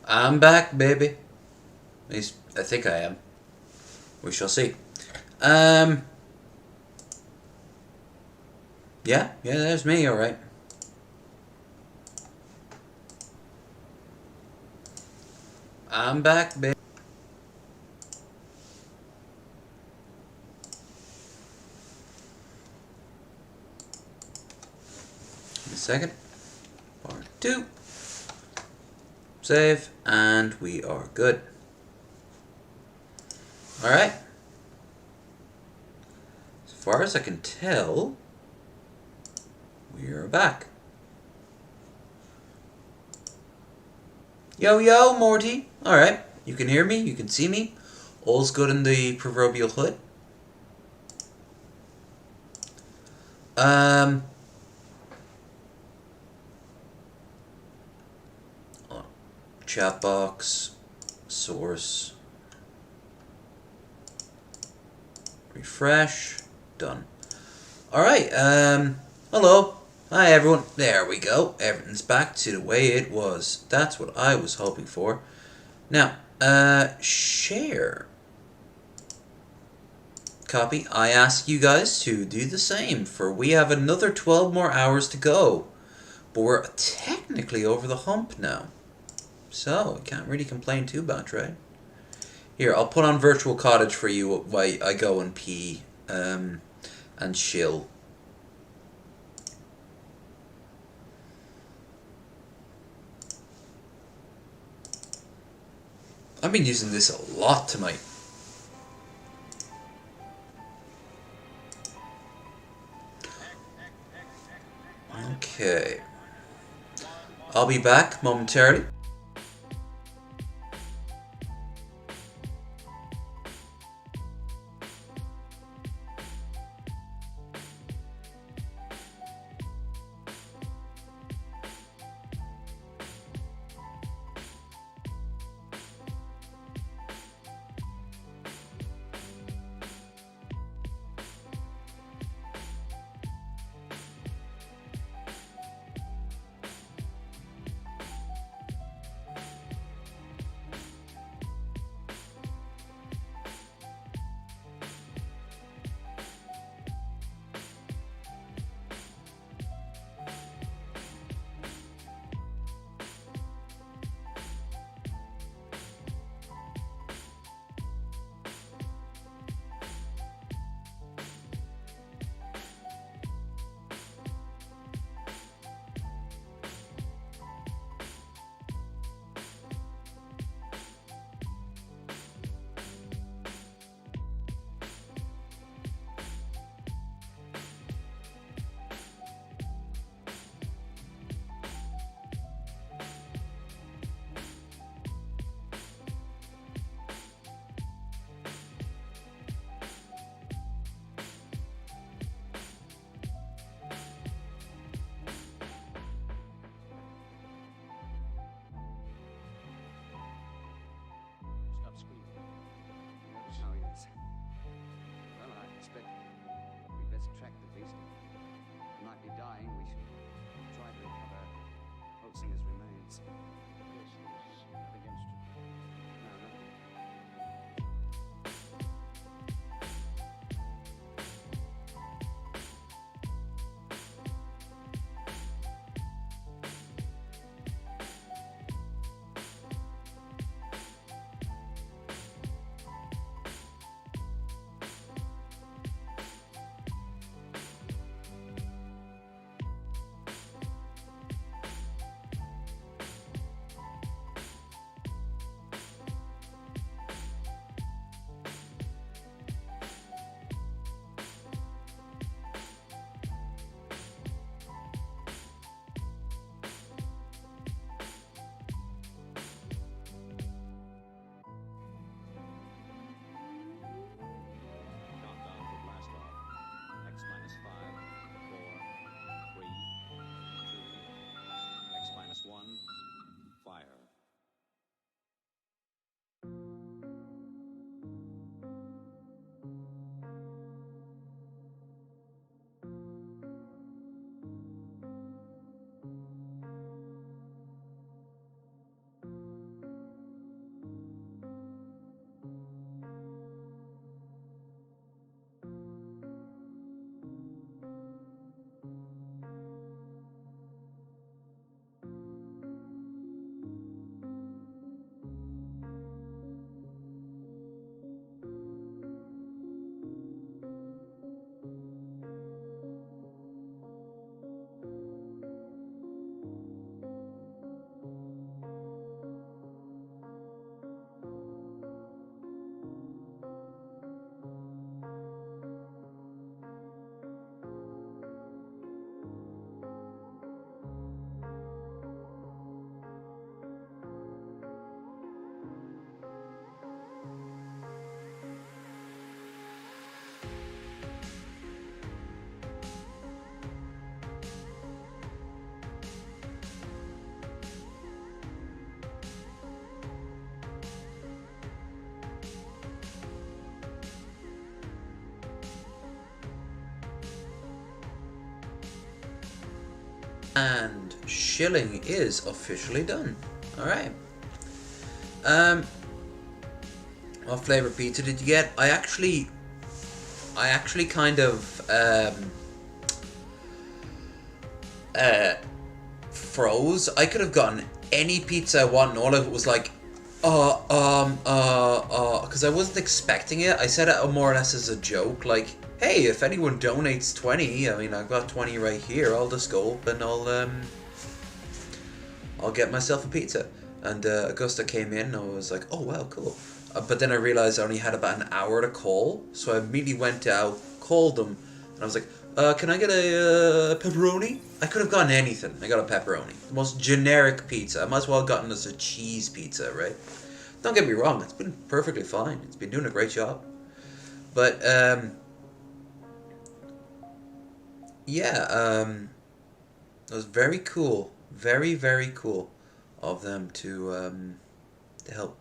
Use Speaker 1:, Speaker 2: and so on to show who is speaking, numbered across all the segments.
Speaker 1: I'm back, baby. At least I think I am. We shall see. Um. Yeah, there's me. All right. I'm back, baby. In a second. Part 2. Save, and we are good. All right. As far as I can tell, we are back. Yo, Morty. All right. You can hear me. You can see me. All's good in the proverbial hood. Um. Chat box. Source. Refresh. Done. Alright, hello. Hi everyone. There we go. Everything's back to the way it was. That's what I was hoping for. Now, share. Copy. I ask you guys to do the same, for we have another 12 more hours to go. But we're technically over the hump now. So, I can't really complain too much, right? Here, I'll put on Virtual Cottage for you while I go and pee, and chill. I've been using this a lot tonight. Okay. I'll be back momentarily. And shilling is officially done. Alright. What flavor pizza did you get? I actually kind of froze. I could have gotten any pizza I want, and all of it was like, because I wasn't expecting it. I said it more or less as a joke, like, hey, if anyone donates 20, I mean, I've got 20 right here. I'll just go up and I'll get myself a pizza. And Augusta came in, and I was like, oh wow, cool. But then I realized I only had about an hour to call, so I immediately went out, called them, and I was like, can I get a pepperoni? I could have gotten anything. I got a pepperoni. The most generic pizza. I might as well have gotten as a cheese pizza, right? Don't get me wrong, it's been perfectly fine. It's been doing a great job. But, yeah, it was very cool. Very, very cool of them to help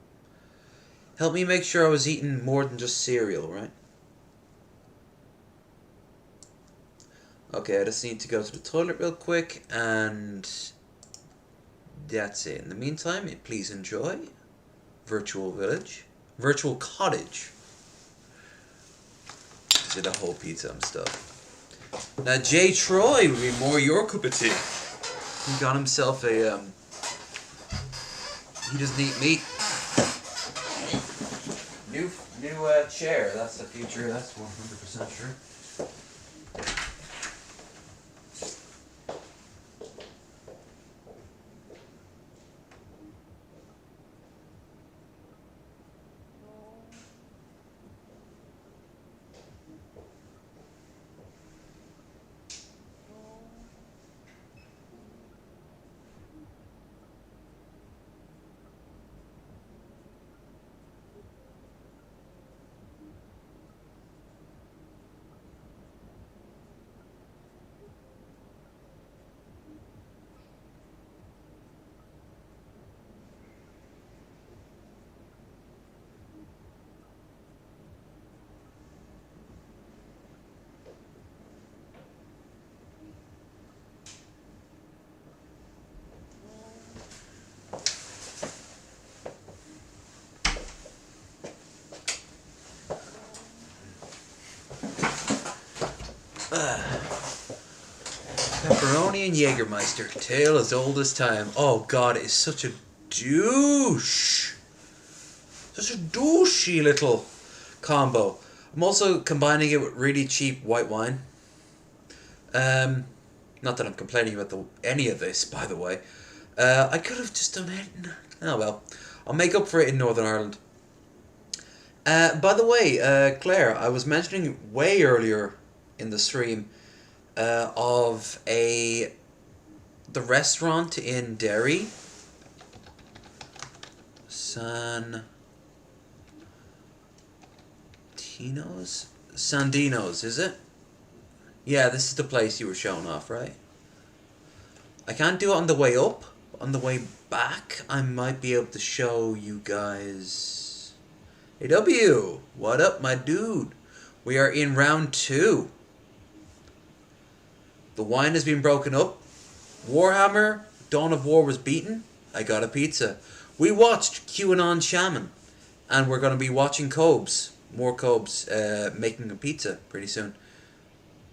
Speaker 1: me make sure I was eating more than just cereal, right? Okay, I just need to go to the toilet real quick, and that's it. In the meantime, please enjoy Virtual Village. Virtual Cottage. Is it a whole pizza and stuff? Now, Jay Troy would be more your cup of tea. He got himself a, he doesn't eat meat. New chair, that's the future, that's 100% sure. Pepperoni and Jägermeister, tale as old as time. Oh god, it is such a douche. Such a douchey little combo. I'm also combining it with really cheap white wine. Not that I'm complaining about any of this, by the way. I could have just done it. Oh well. I'll make up for it in Northern Ireland. By the way, Claire, I was mentioning way earlier in the stream of the restaurant in Derry. Sandino's, is it? Yeah, this is the place you were showing off, right? I can't do it on the way up. On the way back, I might be able to show you guys. Hey W, what up, my dude? We are in round 2. The wine has been broken up. Warhammer, Dawn of War was beaten. I got a pizza. We watched QAnon Shaman. And we're going to be watching Cobes. More Cobes making a pizza pretty soon.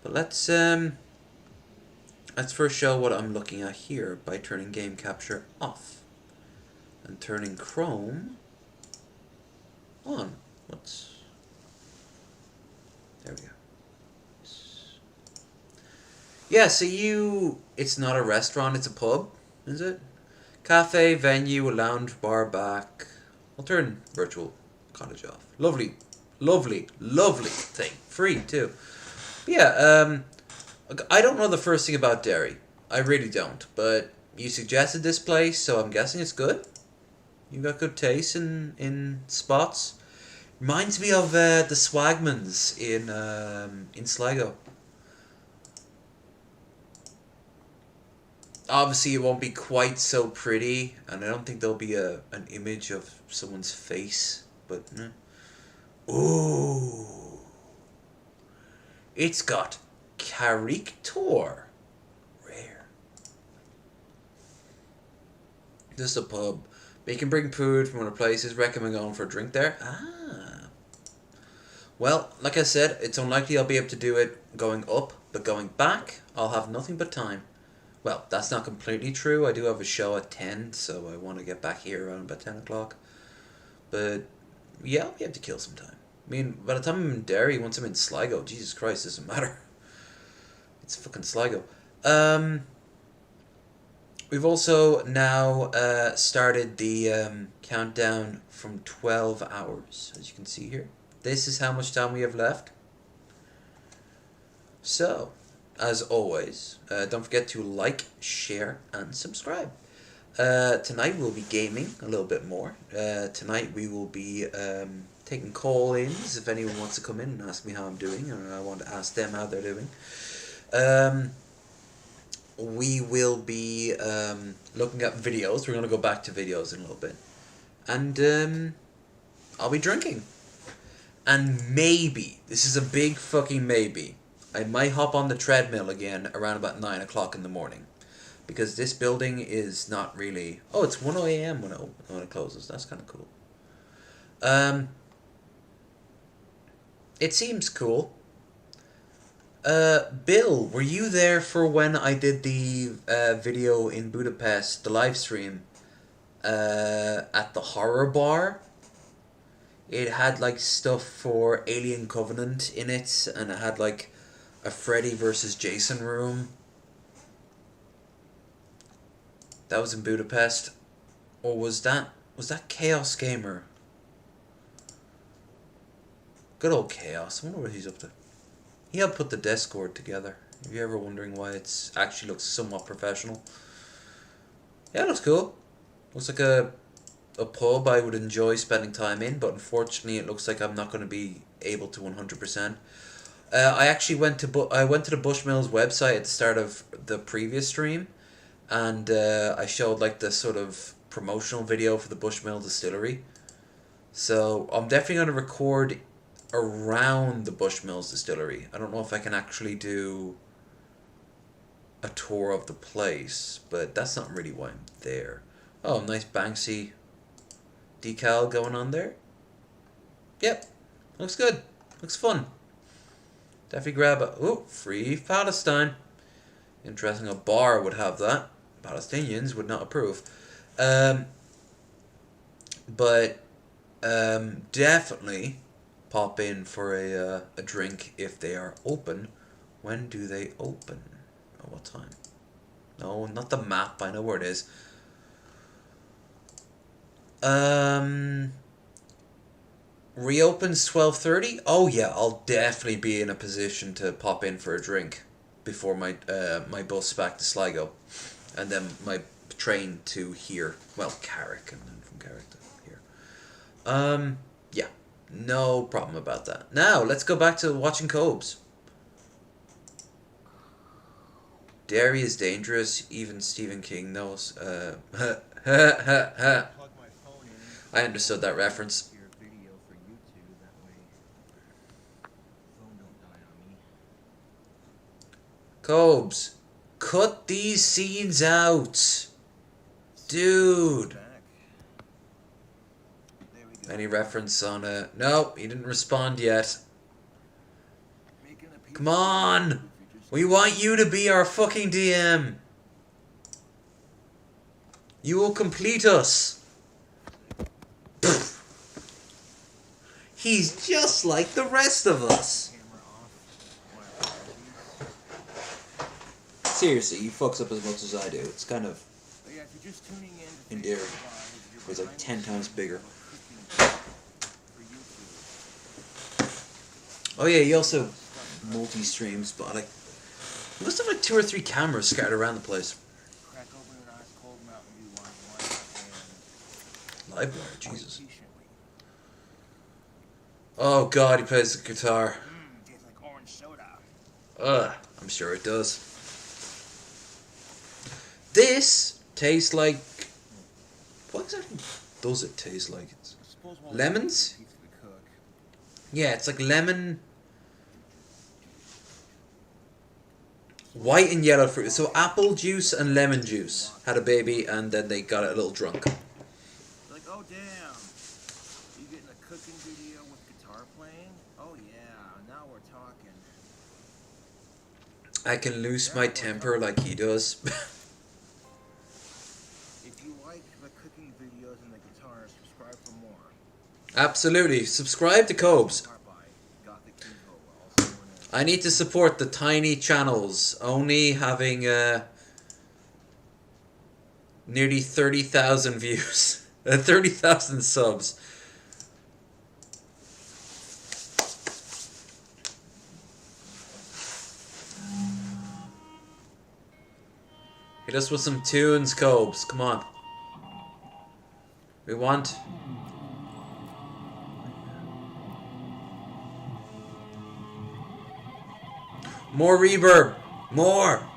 Speaker 1: But let's first show what I'm looking at here by turning game capture off. And turning Chrome on. There we go. Yeah, so it's not a restaurant, it's a pub, is it? Cafe, venue, a lounge, bar, back. I'll turn Virtual Cottage off. Lovely, lovely, lovely thing. Free, too. But yeah, I don't know the first thing about Derry. I really don't. But you suggested this place, so I'm guessing it's good. You got good taste in spots. Reminds me of the Swagmans in Sligo. Obviously, it won't be quite so pretty, and I don't think there'll be an image of someone's face. But ooh, it's got Carictor, rare. This is a pub. But you can bring food from other places. Recommend going for a drink there. Ah. Well, like I said, it's unlikely I'll be able to do it going up, but going back, I'll have nothing but time. Well, that's not completely true. I do have a show at 10, so I want to get back here around about 10 o'clock. But, yeah, I'll be able to kill some time. I mean, by the time I'm in Derry, once I'm in Sligo, Jesus Christ, it doesn't matter. It's fucking Sligo. We've also now started the countdown from 12 hours, as you can see here. This is how much time we have left. So, as always, don't forget to like, share, and subscribe. Tonight we'll be gaming a little bit more. Tonight we will be taking call-ins if anyone wants to come in and ask me how I'm doing, or I want to ask them how they're doing. We will be looking at videos. We're going to go back to videos in a little bit. And I'll be drinking. And maybe, this is a big fucking maybe, I might hop on the treadmill again around about 9 o'clock in the morning. Because this building is not really... Oh, it's 1 a.m. when it closes. That's kind of cool. It seems cool. Bill, were you there for when I did the video in Budapest, the live stream, at the horror bar? It had like stuff for Alien Covenant in it, and it had like a Freddy versus Jason room. That was in Budapest. Or was that Chaos Gamer? Good old Chaos. I wonder what he's up to. He helped put the Discord together. If you're ever wondering why it's actually looks somewhat professional. Yeah, it looks cool. Looks like a pub I would enjoy spending time in, but unfortunately it looks like I'm not going to be able to 100%. I actually went to the Bushmills website at the start of the previous stream, and I showed like the sort of promotional video for the Bushmill distillery. So I'm definitely going to record around the Bushmills distillery. I don't know if I can actually do a tour of the place, but that's not really why I'm there. Oh, nice Banksy decal going on there. Yep, looks good. Looks fun. Definitely grab a... Ooh, free Palestine. Interesting, a bar would have that. Palestinians would not approve. But definitely pop in for a drink if they are open. When do they open? At what time? No, not the map. I know where it is. Reopens 12:30. Oh yeah, I'll definitely be in a position to pop in for a drink before my my bus back to Sligo, and then my train to here. Well, Carrick, and then from Carrick to here. Yeah, no problem about that. Now let's go back to watching Cobes. Dairy is dangerous. Even Stephen King knows. I understood that reference. Cobes, cut these scenes out. Dude. Any reference on it? No, he didn't respond yet. Come on. We want you to be our fucking DM. You will complete us. He's just like the rest of us. Seriously, he fucks up as much as I do. It's kind of endearing. He's like 10 times bigger. Oh yeah, he also multi-streams, but like, he must have like 2 or 3 cameras scattered around the place. Livewire, Jesus. Oh god, he plays the guitar. I'm sure it does. This tastes like... What exactly does it taste like? It's lemons? Yeah, it's like lemon... White and yellow fruit. So apple juice and lemon juice had a baby, and then they got a little drunk.
Speaker 2: Like, oh damn, you getting a cooking video with guitar playing? Oh yeah, now we're talking.
Speaker 1: I can lose my temper like he does.
Speaker 2: If you like the cooking videos and the guitar, subscribe for more.
Speaker 1: Absolutely. Subscribe to Cobes. I need to support the tiny channels, only having nearly 30,000 views, 30,000 subs. Hit us with some tunes, Cobes. Come on. We want... more reverb! More!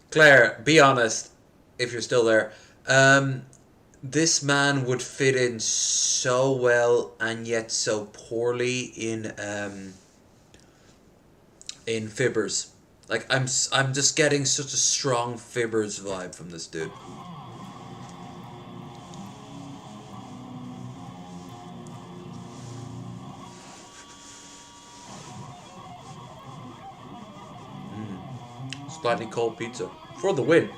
Speaker 1: Claire, be honest, if you're still there. This man would fit in so well and yet so poorly in Fibbers. Like, I'm just getting such a strong Fibbers vibe from this dude. Slightly cold pizza for the win.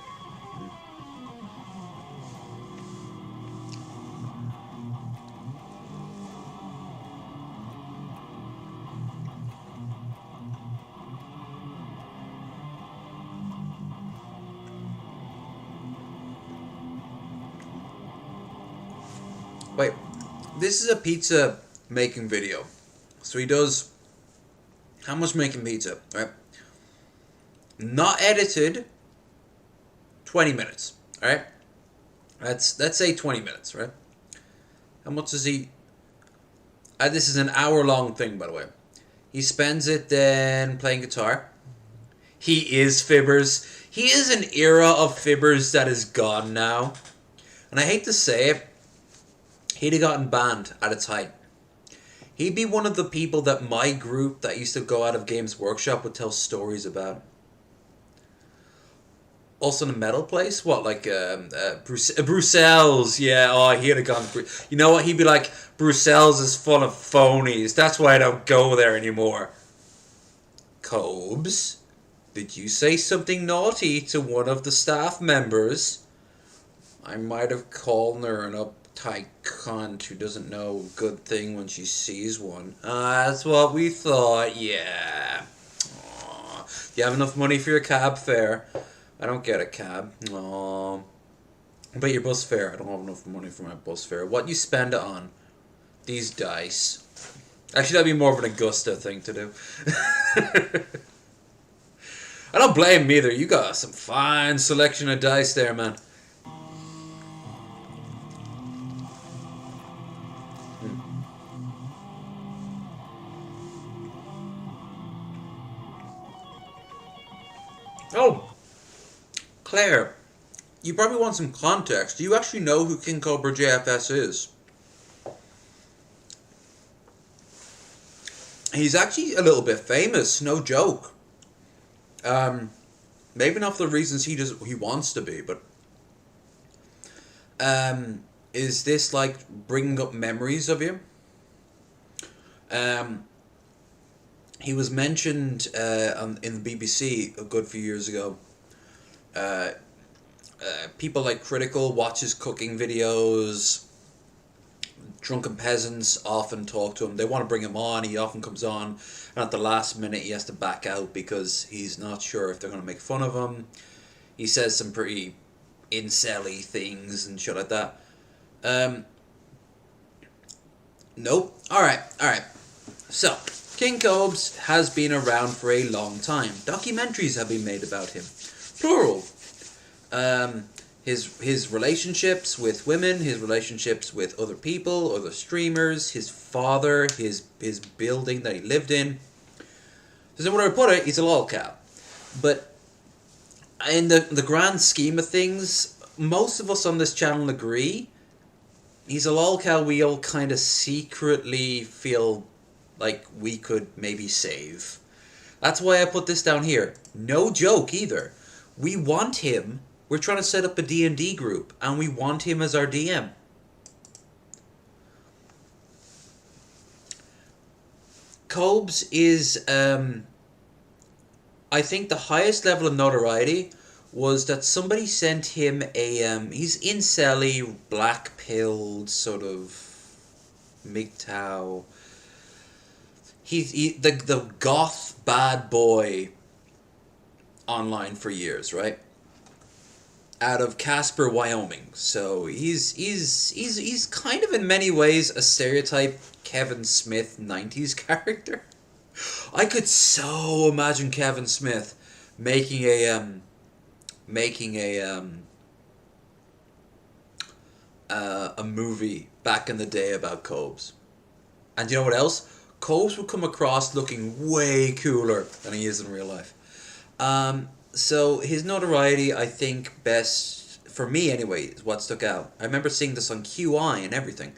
Speaker 1: Wait, this is a pizza making video. So he does how much making pizza, right? Not edited, 20 minutes, alright? Let's say 20 minutes, right? How much does he... this is an hour-long thing, by the way. He spends it then playing guitar. He is Fibbers. He is an era of Fibbers that is gone now. And I hate to say it, he'd have gotten banned at its height. He'd be one of the people that my group that used to go out of Games Workshop would tell stories about. Also in a metal place? What, like Bruxelles? Yeah, oh, he'd have gone... You know what? He'd be like, Bruxelles is full of phonies. That's why I don't go there anymore. Cobes, did you say something naughty to one of the staff members? I might have called her an uptight cunt who doesn't know a good thing when she sees one. That's what we thought, yeah. Aww. Do you have enough money for your cab fare? I don't get a cab. Aww. But your bus fare, I don't have enough money for my bus fare. What you spend it on? These dice. Actually, that'd be more of an Augusta thing to do. I don't blame him either. You got some fine selection of dice there, man. Oh! Claire, you probably want some context. Do you actually know who King Cobra JFS is? He's actually a little bit famous, no joke. Maybe not for the reasons he wants to be, but is this like bringing up memories of you? He was mentioned in the BBC a good few years ago. People like Critical watch his cooking videos. Drunken peasants often talk to him. They want to bring him on. He often comes on, and at the last minute he has to back out because he's not sure if they're going to make fun of him. He says some pretty incel-y things and shit like that. Nope. Alright. So, King Cobes has been around for a long time. Documentaries have been made about him. Plural. His relationships with women, his relationships with other people, other streamers, his father, his building that he lived in. So when I put it, he's a lolcat. But in the grand scheme of things, most of us on this channel agree, he's a lolcow we all kind of secretly feel like we could maybe save. That's why I put this down here. No joke either. We want him. We're trying to set up a D&D group, and we want him as our DM. Cobes is, I think the highest level of notoriety was that somebody sent him a, he's incelly, black-pilled, sort of MGTOW. He's the goth bad boy online for years, right? Out of Casper, Wyoming. So he's kind of in many ways a stereotype Kevin Smith 90s character. I could so imagine Kevin Smith making a movie back in the day about Cobes. And you know what else? Cobes would come across looking way cooler than he is in real life. So his notoriety, I think, best, for me anyway, is what stuck out. I remember seeing this on QI and everything.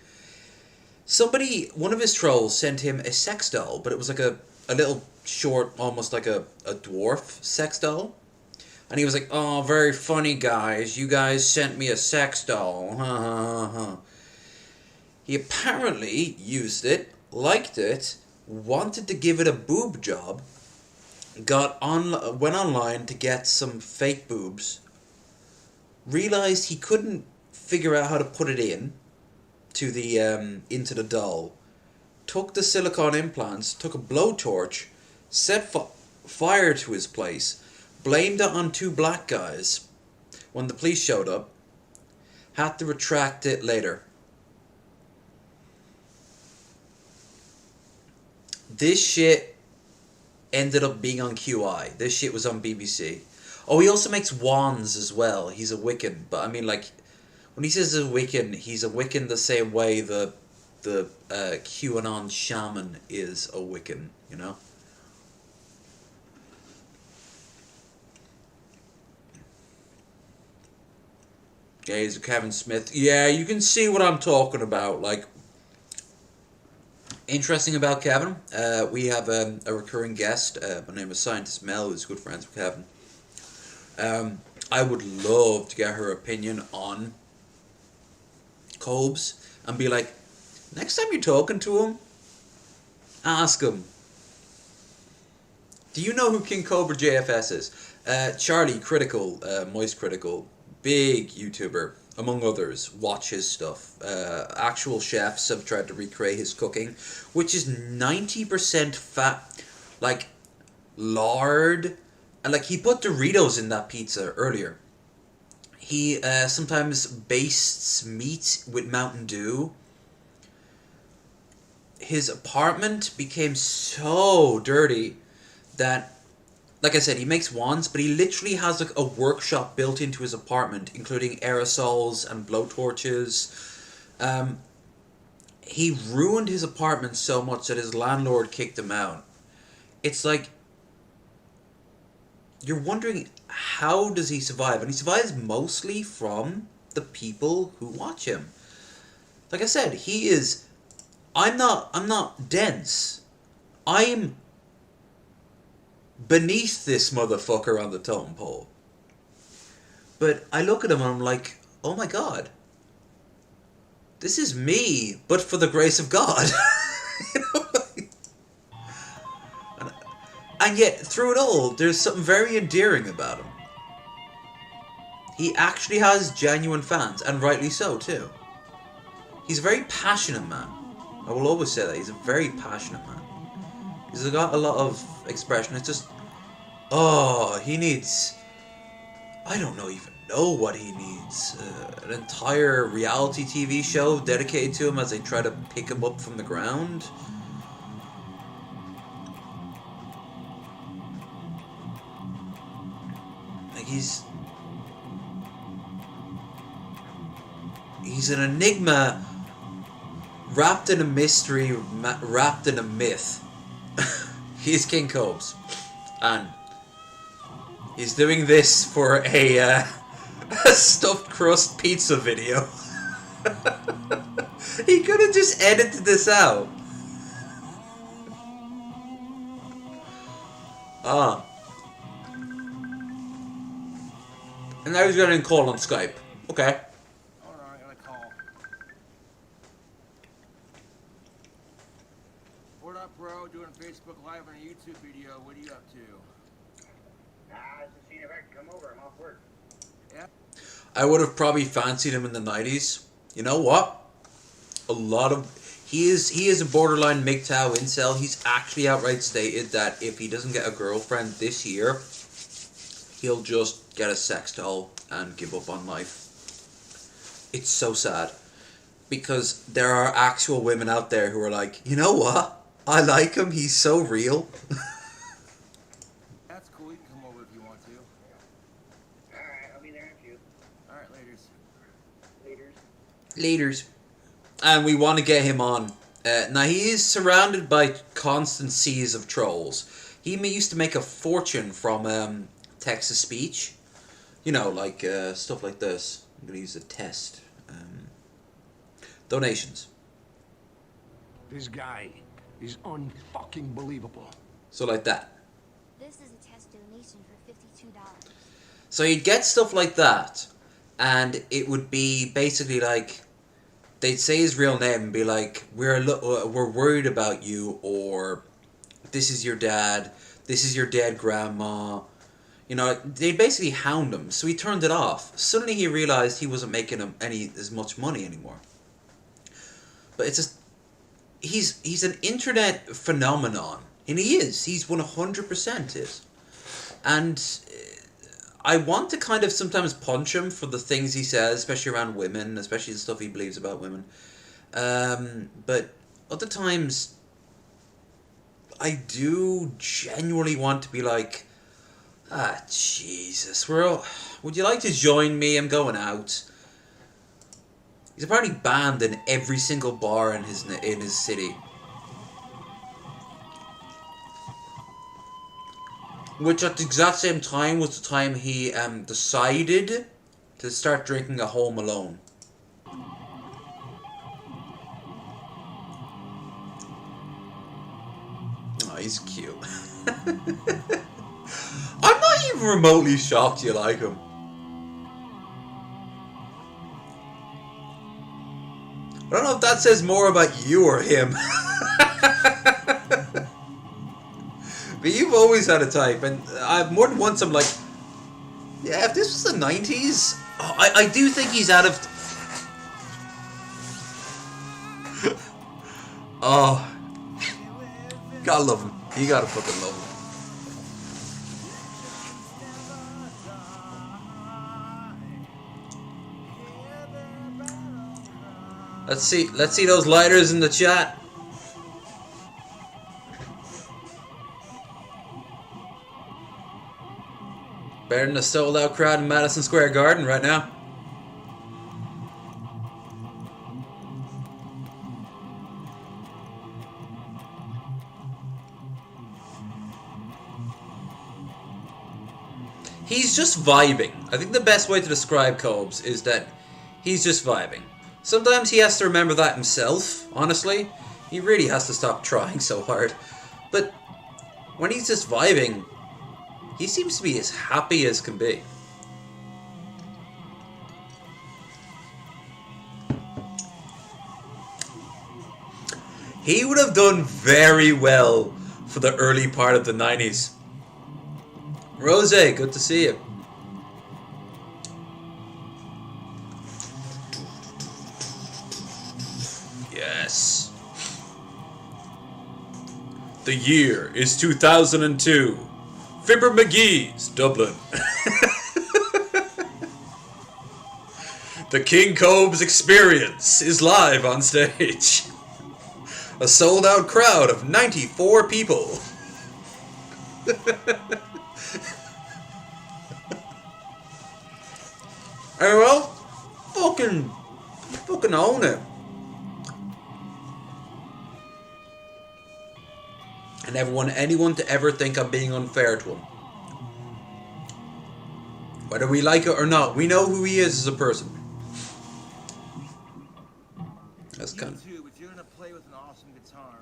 Speaker 1: One of his trolls sent him a sex doll, but it was like a little short, almost like a dwarf sex doll. And he was like, "Oh, very funny, guys. You guys sent me a sex doll. Ha ha ha." He apparently used it, liked it, wanted to give it a boob job, went online to get some fake boobs, realized he couldn't figure out how to put it into the doll, took the silicone implants, took a blowtorch, set fire to his place, blamed it on two black guys. When the police showed up, had to retract it later. This shit ended up being on QI. This shit was on BBC. Oh, he also makes wands as well. He's a Wiccan, but I mean, like, when he says a Wiccan, he's a Wiccan the same way the QAnon shaman is a Wiccan, you know? Yeah, he's a Kevin Smith. Yeah, you can see what I'm talking about. Like, interesting about Kevin, we have a recurring guest. My name is Scientist Mel, who's good friends with Kevin. I would love to get her opinion on Cobes and be like, next time you're talking to him, ask him, do you know who King Cobra JFS is? Charlie Critical, Moist Critical, big YouTuber, among others. Watch his stuff. Actual chefs have tried to recreate his cooking, which is 90% fat, like lard, and like he put Doritos in that pizza earlier. He sometimes bastes meat with Mountain Dew. His apartment became so dirty that, like I said, he makes wands, but he literally has like a workshop built into his apartment, including aerosols and blowtorches. He ruined his apartment so much that his landlord kicked him out. It's like, you're wondering, how does he survive? And he survives mostly from the people who watch him. Like I said, he is... I'm not dense. I'm beneath this motherfucker on the totem pole. But I look at him and I'm like, oh my god. This is me, but for the grace of God. You know? And yet, through it all, there's something very endearing about him. He actually has genuine fans, and rightly so, too. He's a very passionate man. I will always say that. He's a very passionate man. He's got a lot of expression. It's just, oh, he needs... I don't even know what he needs. An entire reality TV show dedicated to him as they try to pick him up from the ground. Like, he's an enigma wrapped in a mystery, wrapped in a myth. He's King Cobes. And he's doing this for a A stuffed crust pizza video. He could have just edited this out. Ah. And now he's getting a call on Skype. Okay.
Speaker 2: Hold on, I got a call. What up, bro? Doing Facebook Live on a YouTube video. What are you up to?
Speaker 3: I was just seeing if I could come over. I'm off work.
Speaker 2: Yeah.
Speaker 1: I would have probably fancied him in the 90s. You know what? A lot of... He is a borderline MGTOW incel. He's actually outright stated that if he doesn't get a girlfriend this year, he'll just get a sex doll and give up on life. It's so sad. Because there are actual women out there who are like, you know what? I like him. He's so real.
Speaker 2: That's cool. You can come over if you want to.
Speaker 3: Alright, I'll be there in a few.
Speaker 2: Alright, laters.
Speaker 1: Leaders. And we want to get him on. Now, he is surrounded by constant seas of trolls. He used to make a fortune from text-to speech. You know, like stuff like this. I'm going to use a test. Donations.
Speaker 4: This guy is unfucking believable.
Speaker 1: So like that.
Speaker 5: This is a test donation for $52.
Speaker 1: So you'd get stuff like that. And it would be basically like... They'd say his real name and be like, we're worried about you, or this is your dad, this is your dead grandma. You know, they'd basically hound him. So he turned it off. Suddenly he realized he wasn't making as much money anymore. But it's just, he's an internet phenomenon. And he is. He's 100% is. And I want to kind of sometimes punch him for the things he says, especially around women, especially the stuff he believes about women. But other times, I do genuinely want to be like, Jesus, would you like to join me? I'm going out. He's apparently banned in every single bar in his city. Which at the exact same time was the time he decided to start drinking at home alone. Oh, he's cute. I'm not even remotely shocked you like him. I don't know if that says more about you or him. But you've always had a type, and more than once I'm like, yeah, if this was the 90s, I do think he's out of... Oh, gotta love him. You gotta fucking love him. Let's see those lighters in the chat. Better than a sold-out crowd in Madison Square Garden right now. He's just vibing. I think the best way to describe Cobes is that he's just vibing. Sometimes he has to remember that himself, honestly. He really has to stop trying so hard. But when he's just vibing, he seems to be as happy as can be. He would have done very well for the early part of the 90s. Rose, good to see you. Yes. The year is 2002. Fibber McGee's, Dublin. The King Cobes Experience is live on stage. A sold-out crowd of 94 people. Hey, well, fucking own it. I never want anyone to ever think I'm being unfair to him. Whether we like it or not, we know who he is as a person. That's kind of...
Speaker 2: YouTube, if you're gonna play with an awesome guitar,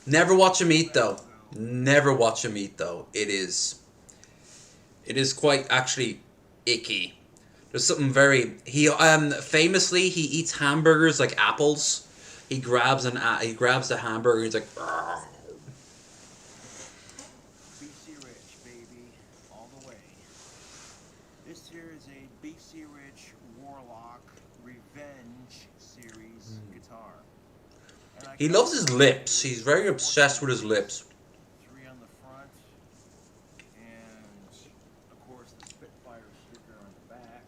Speaker 1: Never watch him eat though. Never watch him eat though. It is quite actually icky. There's something very... famously he eats hamburgers like apples. He grabs the hamburger. He's like... "Argh."
Speaker 2: BC Rich, baby, all the way. This here is a BC Rich Warlock Revenge series guitar. And I
Speaker 1: He
Speaker 2: got
Speaker 1: loves his lips. He's very obsessed with his lips.
Speaker 2: 3 on the front, and of course the Spitfire sticker on the back.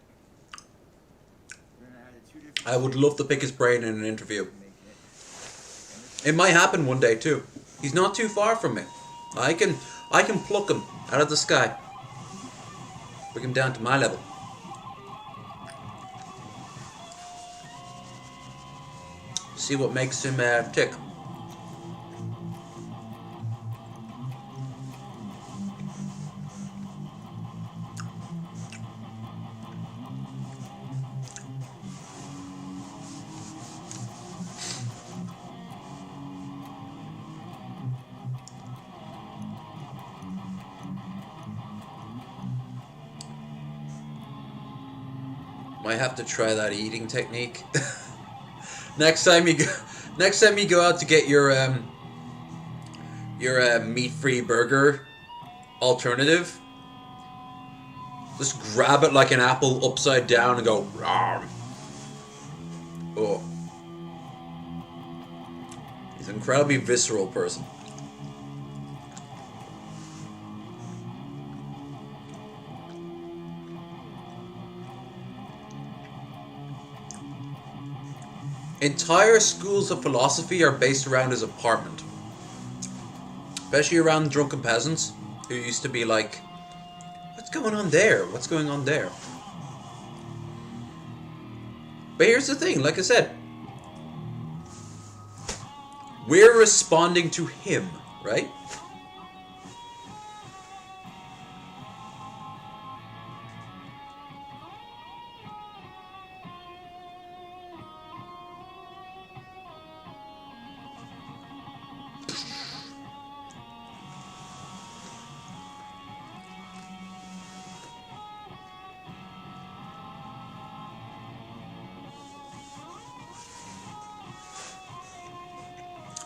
Speaker 2: Then I added 2 different.
Speaker 1: I would love to pick his brain in an interview.
Speaker 2: Make it.
Speaker 1: It might happen one day too. He's not too far from me. I can pluck him out of the sky. Bring him down to my level. See what makes him tick. Might have to try that eating technique. Next time you go out to get your meat-free burger alternative, just grab it like an apple upside down and go rawr. Oh, he's an incredibly visceral person. Entire schools of philosophy are based around his apartment. Especially around drunken peasants who used to be like, what's going on there? What's going on there? But here's the thing, like I said, we're responding to him, right?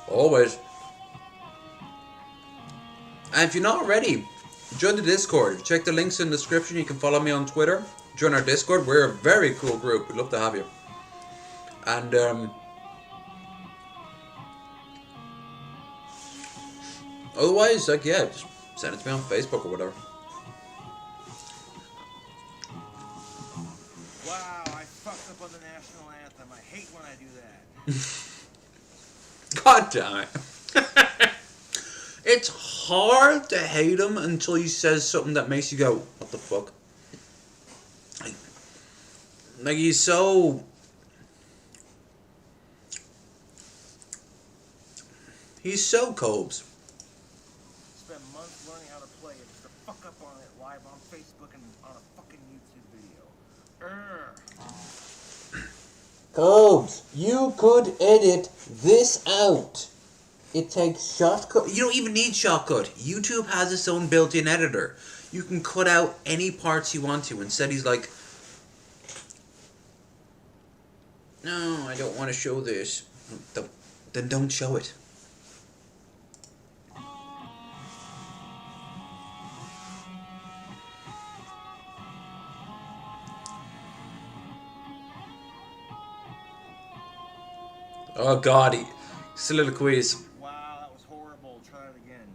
Speaker 1: Always. And if you're not already, join the Discord. Check the links in the description. You can follow me on Twitter. Join our Discord. We're a very cool group. We'd love to have you. And otherwise, like, yeah, just send it to me on Facebook or whatever.
Speaker 2: Wow, I fucked up on the national anthem. I hate when I do that.
Speaker 1: God damn it. It's hard to hate him until he says something that makes you go, what the fuck? Like he's so... He's so Cobes.
Speaker 2: Spent months learning how to play it just to fuck up on it live on Facebook and on a fucking YouTube video.
Speaker 1: Cobes, you could edit this out. It takes shortcut. You don't even need shortcut. YouTube has its own built-in editor. You can cut out any parts you want to. Instead, he's like, no, I don't want to show this. Then don't show it. Oh God, soliloquies.
Speaker 2: Wow, that was horrible. Try it again.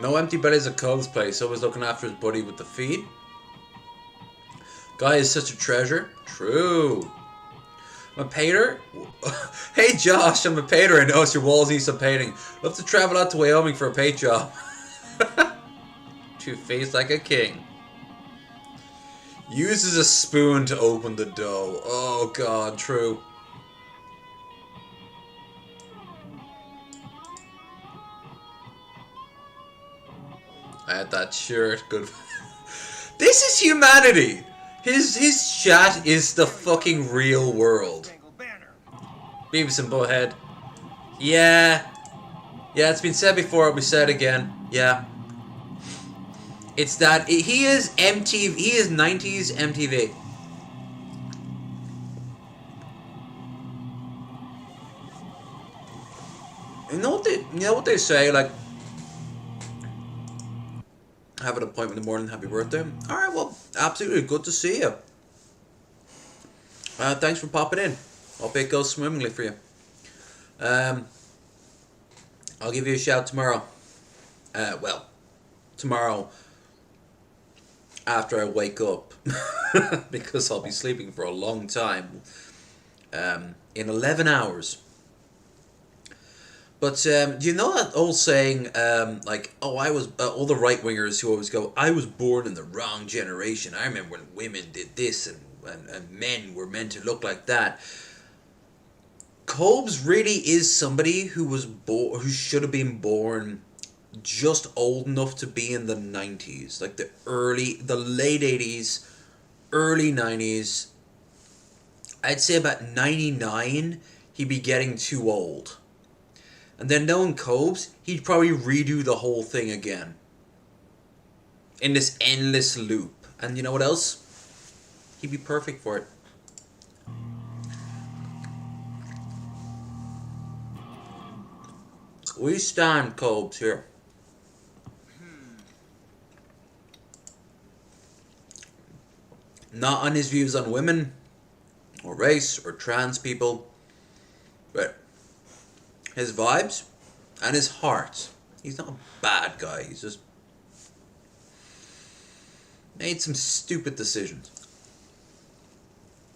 Speaker 1: No empty bellies at Cole's place, always looking after his buddy with the feed. Guy is such a treasure. True. I'm a painter? Hey Josh, I'm a painter. I noticed your walls need some painting. Love to travel out to Wyoming for a paint job. Two-faced like a king. Uses a spoon to open the dough. Oh god, true. I had that shirt. Good. This is humanity. His chat is the fucking real world. Beavis and Butthead. Yeah. Yeah, it's been said before, it'll be said again. Yeah. It's that he is MTV, he is 90s MTV. You know what they say, like, have an appointment in the morning, happy birthday. Alright, well, absolutely good to see you. Thanks for popping in. Hope it goes swimmingly for you. I'll give you a shout tomorrow. Well, tomorrow after I wake up. Because I'll be sleeping for a long time. In 11 hours. But do you know that old saying, like, oh, I was, all the right-wingers who always go, I was born in the wrong generation. I remember when women did this and men were meant to look like that. Cobes really is somebody who was who should have been born just old enough to be in the 90s. Like the late 80s, early 90s. I'd say about 99, he'd be getting too old. And then knowing Cobes, he'd probably redo the whole thing again. In this endless loop. And you know what else? He'd be perfect for it. We stand Cobes here. Not on his views on women, or race, or trans people, but his vibes and his heart. He's not a bad guy. He's just made some stupid decisions.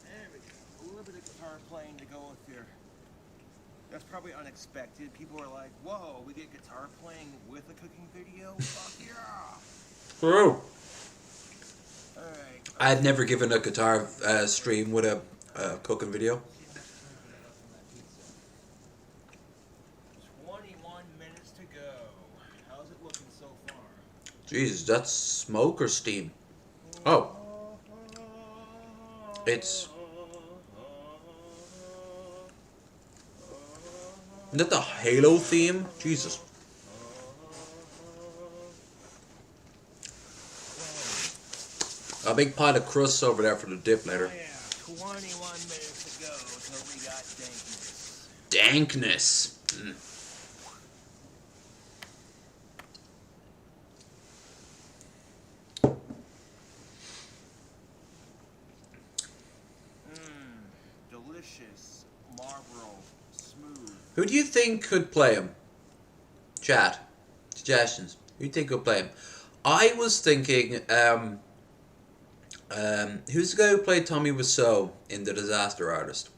Speaker 2: There we go. A little bit of guitar playing to go with here. That's probably unexpected. People are like, whoa, we get guitar playing with a cooking video? Fuck yeah!
Speaker 1: True.
Speaker 2: Alright.
Speaker 1: I've never given a guitar stream with a cooking video.
Speaker 2: 21 minutes to go. How's it looking so far?
Speaker 1: Jesus, that's smoke or steam? Oh. It's... Isn't that the Halo theme? Jesus. A big pile of crusts over there for the dip later.
Speaker 2: Oh, yeah. 21 minutes to go until we got dankness.
Speaker 1: Dankness.
Speaker 2: Delicious. Marlboro. Smooth.
Speaker 1: Who do you think could play him? Chat. Suggestions. Who do you think could play him? I was thinking, who's the guy who played Tommy Wiseau in The Disaster Artist?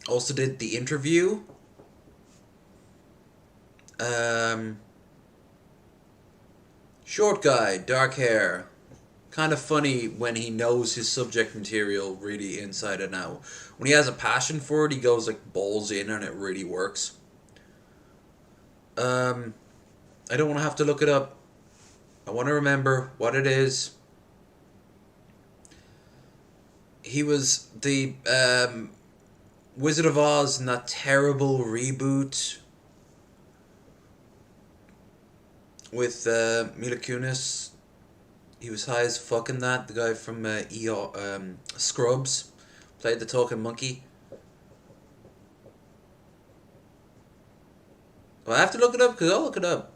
Speaker 1: Also did The Interview. Short guy, dark hair. Kind of funny when he knows his subject material really inside and out. When he has a passion for it, he goes like balls in and it really works. I don't want to have to look it up. I want to remember what it is. He was the Wizard of Oz in that terrible reboot with Mila Kunis. He was high as fuck in that. The guy from Scrubs played the talking monkey. Well, I have to look it up because I'll look it up.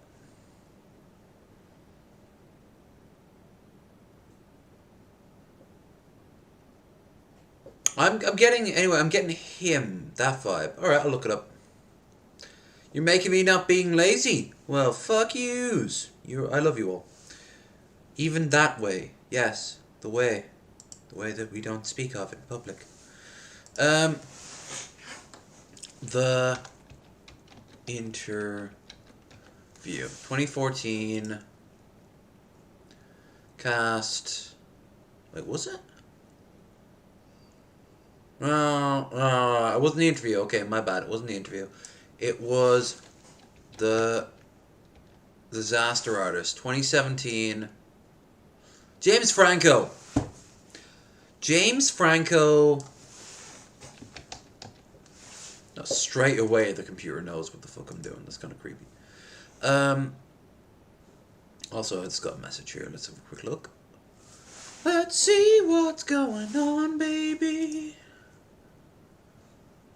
Speaker 1: I'm getting him, that vibe. Alright, I'll look it up. You're making me not being lazy. Well, fuck yous. I love you all. Even that way. Yes, the way. The way that we don't speak of in public. The interview. 2014. Cast. Wait, was it? No, it wasn't the interview. Okay, my bad. It wasn't the interview. It was the Disaster Artist. 2017. James Franco. James Franco. No, straight away the computer knows what the fuck I'm doing. That's kind of creepy. Also, it's got a message here. Let's have a quick look. Let's see what's going on, baby.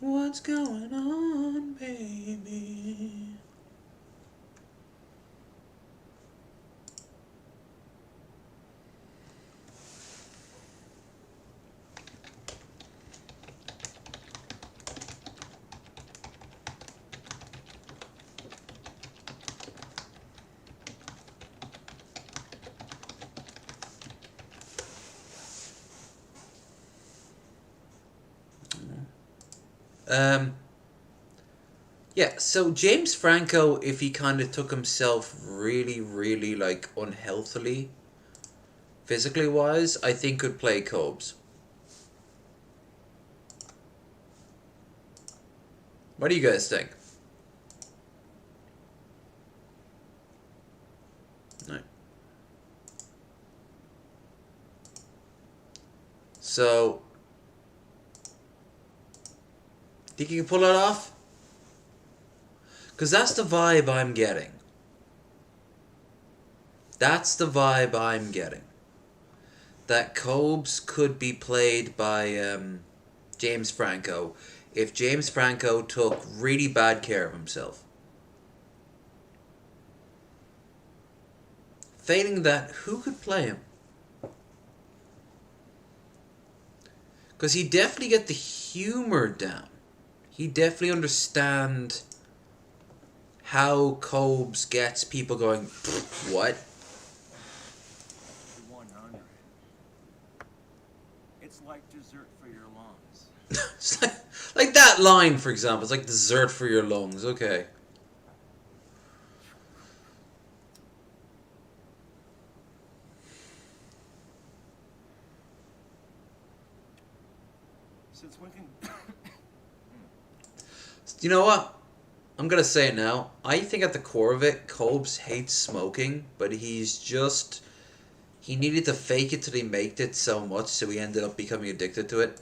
Speaker 1: What's going on, baby? Yeah, so James Franco, if he kind of took himself really, really, like, unhealthily, physically wise, I think could play Cobes. What do you guys think? No. So, think you can pull it off? Because that's the vibe I'm getting. That's the vibe I'm getting. That Cobes could be played by James Franco if James Franco took really bad care of himself. Failing that, who could play him? Because he definitely get the humor down. He definitely understand how Cobes gets people going, what?
Speaker 2: 100. It's like dessert for your lungs.
Speaker 1: It's like that line, for example. It's like dessert for your lungs. Okay.
Speaker 2: Since when can...
Speaker 1: You know what? I'm gonna say it now. I think at the core of it, Cobes hates smoking, but he's just... He needed to fake it till he made it so much, so he ended up becoming addicted to it.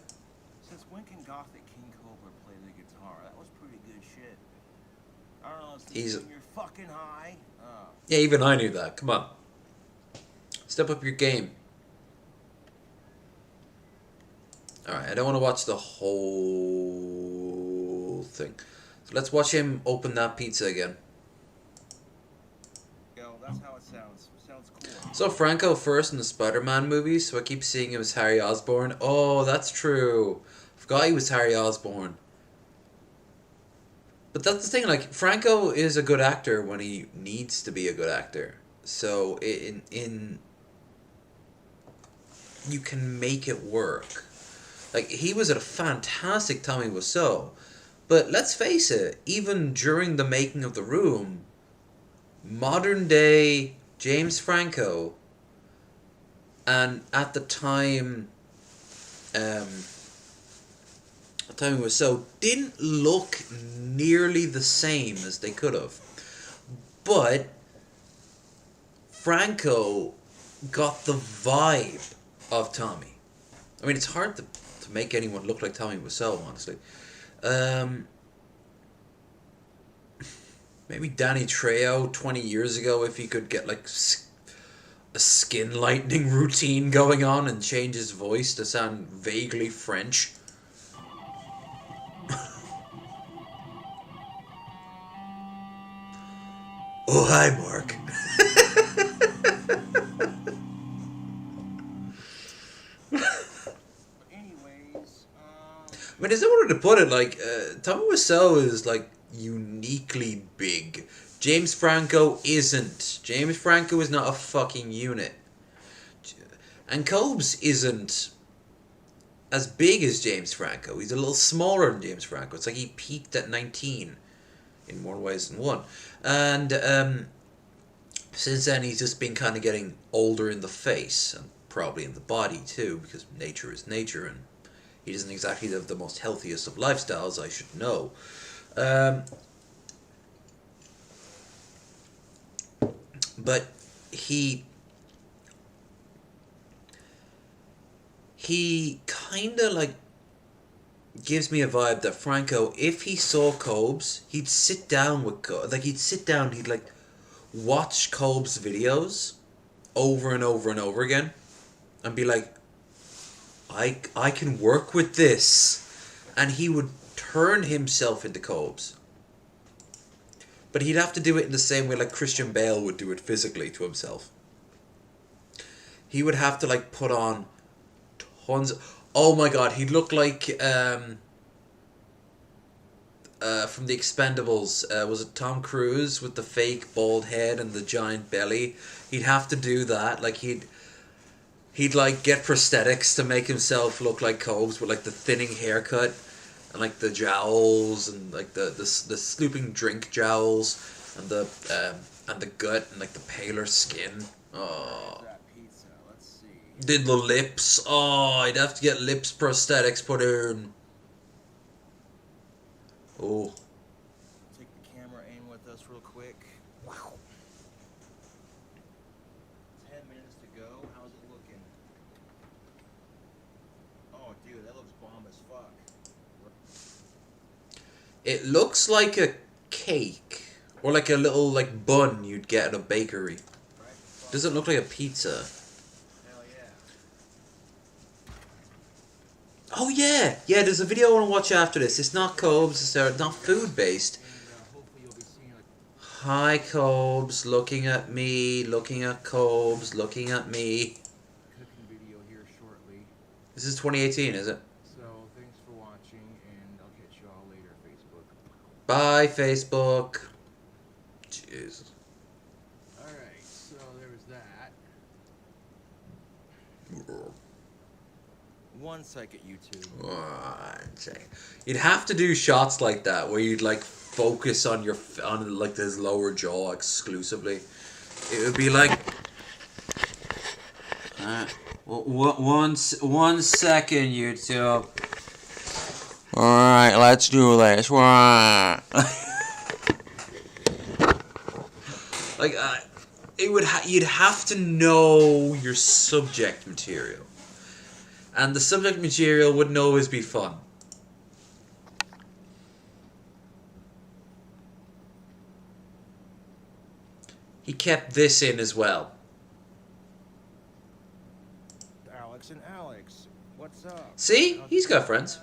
Speaker 2: Since when can Gothic King Cobra play the guitar? That was pretty good shit. I don't know,
Speaker 1: He's...
Speaker 2: you're fucking high.
Speaker 1: Yeah, even I knew that. Come on. Step up your game. Alright, I don't want to watch the whole thing. So let's watch him open that pizza again.
Speaker 2: Yo, that's how it sounds. Sounds cool.
Speaker 1: So Franco first in the Spider-Man movies, so I keep seeing him as Harry Osborn. Oh, that's true. Forgot he was Harry Osborn. But that's the thing, like, Franco is a good actor when he needs to be a good actor. So in you can make it work. Like, he was a fantastic Tommy Wiseau. But let's face it, even during the making of The Room, modern day James Franco, and at the time, Tommy Wiseau didn't look nearly the same as they could have. But Franco got the vibe of Tommy. I mean, it's hard to make anyone look like Tommy Wiseau, honestly. Maybe Danny Trejo 20 years ago, if he could get like a skin lightening routine going on and change his voice to sound vaguely French. Oh, hi, Mark.
Speaker 2: Anyways,
Speaker 1: I mean, as I wanted to put it, like, Tommy Wiseau is, like, uniquely big. James Franco isn't. James Franco is not a fucking unit. And Cobes isn't as big as James Franco. He's a little smaller than James Franco. It's like he peaked at 19 in more ways than one. And since then, he's just been kind of getting older in the face and probably in the body too, because nature is nature, and he doesn't exactly live the most healthiest of lifestyles, I should know. But he kind of like gives me a vibe that Franco, if he saw Cobes, he'd sit down with he'd like watch Cobes' videos over and over and over again and be like, I can work with this, and he would turn himself into Cobes. But he'd have to do it in the same way like Christian Bale would do it physically to himself. He would have to like put on tons oh my god, he'd look like from the Expendables, was it Tom Cruise with the fake bald head and the giant belly? He'd have to do that. Like he'd like get prosthetics to make himself look like Cobes with like the thinning haircut and like the jowls and like the slooping drink jowls and the gut and like the paler skin. Oh.
Speaker 2: That pizza. Let's see.
Speaker 1: Did the lips. Oh, I'd have to get lips prosthetics put in. Oh.
Speaker 2: Take the camera aim with us real quick. Wow. 10 minutes to go. How's it looking? Oh, dude, that looks bomb as fuck.
Speaker 1: It looks like a cake. Or like a little like bun you'd get at a bakery.
Speaker 2: Right?
Speaker 1: Doesn't look like a pizza.
Speaker 2: Hell yeah.
Speaker 1: Oh yeah! Yeah, there's a video I want to watch after this. It's not Cobes, it's not food based.
Speaker 2: And hopefully you'll be seeing like
Speaker 1: Hi Cobes, looking at me, looking at Cobes, looking at me.
Speaker 2: cooking video here shortly.
Speaker 1: This is 2018, is it?
Speaker 2: So thanks for watching, and I'll catch you all later, Facebook.
Speaker 1: Bye, Facebook. Jesus.
Speaker 2: Alright, so there was that. 1 second, YouTube.
Speaker 1: 1 second. You'd have to do shots like that where you'd like focus on like this lower jaw exclusively. It would be like. One second, YouTube. Alright, let's do this. Like, you'd have to know your subject material. And the subject material wouldn't always be fun. He kept this in as well.
Speaker 2: Alex and Alex, what's up?
Speaker 1: See? He's got friends.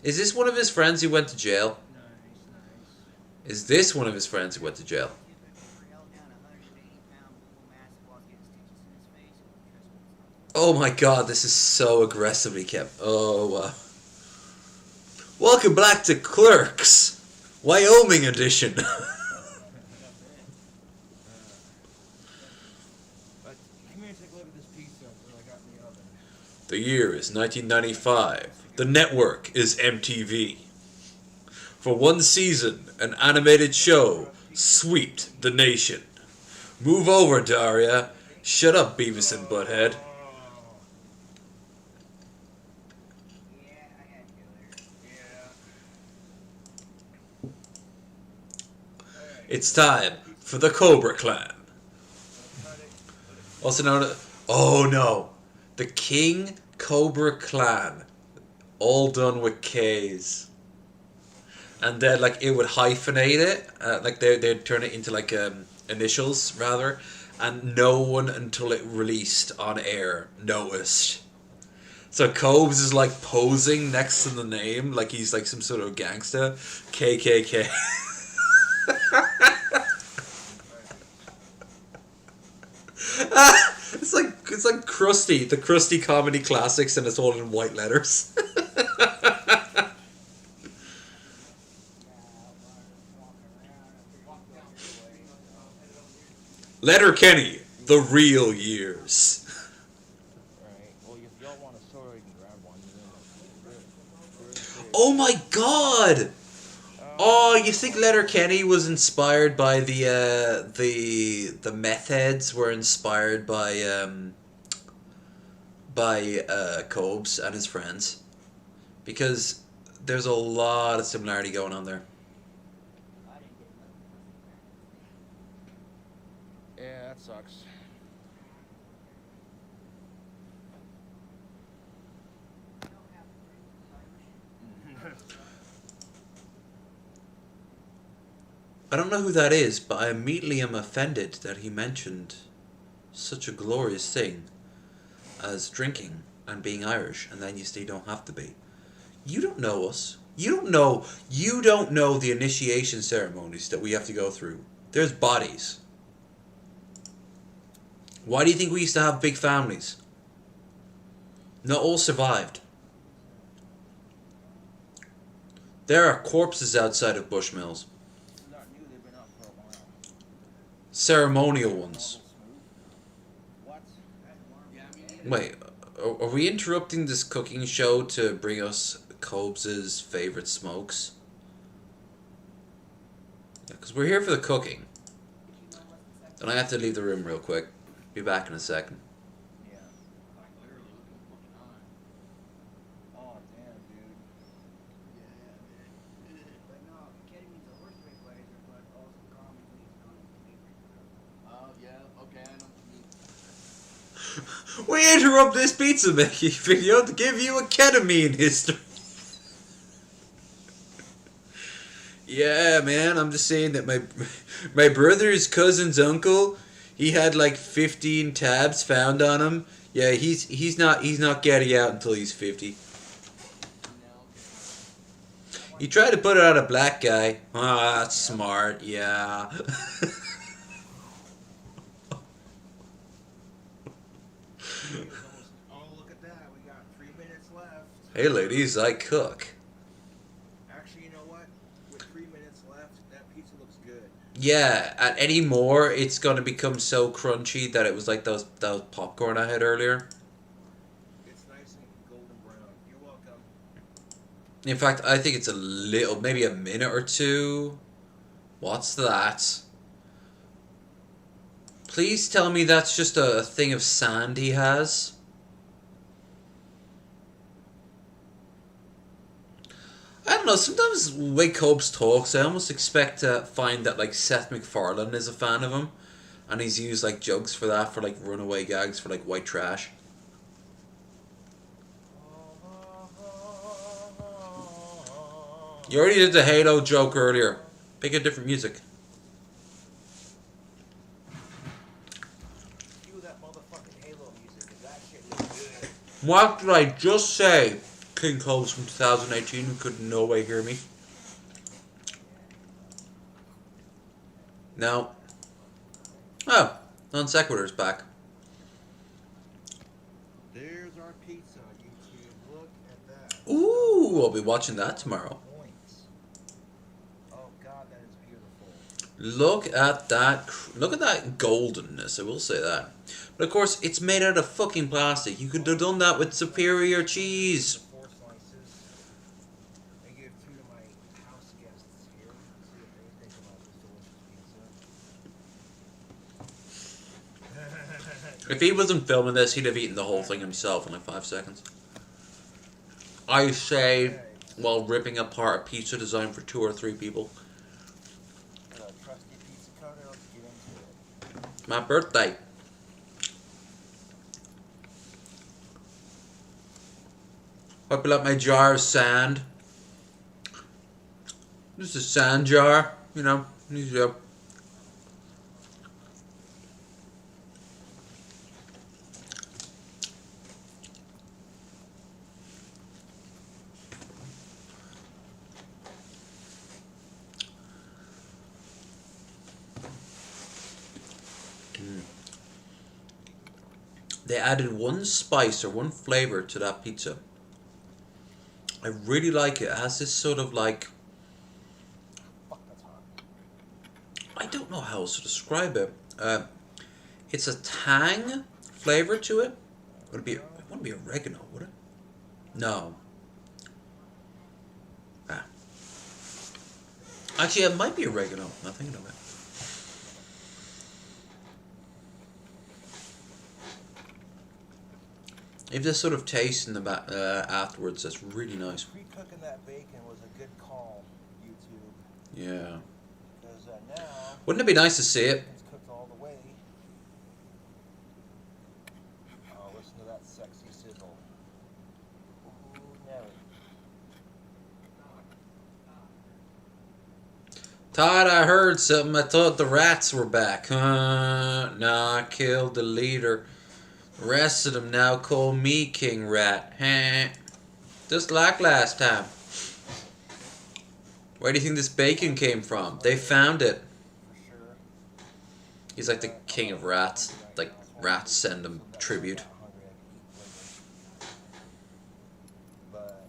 Speaker 1: Is this one of his friends who went to jail?
Speaker 2: Nice.
Speaker 1: Is this one of his friends who went to jail? Oh my god, this is so aggressively kept. Oh, welcome back to Clerks, Wyoming edition.
Speaker 2: But come here and take a look at this pizza that I got in the oven.
Speaker 1: The year is 1995. The network is MTV. For one season, an animated show swept the nation. Move over, Daria. Shut up, Beavis and Butthead. It's time for the Cobra Clan. Also known as... Oh no. The King Cobra Clan. All done with K's. And then like it would hyphenate it. Like they'd turn it into like initials rather. And no one until it released on air noticed. So Cobes is like posing next to the name. Like he's like some sort of gangster. KKK. It's like Krusty, the Krusty Comedy Classics, and it's all in white letters. Letterkenny, the real years.
Speaker 2: Right. Well, if y'all want a story
Speaker 1: Oh my god! Oh, you think Letterkenny was inspired by the meth heads were inspired by Cobes and his friends? Because there's a lot of similarity going on there.
Speaker 2: Yeah, that sucks.
Speaker 1: I don't know who that is, but I immediately am offended that he mentioned such a glorious thing as drinking and being Irish, and then you say you don't have to be. You don't know us. You don't know. You don't know the initiation ceremonies that we have to go through. There's bodies. Why do you think we used to have big families? Not all survived. There are corpses outside of Bushmills.
Speaker 2: Not new, they've been up for a while.
Speaker 1: Ceremonial ones.
Speaker 2: What?
Speaker 1: Wait, are we interrupting this cooking show to bring us Cobes' favorite smokes? Yeah, because we're here for the cooking. Then I have to leave the room real quick. Be back in a second.
Speaker 2: Yeah. Oh, damn, dude.
Speaker 3: But no, ketamine's a horse tranquilizer, but also commonly known as sleep.
Speaker 2: Oh, yeah, okay, I know what you mean.
Speaker 1: We interrupt this pizza making video to give you a ketamine history. Yeah, man, I'm just saying that my brother's cousin's uncle, he had like 15 tabs found on him. Yeah, he's not getting out until he's 50. He tried to put it on a black guy. Ah, that's smart. Yeah.
Speaker 2: Oh, look at that. We got 3 minutes left.
Speaker 1: Hey, ladies, I cook.
Speaker 2: Actually, you know what? With 3 minutes left, that pizza looks good.
Speaker 1: Yeah, at any more, it's gonna become so crunchy that it was like those popcorn I had earlier.
Speaker 2: It's nice and golden brown. You're welcome.
Speaker 1: In fact, I think it's a little, maybe a minute or two. What's that? Please tell me that's just a thing of sand he has. I don't know, sometimes the way Cobes talks, I almost expect to find that like Seth MacFarlane is a fan of him. And he's used like jokes for that, for like runaway gags, for like white trash. You already did the Halo joke earlier. Pick a different music.
Speaker 2: Cue that motherfucking Halo music, 'cause that shit looks good.
Speaker 1: What did I just say? King Cobes from 2018 who could no way hear me. No. Oh, non sequitur's back.
Speaker 2: There's our pizza, YouTube. Look at that.
Speaker 1: Ooh, I'll be watching that tomorrow.
Speaker 2: Points. Oh god, that is beautiful.
Speaker 1: Look at that. Look at that goldenness, I will say that. But of course, it's made out of fucking plastic. You could have done that with superior cheese.
Speaker 2: 4 slices. I gave 2 to my house guests here. See what they think about this delicious pizza.
Speaker 1: If he wasn't filming this, he'd have eaten the whole thing himself in like 5 seconds. I say, while ripping apart a pizza designed for 2 or 3 people.
Speaker 2: Trusty pizza cutter, let's get into it.
Speaker 1: My birthday. Hope you like my jar of sand. Just a sand jar, you know. Easy. They added one spice or one flavor to that pizza. I really like it. It has this sort of like,
Speaker 2: Fuck, that's hot.
Speaker 1: I don't know how else to describe it. It's a tang flavor to it. It wouldn't be oregano, would it? No. Actually, it might be oregano. I'm not thinking of it. If this sort of taste in the back afterwards, that's really nice.
Speaker 2: Pre-cooking that bacon was a good call, YouTube.
Speaker 1: Yeah.
Speaker 2: Because now
Speaker 1: Wouldn't it be nice to see it?
Speaker 2: bacon's cooked all the way. Oh, listen to that sexy sizzle. Ooh, Nelly.
Speaker 1: Todd, I heard something. I thought the rats were back. Nah, I killed the leader. The rest of them now call me King Rat. Just like last time. Where do you think this bacon came from? They found it.
Speaker 2: For sure.
Speaker 1: He's like the king of rats. Like, rats send him tribute.
Speaker 2: But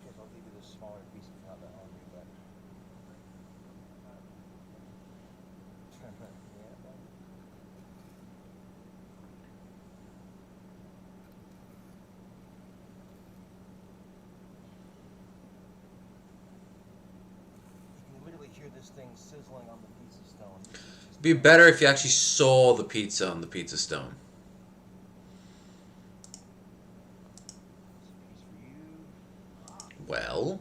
Speaker 2: guess I'll give you this smaller piece if you're not that hungry, but yeah, man. You can literally hear this thing sizzling on the pizza stone.
Speaker 1: It'd be better if you actually saw the pizza on the pizza stone.
Speaker 2: This piece for you.
Speaker 1: Well,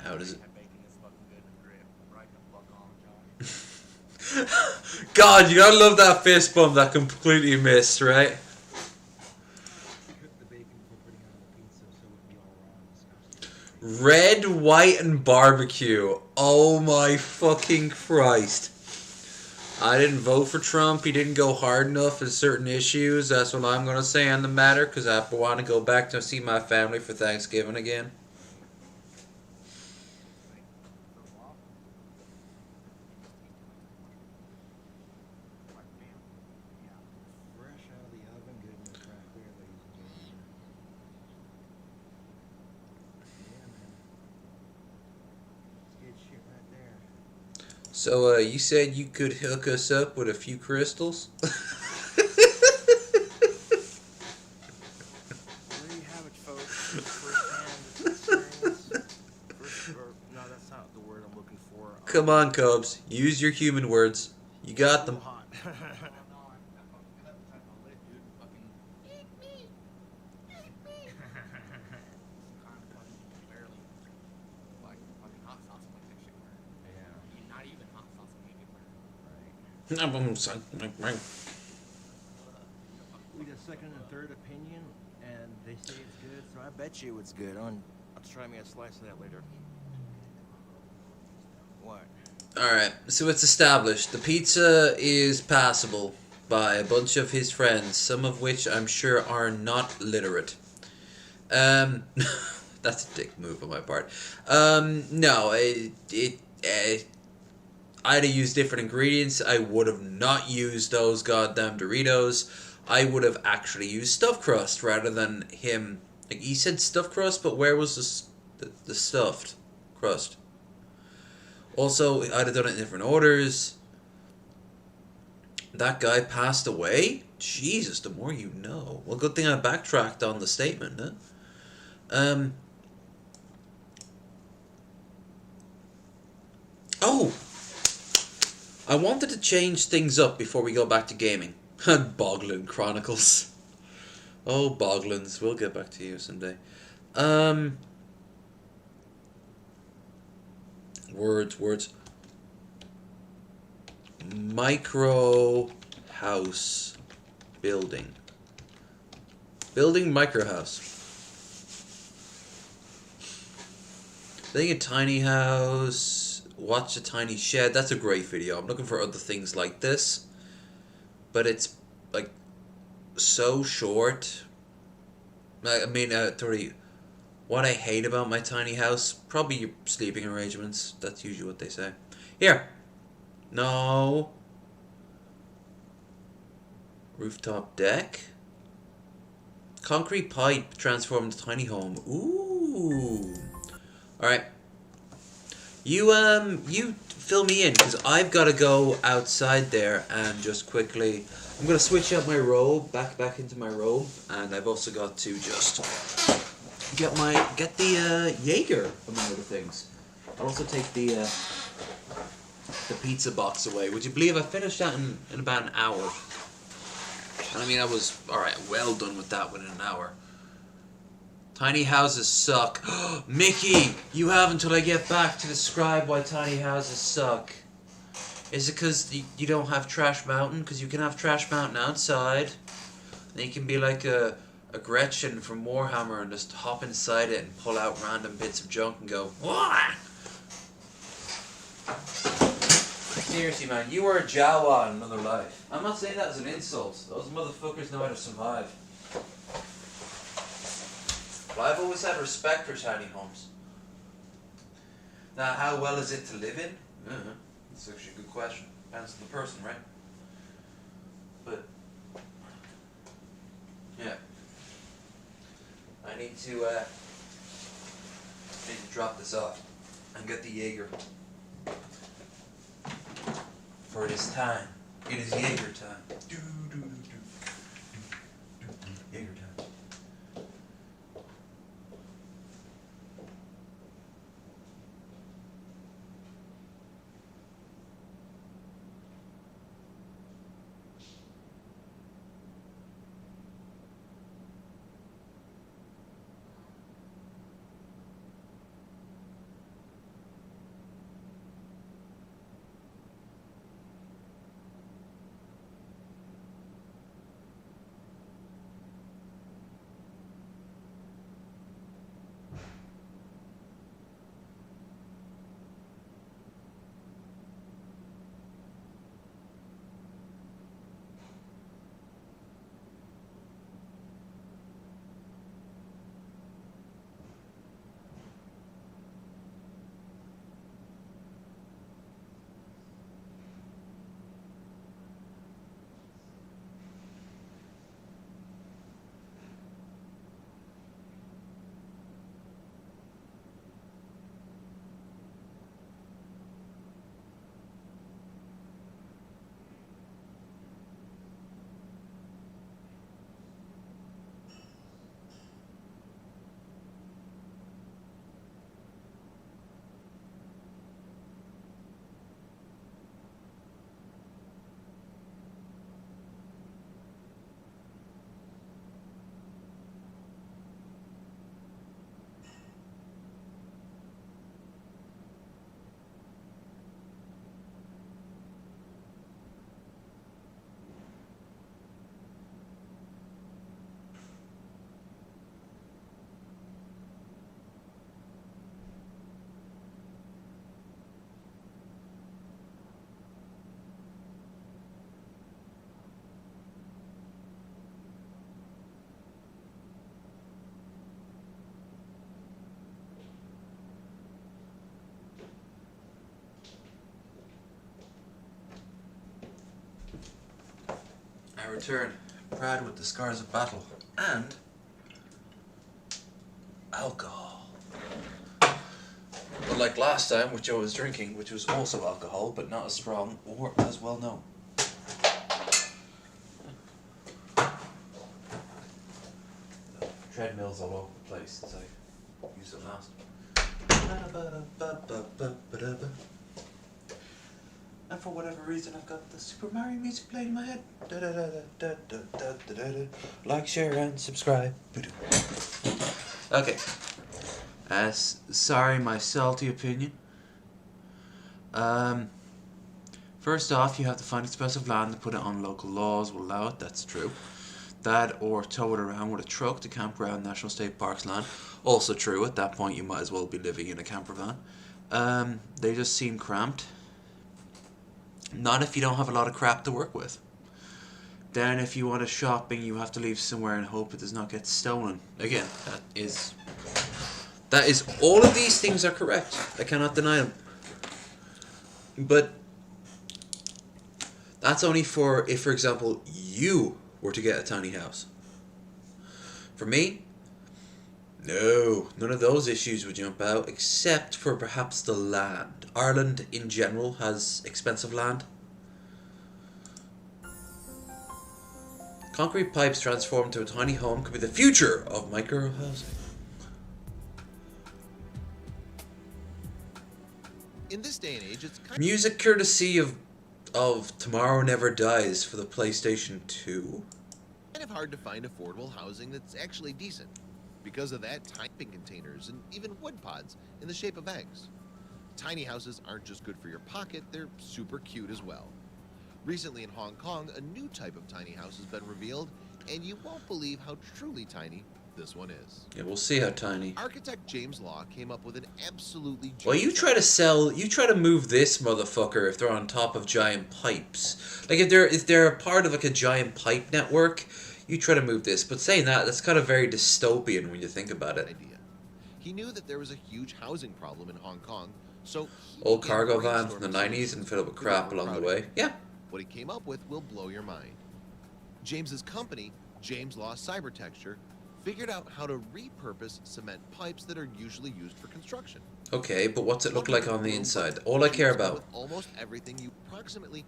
Speaker 1: how does it...
Speaker 3: That bacon is fucking good and grip. Right the fuck on, Johnny.
Speaker 1: God, you gotta love that fist bump that completely missed, right?
Speaker 2: Cook the bacon before putting it on the pizza so it would be all raw and disgusting.
Speaker 1: Red, white, and barbecue. Oh my fucking Christ. I didn't vote for Trump. He didn't go hard enough in certain issues. That's what I'm gonna say on the matter, because I want to go back to see my family for Thanksgiving again.
Speaker 2: Fresh out of the oven, good in the crack there, ladies and gentlemen. Yeah, man. It's good shit right there.
Speaker 1: So, you said you could hook us up with a few crystals?
Speaker 2: There you have it, folks. First-hand experience. No, that's not the word I'm looking for.
Speaker 1: Come on, Cubs. Use your human words. You got them.
Speaker 2: Hot.
Speaker 3: No, I'm fucking cut the lid, dude. Fucking. Kind of fucking barely. Like fucking hot sauce will make that shit burn.
Speaker 2: Yeah,
Speaker 3: Not even hot sauce will make it burn.
Speaker 2: right. We did a second and third opinion, and they say it's good, so I bet you it's good. I'll try me a slice of that later. What?
Speaker 1: Alright, so it's established. The pizza is passable by a bunch of his friends, some of which I'm sure are not literate. That's a dick move on my part. No, I'd have used different ingredients. I would have not used those goddamn Doritos. I would have actually used stuffed crust rather than him. Like, he said stuffed crust, but where was the stuffed crust? Also, I'd have done it in different orders. That guy passed away? Jesus, the more you know. Well, good thing I backtracked on the statement, huh? Oh! I wanted to change things up before we go back to gaming. Boglin Chronicles. Oh, Boglins. We'll get back to you someday. Words. Micro house building. Building micro house. Building a tiny house. Watch a tiny shed. That's a great video. I'm looking for other things like this. But it's like so short. I mean, what I hate about my tiny house, probably your sleeping arrangements. That's usually what they say. Here. No. Rooftop deck. Concrete pipe transformed tiny home. Ooh. Alright. You fill me in, because I've got to go outside there and just quickly... I'm going to switch out my robe, back into my robe, and I've also got to just get the Jaeger, among other things. I'll also take the pizza box away. Would you believe I finished that in about an hour? And I mean, I was, alright, well done with that within an hour. Tiny houses suck. Mickey, you have until I get back to describe why tiny houses suck. Is it because you don't have Trash Mountain? Because you can have Trash Mountain outside. And you can be like a Gretchen from Warhammer and just hop inside it and pull out random bits of junk and go, wah! Seriously, man, you were a Jawa in another life. I'm not saying that as an insult. Those motherfuckers know how to survive. But I've always had respect for tiny homes. Now, how well is it to live in? That's actually a good question. Depends on the person, right? But, yeah. I need to drop this off and get the Jaeger. For it is time. It is Jaeger time. Jaeger time. I return, proud with the scars of battle, and alcohol. Unlike last time, which I was drinking, which was also alcohol, but not as strong or as well known. Treadmills all over the place since I used it last. And for whatever reason, I've got the Super Mario music playing in my head. Like, share, and subscribe. Okay. Sorry, my salty opinion. First off, you have to find expensive land to put it on. Local laws will allow it. That's true. That or tow it around with a truck to campground, national state parks land. Also true. At that point, you might as well be living in a camper van. They just seem cramped. Not if you don't have a lot of crap to work with. Then if you want to shopping, you have to leave somewhere and hope it does not get stolen. Again, that is all of these things are correct. I cannot deny them. But that's only for if, for example, you were to get a tiny house. For me, no, none of those issues would jump out, except for perhaps the land. Ireland in general has expensive land. Concrete pipes transformed to a tiny home could be the future of micro housing.
Speaker 6: In this day and age, it's
Speaker 1: Music courtesy of Tomorrow Never Dies for the PlayStation 2.
Speaker 6: kind of hard to find affordable housing that's actually decent. Because of that, typing containers and even wood pods in the shape of eggs. Tiny houses aren't just good for your pocket, they're super cute as well. Recently in Hong Kong, a new type of tiny house has been revealed, and you won't believe how truly tiny this one is.
Speaker 1: Yeah, we'll see how tiny.
Speaker 6: Architect James Law came up with an absolutely
Speaker 1: Well, you try to move this motherfucker if they're on top of giant pipes. Like if they're a part of like a giant pipe network, you try to move this. But saying that, that's kind of very dystopian when you think about it.
Speaker 6: idea. He knew that there was a huge housing problem in Hong Kong, so he
Speaker 1: Old
Speaker 6: began
Speaker 1: cargo van from the
Speaker 6: brainstorming
Speaker 1: 90s
Speaker 6: solutions
Speaker 1: and fill up with
Speaker 6: to
Speaker 1: crap along the
Speaker 6: overcrowding.
Speaker 1: way. Yeah.
Speaker 6: What he came up with will blow your mind. James's company, James Law Cybertexture, figured out how to repurpose cement pipes that are usually used for construction.
Speaker 1: Okay, but what's it look like on the
Speaker 6: Room
Speaker 1: inside?
Speaker 6: pipes
Speaker 1: All I care
Speaker 6: come
Speaker 1: about.
Speaker 6: with almost everything you approximately,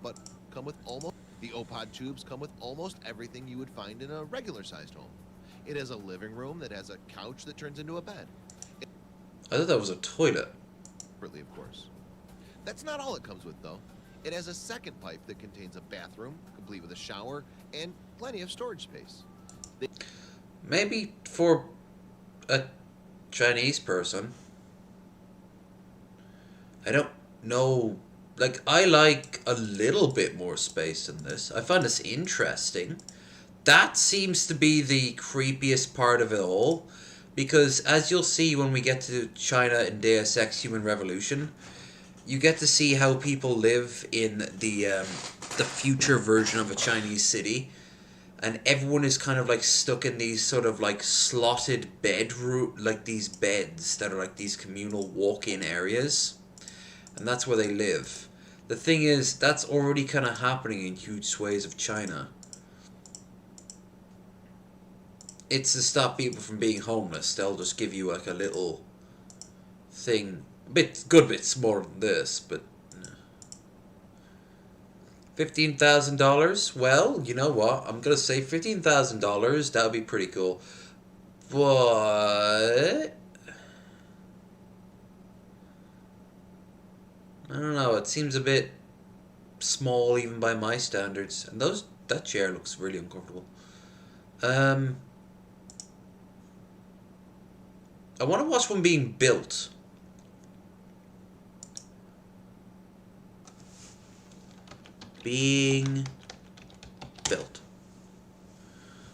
Speaker 6: but come with almost the OPOD tubes come with almost everything you would find in a regular sized home. It has a living room that has a couch that turns into a bed.
Speaker 1: I thought that was a toilet.
Speaker 6: Separately, of course. That's not all it comes with, though. It has a second pipe that contains a bathroom, complete with a shower, and plenty of storage space.
Speaker 1: Maybe for a Chinese person. I don't know. Like, I like a little bit more space than this. I find this interesting. That seems to be the creepiest part of it all. Because, as you'll see when we get to China in Deus Ex Human Revolution, you get to see how people live in the future version of a Chinese city. And everyone is kind of like stuck in these sort of like slotted bedroom, like these beds that are like these communal walk-in areas. And that's where they live. The thing is, that's already kind of happening in huge swathes of China. It's to stop people from being homeless. They'll just give you like a little thing. Good bit smaller than this, but $15,000? Well, you know what? I'm gonna say $15,000. That would be pretty cool. But I don't know. It seems a bit small even by my standards. And that chair looks really uncomfortable. I want to watch one being built. Being built.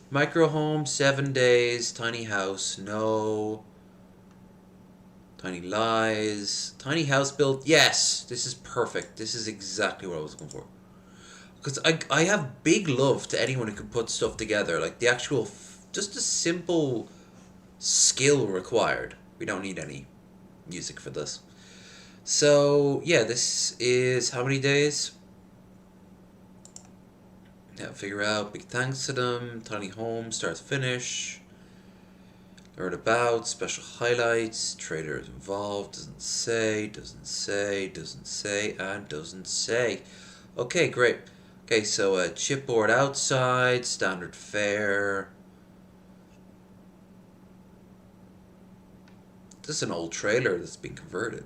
Speaker 1: Micro home, 7 days. Tiny house, no. Tiny lies. Tiny house built, yes. This is perfect. This is exactly what I was looking for. Because I have big love to anyone who can put stuff together. Like the actual, just a simple skill required. We don't need any music for this. So, yeah, this is how many days? Yeah, figure out. Big thanks to them. Tiny home, start to finish. Learn about, special highlights, traders involved, doesn't say, doesn't say, doesn't say, and doesn't say. Okay, great. Okay, so chipboard outside, standard fare. This is an old trailer that's been converted.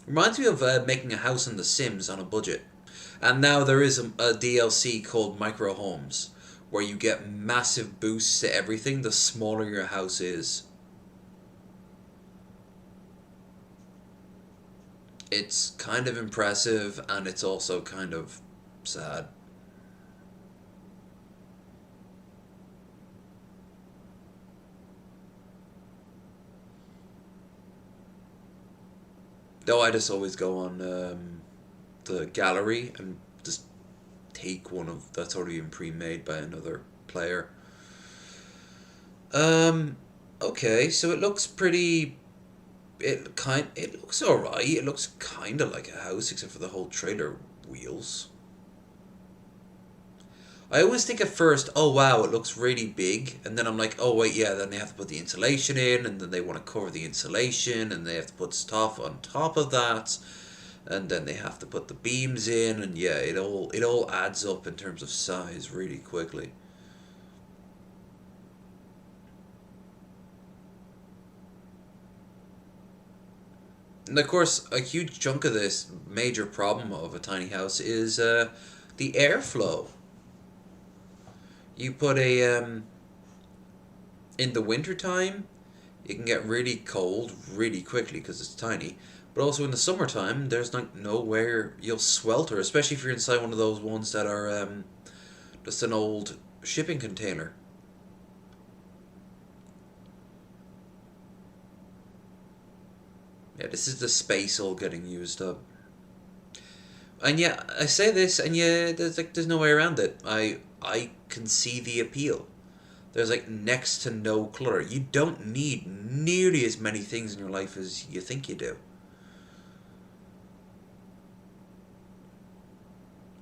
Speaker 1: Reminds me of making a house in The Sims on a budget. And now there is a DLC called Micro Homes, where you get massive boosts to everything the smaller your house is. It's kind of impressive, and it's also kind of sad. Though I just always go on the gallery and just take one of that's already been pre-made by another player. Okay, so it looks pretty. It looks alright. It looks kind of like a house, except for the whole trailer wheels. I always think at first, oh wow, it looks really big, and then I'm like, oh wait, yeah, then they have to put the insulation in, and then they want to cover the insulation, and they have to put stuff on top of that, and then they have to put the beams in, and yeah, it all adds up in terms of size really quickly. And of course, a huge chunk of this major problem of a tiny house is the airflow. You put a in the wintertime, it can get really cold really quickly because it's tiny. But also in the summertime, there's like nowhere you'll swelter, especially if you're inside one of those ones that are just an old shipping container. Yeah, this is the space all getting used up. And yeah, I say this, and yeah, there's no way around it. I can see the appeal. There's like next to no clutter. You don't need nearly as many things in your life as you think you do.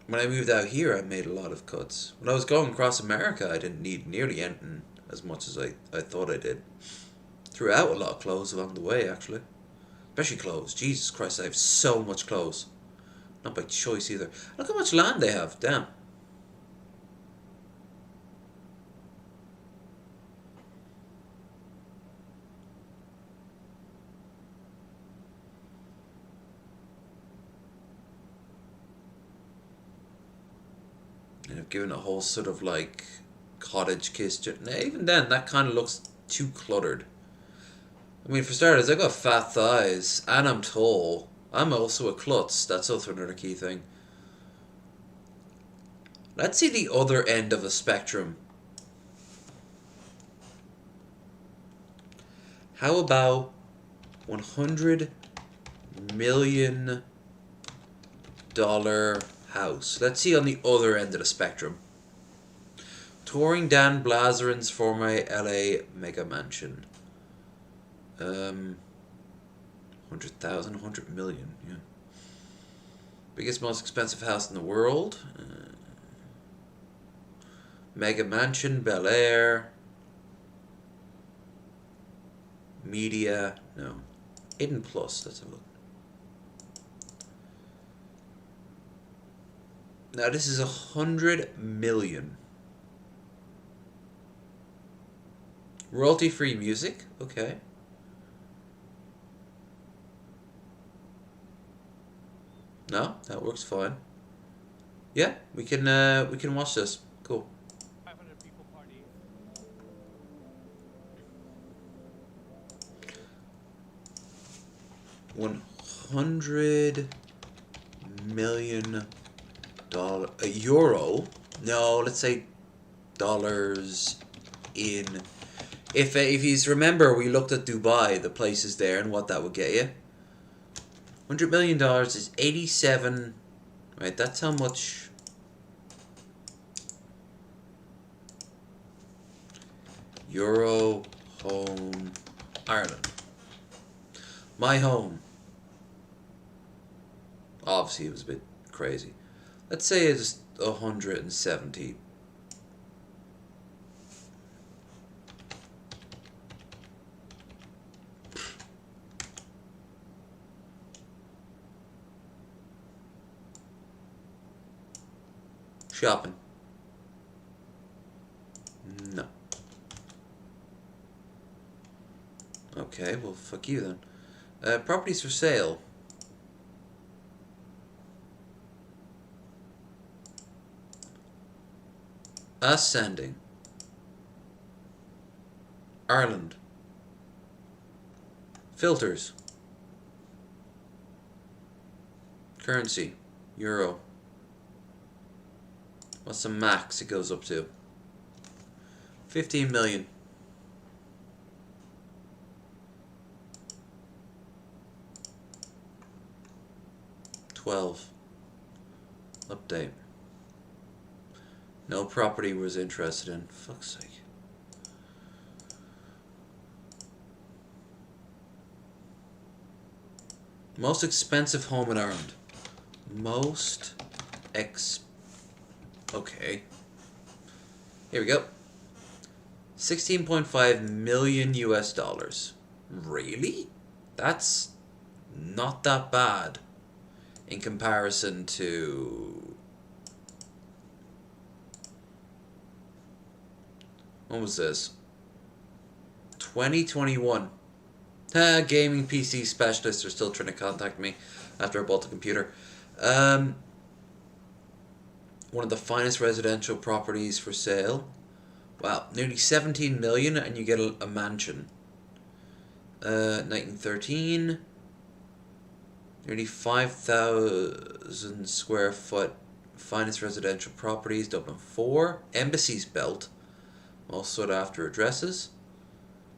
Speaker 1: When I moved out here, I made a lot of cuts. When I was going across America, I didn't need nearly anything as much as I thought I did. Threw out a lot of clothes along the way, actually. Especially clothes. Jesus Christ, I have so much clothes. Not by choice either. Look how much land they have. Damn. And I've given a whole sort of like cottage kitchen. Now, even then, that kind of looks too cluttered. I mean, for starters, I got fat thighs and I'm tall. I'm also a klutz. That's also another key thing. Let's see the other end of the spectrum. How about $100 million house? Let's see on the other end of the spectrum. Touring Dan Blazarin's former LA mega mansion. 100,000, 100 million, yeah. Biggest, most expensive house in the world. Mega mansion, Bel Air. Media, no. Eden Plus, let's have a look. Now this is 100 million. Royalty-free music, okay. No, that works fine. Yeah, we can watch this. Cool.
Speaker 3: 500 people party.
Speaker 1: $100 million euro. No, let's say dollars in. If you remember, we looked at Dubai, the places there, and what that would get you. $100 million is 87. Right, that's how much. Euro, home, Ireland. My home. Obviously, it was a bit crazy. Let's say it's 170. Shopping. No. Okay, well, fuck you then. Properties for sale. Ascending. Ireland. Filters. Currency. Euro. What's the max it goes up to? 15 million. $12. Update. No property was interested in. Fuck's sake. Most expensive home in Ireland. Okay. Here we go. 16.5 million US dollars. Really? That's not that bad in comparison to. When was this? 2021. Gaming PC specialists are still trying to contact me after I bought the computer. One of the finest residential properties for sale. Wow, nearly 17 million and you get a mansion. 1913. Nearly 5,000 square foot finest residential properties, Dublin 4. Embassy's Belt. All sought after addresses.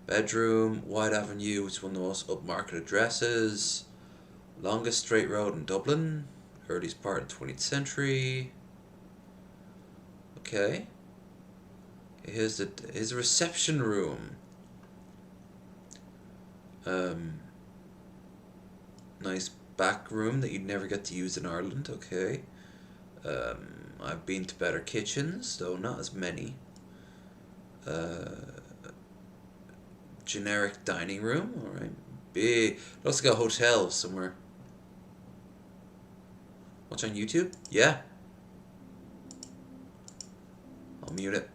Speaker 1: Bedroom, Wide Avenue, which is one of the most upmarket addresses. Longest straight road in Dublin. Earliest part of the 20th century. Okay. Here's the reception room. Nice back room that you'd never get to use in Ireland. Okay. I've been to better kitchens, though not as many. Generic dining room. All right. Big. Looks like a hotel somewhere. Watch on YouTube? Yeah. I'll mute it.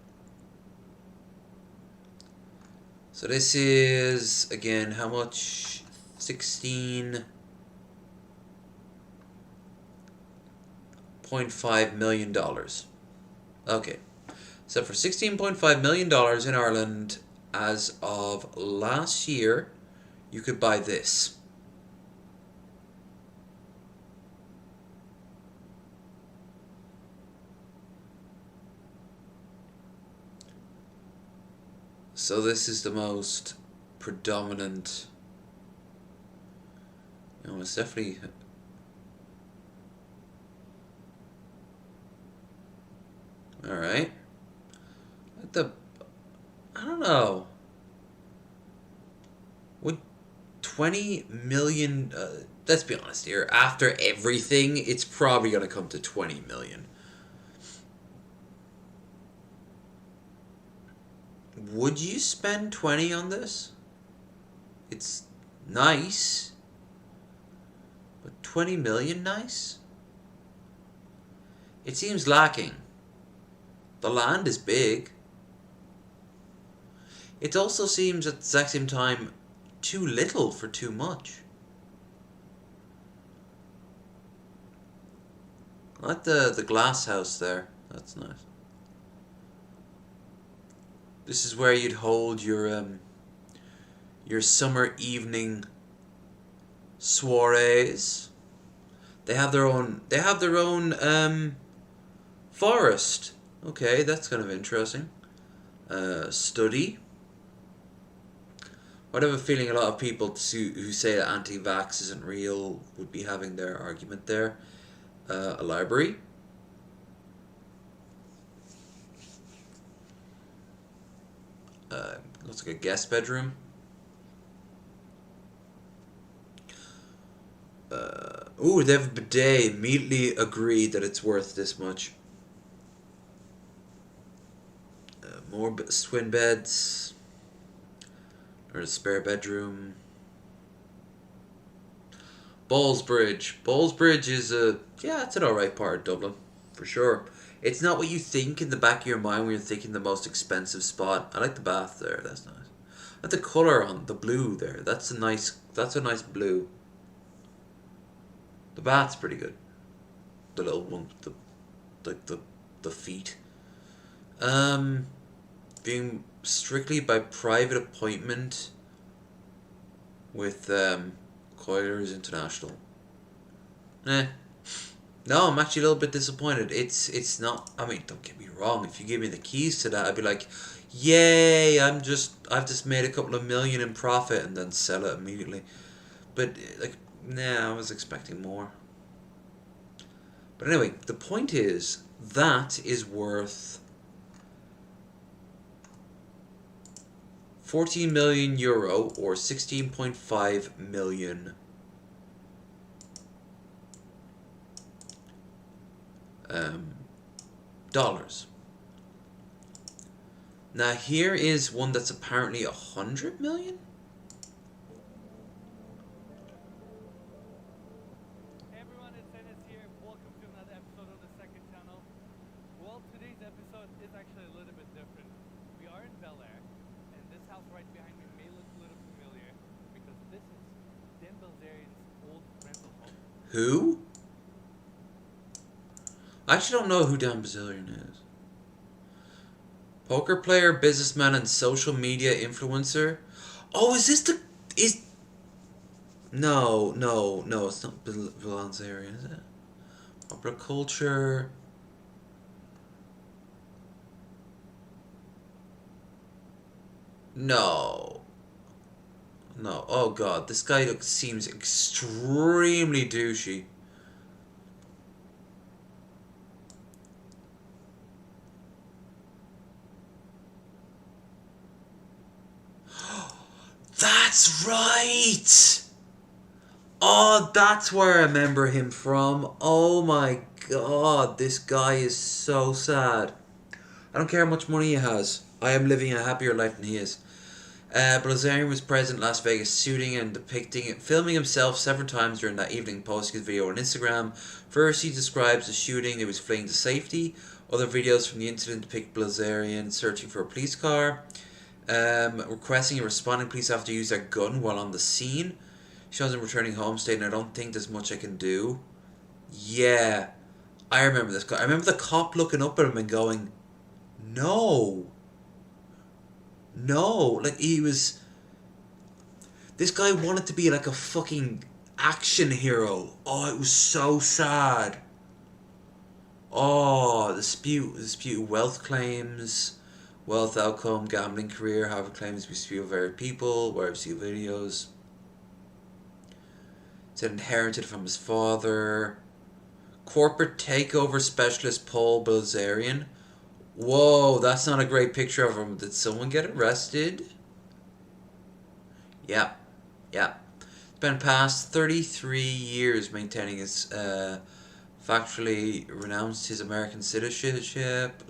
Speaker 1: So this is, again, how much? 16.5 million dollars. Okay. So for $16.5 million in Ireland, as of last year, you could buy this. So this is the most predominant. You know, it's definitely. All right. I don't know. Would 20 million? Let's be honest here. After everything, it's probably gonna come to 20 million. Would you spend 20 on this? It's nice. But 20 million nice? It seems lacking. The land is big. It also seems at the exact same time too little for too much. I like the glass house there. That's nice. This is where you'd hold your summer evening soirees. They have their own forest. Okay, that's kind of interesting. Study. I have a feeling a lot of people who say that anti-vax isn't real would be having their argument there. A library. Looks like a guest bedroom. Ooh, they have a bidet. Immediately agreed that it's worth this much. More twin beds. Or a spare bedroom. Ballsbridge. Ballsbridge is it's an alright part of Dublin, for sure. It's not what you think in the back of your mind when you're thinking the most expensive spot. I like the bath there, that's nice. I like the colour on the blue there. That's a nice blue. The bath's pretty good. The little one, the feet. Being strictly by private appointment with Coilers International. No, I'm actually a little bit disappointed. It's not. I mean, don't get me wrong. If you give me the keys to that, I'd be like, "Yay! I've just made a couple of million in profit," and then sell it immediately. But like, nah, I was expecting more. But anyway, the point is that is worth 14 million euro or 16.5 million dollars. Now here is one that's apparently 100 million.
Speaker 7: Hey everyone, it's Dennis here. Welcome to another episode of the second channel. Well, today's episode is actually a little bit different. We are in Bel Air, and this house right behind me may look a little familiar because this
Speaker 1: Who? I actually don't know who Dan Bazillion is. Poker player, businessman, and social media influencer. Oh, is this the... Is... No, no, no, it's not Valenzarian, is it? Opera culture... No. No. Oh god, this guy seems extremely douchey. That's right! Oh, that's where I remember him from. Oh my god, this guy is so sad. I don't care how much money he has. I am living a happier life than he is. Blazarian was present in Las Vegas shooting and filming himself several times during that evening, posting his video on Instagram. First, he describes the shooting, he was fleeing to safety. Other videos from the incident depict Blazarian searching for a police car, requesting and responding police after use their gun while on the scene. Shows him returning home, stating, "I don't think there's much I can do." Yeah, I remember this guy. I remember the cop looking up at him and going, "No. No." Like, he was... This guy wanted to be like a fucking action hero. Oh, it was so sad. Oh, dispute wealth claims, wealth outcome, gambling career, however claims dispute of various people, where I've seen videos. Said inherited from his father. Corporate takeover specialist Paul Bilzerian. Whoa, that's not a great picture of him. Did someone get arrested? Yeah. Yeah. Spent past 33 years maintaining his factually renounced his American citizenship.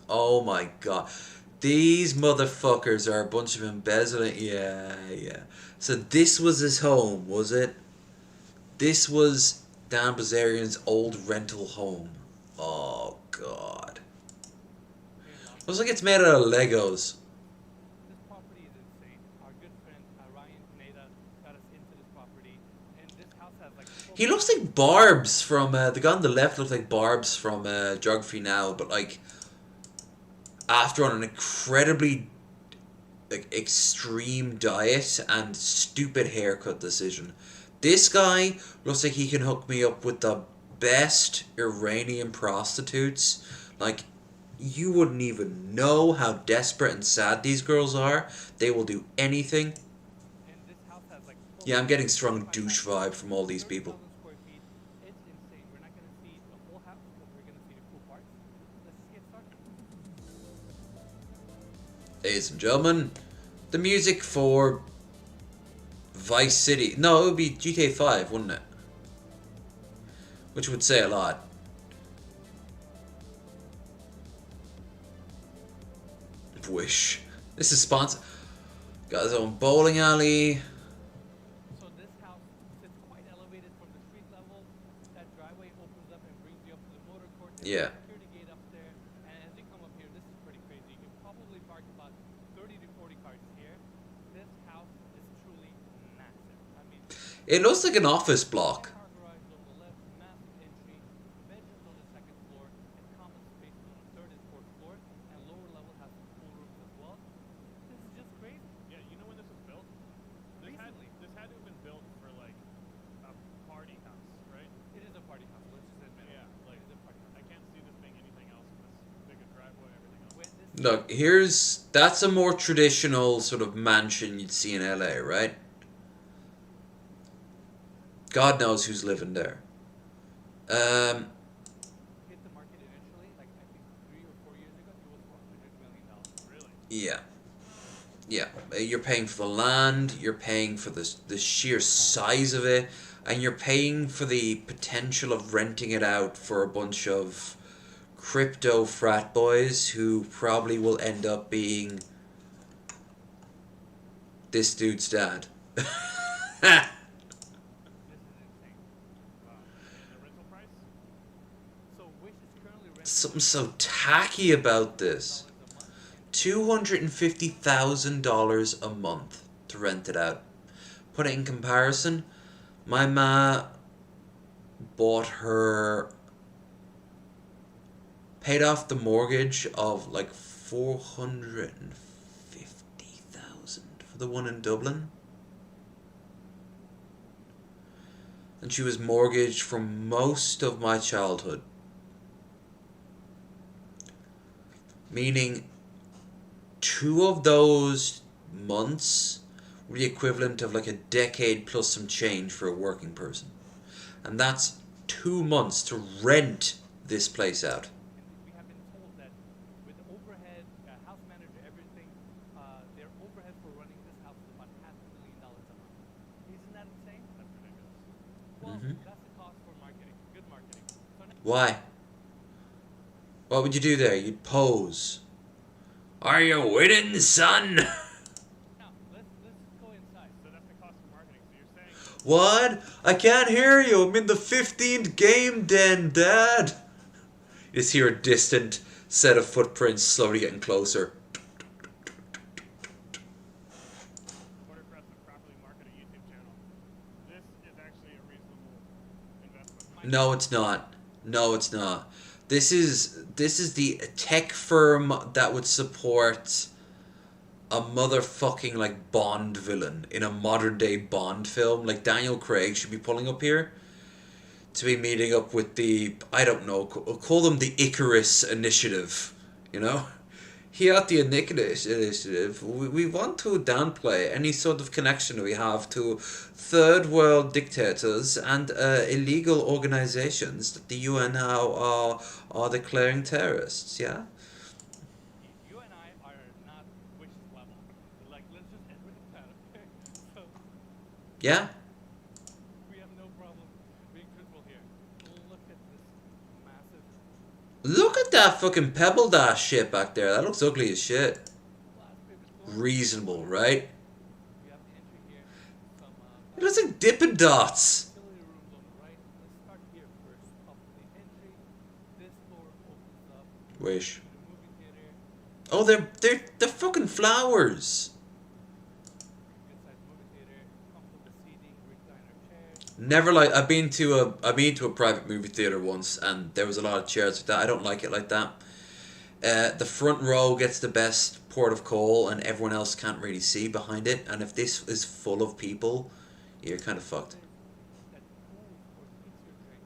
Speaker 1: Oh my god. These motherfuckers are a bunch of embezzling. Yeah, yeah. So this was his home, was it? This was Dan Bazarian's old rental home. Oh god. Looks like it's made out of Legos.
Speaker 7: This property is insane. Our good friend Ryan Pineda got us into this property, and this house has like...
Speaker 1: He looks like Barbs from... the guy on the left looks like Barbs from Geography Now, but like... After on an incredibly... like, extreme diet and stupid haircut decision. This guy looks like he can hook me up with the best Iranian prostitutes. Like, you wouldn't even know how desperate and sad these girls are. They will do anything.
Speaker 7: And this house has like...
Speaker 1: Yeah, I'm getting strong douche vibe from all these people.
Speaker 7: 30,000 square feet. It's insane. We're not going to see the whole house, but we're going to see the cool parts. Let's just get started.
Speaker 1: Ladies and gentlemen, the music for Vice City. No, it would be GTA 5, wouldn't it? Which would say a lot. Wish. This is sponsored. Got his own bowling alley.
Speaker 7: So this house sits quite elevated from the street level. That driveway opens up and brings you up to the motor court. There's
Speaker 1: Yeah.
Speaker 7: a security gate up there. And as you come up here, this is pretty crazy. You can probably park about 30 to 40 cars here. This house is truly massive. I mean,
Speaker 1: It looks like an office block.
Speaker 7: car garage on the left, massive entry, bedrooms on the second floor, and common spaces on the third and fourth floor. And lower level has some pool rooms as well. This is just crazy.
Speaker 8: Yeah, you know when this was built?
Speaker 7: Recently.
Speaker 8: This had to have been built for like a party house, right?
Speaker 7: It is a party house. Let's just admit it.
Speaker 8: Yeah, like
Speaker 7: It is a party house.
Speaker 8: I can't see this being anything else with this big a driveway, everything else.
Speaker 7: When this
Speaker 1: Look, that's a more traditional sort of mansion you'd see in LA, right? God knows who's living there.
Speaker 7: hit the market initially, like I think 3 or 4 years ago, it was $400 million.
Speaker 8: Really?
Speaker 1: Yeah. Yeah, you're paying for the land, you're paying for the sheer size of it, and you're paying for the potential of renting it out for a bunch of crypto frat boys who probably will end up being this dude's dad.
Speaker 7: This is insane.
Speaker 8: Wow. And the rental price?
Speaker 7: So Wish is currently renting
Speaker 1: Something so tacky about this.
Speaker 7: a month.
Speaker 1: $250,000 a month to rent it out. Put it in comparison, my ma bought her, paid off the mortgage of like 450,000 for the one in Dublin. And she was mortgaged for most of my childhood. Meaning 2 of those months were the equivalent of like a decade plus some change for a working person. And that's 2 months to rent this place out.
Speaker 7: We have been told that with overhead, house manager, everything, their overhead for running this house is about $500,000 a month. Isn't that insane?
Speaker 8: That's ridiculous.
Speaker 7: Well,
Speaker 1: Mhm.
Speaker 7: that's the cost for marketing. Good marketing. So now,
Speaker 1: Why? What would you do there? You'd pose. Are you winning, son?
Speaker 7: let's go inside.
Speaker 8: So that's the cost of marketing. So you're saying
Speaker 1: What? I can't hear you. I'm in the 15th game den, Dad. You just hear a distant set of footprints slowly getting closer.
Speaker 8: in order for us to properly market a YouTube channel, this is actually a reasonable investment.
Speaker 1: No, it's not. No, it's not. This is the tech firm that would support a motherfucking like Bond villain in a modern day Bond film. Like Daniel Craig should be pulling up here to be meeting up with the, I don't know, call them the Icarus Initiative, you know? Here at the Icarus Initiative, we want to downplay any sort of connection we have to third world dictators and illegal organizations that the UN now are declaring terrorists, yeah?
Speaker 7: You and I are not wishes level. Like, let's just admit that, okay? So,
Speaker 1: Yeah?
Speaker 7: we have no problem being truthful here. Look at this massive
Speaker 1: Look at that fucking pebbled ass shit back there. That looks ugly as shit.
Speaker 7: glass paper store.
Speaker 1: Reasonable, right?
Speaker 7: We have the entry here. Some
Speaker 1: It looks like Dippin' Dots.
Speaker 7: utility rooms on the right. Let's start here first. Up the entry. This door opens up
Speaker 1: Wish.
Speaker 7: to the movie theater.
Speaker 1: Oh, they're fucking flowers.
Speaker 7: Good sized movie theater. Comfortable seating. Recliner chairs.
Speaker 1: Never like I've been to a private movie theater once, and there was a lot of chairs like that. I don't like it like that. The front row gets the best port of call, and everyone else can't really see behind it. And if this is full of people, you're kind of fucked.
Speaker 7: That cools or heats your drinks.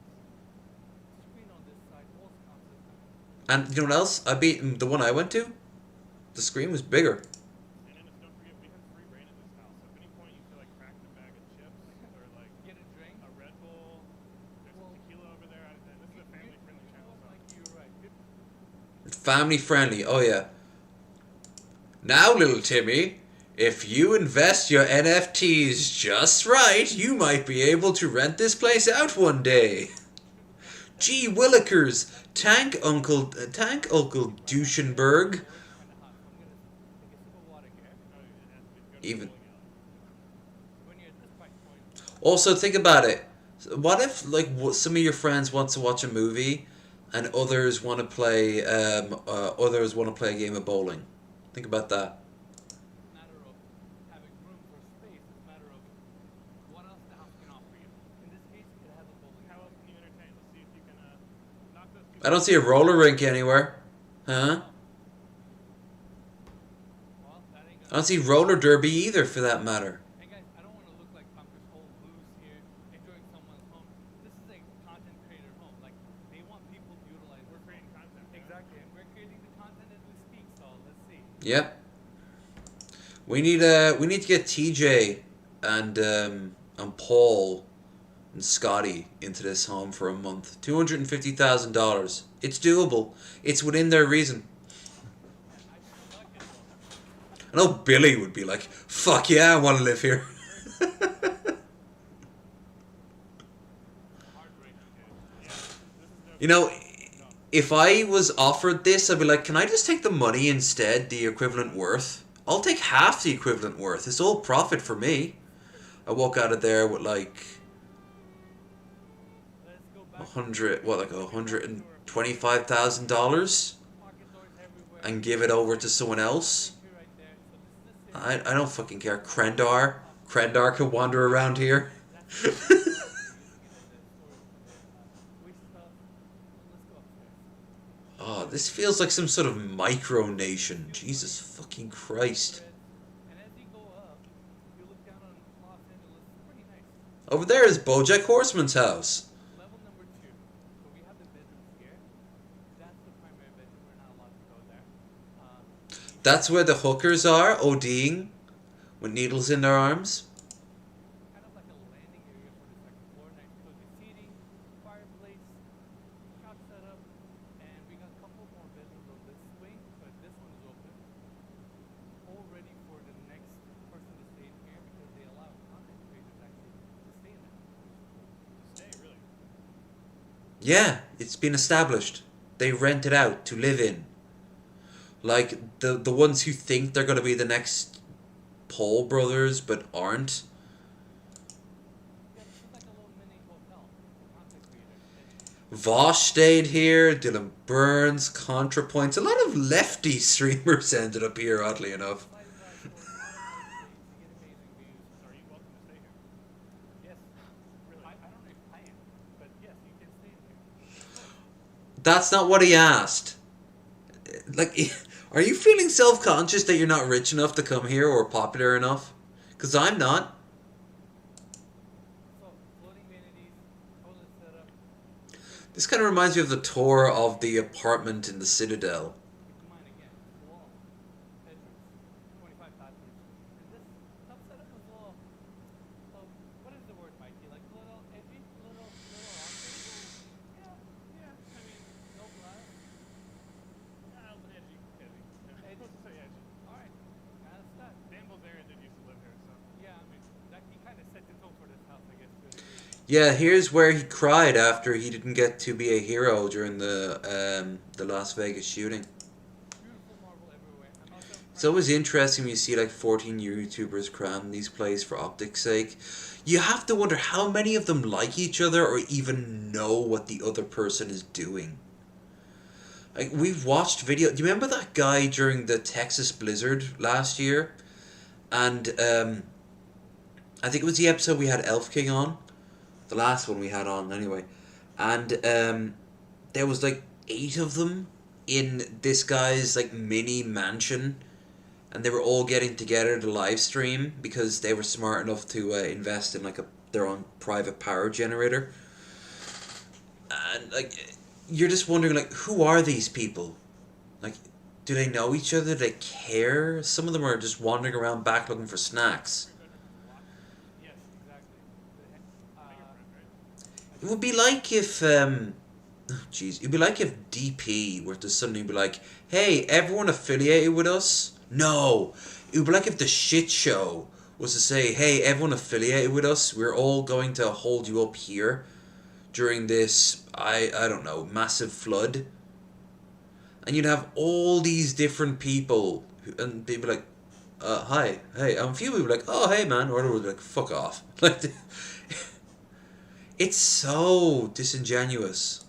Speaker 7: Screen on this side. All sound system.
Speaker 1: And you know what else? The one I went to. The screen was bigger.
Speaker 8: And Dennis, don't forget, we have free reign at this house. So if at any point you feel like cracking a bag of chips or like
Speaker 7: Get a drink.
Speaker 8: a Red Bull, there's some tequila over there. This is a family-friendly channel. So.
Speaker 7: Like you're right.
Speaker 1: Family friendly. Oh yeah. Now, little Timmy, if you invest your NFTs just right, you might be able to rent this place out one day. Gee Willikers, Tank Uncle Duschenberg.
Speaker 7: Kind of hot. So I'm gonna take a sip of water here.
Speaker 1: Even.
Speaker 7: When you're at this price point,
Speaker 1: Also, think about it. What if, like, some of your friends want to watch a movie, and others want to play a game of bowling? Think about that.
Speaker 7: it's a matter of having room for space. It's a matter of what else the house can offer you. In this case, it has a bowling
Speaker 8: How
Speaker 7: alley.
Speaker 8: else can you entertain? Let's see if you can knock those two.
Speaker 1: I don't see a roller rink anywhere. Huh?
Speaker 7: Well, that ain't
Speaker 1: I
Speaker 7: gonna.
Speaker 1: don't see roller derby either, for that matter.
Speaker 7: Hey guys, I don't want to look like I'm just all loose here, enjoying someone's home. This is a content creator home. Like, they want people to utilize.
Speaker 8: We're creating content. you know?
Speaker 7: Exactly, and we're creating the content as we speak. So let's see.
Speaker 1: Yep. We need to get TJ and Paul and Scotty into this home for a month. $250,000. It's doable. It's within their reason. I know Billy would be like, "Fuck yeah, I want to live here." You know, if I was offered this, I'd be like, "Can I just take the money instead, the equivalent worth? I'll take half the equivalent worth. It's all profit for me." I walk out of there with like
Speaker 7: Let's go back.
Speaker 1: $125,000
Speaker 7: Pocket doors everywhere.
Speaker 1: and give it over to someone else.
Speaker 7: Entry right there. So this is
Speaker 1: I don't fucking care. Krendar can wander around here. This feels like some sort of micronation. Jesus fucking Christ.
Speaker 7: And as you go up, you look down on Los Angeles. It's pretty nice.
Speaker 1: Over there is BoJack Horseman's house.
Speaker 7: Level number 2. So we have the bedrooms here. That's the primary bedroom. We're not allowed to go there.
Speaker 1: That's where the hookers are, ODing, with needles in their arms.
Speaker 7: Kind of like a landing area for the second floor. Nice cozy seating, fireplace, couch setup, and we got a couple more bedrooms on this wing, but this one is open. All ready for the next person to stay in here because they allow content creators actually to stay in there.
Speaker 8: Stay, really.
Speaker 1: Yeah, it's been established. They rent it out to live in. Like the ones who think they're gonna be the next Paul brothers but aren't.
Speaker 7: Yeah, this is like a little mini hotel for content creators.
Speaker 1: Vosh stayed here, Dylan Burns, ContraPoints. A lot of lefty streamers ended up here, oddly enough.
Speaker 7: Slide inside for waterfall stays. You get amazing views.
Speaker 8: Are you welcome to stay here?
Speaker 7: Yes.
Speaker 8: Really?
Speaker 7: I don't know if I am, but yes, you can stay in here.
Speaker 1: That's not what he asked. Like, are you feeling self-conscious that you're not rich enough to come here or popular enough? Because I'm not.
Speaker 7: So, floating vanities, toilet setup.
Speaker 1: This kind of reminds me of the tour of the apartment in the Citadel.
Speaker 7: Keep in mind again, wall, bedrooms, 25 bathrooms. And this top setup is a little, what is the word, Mikey? Like a little edgy, a little awkward. Yeah. I mean, no glass.
Speaker 8: Edgy.
Speaker 7: Edgy.
Speaker 8: Let's say edgy.
Speaker 7: All right, that's that.
Speaker 8: Dan Bilzerian did used to live here, so.
Speaker 7: Yeah, I mean, that he kind of set the tone for this house, I guess, to a degree.
Speaker 1: Yeah, here's where he cried after he didn't get to be a hero during the Las Vegas shooting.
Speaker 7: Beautiful marble everywhere. I'm also
Speaker 1: It's always interesting when you see like 14 YouTubers cram these plays for optics' sake. You have to wonder how many of them like each other or even know what the other person is doing. Like, we've watched video. Do you remember that guy during the Texas blizzard last year? And I think it was the episode we had Elf King on. The last one we had on, anyway. And there was like 8 of them in this guy's like mini mansion. And they were all getting together to live stream because they were smart enough to invest in like their own private power generator. And like, you're just wondering, like, who are these people? Like, do they know each other? Do they care? Some of them are just wandering around back looking for snacks.
Speaker 7: yes, exactly.
Speaker 1: It would be like if, oh jeez, it'd be like if DP were to suddenly be like, hey, everyone affiliated with us? No, it would be like if the shit show was to say, hey, everyone affiliated with us, we're all going to hold you up here during this, I don't know, massive flood. And you'd have all these different people, and they'd be like, hi, hey, and a few people would be like, oh, hey, man, or others would be like, fuck off. Like, it's so disingenuous.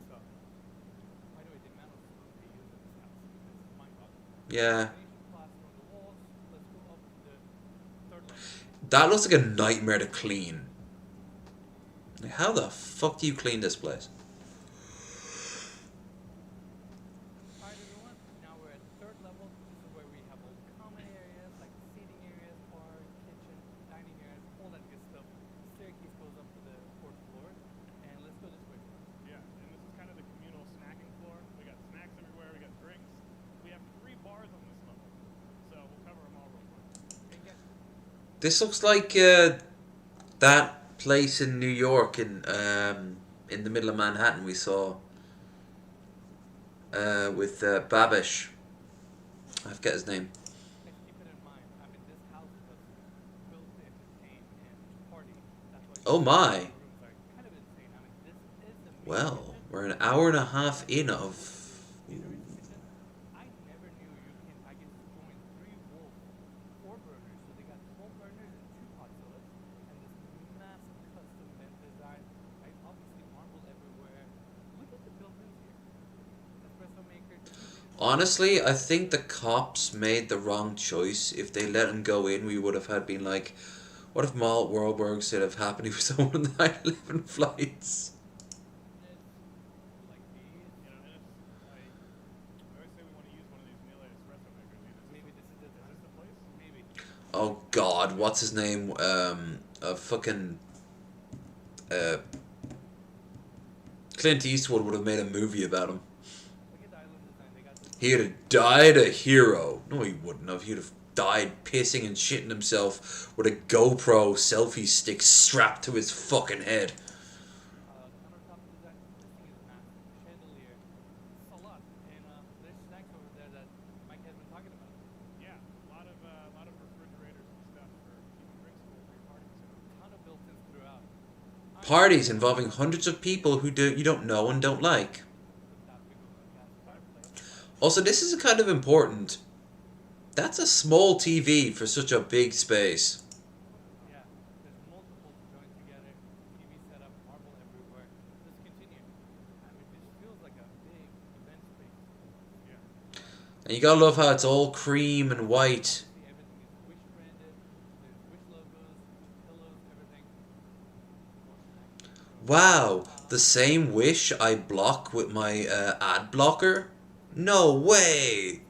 Speaker 7: So, by the way, the amount of food they use in this house is mind-boggling.
Speaker 1: Yeah.
Speaker 7: Plaster on the walls. Let's go up to the third level.
Speaker 1: That looks like a nightmare to clean. Like, how the fuck do you clean this place?
Speaker 7: Alright everyone, now we're at the third level. This is where we have all the common areas like seating areas, bar, kitchen, dining areas, all that good stuff. Staircase goes up to the fourth floor. And let's go this way first.
Speaker 8: Yeah, and this is kind of the communal snacking floor. We got snacks everywhere, we got drinks. We have 3 bars on this level. So we'll cover them all real quick.
Speaker 7: And get
Speaker 1: This looks like that place in New York in the middle of Manhattan we saw with Babish. I forget his name.
Speaker 7: and keep it in mind. I mean, this house was built to entertain and to party. That's why
Speaker 1: Oh my.
Speaker 7: the rooms are kind of insane. I mean, this is the main
Speaker 1: Well,
Speaker 7: kitchen.
Speaker 1: we're an hour and a half in of.
Speaker 7: These are in the kitchen. I never knew you can, I guess, join 3 wolf 4 burners. So they got 12 burners and 2 hot fillets. And this massive custom vent design. Right? Obviously marble everywhere. Look at the built-ins here. Espresso maker.
Speaker 1: Honestly, I think the cops made the wrong choice. If they let him go in, we would have had been like, what if Malt Warburg said have happened with someone on the 9/11 flights?
Speaker 7: Like these.
Speaker 8: You know, and it's like
Speaker 1: Oh God, what's his name? Fucking uh, Clint Eastwood would have made a movie about him.
Speaker 7: Look at the island design. They got this.
Speaker 1: He'd have died a hero. No, he wouldn't have. He'd have died pissing and shitting himself with a GoPro selfie stick strapped to his fucking head.
Speaker 7: Countertop design. This thing is massive. Chandelier. It's a lot. And there's snacks over there that Mike has been talking about.
Speaker 8: Yeah, a lot of refrigerators and stuff for keeping drinks cool for your parties.
Speaker 7: Ton of built-ins throughout.
Speaker 1: Parties involving hundreds of people who you don't know and don't like.
Speaker 7: That big of a gas fireplace.
Speaker 1: Also, this is kind of important. That's a small TV for such a big space.
Speaker 7: Yeah, there's multiple joined together. TV setup, marble everywhere. Let's continue. I mean, this feels like a big event space.
Speaker 8: Yeah.
Speaker 1: And you gotta love how it's all cream and white.
Speaker 7: See, everything is Wish branded. There's Wish logos, pillows, everything. More snacks.
Speaker 1: Wow, the same Wish I block with my ad blocker? No way!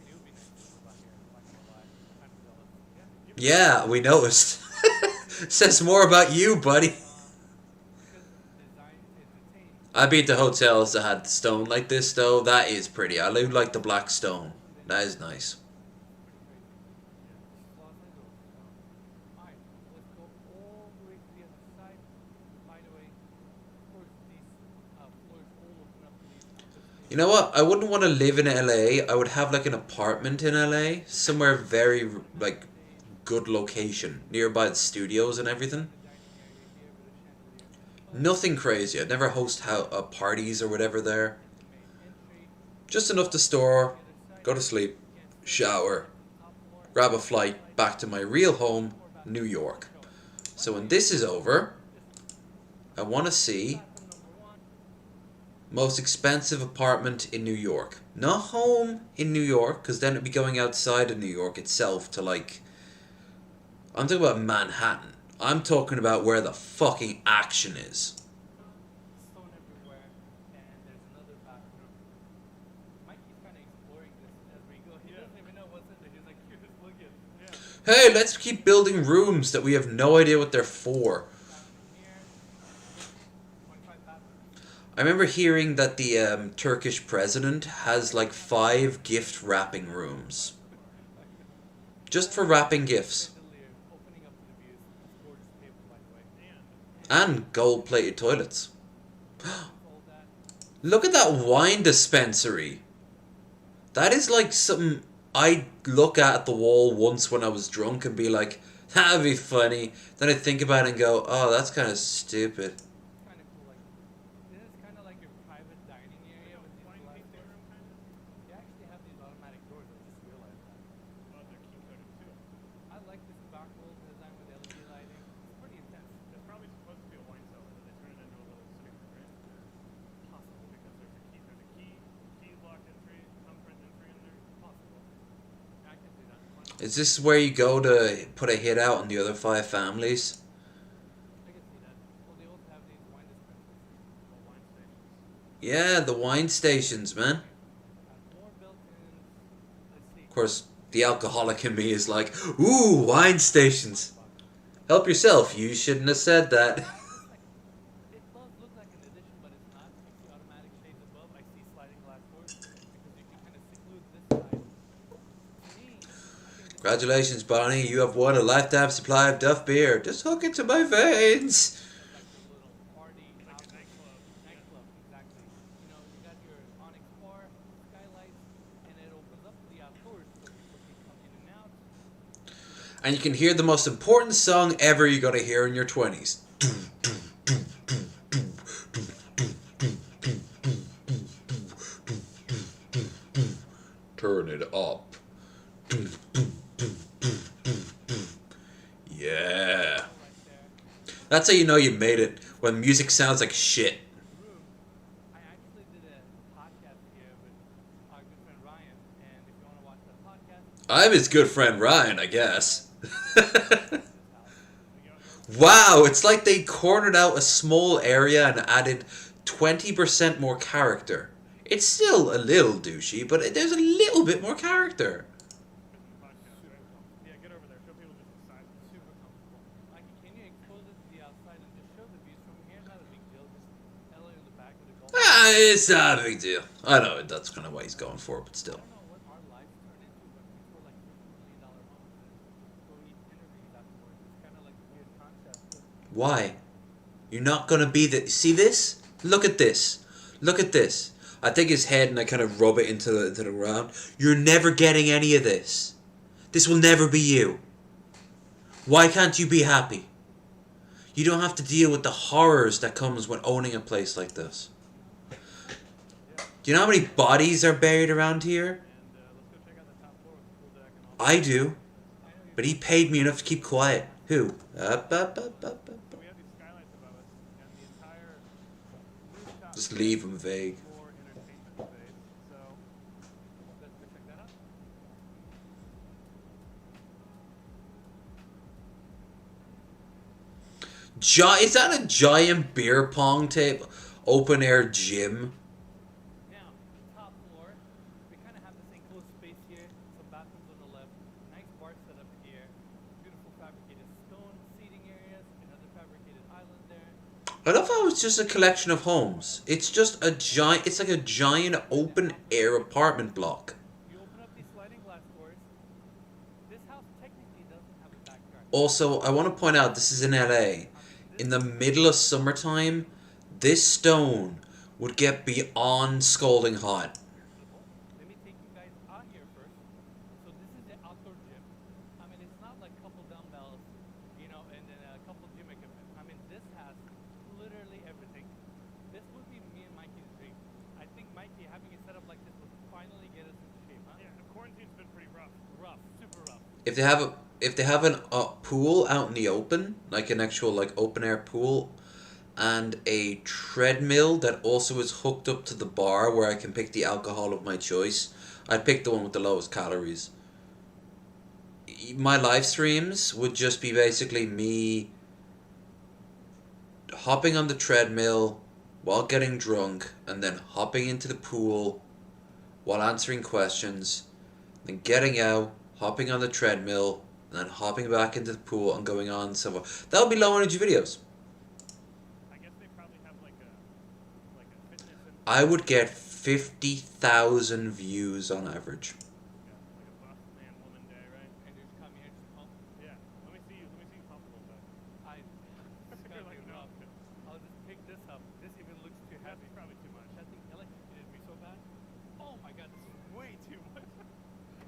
Speaker 7: It would be nice to live out here. I'm not gonna lie. I'm kind of jealous.
Speaker 1: Yeah, we noticed. Says more about you, buddy.
Speaker 7: Because design is entertaining.
Speaker 1: I beat the hotels that had stone like this, though. That is pretty. I do like the black stone. That is nice.
Speaker 7: Alright, let's go all the way to the other side. By the way, of course, these floors all open up to these spaces.
Speaker 1: You know what? I wouldn't want to live in LA. I would have like an apartment in LA. Somewhere very, like, good location. Nearby the studios and everything. Nothing crazy. I'd never host parties or whatever there. Just enough to store, go to sleep, shower, grab a flight back to my real home, New York. So when this is over, I want to see most expensive apartment in New York. Not home in New York, because then it'd be going outside of New York itself to like... I'm talking about Manhattan. I'm talking about where the fucking action is.
Speaker 7: Stone everywhere, and there's another bathroom. Mikey's kind of exploring this as we go. He doesn't even know what's in there. He's like, here, just look at it. Yeah.
Speaker 1: Hey, let's keep building rooms that we have no idea what they're for.
Speaker 7: Bathroom here. 25 bathrooms.
Speaker 1: I remember hearing that the Turkish president has like 5 gift wrapping rooms. Just for wrapping gifts.
Speaker 7: Chandelier opening up to the views. Gorgeous table, by the way.
Speaker 1: And gold-plated toilets.
Speaker 7: All that.
Speaker 1: Look at that wine dispensary. That is like something I'd look at the wall once when I was drunk and be like, that'd be funny. Then I'd think about it and go, oh, that's kind of stupid.
Speaker 7: It's kind of cool. Like, this is kind of like your private dining area with these glass doors. They actually have these automatic doors. I just realized that.
Speaker 8: Well, they're key coded too.
Speaker 7: I like this sparkle design with LED lighting. It's pretty intense.
Speaker 8: It's probably supposed to be a wine cellar, but they turn it into a little snooker, right?
Speaker 7: Possible.
Speaker 8: Because there's a key locked entry, thumbprint entry in there.
Speaker 7: Possible. I can see that.
Speaker 1: Is this where you go to put a hit out on the other 5 families?
Speaker 7: I can see that. Well, they also have these wine dispensers.
Speaker 8: Well, wine stations.
Speaker 1: Yeah, the wine stations, man.
Speaker 7: Have more built-ins. Let's see.
Speaker 1: Of course, the alcoholic in me is like, ooh, wine stations. Help yourself, you shouldn't have said that.
Speaker 7: It does look like an addition, but it's not. You see automatic shades above. I see sliding glass doors because you can kind of seclude this side. To me, I think this
Speaker 1: Congratulations, Barney, you have won a lifetime supply of Duff beer. Just hook it to my veins.
Speaker 7: is like your little party nightclub. Nightclub, exactly. You know, you got your Onyx bar, skylights, and it opens up to the outdoors so people can come in and out.
Speaker 1: And you can hear the most important song ever you're going to hear in your 20s. Turn it up. Yeah.
Speaker 7: Right there.
Speaker 1: That's how you know you made it, when music sounds like shit.
Speaker 7: Room. I actually did a podcast here with our good friend Ryan, and if you want to watch that podcast,
Speaker 1: I'm his good friend Ryan, I guess.
Speaker 7: this house.
Speaker 1: Wow, it's like they cornered out a small area and added 20% more character. It's still a little douchey, but there's a little bit more character.
Speaker 8: Podcast, right? Yeah, get over
Speaker 1: It's not a big deal. I know that's kind of what he's going for, but
Speaker 7: I
Speaker 1: still.
Speaker 7: don't know what our lives turned into, but we tour like $50 million homes and go eat interviews afterwards. It's kind of like a weird concept. But
Speaker 1: Why? You're not gonna be the. See this? Look at this. Look at this. I take his head and I kind of rub it into the ground. You're never getting any of this. This will never be you. Why can't you be happy? You don't have to deal with the horrors that comes when owning a place like this. Do you know how many bodies are buried around here?
Speaker 8: And let's go check out the top floor with the pool deck and all
Speaker 1: I do.
Speaker 7: I know you're
Speaker 1: But he paid me enough to keep quiet. Who? Up, up, up, up, up.
Speaker 8: So we have these skylights above us, and the entire rooftop
Speaker 1: Just leave him vague.
Speaker 8: floor entertainment space. So
Speaker 7: let's go check that out.
Speaker 1: Is that a giant beer pong table? Open air gym?
Speaker 7: Now, top floor, we kind of have this enclosed space here, some bathrooms on the left, nice bar setup here, beautiful fabricated stone seating areas, another fabricated island there.
Speaker 1: I love how it's just a collection of homes. It's just a giant. It's like a giant open air apartment block.
Speaker 7: You open up these sliding glass doors. This house technically doesn't have a backyard.
Speaker 1: Also, I want to point out this is in LA. In the middle of summertime, this stone would get beyond scalding hot.
Speaker 7: Let me take you guys out here first. So this is the outdoor gym. I mean, it's not like a couple dumbbells, you know, and then a couple gym equipment. I mean, this has literally everything. This would be me and Mikey's dream. I think Mikey having it set up like this would finally get us into shape, huh?
Speaker 8: yeah, the quarantine's been pretty rough.
Speaker 7: Rough, super rough.
Speaker 1: If they have a pool out in the open, like an actual like open air pool, and a treadmill that also is hooked up to the bar where I can pick the alcohol of my choice, I'd pick the one with the lowest calories. My live streams would just be basically me hopping on the treadmill while getting drunk, and then hopping into the pool while answering questions, then getting out, hopping on the treadmill, and then hopping back into the pool and going on somewhere. That would be low energy videos.
Speaker 8: I guess they probably have like a fitness and
Speaker 1: I would get 50,000 views on average.
Speaker 8: like a buff man woman day, right?
Speaker 7: And just come here and just pump.
Speaker 8: Yeah. Let me see you pump a little bit.
Speaker 7: It's gonna be rough. I'll just pick this up. This even looks too
Speaker 8: That's
Speaker 7: heavy.
Speaker 8: probably too much.
Speaker 7: That thing electrocuted me so bad. Oh my god, this is way too much.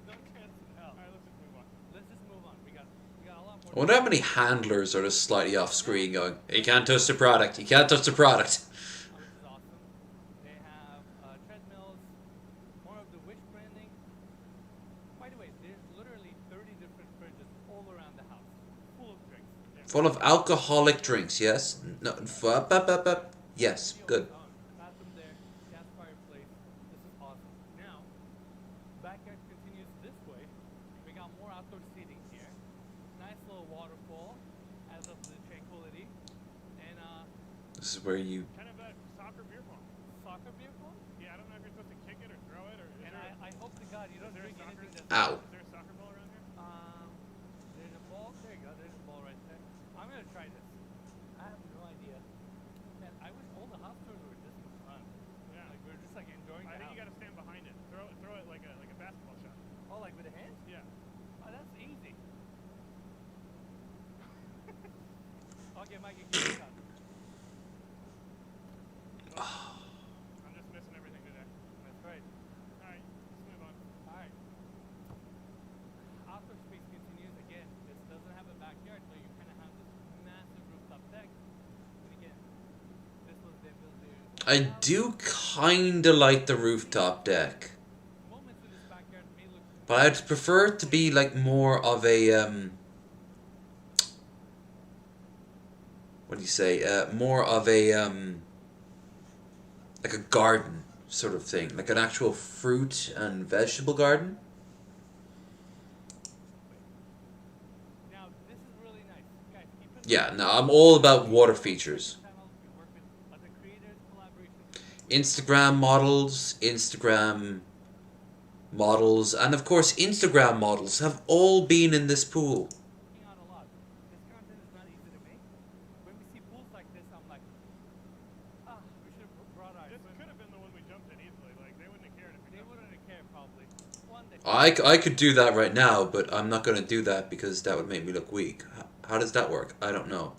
Speaker 7: No chance in hell.
Speaker 8: All right, let's just move on.
Speaker 7: Let's just move on. We got a lot more.
Speaker 1: I wonder how many handlers are just slightly off screen going, you can't touch the product, you can't touch the product.
Speaker 7: Oh, this is awesome. They have treadmills, more of the Wish branding. By the way, there's literally 30 different fridges all around the house, full of drinks.
Speaker 1: Full of alcoholic drinks, yes? No, yes, good.
Speaker 7: Bathroom there, gas fireplace. This is awesome. Now, backyard continues this way. We got more outdoor seating here. Nice little waterfall, adds up to the tranquility. And
Speaker 1: This is where you...
Speaker 8: Kind of a soccer beer pong.
Speaker 7: soccer beer pong.
Speaker 8: Yeah, I don't know if you're supposed to kick it or throw it or.
Speaker 7: And I hope to God you don't
Speaker 8: there a
Speaker 7: drink
Speaker 8: soccer-
Speaker 7: anything that's
Speaker 1: Ow.
Speaker 8: Is there a soccer ball around here?
Speaker 7: There's a ball. There you go. There's a ball right there. I'm gonna try this. I have no idea. Man, I wish all the house tours were this much fun.
Speaker 8: Yeah.
Speaker 7: Like we're just like enjoying
Speaker 8: I
Speaker 7: the
Speaker 8: think you
Speaker 7: house.
Speaker 8: gotta stand behind it. Throw it like a basketball shot.
Speaker 7: Oh, like with the hands?
Speaker 8: Yeah.
Speaker 7: Oh, that's easy. Okay, Mikey, give me a shot.
Speaker 8: I'm just missing everything today.
Speaker 7: That's right.
Speaker 8: All right, let's move on.
Speaker 7: All right. Outdoor space continues. Again, this doesn't have a backyard, so you kind of have this massive rooftop deck. And again, this was the ability.
Speaker 1: I do kinda like the rooftop deck.
Speaker 7: Moments in this backyard may look.
Speaker 1: But I'd prefer it to be like more of a what do you say? More of a like a garden sort of thing, like an actual fruit and vegetable garden.
Speaker 7: Now, this is really nice. Guys, keep in
Speaker 1: Yeah, no, I'm all about water features.
Speaker 7: channel. We work with other creators, collaborations.
Speaker 1: Instagram models, and of course Instagram models have all been in this pool.
Speaker 7: Working on a lot. This content is not easy to make. When we see pools like this, I'm like, we should have brought our
Speaker 8: This
Speaker 7: equipment.
Speaker 8: could have been
Speaker 7: probably. One day.
Speaker 1: I could do that right now, but I'm not going to do that because that would make me look weak. How does that work? I don't know.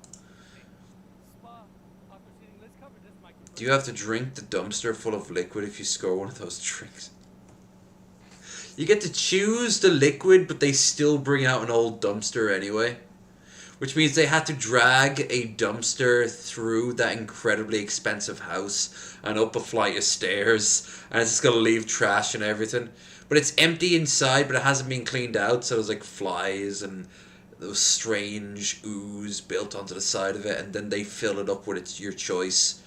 Speaker 7: Spa, outdoor seating. Let's cover this, Mikey.
Speaker 1: Do you have to drink the dumpster full of liquid if you score one of those drinks? You get to choose the liquid, but they still bring out an old dumpster anyway. Which means they had to drag a dumpster through that incredibly expensive house and up a flight of stairs, and it's just gonna leave trash and everything. But it's empty inside, but it hasn't been cleaned out, so there's like flies and those strange ooze built onto the side of it, and then they fill it up with your choice.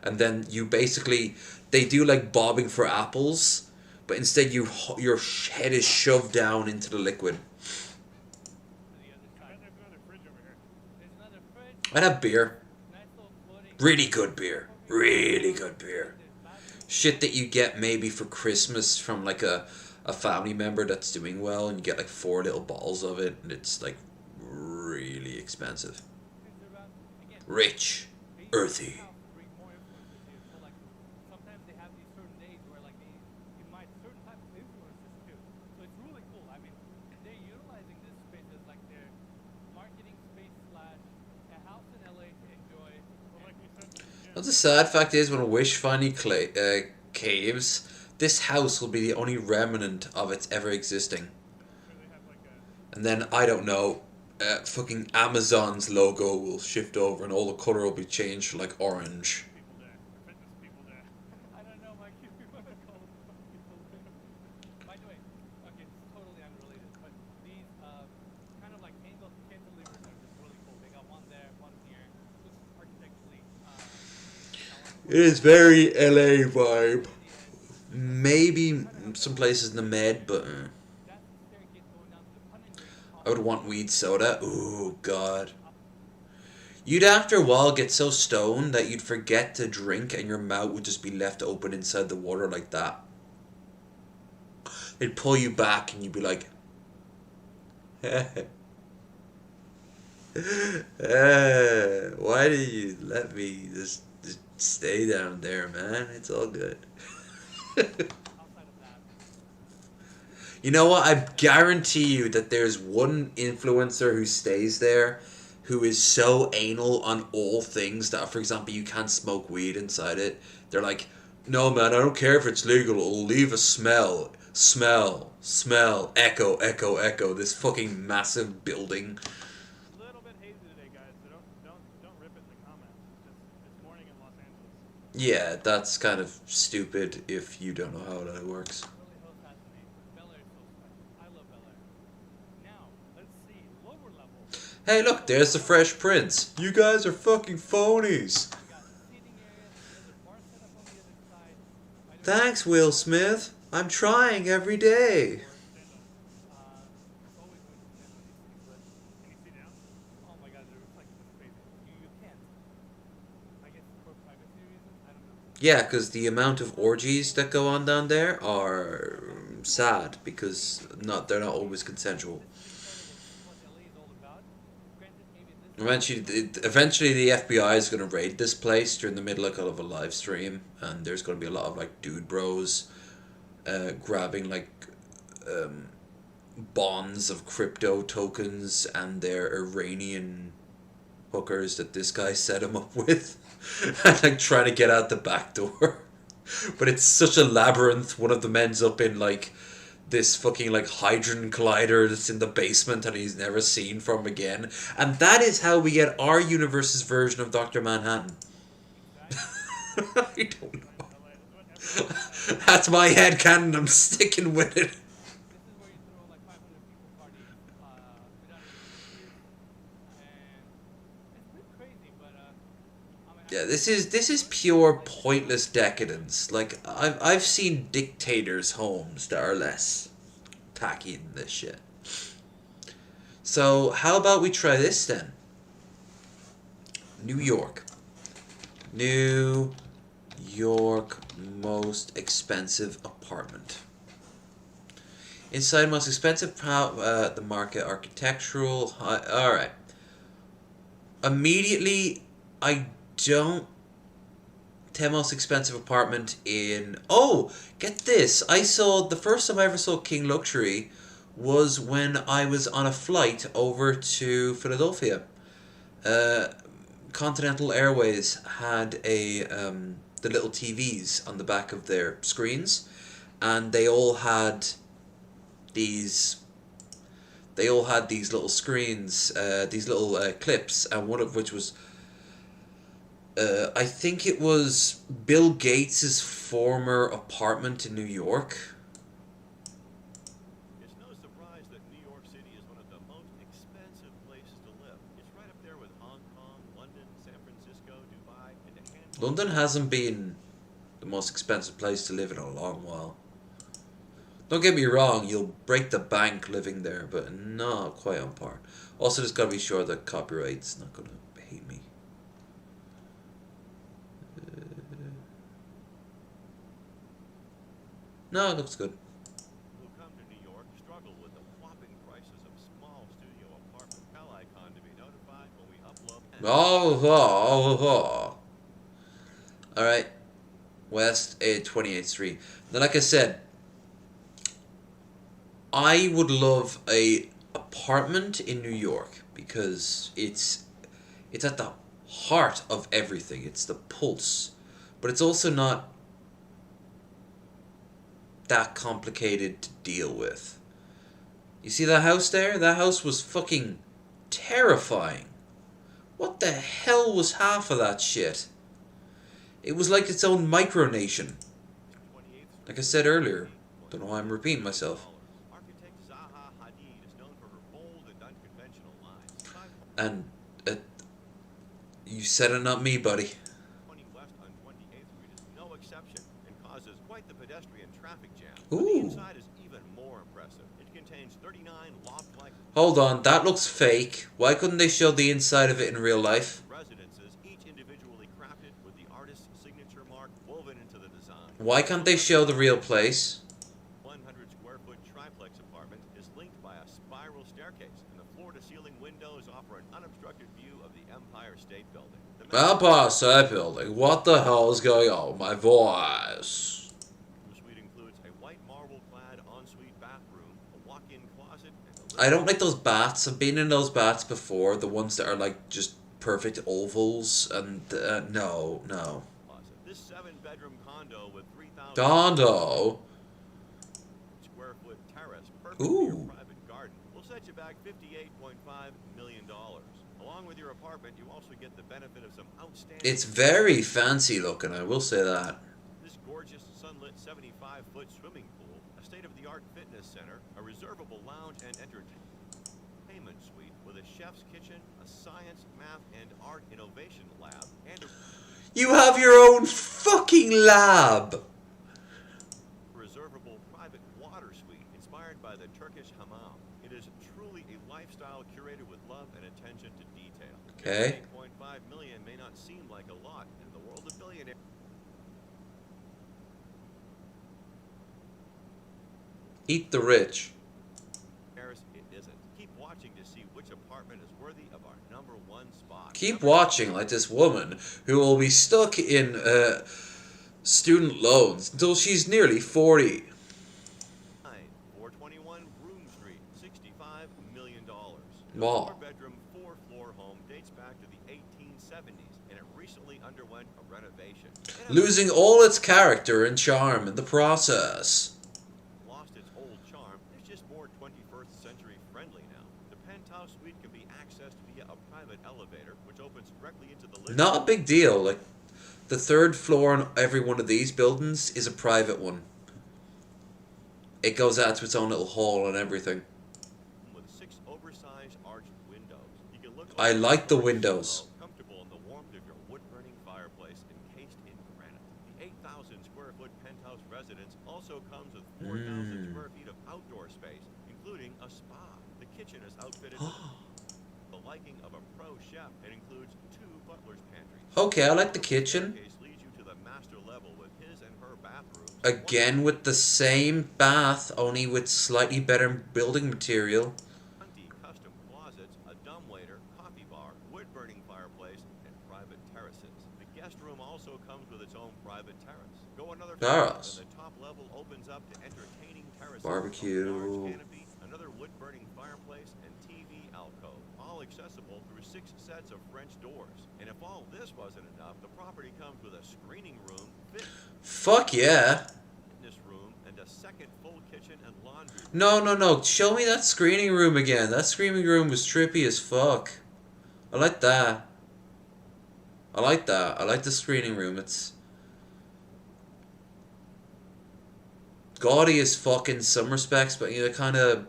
Speaker 1: And then you basically, they do like bobbing for apples, but instead your head is shoved down into the liquid.
Speaker 7: To the other side.
Speaker 8: There's another fridge over here.
Speaker 7: There's another fridge.
Speaker 1: I'd have beer.
Speaker 7: Nice little floating.
Speaker 1: Really good beer. Really good beer.
Speaker 7: There's bathrooms.
Speaker 1: Shit that you get maybe for Christmas from like a family member that's doing well, and you get like 4 little bottles of it, and it's like really expensive.
Speaker 7: Things around. Again,
Speaker 1: Rich.
Speaker 7: they use
Speaker 1: Earthy.
Speaker 7: the house to bring more influencers here. So like sometimes they have these certain days where like they invite certain type of influencers too. So it's really cool. I mean, they're utilizing this space as like their marketing space slash a house in LA to enjoy.
Speaker 8: Well, like we said,
Speaker 1: Well, the sad fact is, when Wish finally caves, this house will be the only remnant of its ever existing.
Speaker 8: sure they have like a
Speaker 1: And then, I don't know, fucking Amazon's logo will shift over and all the color will be changed to like orange.
Speaker 8: people there, or fitness people there.
Speaker 7: I don't know, Mike, if you want to call them people. By the way, okay, this is totally unrelated, but these kind of like angled cantilevers are just really cool. They got one there, one here. Looks architecturally.
Speaker 1: It is very LA vibe. Maybe some places in the Med, but
Speaker 7: That's the staircase going down to the punning green.
Speaker 1: I would want weed soda. Ooh, God. You'd after a while get so stoned that you'd forget to drink and your mouth would just be left open inside the water like that. They'd pull you back and you'd be like, why did you let me just stay down there, man? It's all good.
Speaker 7: Outside of that,
Speaker 1: You know what? I guarantee you that there's one influencer who stays there who is so anal on all things that, for example, you can't smoke weed inside it. They're like, no, man, I don't care if it's legal. It'll leave a smell. Smell. Smell. Echo, echo, echo. This fucking massive building.
Speaker 8: A little bit hazy today, guys, so don't rip it in the comments. It's morning in Los Angeles.
Speaker 1: Yeah, that's kind of stupid if you don't know how that works.
Speaker 7: really so fascinating. Bel Air is so special. I love Bel Air. Now, let's see. Lower level.
Speaker 1: Hey, look, there's the Fresh Prince. You guys are fucking phonies.
Speaker 7: We got seating areas, another bar set up on the other side. By the way,
Speaker 1: Thanks, Will Smith. I'm trying every day.
Speaker 7: it's always good to stand on these things, but
Speaker 8: Can you see down?
Speaker 7: oh my god, the reflection is crazy. You can't. I guess for privacy reasons, I don't know.
Speaker 1: Yeah, because the amount of orgies that go on down there are sad because they're not always consensual.
Speaker 7: What LA is all about. Granted, maybe this
Speaker 1: Eventually, the FBI is going to raid this place during the middle of a live stream, and there's going to be a lot of like dude bros grabbing like bonds of crypto tokens and their Iranian hookers that this guy set him up with, and like trying to get out the back door. But it's such a labyrinth. One of them ends up in like this fucking like hydrogen collider that's in the basement and he's never seen from again. And that is how we get our universe's version of Dr. Manhattan. I don't know. That's my headcanon. I'm sticking with it.
Speaker 7: is where you throw like 500 people parties without any excuse, and it's pretty crazy. But I mean,
Speaker 1: Yeah, this is pure pointless decadence. Like I've seen dictators' homes that are less tacky than this shit. So how about we try this then? New York. New York most expensive apartment. Inside most expensive the market architectural. All right. Immediately, I don't 10 most expensive apartment in... Oh, get this. The first time I ever saw King Luxury was when I was on a flight over to Philadelphia. Uh, Continental Airways had the little TVs on the back of their screens, and they all had these little screens, these little clips, and one of which was, I think it was Bill Gates's former apartment in New York.
Speaker 9: It's no surprise that New York City is one of the most expensive places to live. It's right up there with Hong Kong, London, San Francisco, Dubai, and a handful.
Speaker 1: London hasn't been the most expensive place to live in a long while. Don't get me wrong, you'll break the bank living there, but not quite on par. Also, just gotta be sure that copyright's not gonna hate me. No, it looks good.
Speaker 9: Who come to New York struggle with the whopping prices of small studio apartment. Bell icon to be notified when we upload.
Speaker 1: Alright. West 28th Street. Now, like I said, I would love a apartment in New York because it's at the heart of everything. It's the pulse. But it's also not that complicated to deal with. You see that house there? That house was fucking terrifying. What the hell was half of that shit? It was like its own micronation. Like I said earlier. Don't know why I'm repeating myself.
Speaker 9: Architect Zaha Hadid is known for her bold and unconventional lines.
Speaker 1: And you said it, not me, buddy.
Speaker 9: 20 West on 28th Street is no exception and causes quite the pedestrian traffic jam.
Speaker 1: Ooh.
Speaker 9: The inside is even more impressive. It contains 39 loft-like
Speaker 1: Hold on, that looks fake. Why couldn't they show the inside of it in real life?
Speaker 9: residences, each individually crafted with the artist's signature mark woven into the design.
Speaker 1: Why can't they show the real place?
Speaker 9: 100 square foot triplex apartment is linked by a spiral staircase, and the floor-to-ceiling windows offer an unobstructed view of the Empire State Building.
Speaker 1: Empire State Building. What the hell is going on with my voice?
Speaker 9: The suite includes a white marble-clad ensuite bathroom, a walk-in closet, and a
Speaker 1: I don't like those bats. I've been in those bats before. The ones that are like just perfect ovals. And no.
Speaker 9: closet. This 7-bedroom condo with 3,000
Speaker 1: Dondo.
Speaker 9: square foot terrace, perfect for your
Speaker 1: Ooh.
Speaker 9: private garden, will set you back $58.5 million. Along with your apartment, you also get the benefit of some outstanding...
Speaker 1: It's very fancy looking, I will say that.
Speaker 9: This gorgeous sunlit 75-foot swimming pool, a state-of-the-art fitness center, a reservable lounge and entertainment suite with a chef's kitchen, a science, math, and art innovation lab, and a
Speaker 1: You have your own fucking lab.
Speaker 9: reservable private water suite inspired by the Turkish hammam. It is truly a lifestyle curated with love and attention to detail.
Speaker 1: Okay.
Speaker 9: 8.5 million may not seem like a lot in the world of billionaires.
Speaker 1: Eat the rich.
Speaker 9: It isn't. Keep watching to see which apartment is worthy of our #1 spot.
Speaker 1: Keep watching like this woman who will be stuck in student loans until she's nearly 40.
Speaker 9: 421 Broome Street, $65 million.
Speaker 1: Wow.
Speaker 9: 4-bedroom, 4-floor home dates back to the 1870s, and it recently underwent a renovation.
Speaker 1: Losing all its character and charm in the process.
Speaker 9: Lost its old charm. It's just more 21st century friendly now. The penthouse suite can be accessed via a private elevator, which opens directly into the living
Speaker 1: Not a big deal. Like, the third floor on every one of these buildings is a private one. It goes out to its own little hall and everything.
Speaker 9: room with 6 oversized arched windows. You can look
Speaker 1: I
Speaker 9: over
Speaker 1: like the
Speaker 9: the
Speaker 1: windows.
Speaker 9: comfortable in the warmth of your wood-burning fireplace encased in granite. The 8,000 square foot penthouse residence also comes with 4,000 square feet of outdoor space, including a spa. The kitchen is outfitted with the liking of a pro chef. It includes 2 butler's pantries.
Speaker 1: Okay, I like the kitchen.
Speaker 9: Staircase leads you to the master level with his and her bathrooms.
Speaker 1: Again with the same bath, only with slightly better building material.
Speaker 9: 20 custom closets, a dumbwaiter, coffee bar, wood-burning fireplace, and private terraces. The guest room also also comes with its own private terrace. Go another
Speaker 1: Terrace.
Speaker 9: floor, and the top level opens up to entertaining terraces.
Speaker 1: Barbecue.
Speaker 9: A large canopy, another wood-burning fireplace, and TV alcove, all accessible through 6 sets of French doors. And if all this wasn't enough, the property comes with a screening room,
Speaker 1: Fuck yeah.
Speaker 9: fitness room, and a second full kitchen and laundry room.
Speaker 1: No. Show me that screening room again. That screening room was trippy as fuck. I like that. I like the screening room. It's gaudy as fuck in some respects, but you know, kind of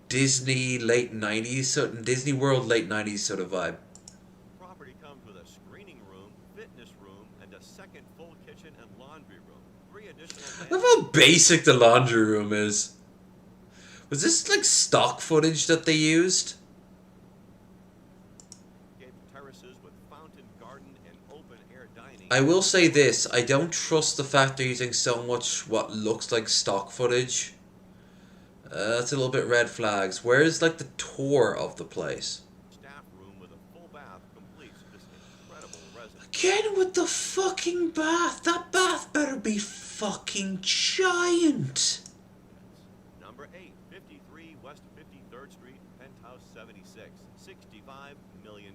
Speaker 1: Disney late 90s, Disney World late 90s sort of vibe.
Speaker 9: Property comes with a screening room, fitness room, and a second full kitchen and laundry room. 3 additional
Speaker 1: Look how basic the laundry room is. Was this like stock footage that they used?
Speaker 9: terraces with fountain garden and open air dining.
Speaker 1: I will say this, I don't trust the fact they're using so much what looks like stock footage. That's a little bit red flags. Where's like the tour of the place?
Speaker 9: Staff room with a full bath completes this incredible residence.
Speaker 1: Again with the fucking bath. That bath better be fucking giant.
Speaker 9: Number 8, 53 West 53rd Street, Penthouse 76, $65 million.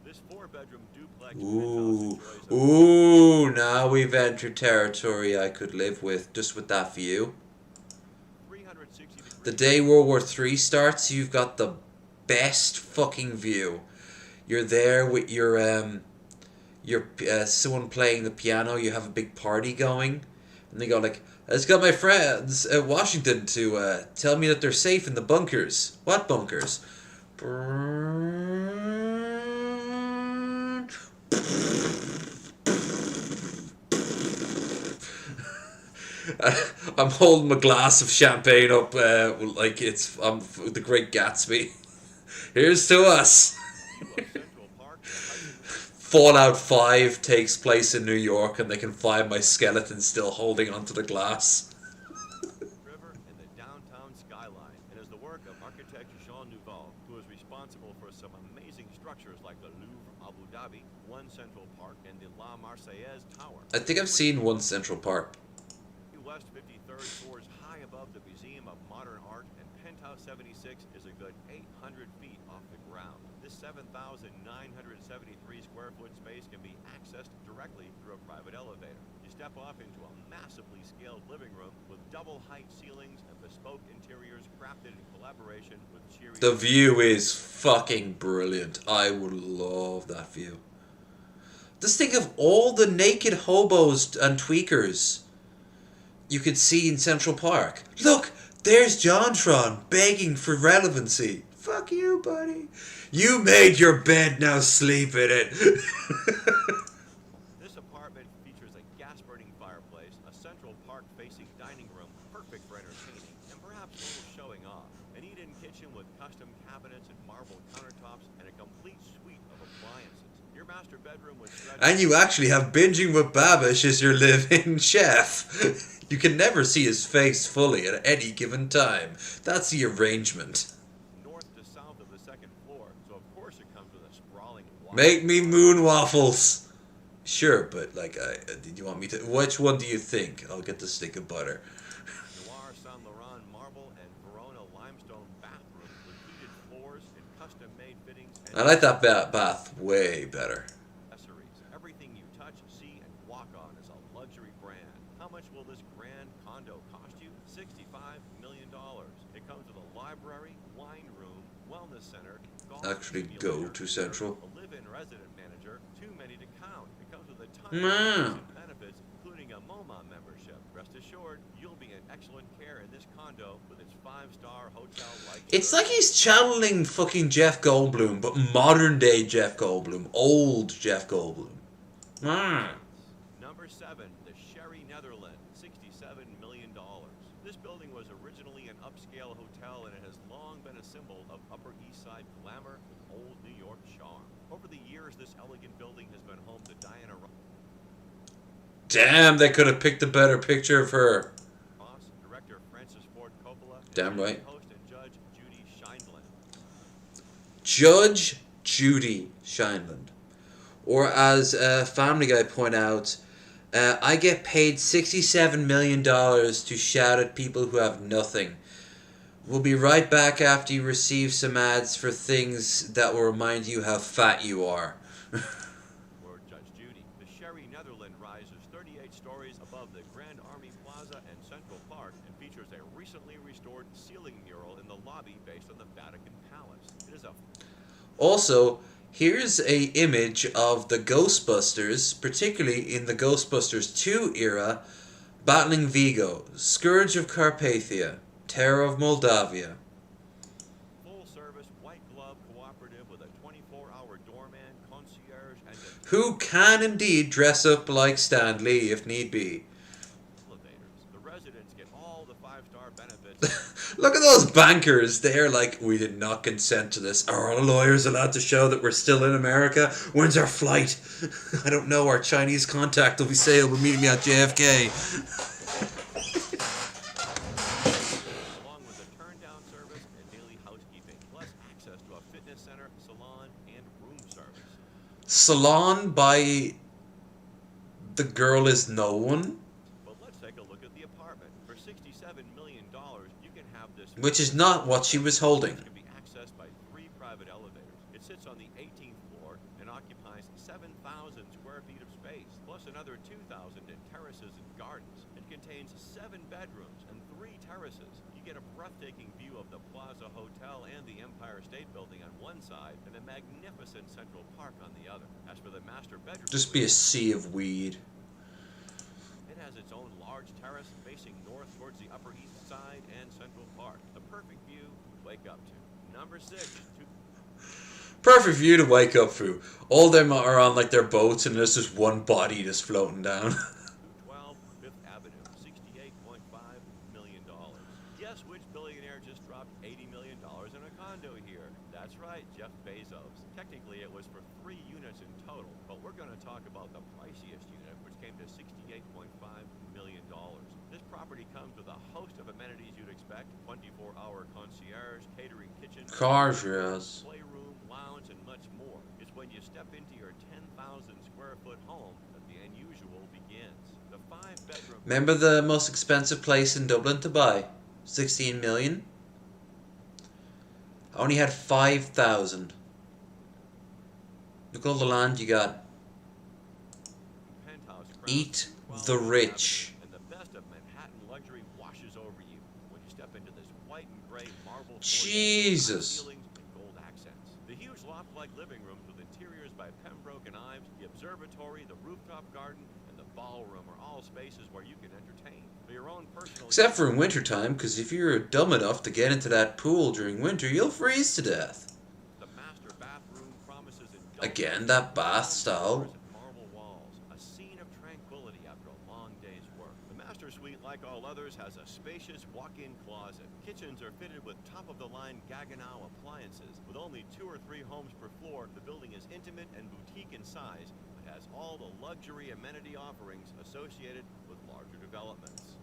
Speaker 9: This 4-bedroom duplex penthouse enjoys
Speaker 1: Ooh, now we've entered territory I could live with just with that view.
Speaker 9: 360 degrees.
Speaker 1: The day World War III starts, you've got the best fucking view. You're there with your someone playing the piano. You have a big party going, and they go like, "I just got my friends at Washington to tell me that they're safe in the bunkers." What bunkers? I'm holding a glass of champagne up like it's the Great Gatsby. Here's to us.
Speaker 9: Central Park,
Speaker 1: Fallout 5 takes place in New York, and they can find my skeleton still holding onto the glass.
Speaker 9: River, and the downtown skyline. It is the work of architect Jean Nouveau, who is responsible for some amazing structures like the Louvre Abu Dhabi, One Central Park, and the La Marseillaise Tower.
Speaker 1: I think I've seen One Central Park.
Speaker 9: West 53rd soars high above the Museum of Modern Art, and Penthouse 76 is a good 800 feet off the ground. This 7,973 square foot space can be accessed directly through a private elevator. You step off into a massively scaled living room with double height ceilings and bespoke interiors crafted in collaboration with Cheerio.
Speaker 1: The view is fucking brilliant. I would love that view. Just think of all the naked hobos and tweakers you could see in Central Park. Look, there's Jontron begging for relevancy. Fuck you, buddy. You made your bed, now sleep in it.
Speaker 9: This apartment features a gas-burning fireplace, a Central Park-facing dining room, perfect for entertaining, and perhaps a little showing off. An eat-in kitchen with custom cabinets and marble countertops, and a complete suite of appliances. Your master bedroom with
Speaker 1: And you actually have Binging with Babish as your live-in chef. You can never see his face fully at any given time. That's the arrangement.
Speaker 9: north to south of the second floor, so of course it comes with a sprawling wide
Speaker 1: Make me moon waffles. Sure, but like, did you want me to? Which one do you think? I'll get the stick of butter.
Speaker 9: Noir Saint Laurent marble and Verona limestone bathroom with heated floors and custom-made fittings and
Speaker 1: I like that bath way better.
Speaker 9: accessories. Everything you touch, see, and walk on is a luxury brand. How much will this grand condo cost you? $65 million. It comes with a library, wine room, wellness center, golf
Speaker 1: Actually
Speaker 9: simulator,
Speaker 1: go to Central.
Speaker 9: a live-in resident manager, too many to count. It comes with a ton
Speaker 1: Mm.
Speaker 9: of benefits, including a MoMA membership. Rest assured, you'll be in excellent care in this condo with its 5-star hotel-like.
Speaker 1: It's like he's channeling fucking Jeff Goldblum, but modern day Jeff Goldblum, old Jeff Goldblum. Mm.
Speaker 9: Number 7, the Sherry Netherland, $67 million. This building was originally an upscale hotel, and it has long been a symbol of Upper East Side glamour with old New York charm. Over the years, this elegant building has been home to Diana
Speaker 1: Damn, they could have picked a better picture of her.
Speaker 9: Ross, director Francis Ford Coppola, and
Speaker 1: Damn right.
Speaker 9: host and Judge Judy Scheindlin.
Speaker 1: Judge Judy Scheinland. Or as Family Guy point out, I get paid $67 million to shout at people who have nothing. We'll be right back after you receive some ads for things that will remind you how fat you are.
Speaker 9: For Judge Judy, the Sherry Netherland rises 38 stories above the Grand Army Plaza and Central Park and features a recently restored ceiling mural in the lobby based on the Vatican Palace. It is a
Speaker 1: Also, here's a image of the Ghostbusters, particularly in the Ghostbusters 2 era, battling Vigo, Scourge of Carpathia, Terror of Moldavia.
Speaker 9: full-service white glove cooperative with a 24-hour doorman, concierge, and
Speaker 1: Who can indeed dress up like Stan Lee if need be.
Speaker 9: elevators. The residents get all the five-star benefits.
Speaker 1: Look at those bankers. They're like, we did not consent to this. Are our lawyers allowed to show that we're still in America? When's our flight? I don't know. Our Chinese contact will be saying we're meeting me at JFK.
Speaker 9: Along with a turn-down service and daily housekeeping, plus access to a fitness center, salon, and room service.
Speaker 1: Salon by the girl is no one,
Speaker 9: But let's take a look at the apartment. For $67 million, you can have this.
Speaker 1: which is not what she was holding.
Speaker 9: Can be accessed by 3 private elevators. It sits on the 18th floor and occupies 7,000 square feet of space, plus another 2,000 in terraces and gardens. It contains 7 bedrooms and 3 terraces. You get a breathtaking view of the Plaza Hotel and the Empire State Building on one side, and a magnificent Central Park on the other. As for the master bedroom,
Speaker 1: Just be a sea of weed.
Speaker 9: it has its own large terrace facing north towards the Upper East Side and Central Park. The perfect view to wake up to. Number 6,
Speaker 1: Perfect view to wake up through. All them are on like their boats and there's just one body just floating down.
Speaker 9: 212 Fifth Avenue, $68.5 million. Guess which billionaire just dropped $80 million in a condo here? That's right, Jeff Bezos. Technically, it was for 3 units in total, but we're going to talk about the priciest unit, which came to $68.5 million. This property comes with a host of amenities you'd expect: 24-hour concierge, catering kitchen,
Speaker 1: Cars, yes.
Speaker 9: playroom, lounge, and much more. It's when you step into your 10,000 square foot home that the unusual begins. The 5-bedroom.
Speaker 1: Remember the most expensive place in Dublin to buy? 16 million? I only had 5,000. Look at all the land you got.
Speaker 9: Penthouse
Speaker 1: Eat
Speaker 9: crowns
Speaker 1: the
Speaker 9: 12th
Speaker 1: rich.
Speaker 9: Avenue, and the best of Manhattan luxury washes over you when you step into this white and gray marble foyer,
Speaker 1: Jesus.
Speaker 9: ceilings, and gold accents. The huge loft-like living rooms with interiors by Pembroke and Ives, the observatory, the rooftop garden, and the ballroom are all spaces where you can entertain for your own personal.
Speaker 1: Except for in wintertime, because if you're dumb enough to get into that pool during winter, you'll freeze to death.
Speaker 9: The master bathroom promises
Speaker 1: Again, that bath style.
Speaker 9: marble walls, a scene of tranquility after a long day's work. The master suite, like all others, has a spacious walk-in closet. Kitchens are fitted with top-of-the-line Gaggenau appliances. With only 2 or 3 homes per floor, the building is intimate and boutique in size, but has all the luxury amenity offerings associated with larger developments.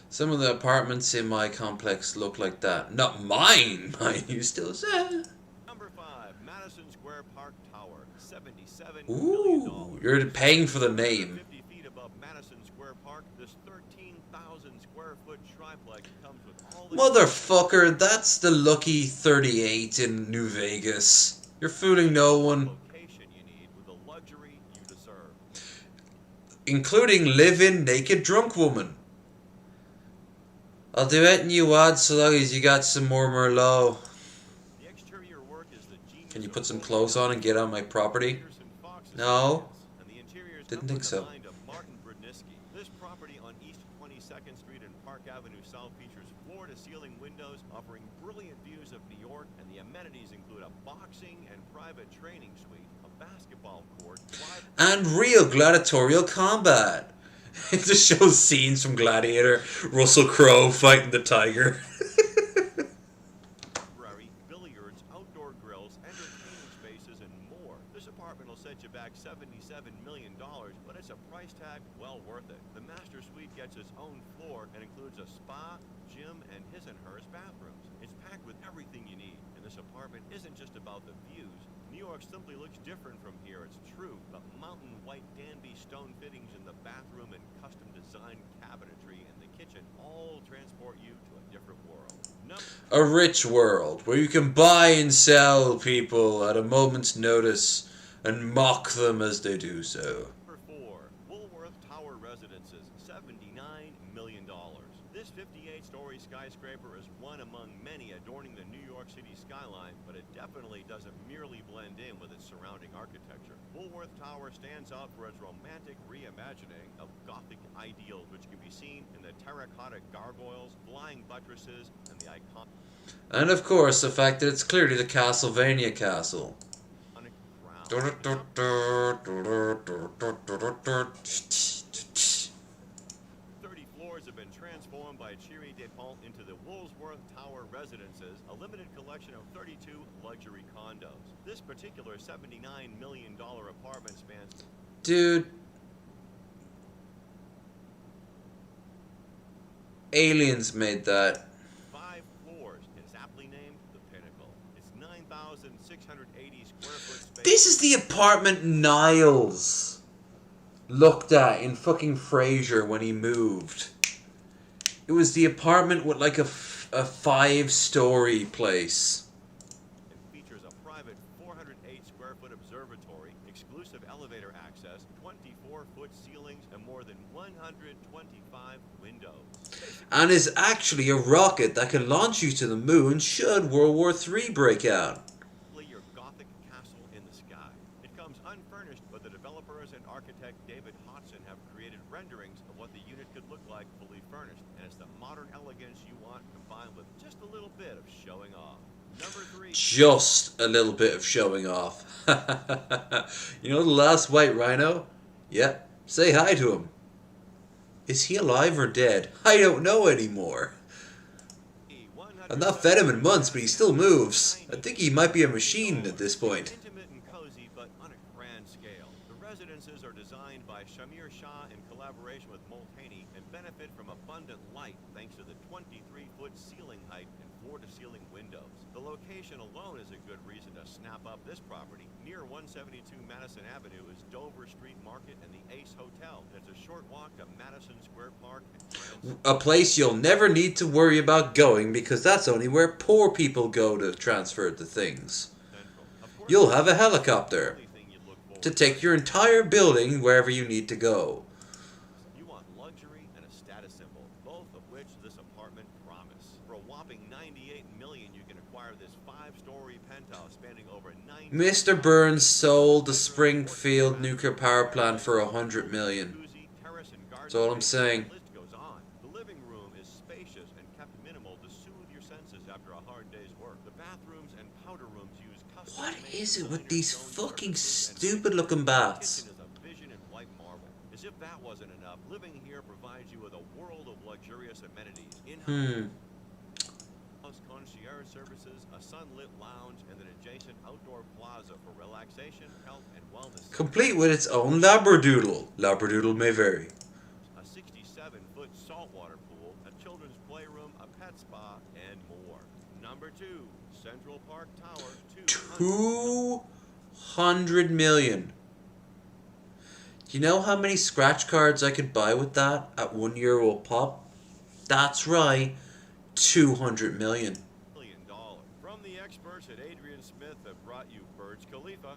Speaker 1: Some of the apartments in my complex look like that. Not mine, mind you, still say.
Speaker 9: Number 5, Madison Square Park Tower, $77
Speaker 1: Ooh,
Speaker 9: million.
Speaker 1: you're paying for the name.
Speaker 9: 50 feet above Madison Square Park, this 13,000 square foot triplex comes with all the
Speaker 1: Motherfucker, that's the Lucky 38 in New Vegas. You're fooling no one.
Speaker 9: location you need with the luxury you deserve.
Speaker 1: Including live-in naked drunk woman. I'll do anything you want so long as you got some more Merlot.
Speaker 9: The exterior work is the genius.
Speaker 1: Can you
Speaker 9: of
Speaker 1: put some
Speaker 9: Holy
Speaker 1: clothes on and get on my
Speaker 9: Peterson
Speaker 1: property?
Speaker 9: Fox
Speaker 1: No.
Speaker 9: Associates, and the interiors
Speaker 1: Didn't
Speaker 9: come
Speaker 1: think
Speaker 9: from
Speaker 1: so.
Speaker 9: the mind of Martin Brudnisky. This property on East 22nd Street and Park Avenue South features floor-to-ceiling windows offering brilliant views of New York, and the amenities include a boxing and private training suite, a basketball court,
Speaker 1: And real gladiatorial combat. It just shows scenes from Gladiator. Russell Crowe fighting the tiger.
Speaker 9: library, billiards, outdoor grills, entertaining spaces, and more. This apartment will set you back $77 million, but it's a price tag well worth it. The master suite gets its own floor and includes a spa, gym, and his and hers bathrooms. It's packed with everything you need, and this apartment isn't just about the views. New York simply looks different from here, it's true. But mountain white Danby stone fittings in the bathroom and custom designed cabinetry in the kitchen all transport you to a different world.
Speaker 1: A rich world where you can buy and sell people at a moment's notice and mock them as they do so.
Speaker 9: Number 4, Woolworth Tower Residences, $79 million. This 58-story skyscraper is one among many adorning the New York City skyline, but it definitely doesn't merely blend in with its surrounding architecture. Woolworth Tower stands out for its romantic reimagining of Gothic ideals, which can be seen in the terracotta gargoyles, flying buttresses, and the iconic
Speaker 1: And of course, the fact that it's clearly the Castlevania castle.
Speaker 9: crown. 30 floors have been transformed by Thierry Despont into the Woolworth Tower Residences, a limited collection of 32 luxury condos. This particular $79 million apartment spans...
Speaker 1: Dude. Aliens made that.
Speaker 9: 5 floors. It's aptly named the Pinnacle. It's 9,680 square foot space.
Speaker 1: This is the apartment Niles looked at in fucking Frasier when he moved. It was the apartment with like a 5-story place.
Speaker 9: It features a private 408 square foot observatory, exclusive elevator access, 24-foot ceilings, and more than 125 windows.
Speaker 1: And is actually a rocket that can launch you to the moon should World War III break out.
Speaker 9: Your Gothic castle in the sky. It comes unfurnished, but the developers and architect David Hodgson have created renderings of what the unit could look like fully furnished, and it's the modern elegance you want combined with just a little bit of showing off. Number 3.
Speaker 1: Just a little bit of showing off. You know the last white rhino? Yep. Say hi to him. Is he alive or dead? I don't know anymore. I've not fed him in months, but he still moves. I think he might be a machine at this point.
Speaker 9: Intimate and cozy, but on a grand scale. The residences are designed by Shamir Shah in collaboration with Multaney and benefit from abundant light thanks to the 23-foot ceiling height and floor-to-ceiling windows. The location alone is a good reason to snap up this property. Near 172 Madison Avenue is Dover Street Market and the Ace Hotel. It's a short walk to Madison Square Park and Grand
Speaker 1: A place you'll never need to worry about going because that's only where poor people go to transfer the things.
Speaker 9: Central. Of course,
Speaker 1: You'll have a helicopter
Speaker 9: the only thing you'd look forward
Speaker 1: to take your entire building wherever you need to go.
Speaker 9: You want luxury and a status symbol, both of which this apartment promise. For a whopping $98 million, you can acquire this 5-story penthouse spanning over 9.
Speaker 1: Mr. Burns sold the Springfield nuclear power plant for $100 million. That's all I'm saying.
Speaker 9: The list goes on. The living room is spacious and kept minimal to soothe your senses after a hard day's work. The bathrooms and powder rooms use custom.
Speaker 1: What is it with these fucking stupid-looking baths?
Speaker 9: Kitchen is a vision in white marble. As if that wasn't enough, living here provides you with a world of luxurious amenities. In-house concierge services, a sunlit lounge, and an adjacent outdoor plaza for relaxation, health, and wellness.
Speaker 1: Complete with its own labradoodle. Labradoodle may vary.
Speaker 9: A 67-foot saltwater pool, a children's playroom, a pet spa, and more. Number 2, Central Park Tower,
Speaker 1: 200 million. You know how many scratch cards I could buy with that at €1 pop? That's right, 200 million.
Speaker 9: $1 million. From the experts at Adrian Smith have brought you Burj Khalifa,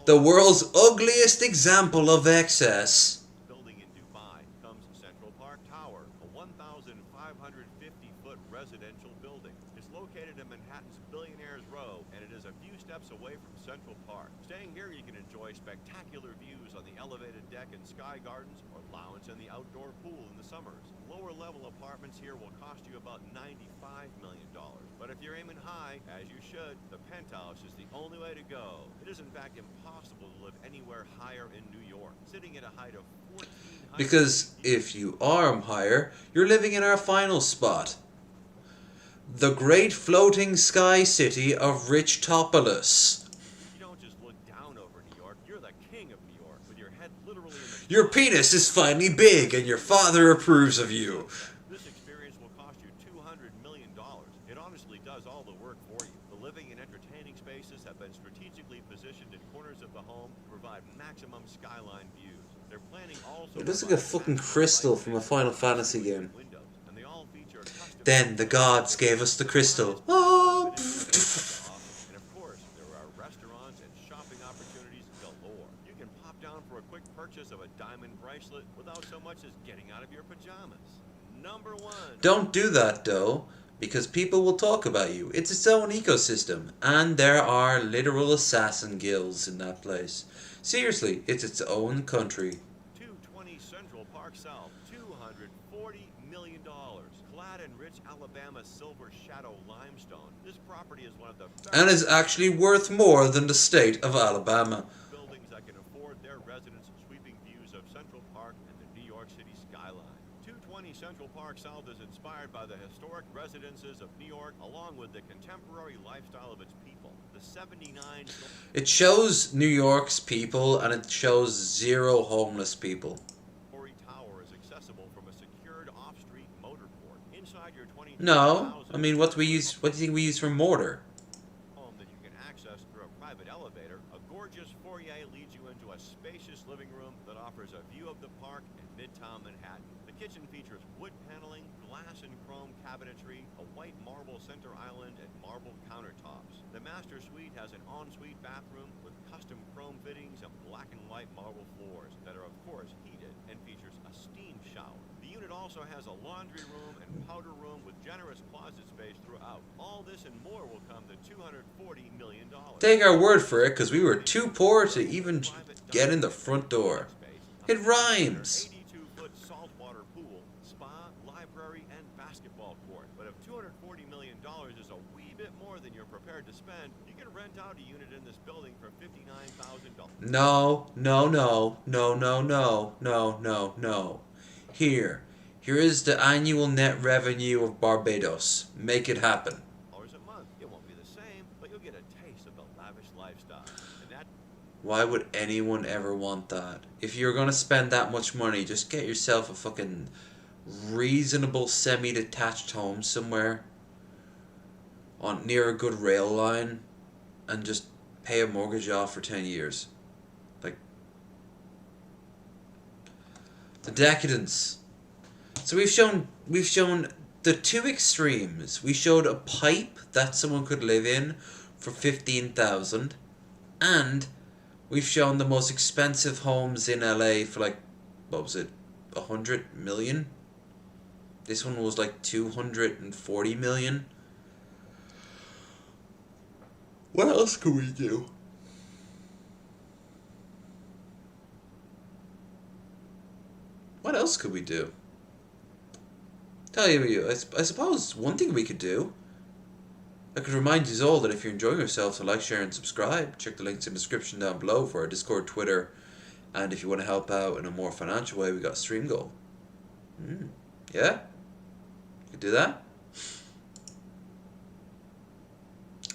Speaker 1: The world's ugliest example of excess.
Speaker 9: building in Dubai. Comes Central Park Tower, a 1,550-foot residential building. It's located in Manhattan's Billionaires Row, and it is a few steps away from Central Park. Staying here, you can enjoy spectacular views on the elevated deck and sky gardens, or lounge in the outdoor pool in the summers. Lower-level apartments here will cost you about $95 million. But if you're aiming high, as you should, the penthouse is the only way to go. It is in fact impossible to live anywhere higher in New York, sitting at a height of 1,400
Speaker 1: Because if you are higher, you're living in our final spot. The great floating sky city of Richtopolis.
Speaker 9: You don't just look down over New York, you're the king of New York, with your head literally in the...
Speaker 1: Your penis is finally big and your father approves of you.
Speaker 9: This experience will cost you $200 million. It honestly does all the work for you. The living and entertaining spaces have been strategically provide maximum skyline views. They're planning also
Speaker 1: It looks like a fucking crystal from a Final Fantasy game.
Speaker 9: windows, and they all feature custom
Speaker 1: Then the gods gave us the crystal. Oh!
Speaker 9: and of course, there are restaurants and shopping opportunities galore. You can pop down for a quick purchase of a diamond bracelet without so much as getting out of your pajamas. Number 1.
Speaker 1: Don't do that though, because people will talk about you. It's its own ecosystem, and there are literal assassin guilds in that place. Seriously, it's its own country.
Speaker 9: 220 Central Park South, $240 million. Clad in rich Alabama silver shadow limestone, this property is one of the best
Speaker 1: And is actually worth more than the state of Alabama.
Speaker 9: buildings that can afford their residents sweeping views of Central Park and the New York City skyline. 220 Central Park South is inspired by the historic residences of New York, along with the contemporary lifestyle of its people. The 79
Speaker 1: It shows New York's people, and it shows zero homeless people.
Speaker 9: story tower is accessible from a secured off-street motor court. Inside your 20
Speaker 1: No, I mean, what do you think we use for mortar?
Speaker 9: home that you can access through a private elevator, a gorgeous foyer leads you into a spacious living room that offers a view of the park and Midtown Manhattan. The kitchen features wood paneling, glass and chrome cabinetry, a white marble center island, and marble countertops. The master suite has an ensuite bathroom with custom chrome fittings and black and white marble floors that are of course heated, and features a steam shower. The unit also has a laundry room and powder room with generous closet space throughout. All this and more will come to $240 million.
Speaker 1: Take our word for it, because we were too poor to even get in the front door. It rhymes.
Speaker 9: 82-foot saltwater pool, spa, library, and basketball court. But if $240 million is a wee bit more than you're prepared to spend, you can rent out a unit in this building for $59,000.
Speaker 1: No, no, no, no, no, no, no, no, no. Here is the annual net revenue of Barbados. Make it happen.
Speaker 9: A month. It won't be the same, but you'll get a taste of the lavish lifestyle. And that
Speaker 1: Why would anyone ever want that? If you're gonna spend that much money, just get yourself a fucking reasonable semi-detached home somewhere on near a good rail line, and just pay a mortgage off for 10 years. Like, the decadence. So we've shown the two extremes. We showed a pipe that someone could live in for 15,000, and we've shown the most expensive homes in LA for like, what was it, 100 million? This one was like 240 million. What else could we do? What else could we do? Tell you, I suppose one thing we could do, I could remind you all that if you're enjoying yourself, to like, share, and subscribe. Check the links in the description down below for our Discord, Twitter, and if you want to help out in a more financial way, we got Stream Goal. Yeah? You could do that?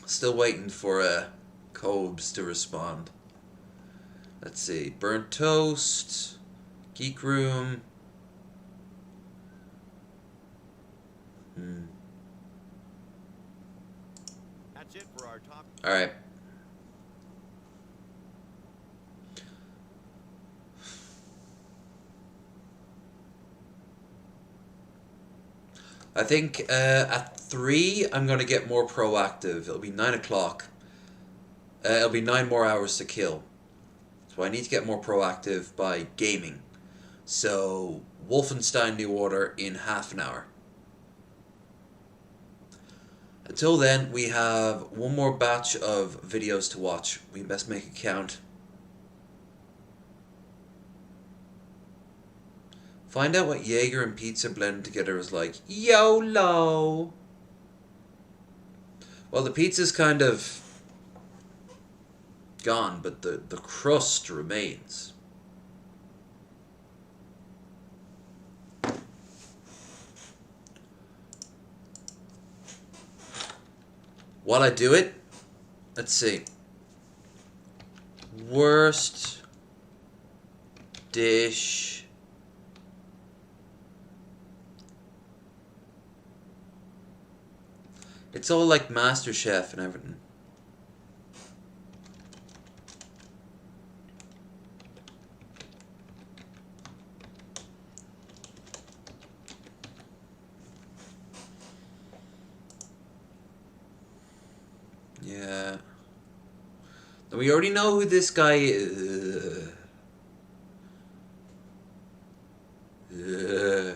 Speaker 1: Still waiting for Cobes to respond. Let's see. Burnt Toast, Geek Room.
Speaker 9: That's it for our top.
Speaker 1: Alright. I think at 3 I'm going to get more proactive. It'll be 9 o'clock. It'll be 9 more hours to kill. So I need to get more proactive by gaming. So Wolfenstein New Order in half an hour. Until then, we have one more batch of videos to watch. We best make it count. Find out what Jaeger and pizza blended together is like. YOLO! Well, the pizza's kind of gone, but the crust remains. While I do it, let's see. Worst dish. It's all like MasterChef and everything. Yeah. We already know who this guy is. I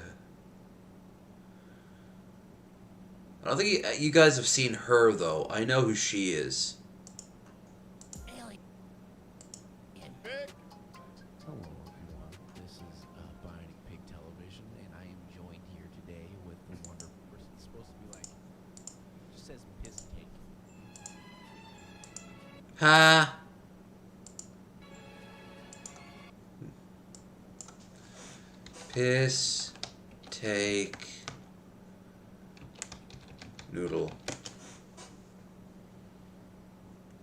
Speaker 1: don't think you guys have seen her, though. I know who she is.
Speaker 10: Hello, everyone. This is Bionic Pig Television, and I am joined here today with the wonderful person. It's supposed to be like, just says piss take.
Speaker 1: Ha! Piss, take, noodle.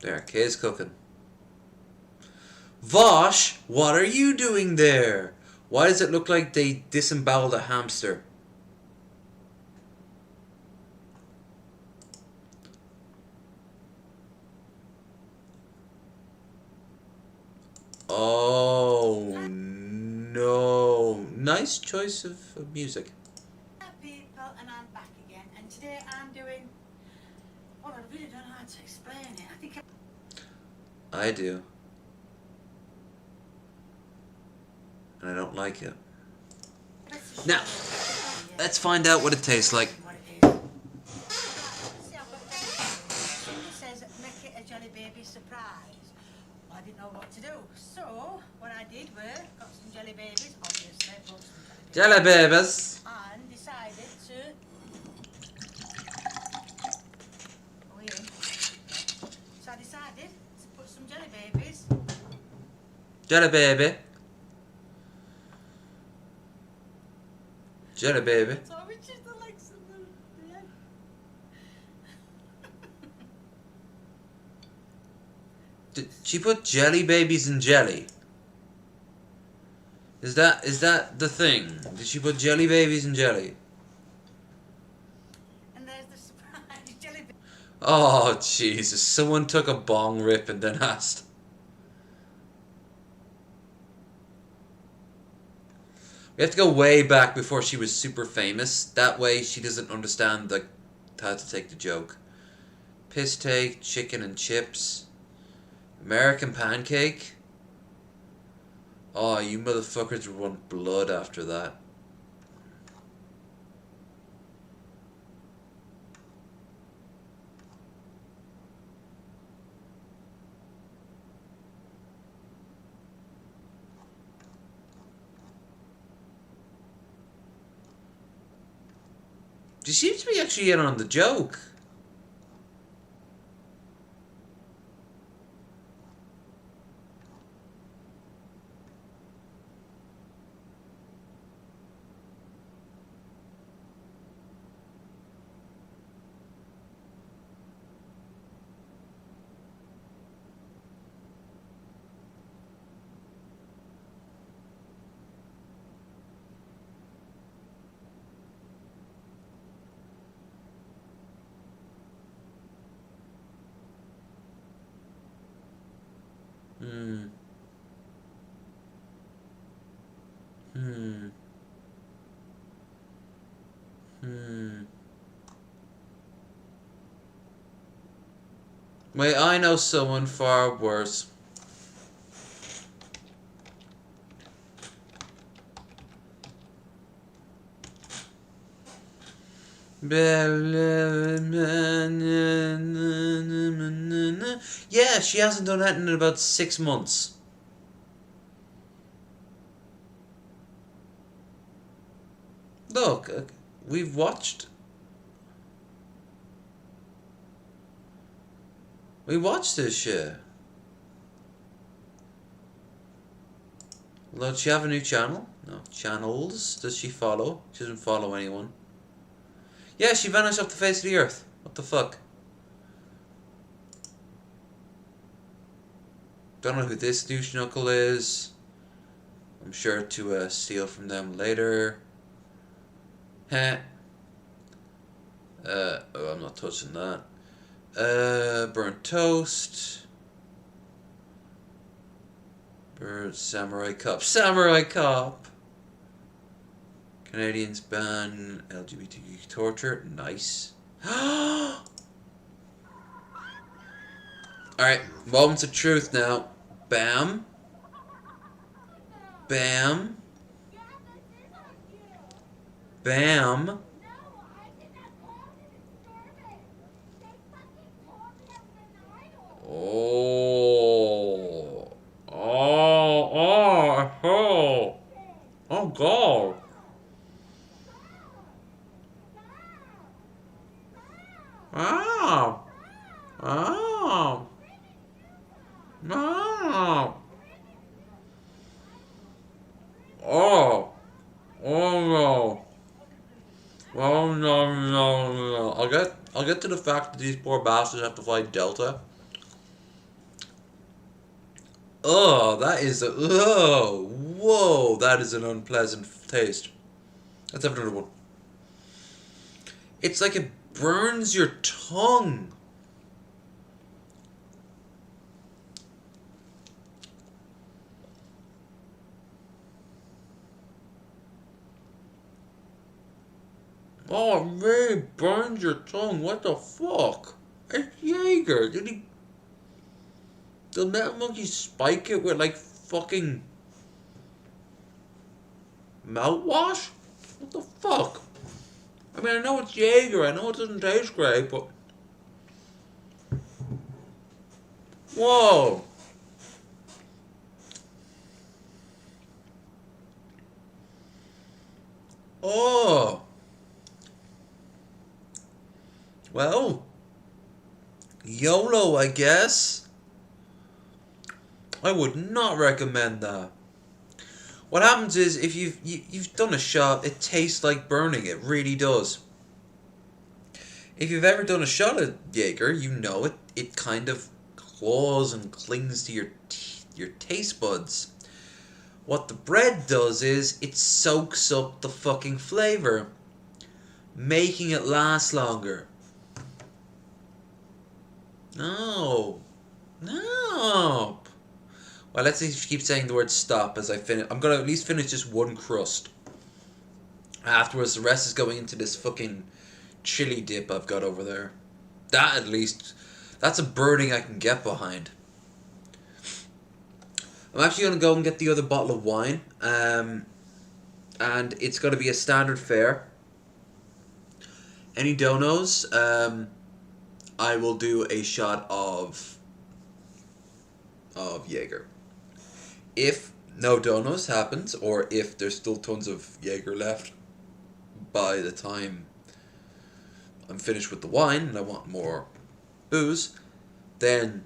Speaker 1: There, Kay's cooking. Vosh, what are you doing there? Why does it look like they disemboweled a hamster? Oh no. Nice choice of music.
Speaker 11: People, and I'm back again, and today I'm doing, well, I really don't know how to explain it. I think
Speaker 1: I do. And I don't like it. Now, let's find out what it tastes like.
Speaker 11: Somebody says make it a jelly baby surprise. Well, I didn't know what to do, so what I did was got some jelly babies, obviously, bought some
Speaker 1: Jelly babies.
Speaker 11: and decided to. Oh yeah. So I decided to put some jelly babies.
Speaker 1: Jelly baby. Jelly baby.
Speaker 11: So which is the legs of the egg?
Speaker 1: Did she put jelly babies in jelly? Is that the thing? Did she put jelly babies in jelly?
Speaker 11: And there's the surprise jelly baby.
Speaker 1: Oh Jesus! Someone took a bong rip and then asked. We have to go way back before she was super famous. That way she doesn't understand how to take the joke. Piss take, chicken and chips. American pancake? Oh, you motherfuckers would want blood after that. She seems to be actually in on the joke. Hmm. Hmm. Hmm. Wait, I know someone far worse. Yeah, she hasn't done that in about 6 months. Look, we've watched. We watched this shit. Well, does she have a new channel? No. Channels? Does she follow? She doesn't follow anyone. Yeah, she vanished off the face of the earth. What the fuck? Don't know who this douche knuckle is. I'm sure to steal from them later. Heh. Oh, I'm not touching that. Burnt toast. Bird, samurai cop. Samurai cop! Canadians ban LGBTQ torture. Nice. Alright, moments of truth now. Bam. Bam. Bam. Oh. Oh. Oh, God. Ah. Ah. Ah. Oh. Oh, no. Oh, no, no, no. I'll get to the fact that these poor bastards have to fly Delta. Oh, that is a... Oh, whoa, that is an unpleasant taste. Let's have another one. It's like it burns your tongue. Oh, it really burns your tongue. What the fuck? It's Jaeger. Did Metal Monkey spike it with like fucking mouthwash? What the fuck? I mean, I know it's Jaeger. I know it doesn't taste great, but... Whoa. Oh. Well. YOLO, I guess. I would not recommend that. What happens is, if you've done a shot, it tastes like burning. It really does. If you've ever done a shot of Jaeger, you know it kind of claws and clings to your taste buds. What the bread does is it soaks up the fucking flavor, making it last longer. No. No. Well, let's see if she keeps saying the word stop as I finish. I'm going to at least finish just one crust. Afterwards, the rest is going into this fucking chili dip I've got over there. That, at least, that's a burning I can get behind. I'm actually going to go and get the other bottle of wine. And it's going to be a standard fare. Any donos, I will do a shot of Jaeger. If no donos happens, or if there's still tons of Jaeger left by the time I'm finished with the wine and I want more booze, then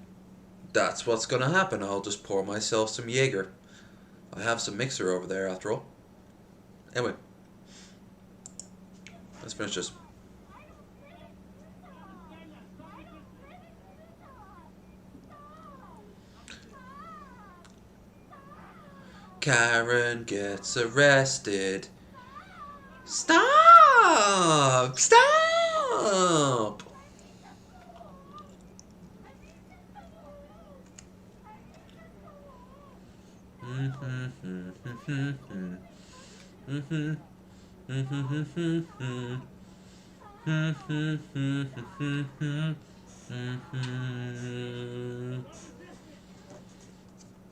Speaker 1: that's what's gonna happen. I'll just pour myself some Jaeger. I have some mixer over there after all. Anyway, let's finish this. Karen gets arrested. Stop! Stop!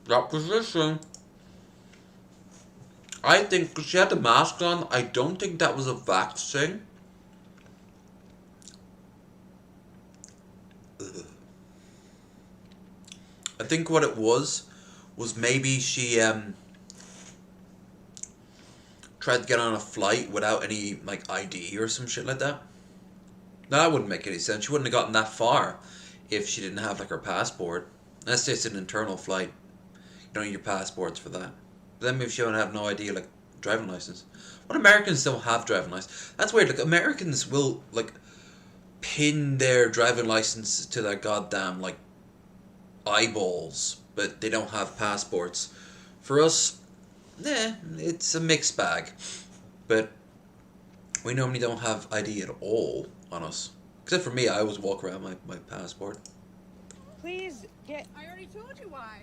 Speaker 1: That position. I think, because she had the mask on, I don't think that was a vaccine. Ugh. I think what it was maybe she tried to get on a flight without any like ID or some shit like that. No, that wouldn't make any sense. She wouldn't have gotten that far if she didn't have like her passport. That's just an internal flight. You don't need your passports for that. But then maybe she would have no ID, like driving license. What Americans don't have driving license? That's weird. Like Americans will like pin their driving license to their goddamn like eyeballs, but they don't have passports. For us, it's a mixed bag. But we normally don't have ID at all on us. Except for me, I always walk around my passport.
Speaker 12: Please get.
Speaker 3: I already told you why.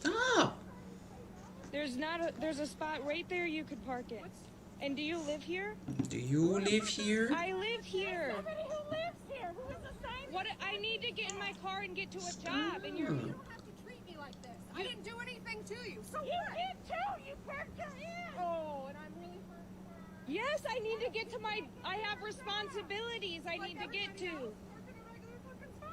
Speaker 1: Ah!
Speaker 12: There's a spot right there you could park in. And do you live here?
Speaker 1: Do you live here?
Speaker 12: I live here.
Speaker 3: Nobody who lives here. Who has a sign
Speaker 12: What? I need to get in my car and get to a job, and you're.
Speaker 13: You don't have to treat me like this. I didn't do anything to you. So
Speaker 12: You
Speaker 13: what?
Speaker 12: did too. You parked her in.
Speaker 13: Oh, and I'm really hurt.
Speaker 12: Yes, I need to get to my. I have responsibilities. I need to get to.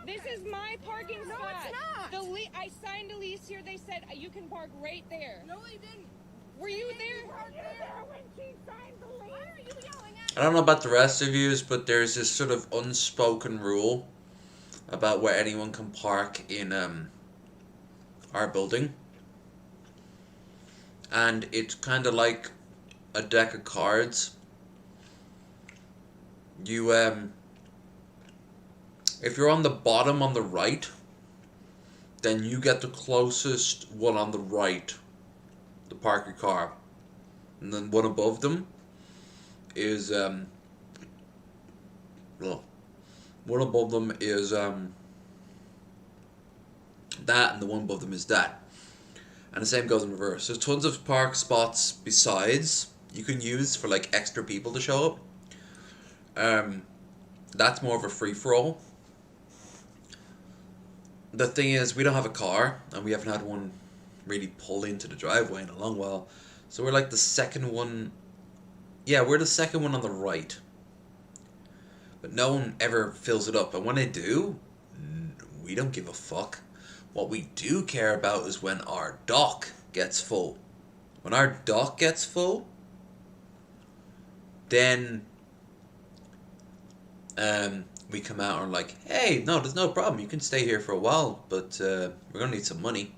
Speaker 12: This is my parking spot.
Speaker 13: No, it's not.
Speaker 12: I signed a lease here. They said you can park right there.
Speaker 13: No, they didn't.
Speaker 12: Were you there?
Speaker 13: When she signed the lease. Why are you yelling at me?
Speaker 1: I don't know about the rest of yous, but there's this sort of unspoken rule about where anyone can park in our building. And it's kind of like a deck of cards. You, if you're on the bottom on the right, then you get the closest one on the right to park your car. And then one above them is, well, one above them is, that, and the one above them is that. And the same goes in reverse. There's tons of park spots besides you can use for like extra people to show up. That's more of a free-for-all. The thing is, we don't have a car, and we haven't had one really pull into the driveway in a long while. So we're like the second one. Yeah, we're the second one on the right. But no one ever fills it up. And when they do, we don't give a fuck. What we do care about is when our dock gets full. When our dock gets full, then we come out and are like, hey, no, there's no problem. You can stay here for a while, but we're going to need some money.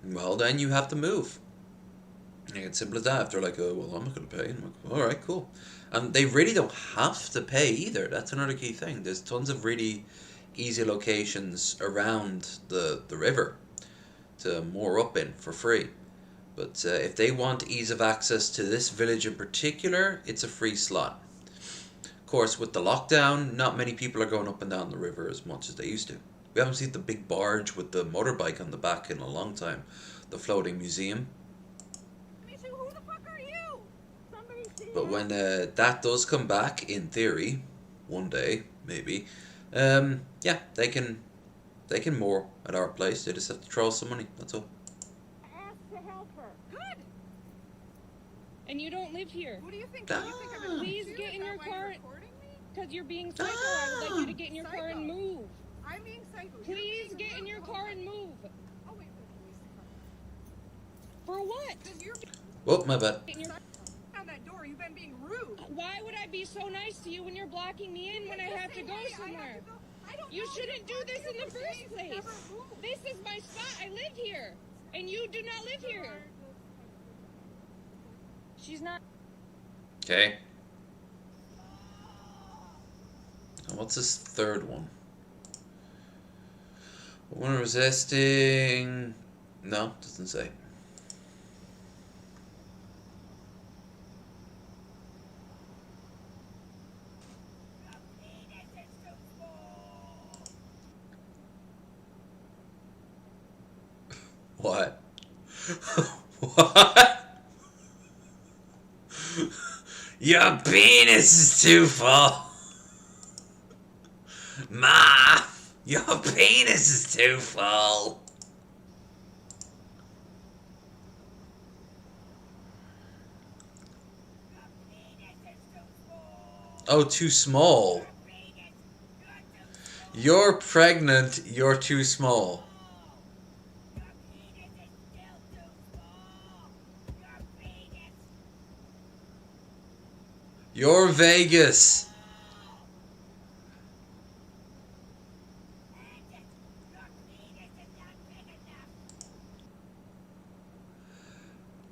Speaker 1: Well, then you have to move. And it's simple as that. If they're like, oh, well, I'm not going to pay. I'm like, all right, cool. And they really don't have to pay either. That's another key thing. There's tons of really easy locations around the river to moor up in for free. But if they want ease of access to this village in particular, it's a free slot. Of course, with the lockdown, not many people are going up and down the river as much as they used to. We haven't seen the big barge with the motorbike on the back in a long time. The floating museum.
Speaker 13: Me too. Who the fuck are you? Somebody see
Speaker 1: But when that does come back, in theory, one day, maybe, yeah, they can moor at our place. They just have to throw us some money, that's all.
Speaker 13: Ask to help her. Good.
Speaker 12: And you don't live here.
Speaker 13: Who do you think? Do you think I'm gonna
Speaker 12: Please
Speaker 13: shoot?
Speaker 12: get
Speaker 13: Is
Speaker 12: in
Speaker 13: that
Speaker 12: your
Speaker 13: why
Speaker 12: car.
Speaker 13: you're recording me?
Speaker 12: Because you're being psycho. I would like you to get in your car and
Speaker 13: Psycho.
Speaker 12: move.
Speaker 13: I'm being psycho. You're
Speaker 12: Please
Speaker 13: being
Speaker 12: get in your
Speaker 13: rude.
Speaker 12: car and move.
Speaker 13: I'll wait for the police to come.
Speaker 12: For what?
Speaker 13: Because you're
Speaker 1: Oh, my bad.
Speaker 12: Get in your-
Speaker 13: out that door. You've been being rude.
Speaker 12: Why would I be so nice to you when you're blocking me in when I have to go somewhere? You shouldn't do this in the first place. This is my spot. I live here. And you do not live here. She's not.
Speaker 1: Okay. And what's this third one? When resisting... No, doesn't say. What? What? Your penis is too full. Ma, your penis is too full. Oh, too small. You're pregnant, you're too small. You're Vegas.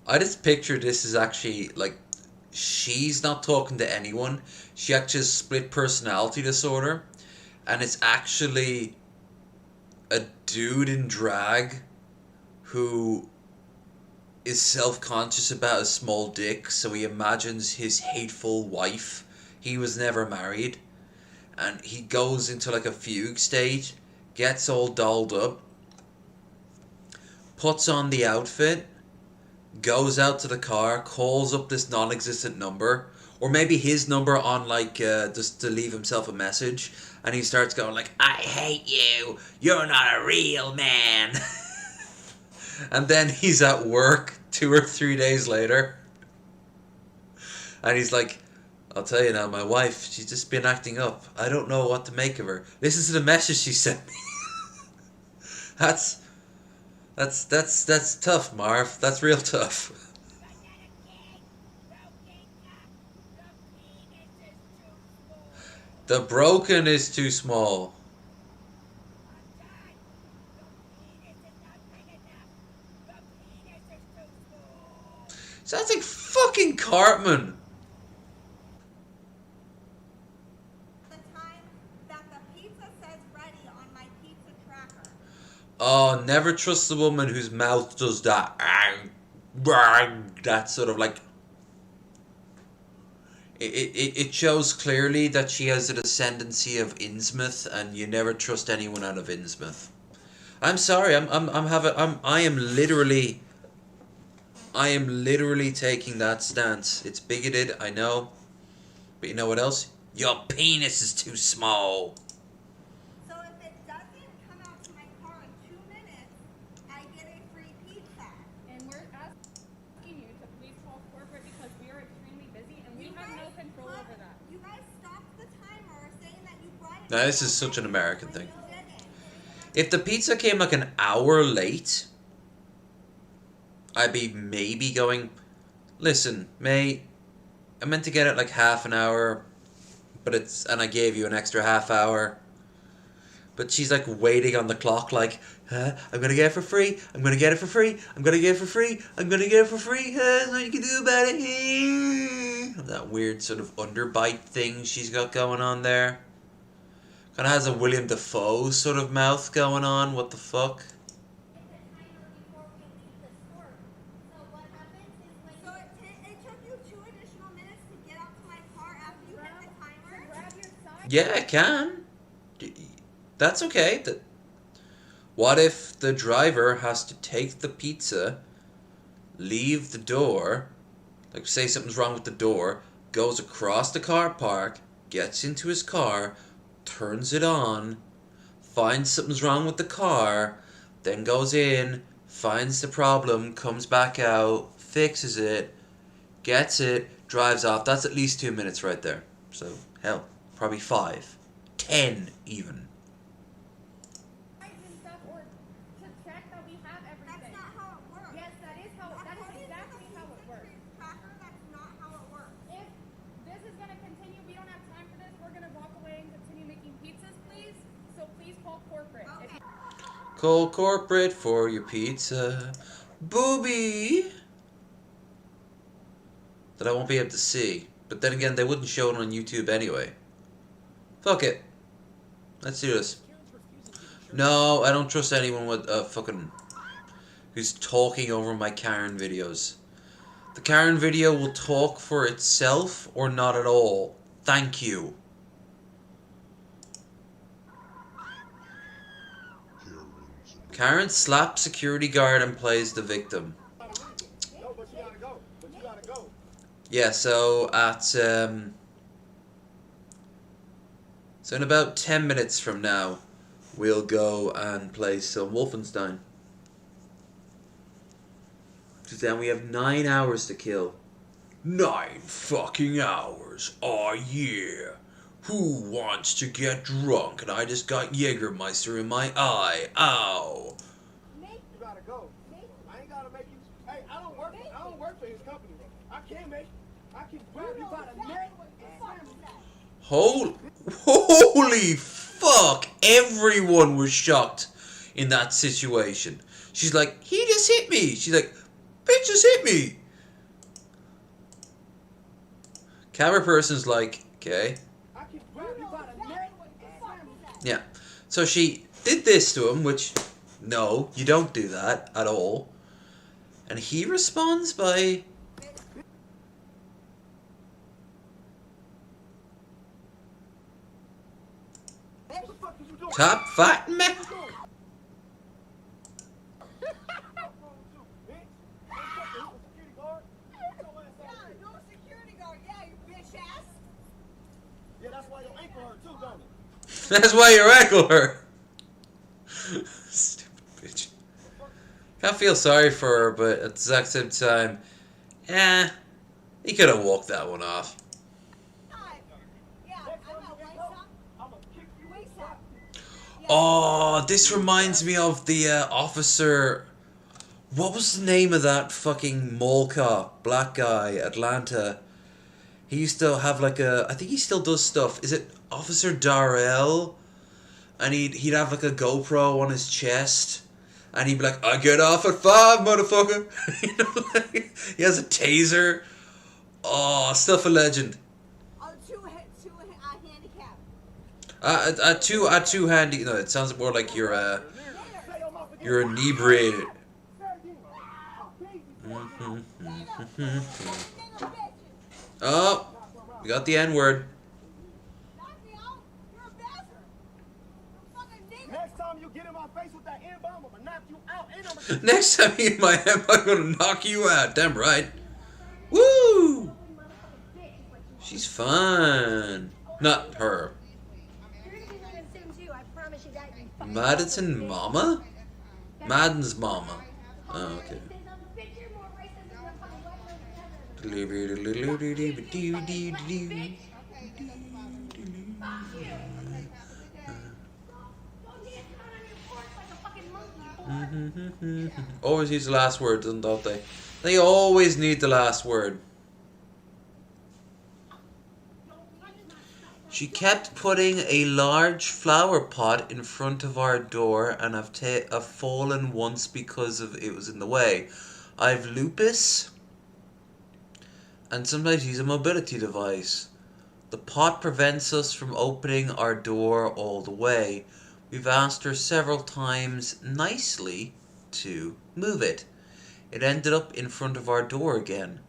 Speaker 1: I just picture this as actually like she's not talking to anyone. She actually has split personality disorder, and it's actually a dude in drag who is self-conscious about a small dick, so he imagines his hateful wife. He was never married, and he goes into like a fugue state, gets all dolled up, puts on the outfit, goes out to the car, calls up this non-existent number, or maybe his number on like just to leave himself a message, and he starts going like, "I hate you. You're not a real man." And then he's at work 2 or 3 days later, and he's like, "I'll tell you now, my wife, she's just been acting up. I don't know what to make of her. Listen to the message she sent me." That's tough, Marv. That's real tough. The broken is too small. Sounds like fucking Cartman.
Speaker 13: The time that the pizza says ready on my pizza tracker.
Speaker 1: Oh, never trust the woman whose mouth does that. That sort of like. It shows clearly that she has a descendancy of Innsmouth, and you never trust anyone out of Innsmouth. I'm sorry. I am literally taking that stance. It's bigoted, I know. But you know what else? Your penis is too small.
Speaker 13: So if it doesn't come out to my car in 2 minutes, I get a free pizza.
Speaker 14: And we're asking you to please call corporate because we are extremely busy and we have no control over that.
Speaker 13: You guys stopped the timer saying that you brought it.
Speaker 1: Now, this is such an American thing. If the pizza came like an hour late, I'd be maybe going, "Listen, mate, I meant to get it like half an hour, and I gave you an extra half hour." But she's like waiting on the clock like, "I'm gonna get it for free, I'm gonna get it for free, I'm gonna get it for free, I'm gonna get it for free, there's nothing you can do about it." That weird sort of underbite thing she's got going on there. Kinda has a William Dafoe sort of mouth going on, what the fuck?
Speaker 13: So it took you 2 additional minutes to get out to my car after you hit the timer?
Speaker 14: Grab your side.
Speaker 1: Yeah, I can. That's okay. What if the driver has to take the pizza, leave the door, like say something's wrong with the door, goes across the car park, gets into his car, turns it on, finds something's wrong with the car, then goes in, finds the problem, comes back out, fixes it, gets it, drives off. That's at least 2 minutes right there. So, hell, probably 5. 10 even.
Speaker 14: And stuff or to check that we have everything.
Speaker 13: That's not how it works.
Speaker 14: Yes, that is exactly how it works.
Speaker 13: Tracker, that's not how it works.
Speaker 14: If this is gonna continue, we don't have time for this. We're gonna walk away and continue making pizzas, please. So please call corporate.
Speaker 13: Okay.
Speaker 1: Call corporate for your pizza. Booby! That I won't be able to see. But then again, they wouldn't show it on YouTube anyway. Fuck it. Let's do this. No, I don't trust anyone with fucking who's talking over my Karen videos. The Karen video will talk for itself or not at all. Thank you. Karen slaps security guard and plays the victim. Yeah, so at so in about 10 minutes from now, we'll go and play some Wolfenstein. Because then we have 9 hours to kill. 9 fucking hours. Oh yeah. Who wants to get drunk? And I just got Jägermeister in my eye. Ow.
Speaker 3: You gotta go. I ain't gotta make you. Hey, I don't work for his company. I can't grab you by the neck.
Speaker 1: Holy fuck. Everyone was shocked in that situation. She's like, he just hit me. She's like, bitch just hit me. Camera person's like, okay. Yeah. So she did this to him, which, no, you don't do that at all. And he responds by... Top fighting me.
Speaker 3: why your ankle hurt too, don't it?
Speaker 1: That's why your ankle hurt. Stupid bitch. Can't feel sorry for her, but at the exact same time, he could have walked that one off. Oh, this reminds me of the officer. What was the name of that fucking mall cop, black guy, Atlanta? He used to have like a. I think he still does stuff. Is it Officer Darrell? And he'd have like a GoPro on his chest, and he'd be like, "I get off at 5, motherfucker." You know, like, he has a taser. Oh, stuff a legend. Two handy. No, it sounds more like you're inebriated. Oh, we got the N word.
Speaker 3: Next time you get in my face with that N-bomb, I'm gonna knock you out and I'm gonna...
Speaker 1: Next time you get my head, I'm gonna knock you out. Damn right. Woo! She's fun. Not her. Madison Mama? Madden's Mama. Oh, okay. Always use the last word, don't they? They always need the last word. She kept putting a large flower pot in front of our door, and I've fallen once because of it was in the way. I've lupus, and sometimes use a mobility device. The pot prevents us from opening our door all the way. We've asked her several times nicely to move it. It ended up in front of our door again.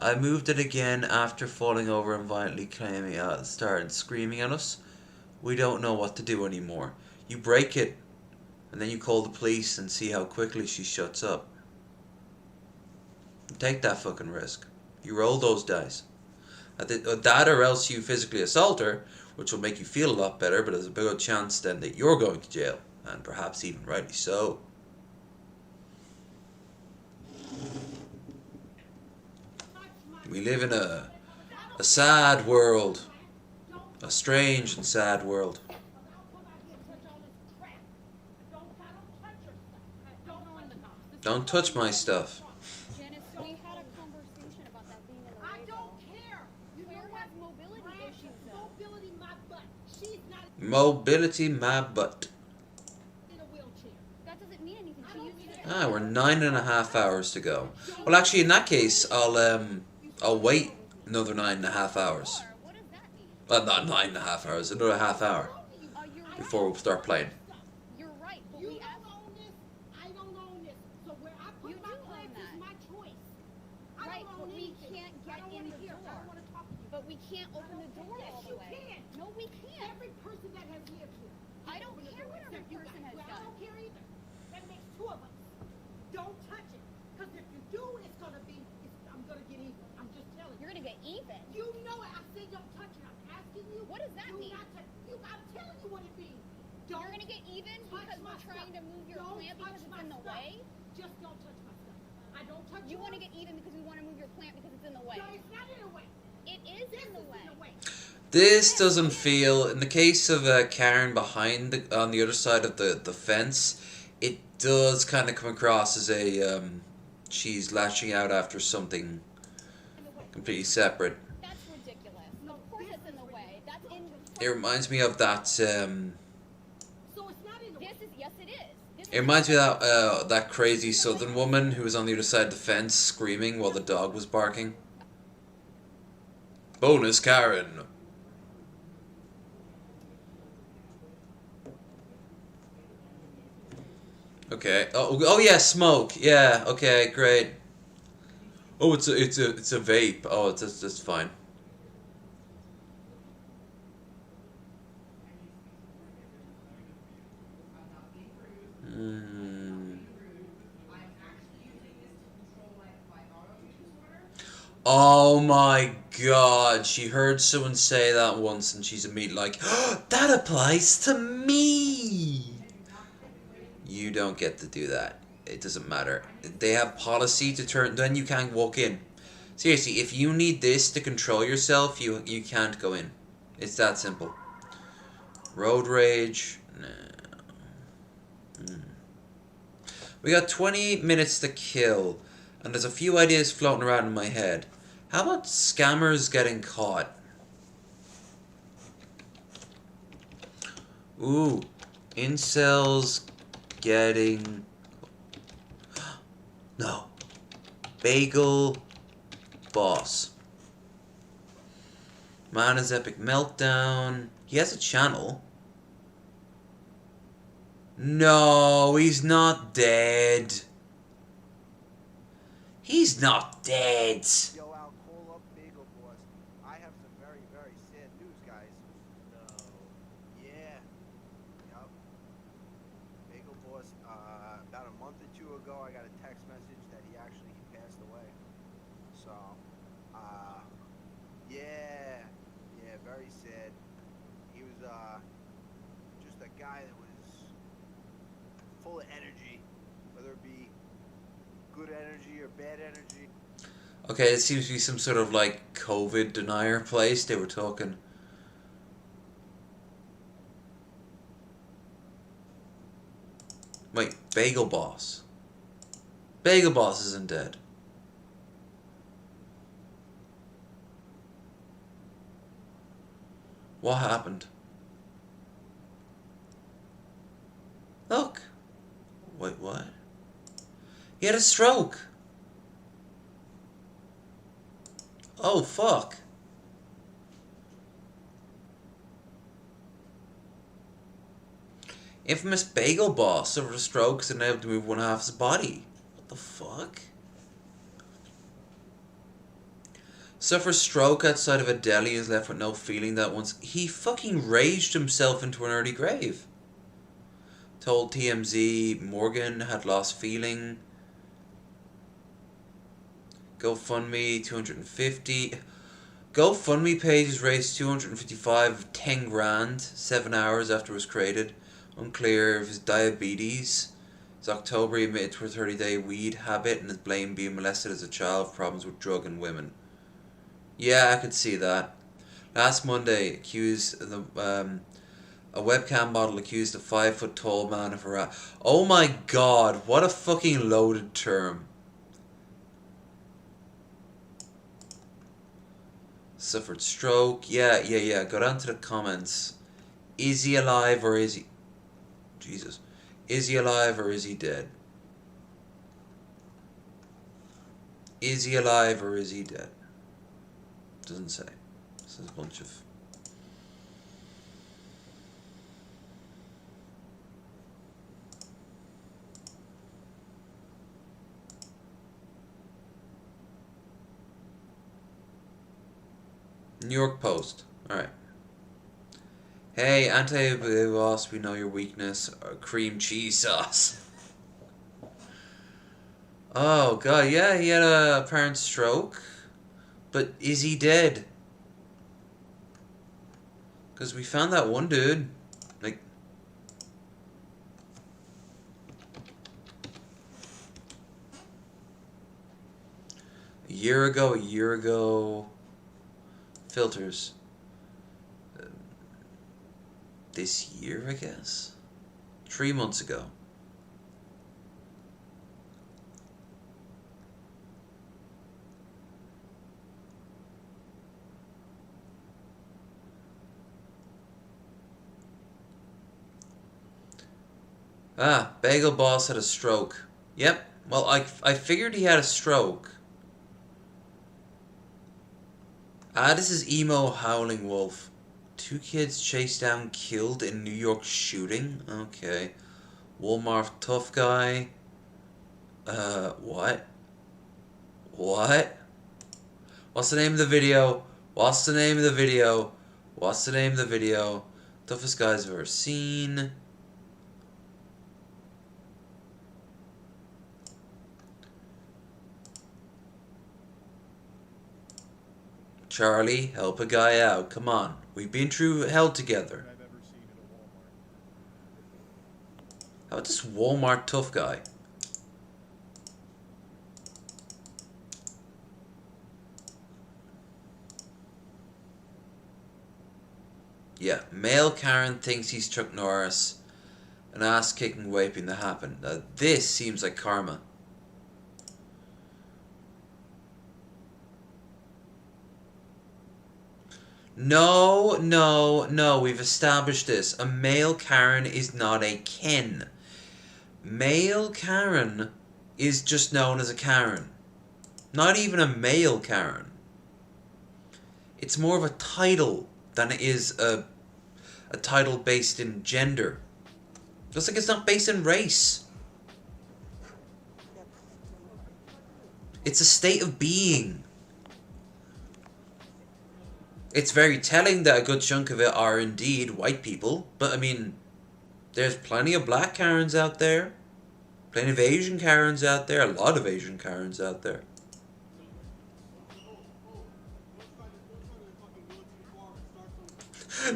Speaker 1: I moved it again after falling over and violently started screaming at us. We don't know what to do anymore. You break it, and then you call the police and see how quickly she shuts up. Take that fucking risk. You roll those dice. That or else you physically assault her, which will make you feel a lot better, but there's a bigger chance then that you're going to jail, and perhaps even rightly so. We live in a sad world. A strange and sad world. Don't touch my stuff.
Speaker 14: Janice, we had a conversation about that being in the way. I don't care. Claire has mobility issues, though. Mobility my butt. She's not
Speaker 1: Mobility my butt.
Speaker 14: in a wheelchair. That doesn't mean anything. She uses it.
Speaker 1: We're 9.5 hours to go. Well, actually, in that case, I'll wait another 9.5 hours. Well, not 9.5 hours, another half hour before we start playing.
Speaker 14: You're right, but we don't own this. I don't own this. So where I put my plants is my choice. Right, but we can't get in the door. I don't want to talk to you. But we can't open the door all the way. Yes, you can. No, we can't. Every person that has lived here. I don't care what every person has done. I don't care either. That makes two of us. Don't touch it. Because if you do, it's going to be, I'm going to get even. I'm just telling you. You're going to get even? You know it. I said don't touch it. I'm asking you. What does that mean? I'm telling you what it means. You're going to get even because we're trying to move your plant because it's in the way? Just don't touch my stuff. I don't touch you. You want to get even because we want to move your plant because it's in the way? No, it's not in the way. It is in the way.
Speaker 1: This doesn't feel, in the case of Karen on the other side of the fence, it does kind of come across as a she's lashing out after something completely separate.
Speaker 14: That's ridiculous. Of course it's in the way. That's in.
Speaker 1: It reminds me of that.
Speaker 14: So it's not in the way. Yes, it is.
Speaker 1: It reminds me of that crazy Southern woman who was on the other side of the fence screaming while the dog was barking. Bonus Karen. Okay. Oh yeah, smoke. Yeah. Okay. Great. Oh, it's a vape. Oh, it's fine. Oh my god, she heard someone say that once and she's immediately like, oh, that applies to me! You don't get to do that. It doesn't matter. They have policy to turn, then you can't walk in. Seriously, if you need this to control yourself, you can't go in. It's that simple. Road rage. No. We got 20 minutes to kill, and there's a few ideas floating around in my head. How about scammers getting caught? Ooh, incels getting... No. Bagel boss. Man has epic meltdown. He has a channel. No, he's not dead. He's not dead.
Speaker 3: Yo, Al, call up Bagel Boss. I have some very, very sad news, guys. No. Yeah. Yup. Bagel Boss, about a month or two ago, I got a text message that he passed away. So, yeah. Yeah, very sad. He was, just a guy that was full of energy, whether it be good energy or bad energy.
Speaker 1: Okay, it seems to be some sort of like COVID denier place. They were talking. Wait, Bagel Boss. Bagel Boss isn't dead. What happened? Look. Wait, what? He had a stroke. Oh, fuck. Infamous Bagel Boss suffered a stroke and unable to move one half of his body. What the fuck? Suffered stroke outside of a deli and is left with no feeling that once he fucking raged himself into an early grave. Told TMZ Morgan had lost feeling. GoFundMe 250. GoFundMe page has raised 255, 10 grand, 7 hours after it was created. Unclear of his diabetes. It's October, he admitted to a 30-day weed habit and is blamed being molested as a child for problems with drug and women. Yeah, I could see that. Last Monday, a webcam model accused a 5-foot-tall man of harassment. Oh my god, what a fucking loaded term. Suffered stroke. Yeah. Go down to the comments. Is he alive or is he... Jesus. Is he alive or is he dead? Is he alive or is he dead? Doesn't say. This is a bunch of... New York Post. Alright. Hey, anti-boss, we know your weakness. Cream cheese sauce. Oh, God, yeah, he had a apparent stroke. But is he dead? Because we found that one dude. Like... A year ago... Filters. This year, I guess? 3 months ago. Ah, Bagel Boss had a stroke. Yep. Well, I figured he had a stroke. Ah, this is Emo Howling Wolf. 2 kids chased down, killed in New York shooting? Okay. Walmart tough guy. What? What? What's the name of the video? What's the name of the video? What's the name of the video? Toughest guys I've ever seen. Charlie, help a guy out. Come on. We've been through hell together.
Speaker 8: I've ever seen at a Walmart.
Speaker 1: How about this Walmart tough guy? Yeah, male Karen thinks he's Chuck Norris. An ass-kicking wiping that happened. This seems like karma. No, no, no. We've established this. A male Karen is not a Ken. Male Karen is just known as a Karen. Not even a male Karen. It's more of a title than it is a title based in gender. Just like it's not based in race. It's a state of being. It's very telling that a good chunk of it are indeed white people, but I mean, there's plenty of black Karens out there. Plenty of Asian Karens out there. A lot of Asian Karens out there.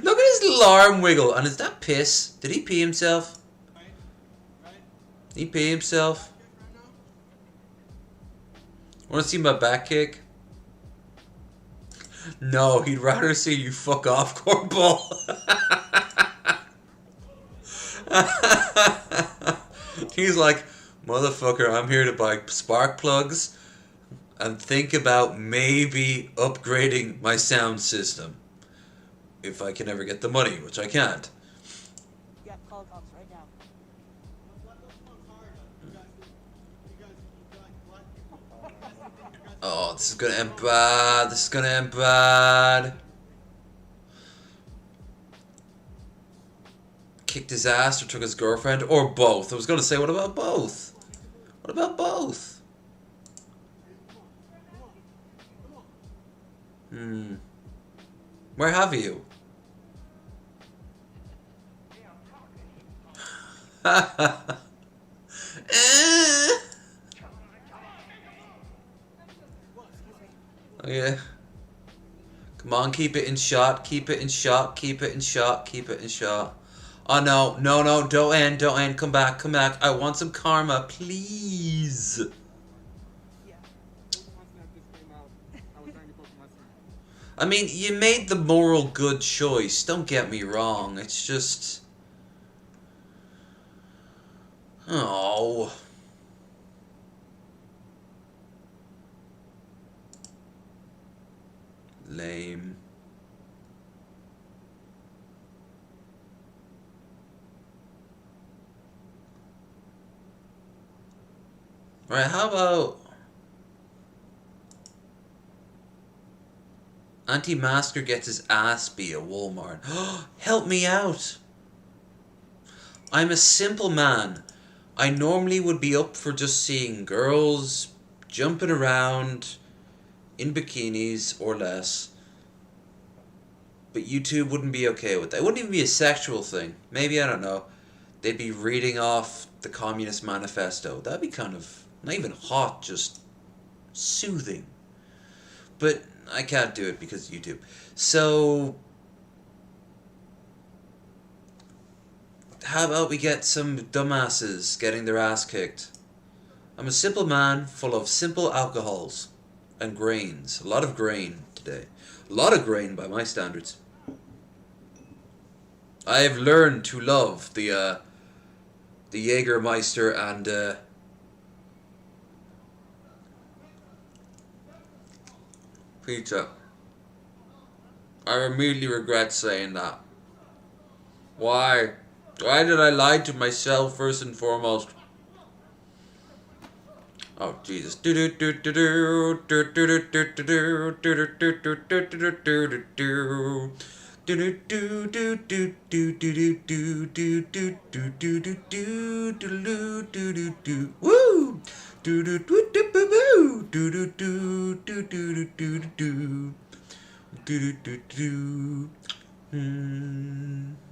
Speaker 1: Look at his little arm wiggle. And is that piss? Did he pee himself? Did he pee himself? Want to see my back kick? No, he'd rather see you fuck off, Cornball. He's like, motherfucker, I'm here to buy spark plugs and think about maybe upgrading my sound system. If I can ever get the money, which I can't.
Speaker 15: Yeah, call cops right now.
Speaker 1: Oh, this is gonna end bad. This is gonna end bad. Kicked his ass or took his girlfriend or both. I was gonna say, what about both? What about both? Where have you? Oh yeah. Come on, keep it in shot, keep it in shot, keep it in shot, keep it in shot. Oh no, no, no, don't end, come back, come back. I want some karma, please. I mean, you made the moral good choice, don't get me wrong, it's just... Oh... Lame. Alright, how about... Anti-masker gets his ass beat at Walmart. Help me out! I'm a simple man. I normally would be up for just seeing girls jumping around in bikinis or less. But YouTube wouldn't be okay with that. It wouldn't even be a sexual thing. Maybe, I don't know. They'd be reading off the Communist Manifesto. That'd be kind of, not even hot, just soothing. But I can't do it because of YouTube. So, how about we get some dumbasses getting their ass kicked? I'm a simple man full of simple alcohols and grains. A lot of grain today. A lot of grain by my standards. I have learned to love the Jägermeister and pizza. I immediately regret saying that. Why? Why did I lie to myself first and foremost? Oh Jesus! Woo!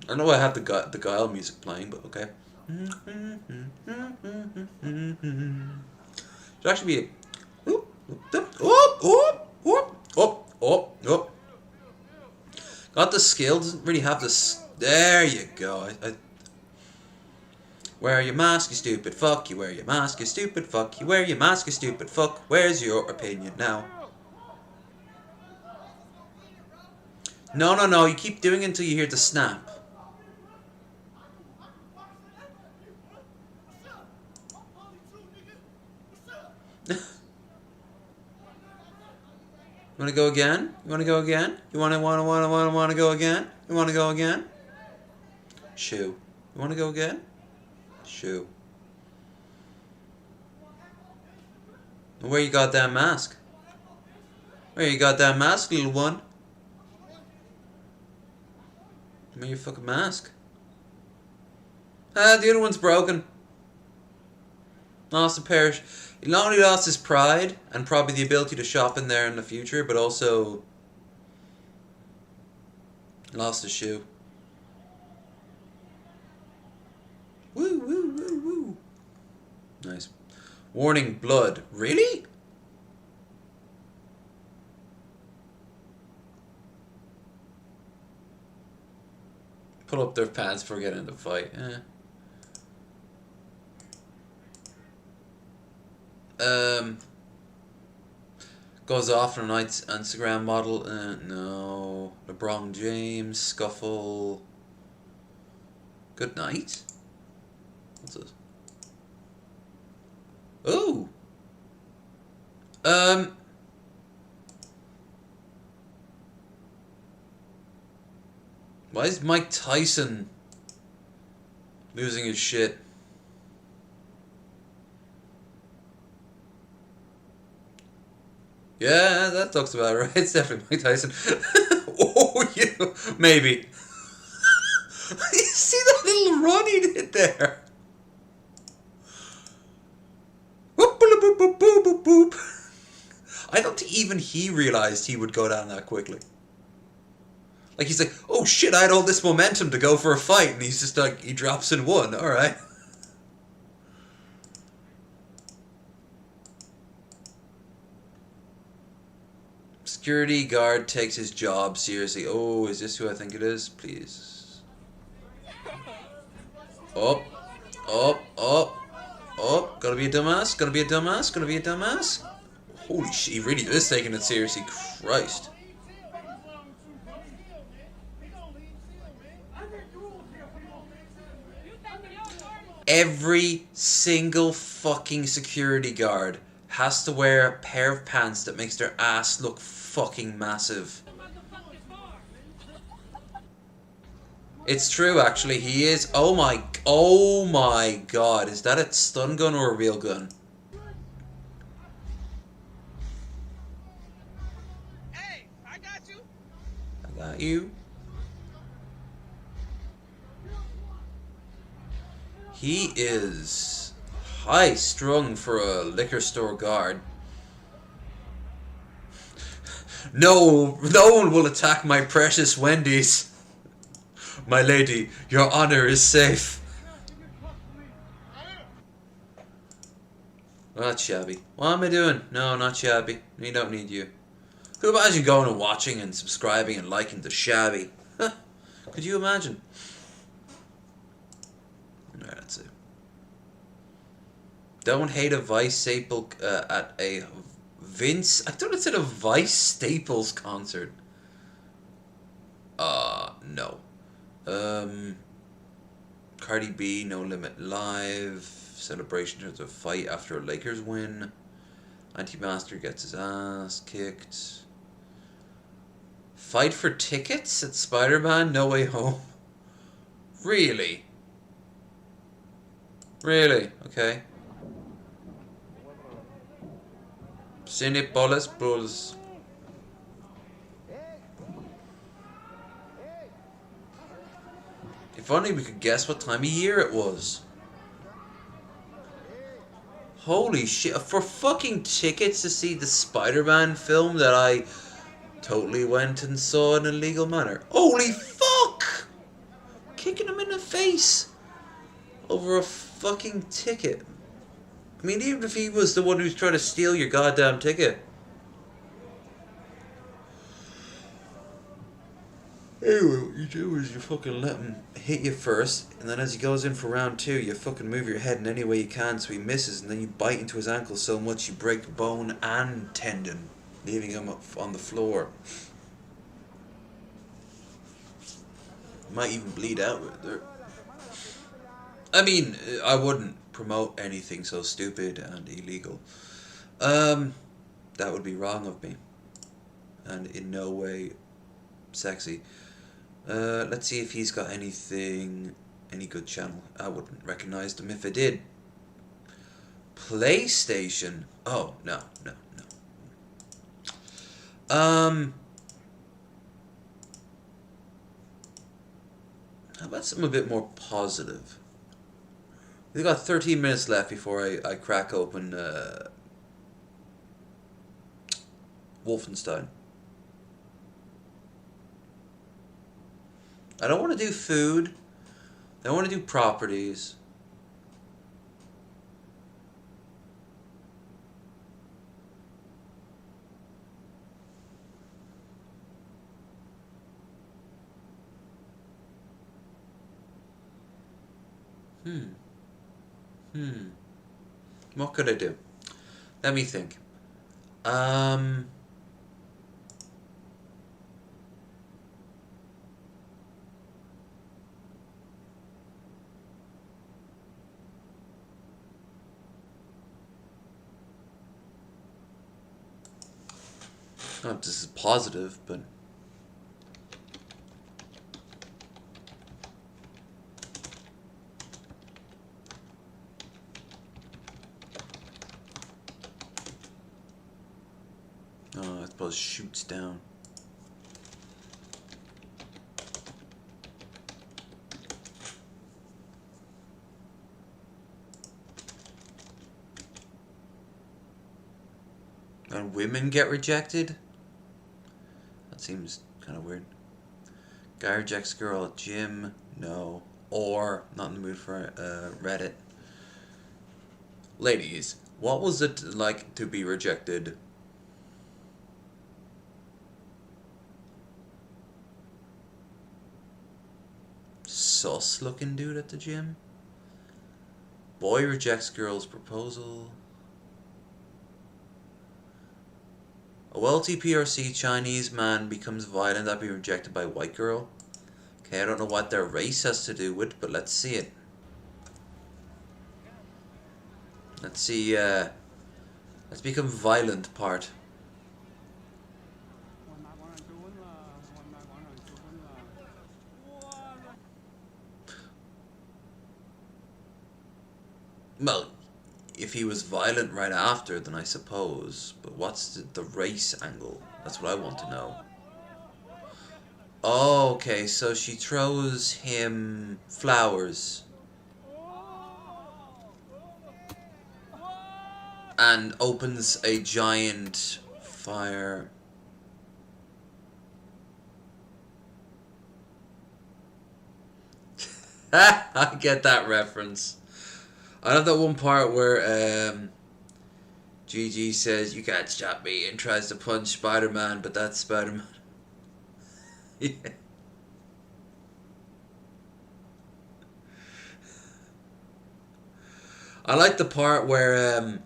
Speaker 1: I know I have the Guile music playing, but okay. Should actually be a Got the skill, doesn't really have this. There you go. Wear your mask, you stupid fuck. You wear your mask, you stupid fuck. You wear your mask, you stupid fuck. Where's your opinion now? No, no, no. You keep doing it until you hear the snap. You want to go again? You want to go again? You want to go again? You want to go again? Shoo. You want to go again? Shoo. Where you got that mask? Where you got that mask, little one? Where your fucking mask? Ah, the other one's broken. Lost a pair. He not only lost his pride and probably the ability to shop in there in the future, but also lost his shoe. Woo, woo, woo, woo. Nice. Warning, blood. Really? Pull up their pants before getting into the fight. Goes off on a night's Instagram model. No. LeBron James, scuffle. Good night. What's this? Ooh. Why is Mike Tyson losing his shit? Yeah, that talks about it, right? It's definitely Mike Tyson. Oh, you maybe. You see that little run he did there? Boop, boop, boop, boop, boop, boop, boop. I don't think even he realized he would go down that quickly. Like, he's like, oh shit, I had all this momentum to go for a fight, and he's just like, he drops in one, alright. Security guard takes his job seriously. Oh, is this who I think it is? Please. Up, up, up, up. Gotta be a dumbass, gotta be a dumbass, gotta be a dumbass. Holy shit, he really is taking it seriously. Christ. Every single fucking security guard has to wear a pair of pants that makes their ass look fucking massive. It's true, actually. He is. Oh my god. Is that a stun gun or a real gun?
Speaker 3: Hey, I got you.
Speaker 1: I got you. He is high strung for a liquor store guard. No one will attack my precious Wendy's. My lady, your honor is safe. Not shabby. What am I doing? No, not shabby. We don't need you. Who imagine going and watching and subscribing and liking the shabby? Huh. Could you imagine? Alright, that's it. Don't hate a Vice staple at a Vince. I thought it said a Vice Staples concert. No. Cardi B, No Limit Live. Celebration of the fight after a Lakers win. Anti-Master gets his ass kicked. Fight for tickets at Spider-Man No Way Home. Really? Really? Okay. Cinepolis Bulls. If only we could guess what time of year it was. Holy shit. For fucking tickets to see the Spider-Man film that I totally went and saw in a legal manner. Holy fuck! Kicking him in the face over a fucking ticket. I mean, even if he was the one who's trying to steal your goddamn ticket. Anyway, what you do is you fucking let him hit you first, and then as he goes in for round two, you fucking move your head in any way you can so he misses, and then you bite into his ankle so much you break bone and tendon, leaving him up on the floor. Might even bleed out with it. I mean, I wouldn't promote anything so stupid and illegal. That would be wrong of me, and in no way sexy. Let's see if he's got any good channel. I wouldn't recognize them if I did. PlayStation. Oh, no. How about something a bit more positive? We've got 13 minutes left before I crack open Wolfenstein. I don't want to do food. I want to do properties. What could I do? Let me think. Not this is positive, but I suppose shoots down. And women get rejected? That seems kind of weird. Guy rejects girl at gym? No. Or, not in the mood for Reddit. Ladies, what was it like to be rejected? Sus looking dude at the gym? Boy rejects girl's proposal. A wealthy PRC Chinese man becomes violent after being rejected by a white girl. Okay, I don't know what their race has to do with, but let's see it. Let's see, let's become violent part. Well, if he was violent right after, then I suppose. But what's the race angle? That's what I want to know. Oh, okay, so she throws him flowers. And opens a giant fire. I get that reference. I love that one part where Gigi says, "You can't stop me," and tries to punch Spider-Man, but that's Spider-Man. Yeah. I like the part where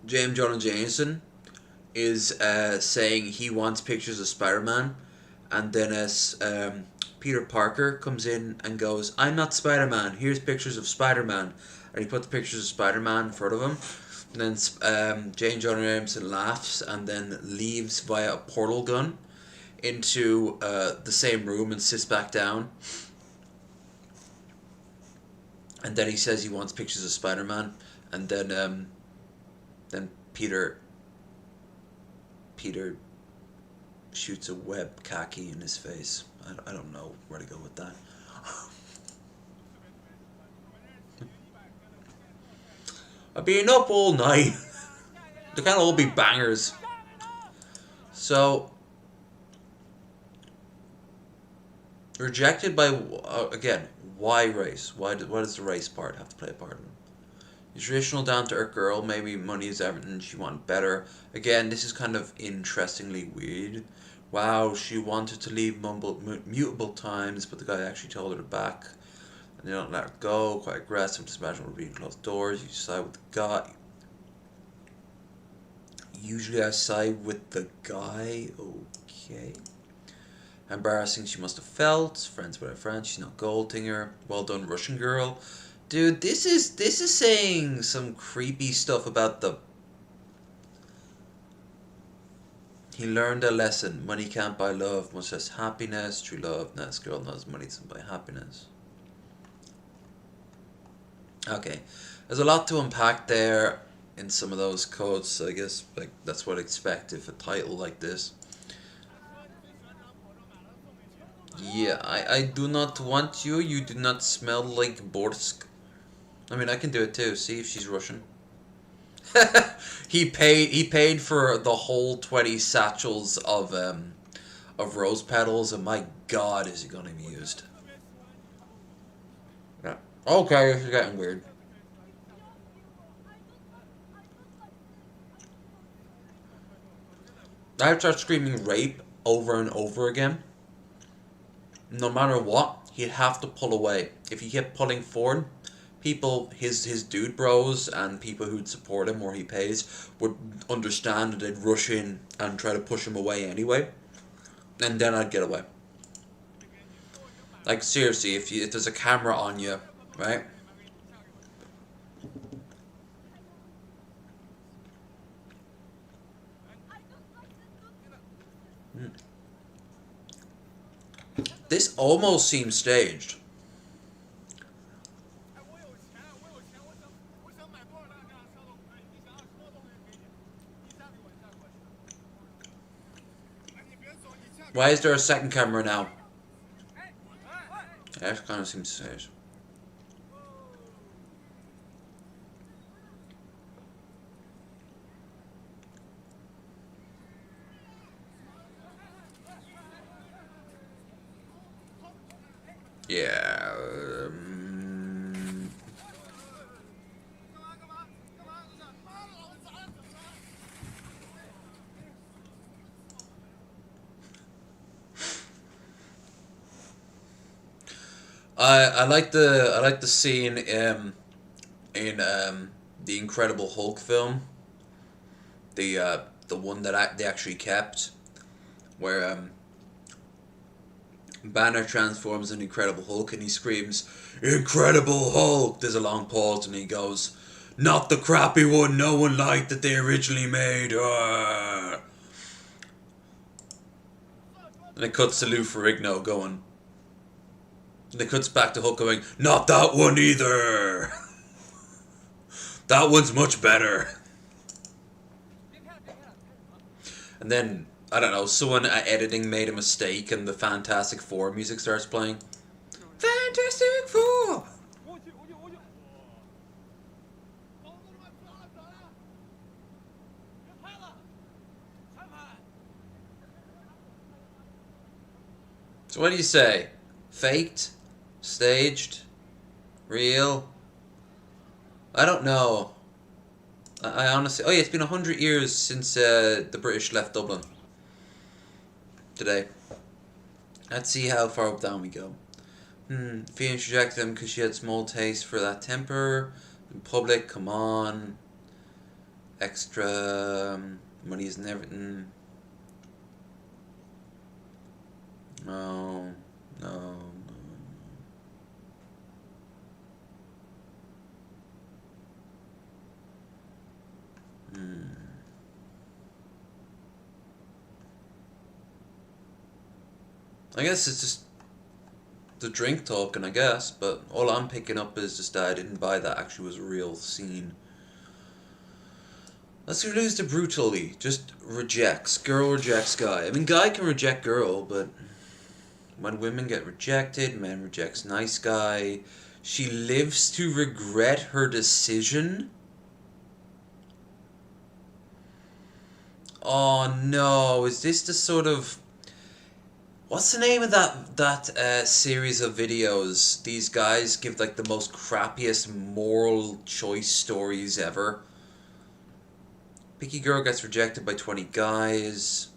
Speaker 1: James Jonah Jameson is saying he wants pictures of Spider-Man, and then as Peter Parker comes in and goes, "I'm not Spider-Man, here's pictures of Spider-Man," and he put the pictures of Spider-Man in front of him, and then James Jonah Jameson laughs and then leaves via a portal gun into the same room and sits back down. And then he says he wants pictures of Spider-Man, and then Peter shoots a web khaki in his face. I don't know where to go with that. I've been up all night. They can't all be bangers. So, rejected by, again, why race? Why does the race part have to play a part in it? Traditional down-to-earth girl, maybe money is everything, she wanted better. Again, this is kind of interestingly weird. Wow, she wanted to leave mutable times, but the guy actually told her to back. And they don't let her go, quite aggressive, just imagine we're being closed doors, you side with the guy. Usually I side with the guy, okay. Embarrassing she must have felt, friends with her friends, she's not Goldfinger, well done Russian girl. Dude, this is saying some creepy stuff about the... He learned a lesson. Money can't buy love, much less happiness. True love. No, this girl knows money doesn't buy happiness. Okay. There's a lot to unpack there in some of those codes, so I guess like that's what I expect if a title like this. Yeah, I do not want you. You do not smell like Borsk. I mean, I can do it too. See if she's Russian. He paid for the whole 20 satchels of rose petals, and my God, is it gonna be used? Yeah. Okay, this is getting weird. I start screaming rape over and over again. No matter what, he'd have to pull away. If he kept pulling forward, people, his dude bros and people who'd support him or he pays would understand and they'd rush in and try to push him away anyway. And then I'd get away. Like seriously, if there's a camera on you, right? This almost seems staged. Why is there a second camera now? That kind of seems staged. Yeah. I like the scene in the Incredible Hulk film, the one that they actually kept, where Banner transforms into Incredible Hulk and he screams, "Incredible Hulk!" There's a long pause and he goes, "Not the crappy one no one liked that they originally made." And it cuts to Lou Ferrigno going. And it cuts back to Hulk going, "Not that one either. That one's much better." And then, I don't know, someone at editing made a mistake and the Fantastic Four music starts playing. Fantastic Four! So what do you say? Faked? Staged? Real? I don't know. I honestly... Oh yeah, it's been 100 years since the British left Dublin. Today. Let's see how far down we go. Phoenix rejected them because she had small taste for that temper. In public, come on. Extra... money isn't everything. No. No. I guess it's just the drink talking, I guess, but all I'm picking up is just that I didn't buy that actually was a real scene. Let's reduce to brutally. Just rejects. Girl rejects guy. I mean, guy can reject girl, but when women get rejected, men rejects nice guy. She lives to regret her decision. Oh no, is this the sort of... What's the name of that series of videos? These guys give like the most crappiest moral choice stories ever. Picky girl gets rejected by 20 guys.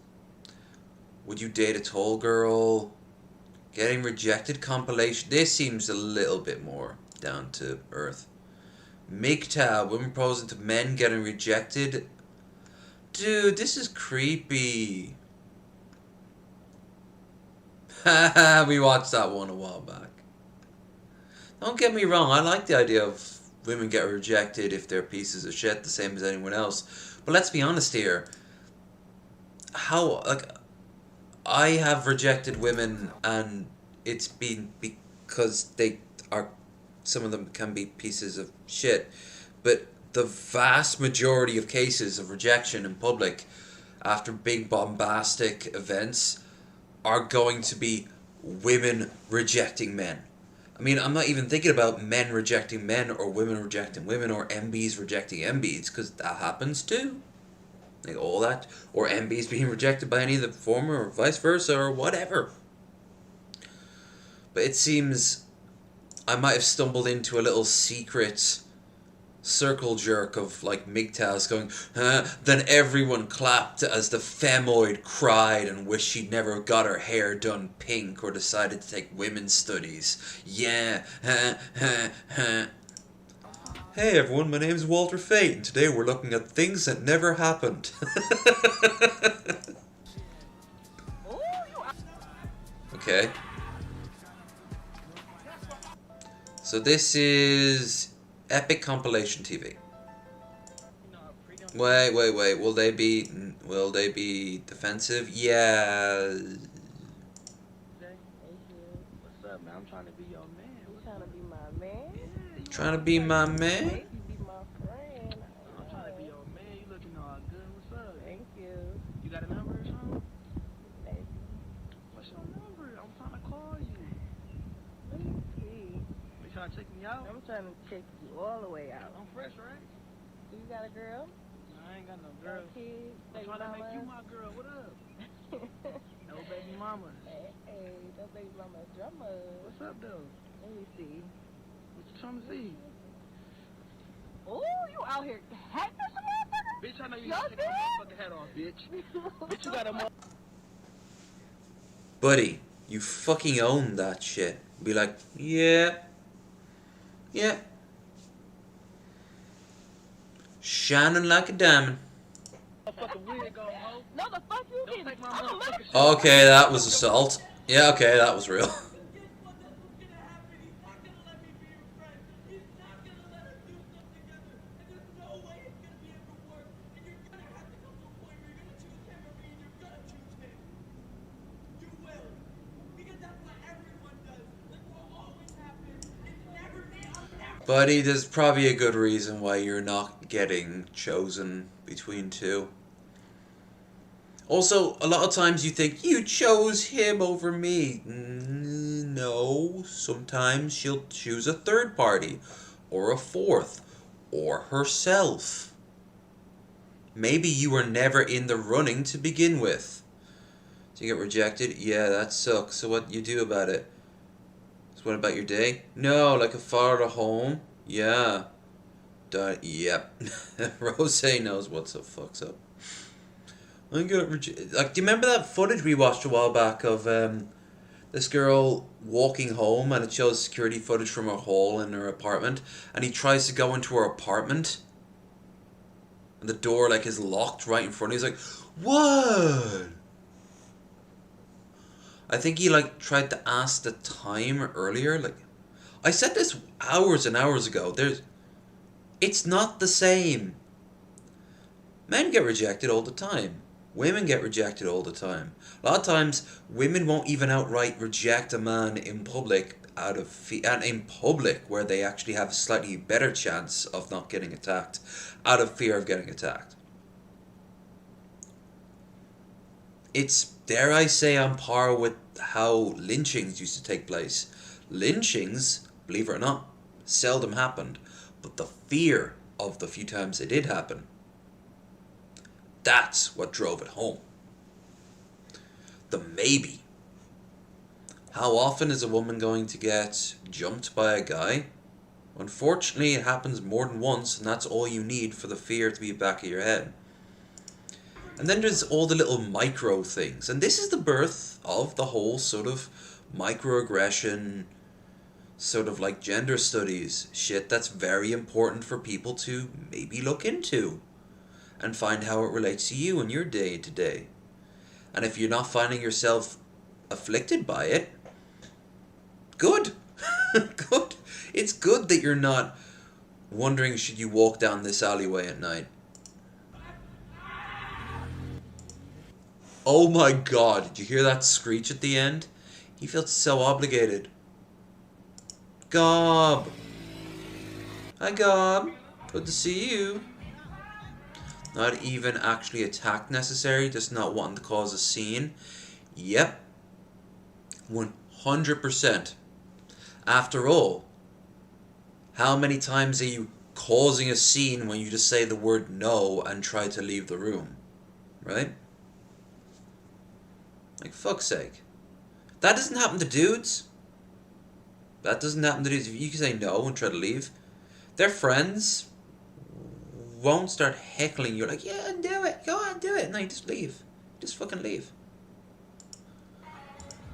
Speaker 1: Would you date a tall girl? Getting rejected compilation. This seems a little bit more down to earth. MGTOW, women proposing to men getting rejected. Dude, this is creepy. Haha, we watched that one a while back. Don't get me wrong, I like the idea of women get rejected if they're pieces of shit, the same as anyone else. But let's be honest here. How, like, I have rejected women and it's been because they are, some of them can be pieces of shit. But the vast majority of cases of rejection in public after big bombastic events are going to be women rejecting men. I mean, I'm not even thinking about men rejecting men or women rejecting women or MBs rejecting MBs, because that happens too. Like all that. Or MBs being rejected by any of the former or vice versa or whatever. But it seems I might have stumbled into a little secret circle jerk of like MGTOWs going, huh? Then everyone clapped as the femoid cried and wished she'd never got her hair done pink or decided to take women's studies. Yeah, huh, huh, huh. Hey everyone, my name's Walter Fate and today we're looking at things that never happened. Okay. So this is Epic Compilation TV. Wait. Will they be defensive? Yeah.
Speaker 15: What's up, man? I'm trying to be your man. You trying to be my man? Yeah,
Speaker 1: Trying to be my man?
Speaker 15: You be my friend. I'm trying to be your man. You looking all good. What's up? Thank you. You got a number or something? Maybe. What's your number? I'm trying to call you. Let me see. You trying to check me out? I'm trying to check you all the way out. I'm fresh, right? You got a girl? No, I ain't got no girl. Kids, I'm trying to make you my girl. What up? No baby mama. Hey, no baby mama drama. What's up, though? Let me see. What you trying to see? Oh, you out here hacking some motherfucker? Bitch, I know you got to take my motherfucking hat off, bitch. Bitch, you got a
Speaker 1: Buddy, you fucking own that shit. Be like, yeah. Yeah. Shining like a diamond.
Speaker 15: No, the fuck you didn't.
Speaker 1: Okay, that was assault. Yeah, okay, that was real. Buddy, there's probably a good reason why you're not getting chosen between two. Also, a lot of times you think, you chose him over me. No, sometimes she'll choose a third party, or a fourth, or herself. Maybe you were never in the running to begin with. So you get rejected? Yeah, that sucks. So what you do about it? So what about your day? No, like a father at home? Yeah. Yep. Rose knows what the fuck's up. I'm gonna like, do you remember that footage we watched a while back of this girl walking home and it shows security footage from her hall in her apartment and he tries to go into her apartment and the door like is locked right in front of him. He's like, what? I think he like tried to ask the time earlier. Like, I said this hours and hours ago. It's not the same. Men get rejected all the time. Women get rejected all the time. A lot of times, women won't even outright reject a man in public and in public where they actually have a slightly better chance of not getting attacked, out of fear of getting attacked. It's, dare I say, on par with how lynchings used to take place. Lynchings, believe it or not, seldom happened, but the fear of the few times they did happen, that's what drove it home. The maybe How often is a woman going to get jumped by a guy? Unfortunately, it happens more than once, and that's all you need for the fear to be back of your head. And then there's all the little micro things, and this is the birth of the whole sort of microaggression, sort of like gender studies shit that's very important for people to maybe look into and find how it relates to you in your day to day. And if you're not finding yourself afflicted by it, good. Good. It's good that you're not wondering should you walk down this alleyway at night. Oh my god, did you hear that screech at the end? He felt so obligated. Gob! Hi Gob! Good to see you. Not even actually attack necessary, just not wanting to cause a scene. Yep. 100%. After all, how many times are you causing a scene when you just say the word no and try to leave the room? Right? Like, fuck's sake. That doesn't happen to dudes. That doesn't happen to dudes. If you can say no and try to leave, their friends won't start heckling you like, yeah, do it, go on, do it. No, you just leave. Just fucking leave.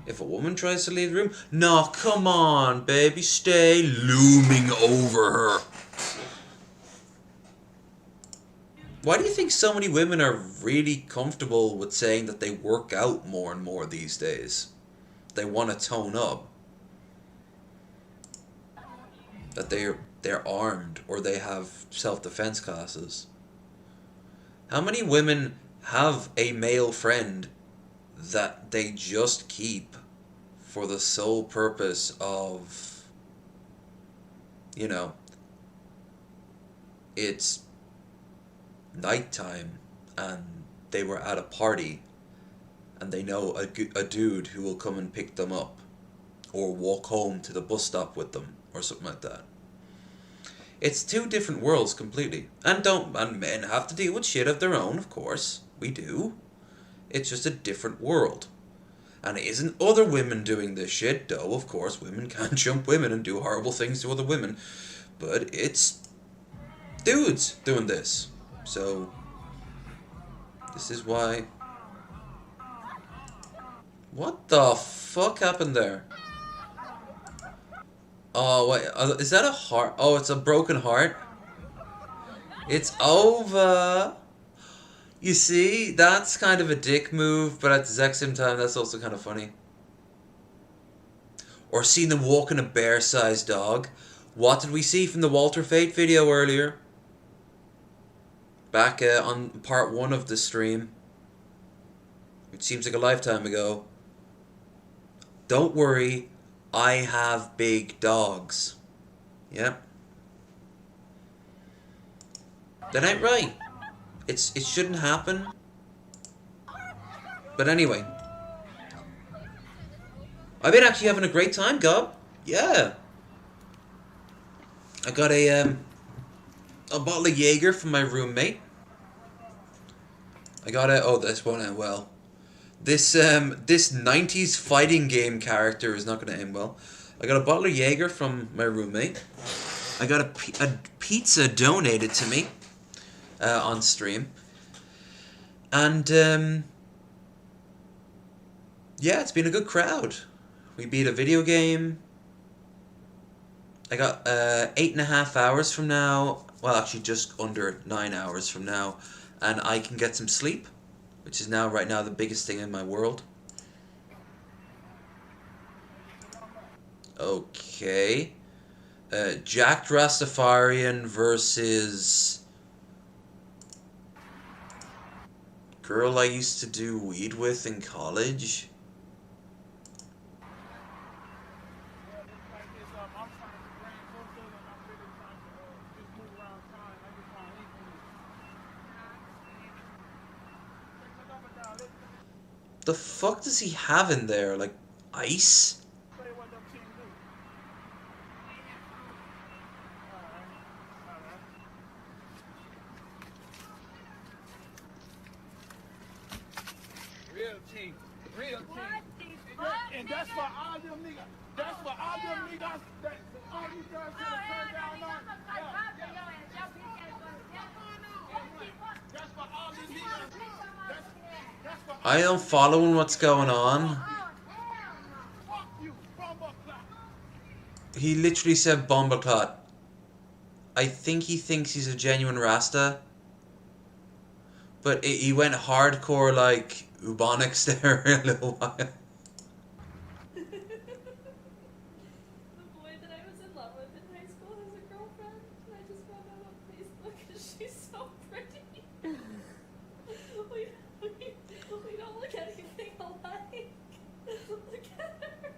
Speaker 1: If a woman tries to leave the room, no, come on, baby, stay, looming over her. Why do you think so many women are really comfortable with saying that they work out more and more these days? They want to tone up. That they're armed or they have self-defense classes. How many women have a male friend that they just keep for the sole purpose of, you know, it's nighttime and they were at a party and they know a dude who will come and pick them up or walk home to the bus stop with them or something like that. It's two different worlds completely. And men have to deal with shit of their own, of course. We do. It's just a different world. And it isn't other women doing this shit, though, of course, women can't jump women and do horrible things to other women. But it's dudes doing this. So, this is why... What the fuck happened there? Oh, wait, is that a heart? Oh, it's a broken heart? It's over! You see, that's kind of a dick move, but at the exact same time, that's also kind of funny. Or seeing them walking a bear-sized dog. What did we see from the Walter Fate video earlier? Back on part 1 of the stream. It seems like a lifetime ago. Don't worry, I have big dogs. Yep. That ain't right. It shouldn't happen. But anyway. I've been actually having a great time, Gob. Yeah. I got a bottle of Jaeger from my roommate. I got this won't end well. This 90s fighting game character is not going to end well. I got a bottle of Jaeger from my roommate. I got a pizza donated to me on stream. And yeah, it's been a good crowd. We beat a video game. I got 8.5 hours from now. Well, actually just under 9 hours from now. And I can get some sleep. Which is right now the biggest thing in my world. Okay. Jack Rastafarian versus... girl I used to do weed with in college. The fuck does he have in there? Like, ice?
Speaker 15: Real team.
Speaker 4: And that's for all them niggas. That's for all them niggas that all you girls should have turned down on. That's for all these niggas. That's for
Speaker 1: I am following what's going on.
Speaker 4: fuck you, Bumbleclot.
Speaker 1: He literally said Bumbleclot. I think he thinks he's a genuine Rasta. But he went hardcore like Ubonics there a little while.
Speaker 16: The boy that I was in love with in high school has a girlfriend, and I just found out on Facebook because she's so pretty. we don't look anything alike. Look at her.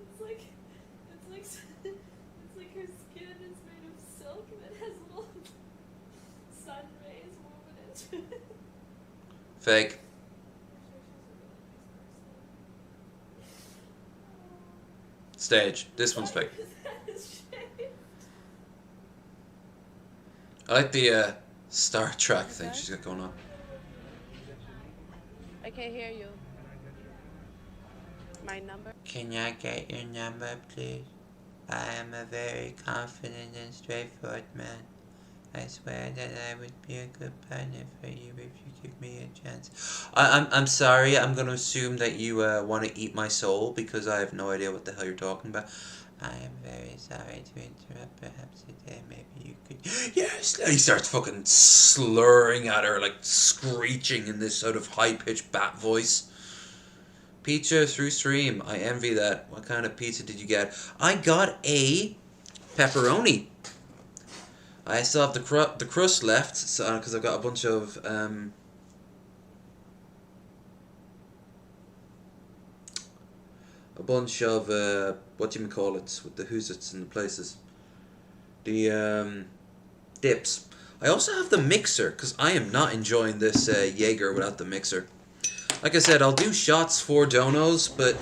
Speaker 16: It's like her skin is made of silk and it has little sun rays woven into it.
Speaker 1: Fake. Stage. This one's fake. I like the Star Trek thing she's got going on.
Speaker 16: I can't hear you. My number?
Speaker 1: Can I get your number, please? I am a very confident and straightforward man. I swear that I would be a good partner for you if you give me a chance. I'm sorry, I'm going to assume that you want to eat my soul because I have no idea what the hell you're talking about. I am very sorry to interrupt. Perhaps today maybe you could... Yes! He starts fucking slurring at her, like screeching in this sort of high-pitched bat voice. Pizza through stream. I envy that. What kind of pizza did you get? I got a pepperoni. I still have the crust left, so because I've got a bunch of what do you call it with the who's-its and the places, the dips. I also have the mixer because I am not enjoying this Jaeger without the mixer. Like I said, I'll do shots for donos, but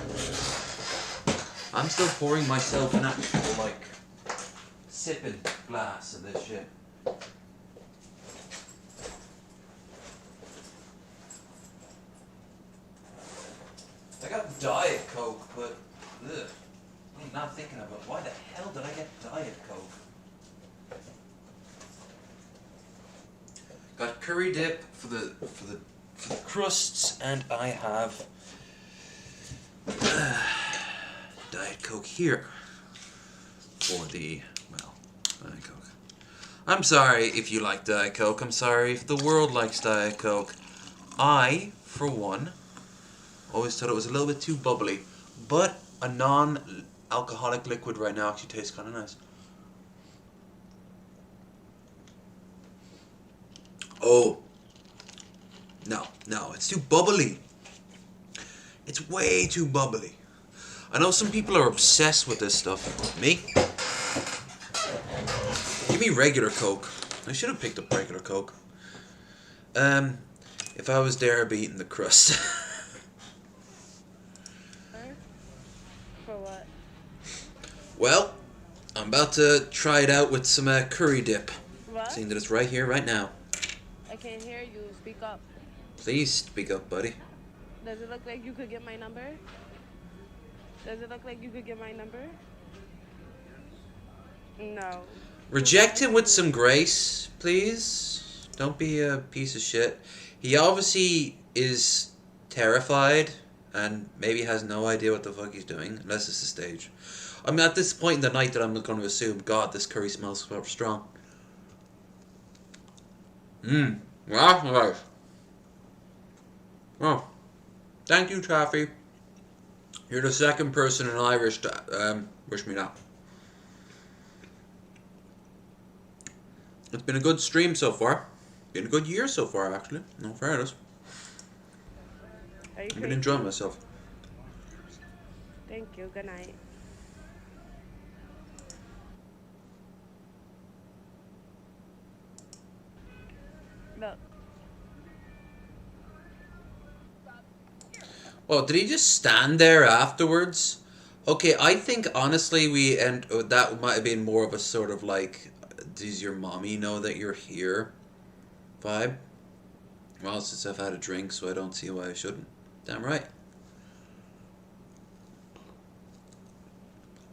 Speaker 1: I'm still pouring myself an actual like sipping glass of this shit. I got Diet Coke, but ugh, I'm not thinking about why the hell did I get Diet Coke? Got curry dip for the crusts, and I have Diet Coke here for the, well, Diet Coke. I'm sorry if you like Diet Coke. I'm sorry if the world likes Diet Coke. I, for one, always thought it was a little bit too bubbly, but a non-alcoholic liquid right now actually tastes kind of nice. Oh. No, it's too bubbly. It's way too bubbly. I know some people are obsessed with this stuff. Me? Give me regular Coke. I should have picked up regular Coke. If I was there, I'd be eating the crust.
Speaker 16: For what?
Speaker 1: Well, I'm about to try it out with some curry dip.
Speaker 16: What?
Speaker 1: Seeing that it's right here, right now.
Speaker 16: I can't hear you. Speak up.
Speaker 1: Please speak up, buddy.
Speaker 16: Does it look like you could get my number? Does it look like you could get my number? No.
Speaker 1: Reject him with some grace, please. Don't be a piece of shit. He obviously is terrified and maybe has no idea what the fuck he's doing, unless it's a stage. I mean, at this point in the night that I'm going to assume, God, this curry smells so strong. Mmm. That's nice. Oh. Thank you, Taffy. You're the second person in Irish to wish me that. It's been a good stream so far. Been a good year so far, actually. No fairness. I've been enjoying myself.
Speaker 16: Thank you. Good night. Look.
Speaker 1: Oh, did he just stand there afterwards? Okay, I think honestly that might have been more of a sort of like, does your mommy know that you're here vibe? Well, since I've had a drink, so I don't see why I shouldn't. Damn right.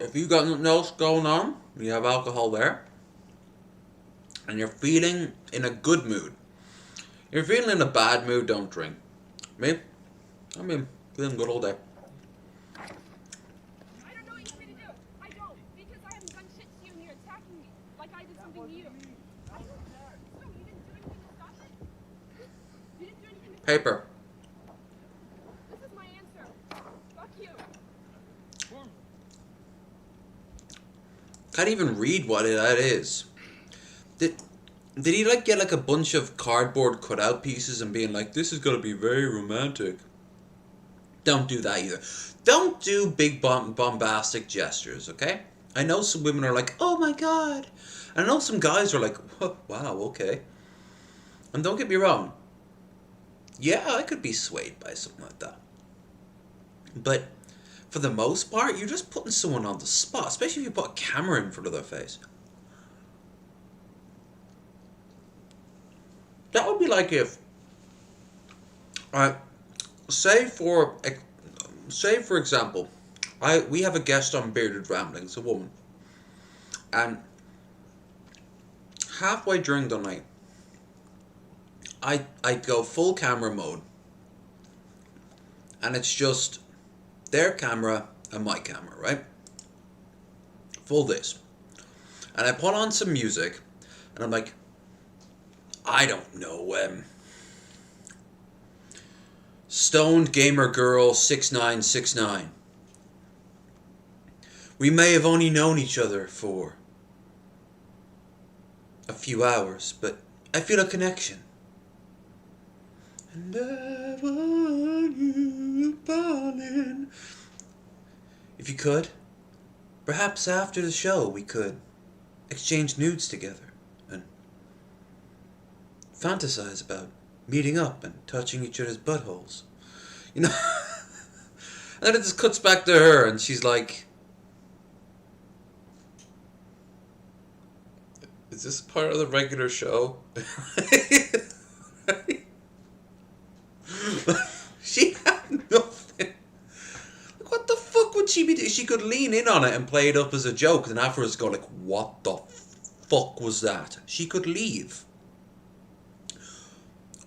Speaker 1: If you got nothing else going on, you have alcohol there, and you're feeling in a good mood. If you're feeling in a bad mood, don't drink. Me? I mean, feeling good all day.
Speaker 12: I don't know what you want me to do. I don't, because I haven't done shit to you and you're attacking me like I did something to you. I don't care. So you didn't do anything to stop it? You didn't do anything to
Speaker 1: Paper.
Speaker 12: This is my answer. Fuck you.
Speaker 1: Can't even read what that is. Did he like get like a bunch of cardboard cutout pieces and being like, this is gonna be very romantic? Don't do that either. Don't do big bombastic gestures, okay? I know some women are like, oh my god. I know some guys are like, wow, okay. And don't get me wrong. Yeah, I could be swayed by something like that. But for the most part, you're just putting someone on the spot, especially if you put a camera in front of their face. That would be like if, say for example, we have a guest on Bearded Ramblings, a woman, and halfway during the night, I go full camera mode, and it's just their camera and my camera, right? Full this, and I put on some music, and I'm like, I don't know, Stoned Gamer Girl 6969. We may have only known each other for a few hours, but I feel a connection. And I want you, darling. If you could, perhaps after the show we could exchange nudes together and fantasize about meeting up and touching each other's buttholes. You know? And then it just cuts back to her and she's like, is this part of the regular show? She had nothing. What the fuck would she be doing? She could lean in on it and play it up as a joke and afterwards go like, what the fuck was that? She could leave.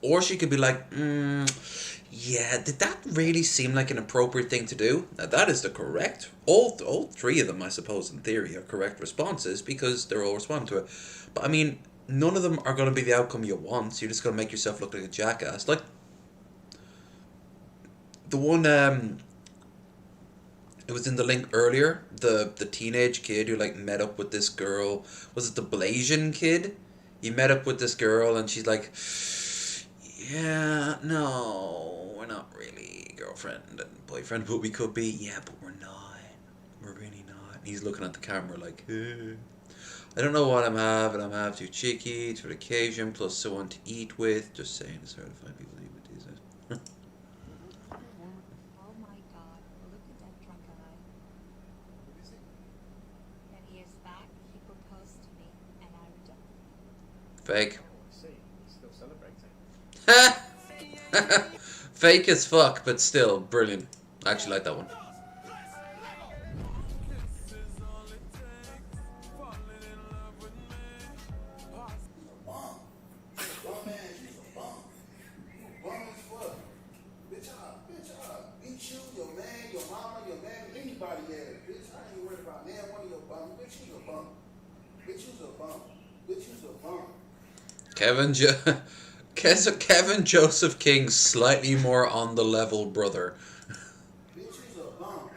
Speaker 1: Or she could be like, yeah, did that really seem like an appropriate thing to do? Now that is the correct. All three of them, I suppose, in theory, are correct responses because they're all responding to it. But I mean, none of them are going to be the outcome you want. So you're just going to make yourself look like a jackass. Like the one, it was in the link earlier. The teenage kid who like met up with this girl. Was it the Blasian kid? He met up with this girl and she's like, yeah, no, we're not really girlfriend and boyfriend, but we could be. Yeah, but we're not. We're really not. And he's looking at the camera like, I don't know what I'm having. I'm half too cheeky for the occasion, plus someone to eat with. Just saying, it's hard to find people to eat with these days.
Speaker 5: Oh my god, look at that drunken eye. And he is back, he proposed to me, and I rejected him.
Speaker 1: Fake.
Speaker 15: See, he's still celebrating.
Speaker 1: Fake as fuck, but still brilliant. I actually like that one. Kevin Joseph King's slightly more on the level brother.
Speaker 4: Bitch, you's a bum.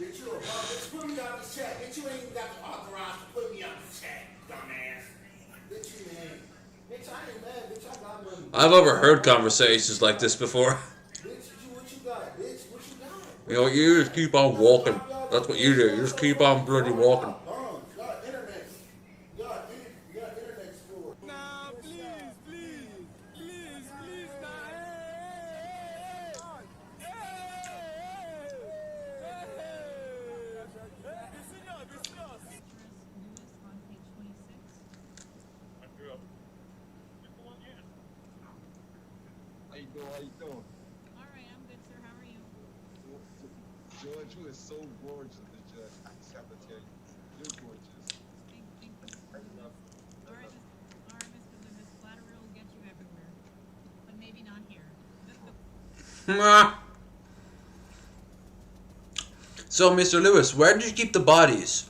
Speaker 4: Bitch, you a bum. Bitch, put me on this chat. Bitch, you ain't even got the authorize to put me on this chat, dumbass. Bitch, you mad. Bitch, I ain't mad. Bitch, I got money.
Speaker 1: I've overheard conversations like this before.
Speaker 4: Bitch, what you got? Bitch, what you got?
Speaker 1: You know, you just keep on walking. That's what you do. You just keep on bloody walking.
Speaker 17: go? How you doing?
Speaker 18: All right, I'm good, sir. How are you?
Speaker 17: George, you is so gorgeous, Judge. I just have to tell you, you're gorgeous.
Speaker 18: Thank you, Mr.
Speaker 17: I
Speaker 18: Loomis.
Speaker 17: love you. I
Speaker 18: All right,
Speaker 17: love you.
Speaker 18: Mr. Loomis. Flattery will get you everywhere, but maybe not here. Let's go.
Speaker 1: So, Mr. Lewis, where did you keep the bodies?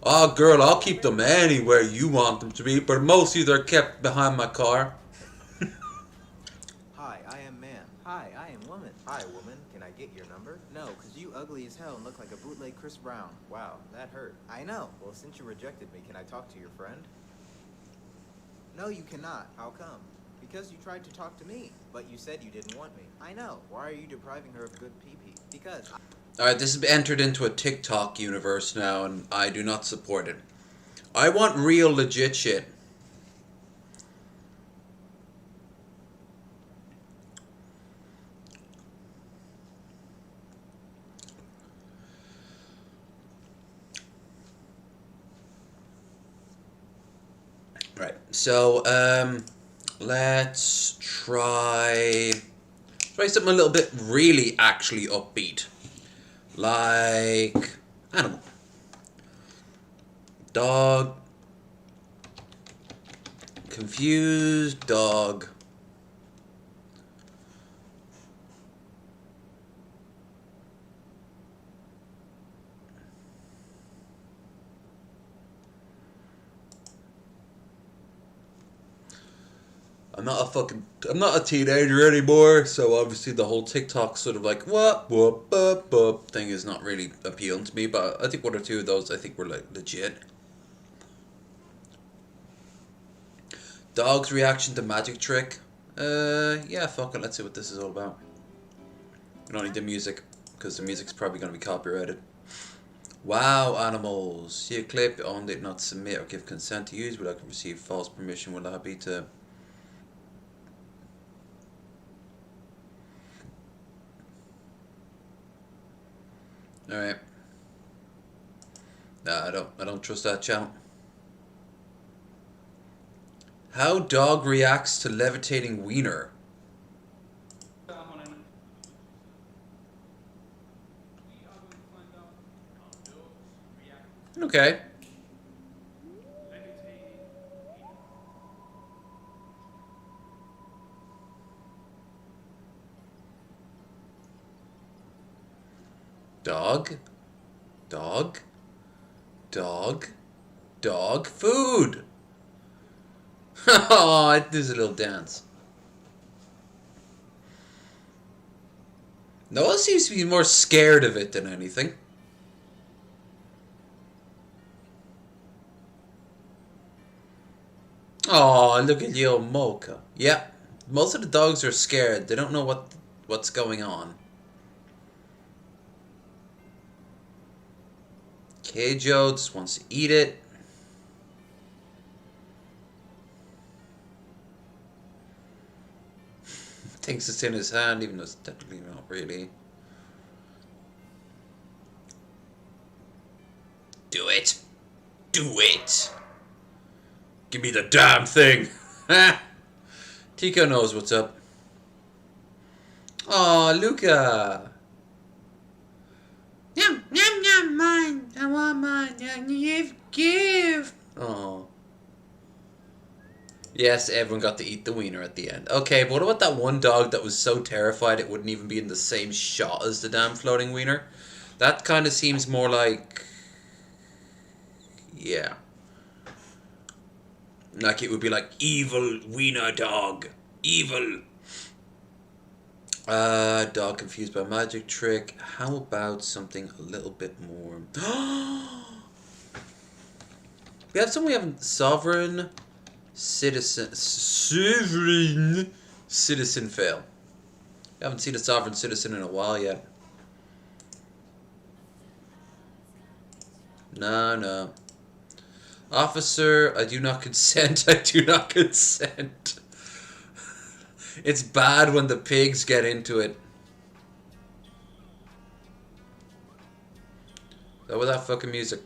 Speaker 1: Oh, girl, I'll keep them anywhere you want them to be, but mostly they're kept behind my car.
Speaker 19: Hi, I am man. Hi, I am woman. Hi, woman. Can I get your number? No, because you ugly as hell and look like a bootleg Chris Brown. Wow, that hurt. I know. Well, since you rejected me, can I talk to your friend? No, you cannot. How come? Because you tried to talk to me, but you said you didn't want me. I know. Why are you depriving her of good pee-pee? Because...
Speaker 1: Alright, this has entered into a TikTok universe now, and I do not support it. I want real, legit shit. Right, so, let's try something a little bit really actually upbeat. Like, animal. Dog. Confused dog. I'm not a teenager anymore, so obviously the whole TikTok sort of like whoop whoop whoop whoop thing is not really appealing to me, but I think one or two of those I think were like legit. Dog's reaction to magic trick. Yeah, fuck it, let's see what this is all about. We don't need the music, because the music's probably going to be copyrighted. Wow, animals. See a clip on did not submit or give consent to use without receive false permission. Will that be to... Alright. Nah, I don't trust that channel. How dog reacts to levitating wiener. Okay. Dog. Dog. Dog. Dog food. Oh, there's a little dance. Noah seems to be more scared of it than anything. Oh, look at your Mocha. Yeah, most of the dogs are scared. They don't know what's going on. Joe just wants to eat it. Thinks it's in his hand, even though it's technically not really. Do it. Do it. Give me the damn thing. Tico knows what's up. Aw, Luca. Yum, yum, yum, mine. I want mine. Give. Oh. Yes, everyone got to eat the wiener at the end. Okay, but what about that one dog that was so terrified it wouldn't even be in the same shot as the damn floating wiener? That kind of seems more like... Yeah. Like it would be like, evil wiener dog. Evil. Dog confused by magic trick. How about something a little bit more... We have something we haven't... Sovereign citizen fail. We haven't seen a sovereign citizen in a while yet. No. Officer, I do not consent. I do not consent. It's bad when the pigs get into it. So with that fucking music.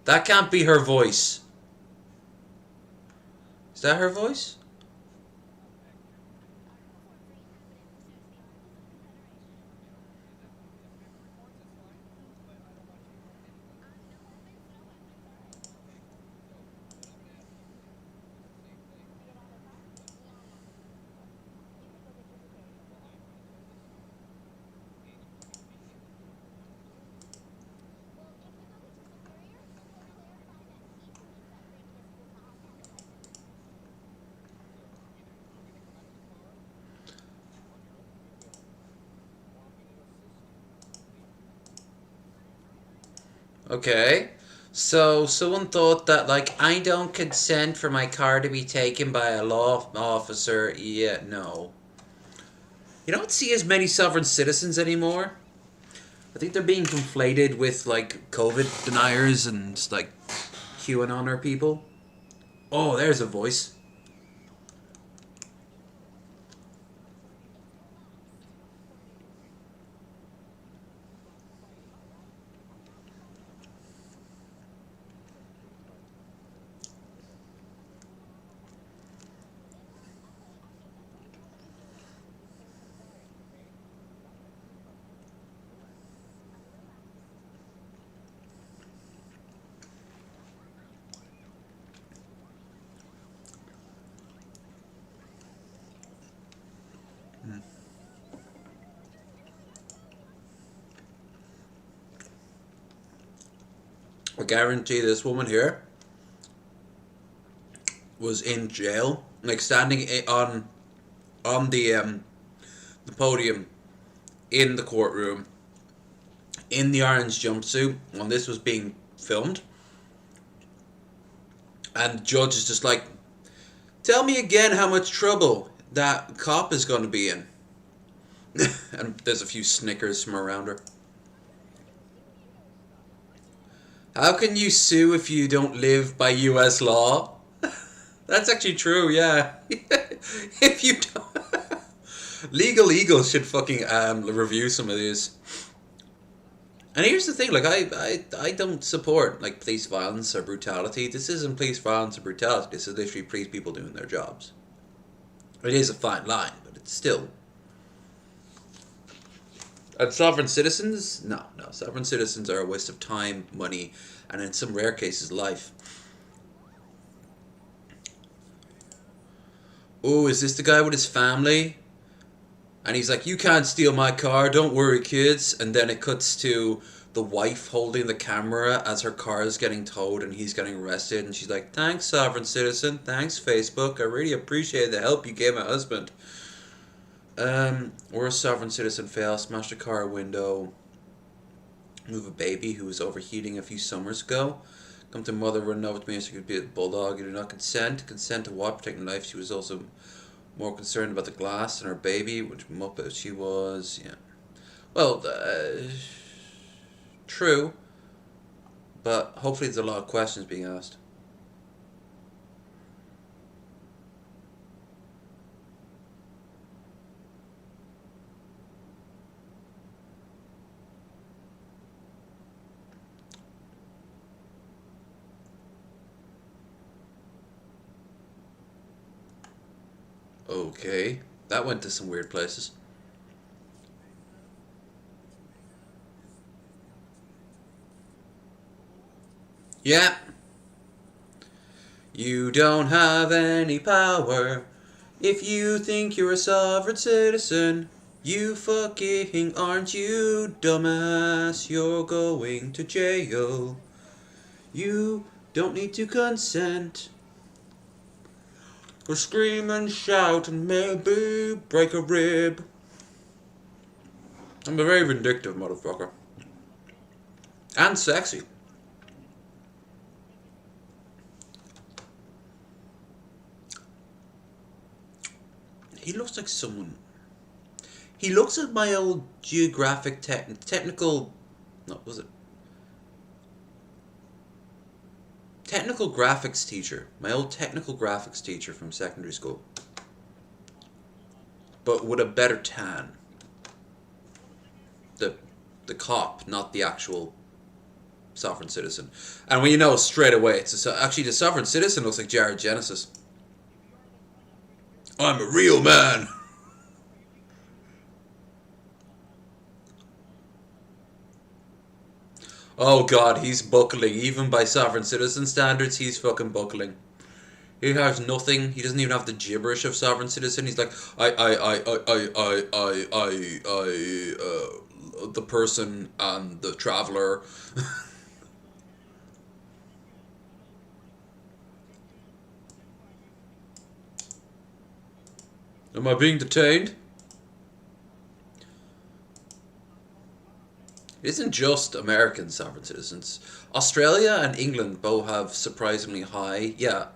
Speaker 1: That can't be her voice. that her voice? Okay. So someone thought that like I don't consent for my car to be taken by a law officer. Yeah, no. You don't see as many sovereign citizens anymore. I think they're being conflated with like COVID deniers and like QAnoner people. Oh, there's a voice. I guarantee this woman here was in jail, like standing on the podium in the courtroom in the orange jumpsuit when this was being filmed, and the judge is just like, "Tell me again how much trouble that cop is going to be in," and there's a few snickers from around her. How can you sue if you don't live by U.S. law? That's actually true, yeah. If you don't... Legal Eagles should fucking review some of these. And here's the thing, like, I don't support, like, police violence or brutality. This isn't police violence or brutality. This is literally police people doing their jobs. It is a fine line, but it's still... And sovereign citizens? No. Sovereign citizens are a waste of time, money, and in some rare cases, life. Oh, is this the guy with his family? And he's like, "You can't steal my car, don't worry, kids." And then it cuts to the wife holding the camera as her car is getting towed and he's getting arrested. And she's like, "Thanks, sovereign citizen. Thanks, Facebook. I really appreciate the help you gave my husband." Or a sovereign citizen fails, smashed a car window, move a baby who was overheating a few summers ago. Come to mother, running over to me, so she could be a bulldog. You do not consent. Consent to what? Protecting life. She was also more concerned about the glass and her baby, which muppet she was. Yeah. Well, true. But hopefully there's a lot of questions being asked. Okay, that went to some weird places. Yeah. You don't have any power if you think you're a sovereign citizen. You fucking aren't, you dumbass. You're going to jail. You don't need to consent. Or scream and shout and maybe break a rib. I'm a very vindictive motherfucker. And sexy. He looks like someone... He looks like my old geographic technical... No, was it? Technical graphics teacher. My old technical graphics teacher from secondary school. But with a better tan. The cop, not the actual sovereign citizen. And when you know straight away, actually the sovereign citizen looks like Jared Genesis. I'm a real man. Oh god, he's buckling. Even by sovereign citizen standards, he's fucking buckling. He has nothing. He doesn't even have the gibberish of sovereign citizen. He's like, the person and the traveler. Am I being detained? It isn't just American sovereign citizens. Australia and England both have surprisingly high. Yeah.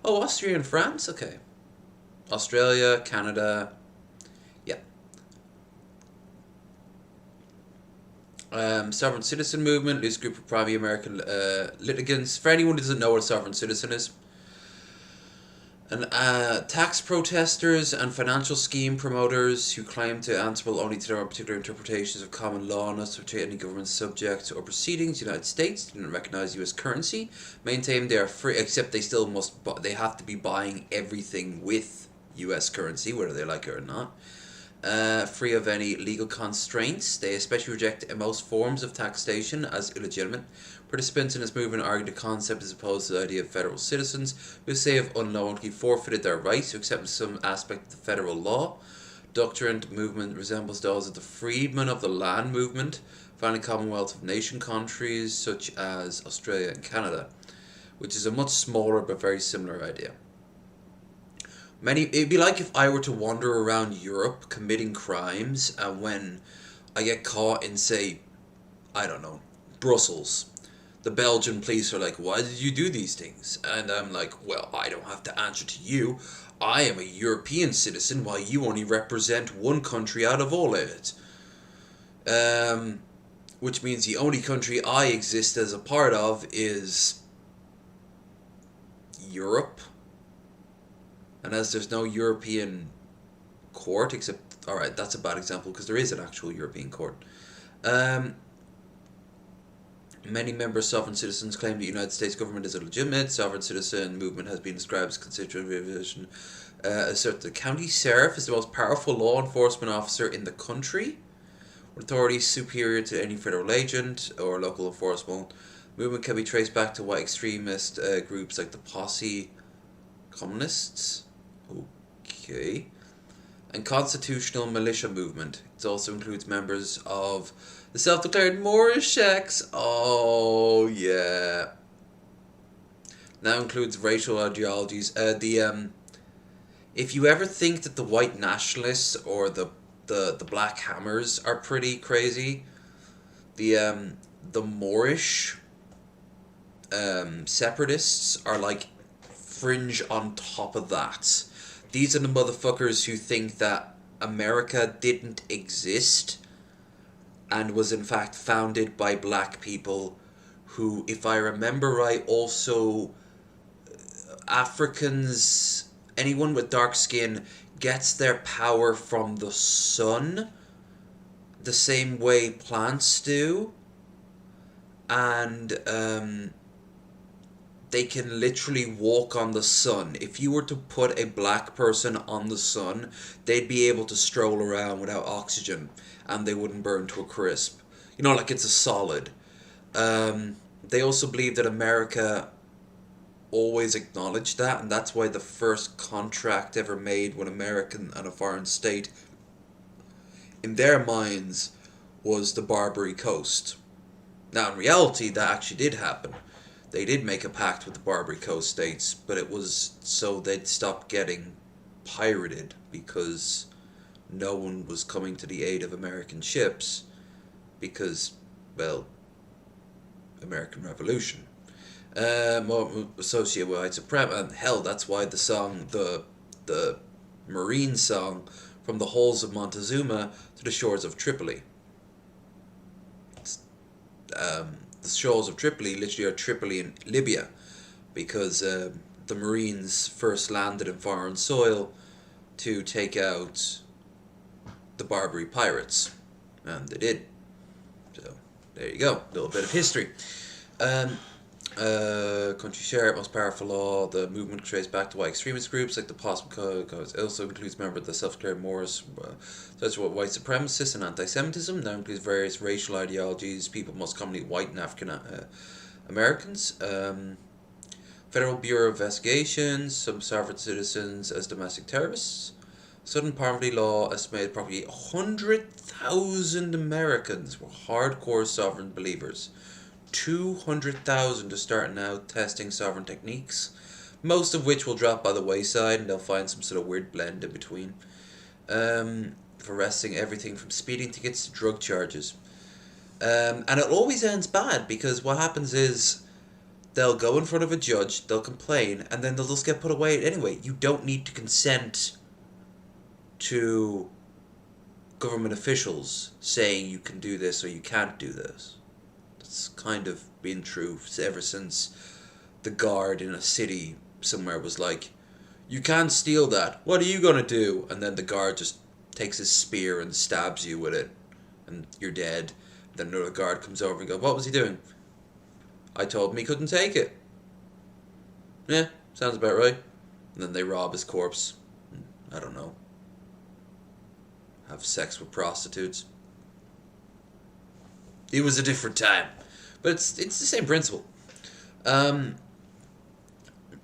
Speaker 1: Oh, Austria and France? Okay. Australia, Canada. Yeah. Sovereign citizen movement, loose group of primary American litigants. For anyone who doesn't know what a sovereign citizen is, and tax protesters and financial scheme promoters who claim to answerable only to their own particular interpretations of common law, not to any government subject or proceedings. The United States do not recognize U.S. currency, maintain they are free, except they still must. They have to be buying everything with U.S. currency, whether they like it or not. Free of any legal constraints. They especially reject most forms of taxation as illegitimate. Participants in this movement argue the concept is opposed to the idea of federal citizens who say have unknowingly forfeited their rights to accept some aspect of the federal law. Doctrine movement resembles those of the freedmen of the land movement, found in Commonwealth of Nation countries such as Australia and Canada, which is a much smaller but very similar idea. It'd be like if I were to wander around Europe committing crimes, and when I get caught in, say, I don't know, Brussels, the Belgian police are like, why did you do these things? And I'm like, well, I don't have to answer to you. I am a European citizen while you only represent one country out of all of it. Which means the only country I exist as a part of is Europe. And as there's no European court, except, alright, that's a bad example because there is an actual European court. Many member sovereign citizens claim the United States government is illegitimate. Sovereign citizen movement has been described as constituent revision. Assert the county sheriff is the most powerful law enforcement officer in the country, with authority superior to any federal agent or local enforcement. Movement can be traced back to white extremist groups like the Posse Communists. Okay. And constitutional militia movement. It also includes members of the self-declared Moorish sects. Oh, yeah. Now includes racial ideologies. If you ever think that the white nationalists or the black hammers are pretty crazy, the Moorish separatists are like fringe on top of that. These are the motherfuckers who think that America didn't exist and was in fact founded by black people who, if I remember right, also Africans, anyone with dark skin gets their power from the sun the same way plants do, and they can literally walk on the sun. If you were to put a black person on the sun, they'd be able to stroll around without oxygen and they wouldn't burn to a crisp. You know, like it's a solid. They also believe that America always acknowledged that, and that's why the first contract ever made with American and a foreign state, in their minds, was the Barbary Coast. Now, in reality, that actually did happen. They did make a pact with the Barbary Coast states, but it was so they'd stop getting pirated because no one was coming to the aid of American ships because, well, American Revolution. More associated with white supremacy, and hell, that's why the song, the Marine song, from the halls of Montezuma to the shores of Tripoli. The shores of Tripoli literally are Tripoli in Libya, because the Marines first landed in foreign soil to take out the Barbary pirates, and they did. So there you go, a little bit of history. Country share, most powerful law. The movement traces back to white extremist groups like the Possum Code. It also includes members of the self-declared Moors, such as white supremacists and anti-Semitism. Now includes various racial ideologies. People most commonly white and African Americans. Federal Bureau of Investigations. Some sovereign citizens as domestic terrorists. Sudden poverty law estimated probably 100,000 Americans were hardcore sovereign believers. 200,000 are starting out testing sovereign techniques, most of which will drop by the wayside and they'll find some sort of weird blend in between. For arresting everything from speeding tickets to drug charges. And it always ends bad because what happens is they'll go in front of a judge, they'll complain, and then they'll just get put away anyway. You don't need to consent to government officials saying you can do this or you can't do this. It's kind of been true ever since the guard in a city somewhere was like, you can't steal that, what are you gonna do? And then the guard just takes his spear and stabs you with it and you're dead. Then another guard comes over and goes, what was he doing? I told him he couldn't take it. Yeah, sounds about right. And then they rob his corpse. I don't know. Have sex with prostitutes. It was a different time. But it's the same principle. We're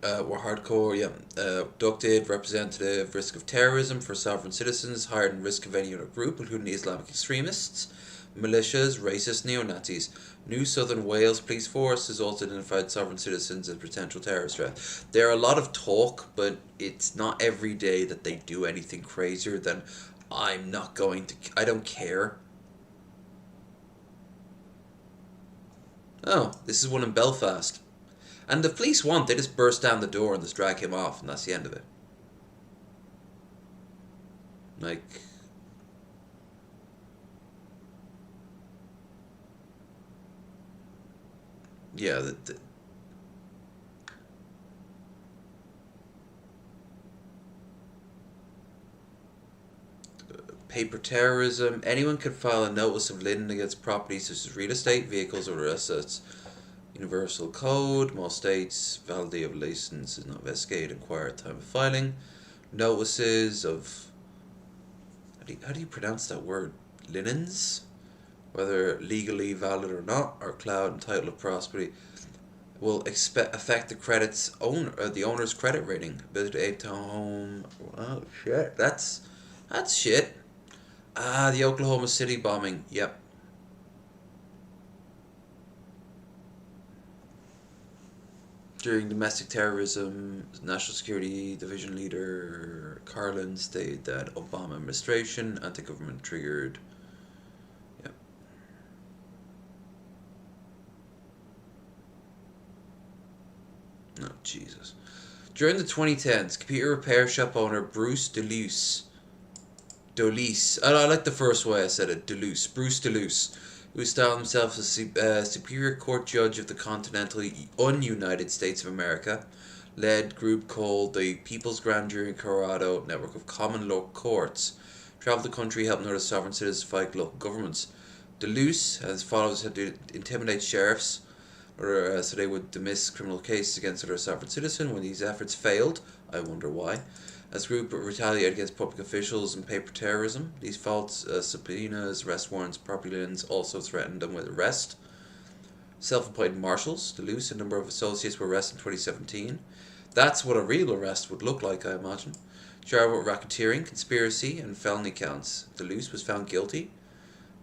Speaker 1: hardcore, yeah. Abducted, representative, risk of terrorism for sovereign citizens, higher than risk of any other group, including the Islamic extremists, militias, racist neo-Nazis. New Southern Wales Police Force has also identified sovereign citizens as potential terrorist threat. There are a lot of talk, but it's not every day that they do anything crazier than I don't care. Oh, this is one in Belfast. And the police they just burst down the door and just drag him off, and that's the end of it. Like... yeah, paper terrorism. Anyone can file a notice of lien against properties such as real estate, vehicles, or assets. Universal Code. Most states, validity of license is not investigated. Inquire at time of filing. Notices of... How do you pronounce that word? Linens? Whether legally valid or not, or cloud and title of property will affect the owner's credit rating. Ability to aid to home. Oh shit, that's shit. The Oklahoma City bombing. Yep. During domestic terrorism, National Security Division leader Carlin stated that Obama administration anti-government triggered. Yep. Oh, Jesus. During the 2010s, computer repair shop owner Bruce Deluce, I like the first way I said it, Bruce Deluce, who styled himself as Superior Court Judge of the continental un-United States of America, led group called the People's Grand Jury in Colorado Network of Common Law Courts, traveled the country helping other sovereign citizens fight local governments. Deluce has followers had to intimidate sheriffs so they would dismiss criminal cases against other sovereign citizens. When these efforts failed, I wonder why, as a group retaliated against public officials and paper terrorism. These false subpoenas, arrest warrants, property liens also threatened them with arrest. Self-appointed marshals, Deluce, a number of associates were arrested in 2017. That's what a real arrest would look like, I imagine. Charged with racketeering, conspiracy, and felony counts. Deluce was found guilty.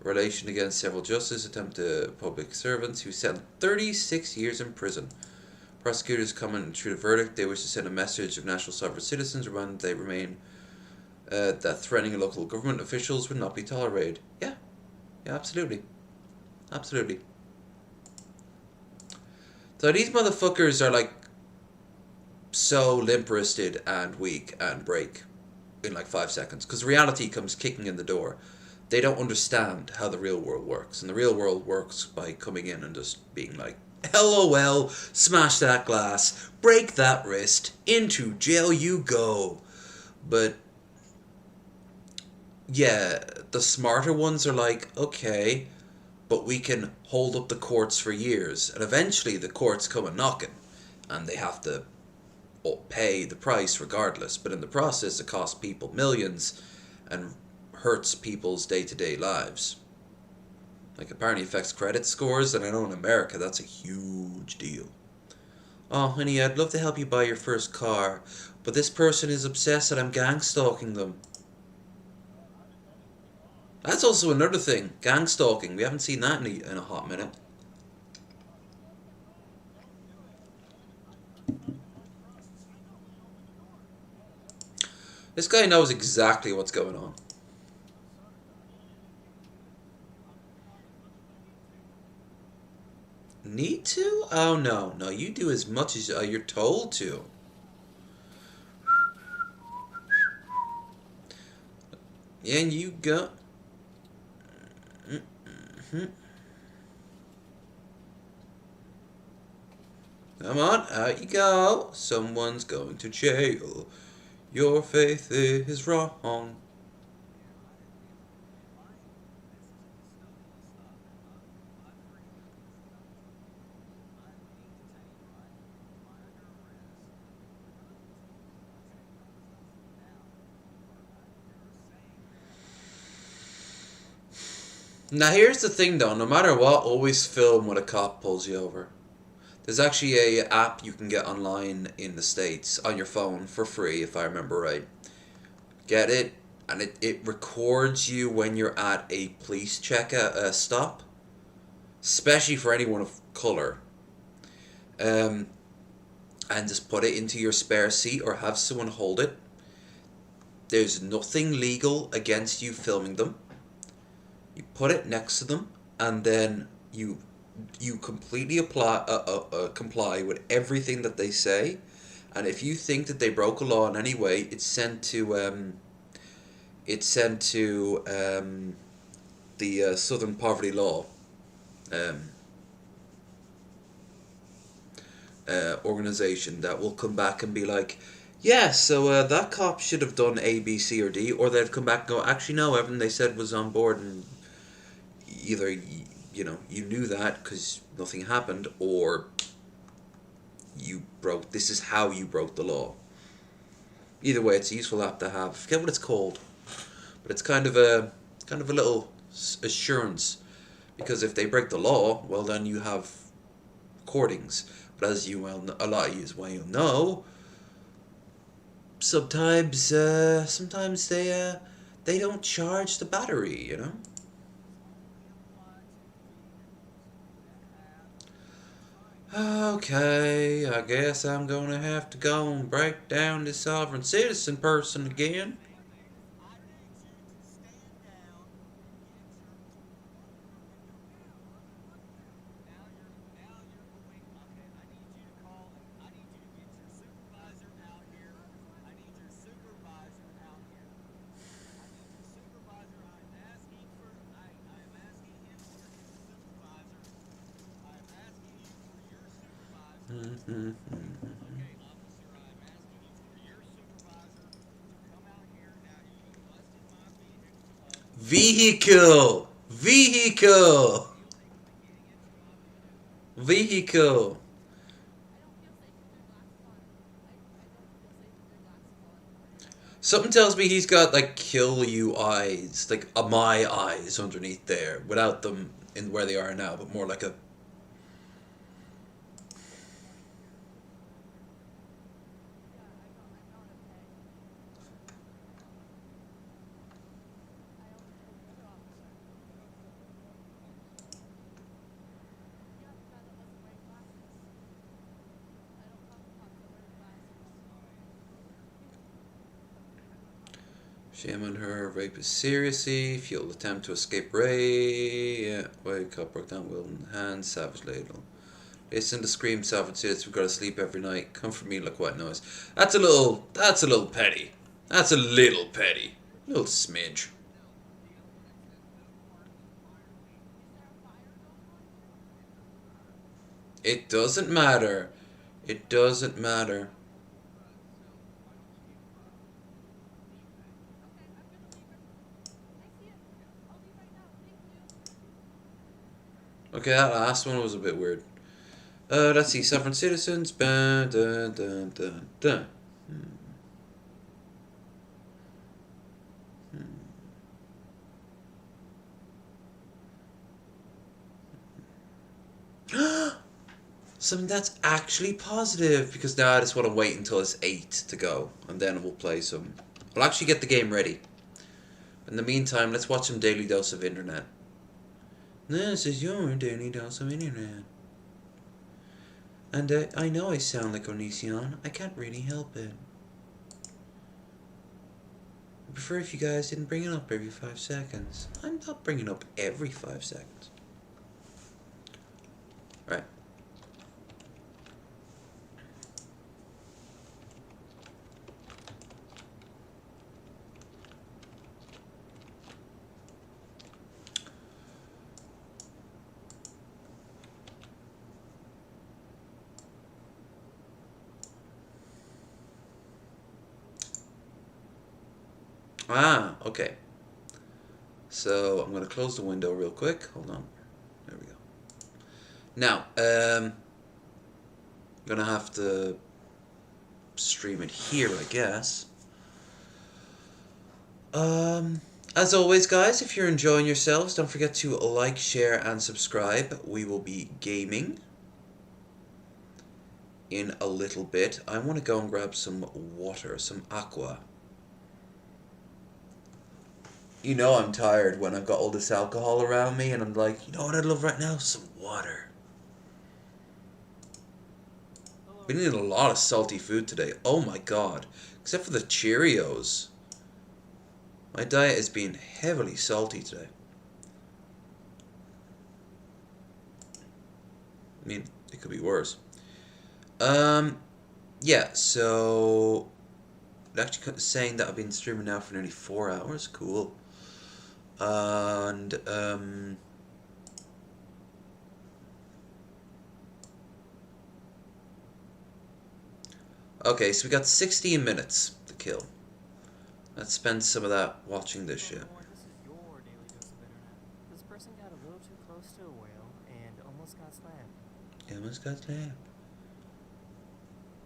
Speaker 1: Relation against several justices, attempted public servants who sent 36 years in prison. Prosecutors comment through the verdict. They wish to send a message of national sovereign citizens around they remain that threatening local government officials would not be tolerated. Yeah, absolutely. Absolutely. So these motherfuckers are like so limp-wristed and weak and break in like 5 seconds because reality comes kicking in the door. They don't understand how the real world works, and the real world works by coming in and just being like, LOL, smash that glass, break that wrist, into jail you go. But yeah, the smarter ones are like, okay, but we can hold up the courts for years, and eventually the courts come a knocking, and they have to pay the price regardless. But in the process, it costs people millions and hurts people's day-to-day lives. Like, apparently affects credit scores, and I know in America that's a huge deal. Oh, honey, I'd love to help you buy your first car, but this person is obsessed that I'm gang stalking them. That's also another thing, gang stalking. We haven't seen that in a hot minute. This guy knows exactly what's going on. Need to? Oh, no. No, you do as much as you're told to. And you go. Come on, out you go. Someone's going to jail. Your faith is wrong. Now here's the thing though, no matter what, always film when a cop pulls you over. There's actually a app you can get online in the States on your phone for free, if I remember right. Get it, and it records you when you're at a police check stop, especially for anyone of color. And just put it into your spare seat or have someone hold it. There's nothing legal against you filming them. You put it next to them, and then you completely comply with everything that they say. And if you think that they broke a law in any way, it's sent to the Southern Poverty Law organization that will come back and be like, yeah, so that cop should have done A, B, C, or D, or they'd come back and go, actually no, everything they said was on board, and either you knew that because nothing happened, or this is how you broke the law. Either way, it's a useful app to have. I forget what it's called, but it's kind of a little assurance, because if they break the law, well then you have recordings. But as you well, a lot of you well know, sometimes they don't charge the battery, you know. Okay, I guess I'm gonna have to go and break down this sovereign citizen person again. Vehicle! Vehicle! Vehicle! Something tells me he's got like kill you eyes, like my eyes underneath there, without them in where they are now, but more like a. Shame on her, rape is seriously, fueled attempt to escape Ray, yeah, wake up, broke down, will in hand, savage ladle. Listen to scream, savage says we gotta sleep every night, come for me like what noise. That's a little petty. That's a little petty. A little smidge. It doesn't matter. It doesn't matter. Okay, that last one was a bit weird. Let's see. Sovereign citizens. Dun, dun, dun, dun, dun. Something that's actually positive, because now I just want to wait until it's 8 to go, and then we'll play some. I'll actually get the game ready. In the meantime, let's watch some Daily Dose of Internet. This is your Daily Dose of Internet. And I know I sound like Onision. I can't really help it. I prefer if you guys didn't bring it up every 5 seconds. I'm not bringing up every 5 seconds. Right. Ah, okay. So I'm going to close the window real quick. Hold on. There we go. Now, I'm going to have to stream it here, I guess. As always, guys, if you're enjoying yourselves, don't forget to like, share, and subscribe. We will be gaming in a little bit. I want to go and grab some water, some aqua. You know I'm tired when I've got all this alcohol around me and I'm like, you know what I'd love right now? Some water. Been eating a lot of salty food today. Oh my god. Except for the Cheerios. My diet has been heavily salty today. I mean, it could be worse. Yeah, so actually saying that I've been streaming now for nearly 4 hours. Cool. And okay, so we got 16 minutes to kill. Let's spend some of that watching this shit.
Speaker 20: This is your daily dose of internet. This person got a little too close to a whale and almost got slapped.
Speaker 1: Almost got slapped.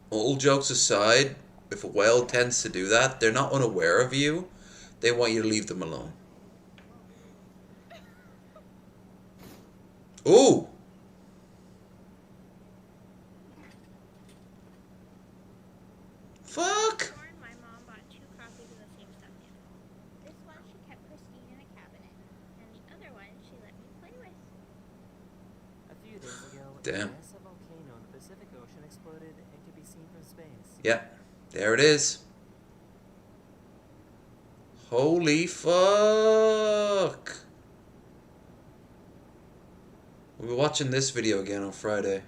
Speaker 1: All jokes aside, if a whale tends to do that, they're not unaware of you. They want you to leave them alone. Ooh! Fuck!
Speaker 5: My mom bought 2 copies of the same stuffed animal. This one she kept pristine in a cabinet, and the other one she let me play with.
Speaker 20: A few days ago,
Speaker 1: Damn.
Speaker 20: a massive volcano in the Pacific Ocean exploded and could be seen from space.
Speaker 1: Yeah, there it is. Holy fuck! We'll be watching this video again on Friday.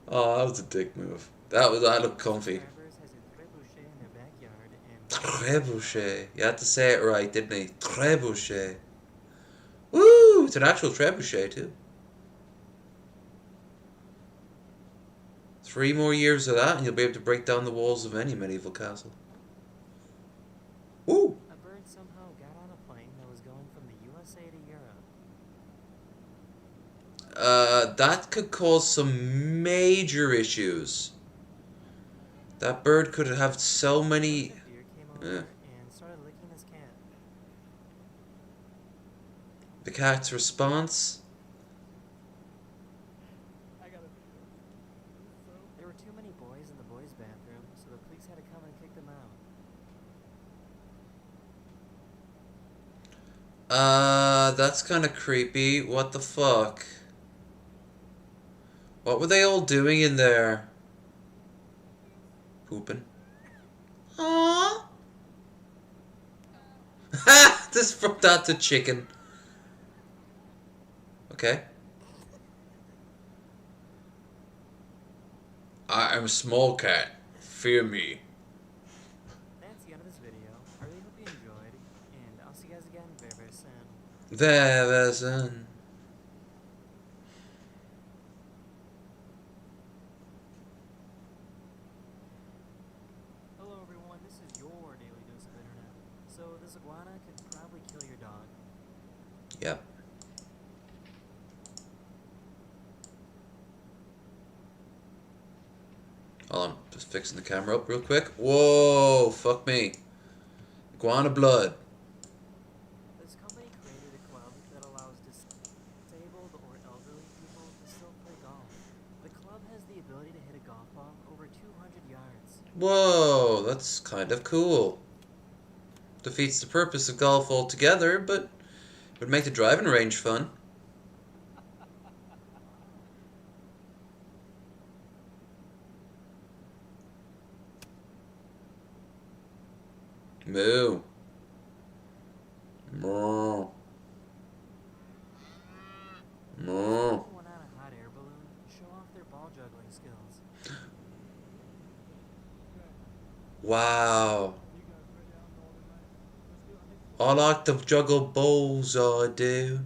Speaker 1: Oh, that was a dick move. That looked comfy. Trebuchet. You had to say it right, didn't he? Trebuchet. Woo! It's an actual trebuchet too. 3 more years of that and you'll be able to break down the walls of any medieval castle. Woo!
Speaker 20: A bird somehow got on a plane that was going from the USA to Europe.
Speaker 1: That could cause some major issues. That bird could have so many...
Speaker 20: And started licking his cat.
Speaker 1: The cat's response?
Speaker 20: There were too many boys in the boys' bathroom, so the police had to come and kick them out.
Speaker 1: That's kind of creepy. What the fuck? What were they all doing in there? Pooping. Aww. Ha! Just from that to chicken. Okay. I am a small cat. Fear me.
Speaker 20: That's the end of this video. I really hope you enjoyed, and I'll see you guys again very, very soon.
Speaker 1: Very soon.
Speaker 20: this iguana could probably kill your dog.
Speaker 1: Yep. Hold on, just fixing the camera up real quick. Whoa, fuck me. Iguana blood.
Speaker 20: This company created a club that allows disabled or elderly people to still play golf. The club has the ability to hit a golf ball over 200 yards.
Speaker 1: Whoa, that's kind of cool. Defeats the purpose of golf altogether, but would make the driving range fun. Moo. Moo. Moo.
Speaker 20: One on a hot air balloon to show off their ball juggling skills.
Speaker 1: Wow. I like to juggle balls, I do.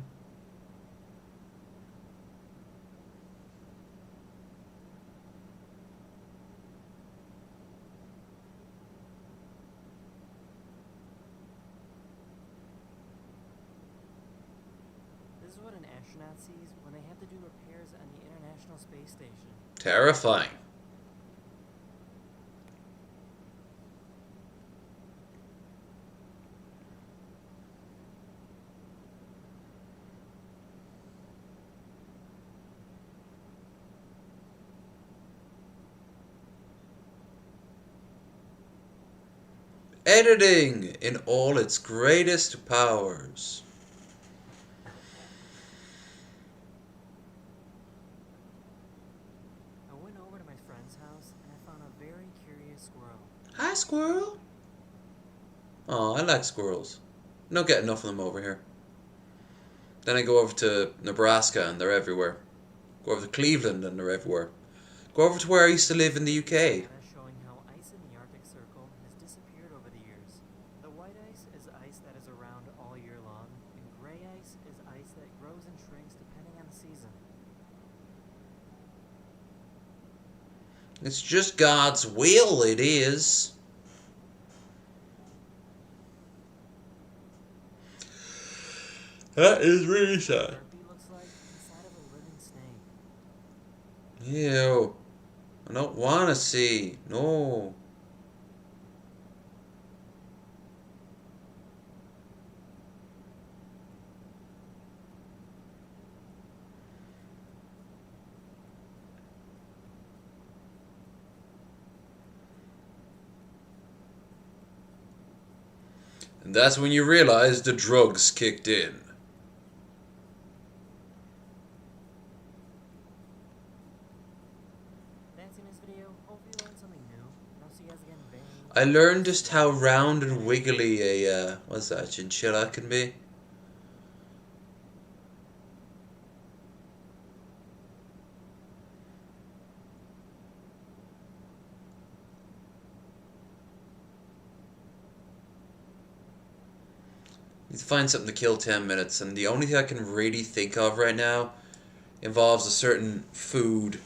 Speaker 20: This is what an astronaut sees when they have to do repairs on the International Space Station.
Speaker 1: Terrifying. Editing in all its greatest powers.
Speaker 20: I went over to my friend's house and I found a very curious squirrel.
Speaker 1: Hi, squirrel. Oh, I like squirrels. Don't get enough of them over here. Then I go over to Nebraska and they're everywhere. Go over to Cleveland and they're everywhere. Go over to where I used to live in the UK.
Speaker 20: Showing how ice in the Arctic Circle has disappeared over the years. The white ice is ice that is around all year long, and gray ice is ice that grows and shrinks depending on the season.
Speaker 1: It's just God's will, it is. That is really sad.
Speaker 20: Looks like inside of a living snake.
Speaker 1: Ew. I don't want to see. No. And that's when you realize the drugs kicked in.
Speaker 20: That's in this video. Hope you learned something new. And I'll see you guys again very
Speaker 1: I learned just how round and wiggly a, what's that, chinchilla can be. Need to find something to kill 10 minutes, and the only thing I can really think of right now involves a certain food.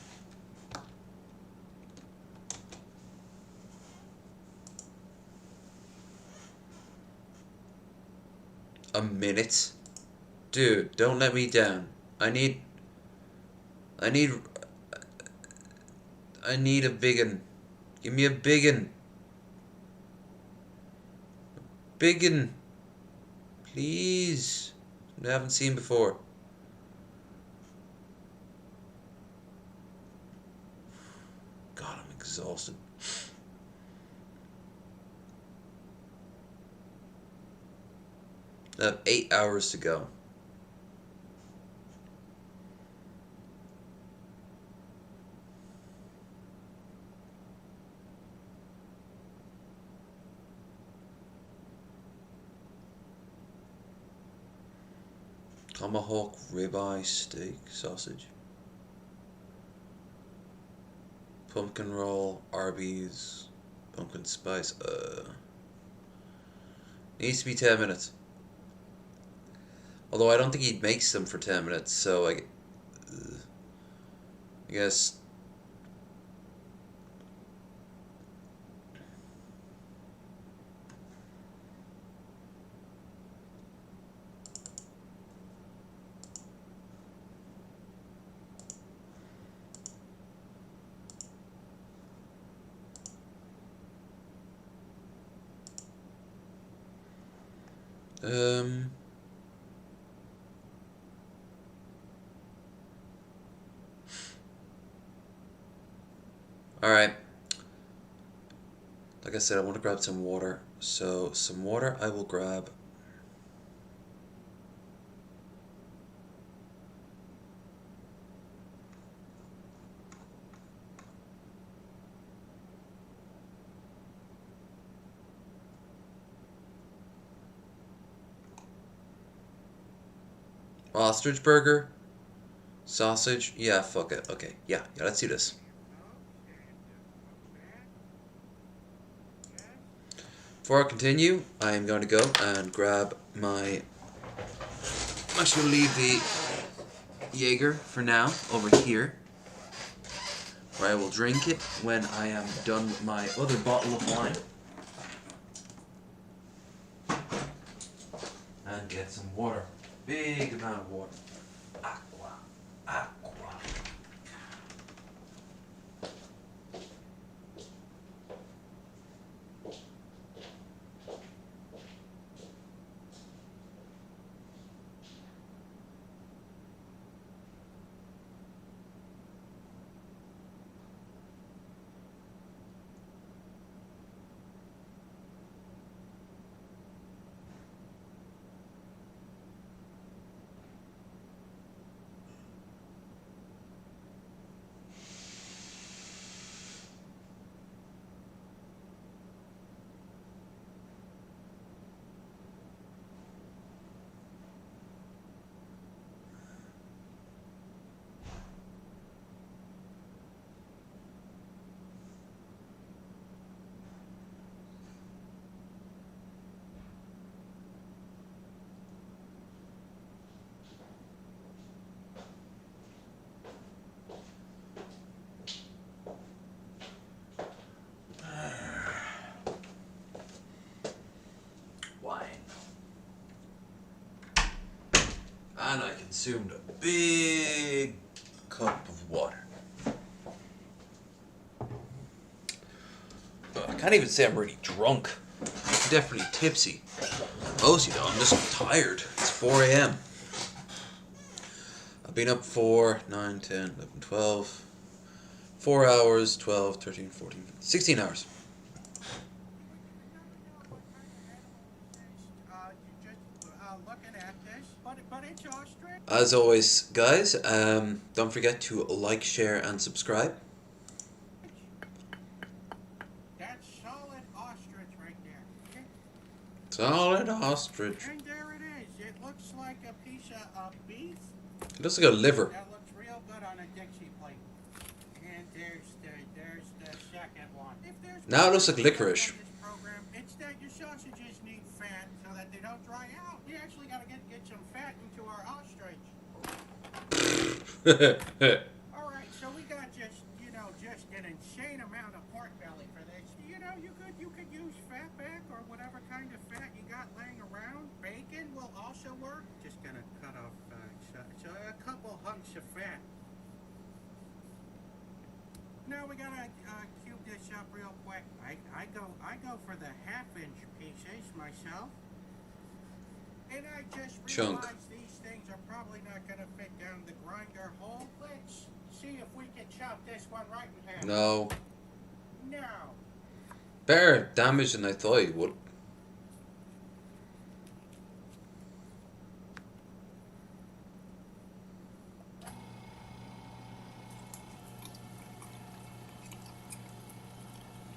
Speaker 1: A minute? Dude, don't let me down. I need a biggin. Give me a biggin. Biggin. Please. I haven't seen before. God, I'm exhausted. I have 8 hours to go. Tomahawk, ribeye, steak, sausage. Pumpkin roll, Arby's, pumpkin spice, Needs to be 10 minutes. Although I don't think he makes them for 10 minutes, so I guess. Alright. Like I said, I want to grab some water. So, some water I will grab. Ostrich burger? Sausage? Yeah, fuck it. Okay, yeah, let's do this. Before I continue, I am going to go and grab my... I'm actually going to leave the Jaeger for now over here, where I will drink it when I am done with my other bottle of wine. And get some water. Big amount of water. Aqua. Aqua. And I consumed a big cup of water. I can't even say I'm really drunk. I'm definitely tipsy. Mostly though, I'm just tired. It's 4 a.m. I've been up for 9, 10, 11, 12, 4 hours, 12, 13, 14, 16 hours. As always, guys, don't forget to like, share, and subscribe.
Speaker 3: That's solid ostrich right there.
Speaker 1: Solid ostrich.
Speaker 3: And there it is. It looks like a piece of beef.
Speaker 1: It looks like a liver.
Speaker 3: That looks real good on a Dixie plate. And there's the second one. If there's
Speaker 1: Now it looks like licorice.
Speaker 3: program, it's that your sausages need fat so that they don't dry out. We actually got to get some fat into our ostrich. Alright, so we got just an insane amount of pork belly for this. You could use fatback or whatever kind of fat you got laying around. Bacon will also work. Just gonna cut off so a couple hunks of fat. Now we gotta cube this up real quick. I go for the half-inch pieces myself. And I just realized these things are probably not going to fit down the grinder hole. Let's see if we can chop this one right in half.
Speaker 1: No.
Speaker 3: No.
Speaker 1: Better damage than I thought it would.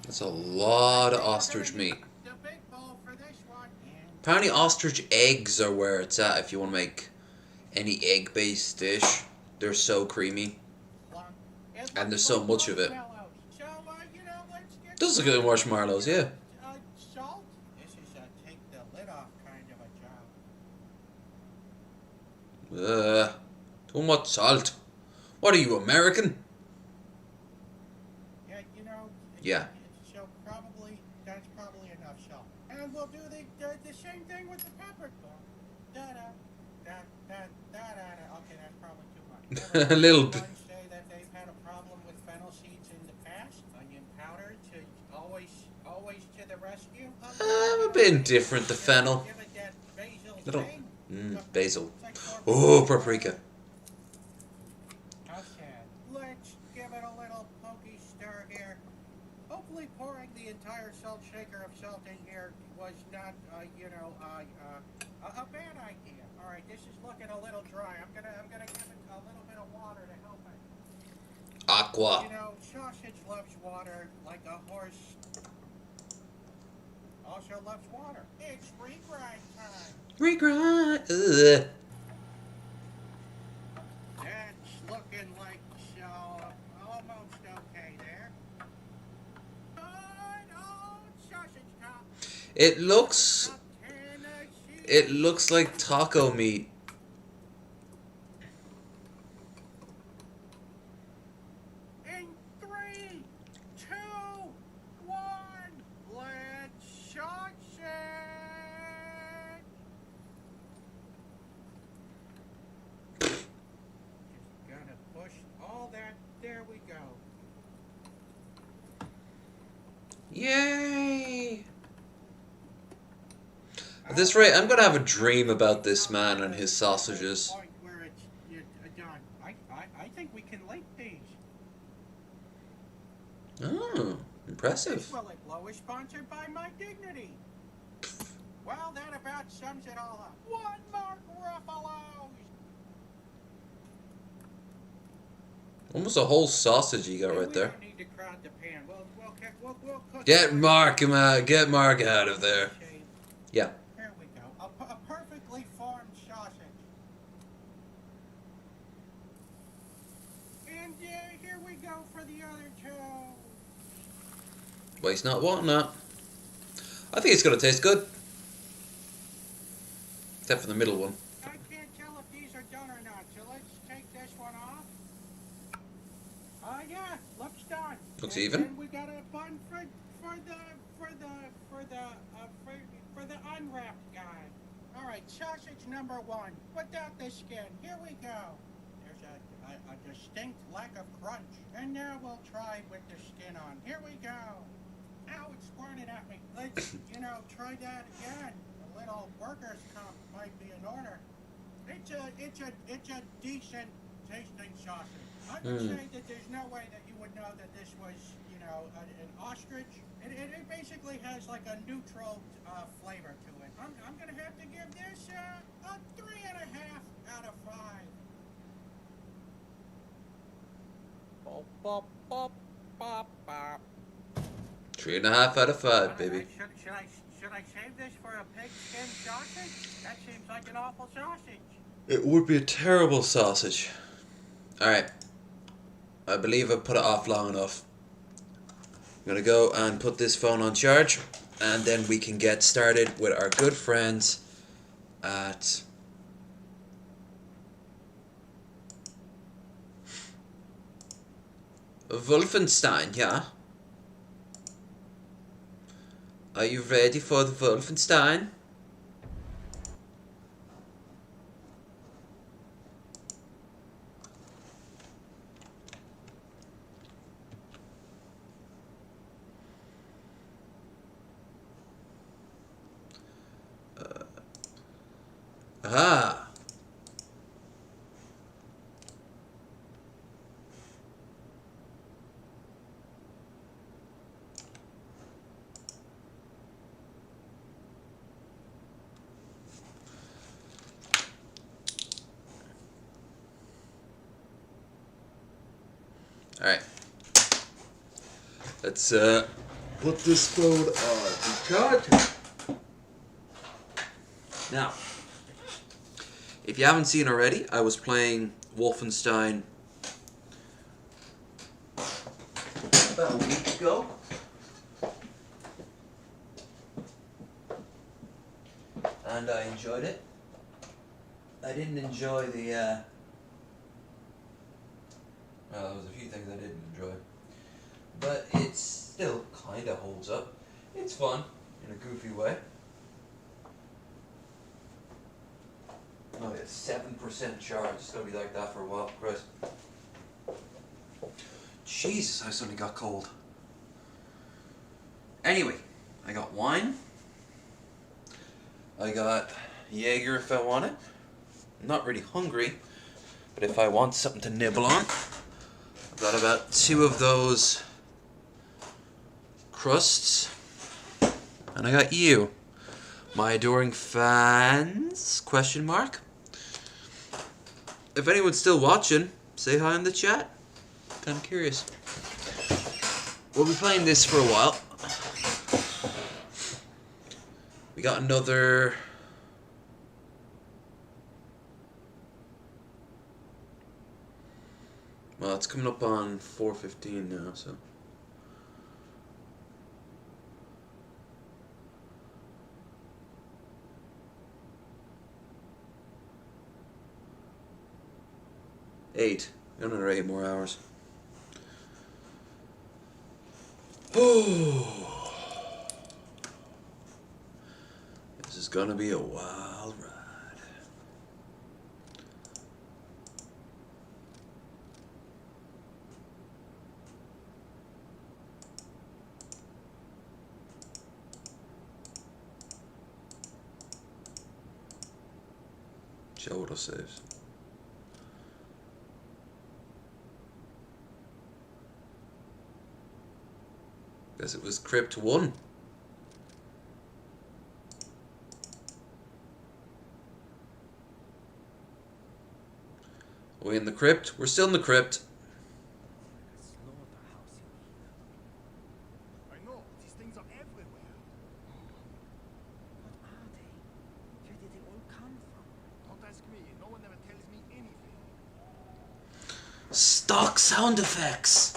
Speaker 1: That's a lot of ostrich meat.
Speaker 3: The big bowl for this one.
Speaker 1: Apparently ostrich eggs are where it's at if you want to make any egg-based dish. They're so creamy. And there's so much of it. Does look like marshmallows, yeah.
Speaker 3: Salt? This is a take the lid off kind of a job.
Speaker 1: Too much salt. What are you, American?
Speaker 3: Yeah,
Speaker 1: Yeah.
Speaker 3: So that's probably enough salt. And we'll do the same thing with the pepper. Okay, that's probably too much.
Speaker 1: A little bit.
Speaker 3: Say that they've had a problem with fennel seeds in the past. Onion powder to always to the rescue.
Speaker 1: A bit indifferent, the fennel.
Speaker 3: Give it that base
Speaker 1: Little basil. Oh, paprika.
Speaker 3: How sad. Let's give it a little pokey stir here. Hopefully pouring the entire salt shaker of salt in here was not, a bad idea. All right, this is looking a little dry. I'm gonna give it a little bit of water to help it.
Speaker 1: Aqua.
Speaker 3: You know, sausage loves water like a horse also loves water. It's regrind time.
Speaker 1: Regrind. Ugh.
Speaker 3: That's looking like almost okay there. Good old sausage top.
Speaker 1: It looks like taco meat.
Speaker 3: In 3, 2, 1, let's sausage. Just gonna push all that. There we go.
Speaker 1: Yay! At this rate, I'm gonna have a dream about this man and his sausages.
Speaker 3: Where it's done. I think we can link these.
Speaker 1: Oh, impressive.
Speaker 3: This Will It Blow is sponsored by My Dignity. Well, that about sums it all up. One Mark Ruffalo's.
Speaker 1: Almost a whole sausage you got right
Speaker 3: We
Speaker 1: there.
Speaker 3: don't need to crowd the pan. We'll cook
Speaker 1: Get
Speaker 3: it.
Speaker 1: Mark him out. Get Mark out of there. Yeah.
Speaker 3: Here we go. A perfectly formed sausage. And here we go for the other two.
Speaker 1: Well, he's not wanting that. I think it's gonna taste good. Except for the middle one.
Speaker 3: I can't tell if these are done or not, so let's take this one off. Yeah, looks done.
Speaker 1: Looks
Speaker 3: And
Speaker 1: even.
Speaker 3: then we got a bun for the unwrapped guy. All right, sausage number 1, without the skin. Here we go. There's a distinct lack of crunch. And now we'll try with the skin on. Here we go. Ow, it's squirting at me. Let's, try that again. A little workers' comp might be in order. It's a decent tasting sausage. I would say that there's no way that you would know that this was, an ostrich. It basically has like a neutral flavor to it. I'm gonna have to give this a 3.5 out of 5. Bop, bop, bop, bop, bop.
Speaker 1: 3.5 out of 5, baby.
Speaker 3: Should I save this for a pig skin sausage? That seems like an awful sausage.
Speaker 1: It would be a terrible sausage. Alright. I believe I put it off long enough. I'm gonna go and put this phone on charge, and then we can get started with our good friends at Wolfenstein, yeah? Are you ready for the Wolfenstein? Aha! Alright. Let's put this phone on charge. Now, if you haven't seen already, I was playing Wolfenstein about a week ago. And I enjoyed it. I didn't enjoy the, well, there was a few things I didn't enjoy. But it still kind of holds up. It's fun, in a goofy way. Oh yeah, 7% charge. It's gonna be like that for a while, Chris. Jesus, I suddenly got cold. Anyway, I got wine. I got Jaeger if I want it. I'm not really hungry, but if I want something to nibble on, I've got about 2 of those crusts, and I got you, my adoring fans, question mark. If anyone's still watching, say hi in the chat. Kind of curious. We'll be playing this for a while. We got another... Well, it's coming up on 4:15 now, so... Eight. Another 8 more hours. Oh, this is gonna be a wild ride. Show auto saves. Guess it was Crypt 1. Are we in the crypt? We're still in the crypt.
Speaker 17: I know, these things are everywhere.
Speaker 10: What are they? Where did they all come from?
Speaker 17: Don't ask me, no one ever tells me anything.
Speaker 1: Stock sound effects.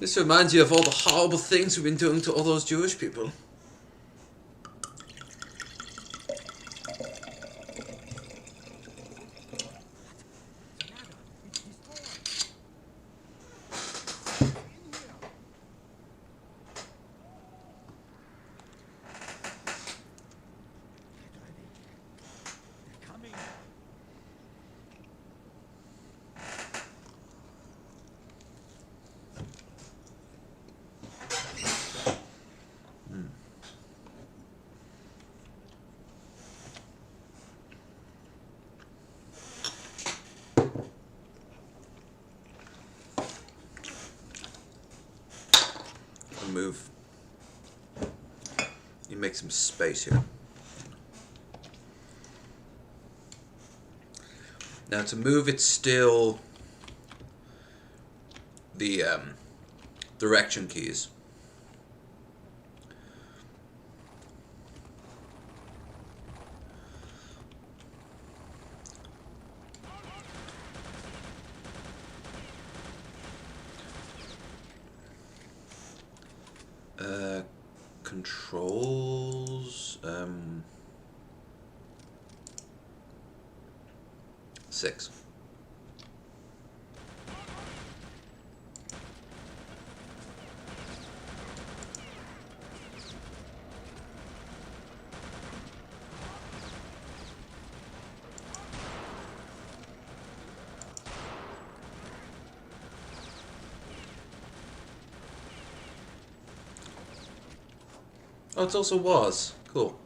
Speaker 1: This reminds you of all the horrible things we've been doing to all those Jewish people. Move. You make some space here. Now to move, it's still the direction keys. Controls, 6. Oh, it also was. Cool.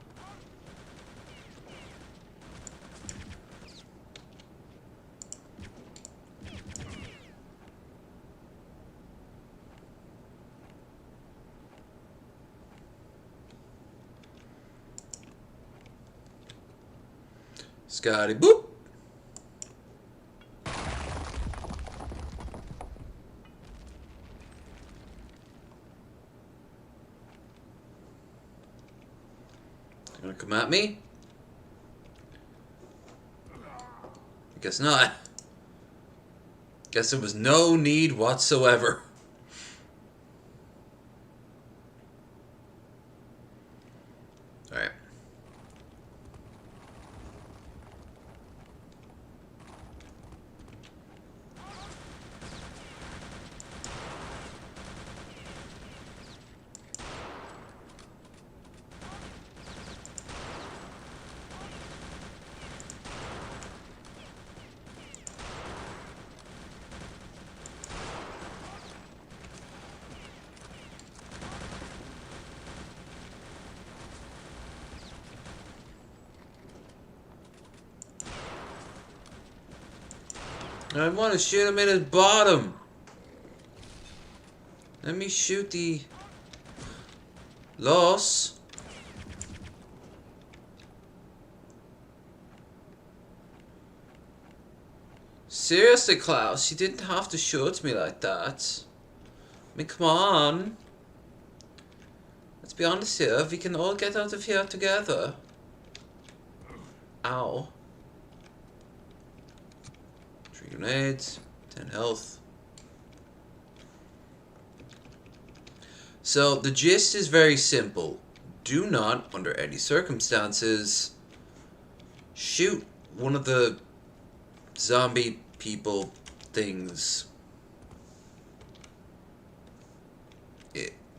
Speaker 1: Scotty boop. Gonna come at me? I guess not. Guess there was no need whatsoever. Alright. I want to shoot him in his bottom. Let me shoot the loss. Seriously, Klaus, you didn't have to shoot me like that. I mean, come on. Let's be honest here. We can all get out of here together. Ow. 3 grenades. 10 health. So, the gist is very simple. Do not, under any circumstances, shoot one of the zombie people things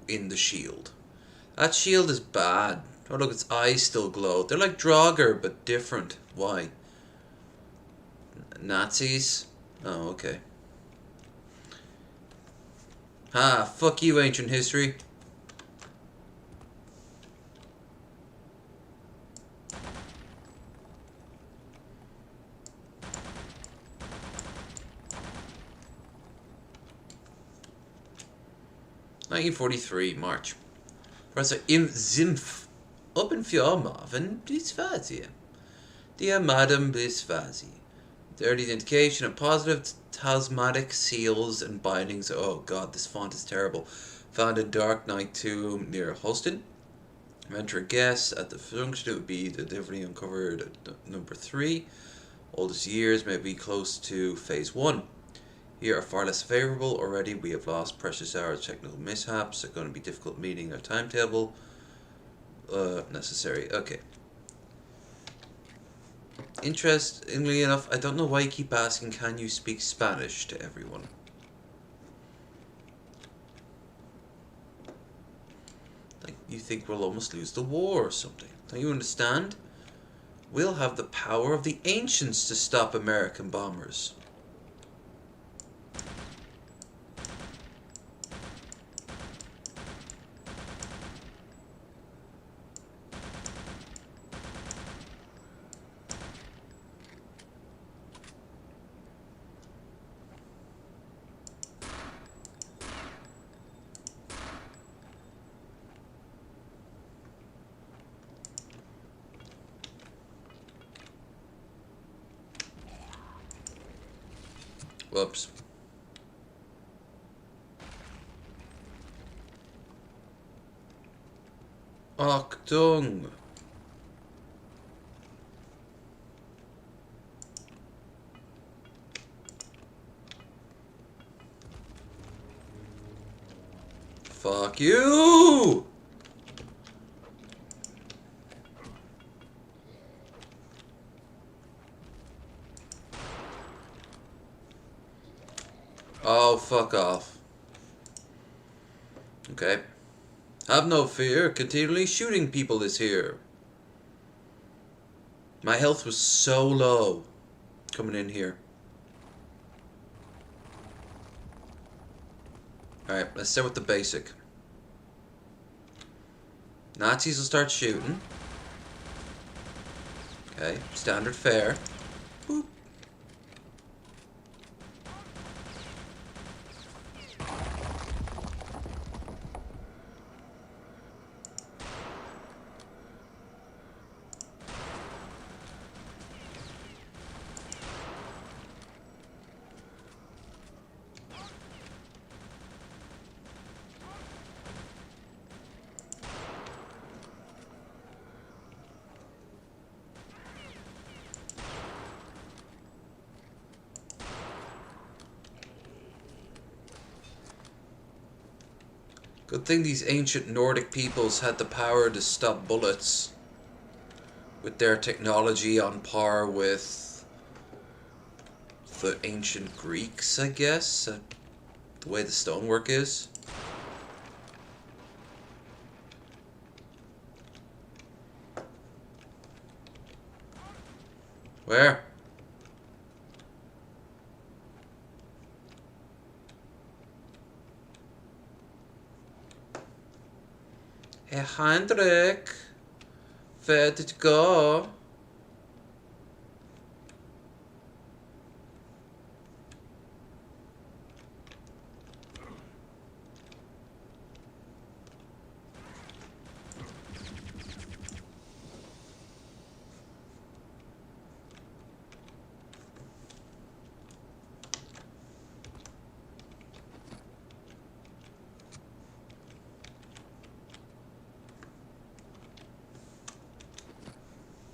Speaker 1: in the shield. That shield is bad. Oh look, its eyes still glow. They're like Draugr, but different. Why? Nazis? Oh, okay. Ha, fuck you, ancient history. (1943) March. Professor Im Zimpf. Open für Marvin Blisvazi. Dear Madam Blisvazi. The early identification of positive talismanic seals and bindings. Oh god, this font is terrible. Found in Dark Knight 2 near Holston. Venture a guess at the function. It would be the delivery uncovered at number 3. Oldest years may be close to phase 1. Here are far less favorable. Already we have lost precious hours. Technical mishaps are going to be difficult meeting our timetable. Necessary. Okay. Interestingly enough, I don't know why you keep asking, can you speak Spanish to everyone? Like, you think we'll almost lose the war or something. Don't you understand? We'll have the power of the ancients to stop American bombers. Whoops. Achtung! Fuck you! Oh, fuck off. Okay. Have no fear, continually shooting people is here. My health was so low coming in here. Alright, let's start with the basic. Nazis will start shooting. Okay, standard fare. Boop. Good thing these ancient Nordic peoples had the power to stop bullets with their technology on par with the ancient Greeks, I guess, the way the stonework is. Where? Hey, Heinrich, where did you go?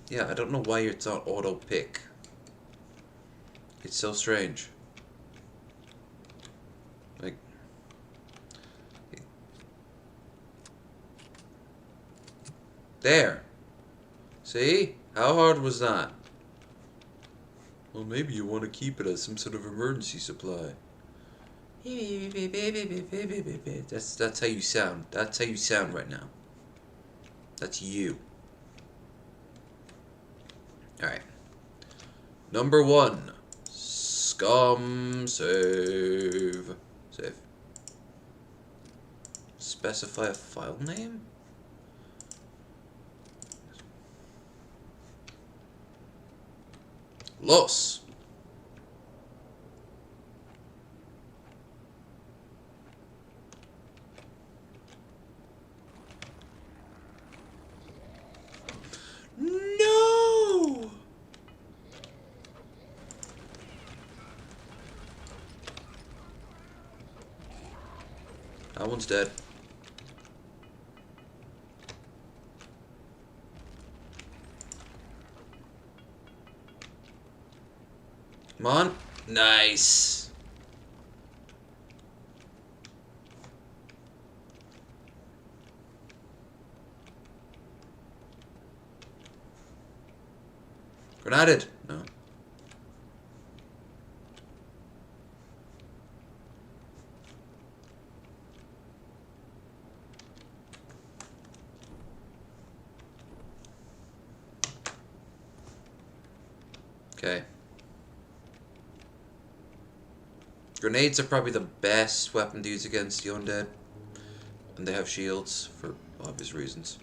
Speaker 1: Yeah, I don't know why it's on auto pick. It's so strange. Like, there. See? How hard was that? Well, maybe you want to keep it as some sort of emergency supply. That's how you sound. That's how you sound right now. That's you. Alright. Number 1. Scum save. Save. Specify a file name? Los. No! That one's dead. Come on. Nice. Grenaded. No. Okay. Grenades are probably the best weapon to use against the undead. And they have shields for obvious reasons.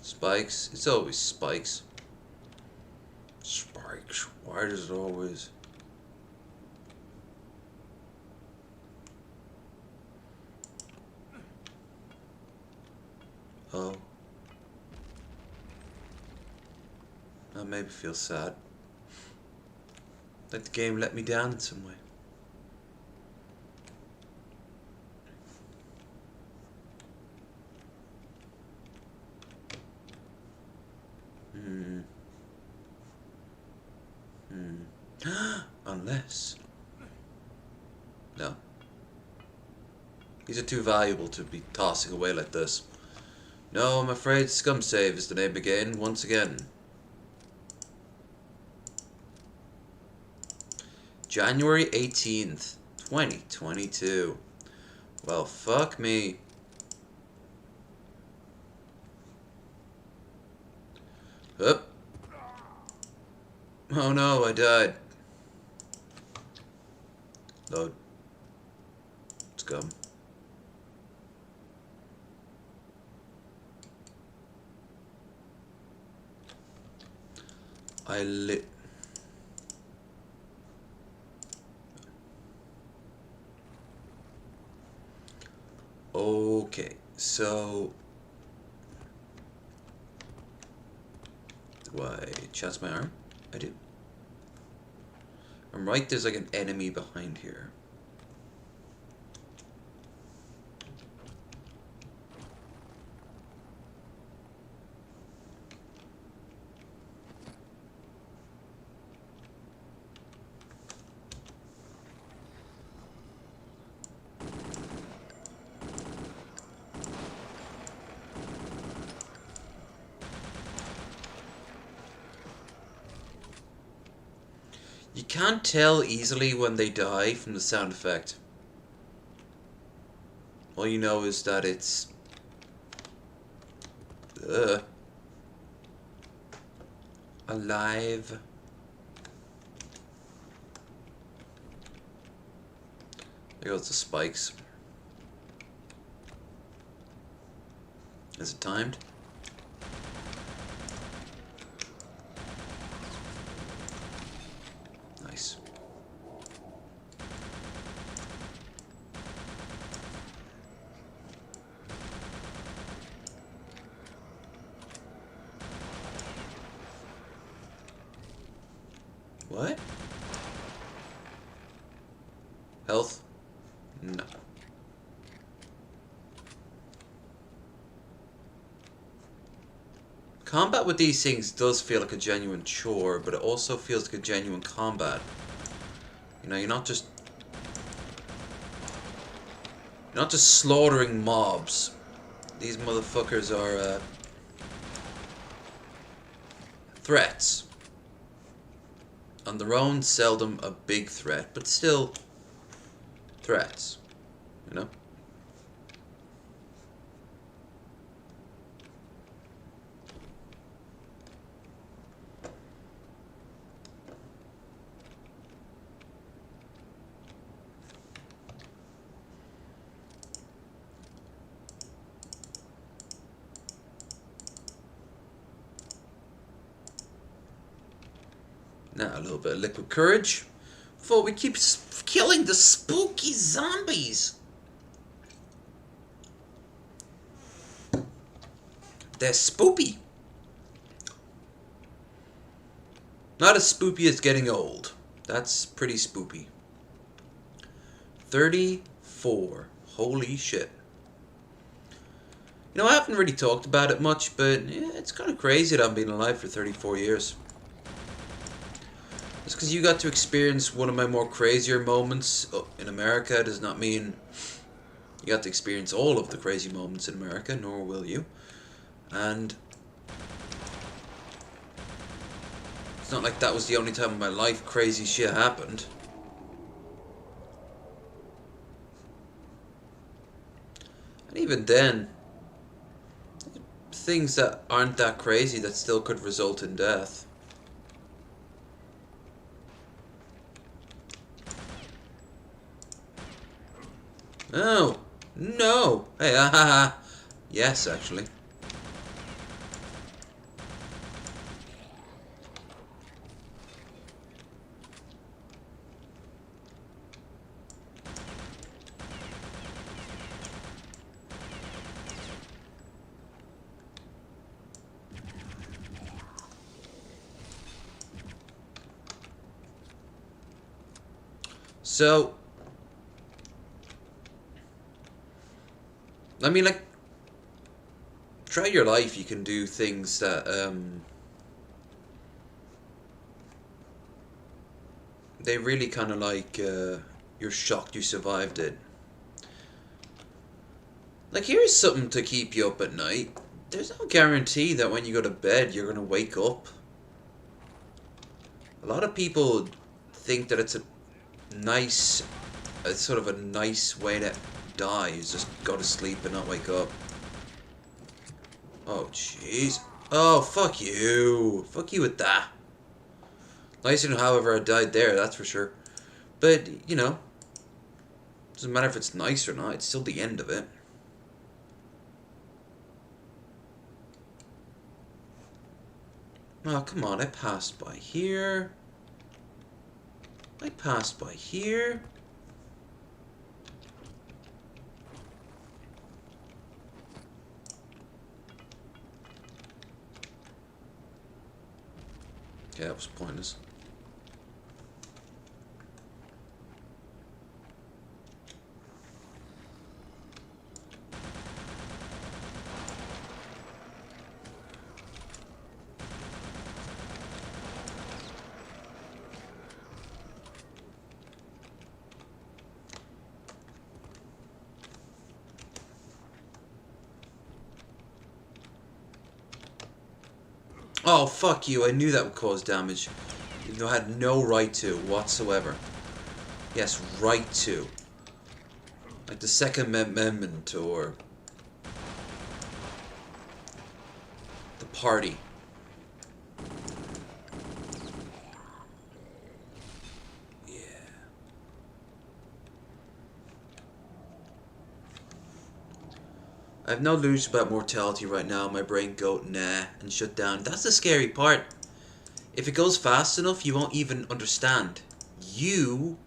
Speaker 1: Spikes. It's always spikes. Spikes. Why does it always... Oh. That made me feel sad. Like the game let me down in some way. Unless... No. These are too valuable to be tossing away like this. No, I'm afraid Scum Save is the name again, once again. January 18th, 2022. Well, fuck me. Hup. Oh no, I died. Load. Scum. I lit. Okay, so do I chance my arm? I do. I'm right, there's like an enemy behind here. You can't tell easily when they die from the sound effect. All you know is that it's... alive. There goes the spikes. Is it timed? Nice. What? Health? No. Combat with these things does feel like a genuine chore, but it also feels like a genuine combat. You know, you're not just slaughtering mobs. These motherfuckers are threats. On their own, seldom a big threat, but still threats. You know? Now a little bit of liquid courage before we keep killing the spooky zombies. They're spoopy. Not as spoopy as getting old. That's pretty spoopy. 34. Holy shit. You know, I haven't really talked about it much, but yeah, it's kind of crazy that I've been alive for 34 years. Just because you got to experience one of my more crazier moments in America does not mean you got to experience all of the crazy moments in America, nor will you. And it's not like that was the only time in my life crazy shit happened. And even then, things that aren't that crazy that still could result in death. Oh, no. Hey, yes, actually. So, I mean, like, throughout your life you can do things that, they really kind of like, you're shocked you survived it. Like, here's something to keep you up at night. There's no guarantee that when you go to bed you're gonna wake up. A lot of people think that it's sort of a nice way to die, is just go to sleep and not wake up. Oh, jeez. Oh, fuck you. Fuck you with that. Nicer than however I died there, that's for sure. But, you know, doesn't matter if it's nice or not, it's still the end of it. Oh, come on, I passed by here. I passed by here. Okay, that was pointless. Oh, fuck you. I knew that would cause damage. Even though I had no right to whatsoever. Yes, right to. Like the Second Amendment or the party. Yeah. I have no news about mortality right now. My brain go nah and shut down. That's the scary part. If it goes fast enough, you won't even understand. You,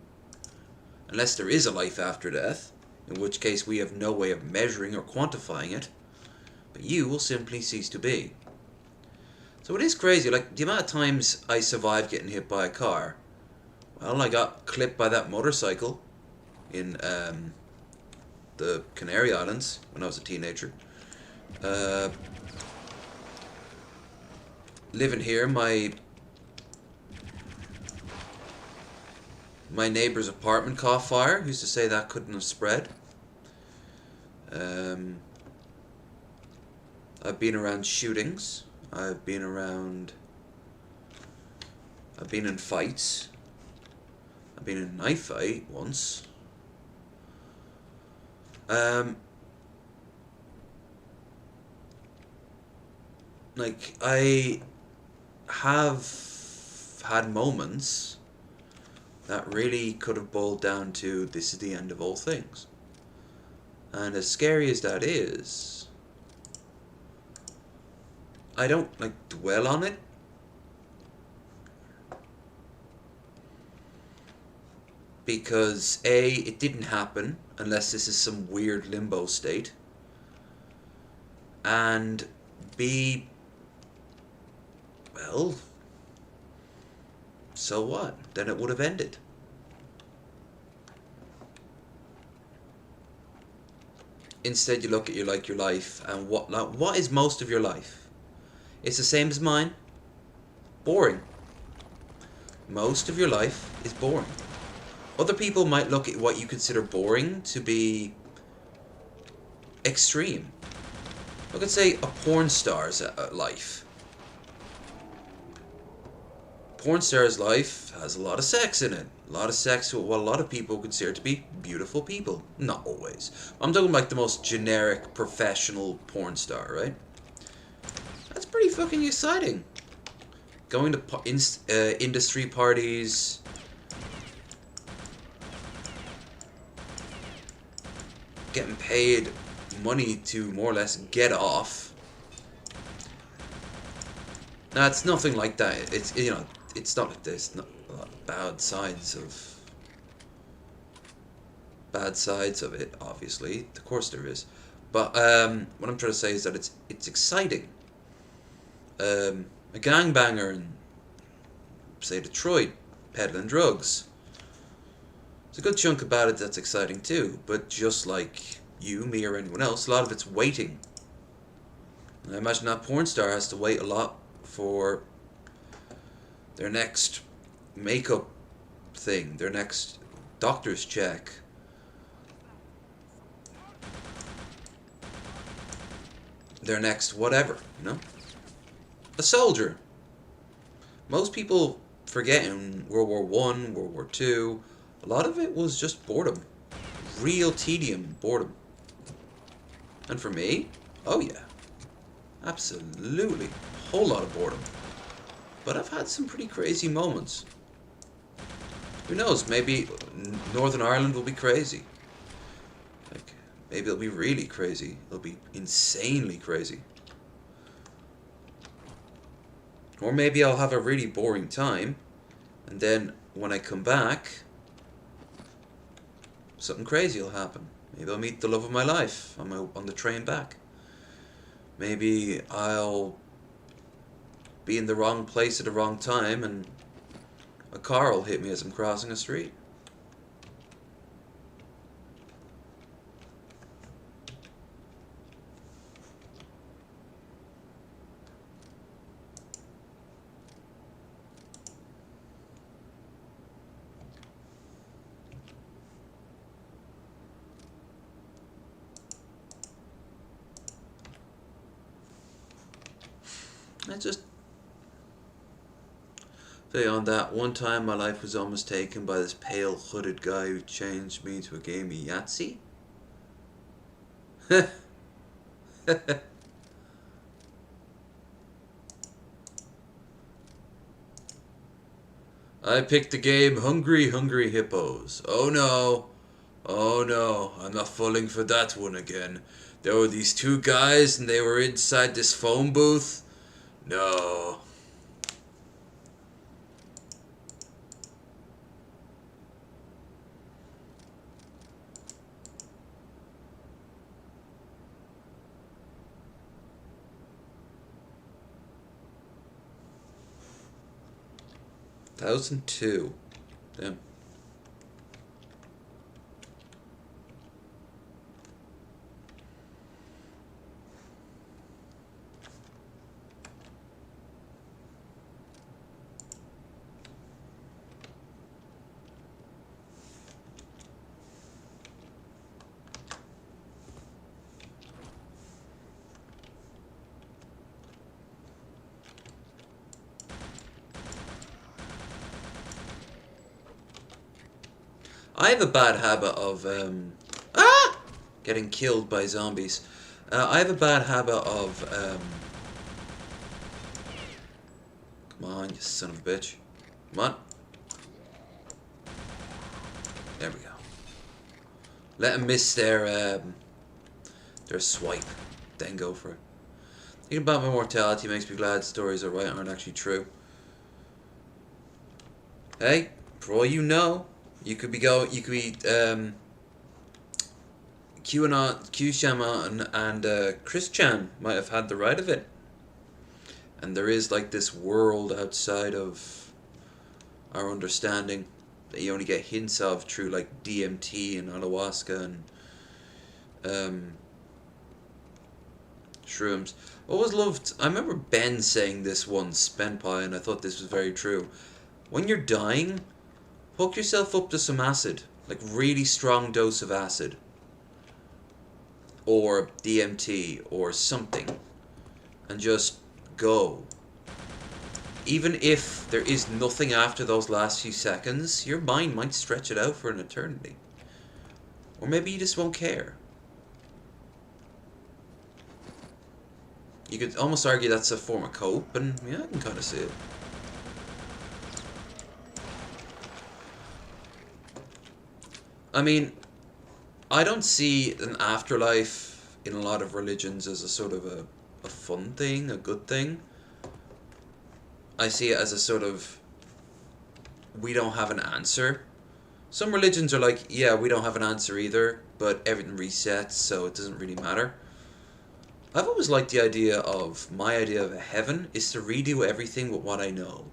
Speaker 1: unless there is a life after death, in which case we have no way of measuring or quantifying it, but you will simply cease to be. So it is crazy, like the amount of times I survived getting hit by a car. Well, I got clipped by that motorcycle in the Canary Islands when I was a teenager. Living here, my neighbor's apartment caught fire. Who's to say that couldn't have spread? I've been around shootings. I've been in fights. I've been in a knife fight once. Like, I have had moments that really could have boiled down to this is the end of all things. And as scary as that is, I don't like dwell on it. Because A, it didn't happen unless this is some weird limbo state. And B, well, so what? Then it would have ended. Instead, you look at your life, and what is most of your life? It's the same as mine. Boring. Most of your life is boring. Other people might look at what you consider boring to be extreme. Look at, say, a porn star's life. Porn star's life has a lot of sex in it. A lot of sex with what a lot of people consider to be beautiful people. Not always. I'm talking like the most generic professional porn star, right? That's pretty fucking exciting. Going to industry parties. Getting paid money to more or less get off. Now, it's nothing like that. It's, you know, it's not like there's not a lot of bad sides of it, obviously. Of course there is. But what I'm trying to say is that it's exciting. A gangbanger in, say, Detroit, peddling drugs. There's a good chunk about it that's exciting too, but just like you, me, or anyone else, a lot of it's waiting. And I imagine that porn star has to wait a lot for their next makeup thing, their next doctor's check. Their next whatever, you know? A soldier. Most people forget in World War I, World War II, a lot of it was just boredom. Real tedium, boredom. And for me, oh yeah. Absolutely. A whole lot of boredom. But I've had some pretty crazy moments. Who knows, maybe Northern Ireland will be crazy. Like, maybe it'll be really crazy. It'll be insanely crazy. Or maybe I'll have a really boring time, and then when I come back, something crazy will happen. Maybe I'll meet the love of my life on the train back. Maybe I'll be in the wrong place at the wrong time and a car will hit me as I'm crossing a street. I just say on that one time my life was almost taken by this pale hooded guy who changed me to a game of Yahtzee. I picked the game Hungry Hungry Hippos. Oh no. Oh no, I'm not falling for that one again. There were these two guys and they were inside this phone booth. No. 1002. Damn. I have a bad habit of getting killed by zombies. I have a bad habit of come on, you son of a bitch. Come on. There we go. Let them miss their swipe. Then go for it. Thinking about my mortality makes me glad stories I write aren't actually true. Hey, for all you know, you could be QAnon, Q-Shaman and Chris Chan might have had the right of it. And there is like this world outside of our understanding that you only get hints of through like DMT and ayahuasca and shrooms. I always loved, I remember Ben saying this once, Ben Pye, and I thought this was very true. When you're dying, hook yourself up to some acid, like really strong dose of acid. Or DMT or something. And just go. Even if there is nothing after those last few seconds, your mind might stretch it out for an eternity. Or maybe you just won't care. You could almost argue that's a form of cope, and yeah, I can kind of see it. I mean, I don't see an afterlife in a lot of religions as a sort of a fun thing, a good thing. I see it as a sort of, we don't have an answer. Some religions are like, yeah, we don't have an answer either, but everything resets, so it doesn't really matter. I've always liked the idea of, my idea of a heaven is to redo everything with what I know.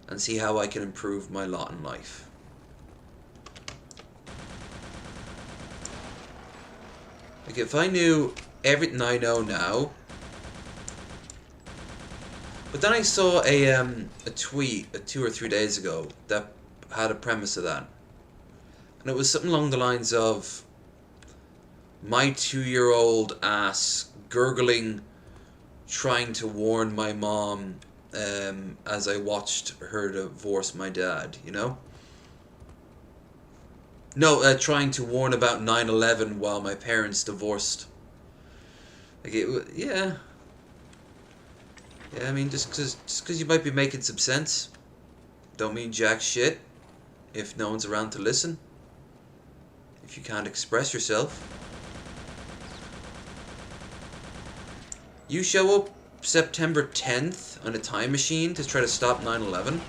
Speaker 1: And see how I can improve my lot in life. Like if I knew everything I know now. But then I saw a tweet 2 or 3 days ago that had a premise of that. And it was something along the lines of, my 2-year-old ass gurgling, trying to warn my mom as I watched her divorce my dad, you know? No, trying to warn about 9/11 while my parents divorced. Like yeah. Yeah, I mean, just cause you might be making some sense, don't mean jack shit if no one's around to listen. If you can't express yourself. You show up September 10th on a time machine to try to stop 9/11?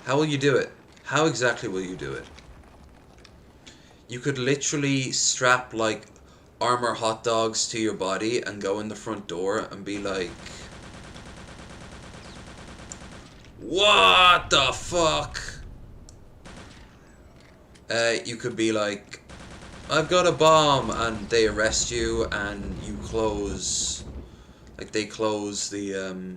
Speaker 1: How will you do it? How exactly will you do it? You could literally strap like armor hot dogs to your body and go in the front door and be like, what the fuck? You could be like, I've got a bomb, and they arrest you and you close, like they close the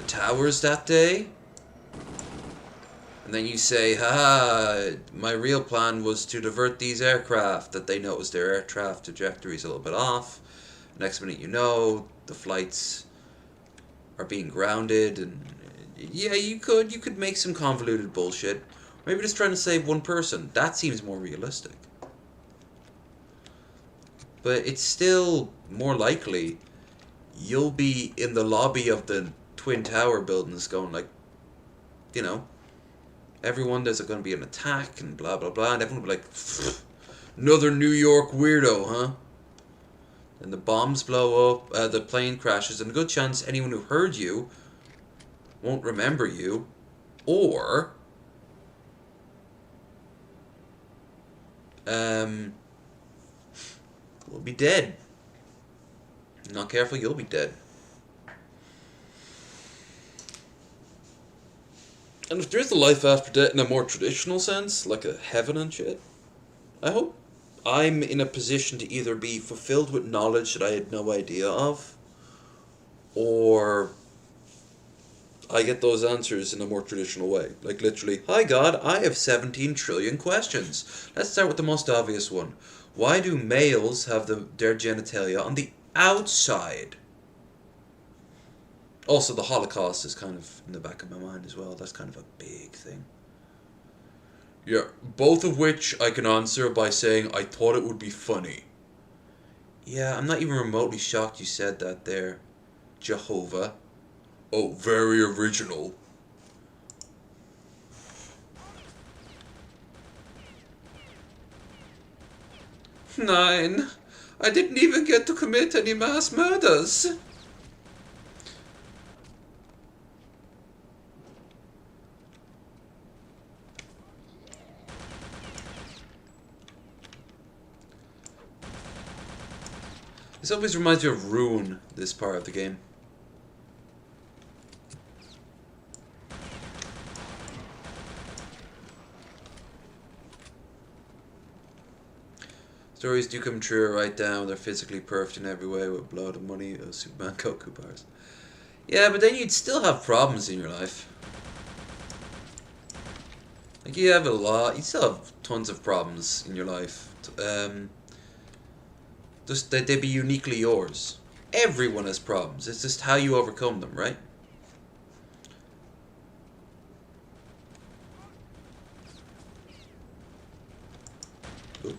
Speaker 1: towers that day. And then you say, haha, my real plan was to divert these aircraft, that they notice their air traffic trajectory is a little bit off. Next minute you know, the flights are being grounded, and yeah, you could make some convoluted bullshit. Maybe just trying to save one person. That seems more realistic. But it's still more likely you'll be in the lobby of the Twin Tower buildings going like, you know, everyone, there's going to be an attack and blah blah blah, and everyone will be like, another New York weirdo, huh? And the bombs blow up, the plane crashes, and a good chance anyone who heard you won't remember you, or we'll be dead. Not careful, you'll be dead. And if there's a life after death in a more traditional sense, like a heaven and shit, I hope I'm in a position to either be fulfilled with knowledge that I had no idea of, or I get those answers in a more traditional way. Like literally, hi God, I have 17 trillion questions. Let's start with the most obvious one. Why do males have their genitalia on the outside? Also, the Holocaust is kind of in the back of my mind as well. That's kind of a big thing. Yeah, both of which I can answer by saying I thought it would be funny. Yeah, I'm not even remotely shocked you said that there, Jehovah. Oh, very original. Nine. I didn't even get to commit any mass murders. This always reminds me of Ruin, this part of the game. Stories do come true, I write down. They're physically perfect in every way with blood and money, Superman Goku bars. Yeah, but then you'd still have problems in your life. Like, you have you still have tons of problems in your life. Just that they'd be uniquely yours. Everyone has problems. It's just how you overcome them, right? Ooh.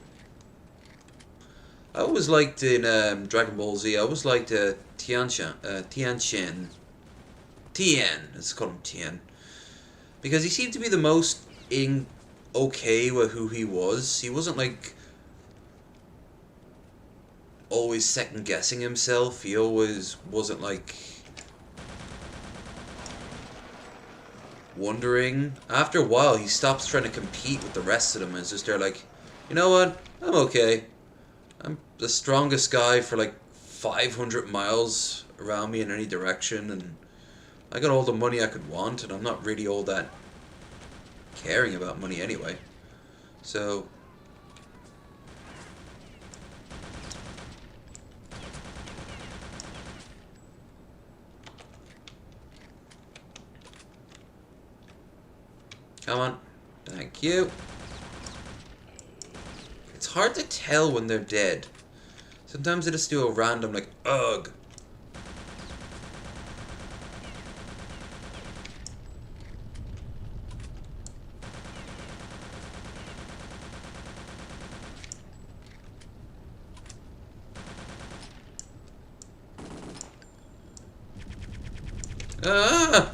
Speaker 1: I always liked in Dragon Ball Z, I always liked Tien, let's call him Tien. Because he seemed to be the most okay with who he was. He wasn't like always second guessing himself. He always wasn't like wondering. After a while he stops trying to compete with the rest of them and is just there like, you know what, I'm okay. I'm the strongest guy for like 500 miles around me in any direction, and I got all the money I could want, and I'm not really all that caring about money anyway. So come on. Thank you. It's hard to tell when they're dead. Sometimes they just do a random like, ugh. Ah!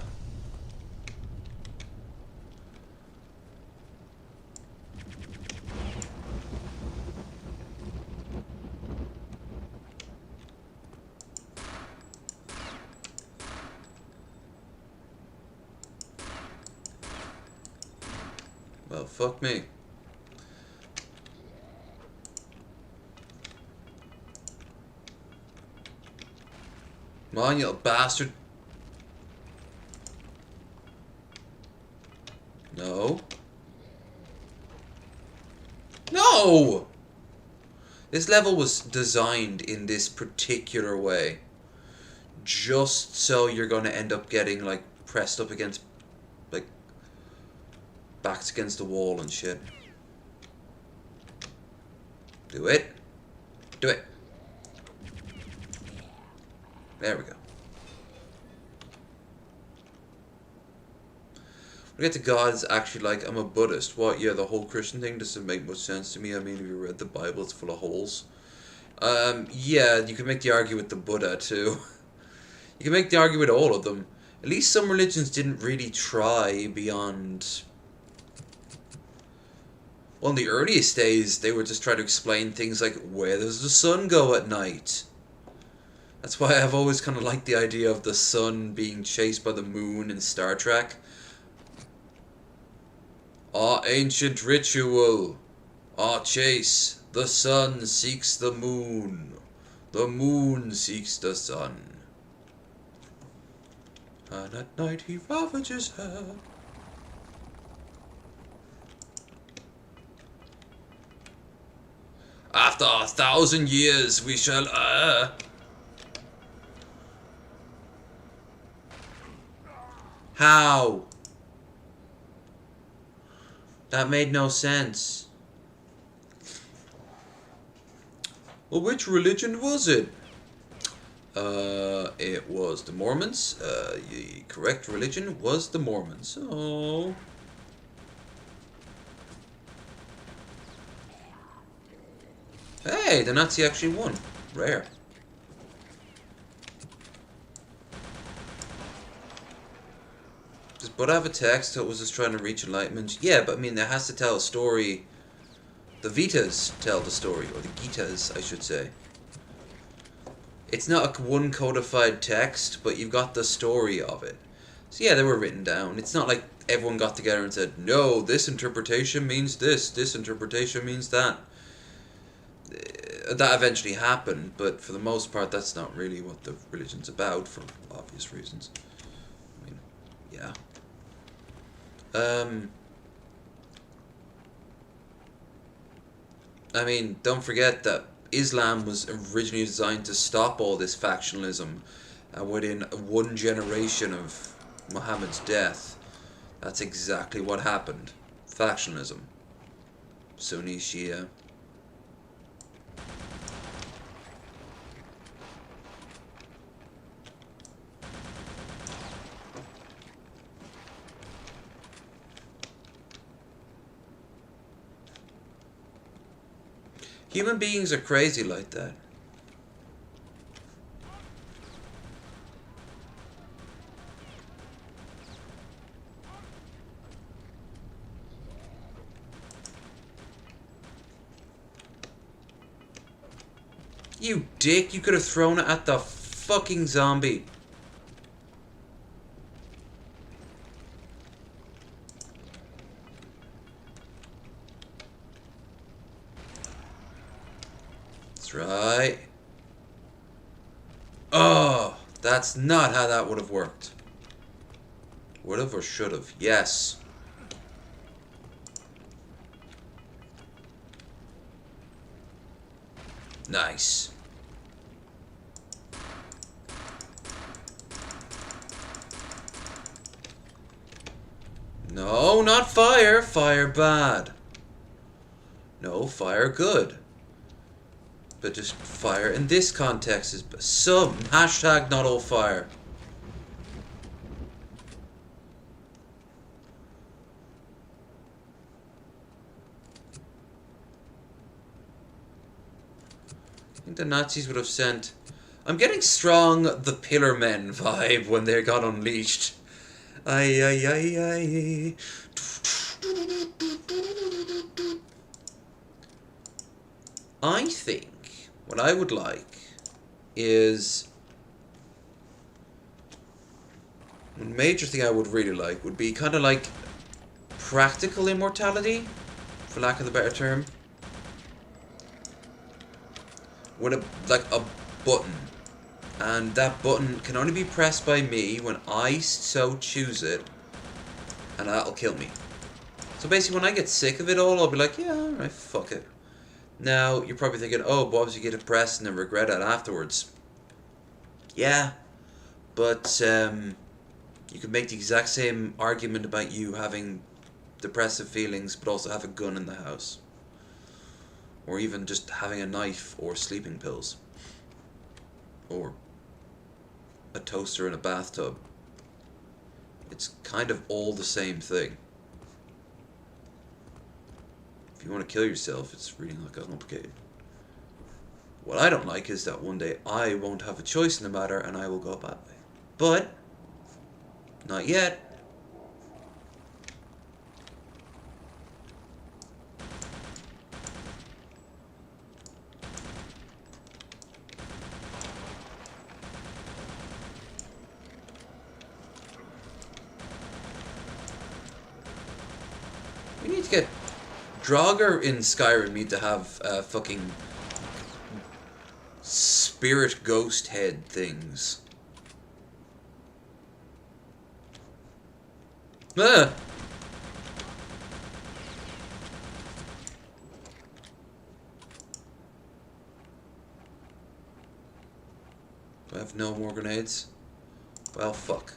Speaker 1: Well, fuck me. Come on, you little bastard. No. No! This level was designed in this particular way. Just so you're going to end up getting, like, pressed up against, like, backs against the wall and shit. Do it. Do it. There we go. We get to God's actually like, I'm a Buddhist. What? Yeah, the whole Christian thing doesn't make much sense to me. I mean, if you read the Bible, it's full of holes. Yeah, you can make the argument with the Buddha, too. You can make the argument with all of them. At least some religions didn't really try beyond... Well, in the earliest days, they were just trying to explain things like, where does the sun go at night? That's why I've always kind of liked the idea of the sun being chased by the moon in Star Trek. Ah, ancient ritual. Ah, chase. The sun seeks the moon. The moon seeks the sun. And at night he ravages her. After 1,000 years we shall How? That made no sense. Well, which religion was it? It was the Mormons. The correct religion was the Mormons. Oh. Hey, the Nazi actually won. Rare. Does Buddha have a text that was just trying to reach enlightenment? Yeah, but I mean, it has to tell a story. The Vitas tell the story, or the Gitas, I should say. It's not a one codified text, but you've got the story of it. So yeah, they were written down. It's not like everyone got together and said, no, this interpretation means this interpretation means that. That eventually happened, but for the most part, that's not really what the religion's about, for obvious reasons. I mean, yeah. I mean, don't forget that Islam was originally designed to stop all this factionalism, and within one generation of Muhammad's death, that's exactly what happened. Factionalism. Sunni, Shia. Human beings are crazy like that. You dick, you could have thrown it at the fucking zombie. That's right. Oh, that's not how that would have worked. Would have or should have? Yes. Nice. No, not fire. Fire bad. No, fire good. But just fire in this context is some hashtag not all fire. I think the Nazis would have sent... I'm getting strong the Pillar Men vibe when they got unleashed. Ay, ay, ay, ay. I think what I would like is... One major thing I would really like would be kind of like practical immortality, for lack of a better term. With a button, and that button can only be pressed by me when I so choose it, and that'll kill me. So basically, when I get sick of it all, I'll be like, yeah, alright, fuck it. Now, you're probably thinking, oh, Bobs, you get it pressed and then regret it afterwards. Yeah, but you could make the exact same argument about you having depressive feelings, but also have a gun in the house. Or even just having a knife or sleeping pills. Or a toaster in a bathtub. It's kind of all the same thing. If you want to kill yourself, it's really not that complicated. What I don't like is that one day I won't have a choice in the matter and I will go a bad way. But, not yet. We need to get Draugr in Skyrim need to have fucking spirit ghost head things. Ah! Do I have no more grenades? Well, fuck.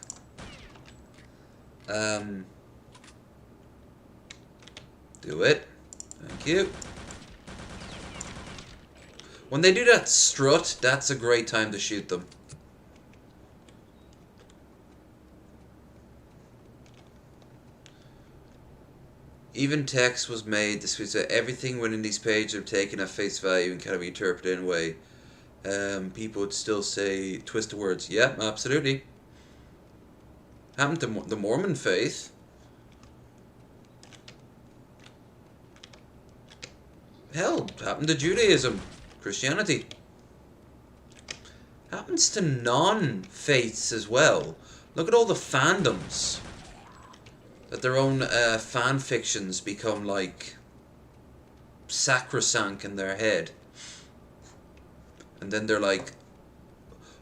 Speaker 1: Do it. Thank you. When they do that strut, that's a great time to shoot them. Even text was made to switch that everything within these pages are taken at face value and cannot be interpreted in a way. People would still say twist the words. Yep, absolutely. Happened to the Mormon faith. Hell, happened to Judaism, Christianity. Happens to non-faiths as well. Look at all the fandoms. That their own fan fictions become like sacrosanct in their head. And then they're like,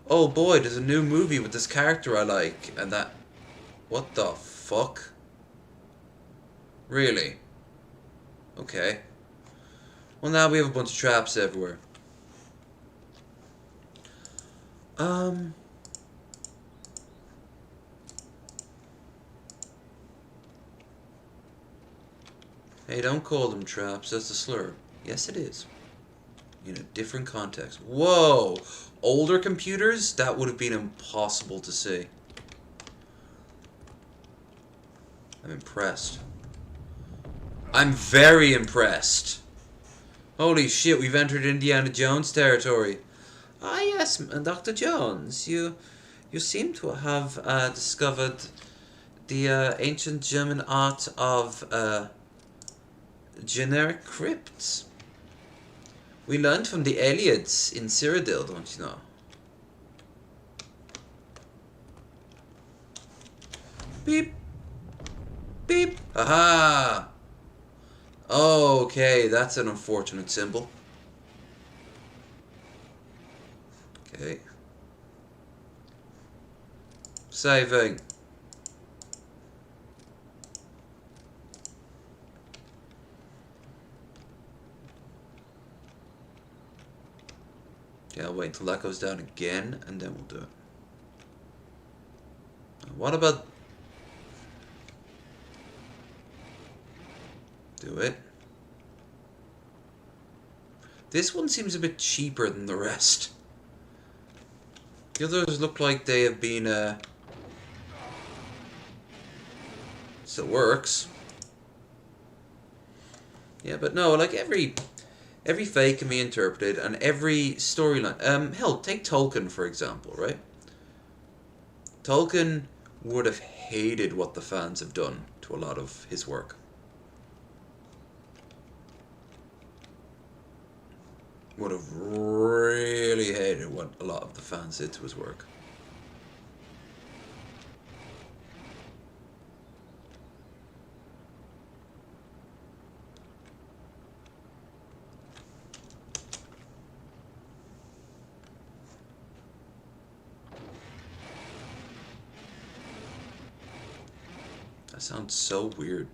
Speaker 1: oh boy, there's a new movie with this character I like. And that... What the fuck? Really? Okay. Well, now we have a bunch of traps everywhere. Hey, don't call them traps. That's a slur. Yes, it is. In a different context. Whoa! Older computers? That would have been impossible to see. I'm impressed. I'm very impressed. Holy shit, we've entered Indiana Jones territory. Ah, yes, Dr. Jones. You seem to have discovered the ancient German art of generic crypts. We learned from the Eliots in Cyrodiil, don't you know? Beep. Beep. Aha! Okay, that's an unfortunate symbol. Okay. Saving. Yeah, I'll wait until that goes down again, and then we'll do it. What about... Do it. This one seems a bit cheaper than the rest. The others look like they have been, still works. Yeah, but no, like every fake can be interpreted, and every storyline... hell, take Tolkien, for example, right? Tolkien would have hated what the fans have done to a lot of his work. Would have really hated what a lot of the fans did to his work. That sounds so weird.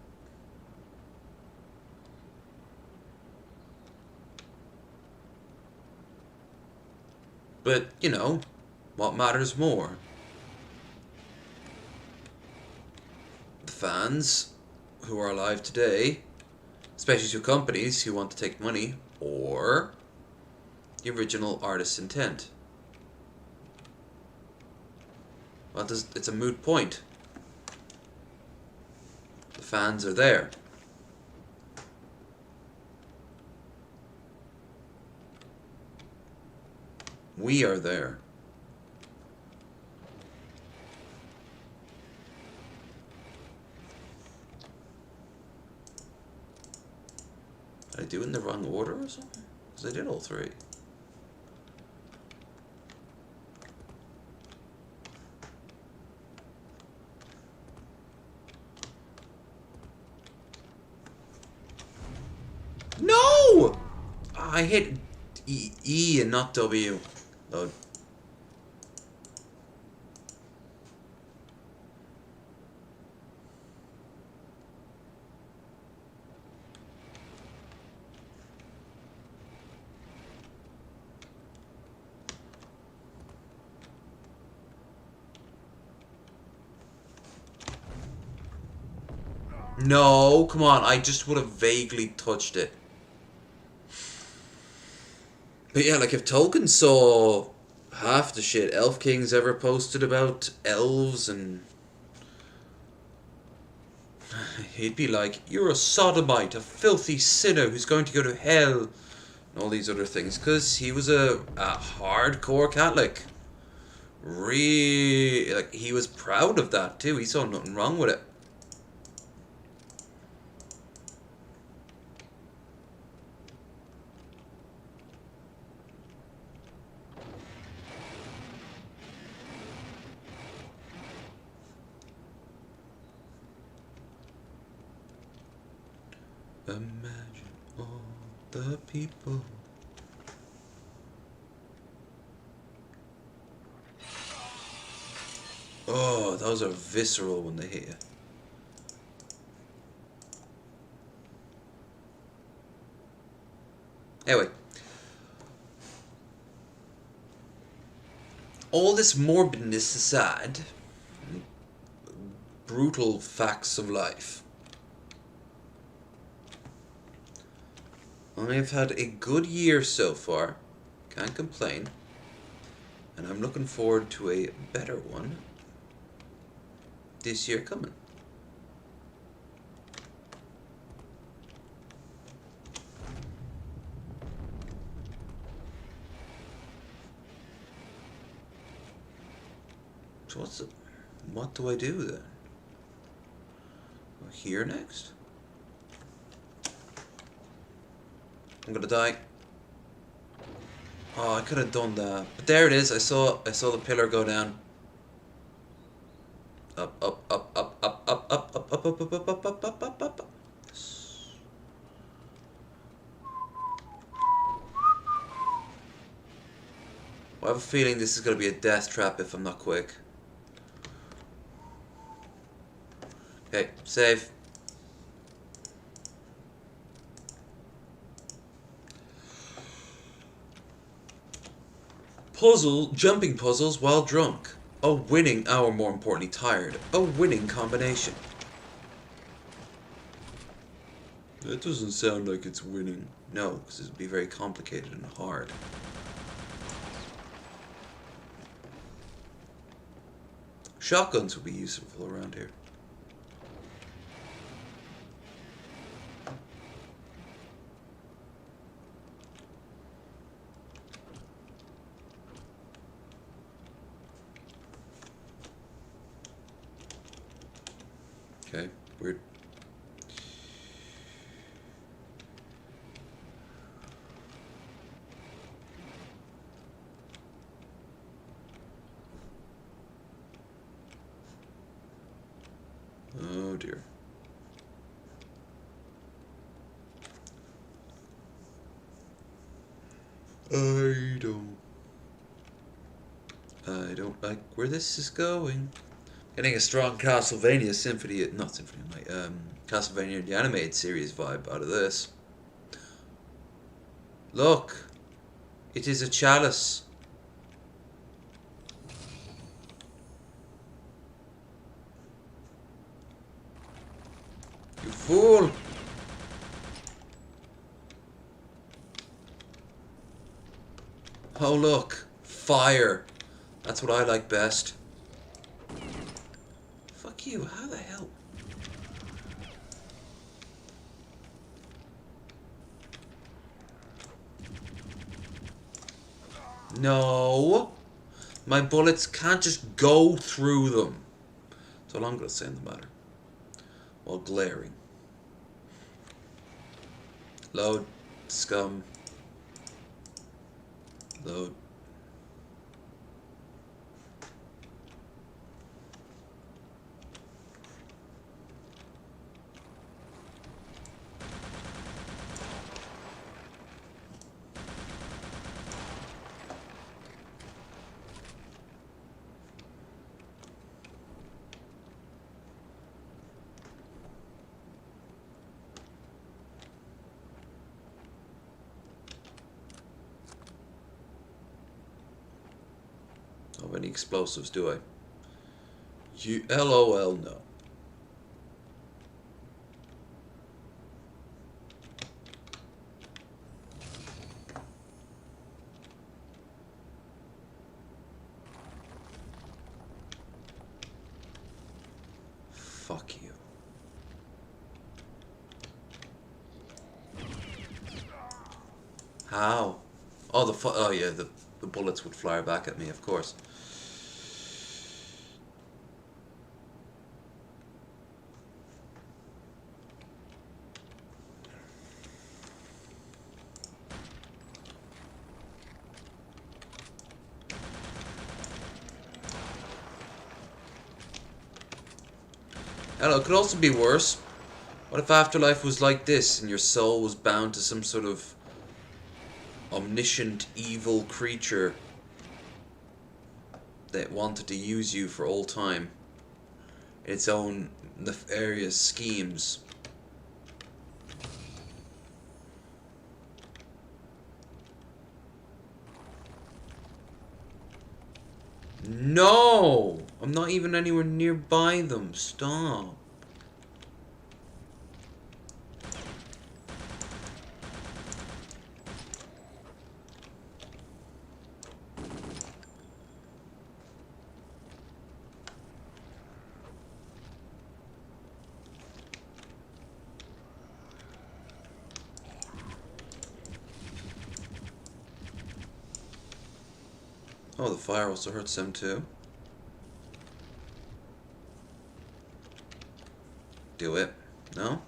Speaker 1: But, you know, what matters more? The fans who are alive today, especially to companies who want to take money, or the original artist's intent. Well, it's a moot point. The fans are there. We are there. Did I do it in the wrong order or something? Because I did all three. I hit E and not W. Load. No, come on. I just would have vaguely touched it. But yeah, like if Tolkien saw half the shit Elf King's ever posted about elves, and he'd be like, "You're a sodomite, a filthy sinner who's going to go to hell," and all these other things, because he was a hardcore Catholic. Like, he was proud of that too. He saw nothing wrong with it. Imagine all the people. Oh, those are visceral when they hit you. Anyway. All this morbidness aside, brutal facts of life, I've had a good year so far, can't complain, and I'm looking forward to a better one this year coming. So what do I do then? Here next? I'm gonna die. Oh, I could have done that. But there it is. I saw the pillar go down. Up, up, up, up, up, up, up, up, up, up, up, up, up, up, up, up, up. I have a feeling this is gonna be a death trap if I'm not quick. Okay, save. Jumping puzzles while drunk. A winning, or more importantly, tired. A winning combination. That doesn't sound like it's winning. No, because it'd be very complicated and hard. Shotguns would be useful around here. Okay, weird. Oh dear. I don't like where this is going. Getting a strong Castlevania Castlevania the animated series vibe out of this. Look, it is a chalice. You fool! Oh look, fire. That's what I like best. Fuck you, how the hell? No! My bullets can't just go through them. That's all I'm gonna say in the matter. While glaring. Load. Scum. Load. any explosives, do I? You LOL no. Fuck you. How? Oh, oh yeah, the bullets would fly back at me, of course. Hello, it could also be worse. What if afterlife was like this and your soul was bound to some sort of omniscient evil creature that wanted to use you for all time? Its own nefarious schemes. No! I'm not even anywhere nearby them. Stop. Oh, the fire also hurts them too. Do it. No?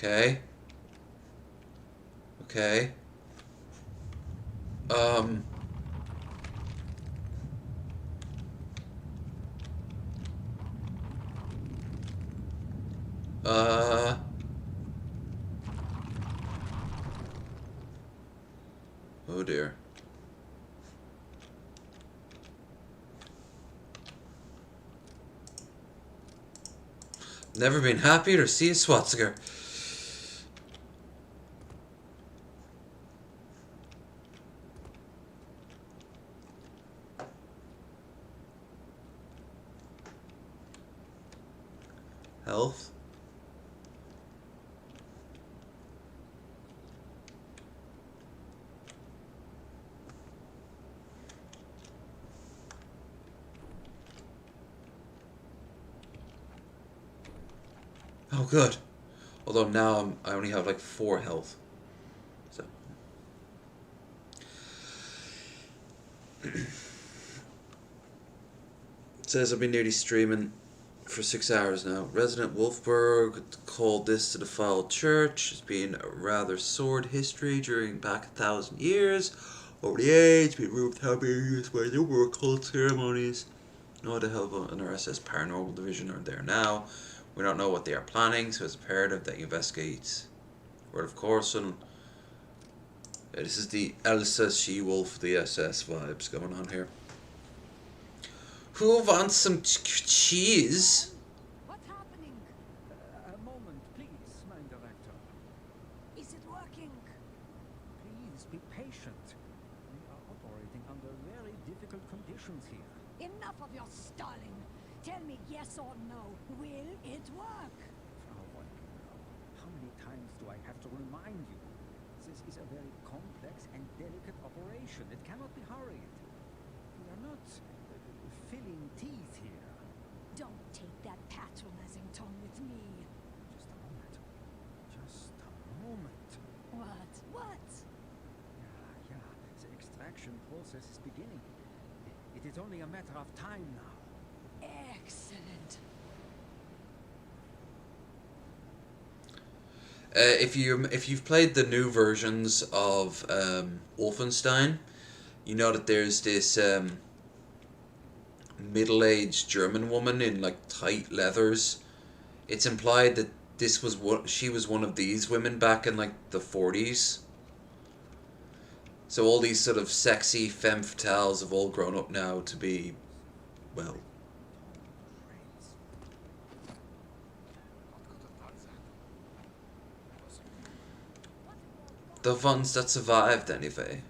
Speaker 1: Okay. Okay. Um. Uh. Oh dear. Never been happier to see a swastika. Health. Oh, good. Although now I only have like 4 health. So. It says I've been nearly streaming for 6 hours now. Resident Wolfburg called this to defile church as being a rather sordid history during back 1,000 years. Over the age, being rumored to have been used by there were occult ceremonies. No, the help an RSS Paranormal Division are there now. We don't know what they are planning, so it's imperative that you investigate. Word of course, and this is the Elsa She-Wolf, the SS vibes going on here. Who wants some cheese?
Speaker 21: What's happening?
Speaker 22: A moment, please, my director.
Speaker 21: Is it working?
Speaker 22: Please be patient. We are operating under very difficult conditions here.
Speaker 21: Enough of your stalling. Tell me yes or no. Will it work?
Speaker 22: Frau Wolkenau, how many times do I have to remind you? This is a very complex and delicate operation. It cannot be hurried. We are not filling teeth here.
Speaker 21: Don't take that patronizing tone with me.
Speaker 22: Just a moment. Just a moment.
Speaker 21: What? What?
Speaker 22: Yeah. The extraction process is beginning. It is only a matter of time now.
Speaker 21: Excellent.
Speaker 1: If you've played the new versions of Wolfenstein, you know that there's this middle-aged German woman in like tight leathers. It's implied that she was one of these women back in like the 40s. So all these sort of sexy femme fatales have all grown up now to be, well, the ones that survived anyway.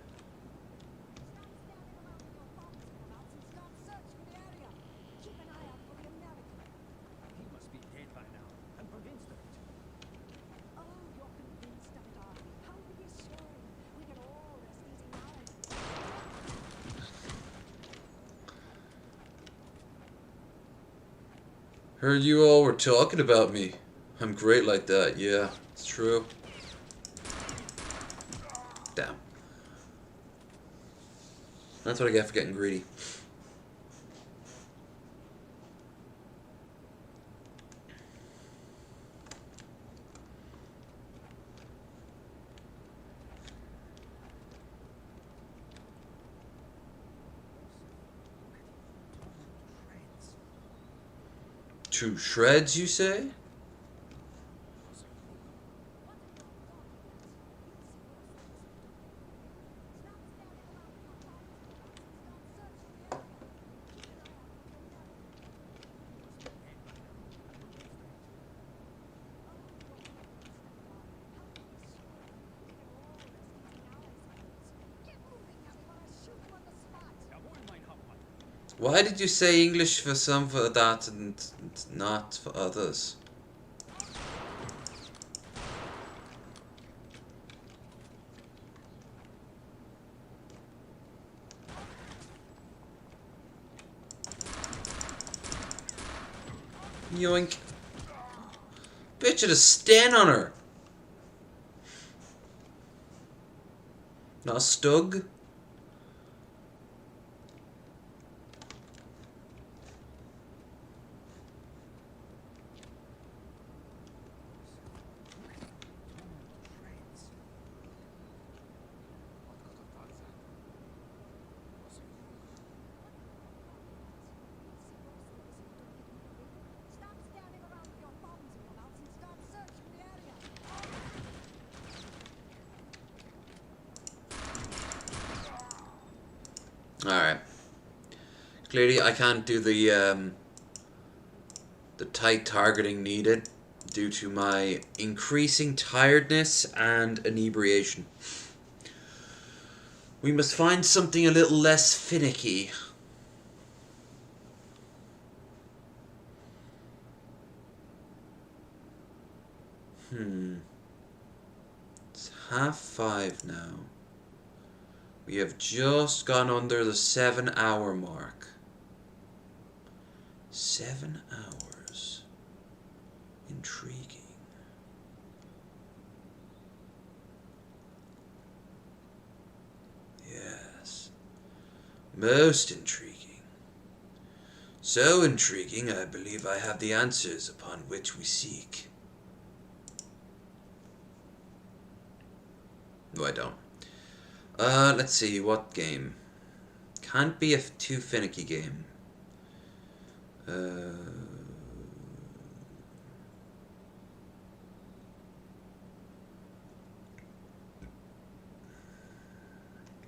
Speaker 22: He must be dead by now. I'm convinced of it.
Speaker 21: Oh, you're convinced of it, are you? How reassuring. We can all rest easy now.
Speaker 1: Heard you all were talking about me. I'm great like that, yeah, it's true. Damn. That's what I get for getting greedy. To shreds, you say? Why did you say English for some for that and not for others? Yoink. Bitch, just stand on her. Not a stug. Alright. Clearly I can't do the tight targeting needed due to my increasing tiredness and inebriation. We must find something a little less finicky. It's 5:30 now. We have just gone under the 7-hour mark. 7 hours. Intriguing. Yes. Most intriguing. So intriguing, I believe I have the answers upon which we seek. No, I don't. Let's see, what game? Can't be a too finicky game.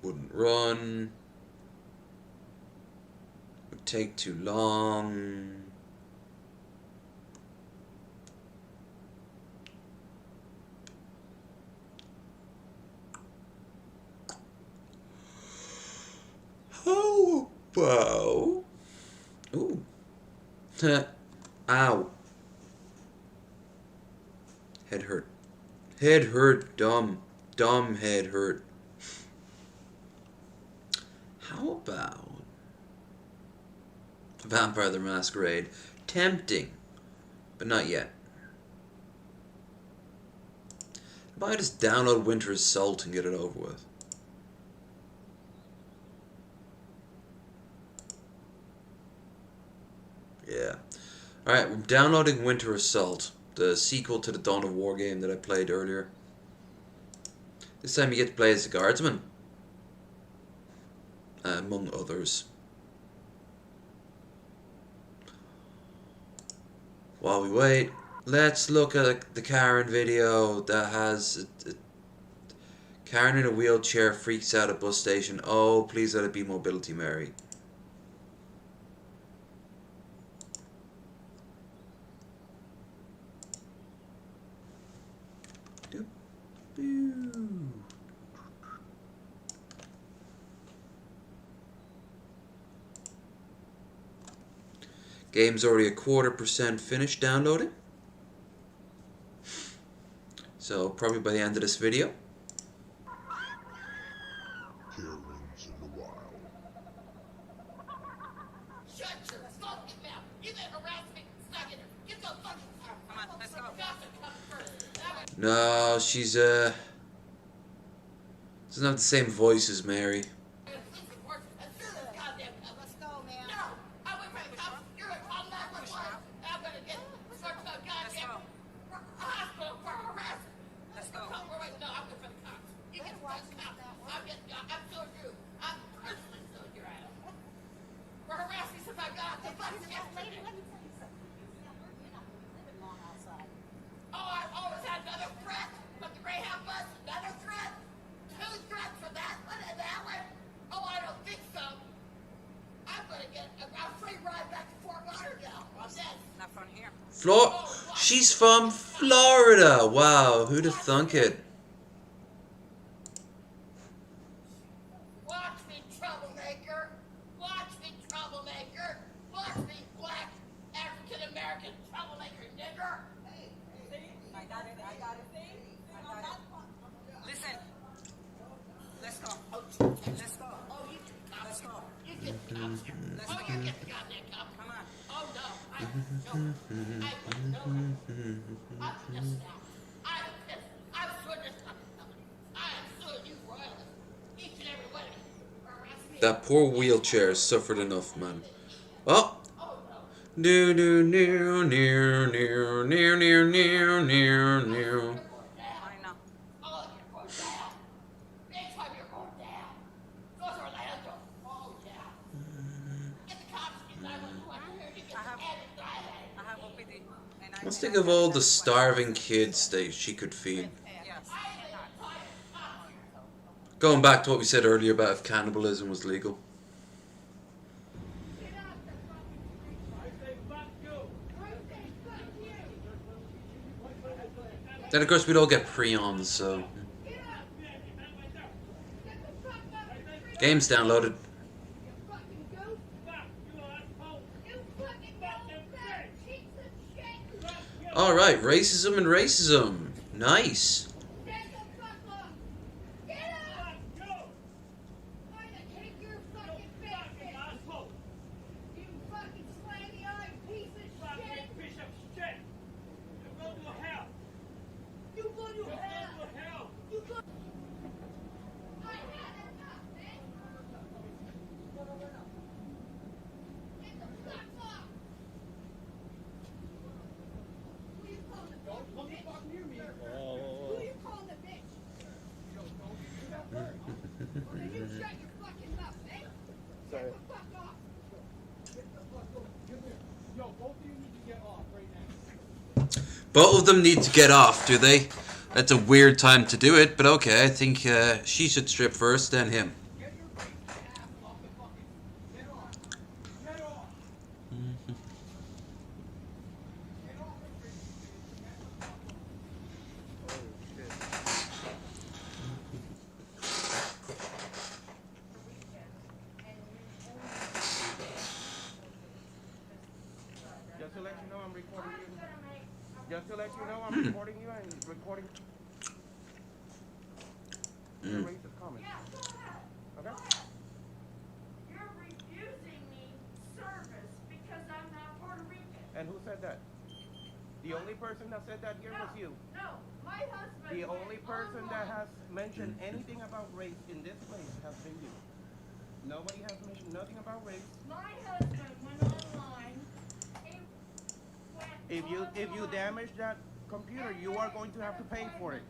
Speaker 1: Wouldn't run. Would take too long. How about... Ooh. Ow. Head hurt. Head hurt, dumb. Dumb head hurt. How about Vampire the Masquerade? Tempting, but not yet. How about I just download Winter Assault and get it over with? Yeah. Alright, we're downloading Winter Assault. the sequel to the Dawn of War game that I played earlier. This time you get to play as the guardsman, among others. While we wait, let's look at the Karen video that has Karen in a wheelchair freaks out at bus station. Oh, please let it be Mobility Mary. Game's already 1/4% finished downloading. So probably by the end of this video.
Speaker 4: Karen's in the wild.
Speaker 11: Shut your fucking mouth! You that harass me, stuck in her. Get the fucking car. Come on, let's go. Come first.
Speaker 1: No, she's doesn't have the same voice as Mary.
Speaker 11: Let's go, man. No, I went for the cops. You're gonna call 911. I'm gonna get sent to a goddamn hospital for harassment. Let's go. No, I'm going for the cops. You get the cops. I'm suing you. I'm personally suing your ass. For harassing somebody got the bus yesterday. Let me tell you something. You're not living long outside. Oh, I always had another threat from the Greyhound bus. Another threat. 2 threats from that one and that one. Oh, I don't think so. I'm gonna get a free ride back to Fort Lauderdale on this. Not from here.
Speaker 1: She's from Florida. Wow, who'd have thunk it?
Speaker 11: Watch me, troublemaker. Watch me, troublemaker. Watch me, black African American troublemaker nigger. Hey, I got it. Listen. Let's go. Let's go. Oh, you get the cops. Let's go. You get the cops here. Oh, you get the goddamn cops. Come on. Oh, no. I'm pissed now. I'm pissed. I'm suing this fucking company. I am suing you royalists. Each and every one of you. Harass me.
Speaker 1: That poor wheelchair suffered enough, man. Oh. No, no, no, no, no, no, no, no, no, no. Let's think of all the starving kids that she could feed. Going back to what we said earlier about if cannibalism was legal. Then of course we'd all get prions, so... Game's downloaded. Alright, racism and racism. Nice. Both of them need to get off, do they? That's a weird time to do it, but okay, I think she should strip first, then him.
Speaker 2: Just to let you know, I'm recording you. Just to let you know, I'm recording you and recording your racist comments. Okay?
Speaker 11: You're refusing me service because I'm not Puerto Rican.
Speaker 2: And who said that? The only person that said that here was you.
Speaker 11: No, my husband.
Speaker 2: The only person that has mentioned anything about race in this place has been you. Nobody has mentioned nothing about race.
Speaker 11: My husband went online. He went
Speaker 2: If you damage that computer, you are going to have to pay for it.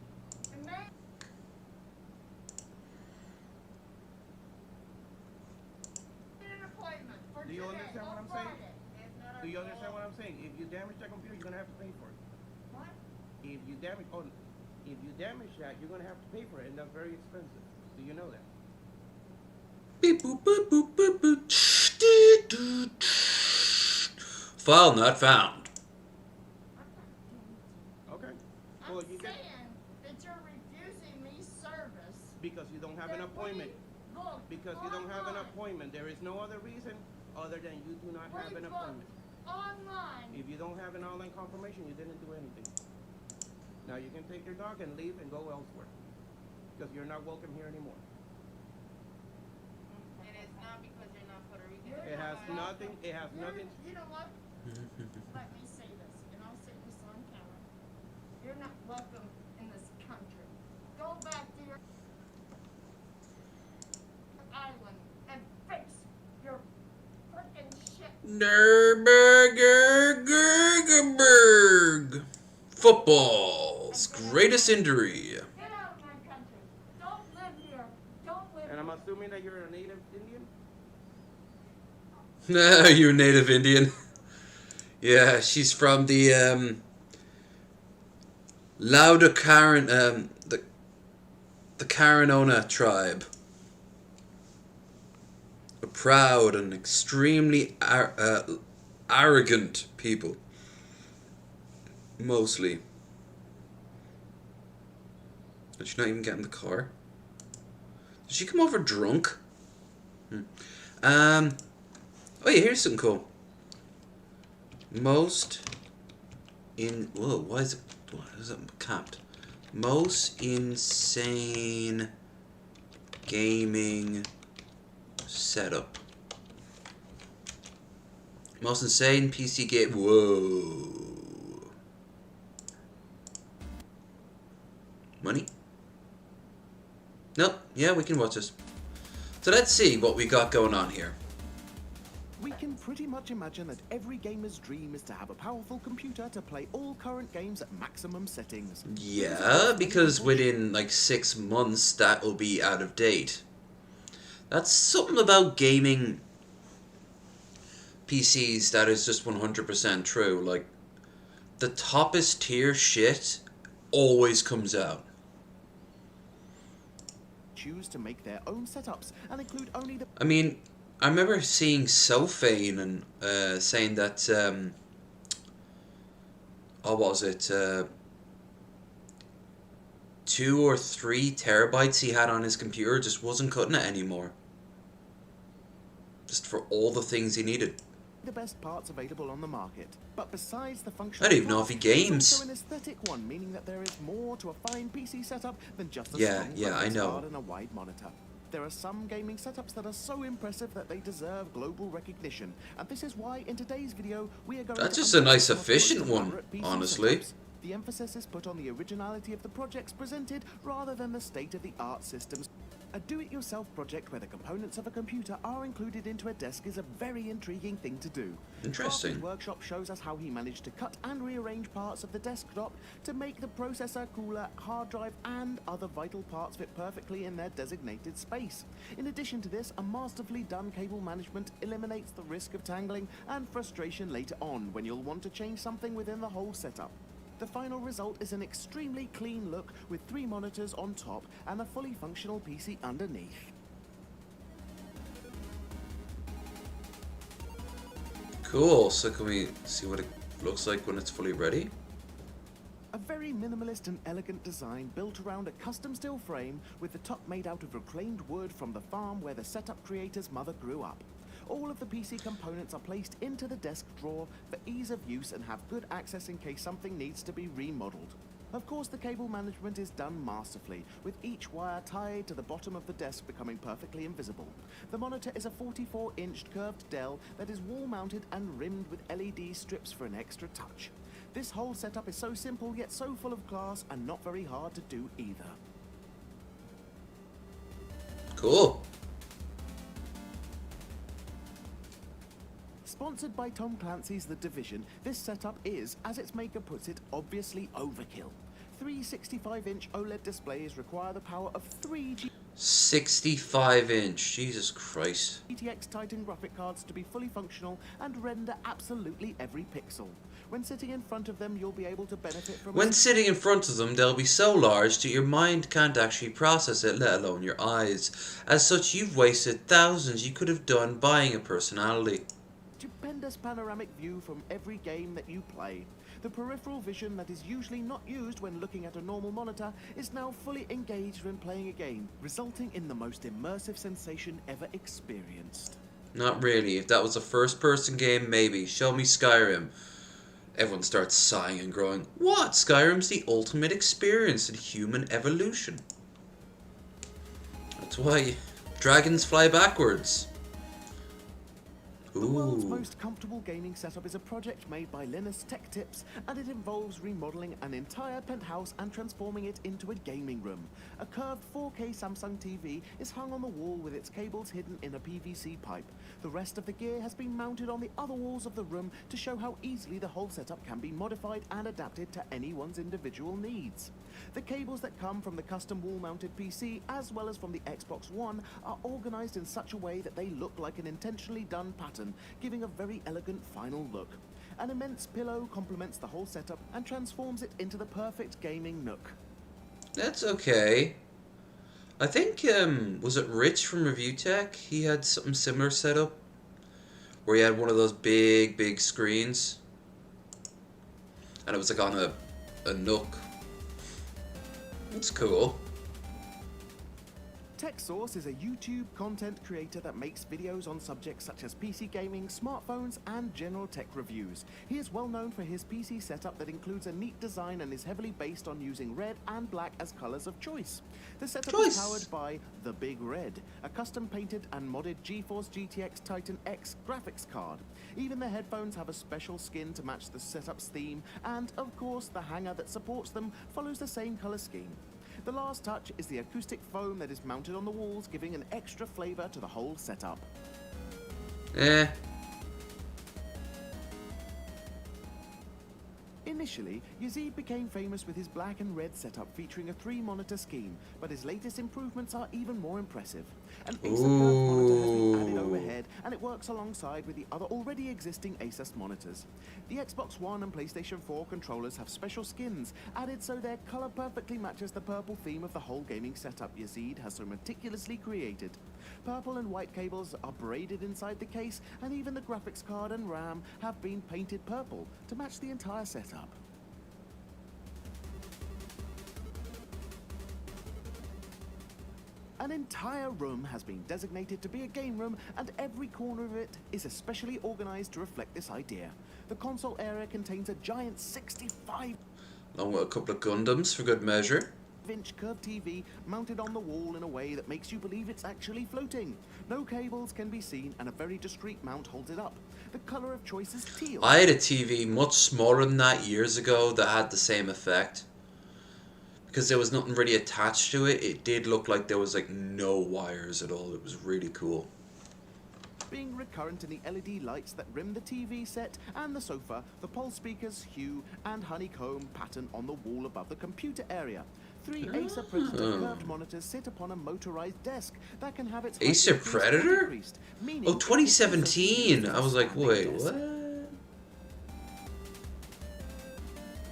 Speaker 2: Do you understand what I'm saying? Do you understand what I'm saying? If you damage that computer, you're gonna have to pay for it.
Speaker 13: What?
Speaker 2: If you damage that, you're gonna have to pay for it, and that's very expensive. Do you know that?
Speaker 1: Beep boop boop boop boop boop. File not found.
Speaker 2: Okay. Well, you can.
Speaker 11: That you're refusing me service.
Speaker 2: Because you don't have an appointment. Because you don't have an appointment. There is no other reason other than you do not have an appointment.
Speaker 11: Online.
Speaker 2: If you don't have an online confirmation, you didn't do anything. Now you can take your dog and leave and go elsewhere. Because you're not welcome here anymore.
Speaker 11: And it's not because you're not Puerto Rican.
Speaker 2: It has nothing.
Speaker 11: You know what? Let me say this, and I'll say this on camera. You're not welcome in this country. Go back to your island and fix your frickin' shit.
Speaker 1: Nuremberg. Football's greatest injury.
Speaker 11: Get out of my country. Don't live here. Don't live
Speaker 2: And I'm assuming that you're a native Indian?
Speaker 1: You're a native Indian. Yeah, she's from the Lauda Karen, the Karenona tribe. A proud and extremely arrogant people. Mostly. Did she not even get in the car? Did she come over drunk? Oh yeah, here's something cool. Whoa, why is it capped? Most insane gaming setup. Most insane PC game. Whoa. Money? Nope. Yeah, we can watch this. So let's see what we got going on here.
Speaker 6: We can pretty much imagine that every gamer's dream is to have a powerful computer to play all current games at maximum settings.
Speaker 1: Yeah, because within like 6 months that will be out of date. That's something about gaming PCs that is just 100% true. Like, the toppest tier shit always comes out.
Speaker 6: Choose to make their own setups and include only the...
Speaker 1: I mean, I remember seeing Sophane and saying that, what was it, 2 or 3 terabytes he had on his computer just wasn't cutting it anymore. Just for all the things he needed.
Speaker 6: The best parts available on the market. But besides the function,
Speaker 1: I don't even know if he games.
Speaker 6: also an aesthetic one, meaning that there is more to a fine PC setup than just a
Speaker 1: Yeah,
Speaker 6: strong
Speaker 1: I
Speaker 6: graphics
Speaker 1: know.
Speaker 6: card and a wide monitor. There are some gaming setups that are so impressive that they deserve global recognition, and this is why in today's video we are going
Speaker 1: That's
Speaker 6: to
Speaker 1: just a nice,
Speaker 6: unveil some of the most
Speaker 1: efficient one,
Speaker 6: elaborate PC
Speaker 1: honestly.
Speaker 6: setups. The emphasis is put on the originality of the projects presented rather than the state-of-the-art systems. A do-it-yourself project where the components of a computer are included into a desk is a very intriguing thing to do.
Speaker 1: Interesting.
Speaker 6: Crafty's workshop shows us how he managed to cut and rearrange parts of the desktop to make the processor, cooler, hard drive and other vital parts fit perfectly in their designated space. In addition to this, a masterfully done cable management eliminates the risk of tangling and frustration later on when you'll want to change something within the whole setup. The final result is an extremely clean look with 3 monitors on top and a fully functional PC underneath.
Speaker 1: Cool, so can we see what it looks like when it's fully ready?
Speaker 6: A very minimalist and elegant design built around a custom steel frame with the top made out of reclaimed wood from the farm where the setup creator's mother grew up. All of the PC components are placed into the desk drawer for ease of use and have good access in case something needs to be remodeled. Of course, the cable management is done masterfully, with each wire tied to the bottom of the desk becoming perfectly invisible. The monitor is a 44-inch curved Dell that is wall-mounted and rimmed with LED strips for an extra touch. This whole setup is so simple yet so full of class and not very hard to do either.
Speaker 1: Cool.
Speaker 6: Sponsored by Tom Clancy's The Division, this setup is, as its maker puts it, obviously overkill. Three 65-inch OLED displays require the power of 3
Speaker 1: 65-inch, Jesus Christ.
Speaker 6: GTX Titan graphic cards to be fully functional and render absolutely every pixel. When sitting in front of them, you'll be able to benefit from...
Speaker 1: When sitting in front of them, they'll be so large that your mind can't actually process it, let alone your eyes. As such, you've wasted thousands you could have done buying a personality.
Speaker 6: Stupendous panoramic view from every game that you play. The peripheral vision that is usually not used when looking at a normal monitor is now fully engaged when playing a game, resulting in the most immersive sensation ever experienced.
Speaker 1: Not really. If that was a first-person game, maybe. Show me Skyrim. Everyone starts sighing and growing, what? Skyrim's the ultimate experience in human evolution. That's why dragons fly backwards.
Speaker 6: The world's most comfortable gaming setup is a project made by Linus Tech Tips, and it involves remodeling an entire penthouse and transforming it into a gaming room. A curved 4K Samsung TV is hung on the wall with its cables hidden in a PVC pipe. The rest of the gear has been mounted on the other walls of the room to show how easily the whole setup can be modified and adapted to anyone's individual needs. The cables that come from the custom wall-mounted PC as well as from the Xbox One are organized in such a way that they look like an intentionally done pattern, giving a very elegant final look. An immense pillow complements the whole setup and transforms it into the perfect gaming nook.
Speaker 1: That's okay. I think, was it Rich from Review Tech? He had something similar set up, where he had one of those big screens, and it was like on a nook. It's cool.
Speaker 6: TechSource is a YouTube content creator that makes videos on subjects such as PC gaming, smartphones, and general tech reviews. He is well known for his PC setup that includes a neat design and is heavily based on using red and black as colors of choice. The setup is powered by The Big Red, a custom painted and modded GeForce GTX Titan X graphics card. Even the headphones have a special skin to match the setup's theme, and of course the hanger that supports them follows the same color scheme. The last touch is the acoustic foam that is mounted on the walls, giving an extra flavor to the whole setup. Initially, Yazid became famous with his black and red setup featuring a 3-monitor scheme, but his latest improvements are even more impressive. An Acer curved monitor has been added overhead, and it works alongside with the other already existing Asus monitors. The Xbox One and PlayStation 4 controllers have special skins added so their color perfectly matches the purple theme of the whole gaming setup Yazid has so meticulously created. Purple and white cables are braided inside the case, and even the graphics card and RAM have been painted purple to match the entire setup. An entire room has been designated to be a game room, and every corner of it is especially organized to reflect this idea. The console area contains a giant 65
Speaker 1: along with a couple of Gundams for good measure.
Speaker 6: inch curved TV mounted on the wall in a way that makes you believe it's actually floating. No cables can be seen, and a very discreet mount holds it up. The color of choice is teal.
Speaker 1: I had a TV much smaller than that years ago that had the same effect. Because there was nothing really attached to it, it did look like there was like no wires at all. It was really cool.
Speaker 6: Being recurrent in the LED lights that rim the TV set and the sofa, the pulse speakers, hue, and honeycomb pattern on the wall above the computer area. 3 Acer Predator curved monitors sit upon a motorized desk that can have its
Speaker 1: Acer Predator? Oh, 2017! I was like, wait, what?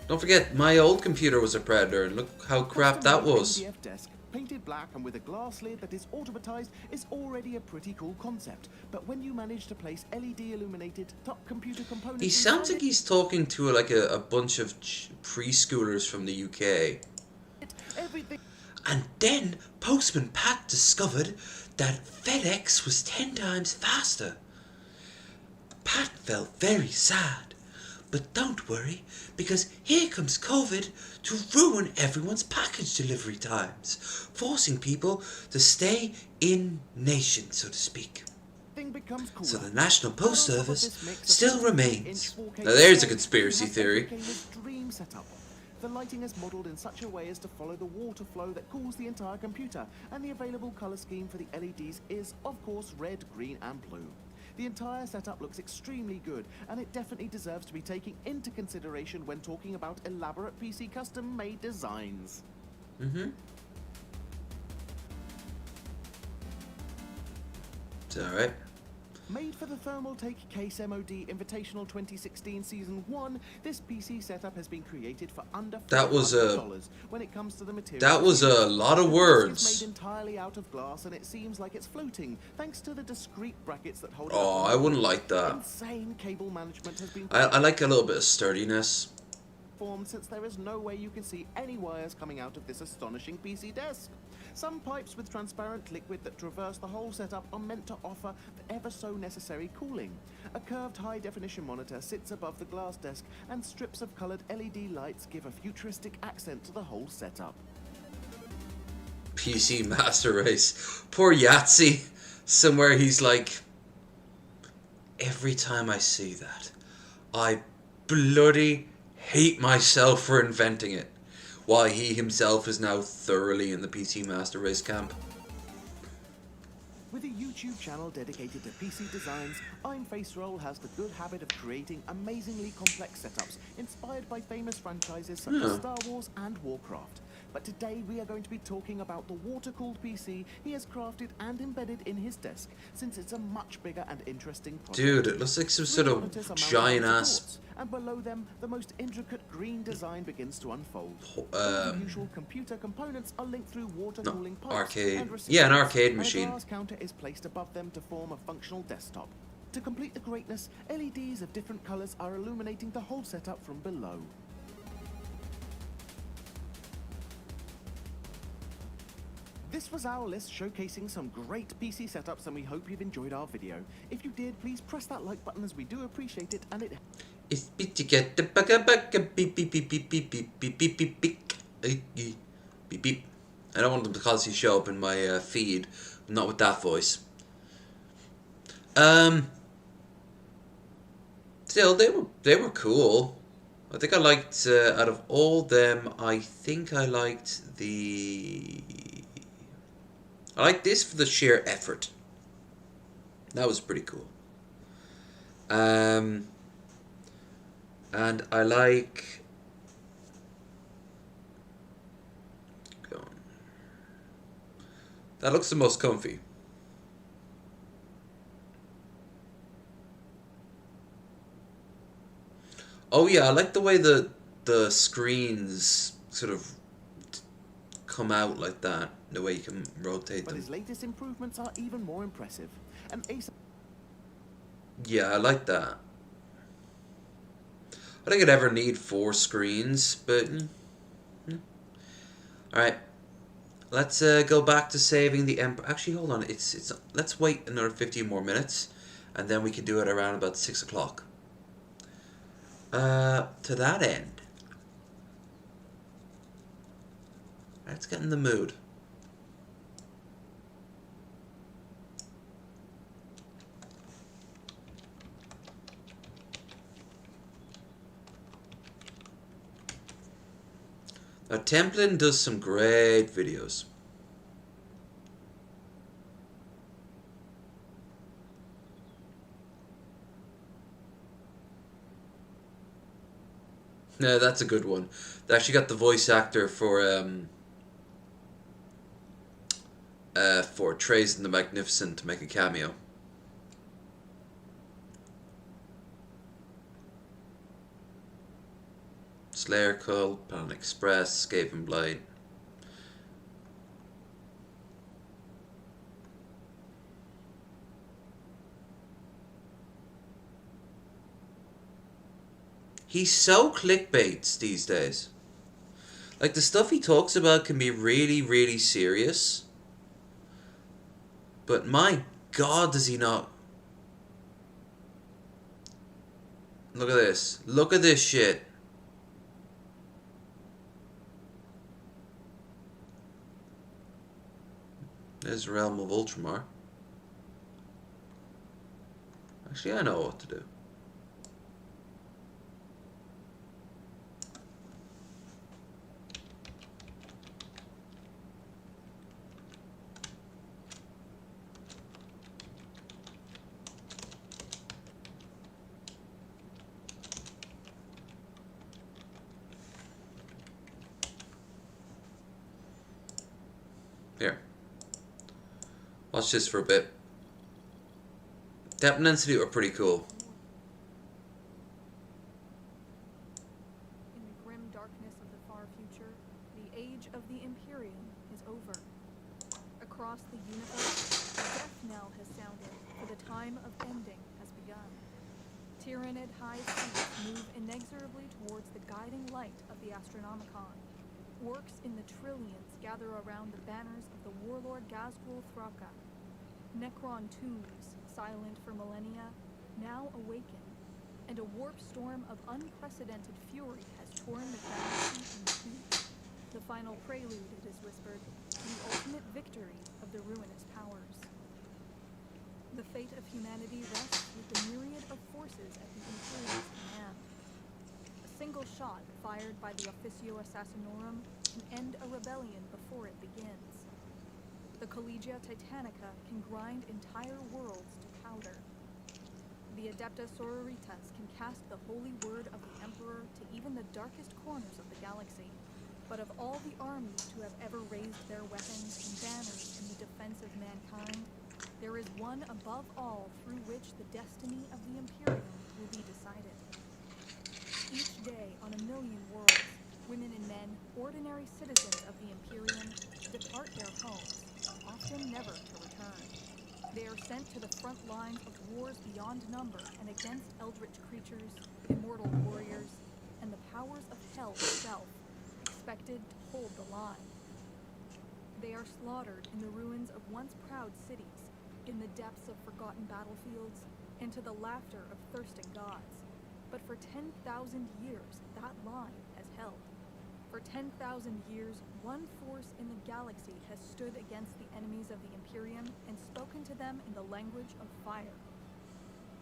Speaker 1: Don't forget, my old computer was a Predator, and look how crap that was.
Speaker 6: MDF desk, painted black and with a glass lid that is automatized, is already a pretty cool concept. But when you manage to place LED illuminated top computer components...
Speaker 1: He sounds like he's talking to like a bunch of preschoolers from the UK. And then Postman Pat discovered that FedEx was 10 times faster. Pat felt very sad. But don't worry, because here comes COVID to ruin everyone's package delivery times, forcing people to stay in nation, so to speak. So the National Post Service still remains. Now there's a conspiracy theory.
Speaker 6: The lighting is modeled in such a way as to follow the water flow that cools the entire computer, and the available color scheme for the LEDs is, of course, red, green, and blue. The entire setup looks extremely good, and it definitely deserves to be taken into consideration when talking about elaborate PC custom-made designs.
Speaker 1: Mm-hmm. It's alright.
Speaker 6: Made for the Thermaltake Case MOD Invitational 2016 Season 1, this PC setup has been created for under $400 when it comes to the material.
Speaker 1: That was a lot of
Speaker 6: the
Speaker 1: words.
Speaker 6: It's made entirely out of glass, and it seems like it's floating thanks to the discrete brackets that hold it
Speaker 1: Oh,
Speaker 6: up.
Speaker 1: I wouldn't like that.
Speaker 6: Insane cable management has been
Speaker 1: I like a little bit of sturdiness.
Speaker 6: since there is no way you can see any wires coming out of this astonishing PC desk. Some pipes with transparent liquid that traverse the whole setup are meant to offer the ever so necessary cooling. A curved high-definition monitor sits above the glass desk, and strips of colored LED lights give a futuristic accent to the whole setup.
Speaker 1: PC Master Race. Poor Yahtzee. Somewhere he's like, every time I see that, I bloody hate myself for inventing it. Why he himself is now thoroughly in the PC Master Race camp.
Speaker 6: With a YouTube channel dedicated to PC designs, I'm Faceroll has the good habit of creating amazingly complex setups inspired by famous franchises such as Star Wars and Warcraft. But today we are going to be talking about the water-cooled PC he has crafted and embedded in his desk, since it's a much bigger and interesting project.
Speaker 1: Dude, it looks like some sort of giant ass.
Speaker 6: And below them, the most intricate green design begins to unfold. The usual computer components are linked through water cooling pipes
Speaker 1: arcade.
Speaker 6: and
Speaker 1: Yeah, an arcade
Speaker 6: and
Speaker 1: machine.
Speaker 6: a glass counter is placed above them to form a functional desktop. To complete the greatness, LEDs of different colors are illuminating the whole setup from below. This was our list showcasing some great PC setups, and we hope you've enjoyed our video. If you did, please press that like button, as we do appreciate it, and it...
Speaker 1: It's to get the beep beep beep beep beep beep beep beep beep beep beep beep beep. I don't want them to constantly show up in my feed, not with that voice. Still, they were cool. I think I liked out of all them. I think I liked I like this for the sheer effort. That was pretty cool. And I like... That looks the most comfy. Oh yeah, I like the way the screens sort of come out like that. The way you can rotate
Speaker 6: But
Speaker 1: them.
Speaker 6: his latest improvements are even more impressive. An ace...
Speaker 1: Yeah, I like that. I don't think I'd ever need 4 screens, but... Alright. Let's go back to saving the Emperor. Actually, hold on. Let's wait another 15 more minutes, and then we can do it around about 6 o'clock. To that end, let's get in the mood. Now, Templin does some great videos. No, that's a good one. They actually got the voice actor for Trace the Magnificent to make a cameo. Slayer Cult, Pan Express, Skaven Blade. He's so clickbait these days. Like, the stuff he talks about can be really, really serious. But my God, does he not... Look at this. Look at this shit. There's Realm of Ultramar. Actually, I know what to do. Watch this for a bit. Depth and density are pretty cool.
Speaker 7: In the grim darkness of the far future, the age of the Imperium is over. Across the universe, the death knell has sounded, for the time of ending has begun. Tyranid high seas move inexorably towards the guiding light of the Astronomicon. Orcs in the trillions gather around the banners of the warlord Gazgul Thraka. Necron tombs, silent for millennia, now awaken, and a warp storm of unprecedented fury has torn the galaxy in two. The final prelude, it is whispered, to the ultimate victory of the ruinous powers. The fate of humanity rests with the myriad of forces at the Imperium's command. A single shot fired by the Officio Assassinorum can end a rebellion before it begins. The Collegia Titanica can grind entire worlds to powder. The Adepta Sororitas can cast the holy word of the Emperor to even the darkest corners of the galaxy. But of all the armies who have ever raised their weapons and banners in the defense of mankind, there is one above all through which the destiny of the Imperium will be decided. Each day on a million worlds, women and men, ordinary citizens of the Imperium, depart their homes, often never to return. They are sent to the front lines of wars beyond number and against eldritch creatures, immortal warriors, and the powers of hell itself, expected to hold the line. They are slaughtered in the ruins of once proud cities, in the depths of forgotten battlefields, and to the laughter of thirsting gods. But for 10,000 years, that line has held. For 10,000 years, one force in the galaxy has stood against the enemies of the Imperium and spoken to them in the language of fire.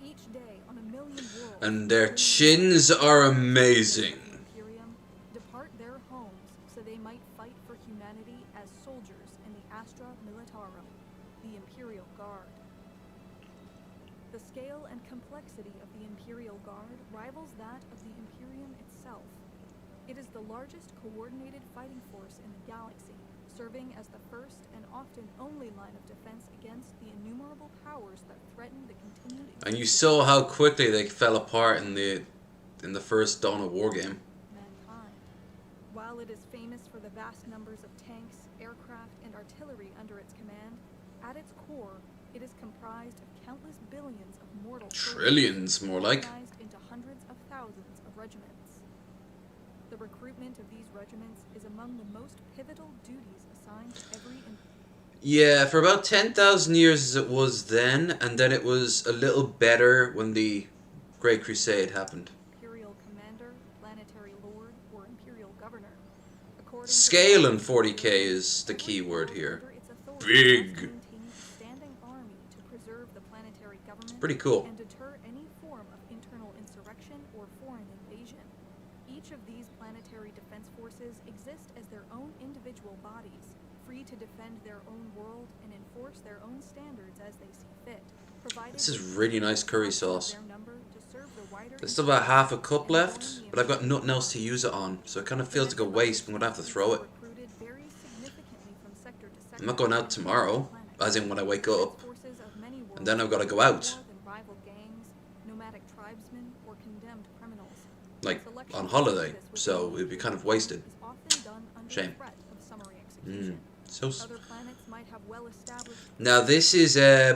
Speaker 7: Each day on a million worlds,
Speaker 1: And their chins are amazing.
Speaker 7: the Imperium depart their homes so they might fight for humanity as soldiers in the Astra Militarum, the Imperial Guard. The scale and complexity of the Imperial Guard rivals that of the Imperium itself. It is the largest coordinated fighting force in the galaxy, serving as the first and often only line of defense against the innumerable powers that threaten the continued existence.
Speaker 1: And you saw how quickly they fell apart in the first Dawn of War game.
Speaker 7: Mankind. While it is famous for the vast numbers of tanks, aircraft, and artillery under its command, at its core, it is comprised of countless billions of mortal
Speaker 1: Trillions, more like.
Speaker 7: organized into hundreds of thousands of regiments. The recruitment of these regiments is among the most pivotal duties assigned to every
Speaker 1: Yeah, for about 10,000 years as it was then, and then it was a little better when the Great Crusade happened.
Speaker 7: Imperial commander, planetary lord, or imperial governor. According
Speaker 1: Scale in 40k is the key word here. Big.
Speaker 7: standing army to preserve the planetary government
Speaker 1: Pretty cool.
Speaker 7: and deter any form of internal insurrection or foreign invasion. Each of these planetary defense forces exist as their own individual bodies, free to defend their own world and enforce their own standards as they see fit, provided
Speaker 1: This is really nice curry sauce.
Speaker 7: their number to serve the wider
Speaker 1: There's still about half a cup left, but I've got nothing else to use it on, so it kind of feels like a waste. I'm going to have to throw it.
Speaker 7: recruited very significantly from sector to sector.
Speaker 1: I'm not going out tomorrow, as in when I wake up,
Speaker 7: Forces of many worlds
Speaker 1: and then I've got to go out,
Speaker 7: more than rival gangs, nomadic tribesmen, or condemned criminals.
Speaker 1: like, on holiday, so it'd be kind of wasted.
Speaker 7: Is often done under
Speaker 1: Shame.
Speaker 7: threat of summary execution. Other planets might have well-established
Speaker 1: Now this is a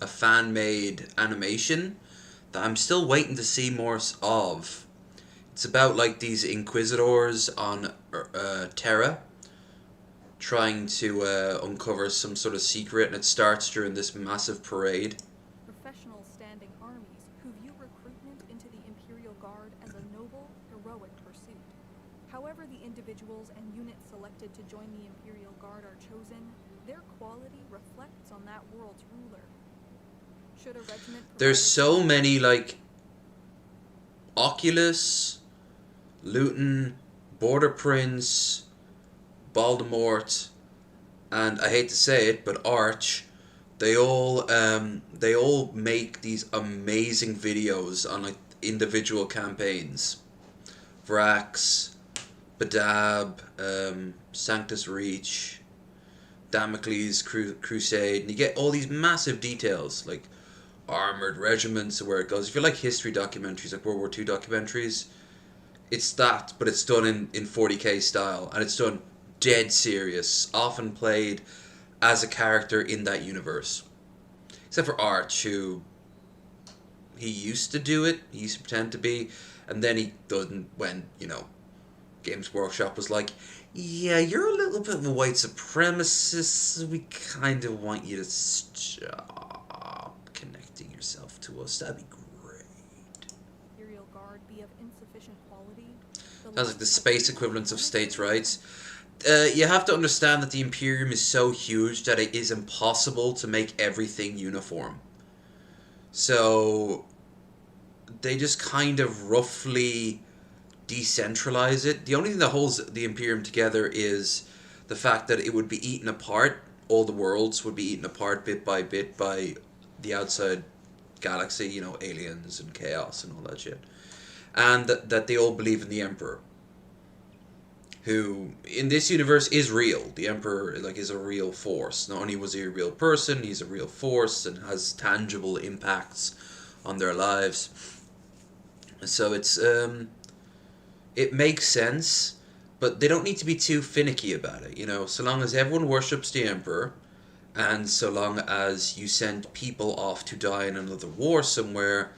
Speaker 1: fan-made animation that I'm still waiting to see more of. It's about like these inquisitors on Terra trying to uncover some sort of secret, and it starts during this massive parade.
Speaker 7: professional standing armies who view recruitment into the Imperial Guard as a noble, heroic pursuit. However the individuals and units selected to join the Imperial Guard are chosen, their quality reflects on that world's ruler. Should a regiment
Speaker 1: There's so many like Oculus, Luton, Border Prince, Voldemort, and I hate to say it, but Arch. They all make these amazing videos on like individual campaigns. Vrax, Badab, Sanctus Reach. Damocles Crusade, and you get all these massive details, like armored regiments, where it goes. If you like history documentaries, like World War II documentaries, it's that, but it's done in 40k style, and it's done dead serious, often played as a character in that universe. Except for Arch, who he used to do it, he used to pretend to be, and then he doesn't when, Games Workshop was like, yeah, you're a little bit of a white supremacist, so we kind of want you to stop connecting yourself to us. That'd be great.
Speaker 7: Imperial Guard be of insufficient quality.
Speaker 1: Sounds like the space equivalents of states' rights. You have to understand that the Imperium is so huge that it is impossible to make everything uniform. So they just kind of roughly decentralize it. The only thing that holds the Imperium together is the fact that it would be eaten apart. All the worlds would be eaten apart bit by the outside galaxy, aliens and chaos and all that shit. And that they all believe in the Emperor, who in this universe is real. The Emperor is a real force. Not only was he a real person, he's a real force and has tangible impacts on their lives. So it makes sense, but they don't need to be too finicky about it. So long as everyone worships the Emperor, and so long as you send people off to die in another war somewhere,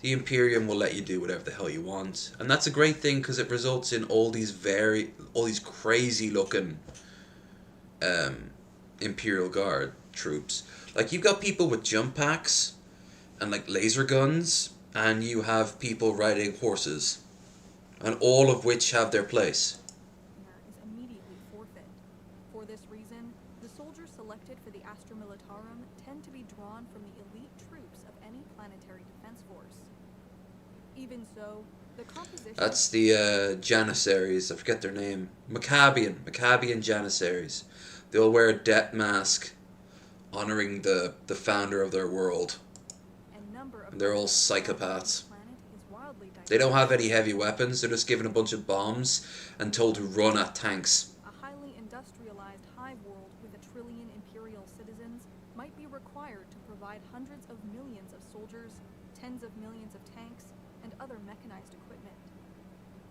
Speaker 1: the Imperium will let you do whatever the hell you want. And that's a great thing, because it results in all these crazy looking Imperial Guard troops. Like, you've got people with jump packs and laser guns, and you have people riding horses, and all of which have their place.
Speaker 7: Is immediately forfeit. For this reason, the soldiers selected for the Astra Militarum tend to be drawn from the elite troops of any planetary defense force. Even so, the composition...
Speaker 1: That's the Janissaries. I forget their name. Maccabian Janissaries. They all wear a death mask, honoring the founder of their world. And they're all psychopaths. They don't have any heavy weapons. They're just given a bunch of bombs and told to run at tanks.
Speaker 7: A highly industrialized hive world with 1 trillion Imperial citizens might be required to provide hundreds of millions of soldiers, tens of millions of tanks, and other mechanized equipment.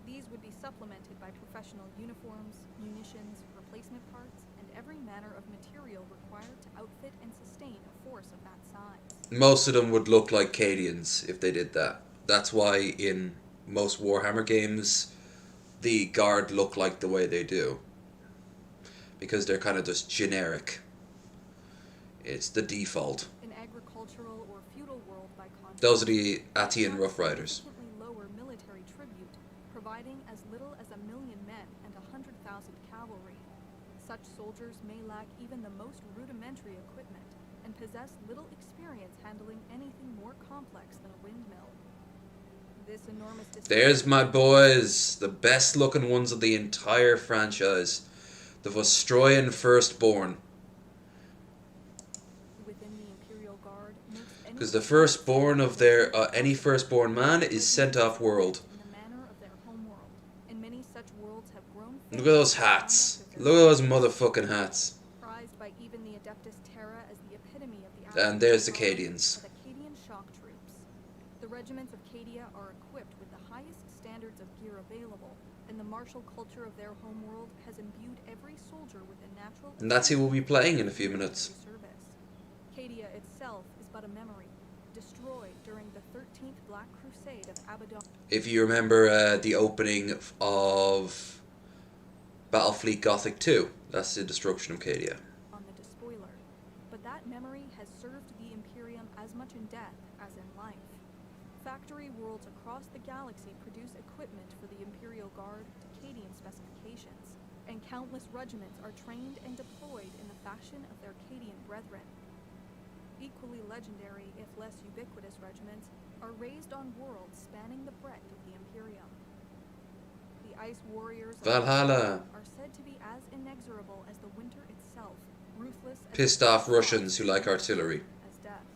Speaker 7: These would be supplemented by professional uniforms, munitions, replacement parts, and every manner of material required to outfit and sustain a force of that size.
Speaker 1: Most of them would look like Cadians if they did that. That's why in most Warhammer games, the Guard look like the way they do. Because they're kind of just generic. It's the default.
Speaker 7: An agricultural or feudal world, by contrast,
Speaker 1: Those are the Atian Rough Riders.
Speaker 7: Lower military tribute, providing as little as 1 million men and 100,000 cavalry. Such soldiers may lack even the most rudimentary equipment and possess little experience handling anything more complex than a windmill. This enormous
Speaker 1: There's my boys, the best looking ones of the entire franchise. The Vostroyan Firstborn.
Speaker 7: Within the Imperial Guard,
Speaker 1: Because the firstborn of their any firstborn man is sent off world.
Speaker 7: and many such worlds have grown.
Speaker 1: Look at those hats. Look at those motherfucking hats.
Speaker 7: Prized by even the Adeptus Terra as the epitome of the
Speaker 1: And there's the Cadians.
Speaker 7: Cadian shock troops. The regiments of Cadia are equipped with the highest standards of gear available, and the martial culture of their homeworld has imbued every soldier with a natural...
Speaker 1: And that's who we'll be playing in a few minutes.
Speaker 7: Cadia itself is but a memory, destroyed during the 13th Black Crusade of Abaddon.
Speaker 1: If you remember the opening of Battlefleet Gothic 2, that's the destruction of Cadia.
Speaker 7: On the despoiler, but that memory has served the Imperium as much in death as in life. Factory worlds across the galaxy produce equipment for the Imperial Guard to Cadian specifications, and countless regiments are trained and deployed in the fashion of their Cadian brethren. Equally legendary, if less ubiquitous regiments, are raised on worlds spanning the breadth of the Imperium. The Ice Warriors of
Speaker 1: Valhalla.
Speaker 7: are said to be as inexorable as the winter itself, ruthless as
Speaker 1: Pissed off Russians who like artillery.
Speaker 7: as death.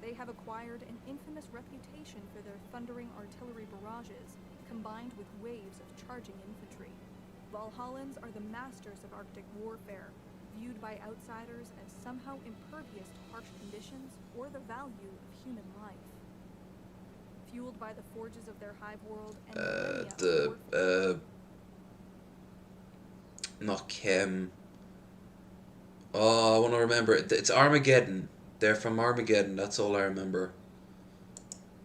Speaker 7: They have acquired an infamous reputation for their thundering artillery barrages, combined with waves of charging infantry. Valhallans are the masters of Arctic warfare, viewed by outsiders as somehow impervious to harsh conditions or the value of human life. Fueled by the forges of their hive world and
Speaker 1: not Chem. Oh, I want to remember it. It's Armageddon. They're from Armageddon. That's all I remember.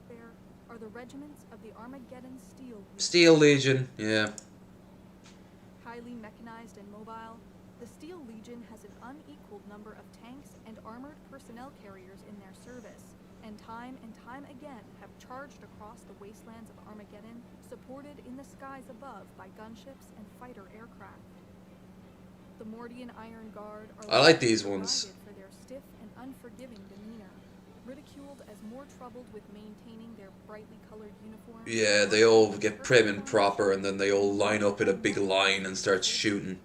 Speaker 7: There are the regiments of the Armageddon
Speaker 1: Steel Legion. Yeah.
Speaker 7: Highly mechanized and mobile, the Steel Legion has an unequaled number of tanks and armored personnel carriers in their service, and time again have charged across the wastelands of Armageddon, supported in the skies above by gunships and fighter aircraft. The Mordian Iron Guard are
Speaker 1: I like these ones.
Speaker 7: for their stiff and unforgiving demeanor, ridiculed as more troubled with maintaining their brightly colored uniforms.
Speaker 1: Yeah, they all get prim and proper, and then they all line up in a big line and start shooting.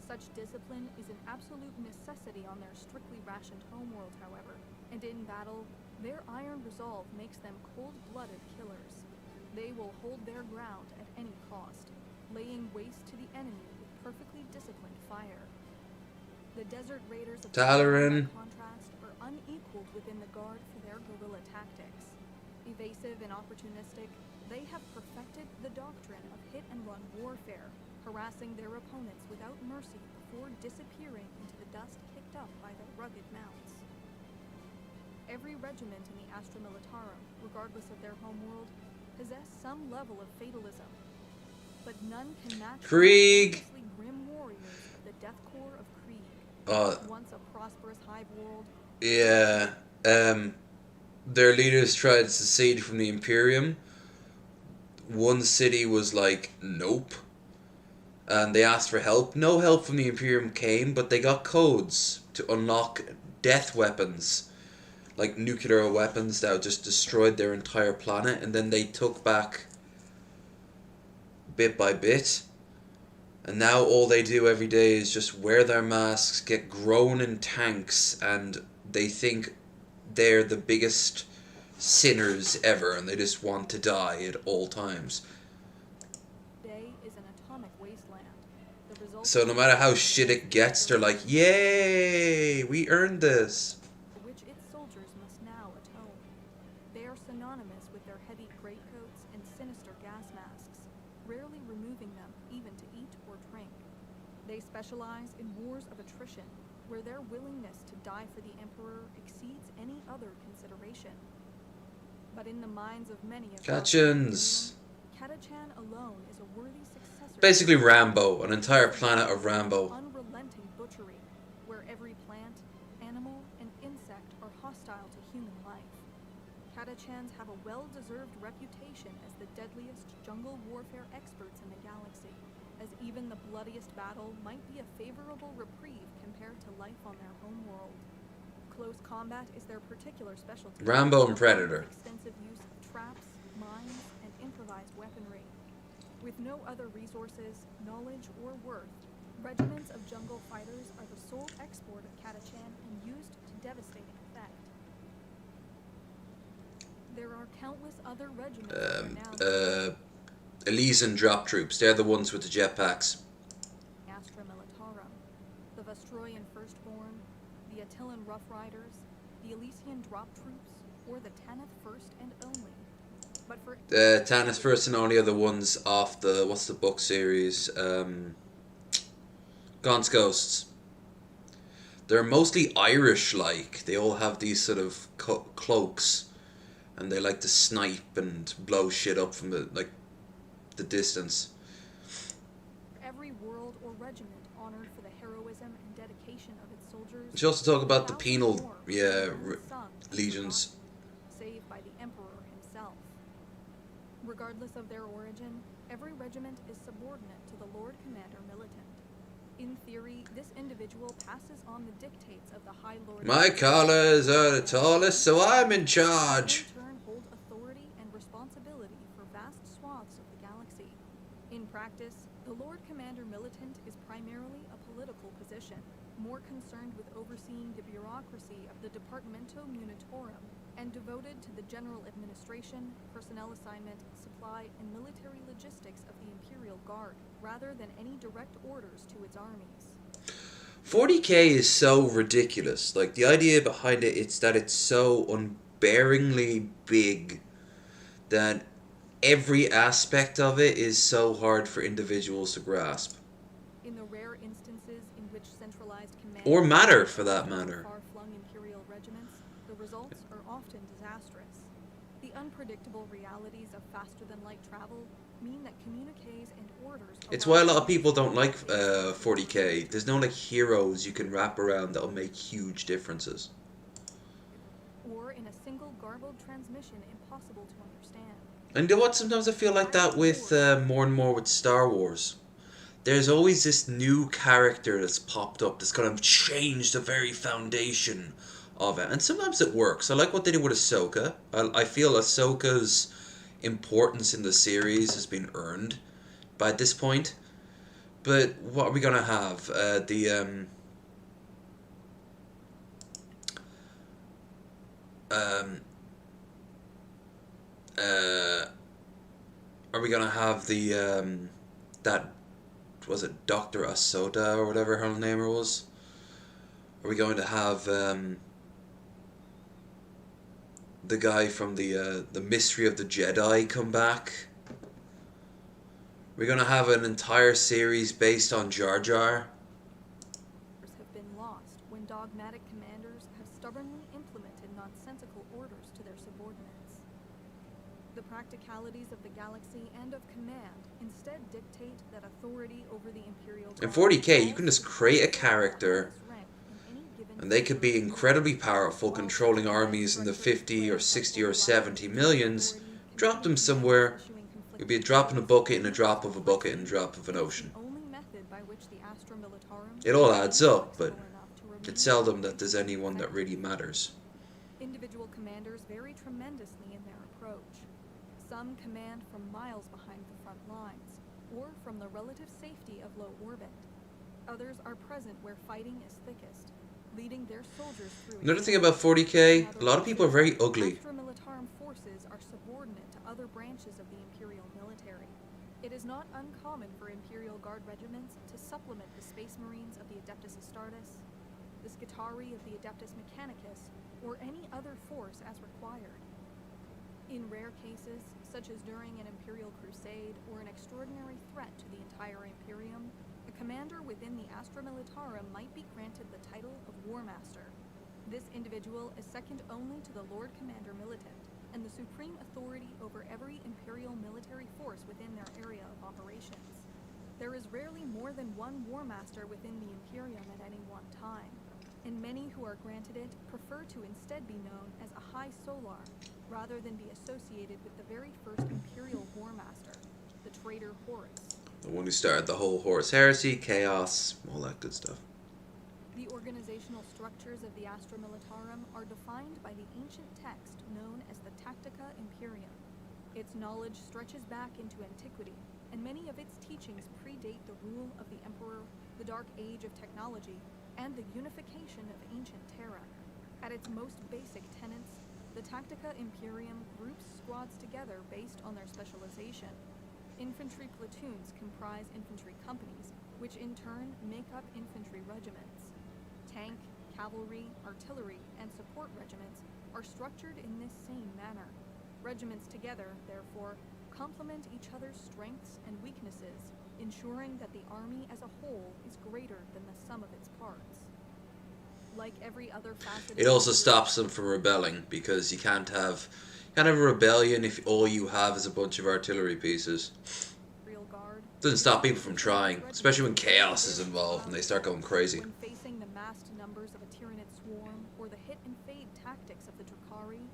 Speaker 7: Such discipline is an absolute necessity on their strictly rationed homeworld, however, and in battle, their iron resolve makes them cold-blooded killers. They will hold their ground at any cost, laying waste to the enemy with perfectly disciplined fire. The Desert Raiders of
Speaker 1: Talaran.
Speaker 7: by contrast, are unequaled within the Guard for their guerrilla tactics. Evasive and opportunistic, they have perfected the doctrine of hit-and-run warfare, harassing their opponents without mercy before disappearing into the dust kicked up by their rugged mounts. Every regiment in the Astra Militarum, regardless of their homeworld, possess some level of fatalism, but none can match
Speaker 1: Krieg.
Speaker 7: the grim warriors of the Death Corps of Krieg. Once a prosperous hive world.
Speaker 1: Yeah. Their leaders tried to secede from the Imperium. One city was like, nope. And they asked for help. No help from the Imperium came, but they got codes to unlock death weapons. Like nuclear weapons that just destroyed their entire planet. And then they took back bit by bit. And now all they do every day is just wear their masks, get grown in tanks, and they think they're the biggest sinners ever, and they just want to die at all times.
Speaker 7: Day is an atomic wasteland. The result
Speaker 1: So no matter how shit it gets, they're like, yay, we earned this.
Speaker 7: for which its soldiers must now atone. They are synonymous with their heavy greatcoats and sinister gas masks, rarely removing them even to eat or drink. They specialize in wars of attrition, where their willingness to die for the Emperor exceeds any other consideration. But in the minds of many of
Speaker 1: Kachans.
Speaker 7: Catachan alone is a worthy successor.
Speaker 1: Basically Rambo, an entire planet of Rambo.
Speaker 7: Unrelenting butchery, where every plant, animal, and insect are hostile to human life. Catachans have a well-deserved reputation as the deadliest jungle warfare experts in the galaxy, as even the bloodiest battle might be a favorable reprieve compared to life on their homeworld. Close combat is their particular specialty.
Speaker 1: Rambo and Predator.
Speaker 7: Extensive use of traps, mines, and improvised weaponry. With no other resources, knowledge, or worth, regiments of jungle fighters are the sole export of Catachan and used to devastating effect. There are countless other regiments that are now
Speaker 1: Elysian drop troops. They're the ones with the jetpacks.
Speaker 7: Astra Militarum, the Vestroyan Firstborn, the Attilan Rough Riders, the Elysian Drop Troops, or the Tanith First and Only. But for
Speaker 1: Tanith First and Only are the ones off the, what's the book series? Gaunt's Ghosts. They're mostly Irish-like. They all have these sort of cloaks, and they like to snipe and blow shit up from the distance.
Speaker 7: every world or regiment honored for the heroism and dedication of its soldiers.
Speaker 1: We should also talk about the penal, legions.
Speaker 7: Saved by the Emperor himself. Regardless of their origin, every regiment is subordinate to the Lord Commander Militant. In theory, this individual passes on the dictates of the High Lord.
Speaker 1: My collars are the tallest, so I'm in charge.
Speaker 7: In turn, hold authority and responsibility for vast swaths of the galaxy. In practice, the Lord Commander Militant is primarily a political position, more concerned with overseeing the bureaucracy of the Departamento Munitorum, and devoted to the general administration, personnel assignment, supply, and military logistics of the Imperial Guard, rather than any direct orders to its armies.
Speaker 1: 40k is so ridiculous. Like, the idea behind it, it's that it's so unbearingly big that every aspect of it is so hard for individuals to grasp.
Speaker 7: In the rare instances in which centralized command
Speaker 1: Or matter, for that matter.
Speaker 7: far-flung imperial regiments, the results are often disastrous. The unpredictable realities of faster-than-light travel mean that communiques and orders.
Speaker 1: It's why a lot of people don't like 40k. There's no like heroes you can wrap around that'll make huge differences.
Speaker 7: Or in a single garbled transmission impossible to understand.
Speaker 1: And you know what? Sometimes I feel like that with more and more with Star Wars. There's always this new character that's popped up that's kind of changed the very foundation of it. And sometimes it works. I like what they did with Ahsoka. I feel Ahsoka's importance in the series has been earned by this point. But what are we gonna have? Are we gonna have the that, was it Dr. Ahsoka or whatever her name was? Are we going to have the guy from the Mystery of the Jedi come back? We're gonna have an entire series based on Jar Jar.
Speaker 7: Have been lost when dogmatic commanders have stubbornly implemented nonsensical orders to their subordinates. The practicalities of the galaxy and of command instead dictate that authority over the Imperial
Speaker 1: In 40k, you can just create a character and they could be incredibly powerful, controlling armies in the 50 or 60 or 70 millions, drop them somewhere. It'd be a drop in a bucket and a drop of a bucket and a drop of an ocean. It all adds up, but it's seldom that there's anyone that really matters.
Speaker 7: Individual commanders vary tremendously in their approach. Some command from miles behind the front lines, or from the relative safety of low orbit. Others are present where fighting is thickest, leading their soldiers through.
Speaker 1: Another thing about 40k, a lot of people are very ugly.
Speaker 7: Militarum forces are subordinate to other branches of the Imperial military. It is not uncommon for Imperial Guard regiments to supplement the Space Marines of the Adeptus Astartes, the Skitarii of the Adeptus Mechanicus, or any other force as required. In rare cases, such as during an Imperial crusade or an extraordinary threat to the entire Imperium, a commander within the Astra Militarum might be granted the title of War Master. This individual is second only to the Lord Commander Militant, and the supreme authority over every Imperial military force within their area of operations. There is rarely more than one War Master within the Imperium at any one time, and many who are granted it prefer to instead be known as a High Solar, rather than be associated with the very first Imperial War Master, the traitor Horus.
Speaker 1: The one who started the whole Horus Heresy, Chaos, all that good stuff.
Speaker 7: The organizational structures of the Astra Militarum are defined by the ancient text known as the Tactica Imperium. Its knowledge stretches back into antiquity, and many of its teachings predate the rule of the Emperor, the Dark Age of technology, and the unification of ancient Terra. At its most basic tenets, the Tactica Imperium groups squads together based on their specialization. Infantry platoons comprise infantry companies, which in turn make up infantry regiments. Tank, cavalry, artillery, and support regiments are structured in this same manner. Regiments together, therefore, complement each other's strengths and weaknesses, ensuring that the army as a whole is greater than the sum of its parts. Like every other facet,
Speaker 1: It also stops them from rebelling, because you can't have a rebellion if all you have is a bunch of artillery pieces. Doesn't stop people from trying, especially when chaos is involved and they start going crazy.
Speaker 7: When facing the massed numbers of a Tyranid swarm or the hit-and-fade tactics of the Drukhari,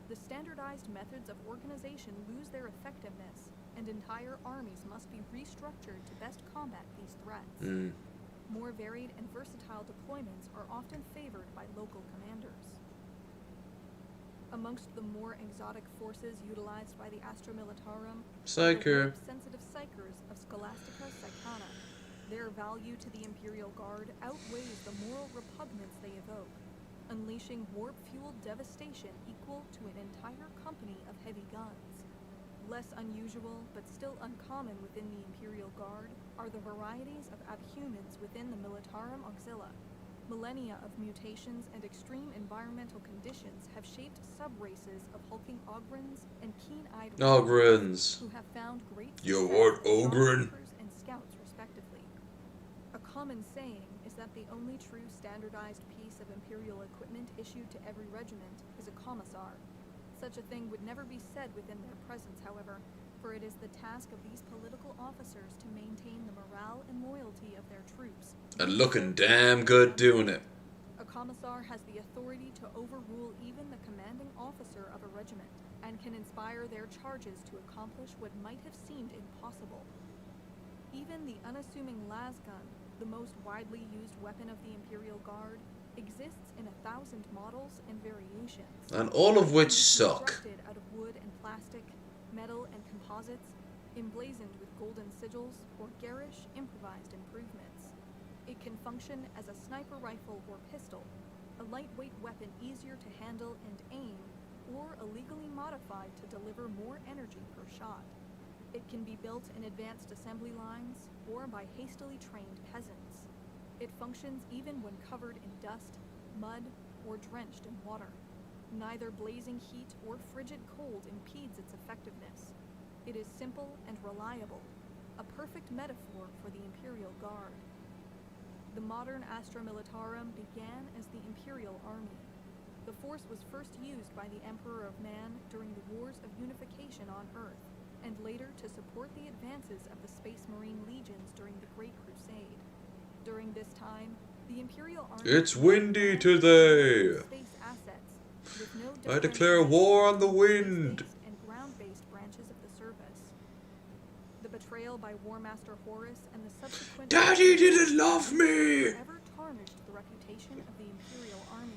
Speaker 7: the standardized methods of organization lose their effectiveness, and entire armies must be restructured to best combat these threats. More varied and versatile deployments are often favored by local commanders. Amongst the more exotic forces utilized by the Astra Militarum,
Speaker 1: Psyker.
Speaker 7: the sensitive Psykers of Scholastica Psychana. Their value to the Imperial Guard outweighs the moral repugnance they evoke, unleashing warp-fueled devastation equal to an entire company of heavy guns. Less unusual, but still uncommon within the Imperial Guard, are the varieties of abhumans within the Militarum Auxilia. Millennia of mutations and extreme environmental conditions have shaped sub-races of hulking ogrins and keen-eyed
Speaker 1: Ogrins.
Speaker 7: who have found great
Speaker 1: You
Speaker 7: success
Speaker 1: want
Speaker 7: as
Speaker 1: Ogrin?
Speaker 7: shoplifters and scouts respectively. A common saying is that the only true standardized piece of Imperial equipment issued to every regiment is a commissar. Such a thing would never be said within their presence, however, for it is the task of these political officers to maintain the morale and loyalty of their troops.
Speaker 1: And looking damn good doing it.
Speaker 7: A commissar has the authority to overrule even the commanding officer of a regiment, and can inspire their charges to accomplish what might have seemed impossible. Even the unassuming lasgun, the most widely used weapon of the Imperial Guard, exists in 1,000 models and variations.
Speaker 1: And all of which
Speaker 7: It is
Speaker 1: suck.
Speaker 7: constructed out of wood and plastic, metal and composites, emblazoned with golden sigils or garish improvised improvements. It can function as a sniper rifle or pistol, a lightweight weapon easier to handle and aim, or illegally modified to deliver more energy per shot. It can be built in advanced assembly lines or by hastily trained peasants. It functions even when covered in dust, mud, or drenched in water. Neither blazing heat or frigid cold impedes its effectiveness. It is simple and reliable, a perfect metaphor for the Imperial Guard. The modern Astra Militarum began as the Imperial Army. The force was first used by the Emperor of Man during the Wars of Unification on Earth, and later to support the advances of the Space Marine legions during the Great Crusade. During this time, the Imperial Army...
Speaker 1: It's windy today.
Speaker 7: ...space assets, with no
Speaker 1: I declare war on the wind.
Speaker 7: and ground-based branches of the service. The betrayal by War Master Horus and the subsequent...
Speaker 1: Daddy didn't love me!
Speaker 7: ...ever tarnished the reputation of the Imperial Army.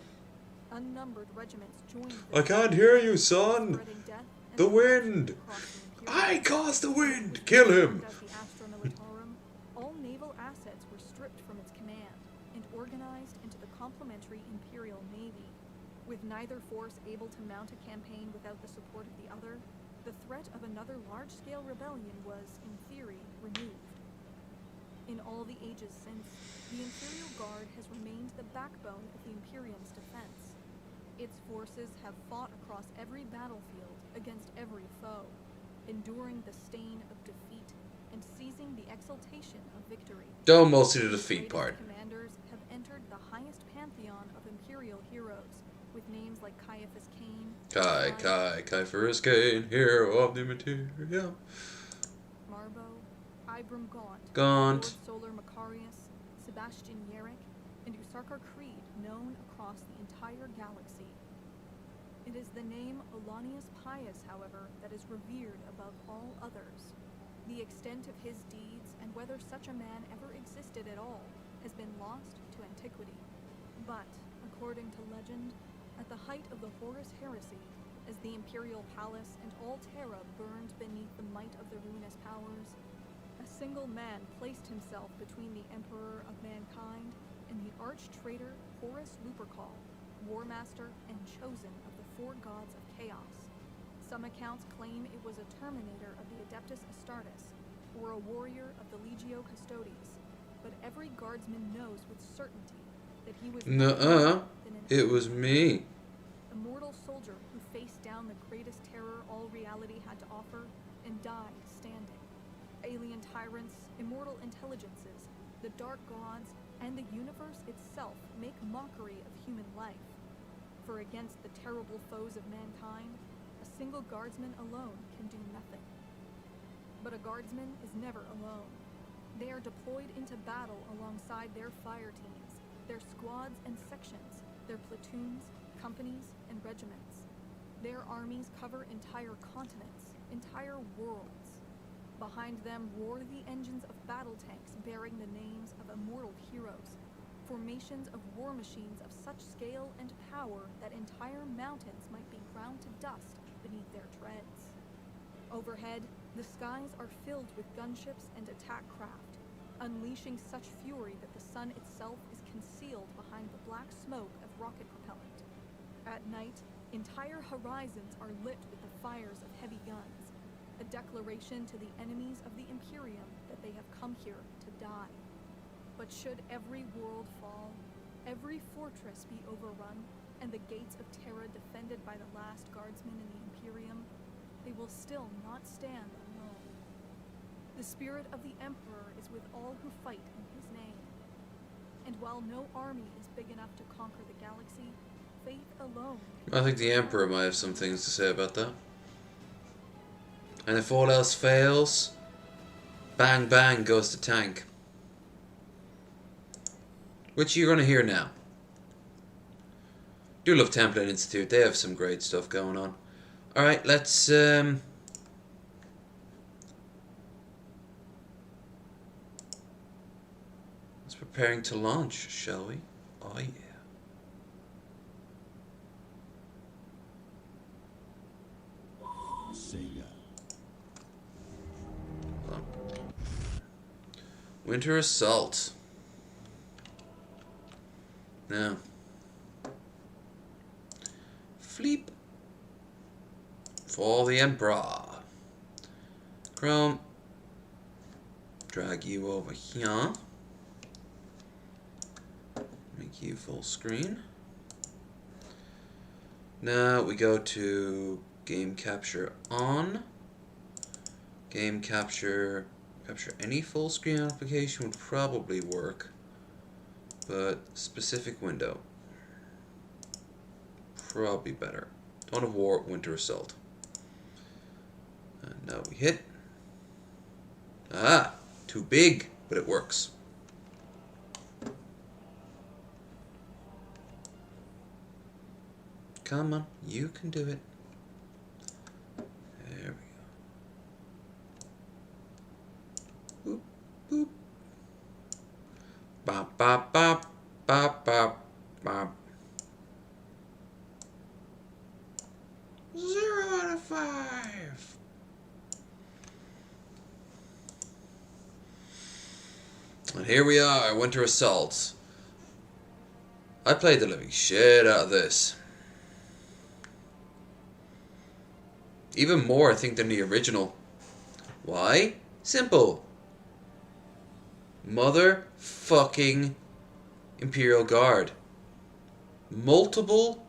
Speaker 7: Unnumbered regiments joined...
Speaker 1: I can't hear you, son.
Speaker 7: spreading death and
Speaker 1: The wind.
Speaker 7: across the Imperial
Speaker 1: I caused the wind. Kill him.
Speaker 7: As the Astra Militarum, all naval assets were stripped from its command and organized into the complementary Imperial Navy. With neither force able to mount a campaign without the support of the other, the threat of another large-scale rebellion was, in theory, removed. In all the ages since, the Imperial Guard has remained the backbone of the Imperium's defense. Its forces have fought across every battlefield against every foe, enduring the stain of defeat and seizing the exultation of victory.
Speaker 1: Don't mostly the defeat part.
Speaker 7: Commanders have entered the highest pantheon of Imperial heroes, with names like Caiaphas Cain,
Speaker 1: Caiaphas Cain, hero of the material.
Speaker 7: Marbo, Ibram
Speaker 1: Gaunt.
Speaker 7: Lord Solar Macarius, Sebastian Yarrick, and Usarkar Creed known across the entire galaxy. It is the name Olanius Pius, however, that is revered above all others. The extent of his deeds and whether such a man ever existed at all has been lost to antiquity. But, according to legend, at the height of the Horus heresy, as the Imperial Palace and all Terra burned beneath the might of the ruinous powers, a single man placed himself between the Emperor of Mankind and the arch-traitor Horus Lupercal, War Master and chosen of the four gods of chaos. Some accounts claim it was a terminator of the Adeptus Astartes, or a warrior of the Legio Custodes, but every guardsman knows with certainty that he was
Speaker 1: Nuh-uh. It was me.
Speaker 7: a mortal soldier who faced down the greatest terror all reality had to offer and died standing. Alien tyrants, immortal intelligences, the dark gods, and the universe itself make mockery of human life. For against the terrible foes of mankind, a single guardsman alone can do nothing. But a guardsman is never alone. They are deployed into battle alongside their fire teams, their squads and sections, their platoons, companies, and regiments. Their armies cover entire continents, entire worlds. Behind them roar the engines of battle tanks bearing the names of immortal heroes, formations of war machines of such scale and power that entire mountains might be ground to dust beneath their treads. Overhead, the skies are filled with gunships and attack craft, unleashing such fury that the sun itself is concealed behind the black smoke of rocket propellant. At night, entire horizons are lit with the fires of heavy guns, a declaration to the enemies of the Imperium that they have come here to die. But should every world fall, every fortress be overrun, and the gates of Terra defended by the last guardsmen in the Imperium, they will still not stand alone. The spirit of the Emperor is with all who fight in his name. And while no army is big enough to conquer the galaxy, faith alone...
Speaker 1: I think the Emperor might have some things to say about that. And if all else fails, bang bang goes the tank. Which you're going to hear now. Do love Template Institute, they have some great stuff going on. Alright, let's preparing to launch, shall we? Oh yeah.
Speaker 4: Sega.
Speaker 1: Winter Assault. Now. Fleep. For the Emperor. Chrome. Drag you over here. Make you full screen. Now we go to game capture on. Game capture any full screen application would probably work, but specific window probably better. Dawn of War, Winter Assault. And now we hit. Ah, too big, but it works. Come on, you can do it. There we go. Boop, boop. Bop, bop, bop, bop, bop, bop. 0 out of 5. And here we are, Winter Assault. I played the living shit out of this. Even more, I think, than the original. Why? Simple. Motherfucking Imperial Guard. Multiple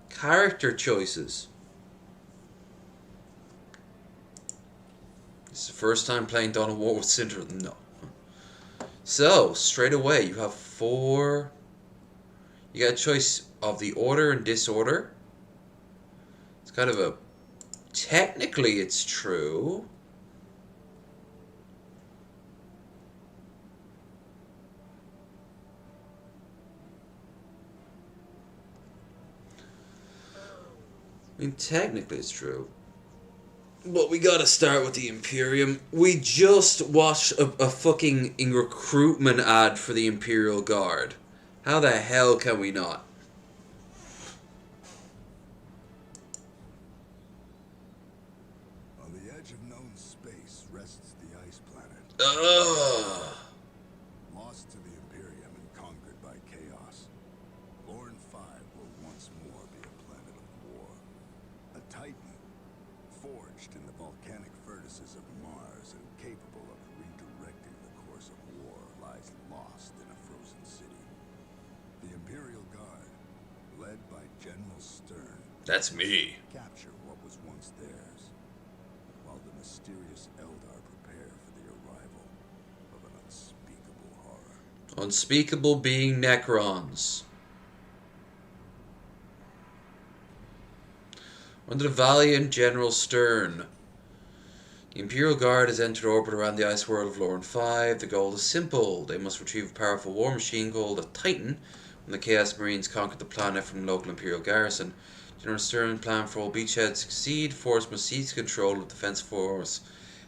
Speaker 1: character choices. This is the first time playing Dawn of War with Cinder. No. So, straight away, you have 4... You got a choice of the order and disorder. It's kind of a... Technically, it's true. I mean, technically it's true. But we gotta start with the Imperium. We just watched a fucking recruitment ad for the Imperial Guard. How the hell can we not?
Speaker 4: On the edge of known space rests the ice planet.
Speaker 1: Ugh.
Speaker 4: Lost to the Imperium and conquered by chaos, Lorn 5 will once more be a planet of war. A titan, forged in the volcanic furnaces of Mars and capable of redirecting the course of war, lies lost in a frozen city. The Imperial Guard, led by General Stern,
Speaker 1: That's me.
Speaker 4: capture what was once theirs, while the mysterious Eldar prepare for the arrival of an unspeakable horror.
Speaker 1: Unspeakable being Necrons. Under the valiant General Stern, the Imperial Guard has entered orbit around the ice world of Lorn 5. The goal is simple. They must retrieve a powerful war machine called a Titan when the Chaos Marines conquered the planet from the local Imperial garrison. General Stern's plan for all beachheads to succeed. Force must seize control of the defense force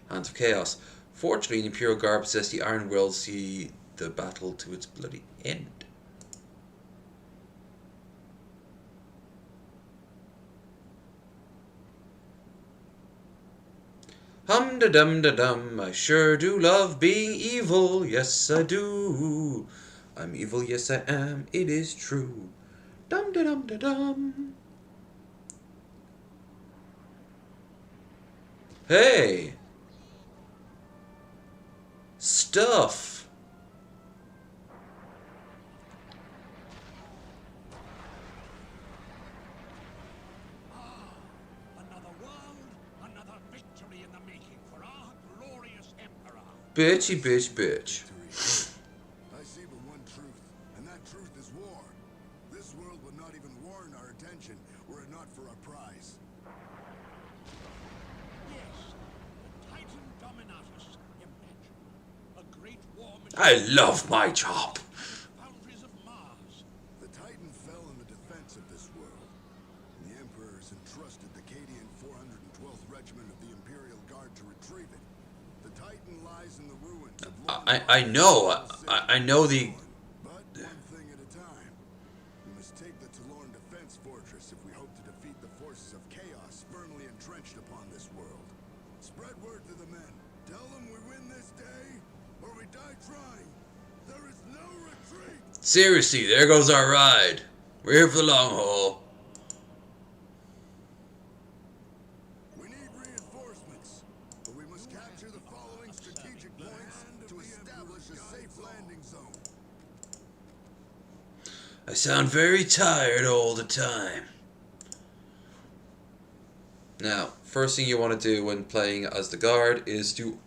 Speaker 1: Hands of Chaos. Fortunately, the Imperial Guard possess the iron will to see the battle to its bloody end. Hum-da-dum-da-dum, I sure do love being evil, yes I do. I'm evil, yes I am, it is true. Dum-da-dum-da-dum. Hey! Stuff! Bitchy, bitch, bitch.
Speaker 9: I see but one truth, and that truth is war. This world would not even warrant our attention were it not for our prize.
Speaker 4: Yes, the Titan Dominatus. Imagine a great war machine.
Speaker 1: I love my job.
Speaker 4: Boundaries of Mars.
Speaker 9: The Titan fell in the defense of this world. And the Emperors entrusted the Cadian 412th Regiment of the Imperial Guard to retrieve it. The Titan lies in the ruins of
Speaker 1: I know. I know the.
Speaker 9: But one thing at a time. We must take the Talorn Defense Fortress if we hope to defeat the forces of chaos firmly entrenched upon this world. Spread word to the men. Tell them we win this day, or we die trying. There is no retreat.
Speaker 1: Seriously, there goes our ride. We're here for the long haul.
Speaker 9: We need reinforcements, but we must capture the following strategic points to establish a safe landing zone.
Speaker 1: I sound very tired all the time. Now, first thing you want to do when playing as the guard is to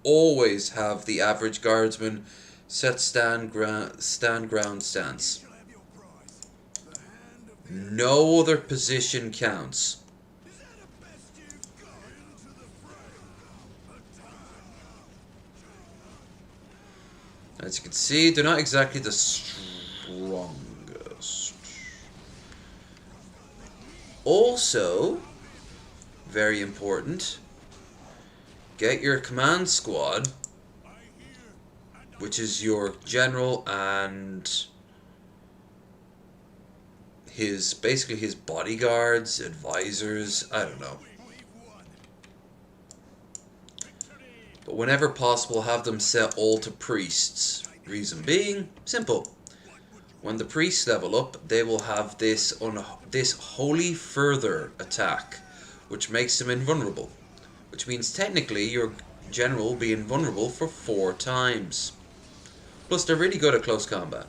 Speaker 1: always have the average guardsman set stand ground stance. No other position counts. As you can see, they're not exactly the strongest. Also, very important, get your command squad, which is your general and basically his bodyguards, advisors, I don't know. But whenever possible, have them set all to priests. Reason being, simple. When the priests level up, they will have this holy further attack, which makes them invulnerable. Which means technically your general will be invulnerable for 4 times. Plus they're really good at close combat.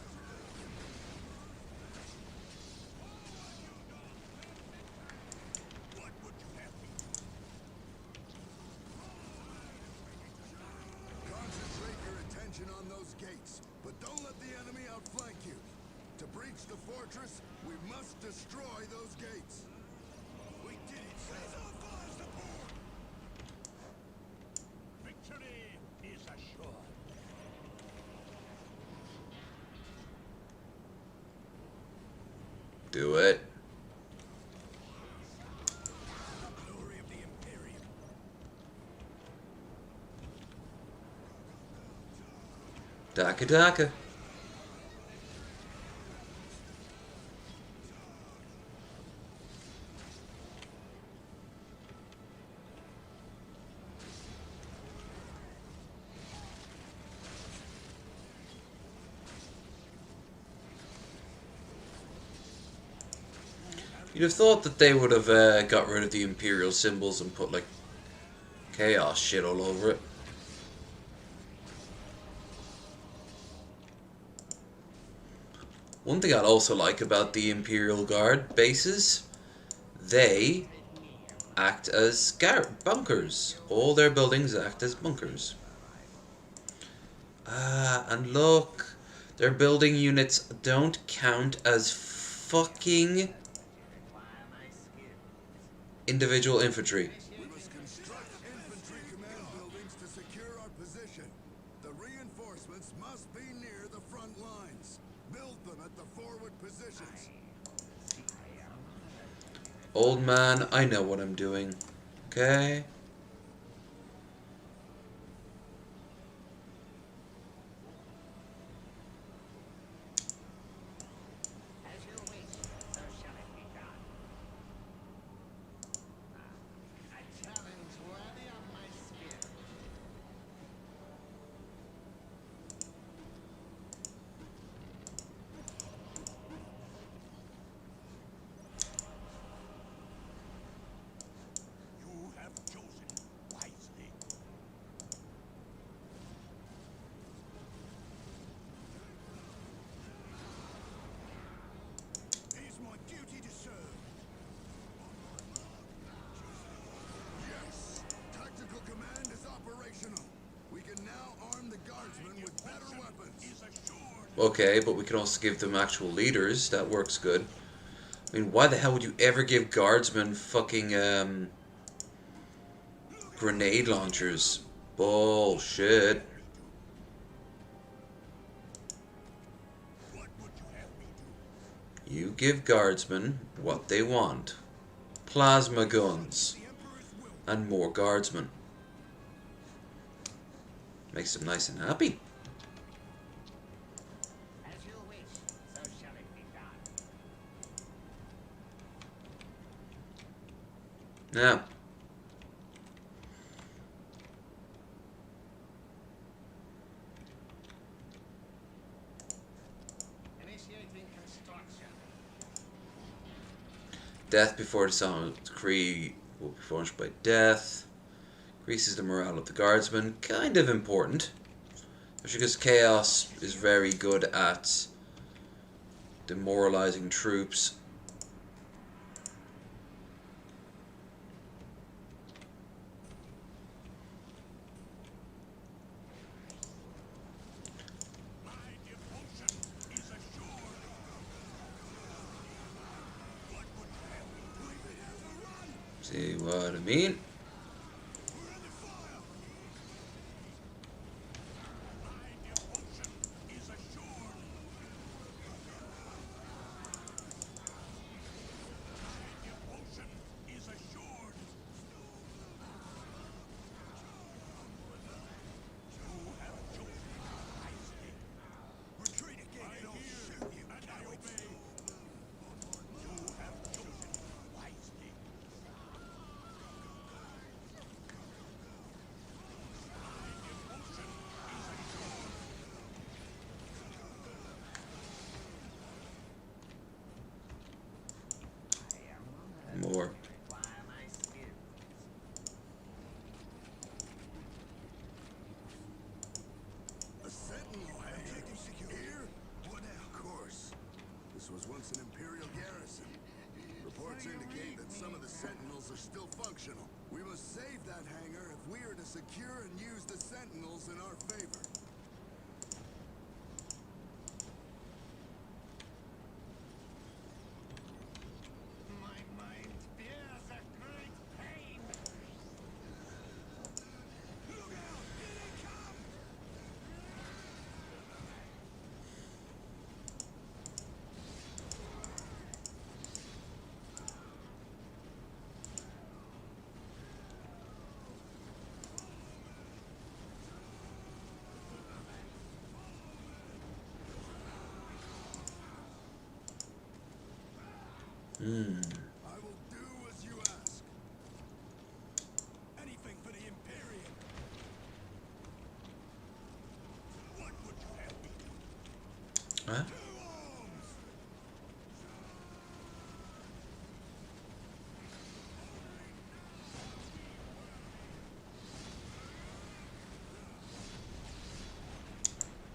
Speaker 9: Concentrate your attention on those gates, but don't let the enemy outflank you. To breach the fortress, we must destroy those gates. We did it,
Speaker 4: Victory is assured.
Speaker 1: Do it.
Speaker 4: Glory of the Imperium.
Speaker 1: Daka Daka. You'd have thought that they would have got rid of the Imperial symbols and put like chaos shit all over it. One thing I'd also like about the Imperial Guard bases, they act as bunkers. All their buildings act as bunkers. And look, their building units don't count as fucking individual infantry.
Speaker 9: We must construct infantry command buildings to secure our position. The reinforcements must be near the front lines. Build them at the forward positions.
Speaker 1: Old man, I know what I'm doing. Okay?
Speaker 11: As you wish, so shall it be done. A challenge worthy of my spirit.
Speaker 4: You have chosen
Speaker 1: Okay, but we can also give them actual leaders. That works good. I mean, why the hell would you ever give guardsmen fucking grenade launchers? Bullshit. You give guardsmen what they want. Plasma guns. And more guardsmen. Makes them nice and happy.
Speaker 11: As you wish, so shall it be done.
Speaker 1: Now.
Speaker 11: Initiating construction.
Speaker 1: Death before the summon decree will be finished by death. Increases the morale of the guardsmen. Kind of important. Especially because Chaos is very good at demoralizing troops. See what I mean? More.
Speaker 9: A sentinel, hey? Here? What now? Of course. This was once an Imperial garrison. Reports indicate that some of the sentinels are still functional. We must save that hangar if we are to secure and use the sentinels in our favor.
Speaker 11: My mind bears a great pain.
Speaker 9: Look out! Here they come! I will do as you ask. Anything for the Imperium. What would you have me do?
Speaker 1: Huh?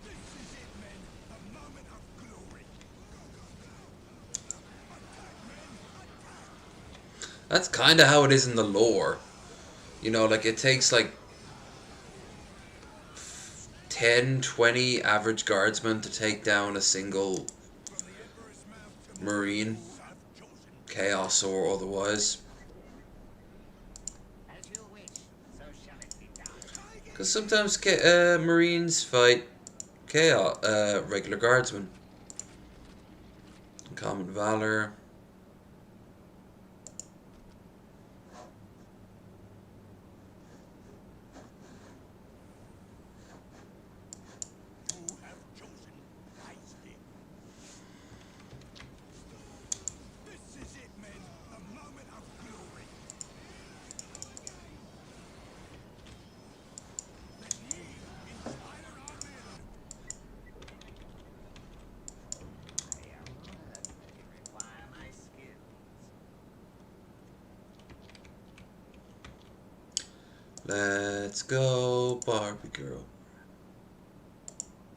Speaker 9: This is it, men. The moment of glory.
Speaker 1: That's kind of how it is in the lore. You know, like it takes like 10, 20 average guardsmen to take down a single Marine. Chaos or otherwise.
Speaker 11: As you wish, so shall it be done.
Speaker 1: Because sometimes Marines fight chaos, regular guardsmen. Common valor.
Speaker 9: You have chosen wisely. This is it, men. The moment of glory. Let me inspire our men.
Speaker 11: I am honored that you require my skills.
Speaker 1: Let's go, Barbie girl.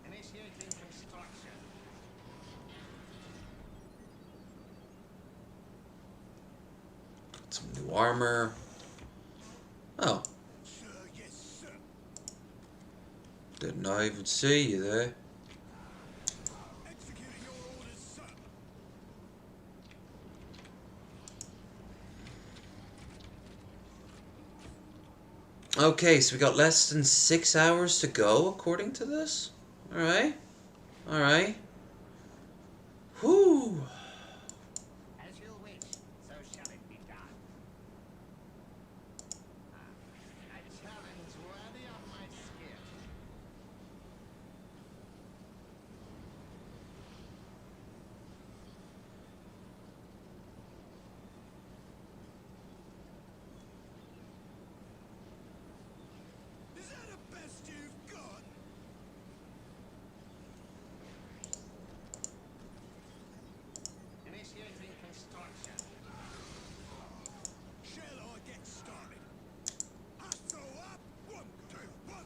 Speaker 11: Initiating construction.
Speaker 1: Got some new armor. Oh,
Speaker 9: Sir, yes, sir.
Speaker 1: didn't I even see you there? Okay, so we got less than 6 hours to go, according to this. Alright. Alright. Whew.
Speaker 8: As you wish, so shall it be done. A challenge worthy of my skill.
Speaker 9: Is that the best you've got?
Speaker 8: Initiating construction.
Speaker 9: Shall I get started? I throw up. 1, 2, 1,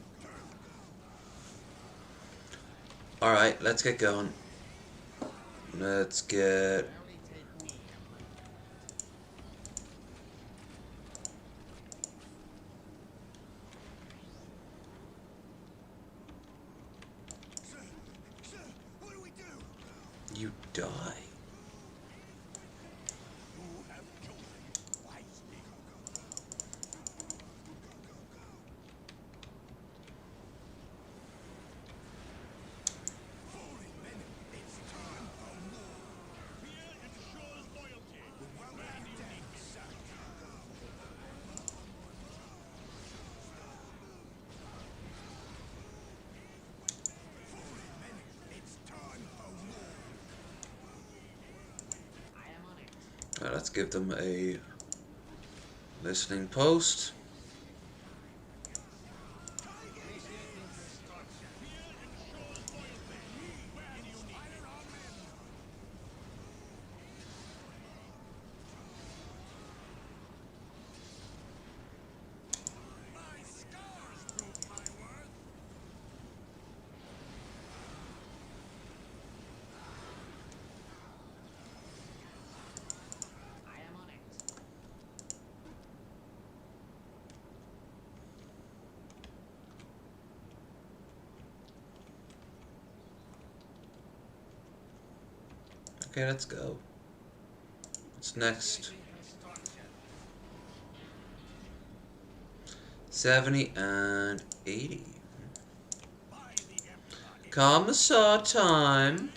Speaker 9: 2.
Speaker 1: Alright, let's get going. Let's get...
Speaker 9: What do we do?
Speaker 1: You die. Alright, let's give them a listening post. Okay, let's go. What's next? 70 and 80. Commissar time.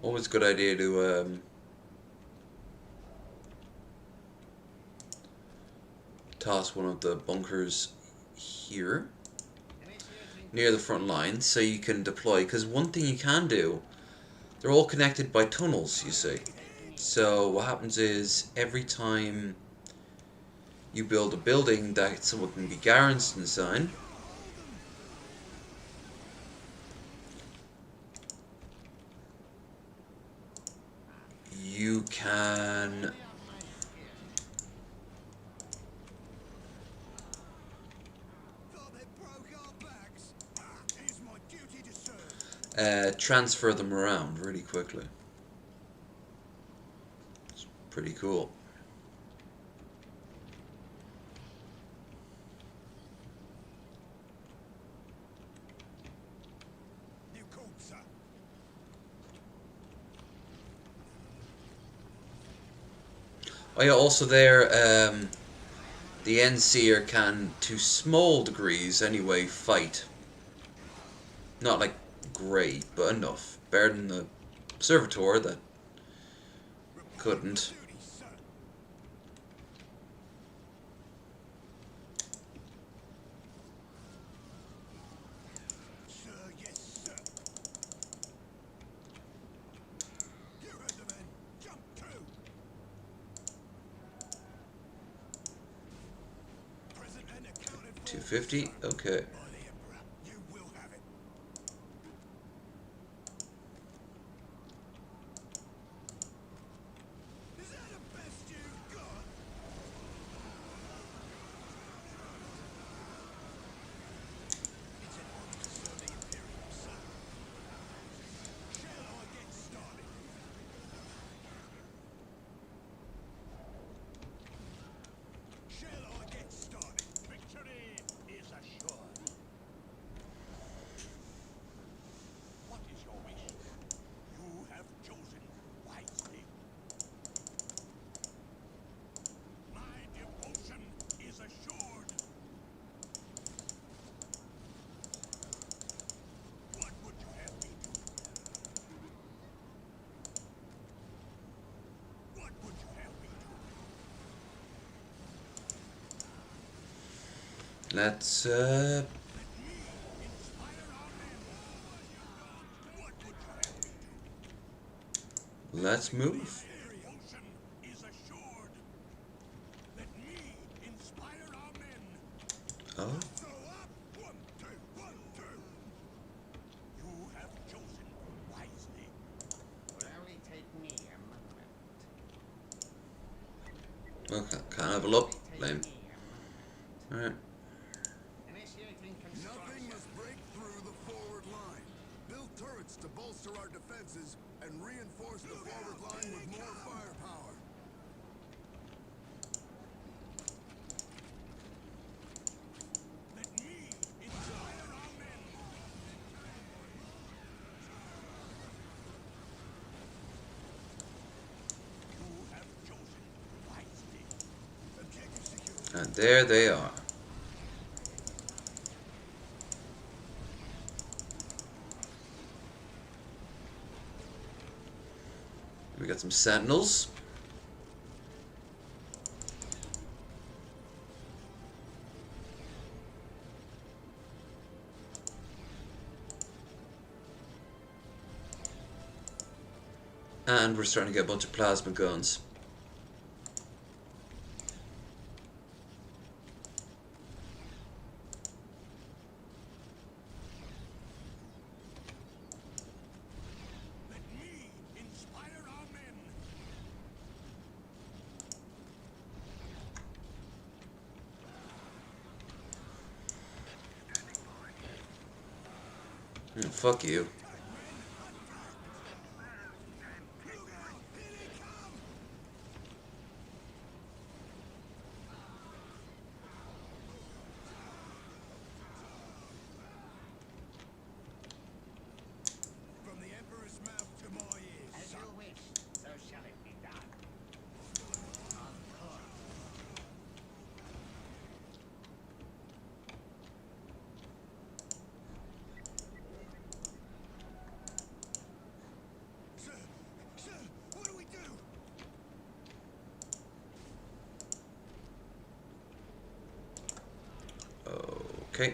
Speaker 1: Always a good idea to toss one of the bunkers here near the front line so you can deploy, because one thing you can do, they're all connected by tunnels, you see. So what happens is every time you build a building that someone can be garrisoned inside, you can transfer them around really quickly. It's pretty cool. Oh yeah, also there, the Endseer can, to small degrees anyway, fight. Not like great, but enough. Better than the Servitor that couldn't. $250, okay. let's let's move. Oh. Okay, can't level up. Lame. Alright.
Speaker 9: Nothing must break through the forward line. Build turrets to bolster our defenses and reinforce the forward line with more firepower.
Speaker 1: And there they are. We got some sentinels. And we're starting to get a bunch of plasma guns. Fuck you.
Speaker 9: From the Emperor's mouth to my ears.
Speaker 8: As you wish, so shall it be done.
Speaker 9: Sir, what do we do?
Speaker 1: Okay.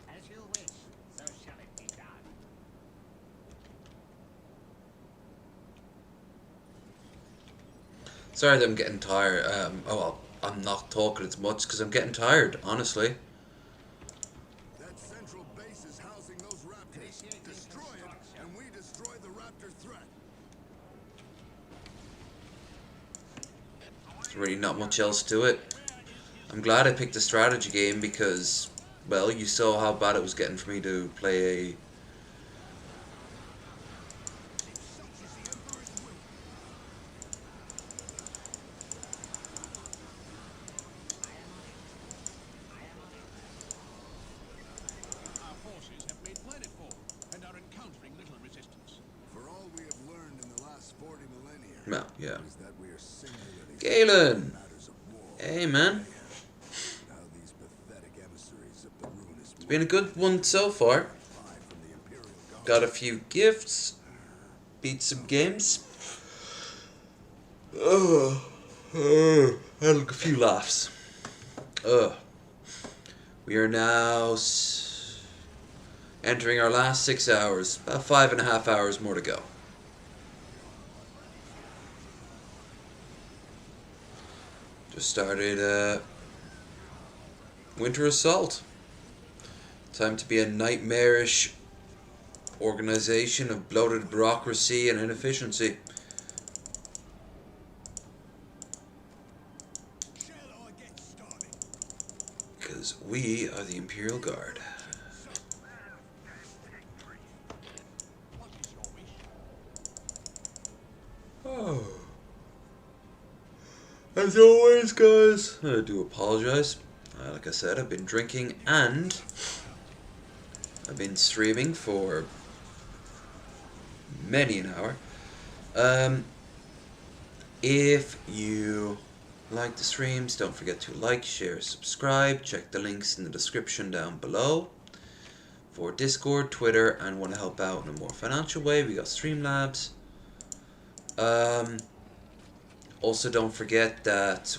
Speaker 8: As you wish, so shall it be done.
Speaker 1: Sorry that I'm getting tired. Oh well, I'm not talking as much because I'm getting tired, honestly.
Speaker 9: That central base is housing those raptors. Destroy it, and we destroy the raptor threat.
Speaker 1: There's really not much else to it. I'm glad I picked a strategy game because, well, you saw how bad it was getting for me to play a...
Speaker 14: Our forces have made planetfall and are encountering little resistance.
Speaker 9: For all we have learned in the last 40 millennia,
Speaker 1: Well, yeah.
Speaker 9: is that we are singularly
Speaker 1: Galen!
Speaker 9: matters of war.
Speaker 1: Hey, man.
Speaker 9: How these pathetic emissaries of the ruinous
Speaker 1: It's been a good one so far. Got a few gifts. Beat some games. Had a few laughs. We are now entering our last 6 hours. About 5.5 hours more to go. Just started Winter Assault. Time to be a nightmarish organization of bloated bureaucracy and inefficiency. Because we are the Imperial Guard. As always, guys, I do apologize. Like I said, I've been drinking and I've been streaming for many an hour. If you like the streams, don't forget to like, share, subscribe. Check the links in the description down below for Discord, Twitter, and want to help out in a more financial way. We got Streamlabs. Also, don't forget that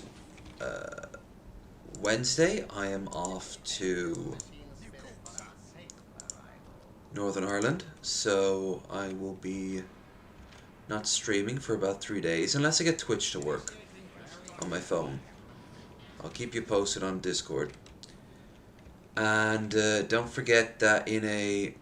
Speaker 1: Wednesday I am off to Northern Ireland, so I will be not streaming for about 3 days, unless I get Twitch to work on my phone. I'll keep you posted on Discord. And don't forget that in a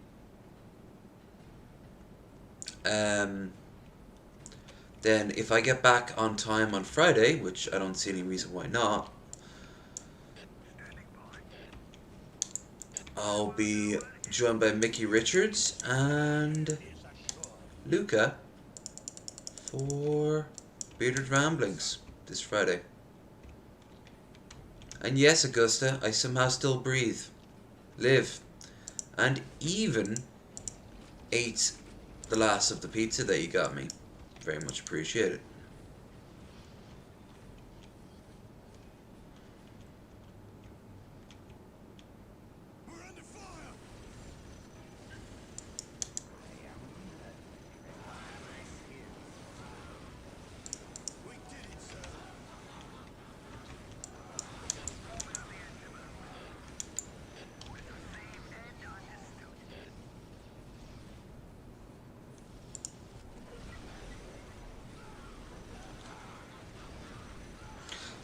Speaker 1: then if I get back on time on Friday, which I don't see any reason why not, I'll be joined by Mickey Richards and Luca for Bearded Ramblings this Friday. And yes, Augusta, I somehow still breathe, live, and even ate the last of the pizza that you got me. Very much appreciated.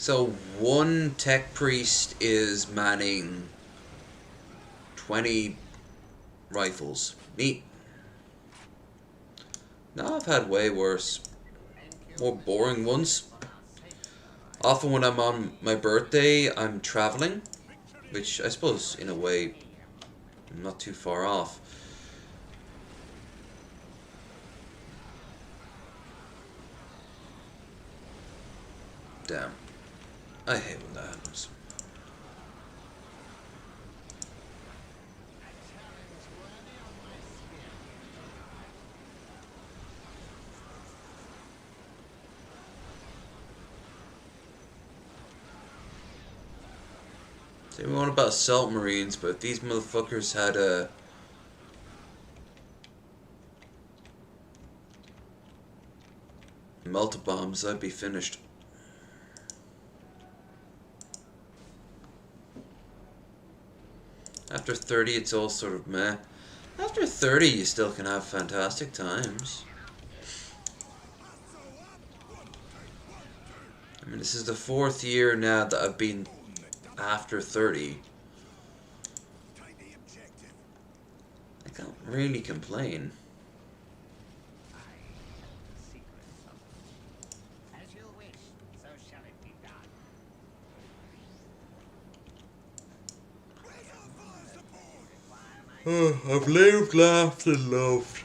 Speaker 1: So one tech priest is manning 20 rifles. Neat. Now I've had way worse, more boring ones. Often when I'm on my birthday, I'm traveling, which I suppose in a way I'm not too far off. Damn. I hate when that happens. Say we want about assault marines, but if these motherfuckers had a multi-bombs, I'd be finished. After 30, it's all sort of meh. After 30, you still can have fantastic times. I mean, this is the 4th year now that I've been after 30. I can't really complain. I've lived, laughed, and loved.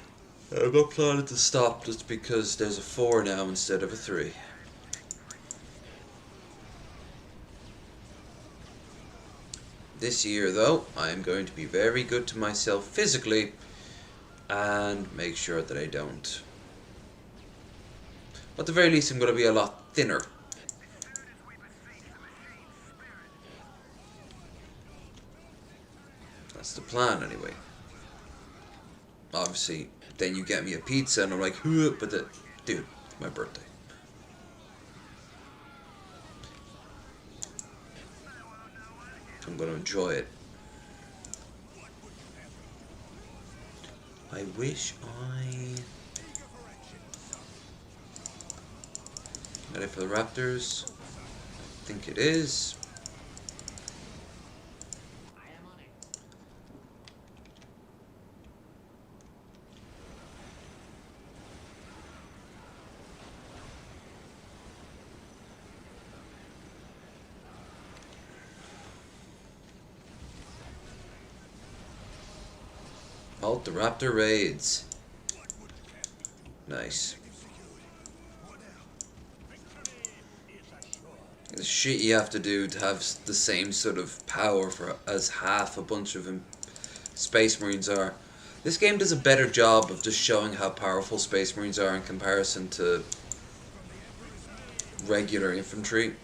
Speaker 1: I'm not planning to stop just because there's a 4 now instead of a 3. This year, though, I am going to be very good to myself physically and make sure that I don't. At the very least, I'm going to be a lot thinner. That's the plan, anyway. Obviously, then you get me a pizza, and I'm like, dude, it's my birthday. I'm going to enjoy it. I wish I... Ready for the Raptors? I think it is. Halt the Raptor raids. Nice. The shit you have to do to have the same sort of power for as half a bunch of Space Marines are. This game does a better job of just showing how powerful Space Marines are in comparison to regular infantry.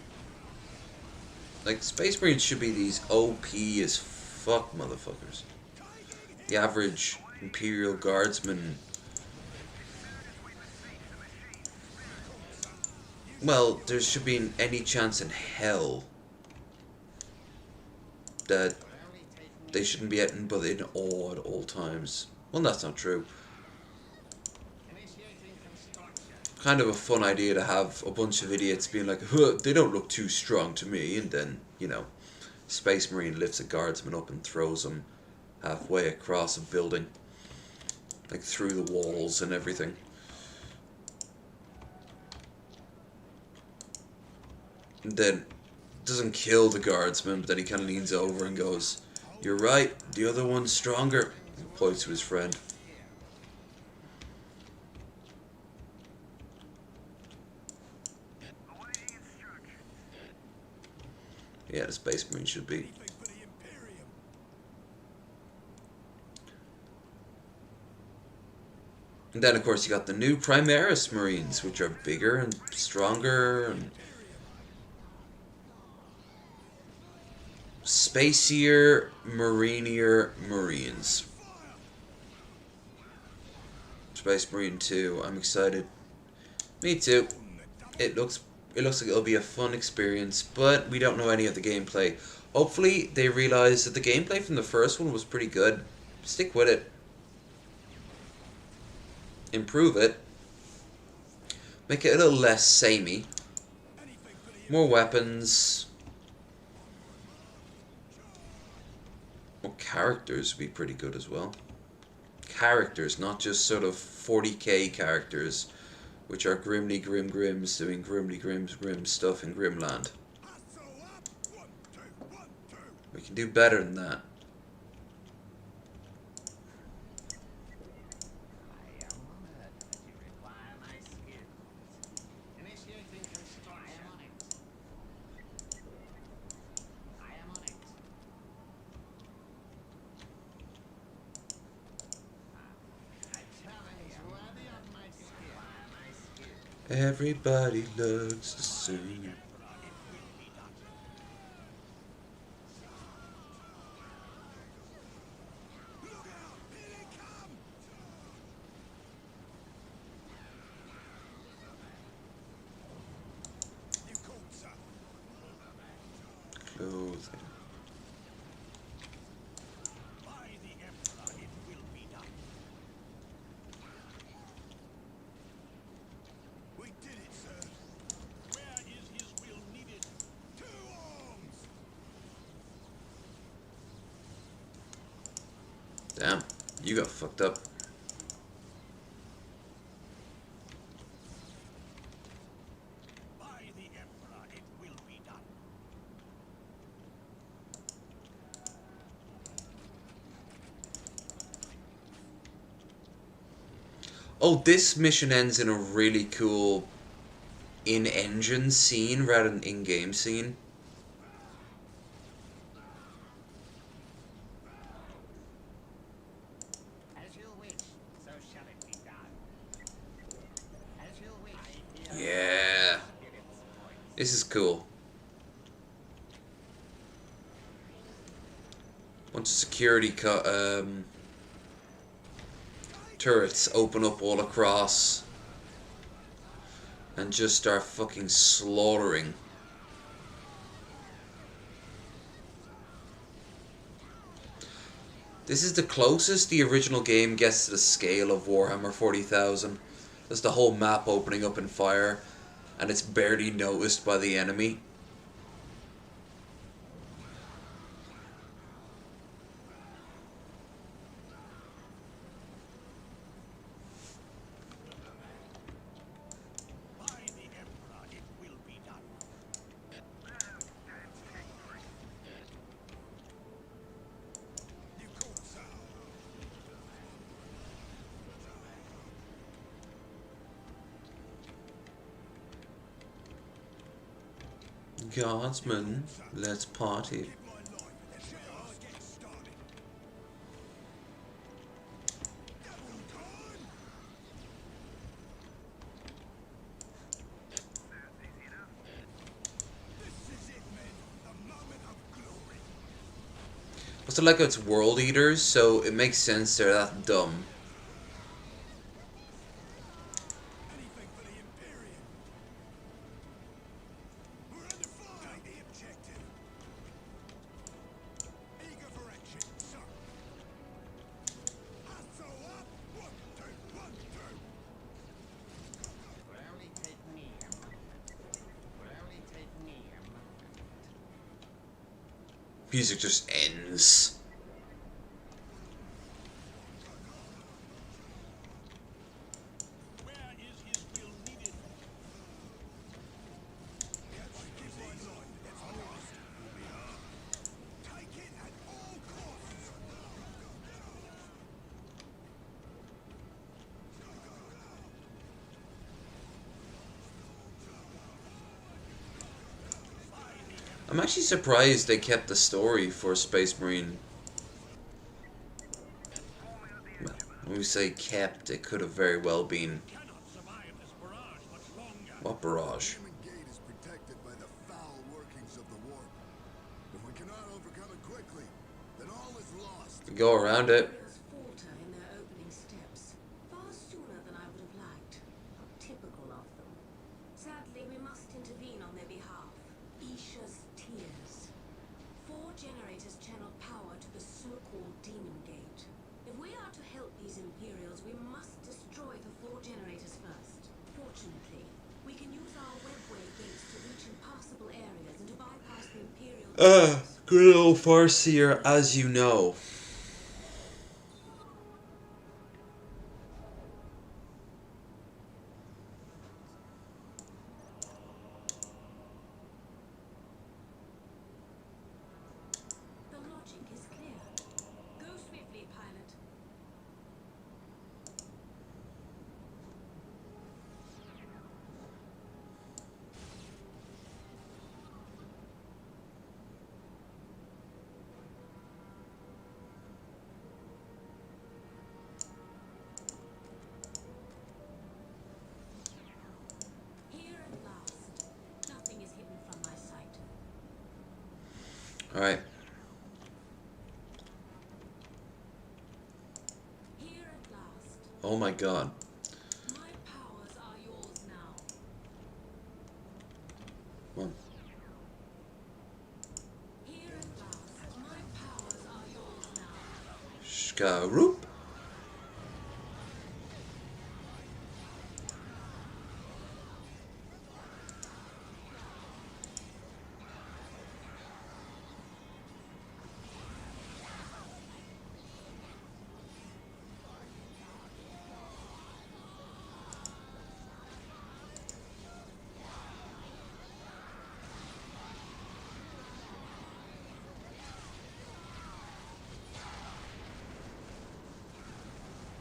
Speaker 1: Like, Space Marines should be these OP as fuck motherfuckers. The average Imperial Guardsman, well, there should be any chance in hell that they shouldn't be in, but in awe at all times. Well, that's not true. Kind of a fun idea to have a bunch of idiots being like, huh, they don't look too strong to me, and then, you know, Space Marine lifts a guardsman up and throws him halfway across a building. Like, through the walls and everything. And then, doesn't kill the guardsman, but then he kind of leans over and goes, "You're right, the other one's stronger," and points to his friend. Yeah, the Space Marine should be. And then, of course, you got the new Primaris Marines, which are bigger and stronger and spacier, marinier Marines. Space Marine 2, I'm excited. Me too. It looks like it'll be a fun experience, but we don't know any of the gameplay. Hopefully they realize that the gameplay from the first one was pretty good. Stick with it. Improve it. Make it a little less samey. More weapons. More characters would be pretty good as well. Characters, not just sort of 40k characters, which are Grimly Grims doing Grimly Grim stuff in Grimland. We can do better than that. Everybody loves to sing. Clothing. Damn, you got fucked up. Oh, this mission ends in a really cool in-engine scene rather than in-game scene. Yeah. This is cool. Bunch of security turrets open up all across and just start fucking slaughtering. This is the closest the original game gets to the scale of Warhammer 40,000. There's the whole map opening up in fire, and it's barely noticed by the enemy. Guardsman, let's party. Also, like it's world eaters, so it makes sense they're that dumb. Music just ends. I'm actually surprised they kept the story for Space Marine. When we say kept, it could have very well been. What barrage?
Speaker 9: Gate is protected by the foul workings of the warp. If we cannot overcome it quickly, then all is lost.
Speaker 1: We go around it.
Speaker 12: Falter in their opening steps far sooner than I would have liked. Typical of them. Sadly, we must intervene on their behalf. Isha's tears. 4 generators channel power to the so-called Demon Gate. If we are to help these Imperials, we must destroy the 4 generators first. Fortunately, we can use our webway gates to reach impassable areas and to bypass the Imperial...
Speaker 1: Good old Farseer, as you know.
Speaker 12: The logic is clear. Go swiftly, pilot. Here at last. Nothing is hidden from my sight.
Speaker 1: Alright.
Speaker 12: Here at last.
Speaker 1: Oh my god.
Speaker 12: My powers are yours now.
Speaker 1: One.
Speaker 12: Here at last. My powers are yours now.
Speaker 1: Skaroop.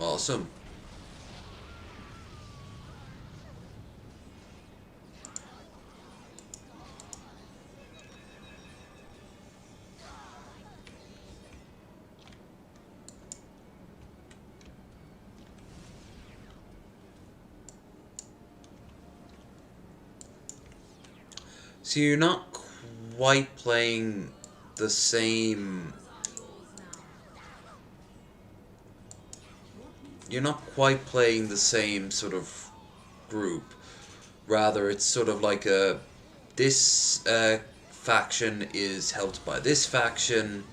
Speaker 1: Awesome. So you're not quite playing the same... You're not quite playing the same sort of group. Rather, it's sort of like a... This faction is helped by this faction,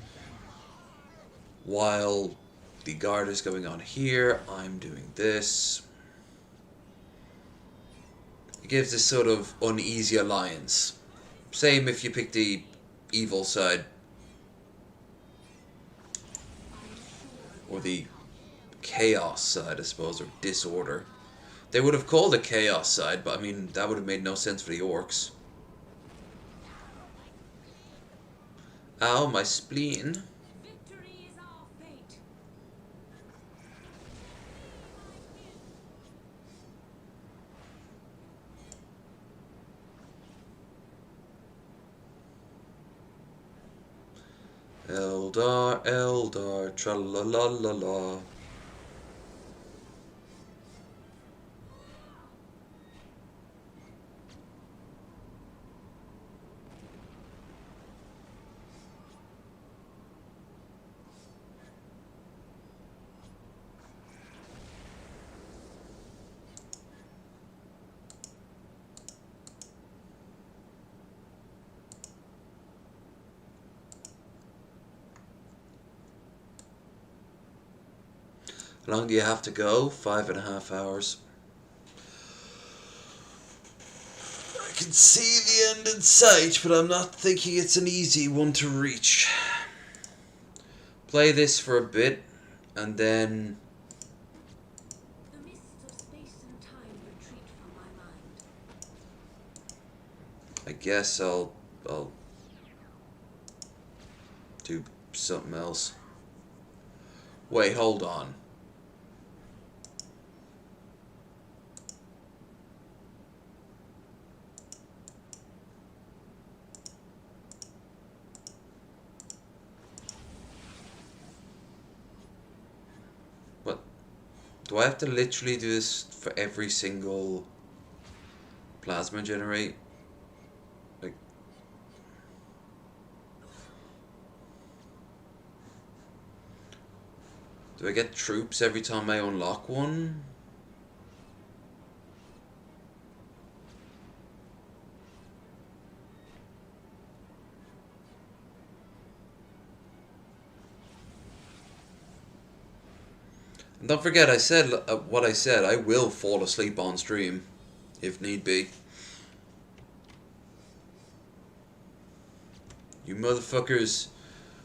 Speaker 1: while the guard is going on here, I'm doing this. It gives this sort of uneasy alliance. Same if you pick the evil side. Or the chaos side, I suppose, or disorder. They would have called it chaos side, but I mean, that would have made no sense for the orcs. Ow, my spleen.
Speaker 12: Victory is our fate.
Speaker 1: Eldar, Eldar, tra la la la la. How long do you have to go? 5.5 hours. I can see the end in sight, but I'm not thinking it's an easy one to reach. Play this for a bit, and then
Speaker 12: The mists of space and time retreat from my mind.
Speaker 1: I guess I'll do something else. Wait, hold on. What? Do I have to literally do this for every single plasma generate? Like, do I get troops every time I unlock one? And don't forget, I said what I said. I will fall asleep on stream, if need be. You motherfuckers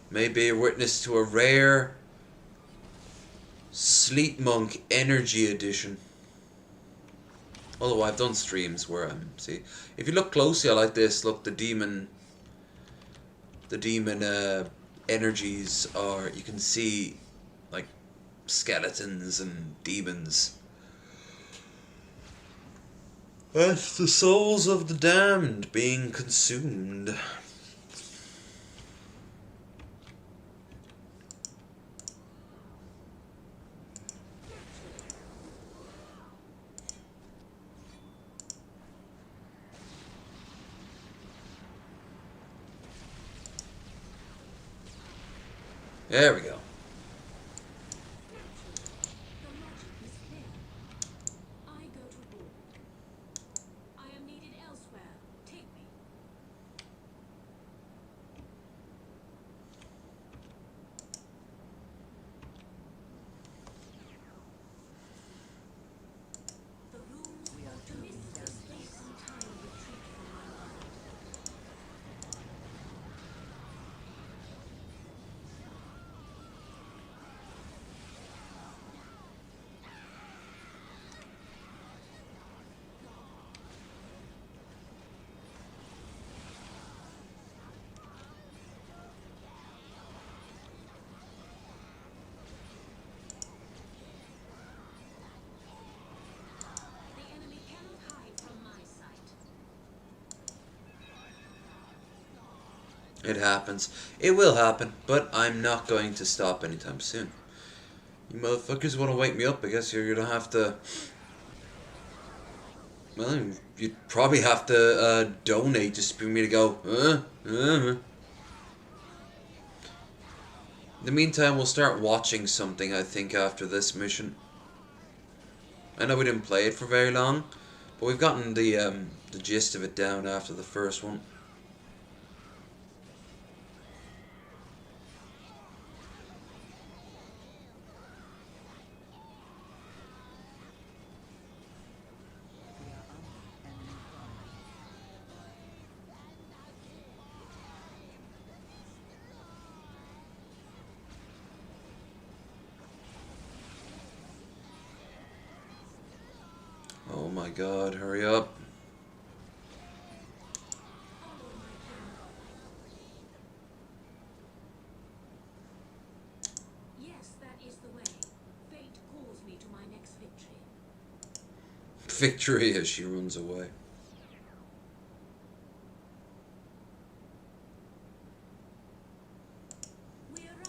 Speaker 1: may be a witness to a rare Sleep Monk Energy Edition. Although I've done streams where see, if you look closely, I like this. Look, the demon energies are, you can see like skeletons and demons. That's the souls of the damned being consumed. There we go.
Speaker 12: The logic is clear. I go to war. I am needed elsewhere. Take me. The rules of the mists of space and time retreat from my mind. The enemy cannot hide from my sight.
Speaker 1: It happens. It will happen, but I'm not going to stop anytime soon. You motherfuckers want to wake me up, I guess you're gonna have to... Well, you'd probably have to donate just for me to go, In the meantime, we'll start watching something, I think, after this mission. I know we didn't play it for very long, but we've gotten the gist of it down after the first one. Oh my god, hurry up.
Speaker 12: Yes, that is the way. Fate calls me to my next victory.
Speaker 1: Victory as she runs away.
Speaker 12: We arrive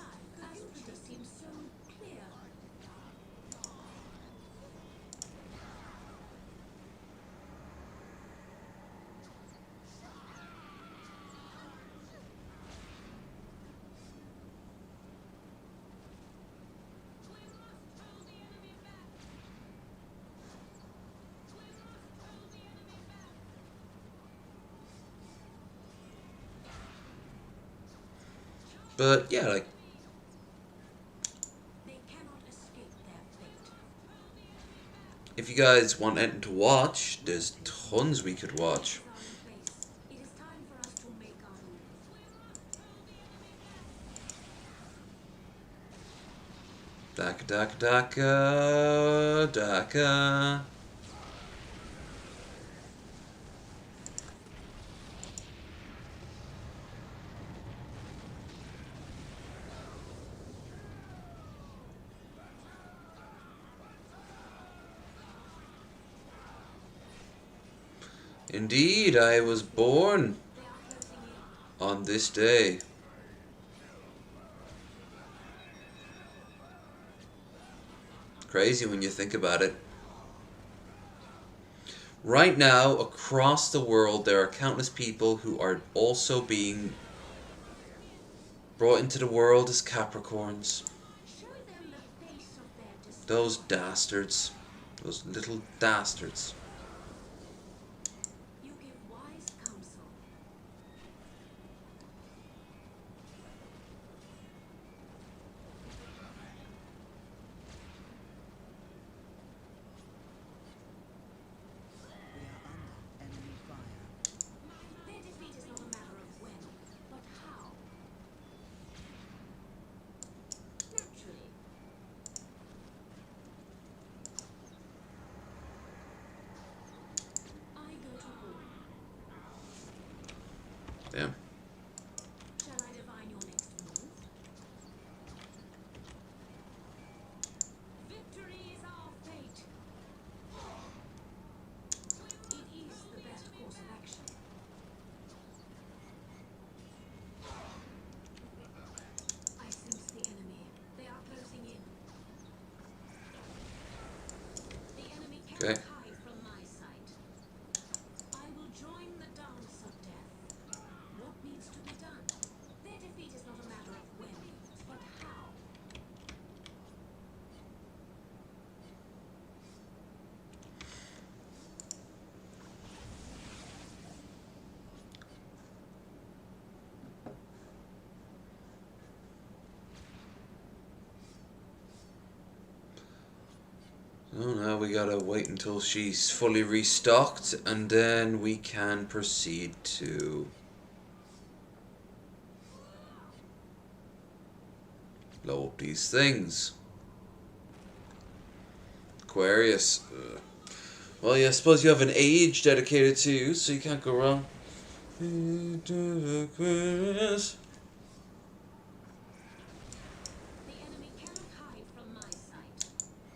Speaker 1: But yeah, like,
Speaker 12: They cannot escape their fate.
Speaker 1: if you guys want anything to watch, there's tons we could watch.
Speaker 12: Are in place. It is time for us to make our move.
Speaker 1: Daka daka daka daka. Indeed, I was born on this day. Crazy when you think about it. Right now, across the world, there are countless people who are also being brought into the world as Capricorns. Those dastards. Those little dastards.
Speaker 12: You give wise counsel.
Speaker 20: Enemy fire.
Speaker 12: Their defeat is not a matter of when, but how. Naturally. I go to war.
Speaker 1: Damn.
Speaker 12: Shall I divine your next move? Victory is our fate. It is the best course of action. I sense the enemy. They are closing in. The enemy cannot hide from my sight. I will join the dance of death. What needs to be done? Their defeat is not a matter of when, but how.
Speaker 1: So now we gotta wait until she's fully restocked, and then we can proceed to blow up these things. Aquarius. Well, yeah, I suppose you have an age dedicated to you, so you can't go wrong. Aquarius.
Speaker 12: The enemy cannot hide from my sight.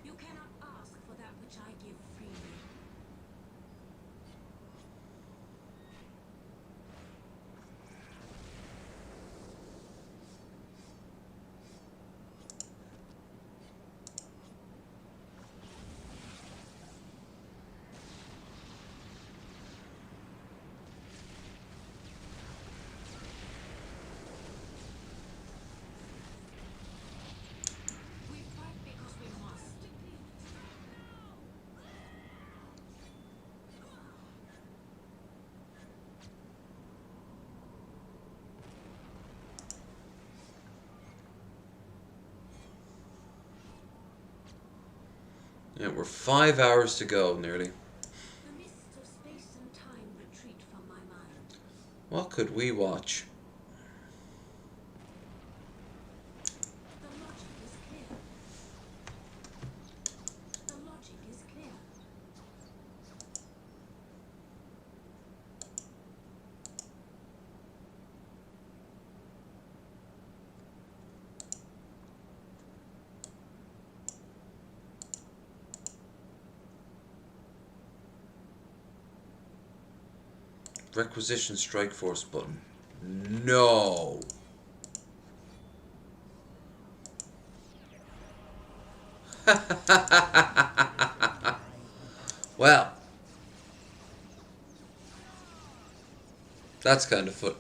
Speaker 12: You cannot ask for that which I give freely. We fight because we must.
Speaker 1: Yeah, we're 5 hours to go, nearly.
Speaker 12: The mists of space and time retreat from my mind.
Speaker 1: What could we watch?
Speaker 12: The logic is clear. The logic is clear.
Speaker 1: Requisition Strike Force button. No. Well, that's kind of fun.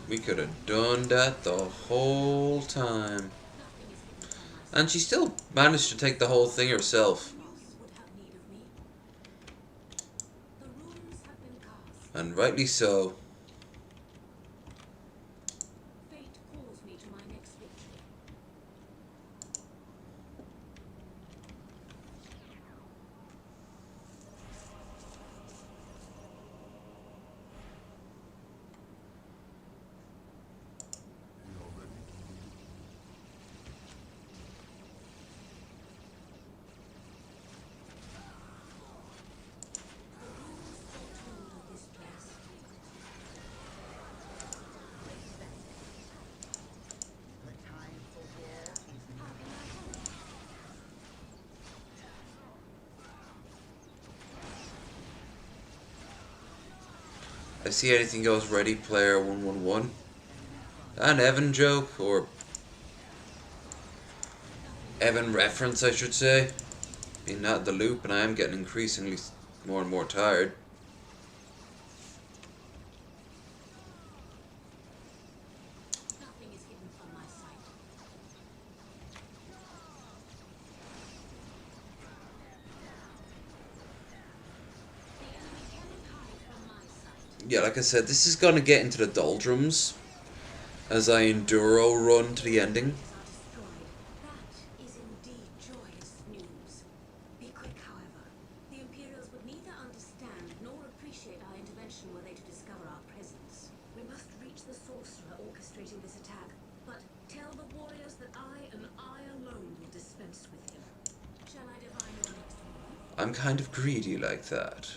Speaker 1: We could have done that the whole time. And she still managed to take the whole thing herself.
Speaker 12: Would have need of me.
Speaker 1: And rightly so.
Speaker 12: Fate calls me to my next victory.
Speaker 1: I see anything goes Ready Player 111. An Evan joke, or Evan reference, I should say. Being not the loop, and I am getting increasingly more and more tired.
Speaker 12: Nothing is hidden from my sight. The enemy cannot hide from my sight.
Speaker 1: Yeah, like I said, this is gonna get into the doldrums as I enduro run to the ending.
Speaker 12: That is indeed joyous news. Be quick, however. The Imperials would neither understand nor appreciate our intervention were they to discover our presence. We must reach the sorcerer orchestrating this attack, but tell the warriors that I and I alone will dispense with him. Shall I divine your next move?
Speaker 1: I'm kind of greedy like that.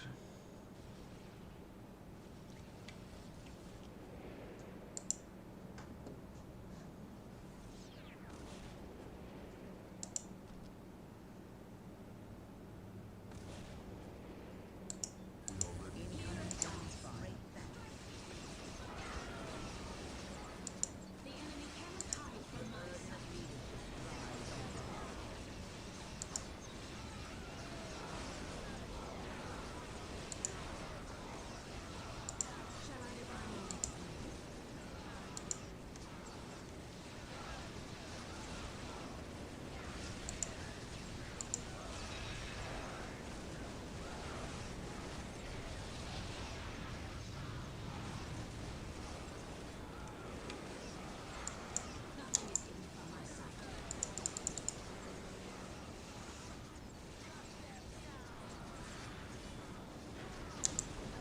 Speaker 12: The enemy cannot hide from my sight. Shall I divine your next move? Nothing is hidden from my sight.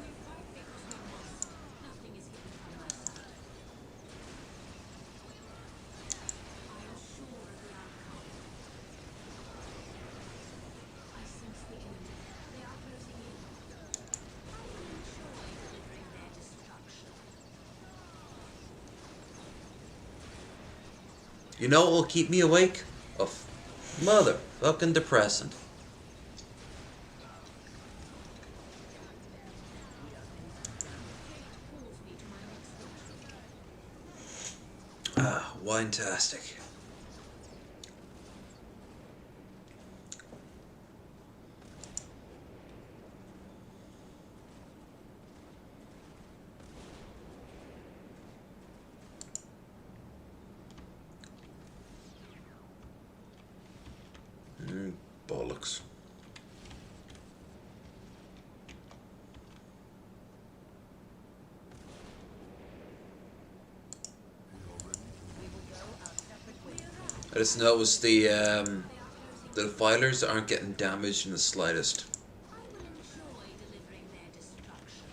Speaker 12: We fight because we must. Nothing is hidden from my sight. I am sure of the outcome. I sense the enemy. They are closing in. I will enjoy delivering their destruction.
Speaker 1: You know what will keep me awake? A motherfucking depressant.
Speaker 12: Calls me to my next victory.
Speaker 1: Ah, wine-tastic. Bollocks. I just noticed the filers aren't getting damaged in the slightest.
Speaker 12: I will enjoy delivering their destruction.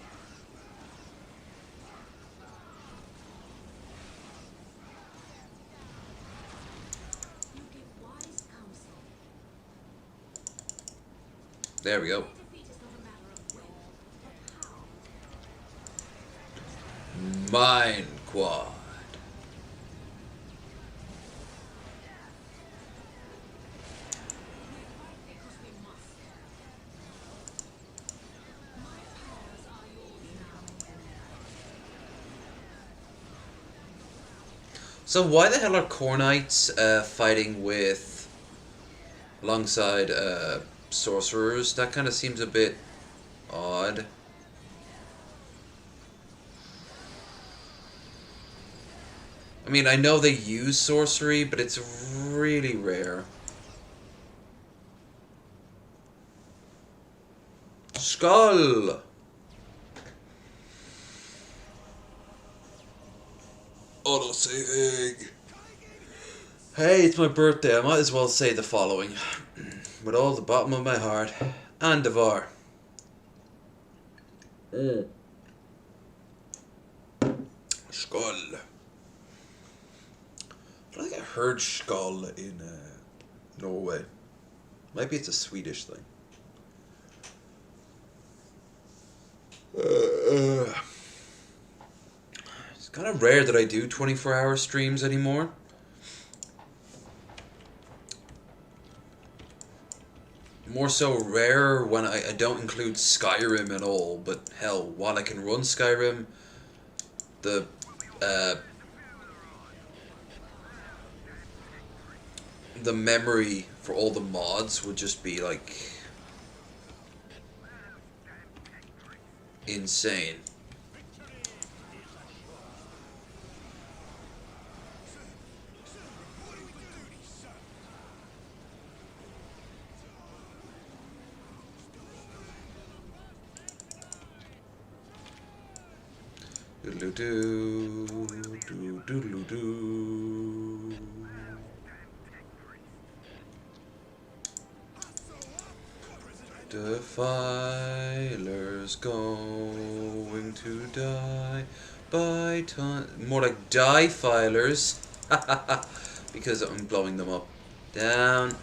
Speaker 12: You give wise counsel.
Speaker 1: There we go.
Speaker 12: Their defeat is not a matter of when, but how.
Speaker 1: Mine quad.
Speaker 12: We fight because we must. My powers are yours now.
Speaker 1: So why the hell are Core Knights fighting with alongside sorcerers? That kind of seems a bit odd. I mean, I know they use sorcery, but it's really rare. Skull! Autosaving. Hey, it's my birthday. I might as well say the following. With all the bottom of my heart. And Devar. Skull. I don't think I heard Skull in Norway. Maybe it's a Swedish thing. It's kind of rare that I do 24-hour streams anymore. More so rare when I don't include Skyrim at all, but hell, while I can run Skyrim, the memory for all the mods would just be like insane. Doodle-doo, Defiler's going to die by ton. More like die filers. Because I'm blowing them up. Down.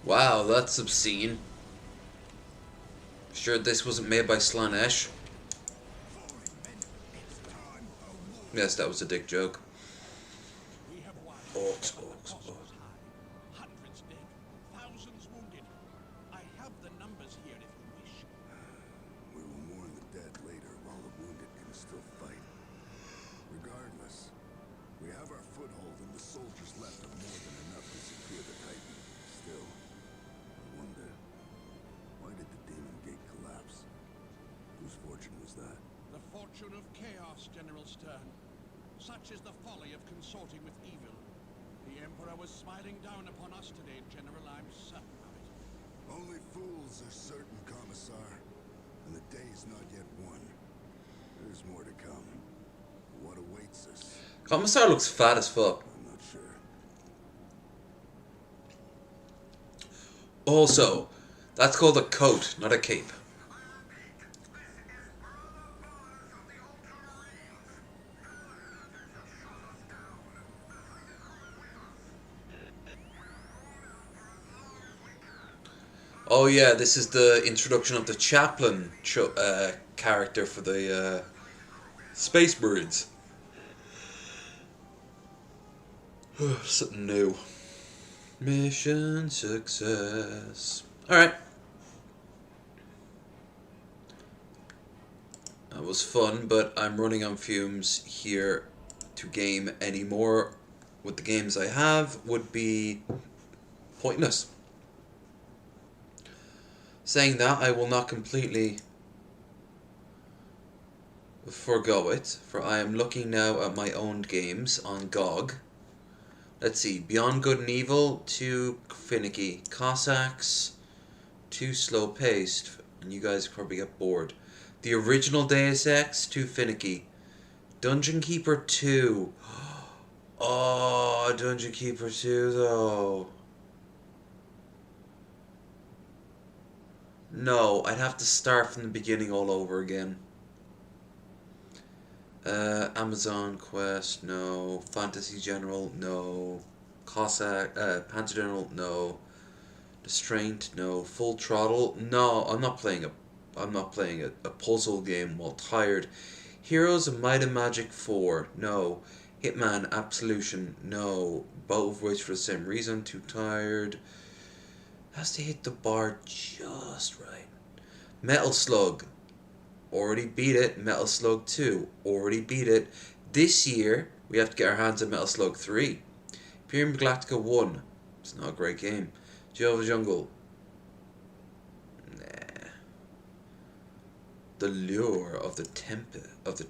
Speaker 1: Wow, that's obscene. Sure this wasn't made by Slanesh. Yes, that was a dick joke. Orcs, orcs, orcs.
Speaker 14: Hundreds dead, thousands wounded. I have the numbers here if you wish.
Speaker 9: We will mourn the dead later while the wounded can still fight. Regardless, we have our foothold and the soldiers left are more than enough to secure the Titan. Still, I wonder, why did the Demon Gate collapse? Whose fortune was that?
Speaker 14: The fortune of chaos, General Stern. Such is the folly of consorting with evil. The Emperor was smiling down upon us today, General. I'm certain of it.
Speaker 9: Only fools are certain, Commissar. And the day is not yet won. There's more to come. What awaits us?
Speaker 1: Commissar looks fat as fuck.
Speaker 9: I'm not sure.
Speaker 1: Also, that's called a coat, not a cape. Oh yeah, this is the introduction of the chaplain character for the Space Marines. Something new. Mission success. Alright. That was fun, but I'm running on fumes here. To game any more with the games I have would be pointless. Saying that, I will not completely forgo it, for I am looking now at my owned games on GOG. Let's see, Beyond Good and Evil, too finicky. Cossacks, too slow-paced, and you guys probably get bored. The original Deus Ex, too finicky. Dungeon Keeper 2. Oh, Dungeon Keeper 2, though. No, I'd have to start from the beginning all over again. Amazon Quest, no. Fantasy General, no. Cossack, Panzer General, no. Distraint, no. Full Throttle, no. I'm not playing a puzzle game while tired. Heroes of Might and Magic 4, no. Hitman Absolution, no. Both of which for the same reason, too tired. Has to hit the bar just right. Metal Slug, already beat it. Metal Slug 2, already beat it. This year, we have to get our hands on Metal Slug 3. Imperium Galactica 1, it's not a great game. Jehovah's Jungle, nah. The lure of the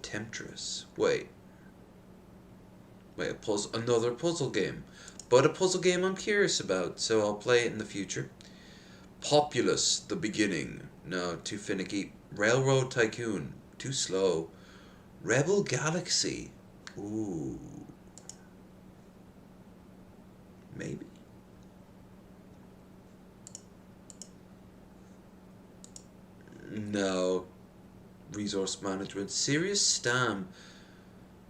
Speaker 1: temptress. Wait, a puzzle, another puzzle game, but a puzzle game I'm curious about, so I'll play it in the future. Populous, the beginning. No, too finicky. Railroad Tycoon, too slow. Rebel Galaxy. Ooh. Maybe. No. Resource management. Serious Sam.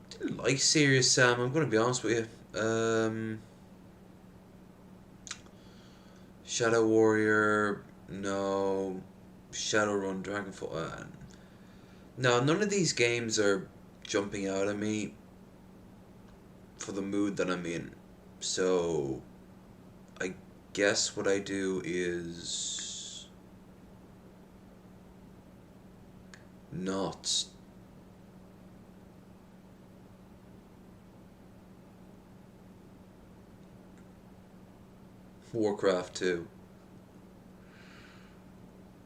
Speaker 1: Didn't like Serious Sam, I'm gonna be honest with you. Shadow Warrior. No. Shadowrun, Dragonfall. No, none of these games are jumping out at me for the mood that I'm in. So, I guess what I do is not. Warcraft 2.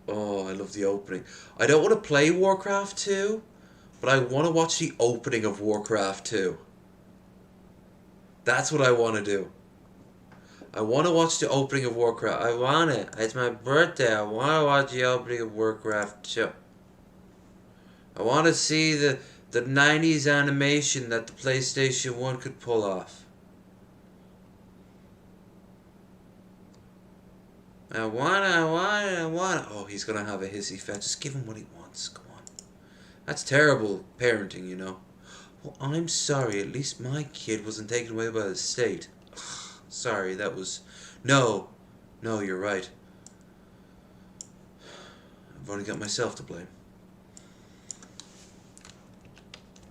Speaker 1: Oh, I love the opening. I don't want to play Warcraft 2, but I want to watch the opening of Warcraft 2. That's what I want to do. I want to watch the opening of Warcraft. I want it. It's my birthday. I want to watch the opening of Warcraft 2. I want to see the 90s animation that the PlayStation 1 could pull off. I want it. Oh, he's going to have a hissy fit. Just give him what he wants. Come on. That's terrible parenting, you know. Well, I'm sorry. At least my kid wasn't taken away by the state. Sorry, that was... No, you're right. I've only got myself to blame.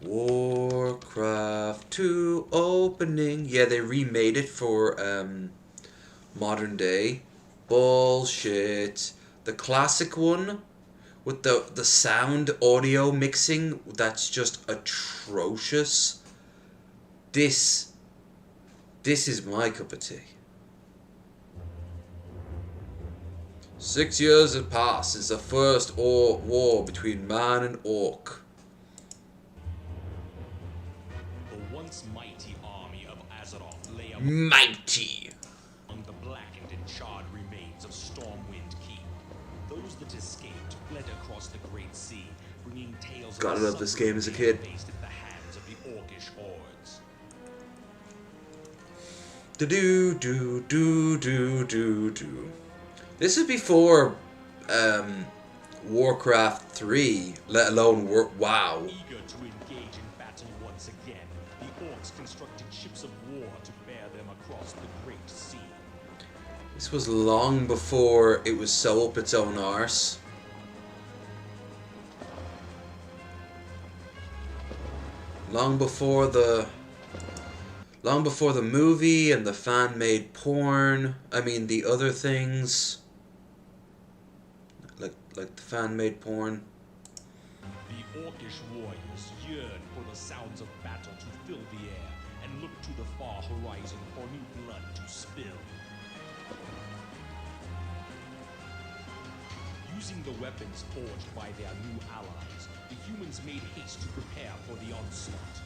Speaker 1: Warcraft 2 opening. Yeah, they remade it for modern day. Bullshit. The classic one with the sound audio mixing, that's just atrocious. This is my cup of tea. 6 years have passed since the first war between man and orc.
Speaker 15: The once mighty army of Azeroth lay
Speaker 1: Mighty.
Speaker 15: among the blackened and charred remains of Stormwind Keep. Those that escaped fled across the Great Sea, bringing tales
Speaker 1: Gotta
Speaker 15: of
Speaker 1: love this game as a kid.
Speaker 15: faced at the hands of the orcish hordes.
Speaker 1: Do. This is before Warcraft 3, let alone WoW.
Speaker 15: Eager to engage in battle once again, the orcs constructed ships of war to bear them across the Great Sea.
Speaker 1: This was long before it was so up its own arse. Long before the movie and the fan-made porn. I mean, the other things. Like the fan-made porn.
Speaker 15: The orcish warriors yearn for the sounds of battle to fill the air and look to the far horizon for new blood to spill. Using the weapons forged by their new allies, the humans made haste to prepare for the onslaught.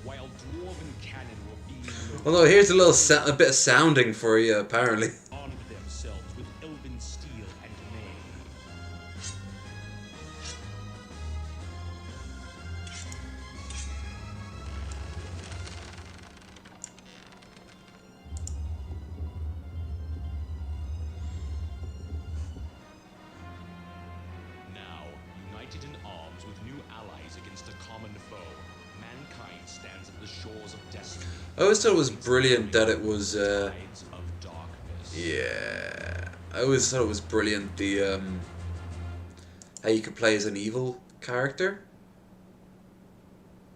Speaker 15: While dwarven cannon were being loaded,
Speaker 1: Although here's a bit of sounding for you, apparently.
Speaker 15: armed themselves with elven steel and mail. Now, united in arms with new allies against a common foe, mankind stands at the shores of destiny.
Speaker 1: I always thought it was brilliant that it was,
Speaker 15: Tides of darkness.
Speaker 1: yeah. I always thought it was brilliant, the, how you could play as an evil character.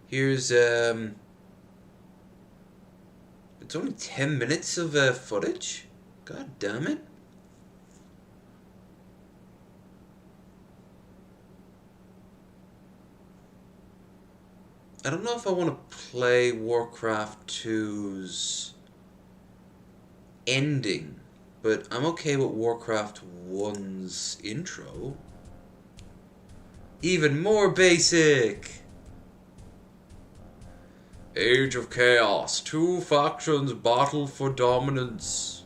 Speaker 1: Here's, it's only 10 minutes of, footage? God damn it. I don't know if I want to play Warcraft 2's ending, but I'm okay with Warcraft 1's intro. Even more basic. Age of Chaos. Two factions battle for dominance.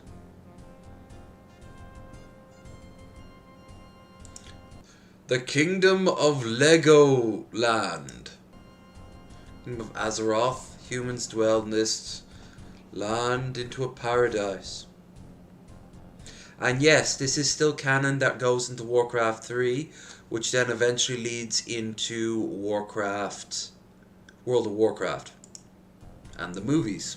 Speaker 1: The Kingdom of Legoland. Kingdom of Azeroth. Humans dwell in this land into a paradise. And yes, this is still canon that goes into Warcraft 3, which then eventually leads into Warcraft, World of Warcraft, and the movies.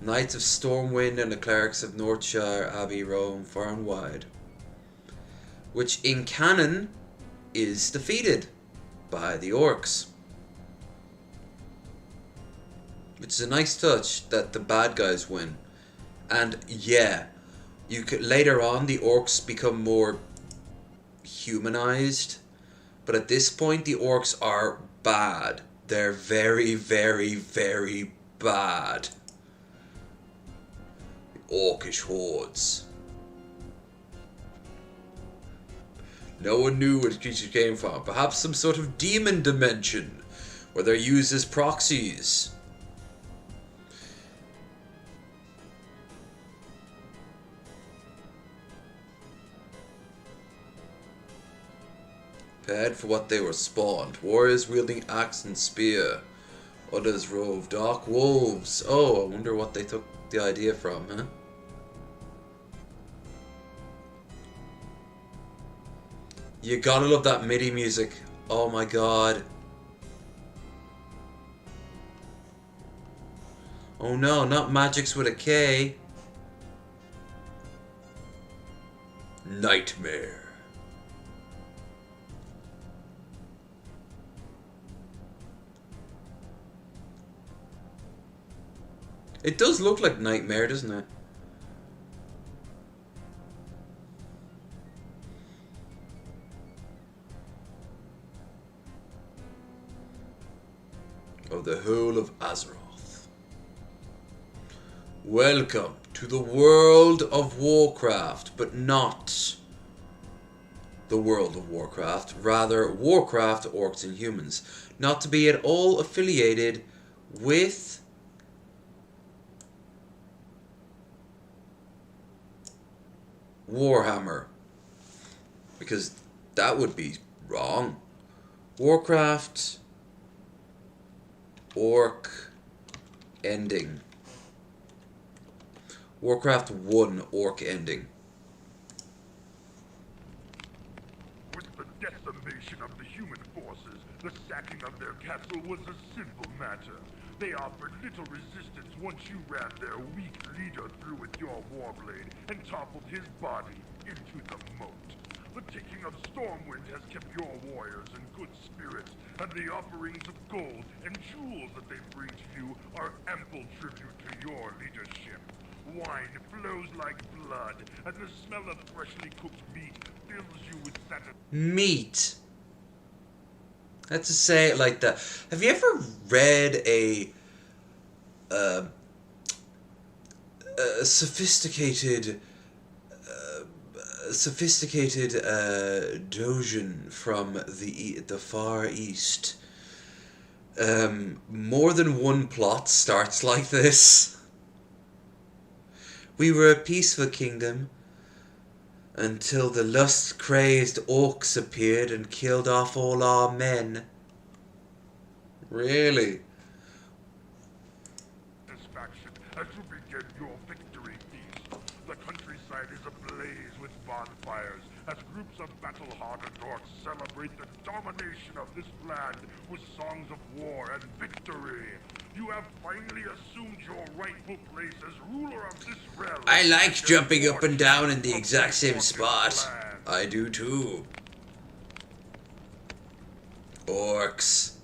Speaker 1: Knights of Stormwind and the Clerics of Northshire Abbey roam far and wide, which in canon is defeated by the orcs. Which is a nice touch that the bad guys win. And yeah, you could, later on the orcs become more humanized, but at this point the orcs are bad. They're very, very, very bad. The orcish hordes. No one knew where the creature came from. Perhaps some sort of demon dimension where they're used as proxies. Prepared for what they were spawned. Warriors wielding axe and spear. Others rove dark wolves. Oh, I wonder what they took the idea from, huh? You gotta love that MIDI music. Oh my god. Oh no, not Magics with a K. Nightmare. It does look like Nightmare, doesn't it? Of the whole of Azeroth. Welcome to the world of Warcraft, but not the World of Warcraft, rather Warcraft, Orcs and Humans. Not to be at all affiliated with Warhammer, because that would be wrong. Warcraft, Orc, ending. Warcraft 1, Orc ending.
Speaker 16: With the decimation of the human forces, the sacking of their castle was a simple matter. They offered little resistance once you ran their weak leader through with your warblade and toppled his body into the moat. The taking of Stormwind has kept your warriors in good spirits, and the offerings of gold and jewels that they bring to you are ample tribute to your leadership. Wine flows like blood, and the smell of freshly cooked meat fills you with satisfaction.
Speaker 1: Meat. Let's just say it like that. Have you ever read a sophisticated Dojin from the Far East? More than one plot starts like this. We were a peaceful kingdom until the lust-crazed orcs appeared and killed off all our men. Really?
Speaker 16: Satisfaction as you begin your victory feast. The countryside is ablaze with bonfires as groups of battle-hardened orcs celebrate the domination of this land with songs of war and victory. You have finally assumed your rightful place as ruler of this realm.
Speaker 1: I like jumping up and down in the exact same spot. I do too. Orcs.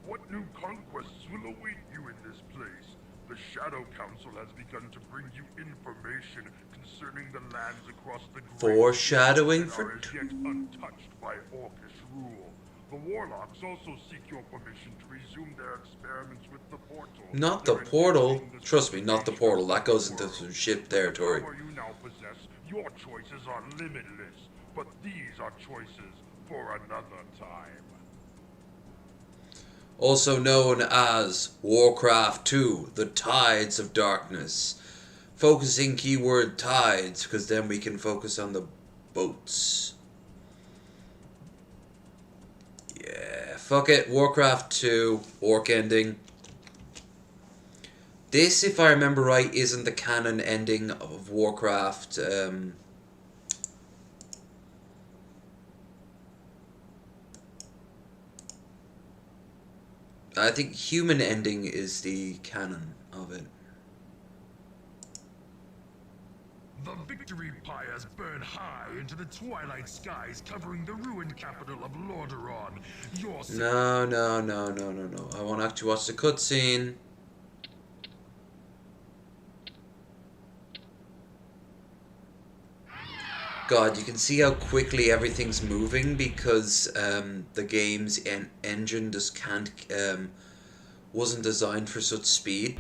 Speaker 16: What new conquests will await you in this place? The Shadow Council has begun to bring you information concerning the lands across the Great
Speaker 1: Foreshadowing
Speaker 16: that are
Speaker 1: for
Speaker 16: as yet untouched by orcish rule. The Warlocks also seek your permission to resume their experiments with the portal.
Speaker 1: Not the portal. Trust me, not the portal. That goes into some ship territory.
Speaker 16: The power you now possess, your choices are limitless. But these are choices for another time.
Speaker 1: Also known as Warcraft 2, The Tides of Darkness. Focusing keyword tides, because then we can focus on the boats. Yeah, fuck it. Warcraft 2, orc ending. This, if I remember right, isn't the canon ending of Warcraft. I think human ending is the canon of it.
Speaker 16: The victory pyres burn high into the twilight skies, covering the ruined capital of Lordaeron.
Speaker 1: No. I want to actually watch the cutscene. God, you can see how quickly everything's moving because the game's engine just can't, wasn't designed for such speed.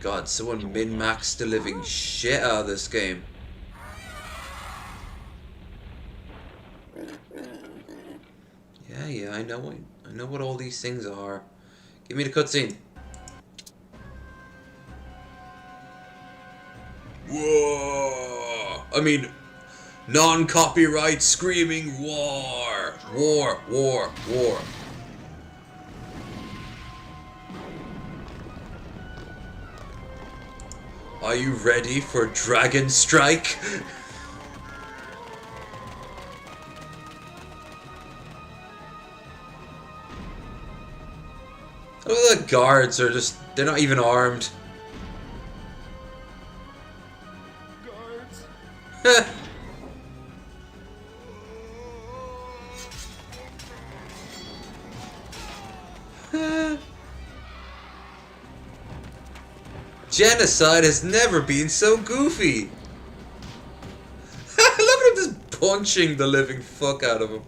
Speaker 1: God, someone min-maxed the living shit out of this game. Yeah, I know what all these things are. Give me the cutscene. Whoa! I mean, non-copyright screaming war! War. Are you ready for Dragon Strike? Oh, the guards are just, they're not even armed. Guards. Genocide has never been so goofy. Look at him just punching the living fuck out of him.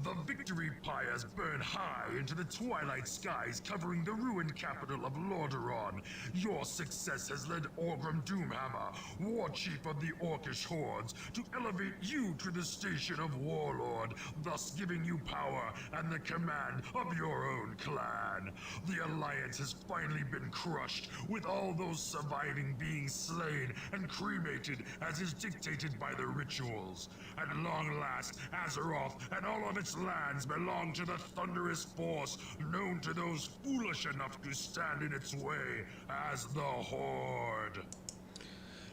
Speaker 16: The victory pyres burn high into the twilight skies, covering the ruined capital of Lordaeron. Your success has led Orgrim Doomhammer, war chief of the Orcish hordes, to elevate you to the station of warlord, thus giving you power and the command of your own clan. The Alliance has finally been crushed, with all those surviving being slain and cremated as is dictated by the rituals. At long last, Azeroth and all of its lands belong to the thunderous force known to those foolish enough to stand in its way as the Horde.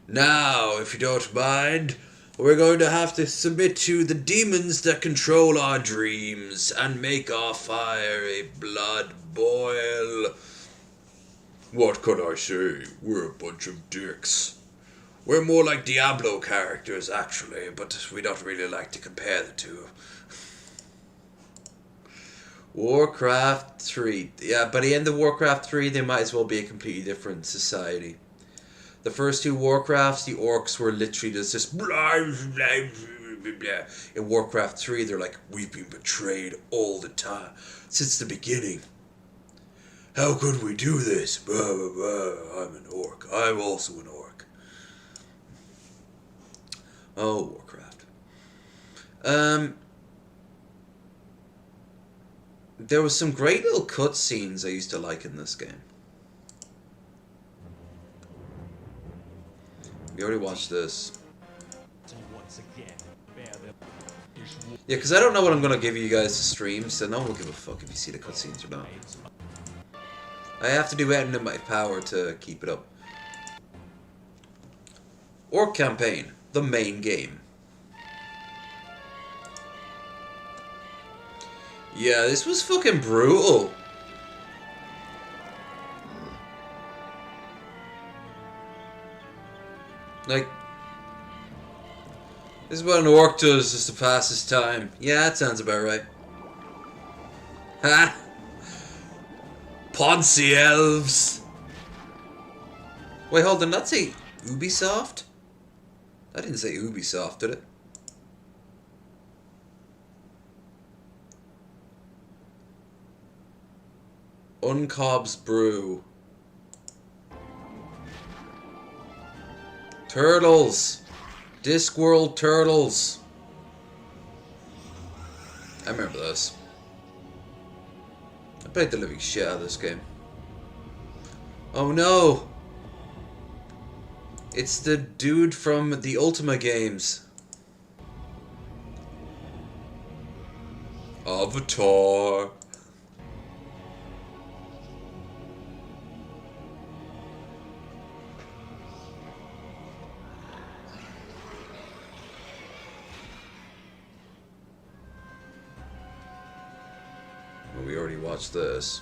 Speaker 1: Now, if you don't mind, we're going to have to submit to the demons that control our dreams and make our fiery blood boil. What can I say? We're a bunch of dicks. We're more like Diablo characters, actually, but we don't really like to compare the two. Warcraft 3. Yeah, by the end of Warcraft 3, they might as well be a completely different society. The first two Warcrafts, the orcs were literally just blah, blah, blah, blah. In Warcraft 3, they're like, we've been betrayed all the time, since the beginning. How could we do this? Blah, blah, blah. I'm an orc. I'm also an orc. Oh, Warcraft. There was some great little cutscenes I used to like in this game. We already watched this. Yeah, because I don't know what I'm going to give you guys to stream, so no one will give a fuck if you see the cutscenes or not. I have to do everything in my power to keep it up. Orc Campaign, the main game. Yeah, this was fucking brutal. Like, this is what an orc does just to pass his time. Yeah, that sounds about right. Ha! Poncy elves! Wait, hold on, did that say Ubisoft? I didn't say Ubisoft, did it? Uncob's Brew. Turtles! Discworld Turtles! I remember this. I played the living shit out of this game. Oh no! It's the dude from the Ultima games. Avatar. Well, we already watched this.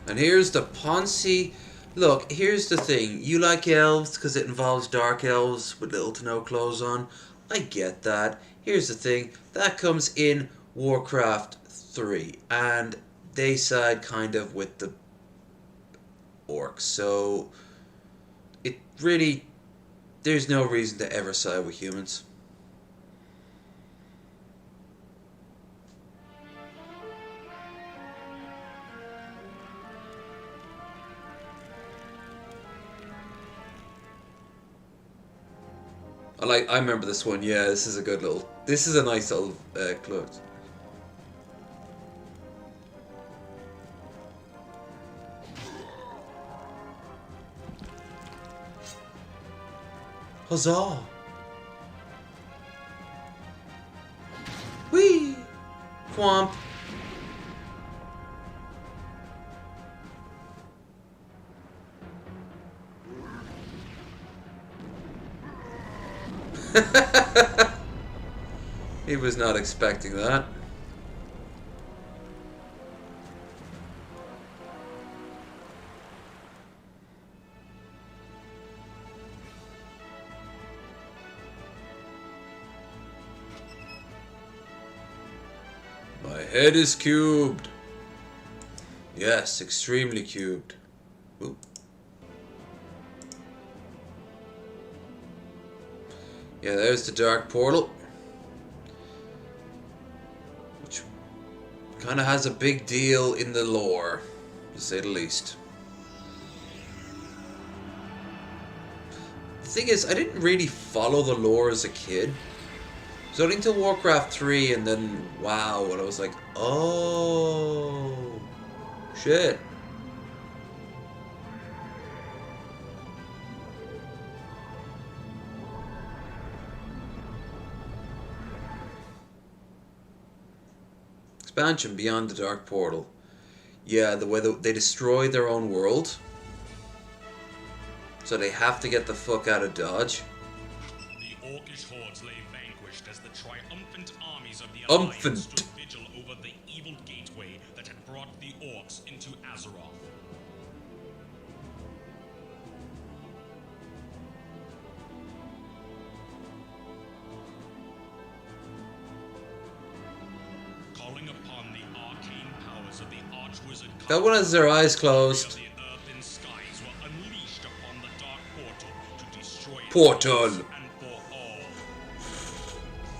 Speaker 1: And here's the Ponzi. Look, here's the thing. You like elves because it involves dark elves with little to no clothes on. I get that. Here's the thing. That comes in Warcraft 3. And they side kind of with the orcs. So it really... There's no reason to ever side with humans. I remember this one. Yeah, this is a good little. This is a nice little clue. Huzzah! Whee! Thwomp! He was not expecting that. My head is cubed. Yes, extremely cubed. Ooh. Yeah, there's the dark portal. Which kind of has a big deal in the lore, to say the least. The thing is, I didn't really follow the lore as a kid. It was only until Warcraft 3 and then, wow, and I was like, oh, shit. Expansion Beyond the Dark Portal. Yeah, the way they destroy their own world. So they have to get the fuck out of Dodge.
Speaker 15: The orcish hordes lay vanquished as the triumphant armies of the Alliance stood vigil over the evil gateway that had brought the orcs into Azeroth. Calling upon the arcane powers of the Archwizard,
Speaker 1: That one has their eyes closed. Portal.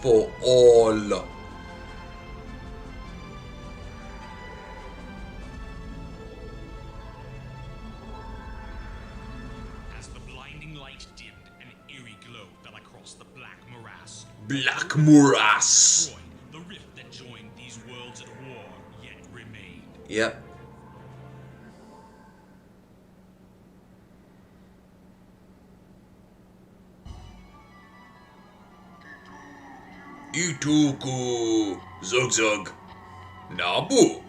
Speaker 1: For all.
Speaker 15: As the blinding light dimmed, an eerie glow fell across the black morass.
Speaker 1: Black morass.
Speaker 15: The rift that joined these worlds at war yet remained.
Speaker 1: Yep. Ituku Zug Zug Nabu.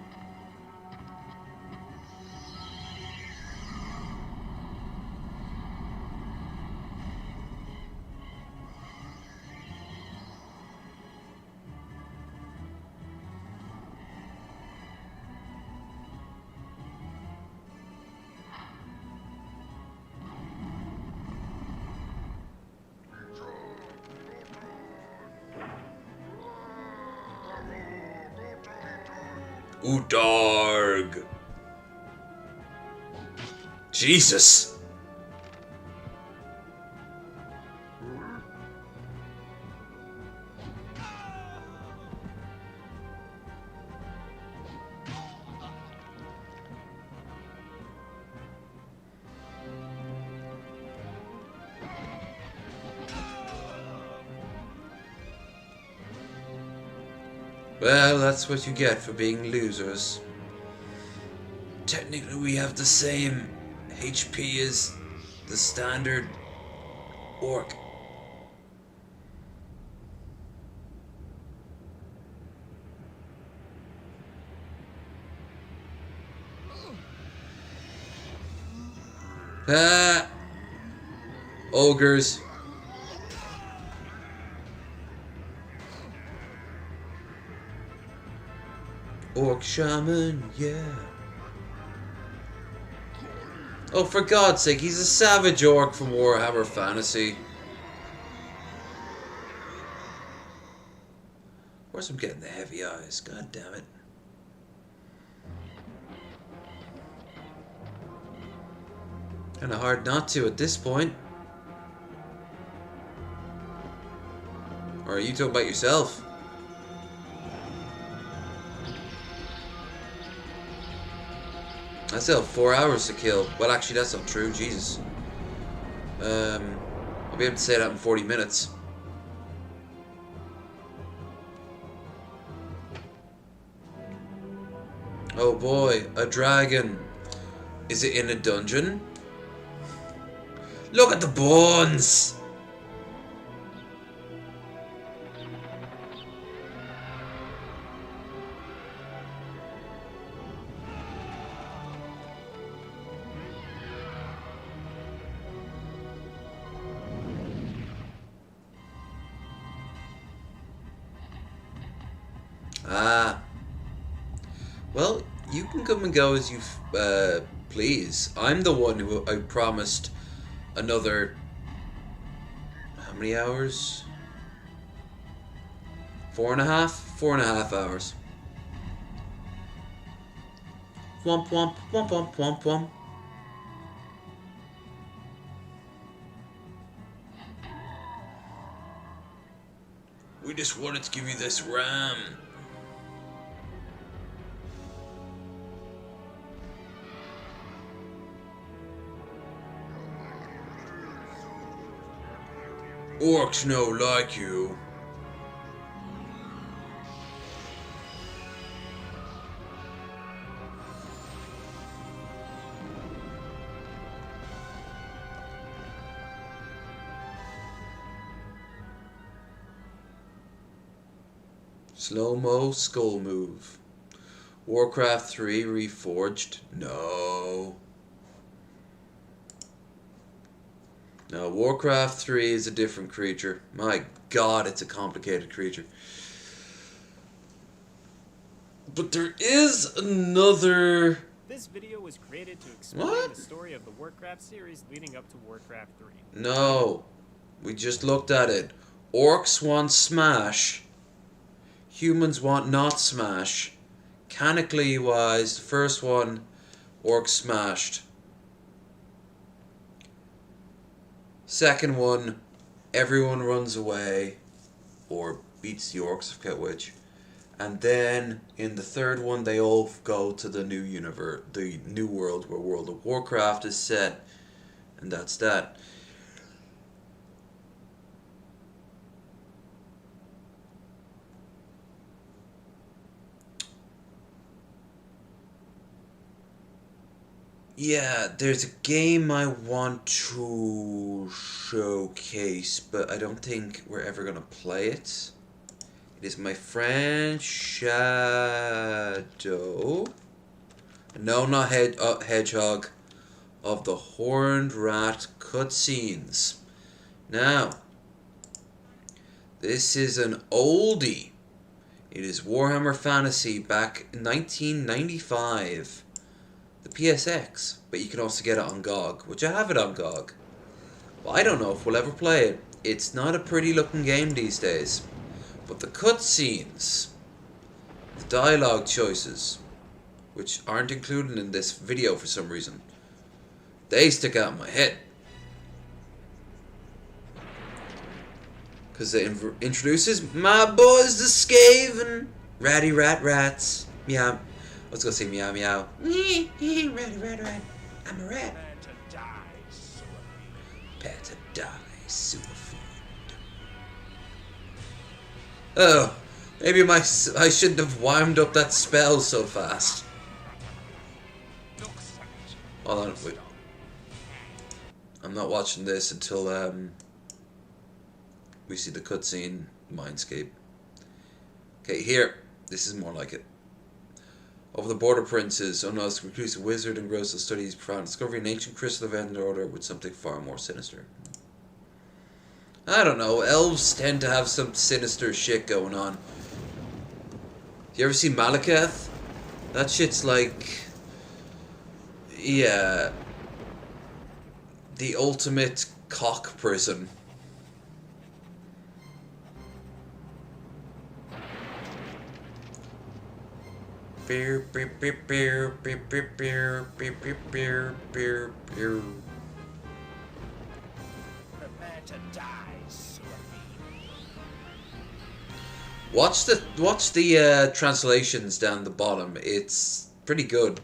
Speaker 1: Utarg. Jesus. Well, that's what you get for being losers. Technically, we have the same HP as the standard orc. Ah! Ogres. Orc shaman, yeah. Oh, for God's sake, he's a savage orc from Warhammer Fantasy. Of course I'm getting the heavy eyes, god damn it. Kinda hard not to at this point. Or are you talking about yourself? I still have 4 hours to kill. Well, actually, that's not true. Jesus. I'll be able to say that in 40 minutes. Oh boy, a dragon. Is it in a dungeon? Look at the bones! Ah. Well, you can come and go as you please. I'm the one who I promised another... How many hours? 4.5? 4.5 hours. Womp womp, womp womp, womp womp. We just wanted to give you this RAM. Orcs no like you. Slow-mo skull move. Warcraft 3 Reforged? No. No, Warcraft 3 is a different creature. My god, it's a complicated creature. But there is another...
Speaker 18: This video was created to explain the story of the Warcraft series leading up to Warcraft 3.
Speaker 1: No. We just looked at it. Orcs want smash. Humans want not smash. Mechanically wise, the first one, orcs smashed. Second one, everyone runs away or beats the orcs, I forget which. And then in the third one, they all go to the new universe, the new world where World of Warcraft is set, and that's that. Yeah, there's a game I want to showcase, but I don't think we're ever gonna play it. It is my friend Shadow. No, not Hedgehog. Of the Horned Rat cutscenes. Now, this is an oldie. It is Warhammer Fantasy back in 1995. The PSX, but you can also get it on GOG, which I have it on GOG. Well, I don't know if we'll ever play it. It's not a pretty looking game these days. But the cutscenes, the dialogue choices, which aren't included in this video for some reason, they stick out in my head. Because it introduces my boys the Skaven. Ratty rat rats. Meow. I was gonna say meow meow. Ratty rat rat. I'm a rat. Prepare to die, superfiend. Oh, Maybe I shouldn't have wound up that spell so fast. Hold on, wait. I'm not watching this until we see the cutscene Mindscape. Okay, here. This is more like it. Over the border princes, unknown reclusive wizard engrossed in studies profound discovery an ancient crystal of end order with something far more sinister. I don't know, elves tend to have some sinister shit going on. You ever see Malekith? That shit's like... yeah... the ultimate cock prison. Beer, beer, beer, beer, beer, beer, beer, beer, beer, beer, beer, beer.
Speaker 8: Prepare to die,
Speaker 1: Watch the translations down the bottom. It's pretty good.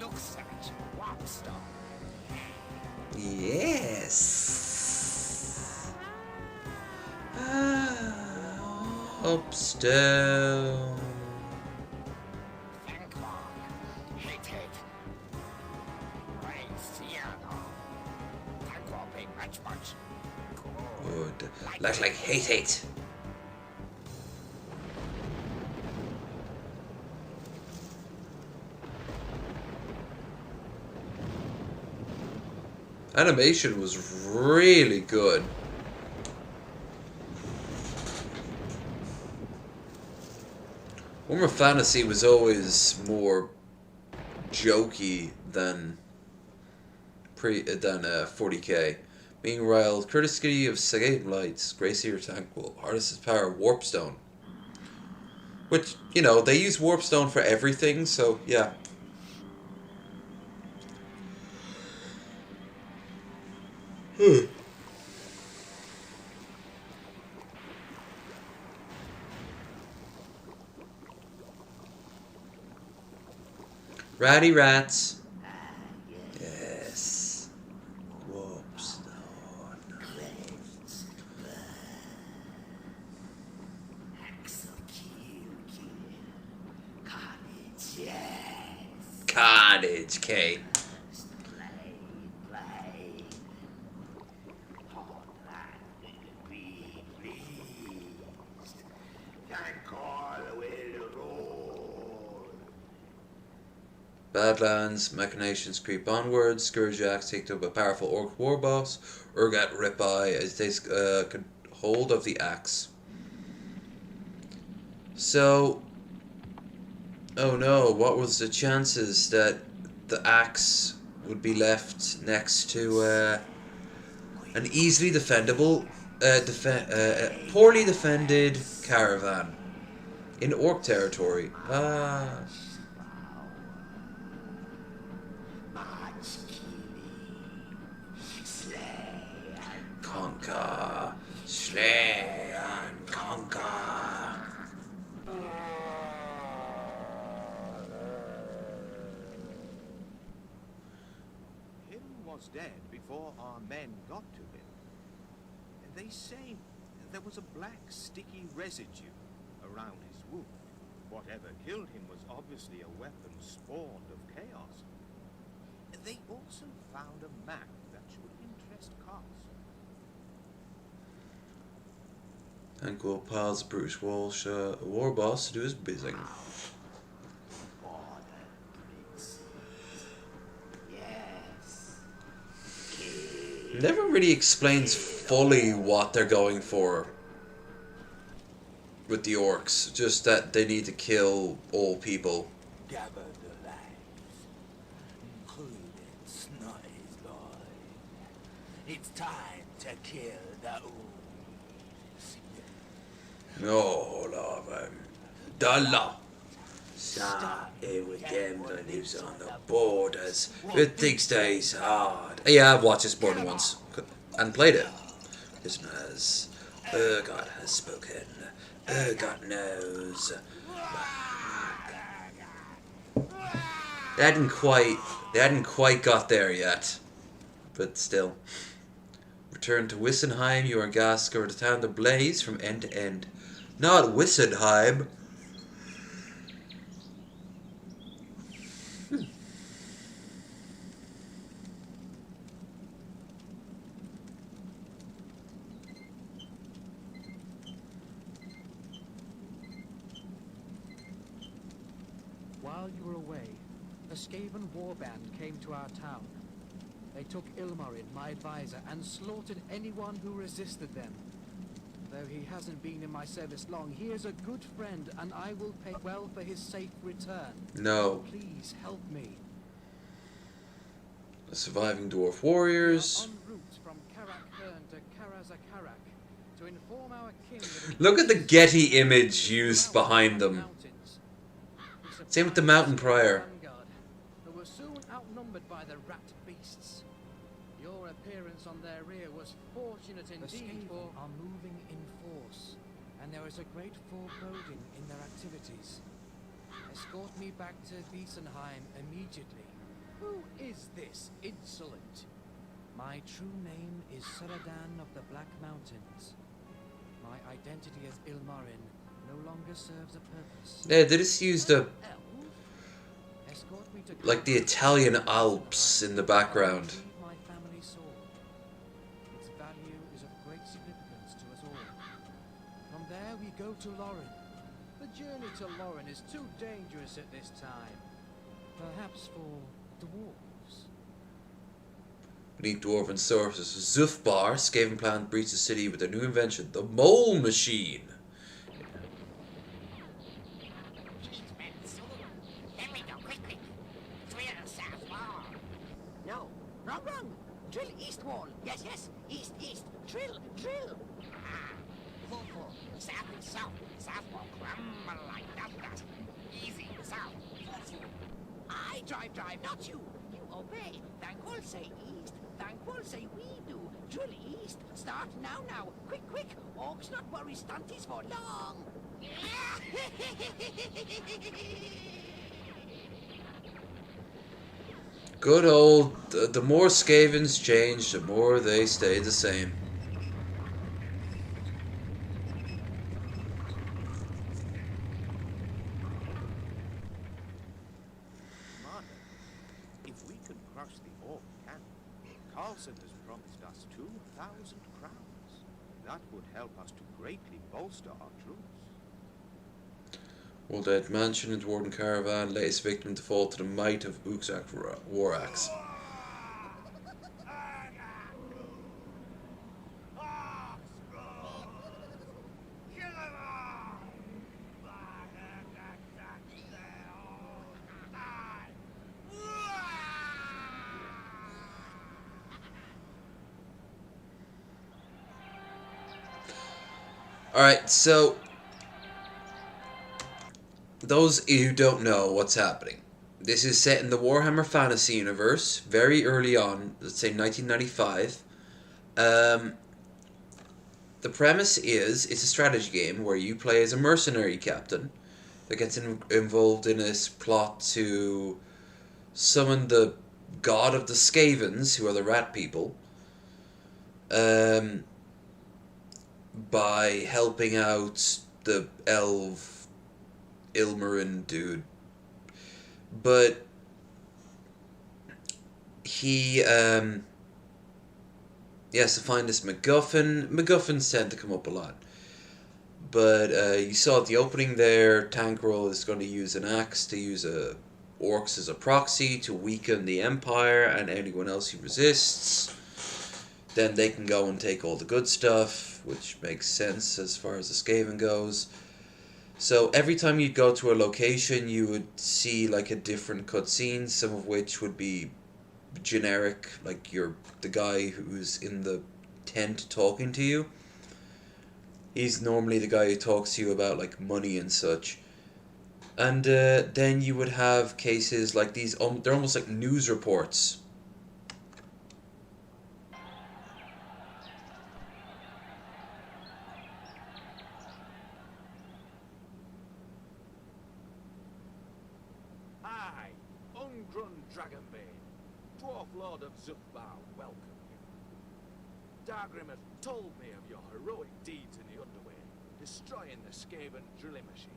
Speaker 8: Looks at Wapstone.
Speaker 1: Yes. Upstone.
Speaker 8: Thank God. Hate it. Ciano. Thank God, big much.
Speaker 1: Good. Like hate. Animation was really good. Warhammer Fantasy was always more jokey than 40k. Meanwhile, courtesy of Sagaten Lights, Greyseer Tranquil, Artist's Power, Warpstone. Which, you know, they use Warpstone for everything, so yeah. Ratty rats. Yes. Warpstone. Carnage, Kate. Badlands, machinations creep onwards. Scourgeax take up a powerful orc war boss. Urgat Ripeye as they takes hold of the axe. So, oh no, what was the chances that the axe would be left next to an easily defendable, poorly defended caravan in orc territory? Conquer, slay and conquer.
Speaker 3: Him was dead before our men got to him. They say there was a black sticky residue around his wound. Whatever killed him was obviously a weapon spawned of chaos. They also found a map that should interest Cars.
Speaker 1: Tranquil piles Bruce Walsh, a war boss, to do his bidding. Never really explains fully what they're going for with the orcs. Just that they need to kill all people.
Speaker 8: Gather the lives, including Snotty's Lord. It's time to kill the
Speaker 1: No, love him. Dollar. Started with them that lives on the borders, with things days hard. Yeah, I've watched this more than once and played it. Listeners, Urgot has spoken. Urgot knows. They hadn't quite got there yet. but still. Return to Wissenheim, you are gasped for the town to blaze from end to end. Not Wissenheim!
Speaker 5: While you were away, a Skaven warband came to our town. They took Ilmarin, my advisor, and slaughtered anyone who resisted them. Though he hasn't been in my service long, he is a good friend, and I will pay well for his safe return.
Speaker 1: No.
Speaker 5: Please help me.
Speaker 1: The surviving dwarf warriors.
Speaker 5: En route from Karak-Hern to Karazakarak to inform our king that
Speaker 1: Look at the Getty image used behind them. Same with the mountain prior.
Speaker 5: who were soon outnumbered by the rat beasts. Your appearance on their rear was fortunate indeed, for are moving in force, and there is a great foreboding in their activities. Escort me back to Wiesenheim immediately. Who is this insolent? My true name is Saradan of the Black Mountains. My identity as Ilmarin no longer serves a purpose.
Speaker 1: Yeah, they just used like the Italian Alps in the background.
Speaker 5: My family sword. Its value is of great significance to us all. From there we go to Lauren. The journey to Lauren is too dangerous at this time. Perhaps for dwarves.
Speaker 1: Beneath dwarven sources, Zufbar, Skaven plan breach the city with a new invention, the mole machine.
Speaker 11: No, wrong. Drill east wall. Yes, east. Drill. Full. South and south. South wall crumble like that. Easy, south. I drive, not you. You obey. Thankful say east. Thankful say we do. Drill east. Start now. Quick. Orcs not worry stunties for long.
Speaker 1: Good old, the more Skavens change, the more they stay the same.
Speaker 19: Commander, if we can crush the orc camp, Carlson has promised us 2,000 crowns. That would help us to greatly bolster our troops.
Speaker 1: Old Dead Mansion and Dwarven Caravan, latest victim to fall to the might of Uxak War Axe. Alright, so those who don't know what's happening, this is set in the Warhammer Fantasy universe, very early on, let's say 1995. The premise is, it's a strategy game where you play as a mercenary captain that gets involved in this plot to summon the god of the Skavens, who are the rat people, by helping out the elf Ilmarin dude. But he has to find this MacGuffin. MacGuffins tend to come up a lot. But you saw at the opening there, Tankrol is going to use an axe to use orcs as a proxy to weaken the Empire and anyone else who resists. Then they can go and take all the good stuff, which makes sense as far as the Skaven goes. So every time you'd go to a location, you would see like a different cutscene, some of which would be generic, like the guy who's in the tent talking to you. He's normally the guy who talks to you about like money and such. And then you would have cases like these, they're almost like news reports.
Speaker 14: Aye, Ungrun Dragonbane.
Speaker 10: Dwarf Lord of Zufbar welcome you. Dargrim has told me of your heroic deeds in the Underway, destroying the Skaven drilling machine.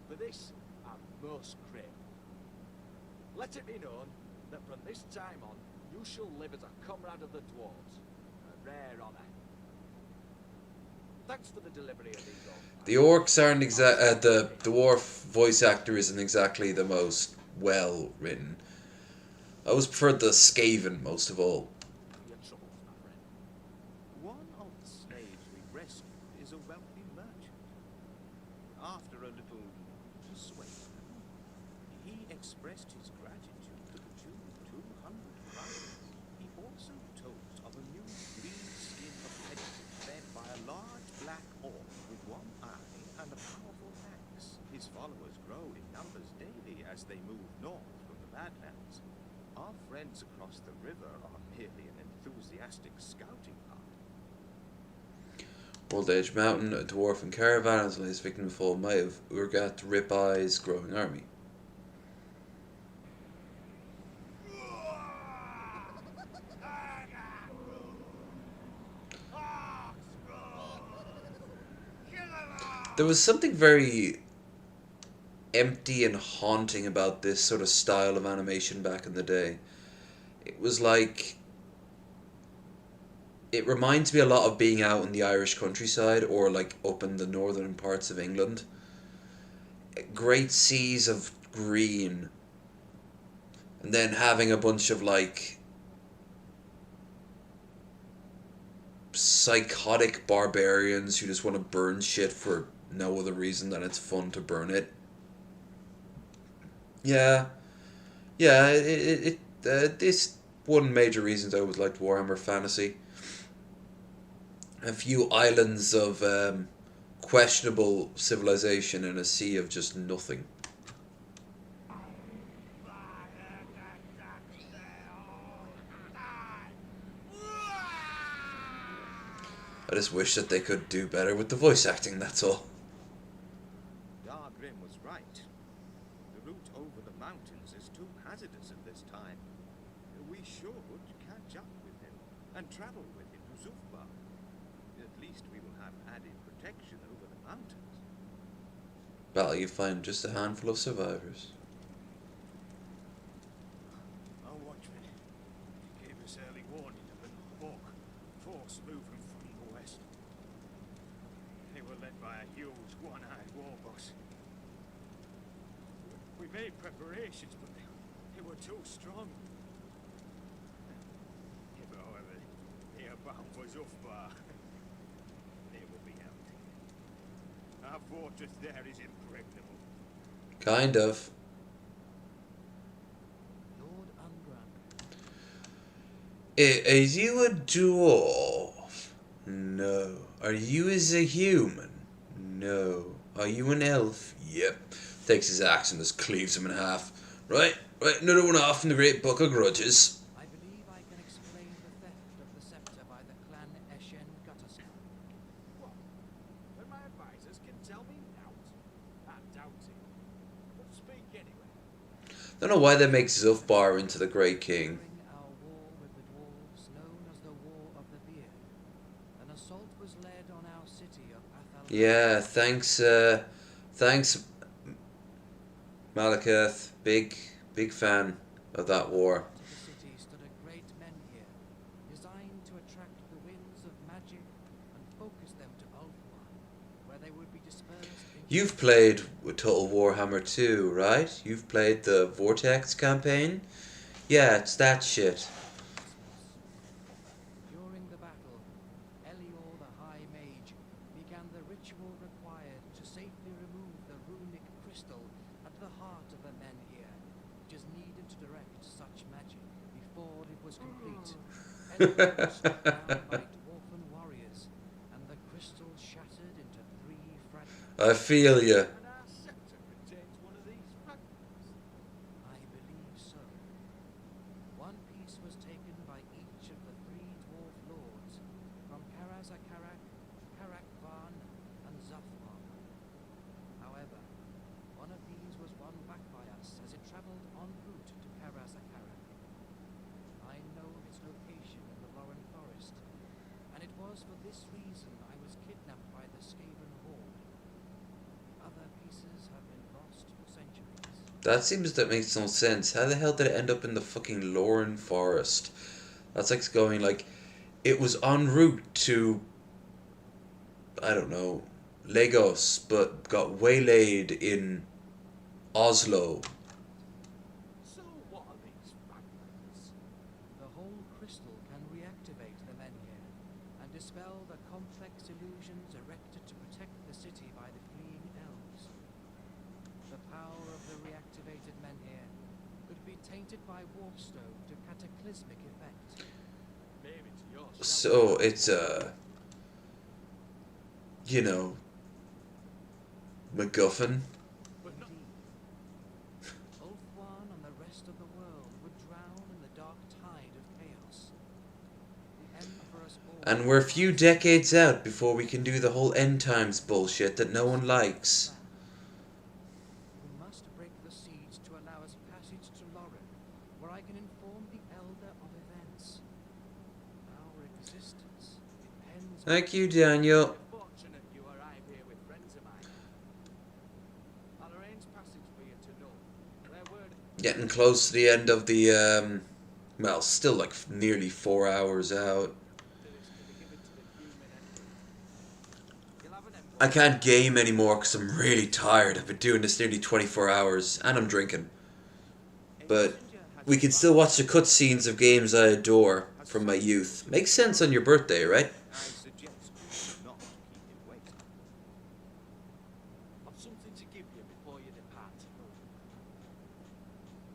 Speaker 10: For this, I'm most grateful. Let it be known that from this time on, you shall live as a comrade of the dwarves. A rare honor. Thanks for the delivery of these all.
Speaker 1: The orcs aren't the dwarf voice actor isn't exactly the most well written. I always preferred the Skaven most of all.
Speaker 10: Your troubles, my friend.
Speaker 19: One of the slaves we rescued is a wealthy merchant. After a little persuasion, he expressed his gratitude to the tune of 200 crowns. He also told of a new green skin appendage fed by a large black orc with one eye and a powerful axe. His followers grow in numbers daily as they move north from the Badlands. Our friends across the river are merely an enthusiastic scouting party.
Speaker 1: Old Age Mountain, a dwarf in caravan as lays victim to fall might of Urgat, Rip Eyes, growing army. There was something very empty and haunting about this sort of style of animation back in the day. It was like, it reminds me a lot of being out in the Irish countryside or like up in the northern parts of England. Great seas of green, and then having a bunch of like psychotic barbarians who just want to burn shit for no other reason than it's fun to burn it. Yeah, this one major reasons I always liked Warhammer Fantasy. A few islands of questionable civilization in a sea of just nothing. I just wish that they could do better with the voice acting, that's all.
Speaker 19: Dargrim was right. The route over the mountains is too hazardous at this time. We should catch up with him and travel with him to Zufbar. At least we will have added protection over the mountains.
Speaker 1: Well, you find just a handful of survivors.
Speaker 14: Our watchman gave us early warning of an orc force moving from the west. They were led by a huge one-eyed war boss. We made preparations, but they were too strong. If, however, they are bound for Zufbar, they will be out. Our fortress there is impregnable.
Speaker 1: Kind of.
Speaker 5: Lord Ungran.
Speaker 1: Are you a dwarf? No. Are you as a human? No. Are you an elf? Yep. Takes his axe and just cleaves him in half. Right, another one off in the Great Book of Grudges.
Speaker 5: I believe I can explain the theft of the scepter by the clan Eshen Gutterskull.
Speaker 10: What? When my advisors can tell me nought? I doubt it. But speak anyway.
Speaker 1: Don't know why they make Zufbar into the Great King.
Speaker 5: During our war with the dwarves, known as the War of the Beard, an assault was led on our city of Athal.
Speaker 1: Yeah, thanks, Malekith. Big fan of that war.
Speaker 5: The city stood a great menhir, designed to attract the winds of magic and focus them to Ulthuan, where they would be dispersed.
Speaker 1: You've played Total Warhammer 2, right? You've played the Vortex campaign? Yeah, it's that shit.
Speaker 5: During the battle, Elior the High Mage began the ritual required to safely remove the runic crystal at the heart of the menhir, which is needed to direct such magic before it was complete. Elior was struck down by dwarfen warriors, and the crystal shattered into 3 fragments.
Speaker 1: I feel ya.
Speaker 10: And our scepter contains one of these fragments.
Speaker 5: I believe so. One piece was taken by each of the 3 dwarf lords from Karazakarak, Karakvan, and Zufbar. However, one of these was won back by us as it travelled en route to Karazakarak.
Speaker 1: That seems that makes no sense. How the hell did it end up in the fucking Lauren Forest? That's like going like it was en route to, I don't know, Lagos, but got waylaid in Oslo.
Speaker 10: So what are these fragments?
Speaker 5: The whole crystal can reactivate the menhir and dispel the complex illusions erected to protect the city by the fleeing elves. The power of the reactivated menhir could be tainted by warpstone to cataclysmic effect.
Speaker 10: Maybe to yours.
Speaker 1: So it's you know, MacGuffin.
Speaker 5: Ulthuan and the rest of the world would drown in the dark tide of chaos. The Emperor's order
Speaker 1: And we're a few decades out before we can do the whole end times bullshit that no one likes.
Speaker 5: We must break the siege to allow us passage to Lauren, where I can inform the Elder of events. Our existence depends.
Speaker 1: Thank you, Daniel.
Speaker 10: Fortunate you arrive here with friends of mine. I'll arrange passage for you to know. Their word.
Speaker 1: Getting close to the end of the well, still like nearly 4 hours out. I can't game anymore because I'm really tired. I've been doing this nearly 24 hours and I'm drinking. But we can still watch the cutscenes of games I adore from my youth. Makes sense on your birthday, right?
Speaker 19: I suggest you not keep him waiting.
Speaker 10: I've something to give you before you depart.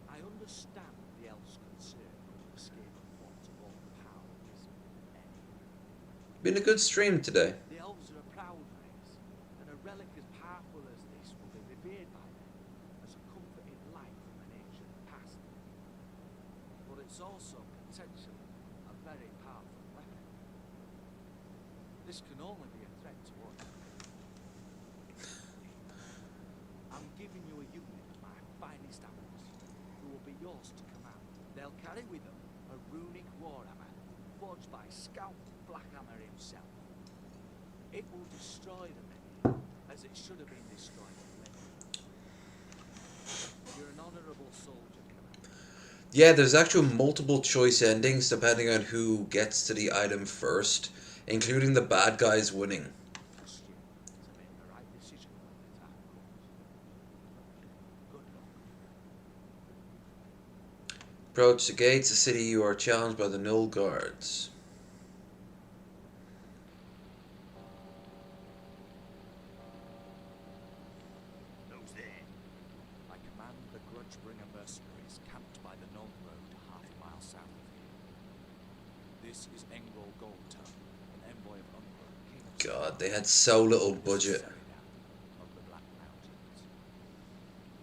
Speaker 10: I understand the elves' concern with the escape of what of all power is any.
Speaker 1: Been a good stream today.
Speaker 10: The elves are a proud race, and a relic as powerful as this will be revered by them as a comforting light from an ancient past. But it's also potentially a very powerful weapon. This can only be a threat to us. I'm giving you a unit of my finest arrows, who will be yours to command. They'll carry with them a runic warhammer, forged by Scout Blackhammer himself. It will destroy the many, as it should have been destroyed already. You're an honourable soldier, Commander.
Speaker 1: Yeah, there's actual multiple choice endings depending on who gets to the item first, including the bad guys winning.
Speaker 10: Trust you to make the right decision when the time comes. Good luck.
Speaker 1: Approach the gates of the city. You are challenged by the Null Guards.
Speaker 19: Who's there?
Speaker 10: I command the Grudgebringer mercenaries camped by the Knoll Road half a mile south of here. This is Engel Goldton, an envoy of Umbra, king of
Speaker 1: God, they had so little budget.
Speaker 10: of the Black Mountains.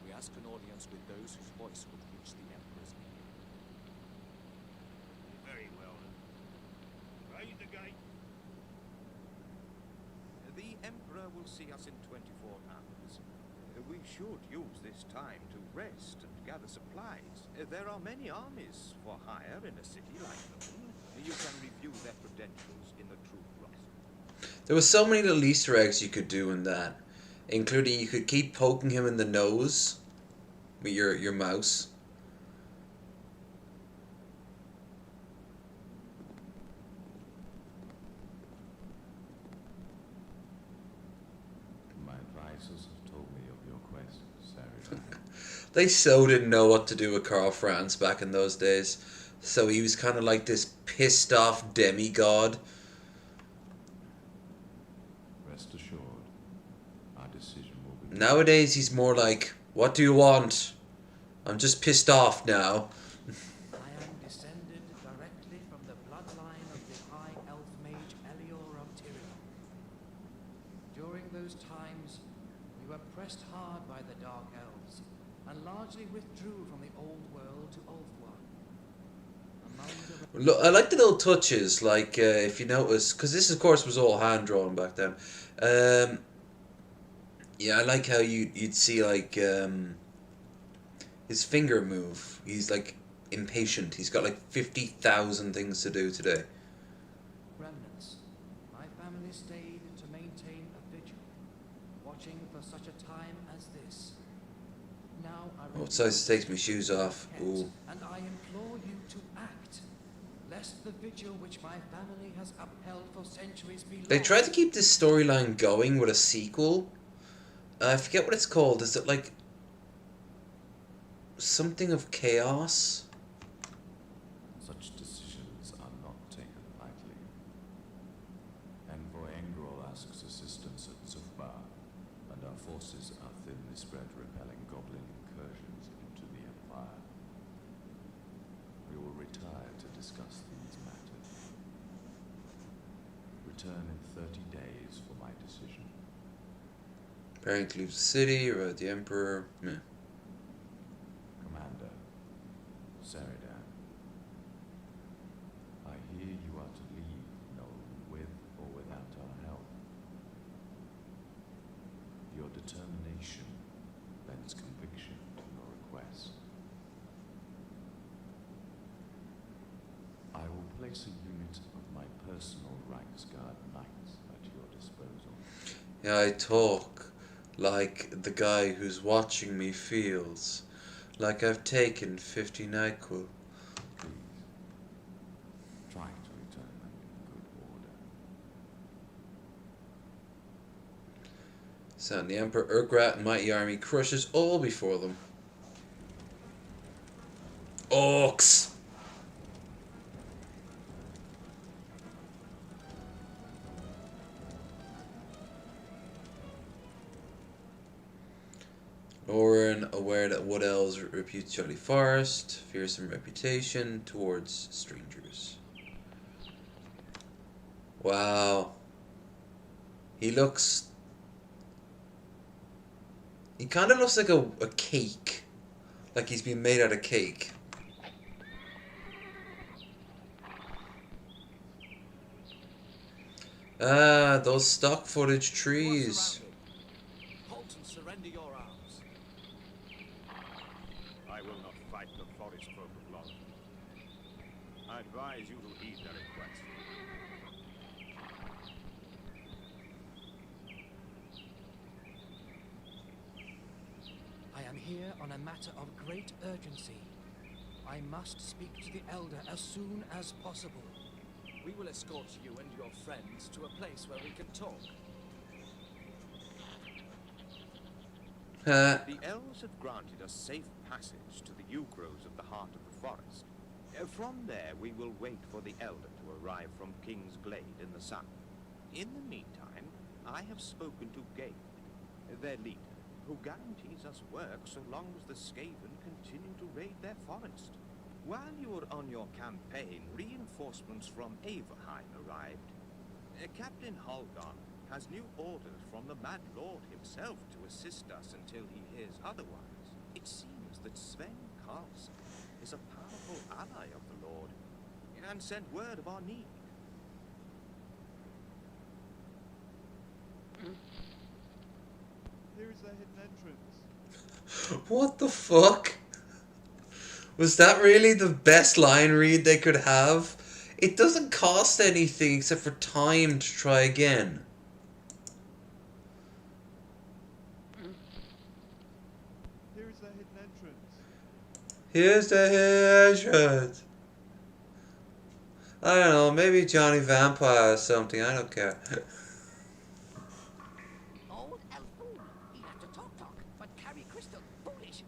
Speaker 10: We ask an audience with those whose voice would reach the Emperor's ear.
Speaker 14: Very well. Raise the gate.
Speaker 19: The Emperor will see us in 24 hours. We should use this time to rest and gather supplies. There are many armies for hire in a city like Nuln. You can review their credentials in the troop roster.
Speaker 1: There was so many little Easter eggs you could do in that, including you could keep poking him in the nose with your mouse.
Speaker 17: My advisors have told me of your quest, Sarah.
Speaker 1: They so didn't know what to do with Karl Franz back in those days. So he was kind of like this pissed off demigod.
Speaker 17: Rest assured, our decision will be...
Speaker 1: Nowadays he's more like, what do you want? I'm just pissed off now.
Speaker 5: I am descended directly from the bloodline of the High Elf Mage Elior of Tyrion. During those times, we were pressed hard by the Dark Elves, and largely withdrew from the old world to Ulthuan.
Speaker 1: Look, I like the little touches, like if you notice, because this of course was all hand drawn back then. Yeah, I like how you'd see like his finger move. He's like impatient. He's got like 50,000 things to do today.
Speaker 5: Remnants. My family stayed to maintain a vigil, watching for such a time as this. Now Now I
Speaker 1: Oh, it says it takes my shoes off. Ooh.
Speaker 5: and I implore you to act, lest the vigil which my family has upheld for centuries be lost.
Speaker 1: They tried to keep this storyline going with a sequel. I forget what it's called. Is it like something of chaos?
Speaker 17: Such decisions are not taken lightly. Envoy Engrol asks assistance at Zufbar, and our forces are thinly spread repelling goblin incursions into the Empire. We will retire to discuss these matters. Return in 30 days for my decision.
Speaker 1: Parent leaves the city, or the Emperor. Meh.
Speaker 17: Commander, Seridan, I hear you are to leave Nolan with or without our help. Your determination lends conviction to your request. I will place a unit of my personal Reichsguard knights at your disposal.
Speaker 1: Yeah, I talk like the guy who's watching me feels. Like I've taken 50 NyQuil.
Speaker 17: Please, try to return them in good order.
Speaker 1: So the Emperor Urgrat and mighty army crushes all before them. Orcs! Orin, aware that Wood Elves repute Jolly Forest, fearsome reputation towards strangers. Wow. He kind of looks like a cake. Like he's been made out of cake. Ah, those stock footage trees.
Speaker 10: Halt and surrender your arms.
Speaker 14: I will not fight the forest folk of London. I advise you to heed their request.
Speaker 5: I am here on a matter of great urgency. I must speak to the Elder as soon as possible.
Speaker 10: We will escort you and your friends to a place where we can talk.
Speaker 14: The elves have granted us safe passage to the yew groves of the heart of the forest. From there, we will wait for the Elder to arrive from King's Glade in the south. In the meantime, I have spoken to Gade, their leader, who guarantees us work so long as the Skaven continue to raid their forest. While you were on your campaign, reinforcements from Averheim arrived. Captain Holgon has new orders from the Mad Lord himself to assist us until he hears otherwise. It seems that Sven Karlsson is a powerful ally of the Lord, and sent word of our need.
Speaker 21: Here is the hidden entrance.
Speaker 1: What the fuck? Was that really the best line read they could have? It doesn't cost anything except for time to try again.
Speaker 21: Here is the hidden entrance.
Speaker 1: Here's the hidden entrance. I don't know, maybe Johnny Vampire or something, I don't care.
Speaker 11: Old elf fool. He has to talk, but carry crystal. Foolish.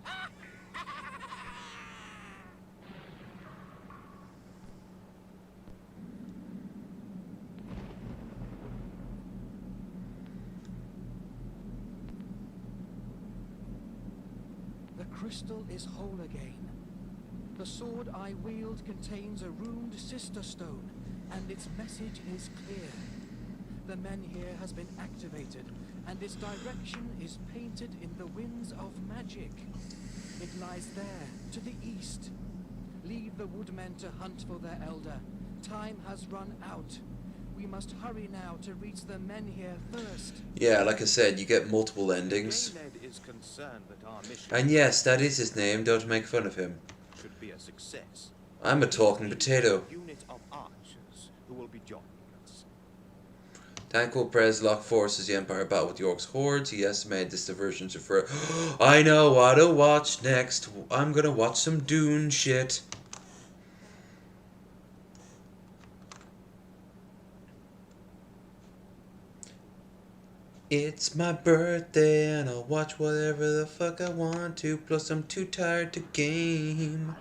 Speaker 5: The crystal is whole again. The sword I wield contains a runed sister stone, and its message is clear. The menhir has been activated, and its direction is painted in the winds of magic. It lies there, to the east. Leave the woodmen to hunt for their elder. Time has run out. We must hurry now to reach the menhir first.
Speaker 1: Yeah, like I said, you get multiple endings.
Speaker 14: Gayled is concerned that our mission
Speaker 1: And yes, that is his name, don't make fun of him.
Speaker 14: should be a success.
Speaker 1: I'm a talking potato.
Speaker 14: Unit of archers who will be joining us.
Speaker 1: Tank will press lock forces the Empire battle with York's hordes. He estimated this diversion to for. I know what to watch next. I'm gonna watch some Dune shit. It's my birthday and I'll watch whatever the fuck I want to. Plus I'm too tired to game.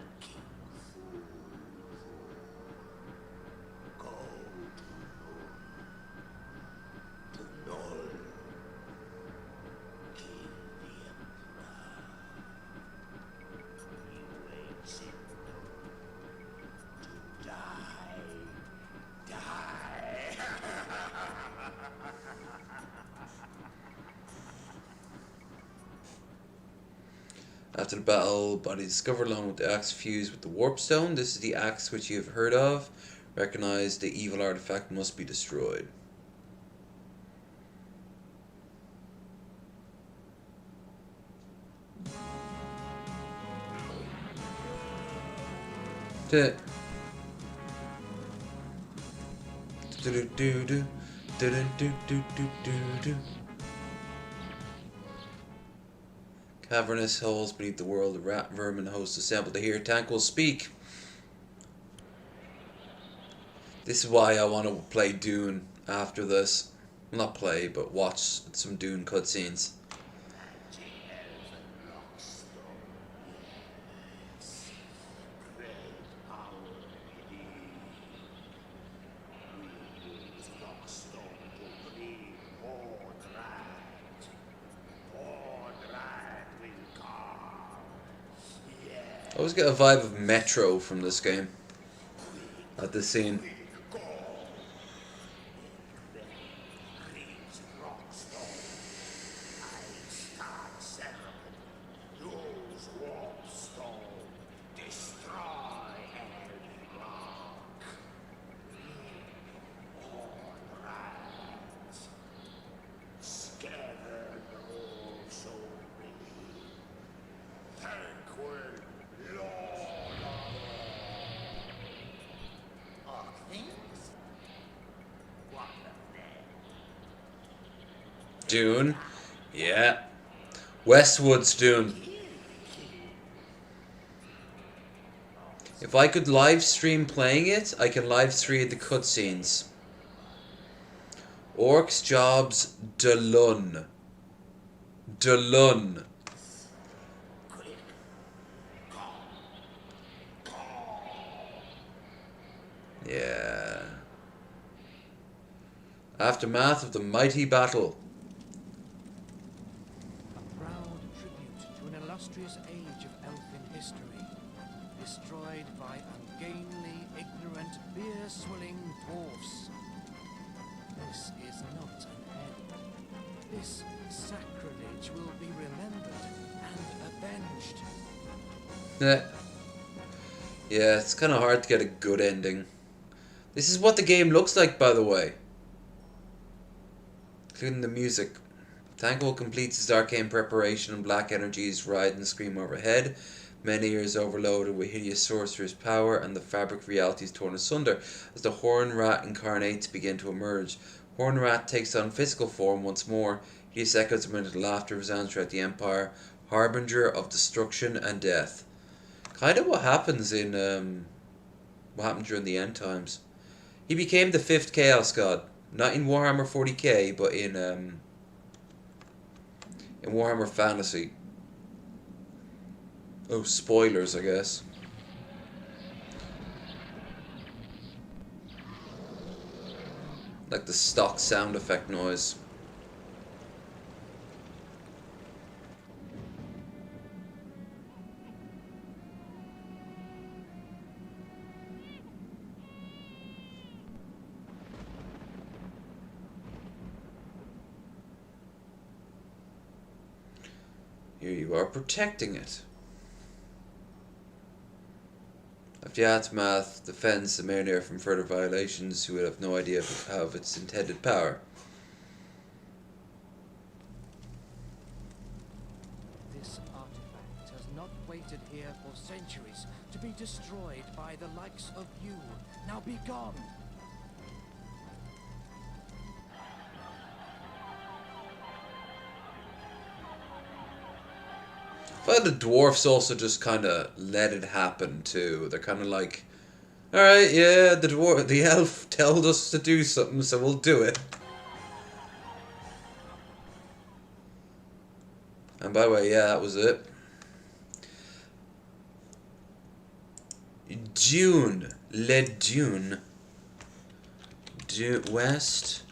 Speaker 1: After the battle, body discovered along with the axe fused with the warp stone. This is the axe which you have heard of. Recognize the evil artifact must be destroyed. Do do do do do do do do do. Cavernous holes beneath the world, the rat vermin hosts assembled to hear Tank will speak. This is why I want to play Dune after this. Well, not play, but watch some Dune cutscenes. I always get a vibe of Metro from this game. At this scene. Dune. Yeah. Westwood's Dune. If I could live stream playing it, I can live stream the cutscenes. Orcs jobs Delun. Delun. Yeah. Aftermath of the mighty battle.
Speaker 5: Illustrious age of elfin history, destroyed by ungainly, ignorant, beer-swilling dwarfs. This is not an end. This sacrilege will be remembered and avenged.
Speaker 1: Yeah, it's kind of hard to get a good ending. This is what the game looks like, by the way. Including the music. Tangle completes his arcane preparation and black energies ride and scream overhead. Many is overloaded with hideous sorcerer's power and the fabric of reality is torn asunder as the Horn Rat incarnates begin to emerge. Horn Rat takes on physical form once more. Hideous echoes of minute laughter resounds throughout the Empire, harbinger of destruction and death. Kind of what happens in what happened during the end times. He became the 5th Chaos God, not in Warhammer 40k, but in Warhammer Fantasy. Oh, spoilers, I guess. Like the stock sound effect noise. Here you are protecting it. After the aftermath, defends the Mariner from further violations who would have no idea of its intended power.
Speaker 5: This artifact has not waited here for centuries to be destroyed by the likes of you. Now be gone!
Speaker 1: how the dwarfs also just kind of let it happen too. They're kind of like, all right, yeah, the elf told us to do something, so we'll do it. And by the way, yeah, that was it. Dune, Dune, West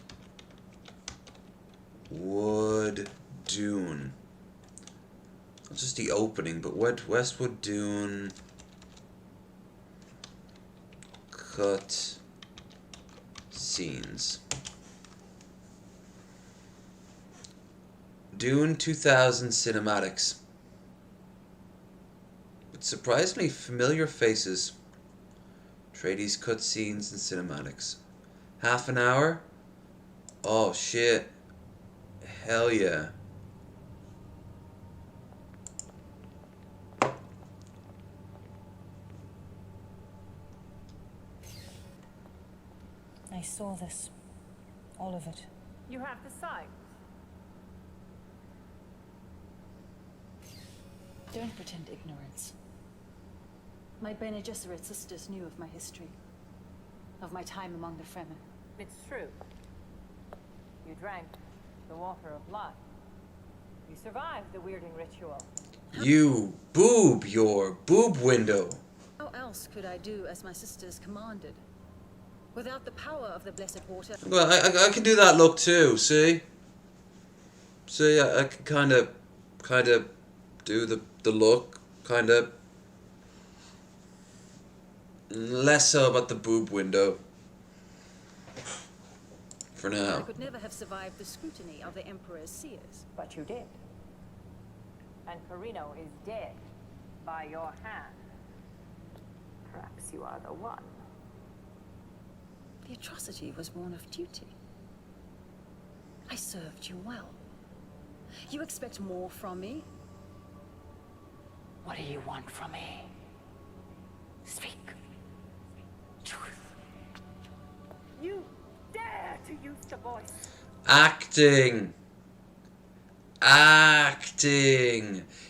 Speaker 1: Wood Dune. Not just the opening, but Westwood Dune cut scenes. Dune 2000 cinematics. With surprisingly familiar faces. Atreides cutscenes and cinematics. Half an hour? Oh shit. Hell yeah.
Speaker 13: I saw this. All of it.
Speaker 22: You have the sight.
Speaker 13: Don't pretend ignorance. My Bene Gesserit sisters knew of my history. Of my time among the Fremen.
Speaker 22: It's true. You drank the water of life. You survived the weirding ritual.
Speaker 1: You boob your boob window.
Speaker 13: How else could I do as my sisters commanded? Without the power of the blessed water.
Speaker 1: Well, I can do that look too. See, I can kind of do the look, kind of. Less so about the boob window. For now.
Speaker 13: I could never have survived the scrutiny of the Emperor's seers.
Speaker 22: But you did. And Carino is dead by your hand. Perhaps you are the one.
Speaker 13: The atrocity was born of duty. I served you well. You expect more from me?
Speaker 22: What do you want from me? Speak. Truth. You dare to use the voice.
Speaker 1: Acting.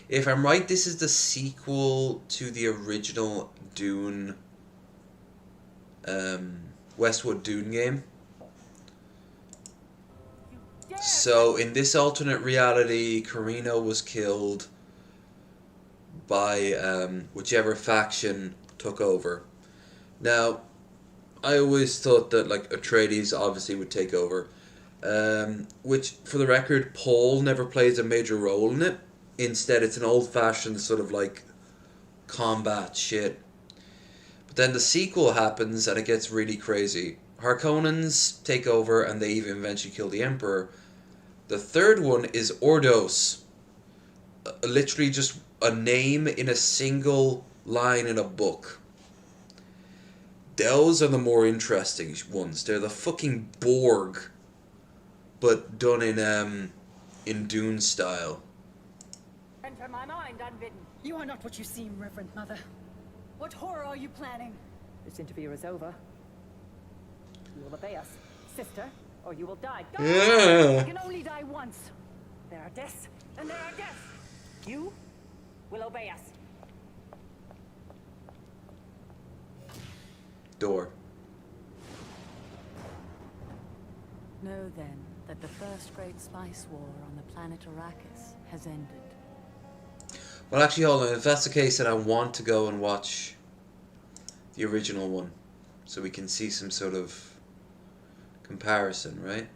Speaker 1: If I'm right, this is the sequel to the original Dune, Westwood Dune game. So in this alternate reality, Carino was killed by whichever faction took over. Now, I always thought that like Atreides obviously would take over, which for the record, Paul never plays a major role in it. Instead, it's an old-fashioned sort of like combat shit. But then the sequel happens and it gets really crazy. Harkonnens take over and they even eventually kill the Emperor. The third one is Ordos. Literally just a name in a single line in a book. Those are the more interesting ones. They're the fucking Borg, but done in Dune style.
Speaker 22: Enter my mind unbidden.
Speaker 13: You are not what you seem, Reverend Mother. What horror are you planning?
Speaker 22: This interview is over. You will obey us, sister, or you will die. Go!
Speaker 1: Yeah.
Speaker 22: I can only die once. There are deaths, and there are deaths. You will obey us.
Speaker 1: Door.
Speaker 13: Know then that the first great spice war on the planet Arrakis has ended.
Speaker 1: Well, actually, hold on. If that's the case, then I want to go and watch the original one, so we can see some sort of comparison, right?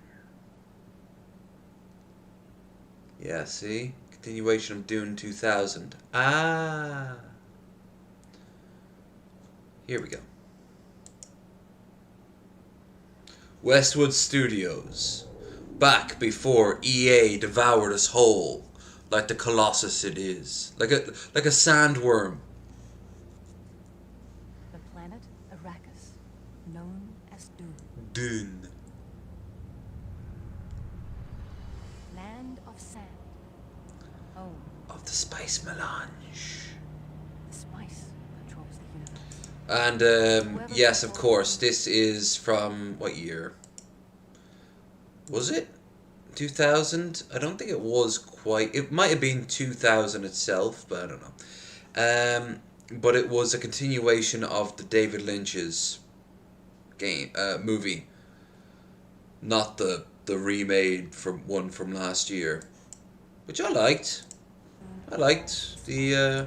Speaker 1: Yeah, see? Continuation of Dune 2000. Ah! Here we go. Westwood Studios. Back before EA devoured us whole, like the colossus it is. Like a sandworm.
Speaker 13: The planet Arrakis, known as Dune.
Speaker 1: Dune.
Speaker 13: Land of sand. Home
Speaker 1: of the spice melange.
Speaker 13: The spice controls the universe.
Speaker 1: And yes, of course, this is from what year? Was it? 2000. I don't think it was quite. It might have been 2000 itself, but I don't know. But it was a continuation of the David Lynch's movie, not the remade from last year, which I liked. I liked the.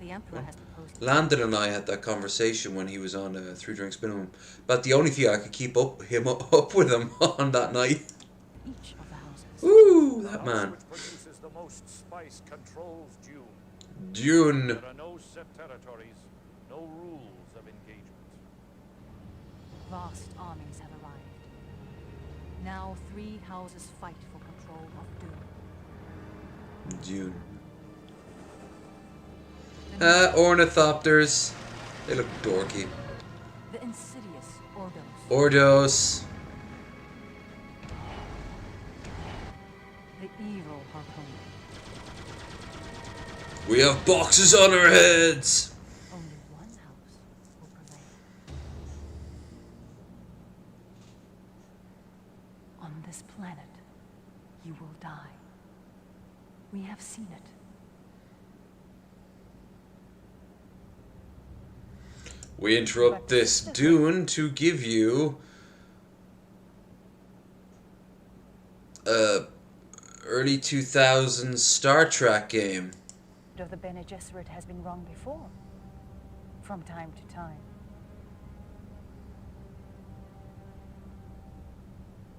Speaker 13: The Emperor has proposed.
Speaker 1: Landon and I had that conversation when he was on Three Drinks Minimum. About the only thing I could keep up with him on that night.
Speaker 13: Each of the houses.
Speaker 1: Ooh, that man.
Speaker 2: Which produces the most spice controls Dune.
Speaker 1: Dune.
Speaker 2: There are no set territories, no rules of engagement.
Speaker 13: Vast armies have arrived. Now 3 houses fight for control of Dune.
Speaker 1: Dune. Ornithopters. They look dorky.
Speaker 13: The insidious Ordos.
Speaker 1: Ordos.
Speaker 13: The evil Harkonnen.
Speaker 1: We have boxes on our heads.
Speaker 13: Only one house will prevail. On this planet, you will die. We have seen it.
Speaker 1: We interrupt this Dune to give you early 2000s Star Trek game.
Speaker 13: Of the Bene Gesserit has been wrong before, from time to time.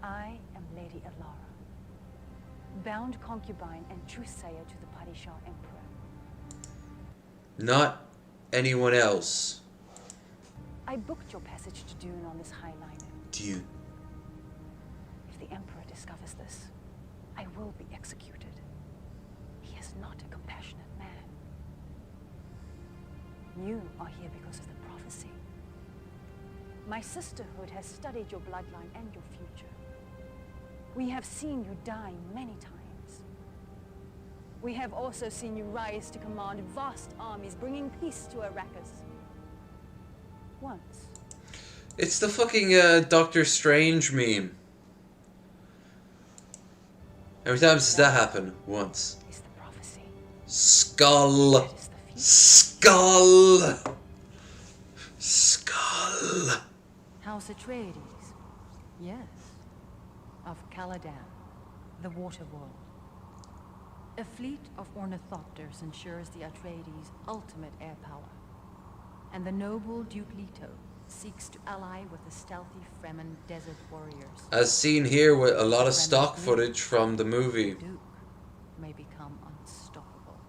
Speaker 13: I am Lady Alara, bound concubine and truthsayer to the Padishah Emperor.
Speaker 1: Not anyone else.
Speaker 13: I booked your passage to Dune on this highliner.
Speaker 1: Dune.
Speaker 13: If the Emperor discovers this, I will be executed. He is not a compassionate man. You are here because of the prophecy. My sisterhood has studied your bloodline and your future. We have seen you die many times. We have also seen you rise to command vast armies, bringing peace to Arrakis. Once.
Speaker 1: It's the fucking Doctor Strange meme. How many times does that happen? Once.
Speaker 13: Is the prophecy.
Speaker 1: Skull. Skull. Skull.
Speaker 13: House Atreides. Yes. Of Caladan, the water world. A fleet of ornithopters ensures the Atreides' ultimate air power. And the noble Duke Leto seeks to ally with the stealthy Fremen desert warriors.
Speaker 1: As seen here with a lot of stock footage from the movie.
Speaker 13: Duke may become unstoppable.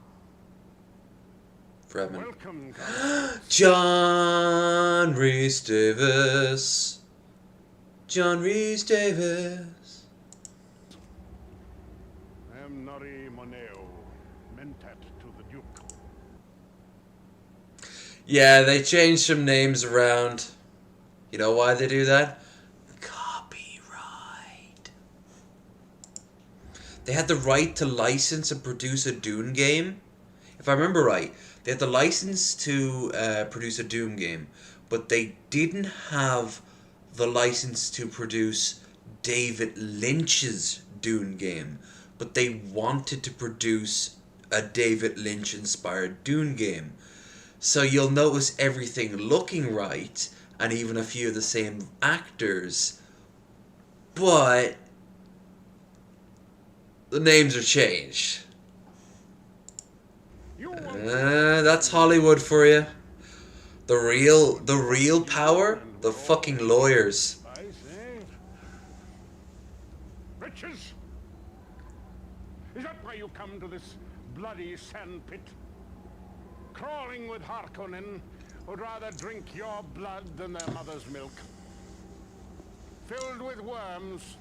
Speaker 1: Fremen.
Speaker 8: Welcome,
Speaker 1: John Rhys Davis. John Rhys Davis.
Speaker 8: I am Nari Moneo, mentat to the Duke.
Speaker 1: Yeah, they changed some names around. You know why they do that? Copyright. They had the right to license and produce a Dune game. If I remember right, they had the license to produce a Dune game, but they didn't have the license to produce David Lynch's Dune game. But they wanted to produce a David Lynch-inspired Dune game. So you'll notice everything looking right, and even a few of the same actors, but the names are changed. That's Hollywood for you. The real power, the fucking lawyers.
Speaker 8: Riches? Is that why you come to this bloody sandpit? Crawling with Harkonnen who'd rather drink your blood than their mother's milk. Filled with worms,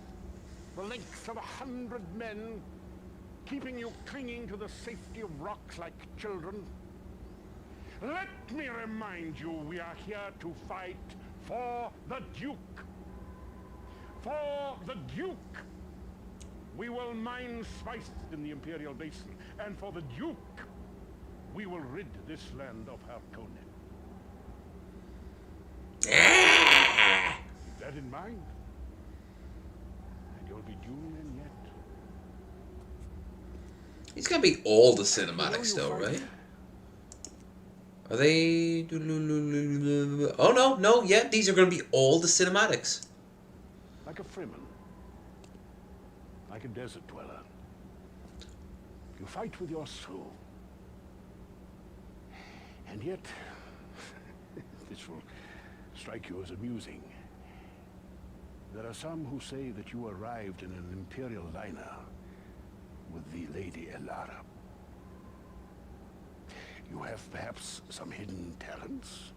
Speaker 8: the length of 100 men, keeping you clinging to the safety of rocks like children. Let me remind you, we are here to fight for the Duke. For the Duke! We will mine spice in the Imperial Basin, and for the Duke, we will rid this land of Harkonnen. Keep that in mind. And You'll be Dune and yet.
Speaker 1: These gotta be all the cinematics though, right? Are they... Oh no, no, yeah, these are gonna be all the cinematics.
Speaker 8: Like a Fremen. Like a desert dweller. You fight with your soul. And yet, this will strike you as amusing. There are some who say that you arrived in an Imperial liner with the Lady Elara. You have perhaps some hidden talents?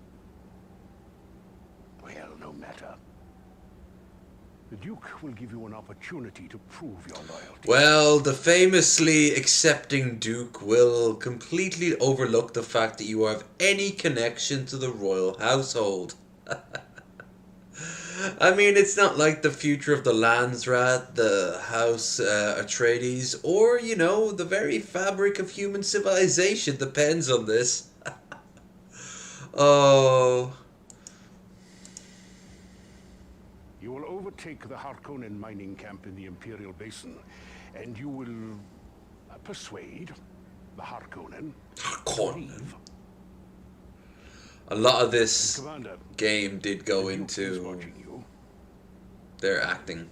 Speaker 8: Well, no matter. The Duke will give you an opportunity to prove your loyalty.
Speaker 1: Well, the famously accepting Duke will completely overlook the fact that you have any connection to the royal household. I mean, it's not like the future of the Landsrat, the House Atreides, or, you know, the very fabric of human civilization depends on this. Oh...
Speaker 8: You will overtake the Harkonnen mining camp in the Imperial Basin, and you will persuade the Harkonnen.
Speaker 1: Harkonnen? A lot of this game did go into their acting.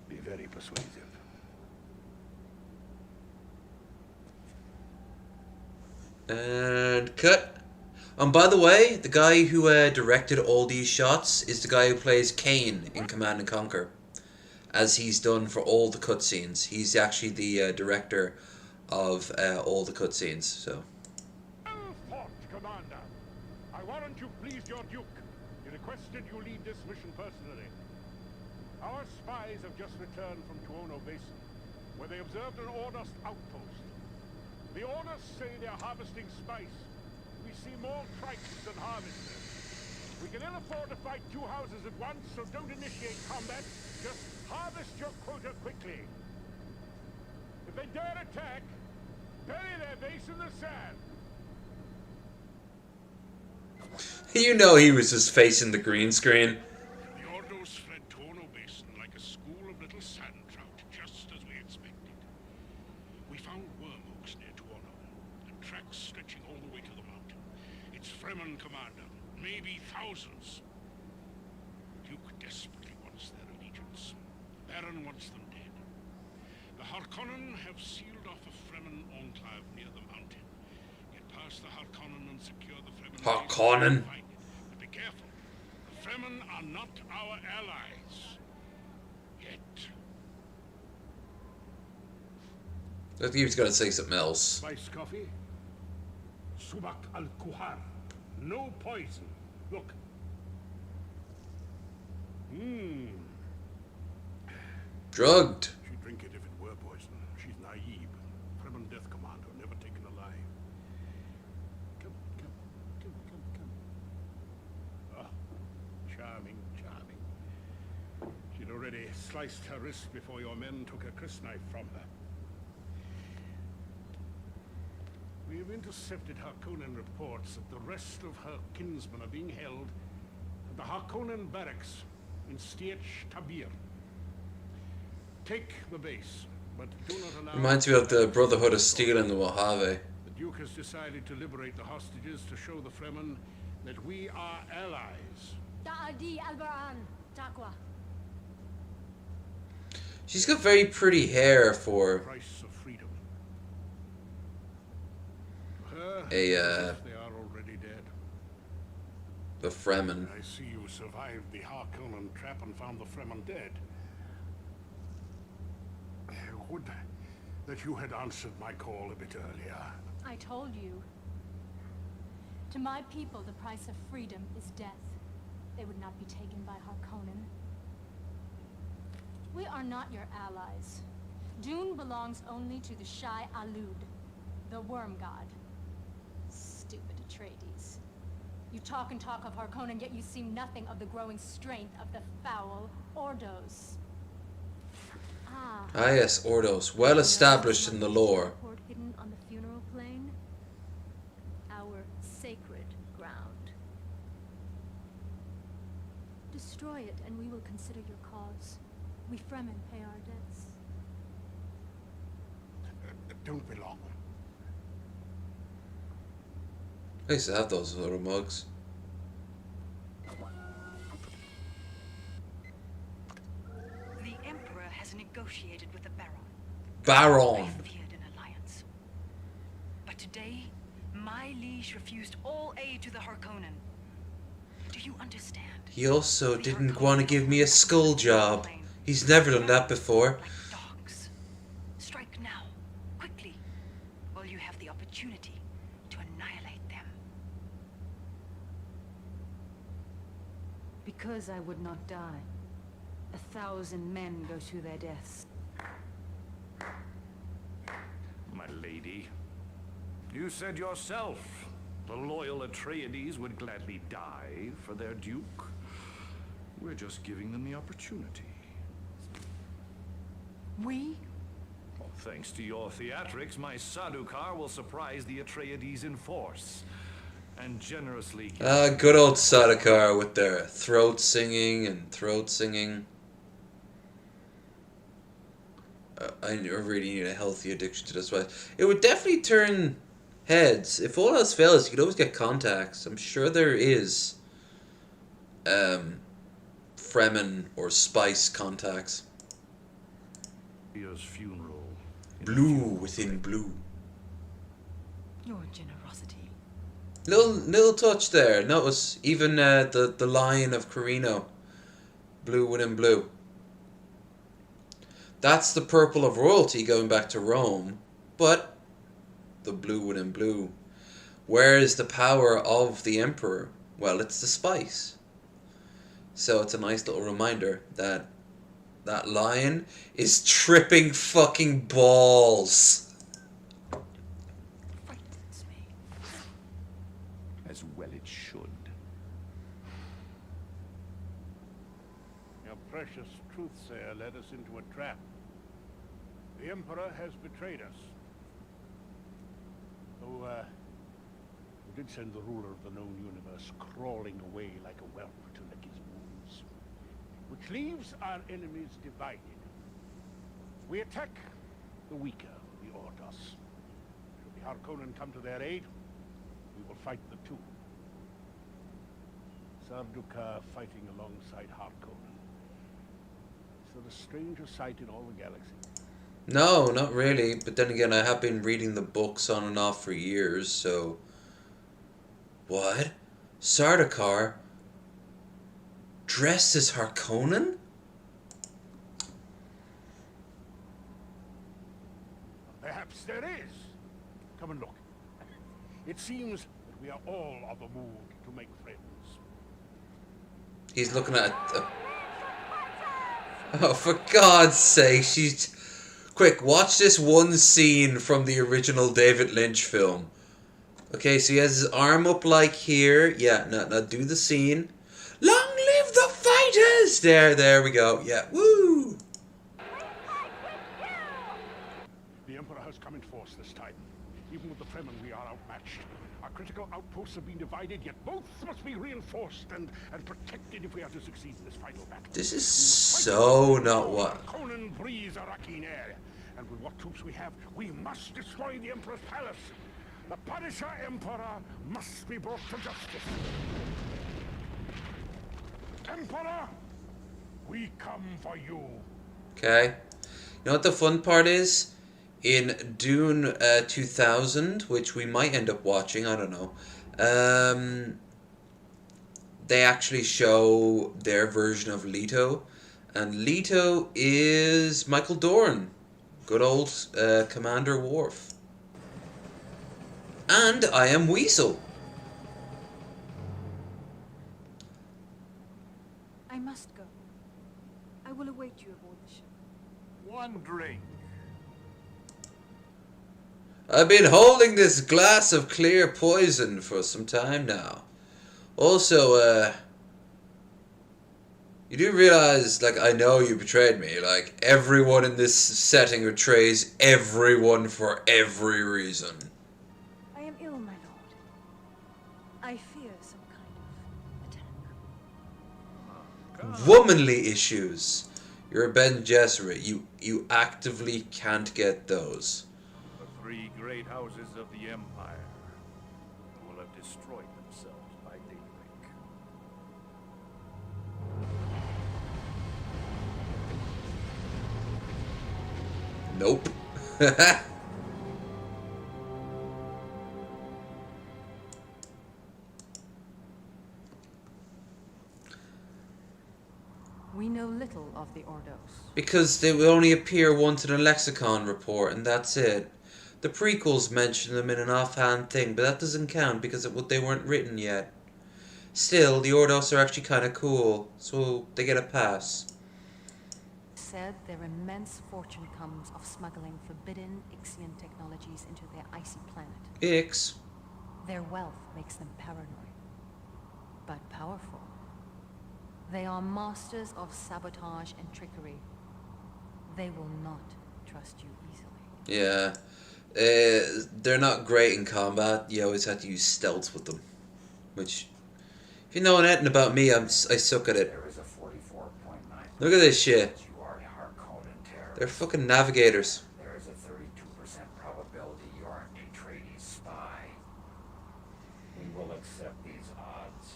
Speaker 8: Be very persuasive.
Speaker 1: And cut. And by the way, the guy who directed all these shots is the guy who plays Kane in Command and Conquer, as he's done for all the cutscenes. He's actually the director of all the cutscenes. So.
Speaker 8: Well fought, Commander. I warrant you pleased your Duke. He requested you lead this mission personally. Our spies have just returned from Tuono Basin, where they observed an Ordust outpost. The Ordust say they're harvesting spice. We see more trikes than harvesters. We can ill afford to fight two houses at once, so don't initiate combat. Just harvest your quota quickly. If they dare attack, bury their base in the sand.
Speaker 1: You know he was just facing the green screen.
Speaker 8: The Ordos fled Tuono Basin like a school of little sand trout, just as we expected. We found worm oaks near Tuono, and tracks stretching all the way to the mountain. It's Fremen, Commander. Maybe thousands. The Duke desperately wants their allegiance. The Baron wants them dead. The Harkonnen have sealed off a Fremen enclave near the mountain. Get past the Harkonnen and secure the Fremen.
Speaker 1: Harkonnen.
Speaker 8: But be careful. The Fremen are not our allies. Yet.
Speaker 1: I think he was going to say something else.
Speaker 8: Spice coffee? Subak al-Kuhar. No poison. Look.
Speaker 1: Drugged.
Speaker 8: She'd drink it if it were poison. She's naive. Fremen death commando, never taken alive. Come. Ah, charming. She'd already sliced her wrist before your men took her crysknife from her. We have intercepted Harkonnen reports that the rest of her kinsmen are being held at the Harkonnen barracks in Stiech Tabir. Take the base, but do not allow...
Speaker 1: Reminds me of the Brotherhood of Steel in the Mojave.
Speaker 8: The Duke has decided to liberate the hostages to show the Fremen that we are allies.
Speaker 13: Ta'adi Albaran, Taqwa.
Speaker 1: She's got very pretty hair for
Speaker 8: Price of freedom.
Speaker 1: a
Speaker 8: They are already dead.
Speaker 1: the Fremen.
Speaker 8: I see you survived the Harkonnen trap and found the Fremen dead. Would that you had answered my call a bit earlier.
Speaker 13: I told you. To my people, the price of freedom is death. They would not be taken by Harkonnen. We are not your allies. Dune belongs only to the Shai Alud, the worm god. Stupid Atreides. You talk and talk of Harkonnen, yet you see nothing of the growing strength of the foul Ordos.
Speaker 1: Ah yes, Ordos, well established in the lore.
Speaker 13: Hidden on the funeral plain, our sacred ground. Destroy it, and we will consider your cause.
Speaker 6: We Fremen pay our debts.
Speaker 8: Don't be long.
Speaker 1: I used to have those little mugs.
Speaker 13: The Emperor has negotiated with the Baron.
Speaker 1: Baron!
Speaker 13: I feared an alliance. But today, my liege refused all aid to the Harkonnen. Do you understand?
Speaker 1: He also didn't want to give me a skull job. He's never done that before.
Speaker 13: Dogs. Strike now, quickly, while you have the opportunity to annihilate them.
Speaker 7: Because I would not die, 1,000 men go to their deaths.
Speaker 23: My lady, you said yourself the loyal Atreides would gladly die for their duke. We're just giving them the opportunity.
Speaker 13: We?
Speaker 23: Well, thanks to your theatrics, my Sardaukar will surprise the Atreides in force and generously give
Speaker 1: Good old Sardaukar with their throat singing and throat singing. I really need a healthy addiction to this. It would definitely turn heads. If all else fails, you could always get contacts. I'm sure there is Fremen or Spice contacts.
Speaker 23: funeral.
Speaker 1: Blue within blue.
Speaker 13: Your generosity.
Speaker 1: Little touch there. Notice even the Lion of Carino. Blue within blue. That's the purple of royalty going back to Rome, but the blue within blue. Where is the power of the Emperor? Well, it's the spice. So it's a nice little reminder that that lion is tripping fucking balls.
Speaker 23: As well it should.
Speaker 8: Your precious truthsayer led us into a trap. The Emperor has betrayed us. Though, we did send the ruler of the known universe crawling away like a whelp to lick his wounds. Which leaves our enemies divided. We attack the weaker, the Ordos. Should the Harkonnen come to their aid, we will fight the two. Sardaukar fighting alongside Harkonnen. Is there a stranger sight in all the galaxy?
Speaker 1: No, not really. But then again, I have been reading the books on and off for years, so... What? Sardaukar? Dressed as Harkonnen?
Speaker 8: Perhaps there is. Come and look. It seems that we are all of a mood to make friends.
Speaker 1: He's looking at Oh, for God's sake, she's... Quick, watch this one scene from the original David Lynch film. Okay, so he has his arm up like here. Yeah, now do the scene. Long live the fighters! There we go. Yeah, woo!
Speaker 8: The Emperor has come in force this time. Even with the Fremen, we are outmatched. Our critical outposts have been divided, yet both must be reinforced and protected if we are to succeed in this final battle.
Speaker 1: This is so not what...
Speaker 8: Conan breathes Arakin air. And with what troops we have, we must destroy the Emperor's palace. The Punisher Emperor must be brought to justice. Emperor, we come for you.
Speaker 1: Okay. You know what the fun part is? In Dune 2000, which we might end up watching, I don't know. They actually show their version of Leto. And Leto is Michael Dorn. Good old Commander Worf. And I am Weasel.
Speaker 7: I must go. I will await you aboard the ship.
Speaker 23: One drink.
Speaker 1: I've been holding this glass of clear poison for some time now. Also, you do realize, like, I know you betrayed me. Like, everyone in this setting betrays everyone for every reason.
Speaker 7: I am ill, my lord. I fear some kind of attack.
Speaker 1: Womanly issues. You're a Ben Gesserit. You actively can't get those.
Speaker 23: The three great houses of the Empire will have destroyed themselves by daybreak.
Speaker 1: Nope.
Speaker 13: We know little of the Ordos.
Speaker 1: Because they will only appear once in a lexicon report, and that's it. The prequels mention them in an offhand thing, but that doesn't count because they weren't written yet. Still, the Ordos are actually kind of cool, so they get a pass.
Speaker 13: Said their immense fortune comes of smuggling forbidden Ixian technologies into their icy planet.
Speaker 1: Ix.
Speaker 13: Their wealth makes them paranoid, but powerful. They are masters of sabotage and trickery. They will not trust you easily.
Speaker 1: Yeah. They're not great in combat. You always have to use stealth with them. Which, if you know anything about me, I suck at it.
Speaker 4: There is a 44.9%.
Speaker 1: Look at this shit.
Speaker 4: You are a Harkonnen terrorist.
Speaker 1: They're fucking navigators.
Speaker 4: There is a 32% probability you are an Atreides spy. We will accept these odds.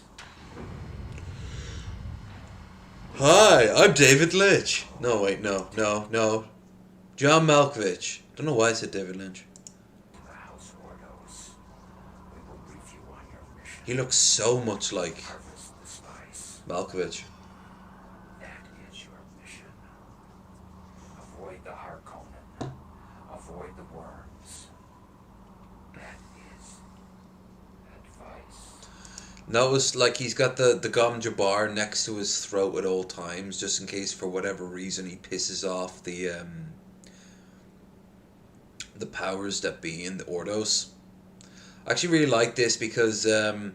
Speaker 1: Hi, I'm David Lynch. No, wait, no. John Malkovich. Don't know why I said David Lynch.
Speaker 4: House Ordos. We will brief you on your mission.
Speaker 1: He looks so much like
Speaker 4: Harvest the spice.
Speaker 1: Malkovich.
Speaker 4: That is your mission. Avoid the Harkonnen. Avoid the worms. That is advice.
Speaker 1: Notice, like, he's got the Gom Jabbar next to his throat at all times, just in case for whatever reason he pisses off the powers that be in the Ordos. I actually really like this because they're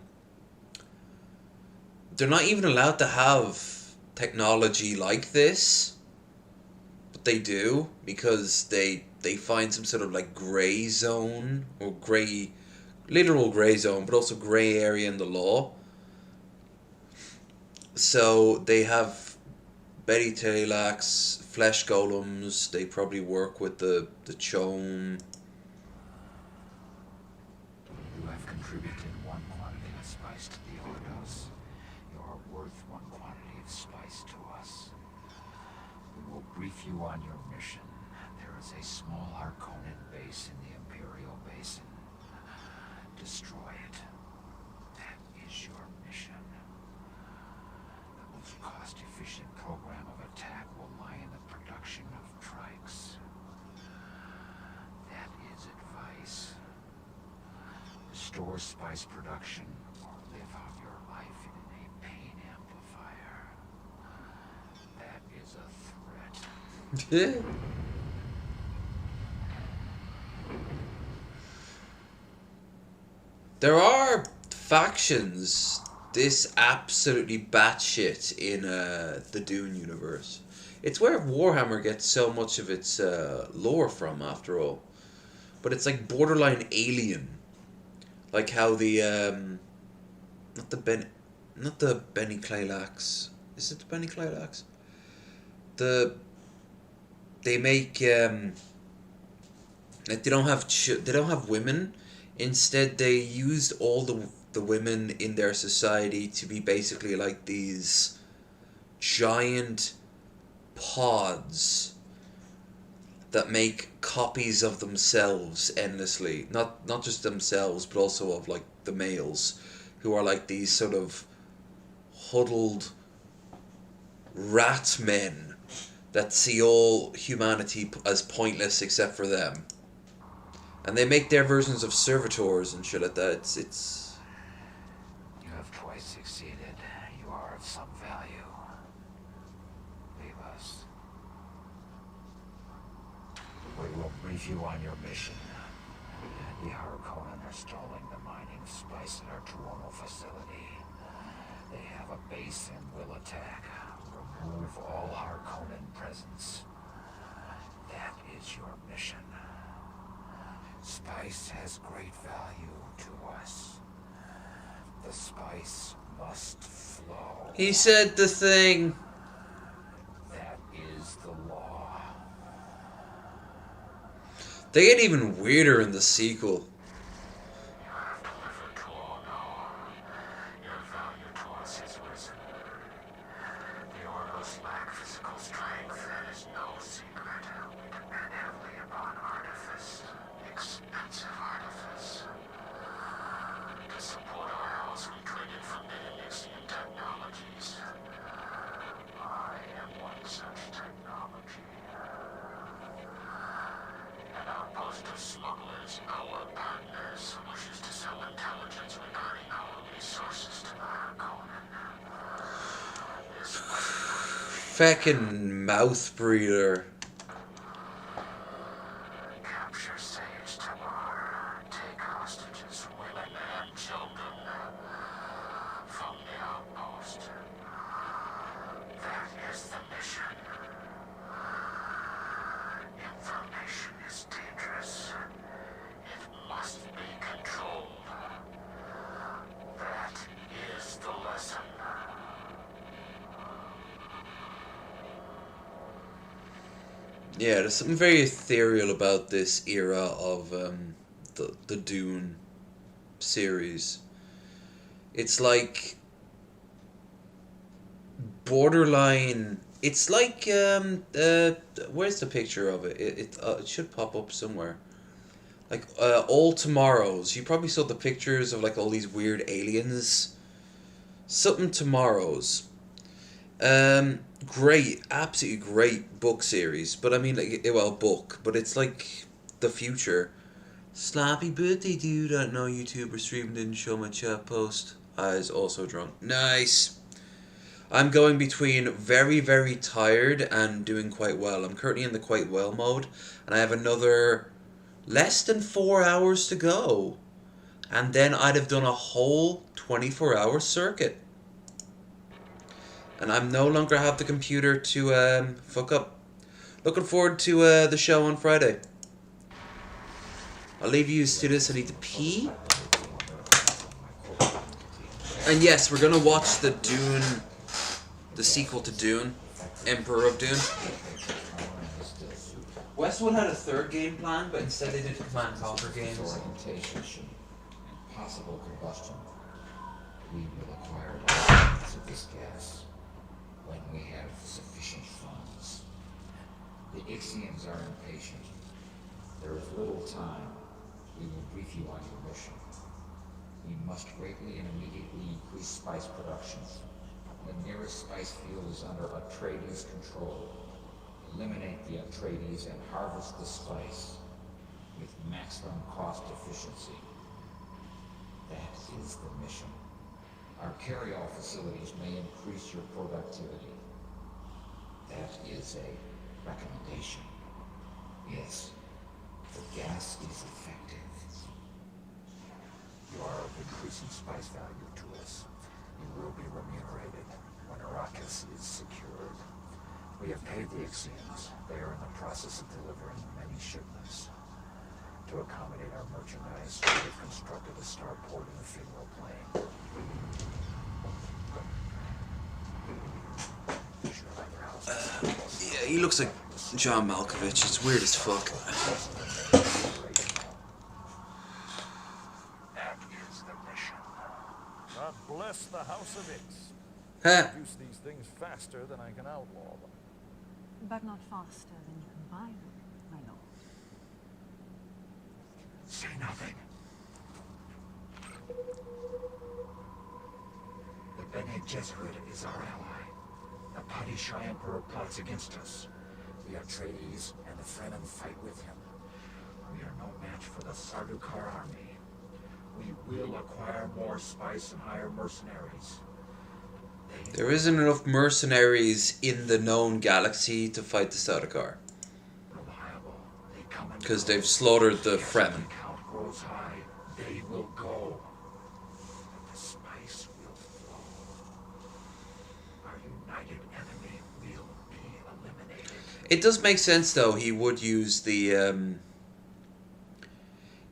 Speaker 1: not even allowed to have technology like this, but they do because they find some sort of like gray zone or literal gray zone, but also gray area in the law. So they have Betty Telax, flesh golems. They probably work with the chome.
Speaker 4: You have contributed one quantity of spice to the Ordos. You are worth one quantity of spice to us. We will brief you on your mission. There is a small Harkonnen base in the Imperial Basin. Destroy it. That is your mission. The most cost-efficient program of attack will lie in the production of trikes. That is advice. Restore spice production or live out your life in a pain amplifier. That is a threat.
Speaker 1: There are factions this absolutely batshit in the Dune universe. It's where Warhammer gets so much of its lore from, after all. But it's like borderline alien. Like how the not the Benny Claylax. Is it the Benny Claylax? They make like they don't have women. Instead, they used all the women in their society to be basically like these giant pods that make copies of themselves endlessly. Not just themselves, but also of like the males, who are like these sort of huddled rat men that see all humanity as pointless except for them. And they make their versions of servitors and shit like that. It's
Speaker 4: You have twice succeeded. You are of some value. Leave us. We will brief you on your mission. The Harkonnen are stalling the mining of spice at our Tuono facility. They have a base and will attack. Remove all Harkonnen presence. That is your mission. Spice has great value to us. The spice must flow.
Speaker 1: He said the thing.
Speaker 4: That is
Speaker 1: They get even weirder in the sequel. Fucking mouth breather. Yeah, there's something very ethereal about this era of the Dune series. It's like borderline. It's like where's the picture of it? It should pop up somewhere. Like All Tomorrows. You probably saw the pictures of like all these weird aliens. Something Tomorrows. Great, absolutely great book series. But I mean, like, well, book, but it's like the future. Slappy birthday, dude. I don't know, YouTuber stream didn't show my chat post. I was also drunk. Nice. I'm going between very, very tired and doing quite well. I'm currently in the quite well mode, and I have another less than 4 hours to go. And then I'd have done a whole 24-hour circuit. And I'm no longer have the computer to fuck up. Looking forward to the show on Friday. I'll leave you to this. I need to pee. And yes, we're gonna watch the Dune, the sequel to Dune, Emperor of Dune. Westwood had a third game plan, but instead they did Command and Conquer games.
Speaker 4: Possible combustion. We will acquire lots of this gas when we have sufficient funds. The Ixians are impatient. There is little time. We will brief you on your mission. We must greatly and immediately increase spice production. The nearest spice field is under Atreides' control. Eliminate the Atreides and harvest the spice with maximum cost efficiency. That is the mission. Our carry-all facilities may increase your productivity. That is a recommendation. Yes, the gas is effective. You are of increasing spice value to us. You will be remunerated when Arrakis is secured. We have paid the Ixians. They are in the process of delivering many shipments. To accommodate our merchandise, we have constructed a starport in the Figaro Plain.
Speaker 1: Yeah, he looks like John Malkovich. It's weird as fuck.
Speaker 23: That is the mission.
Speaker 2: God bless the House of Ix.
Speaker 1: Huh.
Speaker 2: Produce these things faster than I can outlaw them.
Speaker 13: But not faster than you can buy them, my lord.
Speaker 4: Say nothing. The Bene Gesserit is our ally. The Padishah Emperor plots against us. The Atreides and the Fremen fight with him. We are no match for the Sardaukar army. We will acquire more spice and hire mercenaries.
Speaker 1: There isn't enough mercenaries in the known galaxy to fight the Sardaukar. Because they've slaughtered the Fremen.
Speaker 4: Count grows high, they will go. But the spice will flow. Our united enemy will be eliminated.
Speaker 1: It does make sense, though. He would use the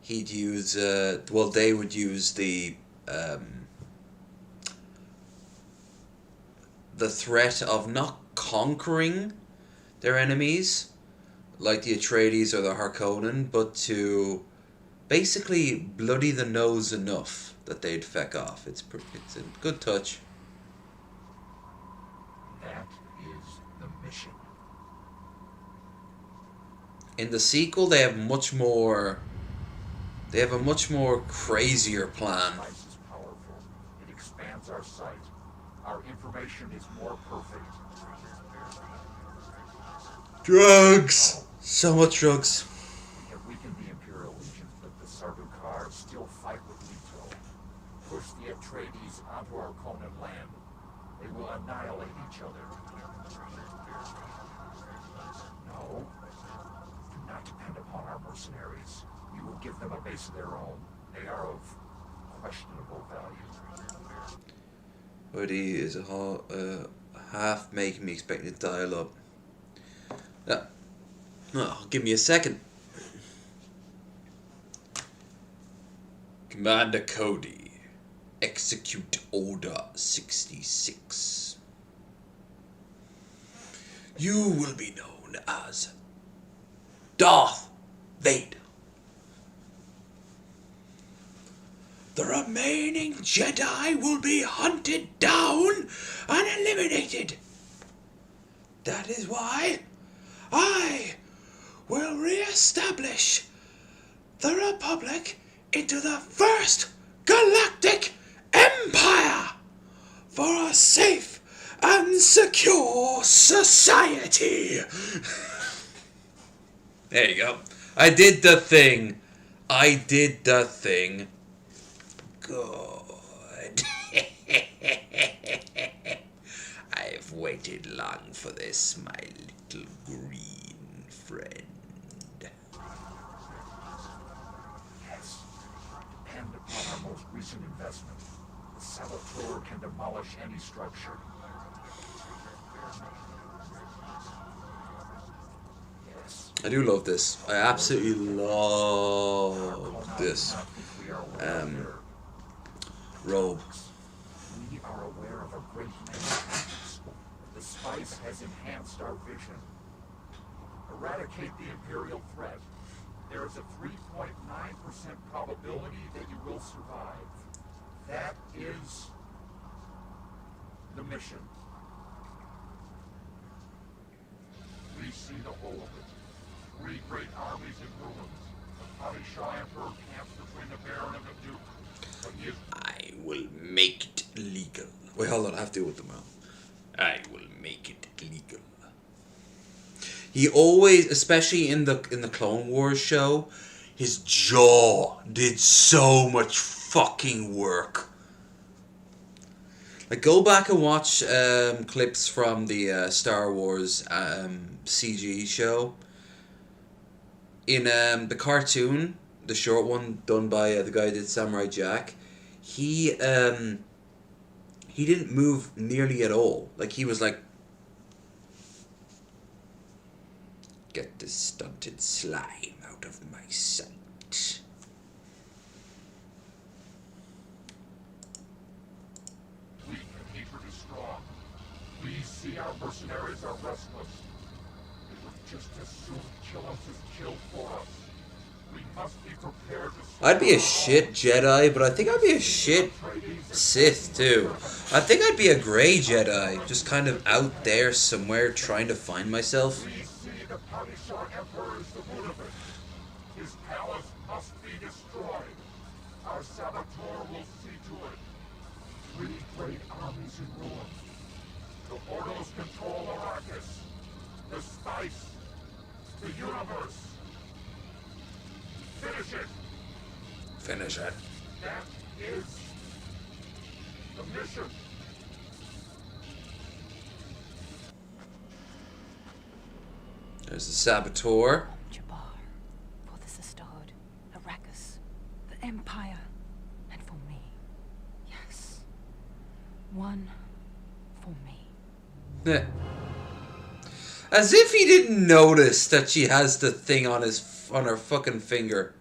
Speaker 1: he'd use well, they would use the threat of not conquering their enemies, like the Atreides or the Harkonnen, but to basically bloody the nose enough that they'd feck off. It's a good touch.
Speaker 4: That is the mission.
Speaker 1: In the sequel, they have much more. They have a much more crazier plan.
Speaker 4: Spice is powerful. It expands our sight. Our information is more perfect.
Speaker 1: Drugs! So much drugs.
Speaker 4: We have weakened the Imperial Legion, but the Sardaukar still fight with Leto. Push the Atreides onto our Conan land. They will annihilate each other. No. Do not depend upon our mercenaries. We will give them a base of their own. They are of questionable value.
Speaker 1: Hoodie is a half making me expect to dial up. Oh, give me a second. Commander Cody, execute Order 66. You will be known as Darth Vader. The remaining Jedi will be hunted down and eliminated. That is why I will re-establish the Republic into the first galactic empire for a safe and secure society. There you go. I did the thing. Good. I've waited long for this, my little green friend.
Speaker 4: Yes. Depend upon our most recent investment. The Saboteur can demolish any structure. Yes.
Speaker 1: I do love this. I absolutely love this robe.
Speaker 4: We are aware of a great many things. The spice has enhanced our vision. Eradicate the Imperial threat. There is a 3.9% probability that you will survive. That is the mission. We see the whole of it. 3 great armies in ruins. The Padishah Emperor camps between the Baron and the Duke. But he is
Speaker 1: I will make it legal. Wait, hold on. I have to do it with the mouth. I will make it legal. He always, especially in the Clone Wars show, his jaw did so much fucking work. Like, go back and watch clips from the Star Wars CG show. In the cartoon, the short one done by the guy who did Samurai Jack, he didn't move nearly at all. Like, he was like, get this stunted slime out of my sight.
Speaker 4: weak and hatred is strong. We see our mercenaries are restless. They would just as soon kill us as kill for us. We must be prepared to...
Speaker 1: I'd be a shit Jedi, but I think I'd be a shit Sith too. I think I'd be a grey Jedi, just kind of out there somewhere trying to find myself.
Speaker 4: We see the Padishah Emperor is the root of it. His palace must be destroyed. Our Saboteur will see to it. 3 great armies in ruins. The Ordos control Arrakis. The spice. The universe. Finish it.
Speaker 1: Finish it.
Speaker 4: That is the mission.
Speaker 1: There's the Saboteur.
Speaker 13: Jabbar, for the Sistad, Arrakis, the Empire, and for me. Yes. One for me.
Speaker 1: Heh. As if he didn't notice that she has the thing on her fucking finger.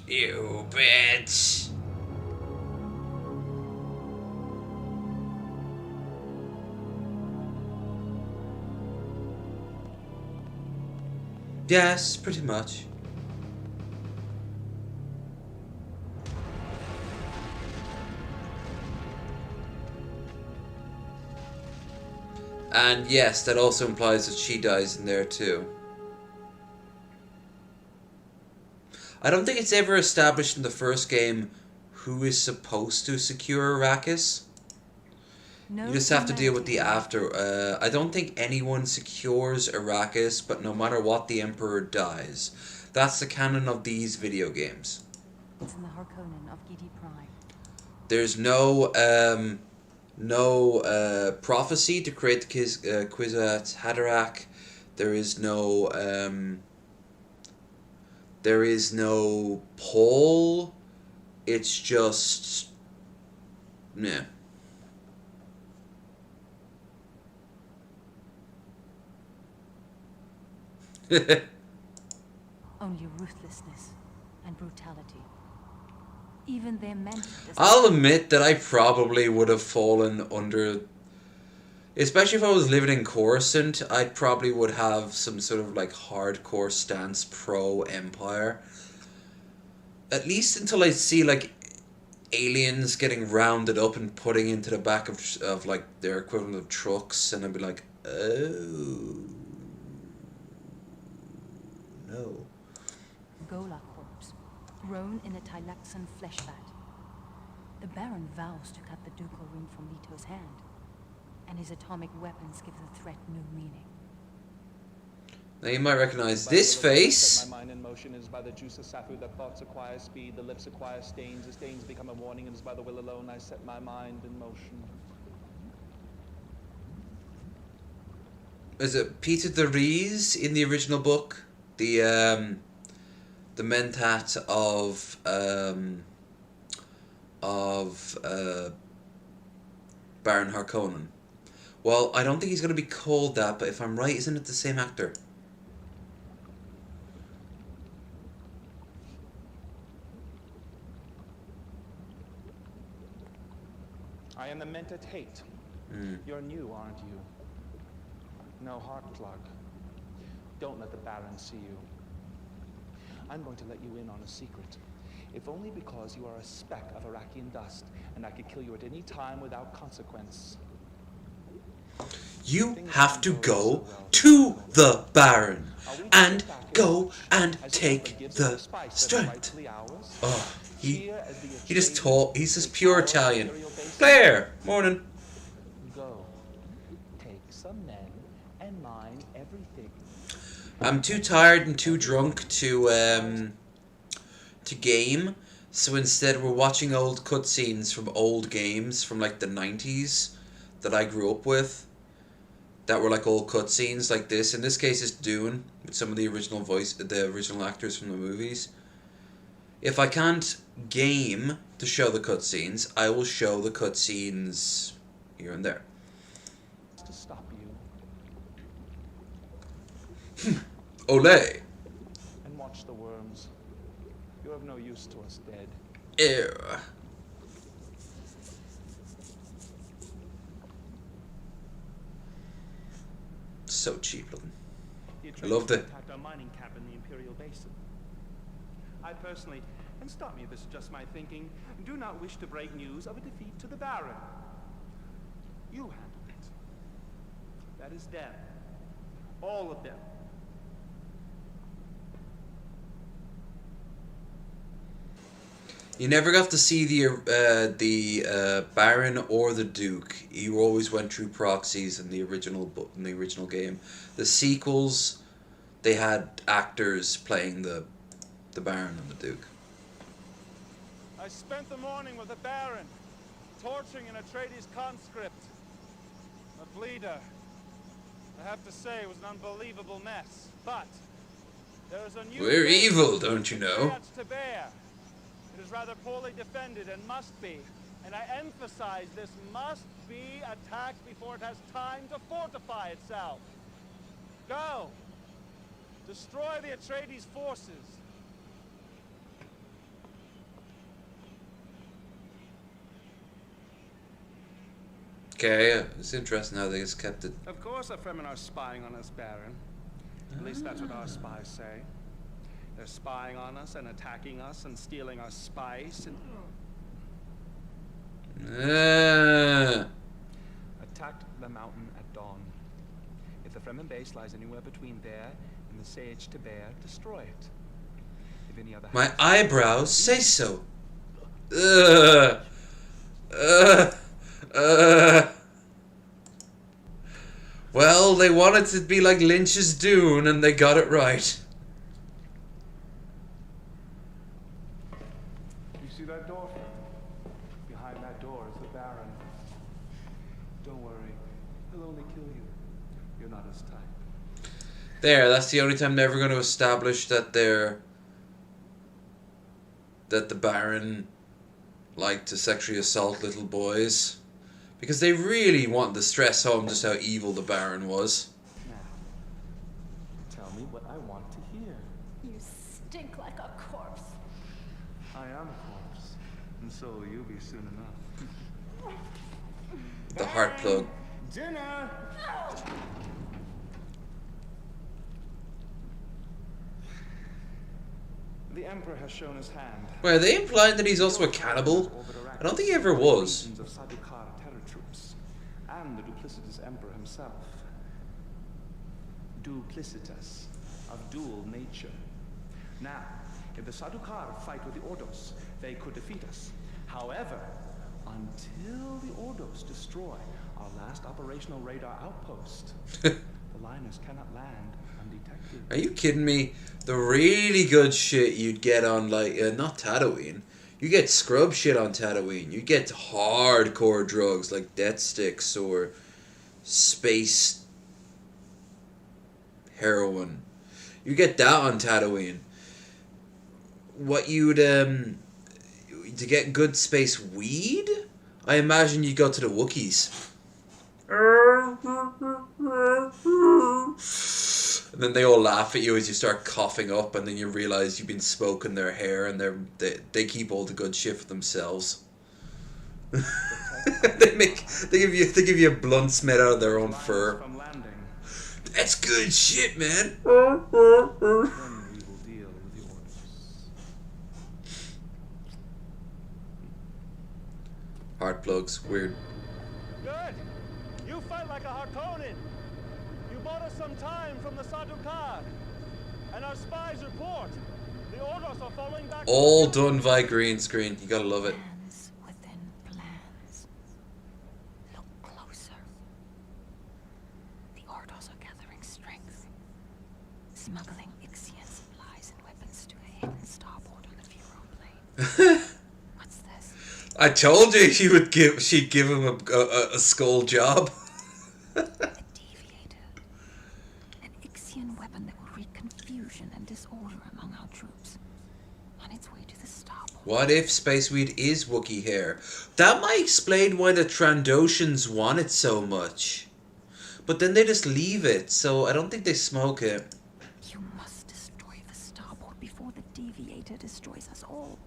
Speaker 1: You bitch. Yes, pretty much. And yes, that also implies that she dies in there too. I don't think it's ever established in the first game who is supposed to secure Arrakis.
Speaker 13: No
Speaker 1: You just have to deal with the
Speaker 13: humanity
Speaker 1: after. I don't think anyone secures Arrakis, but no matter what, the Emperor dies. That's the canon of these video games.
Speaker 13: in the Harkonnen of Gidi Prime.
Speaker 1: There's no prophecy to create the Kwisatz Haderach. There is no poll. It's just yeah.
Speaker 13: Only ruthlessness and brutality. Even their mentor does
Speaker 1: I'll admit that I probably would have fallen under, especially if I was living in Coruscant, I probably would have some sort of like hardcore stance pro Empire. At least until I see like aliens getting rounded up and putting into the back of like their equivalent of trucks, and I'd be like, oh no.
Speaker 13: Gola corpse, grown in a Tylaxan flesh vat. The Baron vows to cut the ducal ring from Leto's hand, and his atomic weapons give the threat new meaning.
Speaker 1: Now you might recognize this face.
Speaker 6: My mind in motion is by the juice of Safu that thoughts acquire speed, the lips acquire stains, the stains become a warning, and is by the will alone I set my mind in motion.
Speaker 1: Is it Peter de Vries in the original book? The mentat of Baron Harkonnen. Well, I don't think he's going to be called that, but if I'm right, isn't it the same actor?
Speaker 6: I am the mentor Tate. You're new, aren't you? No heart plug. Don't let the Baron see you. I'm going to let you in on a secret. If only because you are a speck of Iraqian dust, and I could kill you at any time without consequence.
Speaker 1: You have to go to the Baron and go and take the strength. Oh, he just taught. He's just pure Italian. Claire, morning.
Speaker 6: Go. Take some men and mine everything.
Speaker 1: I'm too tired and too drunk to game. So instead, we're watching old cutscenes from old games from like the 90s that I grew up with. That were like old cutscenes like this. In this case, it's Dune with some of the original actors from the movies. If I can't game to show the cutscenes, I will show the cutscenes here and there.
Speaker 6: To stop
Speaker 1: you. Olé.
Speaker 6: And watch the worms. You're of no use to us dead.
Speaker 1: Ew. So cheap looking. I loved it.
Speaker 6: Attacked our mining camp in the Imperial Basin. I personally, and stop me if this is just my thinking, do not wish to break news of a defeat to the Baron. You handled it. That is them. All of them.
Speaker 1: You never got to see the Baron or the Duke. You always went through proxies in the original game. The sequels, they had actors playing the Baron and the Duke.
Speaker 12: I spent the morning with the Baron, torturing an Atreides conscript. A bleeder. I have to say it was an unbelievable mess, but there is a new
Speaker 1: We're evil, don't you know?
Speaker 12: to bear. It is rather poorly defended and must be, and I emphasize this must be attacked before it has time to fortify itself. Go! Destroy the Atreides forces.
Speaker 1: Okay, it's interesting how they just kept it.
Speaker 6: Of course, our Fremen are spying on us, Baron. At least that's what our spies say. They're spying on us and attacking us and stealing our spice and... Attack the mountain at dawn. If the Fremen base lies anywhere between there and the Sage to Bear, destroy it. If any other
Speaker 1: My eyebrows say so. Well, they wanted to be like Lynch's Dune, and they got it right.
Speaker 6: You see that door? Behind that door is the Baron. Don't worry, he'll only kill you. You're not his type.
Speaker 1: There, that's the only time they're ever going to establish that that the Baron liked to sexually assault little boys. Because they really wanted to stress home just how evil the Baron was.
Speaker 6: Now, tell me what I want to hear.
Speaker 22: You stink like a corpse.
Speaker 6: I am a corpse, and so will you be soon enough.
Speaker 1: The heart plug.
Speaker 6: Dinner! The Emperor has shown his hand.
Speaker 1: Wait, are they implying that he's also a cannibal? I don't think he ever was.
Speaker 6: Of Sadukar terror troops, and the duplicitous Emperor himself. Duplicitous, of dual nature. Now, if the Sadukar fight with the Ordos, they could defeat us. However, until the Ordos destroy our last operational radar outpost, the liners cannot land undetected.
Speaker 1: Are you kidding me? The really good shit you'd get on, like, not Tatooine. You get scrub shit on Tatooine. You get hardcore drugs like death sticks or space heroin. You get that on Tatooine. What you'd to get good space weed? I imagine you go to the Wookiees. And then they all laugh at you as you start coughing up, and then you realize you've been smoking their hair, and they keep all the good shit for themselves. they give you blunts made out of their own fur. That's good shit, man.
Speaker 6: Then we will deal with the Ordos.
Speaker 1: Heart plugs, weird.
Speaker 12: Good. You fight like a Harkonnen. You bought us some time from the Sadukar. And our spies report the Ordos are falling back.
Speaker 1: All done via green screen. You gotta love it.
Speaker 22: Plans within plans. Look closer. The Ordos are gathering strength. Smuggling Ixian supplies and weapons to a hidden starboard on the Furo plane. What's this?
Speaker 1: I told you she'd give him a skull job.
Speaker 22: Weapon that will wreak confusion and disorder among our troops. On its way to the starboard.
Speaker 1: What if spaceweed is Wookiee hair? That might explain why the Trandoshans want it so much. But then they just leave it, so I don't think they smoke it.
Speaker 22: You must destroy the starboard before the Deviator destroys us all.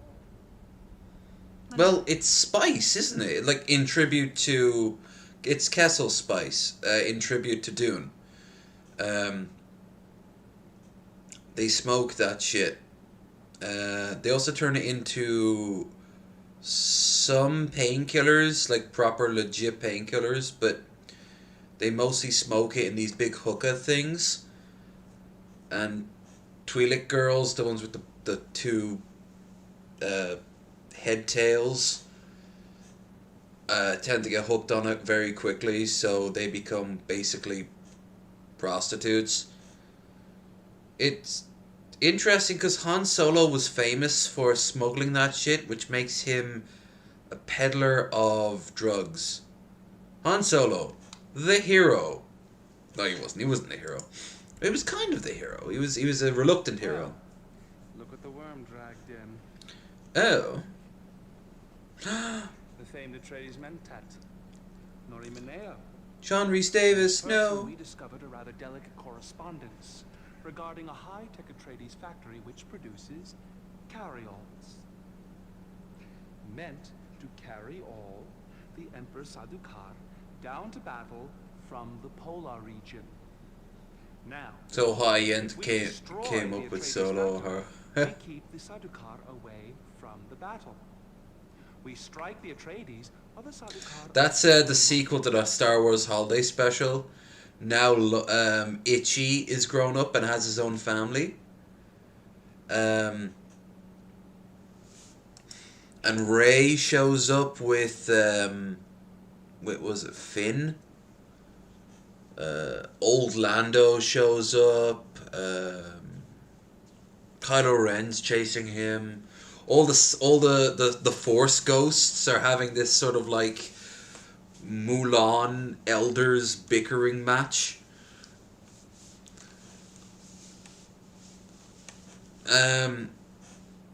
Speaker 1: Well, it's spice, isn't it? Like, in tribute to... It's Kessel spice, in tribute to Dune. They smoke that shit. They also turn it into some painkillers, like proper legit painkillers, but they mostly smoke it in these big hookah things. And Twi'lek girls, the ones with the two head tails, tend to get hooked on it very quickly, so they become basically prostitutes. It's interesting because Han Solo was famous for smuggling that shit, which makes him a peddler of drugs. Han Solo, the hero. No, he wasn't. He wasn't the hero. He was kind of the hero. He was a reluctant hero.
Speaker 6: Look what the worm dragged in.
Speaker 1: Oh.
Speaker 6: The famed Atreides Mentat. Nori Mineo.
Speaker 1: John Rhys Davis, no.
Speaker 6: We discovered a rather delicate correspondence regarding a high-tech Atreides factory which produces carry-alls. Meant to carry all the Emperor Sadukar down to battle from the polar region. Now,
Speaker 1: So high end
Speaker 6: if we
Speaker 1: came
Speaker 6: destroy the
Speaker 1: up with
Speaker 6: Atreides
Speaker 1: solo
Speaker 6: factory,
Speaker 1: her.
Speaker 6: we keep the Sardaukar away from the battle. We strike the Atreides, or the Sardaukar.
Speaker 1: That's the sequel to the Star Wars Holiday Special. Now Itchy is grown up and has his own family. And Ray shows up with was it Finn? Old Lando shows up. Kylo Ren's chasing him. All the Force ghosts are having this sort of like Mulan elders bickering match.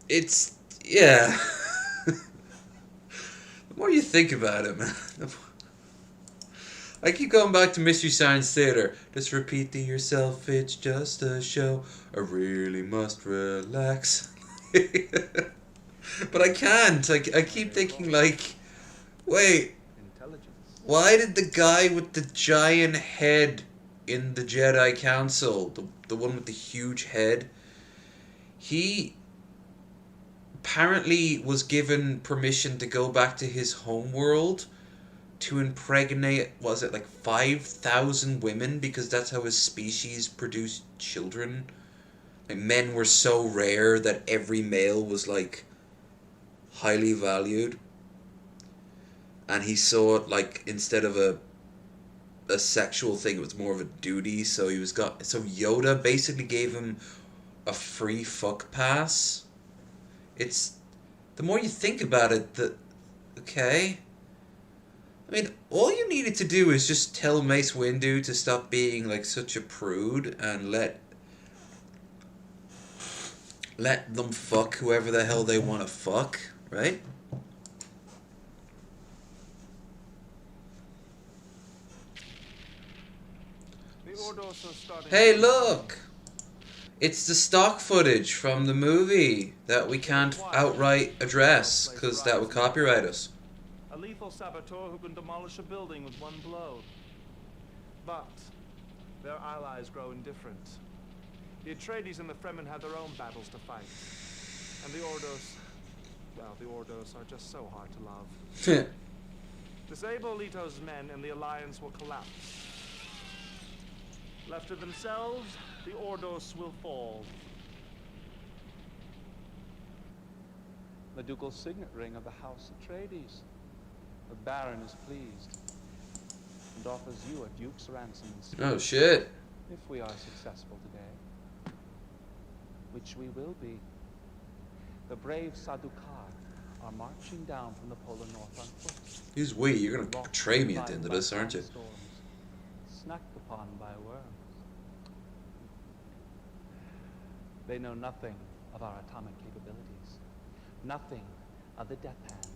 Speaker 1: It's yeah. The more you think about it, man. I keep going back to Mystery Science Theater. Just repeat to yourself, it's just a show. I really must relax. But I can't. I keep thinking like, wait, why did the guy with the giant head in the Jedi Council, the one with the huge head, he apparently was given permission to go back to his homeworld to impregnate, was it like 5,000 women, because that's how his species produced children. Like, men were so rare that every male was like highly valued, and he saw it like, instead of a sexual thing, it was more of a duty. So so Yoda basically gave him a free fuck pass. It's, the more you think about it, okay. I mean, all you needed to do is just tell Mace Windu to stop being like such a prude and let them fuck whoever the hell they want to fuck, right? Hey, look! It's the stock footage from the movie that we can't outright address because that would copyright us.
Speaker 6: A lethal saboteur who can demolish a building with one blow. But their allies grow indifferent. The Atreides and the Fremen have their own battles to fight. And the Ordos, well, the Ordos are just so hard to love. Disable Leto's men and the Alliance will collapse. Left to themselves, the Ordos will fall. The ducal signet ring of the House Atreides. The Baron is pleased and offers you a duke's ransom instead.
Speaker 1: Oh shit.
Speaker 6: If we are successful today, which we will be, the brave Sardaukar are marching down from the polar north on foot.
Speaker 1: Who's we? You're gonna betray me at the end of this, aren't you?
Speaker 6: Storms, snacked upon by worms. They know nothing of our atomic capabilities, nothing of the death hand.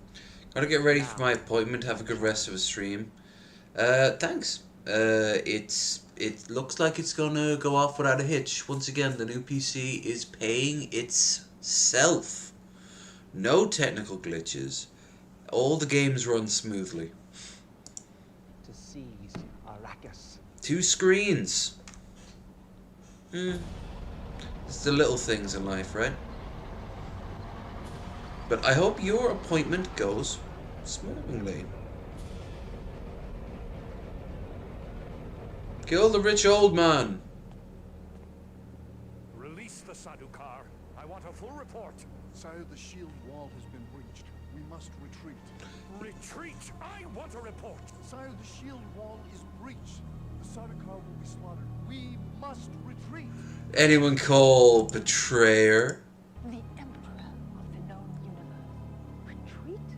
Speaker 1: Gotta get ready for my appointment. Have a good rest of the stream. Thanks. It looks like it's gonna go off without a hitch. Once again, the new PC is paying itself. No technical glitches. All the games run smoothly.
Speaker 6: To seize Arrakis.
Speaker 1: 2 screens. It's the little things in life, right? But I hope your appointment goes smoothly. Kill the rich old man.
Speaker 23: Release the Sardaukar. I want a full report.
Speaker 8: Sire, the shield wall has been breached. We must retreat.
Speaker 23: Retreat! I want a report.
Speaker 8: Sire, the shield wall is breached. The Sardaukar will be slaughtered. We must retreat.
Speaker 1: Anyone call betrayer?
Speaker 22: The Emperor of the known universe. Retreat?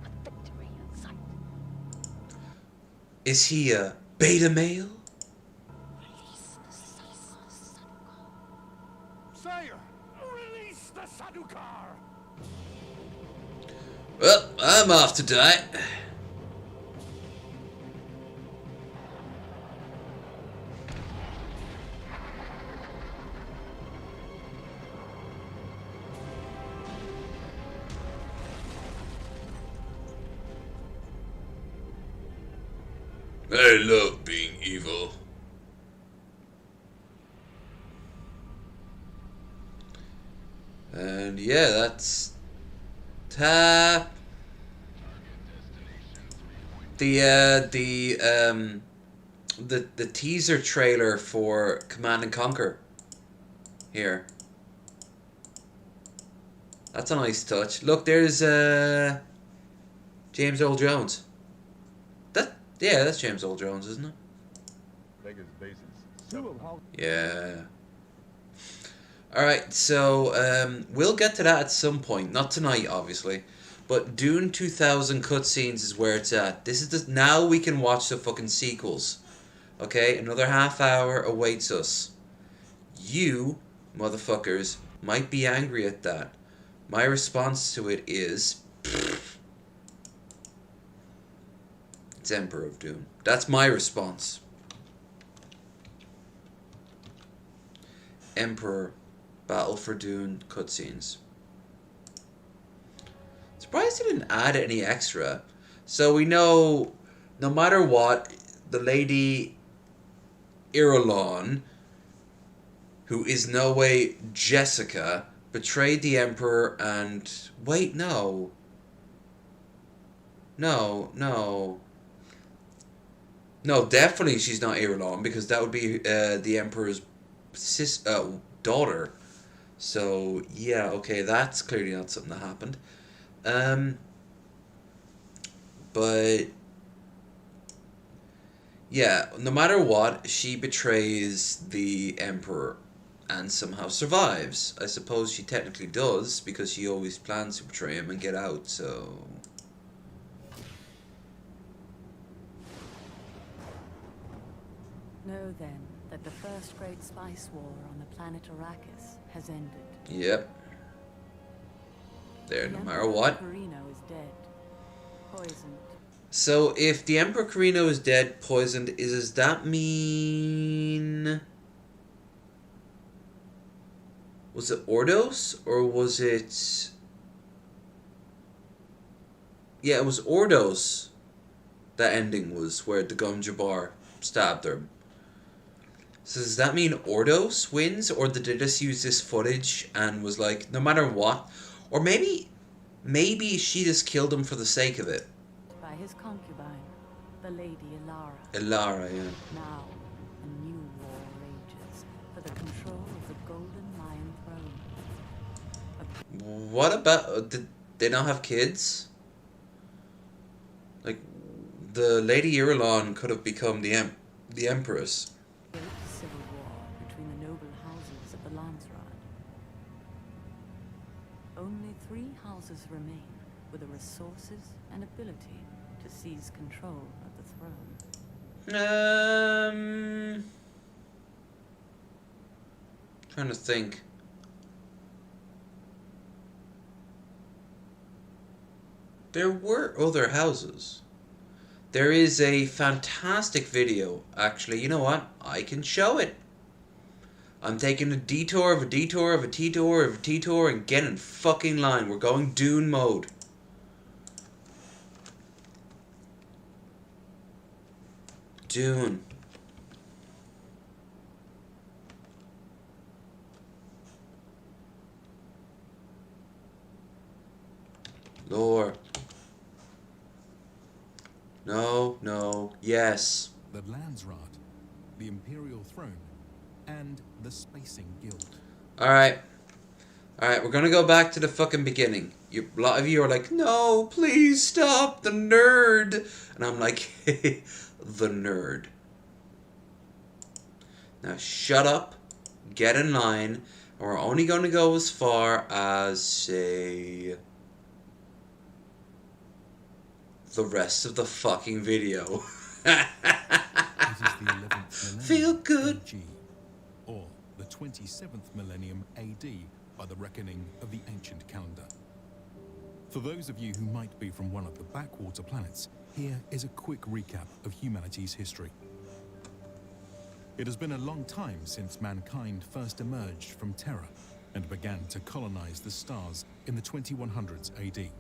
Speaker 22: A victory in sight.
Speaker 1: Is he a beta male?
Speaker 23: Sire! Release the Sardaukar!
Speaker 1: Well, I'm off to die. I love being evil. And yeah, that's the teaser trailer for Command and Conquer here. That's a nice touch. Look, there's James Earl Jones. That's James Earl Jones, isn't it?
Speaker 21: Vega's bases.
Speaker 1: Yeah. Alright, so we'll get to that at some point. Not tonight, obviously. But Dune 2000 cutscenes is where it's at. This is now we can watch the fucking sequels. Okay, another half hour awaits us. You, motherfuckers, might be angry at that. My response to it is... It's Emperor of Dune. That's my response. Emperor, Battle for Dune, cutscenes. Surprised they didn't add any extra. So we know, no matter what, the Lady Irulan, who is no way Jessica, betrayed the Emperor and... Wait, no. No, definitely she's not Irulan, because that would be the Emperor's daughter. So, yeah, okay, that's clearly not something that happened. But... Yeah, no matter what, she betrays the Emperor and somehow survives. I suppose she technically does, because she always plans to betray him and get out, so...
Speaker 13: Know then that the first great spice war on the planet Arrakis has ended.
Speaker 1: Yep. There,
Speaker 13: The
Speaker 1: no matter
Speaker 13: Emperor
Speaker 1: what.
Speaker 13: Carino is dead. Poisoned.
Speaker 1: So, if the Emperor Carino is dead, poisoned, does that mean... Was it Ordos? Or was it... Yeah, it was Ordos. That ending was where Dagum Jabbar stabbed her. So does that mean Ordos wins? Or did they just use this footage and was like, no matter what? Or maybe she just killed him for the sake of it.
Speaker 13: By his concubine, the Lady Ilara.
Speaker 1: Ilara, yeah.
Speaker 13: Now, a new war rages for the control of the Golden Lion Throne.
Speaker 1: What about... did they not have kids? Like, the Lady Irulan could have become the Empress.
Speaker 13: Great civil war between the noble houses of the Landsraad. Only 3 houses remain with the resources and ability to seize control of the throne.
Speaker 1: Trying to think. There were other houses. There is a fantastic video. Actually, you know what? I can show it. I'm taking a detour of a detour of a detour of a detour and get in fucking line. We're going Dune mode. Dune. Lore. No, yes.
Speaker 9: The Landsraad, the Imperial Throne, and the Spacing Guild.
Speaker 1: Alright, we're gonna go back to the fucking beginning. A lot of you are like, no, please stop, the nerd. And I'm like, hey, the nerd. Now shut up, get in line, and we're only gonna go as far as, say... the rest of the fucking video.
Speaker 9: It is the 11th millennium
Speaker 1: Feel good.
Speaker 9: AG, or the 27th millennium AD by the reckoning of the ancient calendar. For those of you who might be from one of the backwater planets, here is a quick recap of humanity's history. It has been a long time since mankind first emerged from Terra and began to colonize the stars in the 2100s AD.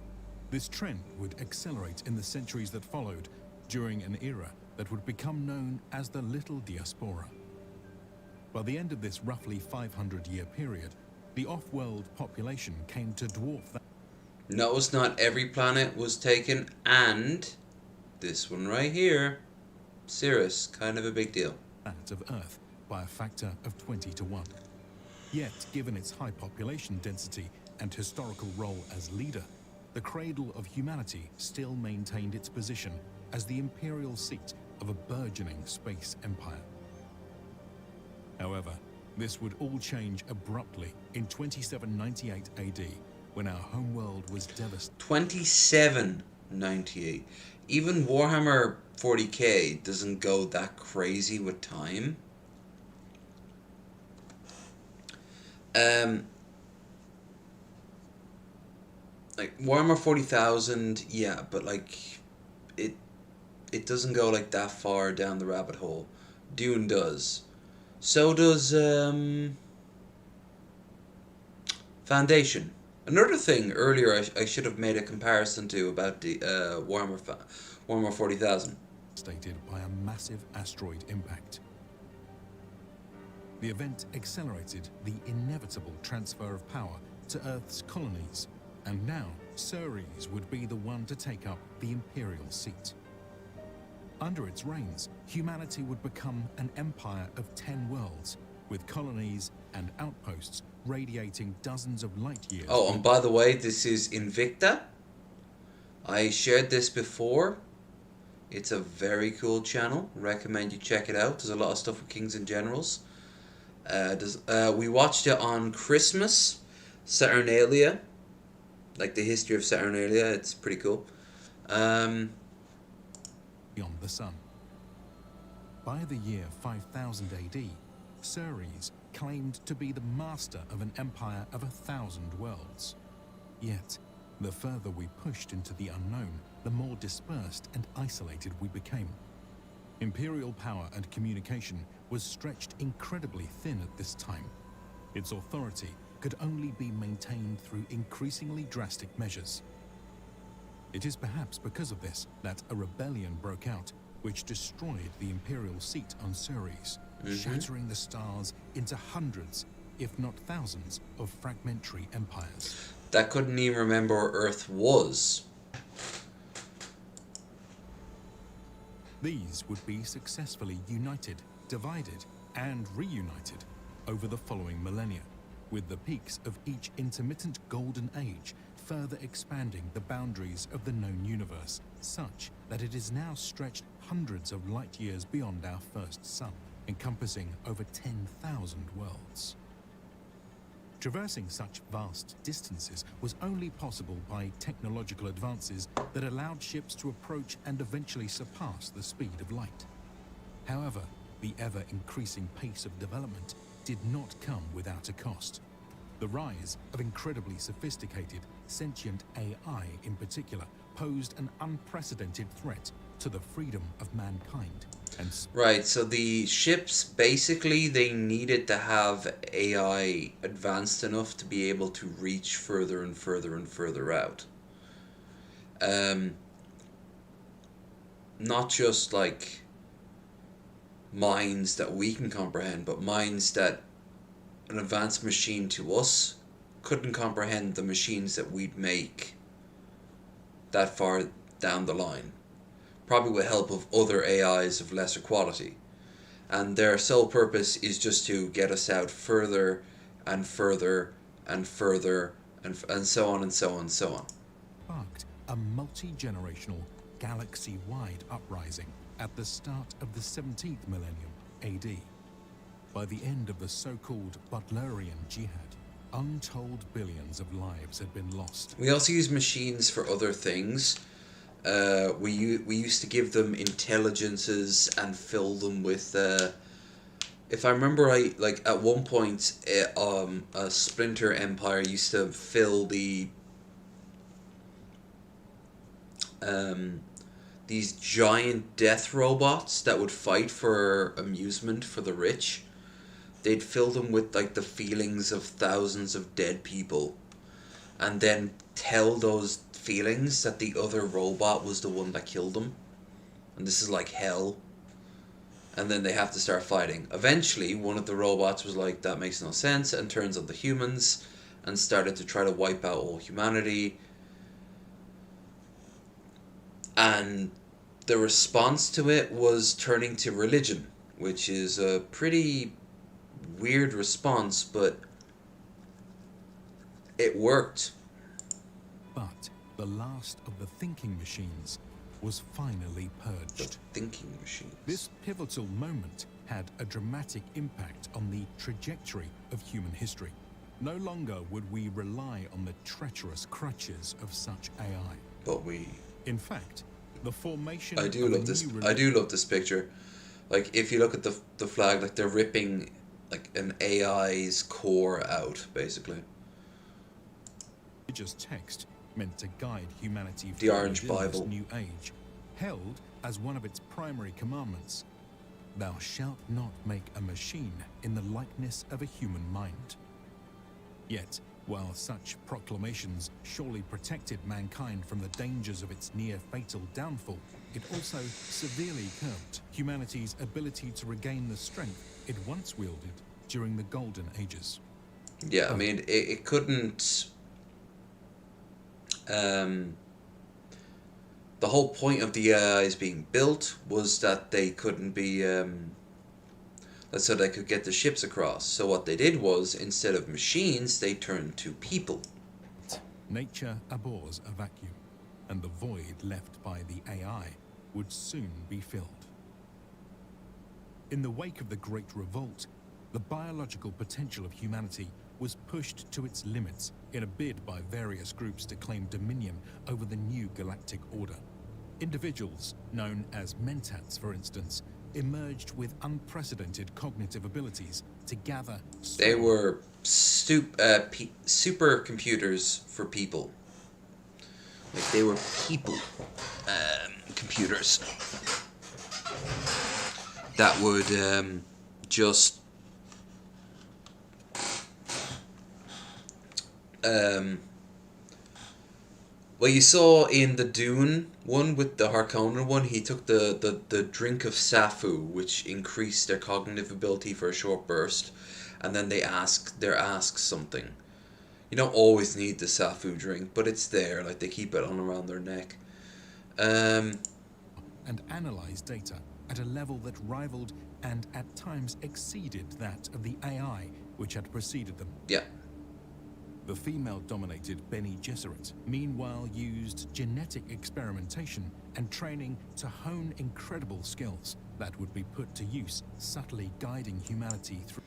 Speaker 9: This trend would accelerate in the centuries that followed, during an era that would become known as the Little Diaspora. By the end of this roughly 500-year period, The off-world population came to dwarf that.
Speaker 1: Notice not every planet was taken, and this one right here, Cirrus, kind of a big deal.
Speaker 9: That of Earth by a factor of 20 to 1. Yet, given its high population density and historical role as leader, the cradle of humanity still maintained its position as the imperial seat of a burgeoning space empire. However, this would all change abruptly in 2798 AD, when our homeworld was devastated.
Speaker 1: 2798. Even Warhammer 40k doesn't go that crazy with time. Like Warhammer 40,000, yeah, but like it doesn't go like that far down the rabbit hole. Dune does. So does Foundation. Another thing earlier I should have made a comparison to about the Warhammer 40,000.
Speaker 9: Stated by a massive asteroid impact. The event accelerated the inevitable transfer of power to Earth's colonies, and now Ceres would be the one to take up the imperial seat. Under its reigns, humanity would become an empire of 10 worlds, with colonies and outposts radiating dozens of light years.
Speaker 1: Oh, and by the way, this is Invicta. I shared this before. It's a very cool channel. Recommend you check it out. There's a lot of stuff with Kings and Generals. We watched it on Christmas, Saturnalia, like the history of Saturnalia. It's pretty cool.
Speaker 9: Beyond the sun. By the year 5000 AD, Ceres claimed to be the master of an empire of 1,000 worlds. Yet, the further we pushed into the unknown, the more dispersed and isolated we became. Imperial power and communication was stretched incredibly thin at this time. Its authority could only be maintained through increasingly drastic measures. It is perhaps because of this that a rebellion broke out, which destroyed the imperial seat on Ceres, shattering the stars into hundreds, if not thousands, of fragmentary empires.
Speaker 1: That couldn't even remember where Earth was.
Speaker 9: These would be successfully united, divided, and reunited over the following millennia, with the peaks of each intermittent golden age further expanding the boundaries of the known universe, such that it is now stretched hundreds of light years beyond our first sun, encompassing over 10,000 worlds. Traversing such vast distances was only possible by technological advances that allowed ships to approach and eventually surpass the speed of light. However, the ever-increasing pace of development did not come without a cost. The rise of incredibly sophisticated, sentient AI in particular posed an unprecedented threat to the freedom of mankind.
Speaker 1: Right, so the ships, basically, they needed to have AI advanced enough to be able to reach further and further and further out. Not just like minds that we can comprehend, but minds that an advanced machine to us couldn't comprehend the machines that we'd make that far down the line. Probably with help of other AIs of lesser quality. And their sole purpose is just to get us out further and further and further and so on and so on and so on.
Speaker 9: Sparked a multi-generational, galaxy-wide uprising at the start of the 17th millennium AD. By the end of the so-called Butlerian Jihad, untold billions of lives had been lost.
Speaker 1: We also use machines for other things. We used to give them intelligences and fill them with, if I remember right, like at one point, a Splinter Empire used to fill these giant death robots that would fight for amusement for the rich. They'd fill them with like the feelings of thousands of dead people, and then tell those feelings that the other robot was the one that killed them. And this is like hell. And then they have to start fighting. Eventually, one of the robots was like, that makes no sense, and turns on the humans and started to try to wipe out all humanity. And the response to it was turning to religion, which is a pretty weird response, but it worked.
Speaker 9: But the last of the thinking machines was finally purged.
Speaker 1: The thinking machines.
Speaker 9: This pivotal moment had a dramatic impact on the trajectory of human history. No longer would we rely on the treacherous crutches of such AI.
Speaker 1: But we...
Speaker 9: In fact, the formation
Speaker 1: I do love this picture. Like, if you look at the flag, like, they're ripping, like, an AI's core out, basically.
Speaker 9: Religious text meant to guide humanity
Speaker 1: the Orange Bible.
Speaker 9: This new age, held as one of its primary commandments. Thou shalt not make a machine in the likeness of a human mind. Yet, while such proclamations surely protected mankind from the dangers of its near-fatal downfall, it also severely curbed humanity's ability to regain the strength it once wielded during the Golden Ages.
Speaker 1: Yeah, I mean, it couldn't... the whole point of the AIs being built was that they couldn't be... so they could get the ships across. So what they did was, instead of machines, they turned to people.
Speaker 9: Nature abhors a vacuum, and the void left by the AI would soon be filled. In the wake of the Great Revolt, the biological potential of humanity was pushed to its limits in a bid by various groups to claim dominion over the new galactic order. Individuals, known as mentats for instance, emerged with unprecedented cognitive abilities to gather...
Speaker 1: They were supercomputers for people. Like, they were people computers that would just well, you saw in the Dune one with the Harkonnen one, he took the drink of Safu, which increased their cognitive ability for a short burst, and then they're asked something. You don't always need the Safu drink, but it's there, like they keep it on around their neck.
Speaker 9: And analyze data at a level that rivaled and at times exceeded that of the AI which had preceded them.
Speaker 1: Yeah.
Speaker 9: The female-dominated Bene Gesserit, meanwhile, used genetic experimentation and training to hone incredible skills that would be put to use, subtly guiding humanity through...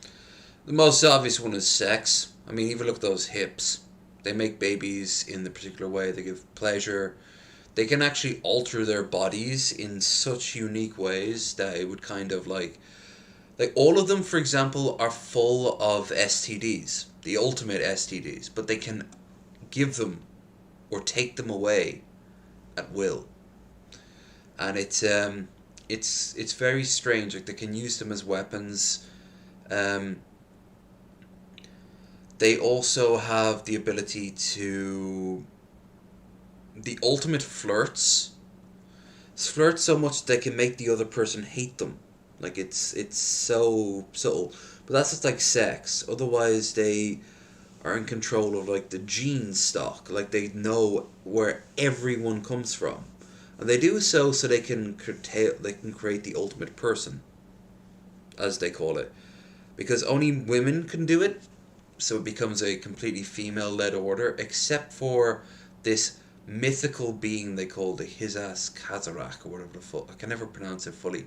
Speaker 1: The most obvious one is sex. I mean, even look at those hips. They make babies in the particular way. They give pleasure. They can actually alter their bodies in such unique ways that it would kind of like all of them, for example, are full of STDs. The ultimate STDs, but they can give them or take them away at will, and it's very strange. Like, they can use them as weapons. They also have the ability to the ultimate flirts so much they can make the other person hate them. Like, it's so subtle. But that's just like sex. Otherwise, they are in control of, like, the gene stock. Like, they know where everyone comes from, and they do so they can create the ultimate person, as they call it, because only women can do it. So it becomes a completely female-led order, except for this mythical being they call the Hizas Kazarak, or whatever the fuck. I can never pronounce it fully.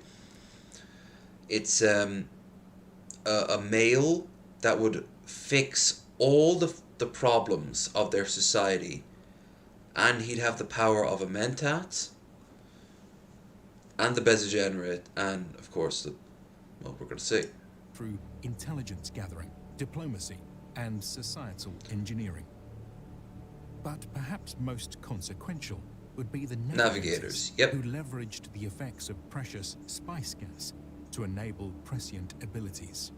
Speaker 1: It's a male that would fix all the problems of their society, and he'd have the power of a mentat and the Bezigenerate, and of course we're going to see.
Speaker 9: Through intelligence gathering, diplomacy, and societal engineering. But perhaps most consequential would be the navigators,
Speaker 1: yep,
Speaker 9: who leveraged the effects of precious spice gas to enable prescient abilities.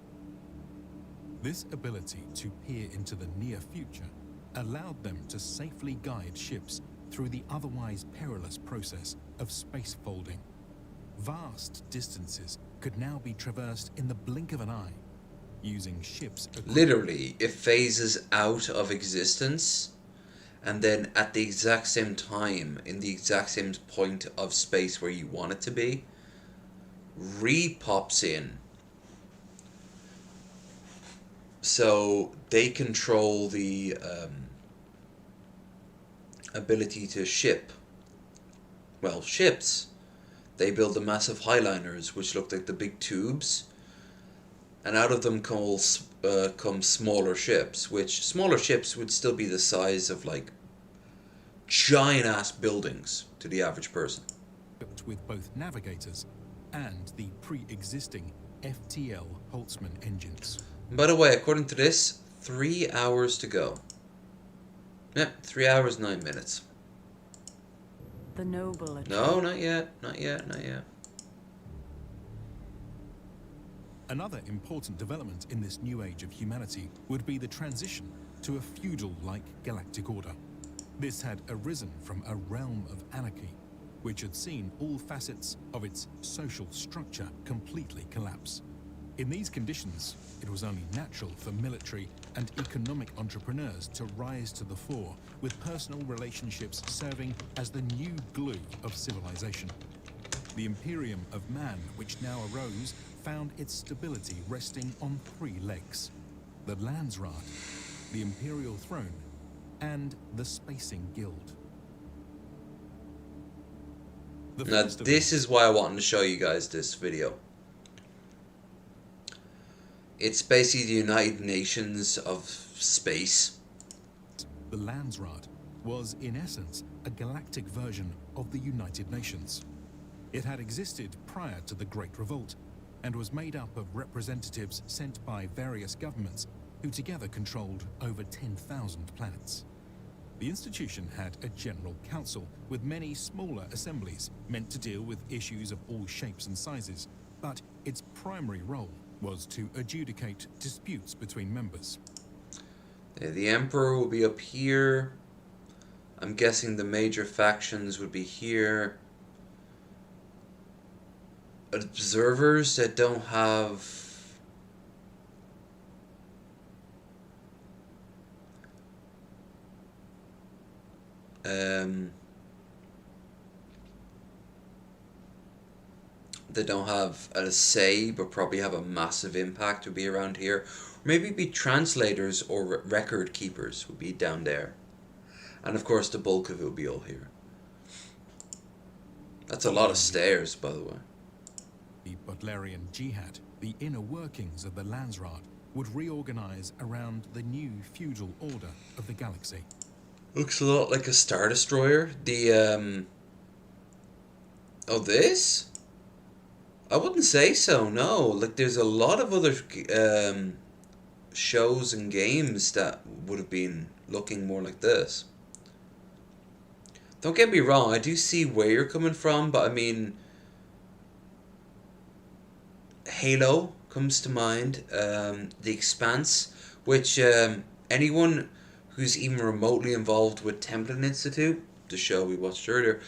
Speaker 9: This ability to peer into the near future allowed them to safely guide ships through the otherwise perilous process of space folding. vast distances could now be traversed in the blink of an eye, using ships.
Speaker 1: Literally, it phases out of existence, and then at the exact same time, in the exact same point of space where you want it to be, re-pops in. So they control the ability to ship. Well, ships. They build the massive highliners, which look like the big tubes, and out of them come smaller ships, which smaller ships would still be the size of like giant ass buildings to the average person.
Speaker 9: With both navigators and the pre-existing FTL Holtzman engines.
Speaker 1: By the way, according to this, 3 hours to go. Yep, 3 hours 9 minutes.
Speaker 13: The noble.
Speaker 1: No, not yet, not yet, not yet.
Speaker 9: Another important development in this new age of humanity would be the transition to a feudal-like galactic order. This had arisen from a realm of anarchy, which had seen all facets of its social structure completely collapse. In these conditions, it was only natural for military and economic entrepreneurs to rise to the fore, with personal relationships serving as the new glue of civilization. The Imperium of Man, which now arose, found its stability resting on 3 legs: the Landsraad, the Imperial Throne, and the Spacing Guild.
Speaker 1: Now, this is why I wanted to show you guys this video. It's basically the United Nations of space.
Speaker 9: The Landsraad was, in essence, a galactic version of the United Nations. It had existed prior to the Great Revolt and was made up of representatives sent by various governments who together controlled over 10,000 planets. The institution had a general council with many smaller assemblies meant to deal with issues of all shapes and sizes, but its primary role was to adjudicate disputes between members.
Speaker 1: The Emperor will be up here. I'm guessing the major factions would be here. Observers that don't have a say, but probably have a massive impact would be around here. Maybe be translators or record keepers would be down there. And of course the bulk of it will be all here. That's a lot of stairs, by the way.
Speaker 9: The Butlerian Jihad, the inner workings of the Landsraad, would reorganize around the new feudal order of the galaxy.
Speaker 1: Looks a lot like a Star Destroyer. The, oh, this? I wouldn't say so, no. Like, there's a lot of other shows and games that would have been looking more like this. Don't get me wrong, I do see where you're coming from, but I mean, Halo comes to mind, The Expanse, which anyone who's even remotely involved with Templin Institute, the show we watched earlier,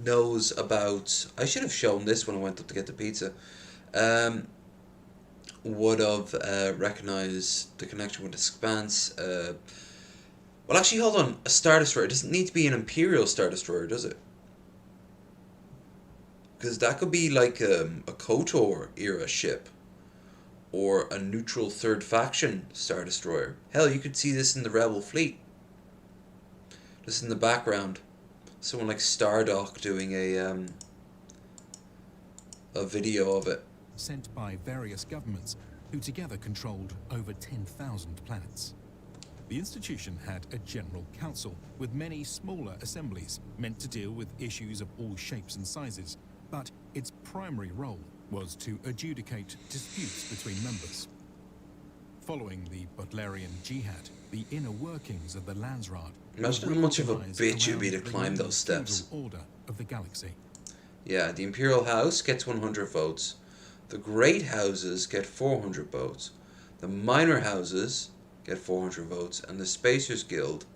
Speaker 1: knows about. I should have shown this when I went up to get the pizza. Would have recognized the connection with the Expanse. Well, actually, hold on. A Star Destroyer. It doesn't need to be an Imperial Star Destroyer, does it? Because that could be like a KOTOR era ship. Or a neutral third faction Star Destroyer. Hell, you could see this in the Rebel fleet. Just in the background. Someone like Stardock doing a video of it.
Speaker 9: Sent by various governments who together controlled over 10,000 planets. The institution had a general council with many smaller assemblies meant to deal with issues of all shapes and sizes, but its primary role was to adjudicate disputes between members. Following the Butlerian Jihad, the inner workings of the Landsraad.
Speaker 1: Imagine how much of a bitch it would be to climb those steps.
Speaker 9: Order of the galaxy.
Speaker 1: Yeah, the Imperial House gets 100 votes. The Great Houses get 400 votes. The Minor Houses get 400 votes. And the Spacers Guild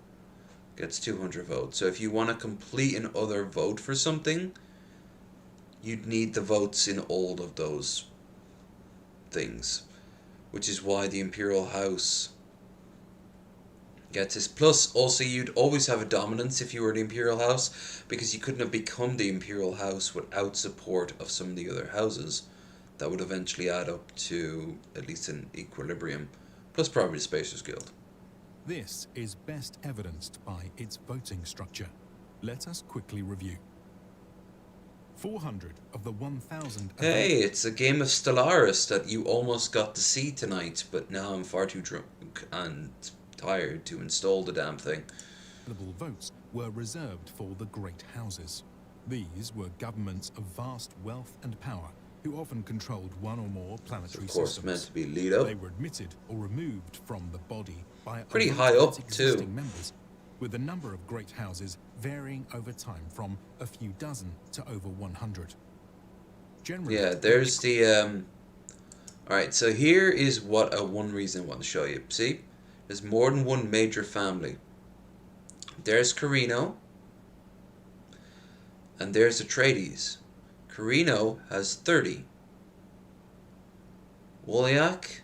Speaker 1: gets 200 votes. So if you want to complete an other vote for something, you'd need the votes in all of those things, which is why the Imperial House gets this. Plus, also, you'd always have a dominance if you were the Imperial House, because you couldn't have become the Imperial House without support of some of the other houses. That would eventually add up to at least an equilibrium, plus probably the Spacers Guild.
Speaker 9: This is best evidenced by its voting structure. Let us quickly review. 400 of the 1,000...
Speaker 1: Hey, it's a game of Stellaris that you almost got to see tonight, but now I'm far too drunk and tired to install the damn thing.
Speaker 9: Available votes were reserved for the great houses. These were governments of vast wealth and power, who often controlled one or more planetary
Speaker 1: of course
Speaker 9: systems.
Speaker 1: Meant to be Leto.
Speaker 9: They were admitted or removed from the body by
Speaker 1: pretty high up
Speaker 9: existing
Speaker 1: too.
Speaker 9: Members, with the number of great houses varying over time from a few dozen to over 100. Generally,
Speaker 1: yeah, there's the Alright, so here is what one reason I want to show you. See? There's more than one major family. There's Carino, and there's Atreides. Carino has 30. Woliak,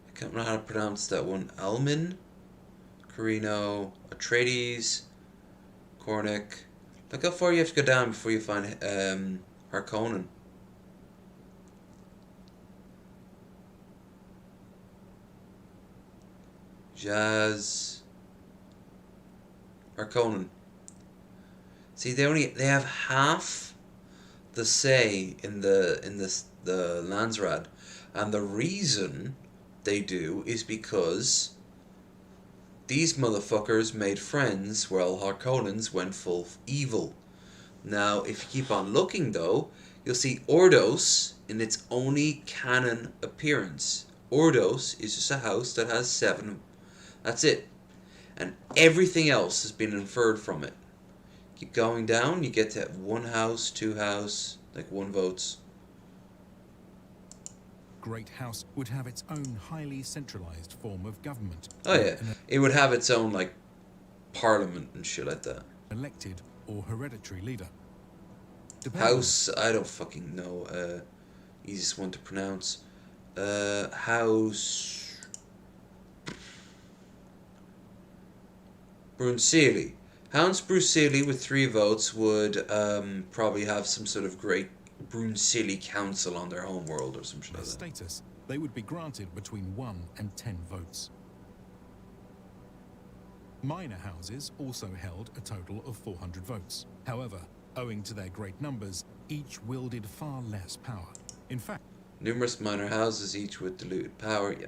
Speaker 1: I can't remember how to pronounce that one. Almin, Carino, Atreides, Cornic. Look how far you have to go down before you find Harkonnen. Jazz, Harkonnen. See, they have half the say in the Landsrad, and the reason they do is because these motherfuckers made friends while Harkonnens went full evil. Now, if you keep on looking though, you'll see Ordos in its only canon appearance. Ordos is just a house that has 7. That's it. And everything else has been inferred from it. Keep going down, you get to 1 house, 2 house, like 1 votes.
Speaker 9: Great house would have its own highly centralized form of government.
Speaker 1: Oh yeah, it would have its own like parliament and shit like that.
Speaker 9: Elected or hereditary leader.
Speaker 1: House, I don't fucking know. Easiest one to pronounce. House Brunseli. House Brunseli with 3 votes would probably have some sort of great Brunseli council on their home world or some shit like that.
Speaker 9: Status, they would be granted between 1 and 10 votes. Minor houses also held a total of 400 votes. However, owing to their great numbers, each wielded far less power. In fact,
Speaker 1: numerous minor houses, each with diluted power, yeah.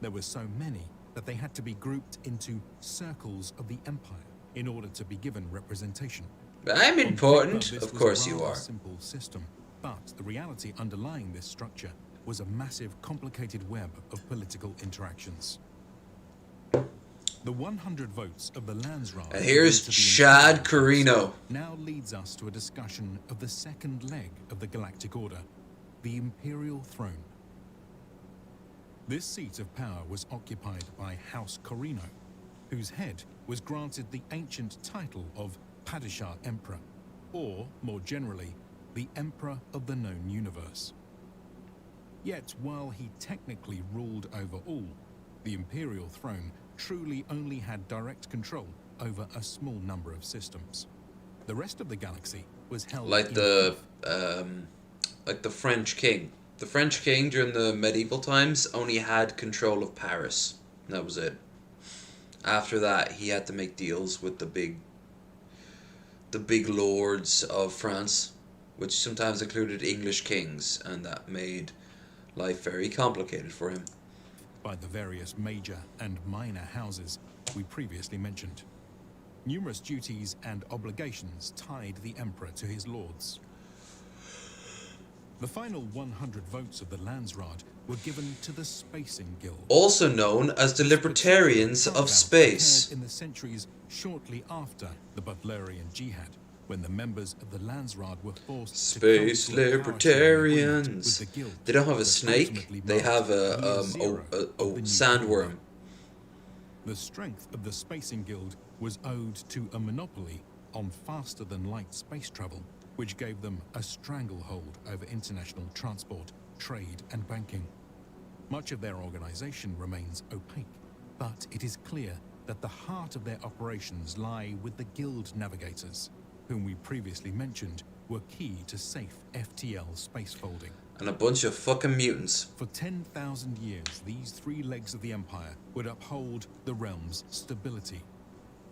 Speaker 9: There were so many that they had to be grouped into circles of the empire in order to be given representation.
Speaker 1: But I'm important,
Speaker 9: paper,
Speaker 1: of course you are.
Speaker 9: Simple system, but the reality underlying this structure was a massive, complicated web of political interactions. The 100 votes of the Landsrad.
Speaker 1: And here's Chad Carino.
Speaker 9: Now leads us to a discussion of the second leg of the Galactic Order, the Imperial Throne. This seat of power was occupied by House Carino, whose head was granted the ancient title of Padishah Emperor, or, more generally, the Emperor of the known universe. Yet, while he technically ruled over all, the Imperial Throne truly only had direct control over a small number of systems. The rest of the galaxy was held
Speaker 1: like the French king. The French king during the medieval times only had control of Paris. That was it. After that, he had to make deals with the big lords of France, which sometimes included English kings, and that made life very complicated for him.
Speaker 9: By the various major and minor houses we previously mentioned. Numerous duties and obligations tied the Emperor to his lords. The final 100 votes of the Landsrad were given to the Spacing Guild,
Speaker 1: also known as the Libertarians of Space.
Speaker 9: In the centuries shortly after the Butlerian Jihad, when the members of the Landsrad were forced
Speaker 1: Space
Speaker 9: to
Speaker 1: Libertarians.
Speaker 9: the guild,
Speaker 1: They don't have a snake. They have a sandworm.
Speaker 9: The strength of the Spacing Guild was owed to a monopoly on faster-than-light space travel, which gave them a stranglehold over international transport, trade, and banking. Much of their organization remains opaque, but it is clear that the heart of their operations lie with the Guild Navigators, whom we previously mentioned were key to safe FTL spacefolding.
Speaker 1: And a bunch of fucking mutants.
Speaker 9: For 10,000 years, these three legs of the Empire would uphold the realm's stability.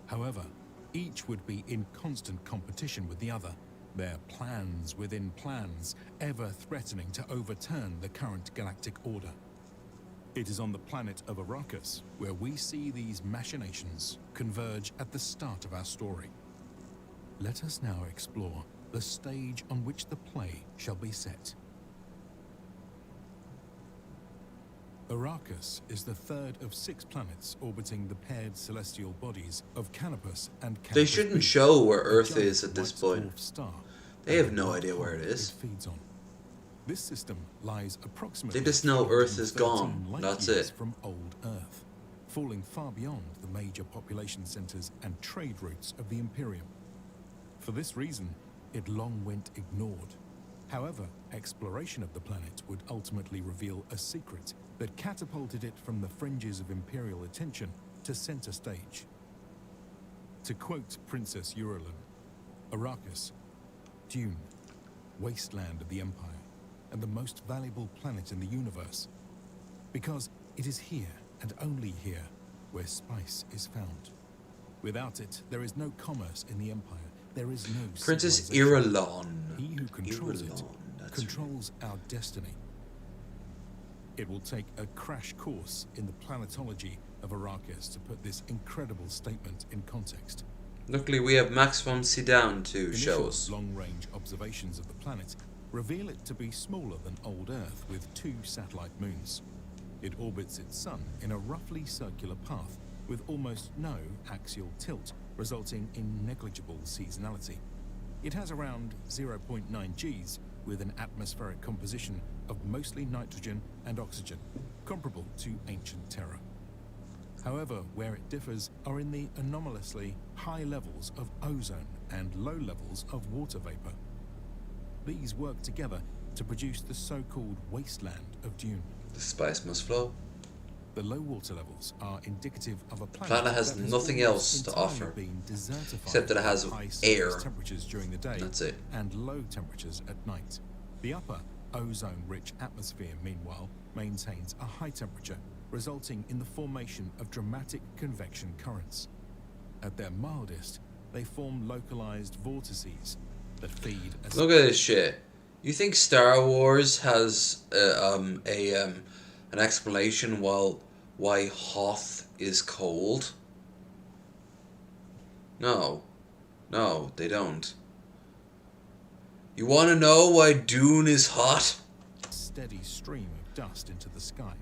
Speaker 9: However, each would be in constant competition with the other, their plans within plans, ever threatening to overturn the current galactic order. It is on the planet of Arrakis where we see these machinations converge at the start of our story. Let us now explore the stage on which the play shall be set. Arrakis is the third of 6 planets orbiting the paired celestial bodies of Canopus and Canopus
Speaker 1: They shouldn't
Speaker 9: B,
Speaker 1: show where
Speaker 9: a
Speaker 1: Earth
Speaker 9: giant
Speaker 1: is at this
Speaker 9: white
Speaker 1: point.
Speaker 9: dwarf star,
Speaker 1: They
Speaker 9: and
Speaker 1: have
Speaker 9: the
Speaker 1: no
Speaker 9: black
Speaker 1: idea where
Speaker 9: hole
Speaker 1: it is.
Speaker 9: feeds on. This system lies approximately
Speaker 1: They just know Earth is
Speaker 9: 313
Speaker 1: gone.
Speaker 9: light
Speaker 1: That's
Speaker 9: years
Speaker 1: it.
Speaker 9: from old Earth, falling far beyond the major population centers and trade routes of the Imperium. For this reason, it long went ignored. However, exploration of the planet would ultimately reveal a secret that catapulted it from the fringes of Imperial attention to center stage. To quote Princess Eurolin, Arrakis, Dune, wasteland of the Empire, and the most valuable planet in the universe, because it is here, and only here, where spice is found. Without it, there is no commerce in the Empire. There is no
Speaker 1: Princess
Speaker 9: civilization.
Speaker 1: Irulan.
Speaker 9: He who controls it
Speaker 1: That's
Speaker 9: controls our destiny. It will take a crash course in the planetology of Arrakis to put this incredible statement in context.
Speaker 1: Luckily, we have Maximum Sedan to show
Speaker 9: Initial
Speaker 1: us.
Speaker 9: long-range observations of the planet reveal it to be smaller than old Earth with 2 satellite moons. It orbits its sun in a roughly circular path with almost no axial tilt, resulting in negligible seasonality. It has around 0.9 Gs with an atmospheric composition of mostly nitrogen and oxygen, comparable to ancient Terra. However, where it differs are in the anomalously high levels of ozone and low levels of water vapor. These work together to produce the so-called wasteland of Dune.
Speaker 1: The spice must flow.
Speaker 9: The low water levels are indicative of a
Speaker 1: Planet has
Speaker 9: that
Speaker 1: nothing
Speaker 9: almost
Speaker 1: else to
Speaker 9: entirely
Speaker 1: offer,
Speaker 9: been desertified
Speaker 1: except that it has
Speaker 9: by high
Speaker 1: air.
Speaker 9: surface temperatures during the day
Speaker 1: That's it.
Speaker 9: and low temperatures at night. The upper ozone-rich atmosphere, meanwhile, maintains a high temperature, resulting in the formation of dramatic convection currents. At their mildest, they form localized vortices that feed a
Speaker 1: Look at this shit. You think Star Wars has an explanation why Hoth is cold? No, they don't. You want to know why Dune is hot?
Speaker 9: steady stream of dust into the sky.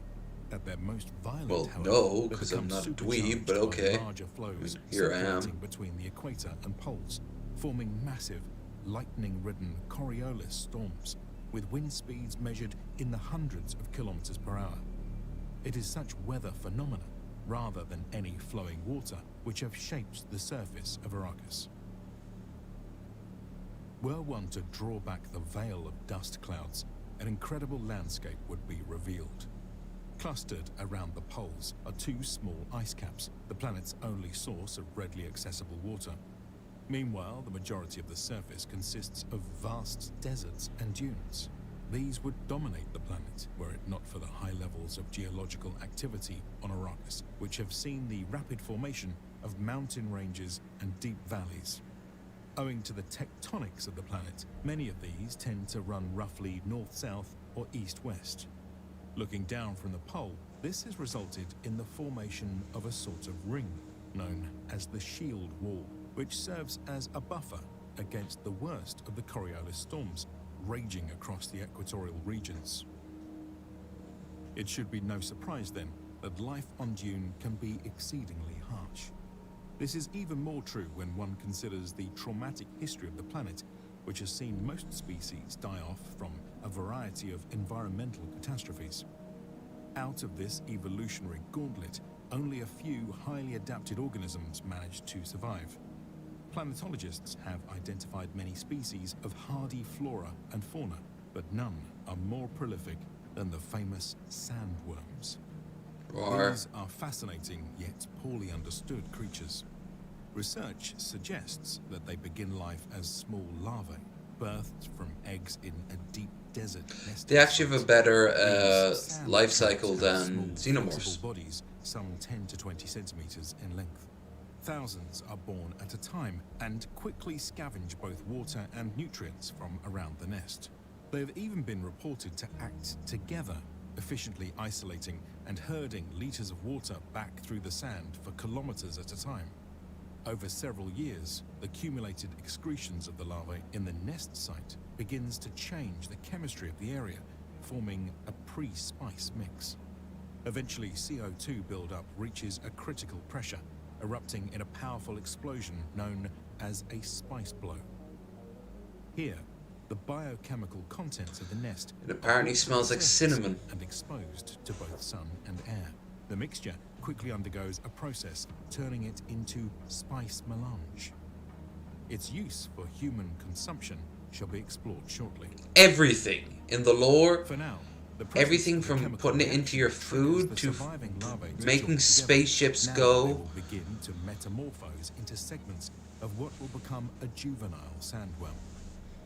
Speaker 9: At their most violent,
Speaker 1: Well,
Speaker 9: however,
Speaker 1: no,
Speaker 9: they
Speaker 1: because I'm
Speaker 9: become
Speaker 1: not a dweeb,
Speaker 9: supercharged
Speaker 1: but
Speaker 9: by
Speaker 1: okay.
Speaker 9: larger flows
Speaker 1: Here I am.
Speaker 9: circulating between the equator and poles, forming massive, lightning-ridden Coriolis storms with wind speeds measured in the hundreds of kilometers per hour. It is such weather phenomena, rather than any flowing water, which have shaped the surface of Arrakis. Were one to draw back the veil of dust clouds, an incredible landscape would be revealed. Clustered around the poles are 2 small ice caps, the planet's only source of readily accessible water. Meanwhile, the majority of the surface consists of vast deserts and dunes. These would dominate the planet, were it not for the high levels of geological activity on Arrakis, which have seen the rapid formation of mountain ranges and deep valleys. Owing to the tectonics of the planet, many of these tend to run roughly north-south or east-west. Looking down from the pole, this has resulted in the formation of a sort of ring, known as the Shield Wall, which serves as a buffer against the worst of the Coriolis storms raging across the equatorial regions. It should be no surprise then that life on Dune can be exceedingly harsh. This is even more true when one considers the traumatic history of the planet, which has seen most species die off from a variety of environmental catastrophes. Out of this evolutionary gauntlet, only a few highly adapted organisms managed to survive. Planetologists have identified many species of hardy flora and fauna, but none are more prolific than the famous sandworms. These are fascinating yet poorly understood creatures. Research suggests that they begin life as small larvae, birthed from eggs in a deep desert nesting
Speaker 1: They actually have a
Speaker 9: site.
Speaker 1: better
Speaker 9: These
Speaker 1: life
Speaker 9: sand
Speaker 1: cycle
Speaker 9: traps have
Speaker 1: than
Speaker 9: small,
Speaker 1: xenomorphs.
Speaker 9: flexible bodies, some 10 to 20 centimeters in length. Thousands are born at a time and quickly scavenge both water and nutrients from around the nest. They have even been reported to act together, efficiently isolating and herding liters of water back through the sand for kilometers at a time. Over several years, the accumulated excretions of the larvae in the nest site begins to change the chemistry of the area, forming a pre-spice mix. Eventually, CO2 buildup reaches a critical pressure, erupting in a powerful explosion known as a spice blow. Here, the biochemical contents of the nest
Speaker 1: It apparently smells like cinnamon.
Speaker 9: and exposed to both sun and air. The mixture quickly undergoes a process, turning it into spice melange. Its use for human consumption shall be explored shortly.
Speaker 1: Everything in the lore,
Speaker 9: For now,
Speaker 1: everything from putting it into your food to making spaceships go.
Speaker 9: They will begin to metamorphose into segments of what will become a juvenile sandworm.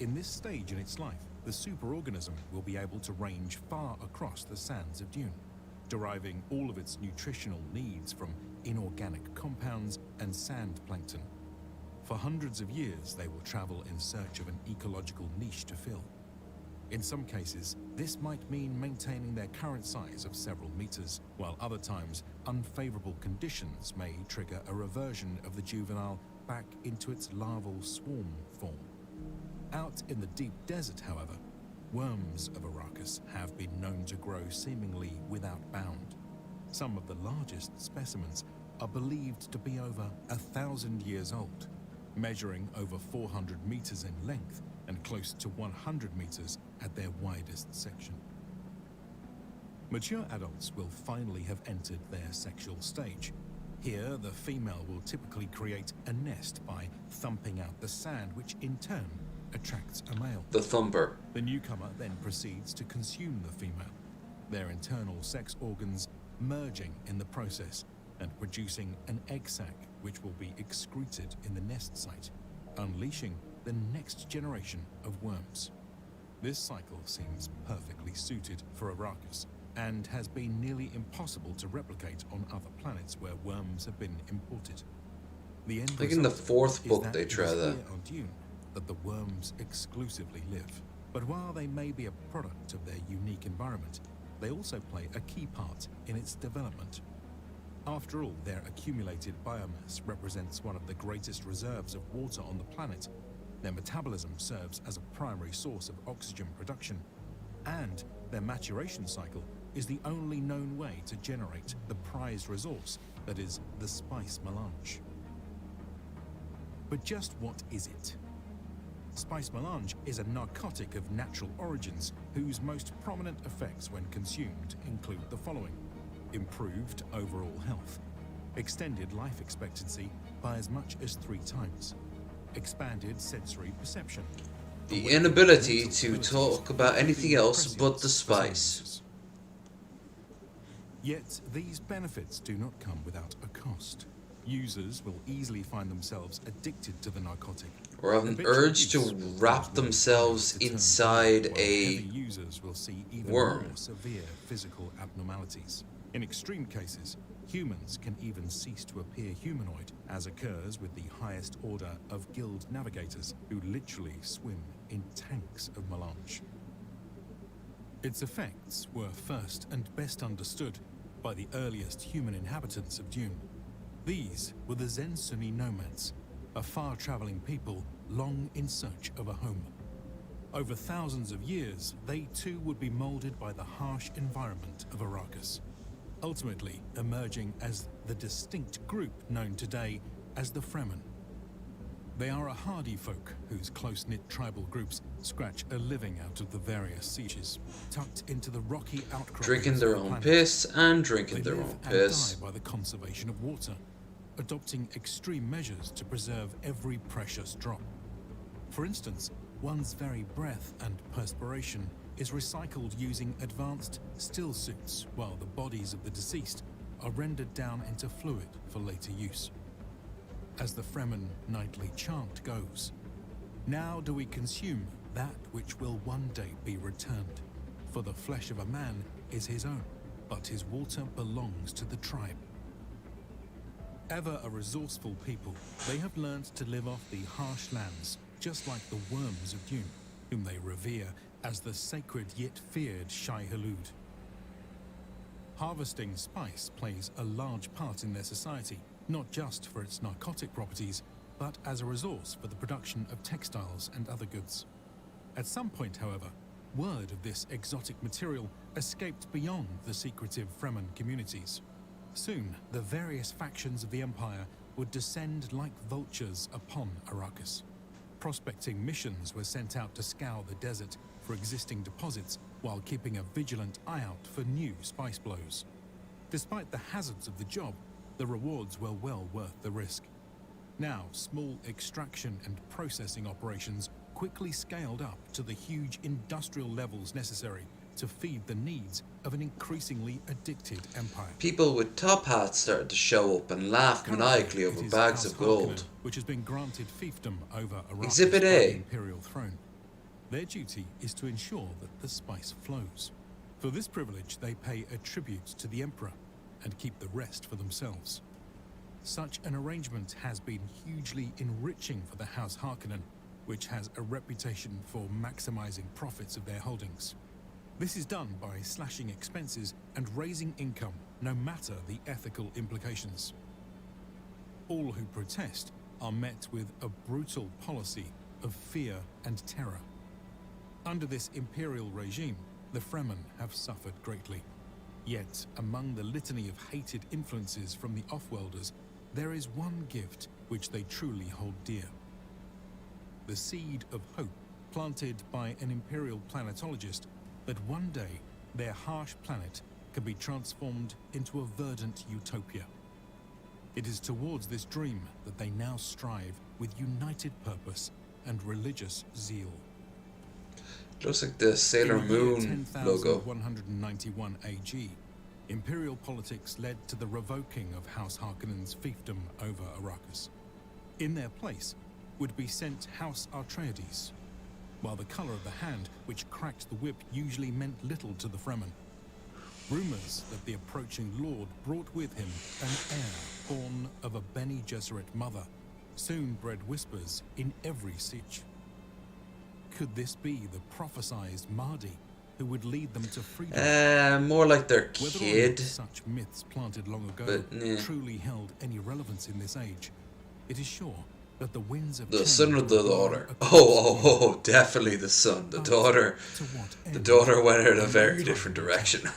Speaker 9: In this stage in its life, the superorganism will be able to range far across the sands of Dune, deriving all of its nutritional needs from inorganic compounds and sand plankton. For hundreds of years, they will travel in search of an ecological niche to fill. In some cases, this might mean maintaining their current size of several meters, while other times, unfavorable conditions may trigger a reversion of the juvenile back into its larval swarm form. Out in the deep desert, however, worms of Arrakis have been known to grow seemingly without bound. Some of the largest specimens are believed to be over 1,000 years old, measuring over 400 meters in length and close to 100 meters at their widest section. Mature adults will finally have entered their sexual stage. Here, the female will typically create a nest by thumping out the sand, which in turn attracts a male.
Speaker 1: The thumper.
Speaker 9: The newcomer then proceeds to consume the female, their internal sex organs merging in the process and producing an egg sac which will be excreted in the nest site, unleashing the next generation of worms. This cycle seems perfectly suited for Arrakis and has been nearly impossible to replicate on other planets where worms have been imported. The end
Speaker 1: Like in the
Speaker 9: result
Speaker 1: fourth
Speaker 9: is
Speaker 1: book
Speaker 9: that
Speaker 1: they
Speaker 9: it is
Speaker 1: try that.
Speaker 9: here on Dune that the worms exclusively live. But while they may be a product of their unique environment, they also play a key part in its development. After all, their accumulated biomass represents one of the greatest reserves of water on the planet. Their metabolism serves as a primary source of oxygen production, and their maturation cycle is the only known way to generate the prized resource that is the spice melange. But just what is it? Spice melange is a narcotic of natural origins whose most prominent effects when consumed include the following: improved overall health, extended life expectancy by as much as 3 times, expanded sensory perception,
Speaker 1: The inability to talk about anything else but the spice.
Speaker 9: Yet these benefits do not come without a cost. Users will easily find themselves addicted to the narcotic,
Speaker 1: Or have an urge to wrap themselves inside a
Speaker 9: users will see even
Speaker 1: worm.
Speaker 9: more severe physical abnormalities. In extreme cases, humans can even cease to appear humanoid, as occurs with the highest order of guild navigators, who literally swim in tanks of melange. Its effects were first and best understood by the earliest human inhabitants of Dune. These were the Zen-Sunni nomads, a far-traveling people long in search of a home. Over thousands of years, they too would be molded by the harsh environment of Arrakis, ultimately emerging as the distinct group known today as the Fremen. They are a hardy folk whose close-knit tribal groups scratch a living out of the various sieges, tucked into the rocky outcroppings
Speaker 1: Drinking their
Speaker 9: of the
Speaker 1: own
Speaker 9: planet.
Speaker 1: piss and drinking
Speaker 9: They
Speaker 1: their
Speaker 9: live
Speaker 1: own
Speaker 9: and
Speaker 1: piss.
Speaker 9: die by the conservation of water. adopting extreme measures to preserve every precious drop. For instance, one's very breath and perspiration is recycled using advanced still suits, while the bodies of the deceased are rendered down into fluid for later use. As the Fremen nightly chant goes, "Now do we consume that which will one day be returned, for the flesh of a man is his own, but his water belongs to the tribe." Ever a resourceful people, they have learned to live off the harsh lands, just like the worms of Dune, whom they revere as the sacred yet feared Shai-Hulud. Harvesting spice plays a large part in their society, not just for its narcotic properties, but as a resource for the production of textiles and other goods. At some point, however, word of this exotic material escaped beyond the secretive Fremen communities. Soon, the various factions of the Empire would descend like vultures upon Arrakis. Prospecting missions were sent out to scour the desert for existing deposits while keeping a vigilant eye out for new spice blows. Despite the hazards of the job, the rewards were well worth the risk. Now, small extraction and processing operations quickly scaled up to the huge industrial levels necessary to feed the needs of an increasingly addicted empire.
Speaker 1: People with top hats started to show up and laugh maniacally over bags of gold.
Speaker 9: Which has been granted fiefdom over Arrakis
Speaker 1: Exhibit
Speaker 9: by
Speaker 1: A.
Speaker 9: the Imperial throne. Their duty is to ensure that the spice flows. For this privilege, they pay a tribute to the Emperor and keep the rest for themselves. Such an arrangement has been hugely enriching for the House Harkonnen, which has a reputation for maximizing profits of their holdings. This is done by slashing expenses and raising income, no matter the ethical implications. All who protest are met with a brutal policy of fear and terror. Under this imperial regime, the Fremen have suffered greatly. Yet, among the litany of hated influences from the Offworlders, there is one gift which they truly hold dear. The seed of hope planted by an imperial planetologist that one day their harsh planet can be transformed into a verdant utopia. It is towards this dream that they now strive with united purpose and religious zeal.
Speaker 1: Looks like the Sailor Moon logo.
Speaker 9: 191 AG, imperial politics led to the revoking of House Harkonnen's fiefdom over Arrakis. In their place would be sent House Atreides, while the color of the hand which cracked the whip usually meant little to the Fremen. Rumors that the approaching Lord brought with him an heir born of a Bene Gesserit mother soon bred whispers in every siege. Could this be the prophesized Mahdi who would lead them to freedom?
Speaker 1: More like their
Speaker 9: Whether or
Speaker 1: kid.
Speaker 9: not such myths planted long ago
Speaker 1: But, yeah.
Speaker 9: truly held any relevance in this age, it is sure that the winds of
Speaker 1: The
Speaker 9: change
Speaker 1: son or the
Speaker 9: will blow
Speaker 1: daughter?
Speaker 9: across
Speaker 1: Oh, definitely the son. The
Speaker 9: But
Speaker 1: daughter.
Speaker 9: to what
Speaker 1: The
Speaker 9: end?
Speaker 1: daughter went in a very different direction.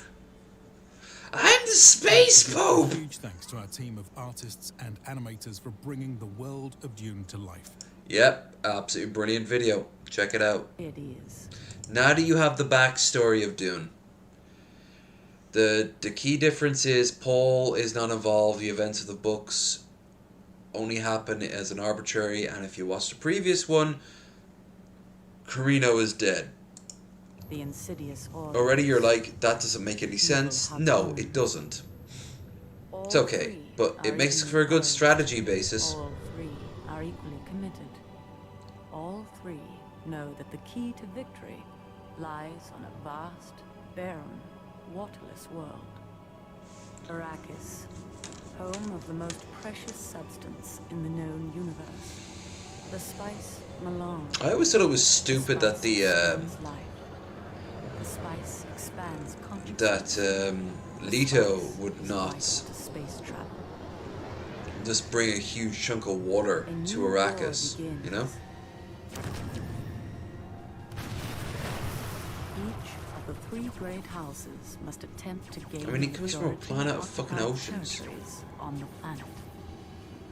Speaker 1: I'm the Space Pope!
Speaker 9: Huge thanks to our team of artists and animators for bringing the world of Dune to life.
Speaker 1: Yep, absolutely brilliant video. Check it out.
Speaker 13: It is.
Speaker 1: Now do you have the backstory of Dune? The key difference is Paul is not involved. The events of the books only happen as an arbitrary, and if you watch the previous one, Carino is dead.
Speaker 13: The insidious order.
Speaker 1: Already you're like, that doesn't make any sense. No, it doesn't. It's okay, but it makes for a good strategy basis.
Speaker 13: All three are equally committed. All three know that the key to victory lies on a vast, barren, waterless world. Arrakis, home of the most precious substance in the known universe. The spice melange.
Speaker 1: I always thought it was stupid that the
Speaker 13: spice expands
Speaker 1: Leto would not
Speaker 13: space travel.
Speaker 1: just bring a huge chunk of water to Arrakis, you know?
Speaker 13: Each of the three great houses must attempt to gain.
Speaker 1: I mean, he comes from a planet of fucking oceans.
Speaker 13: Territories on the planet.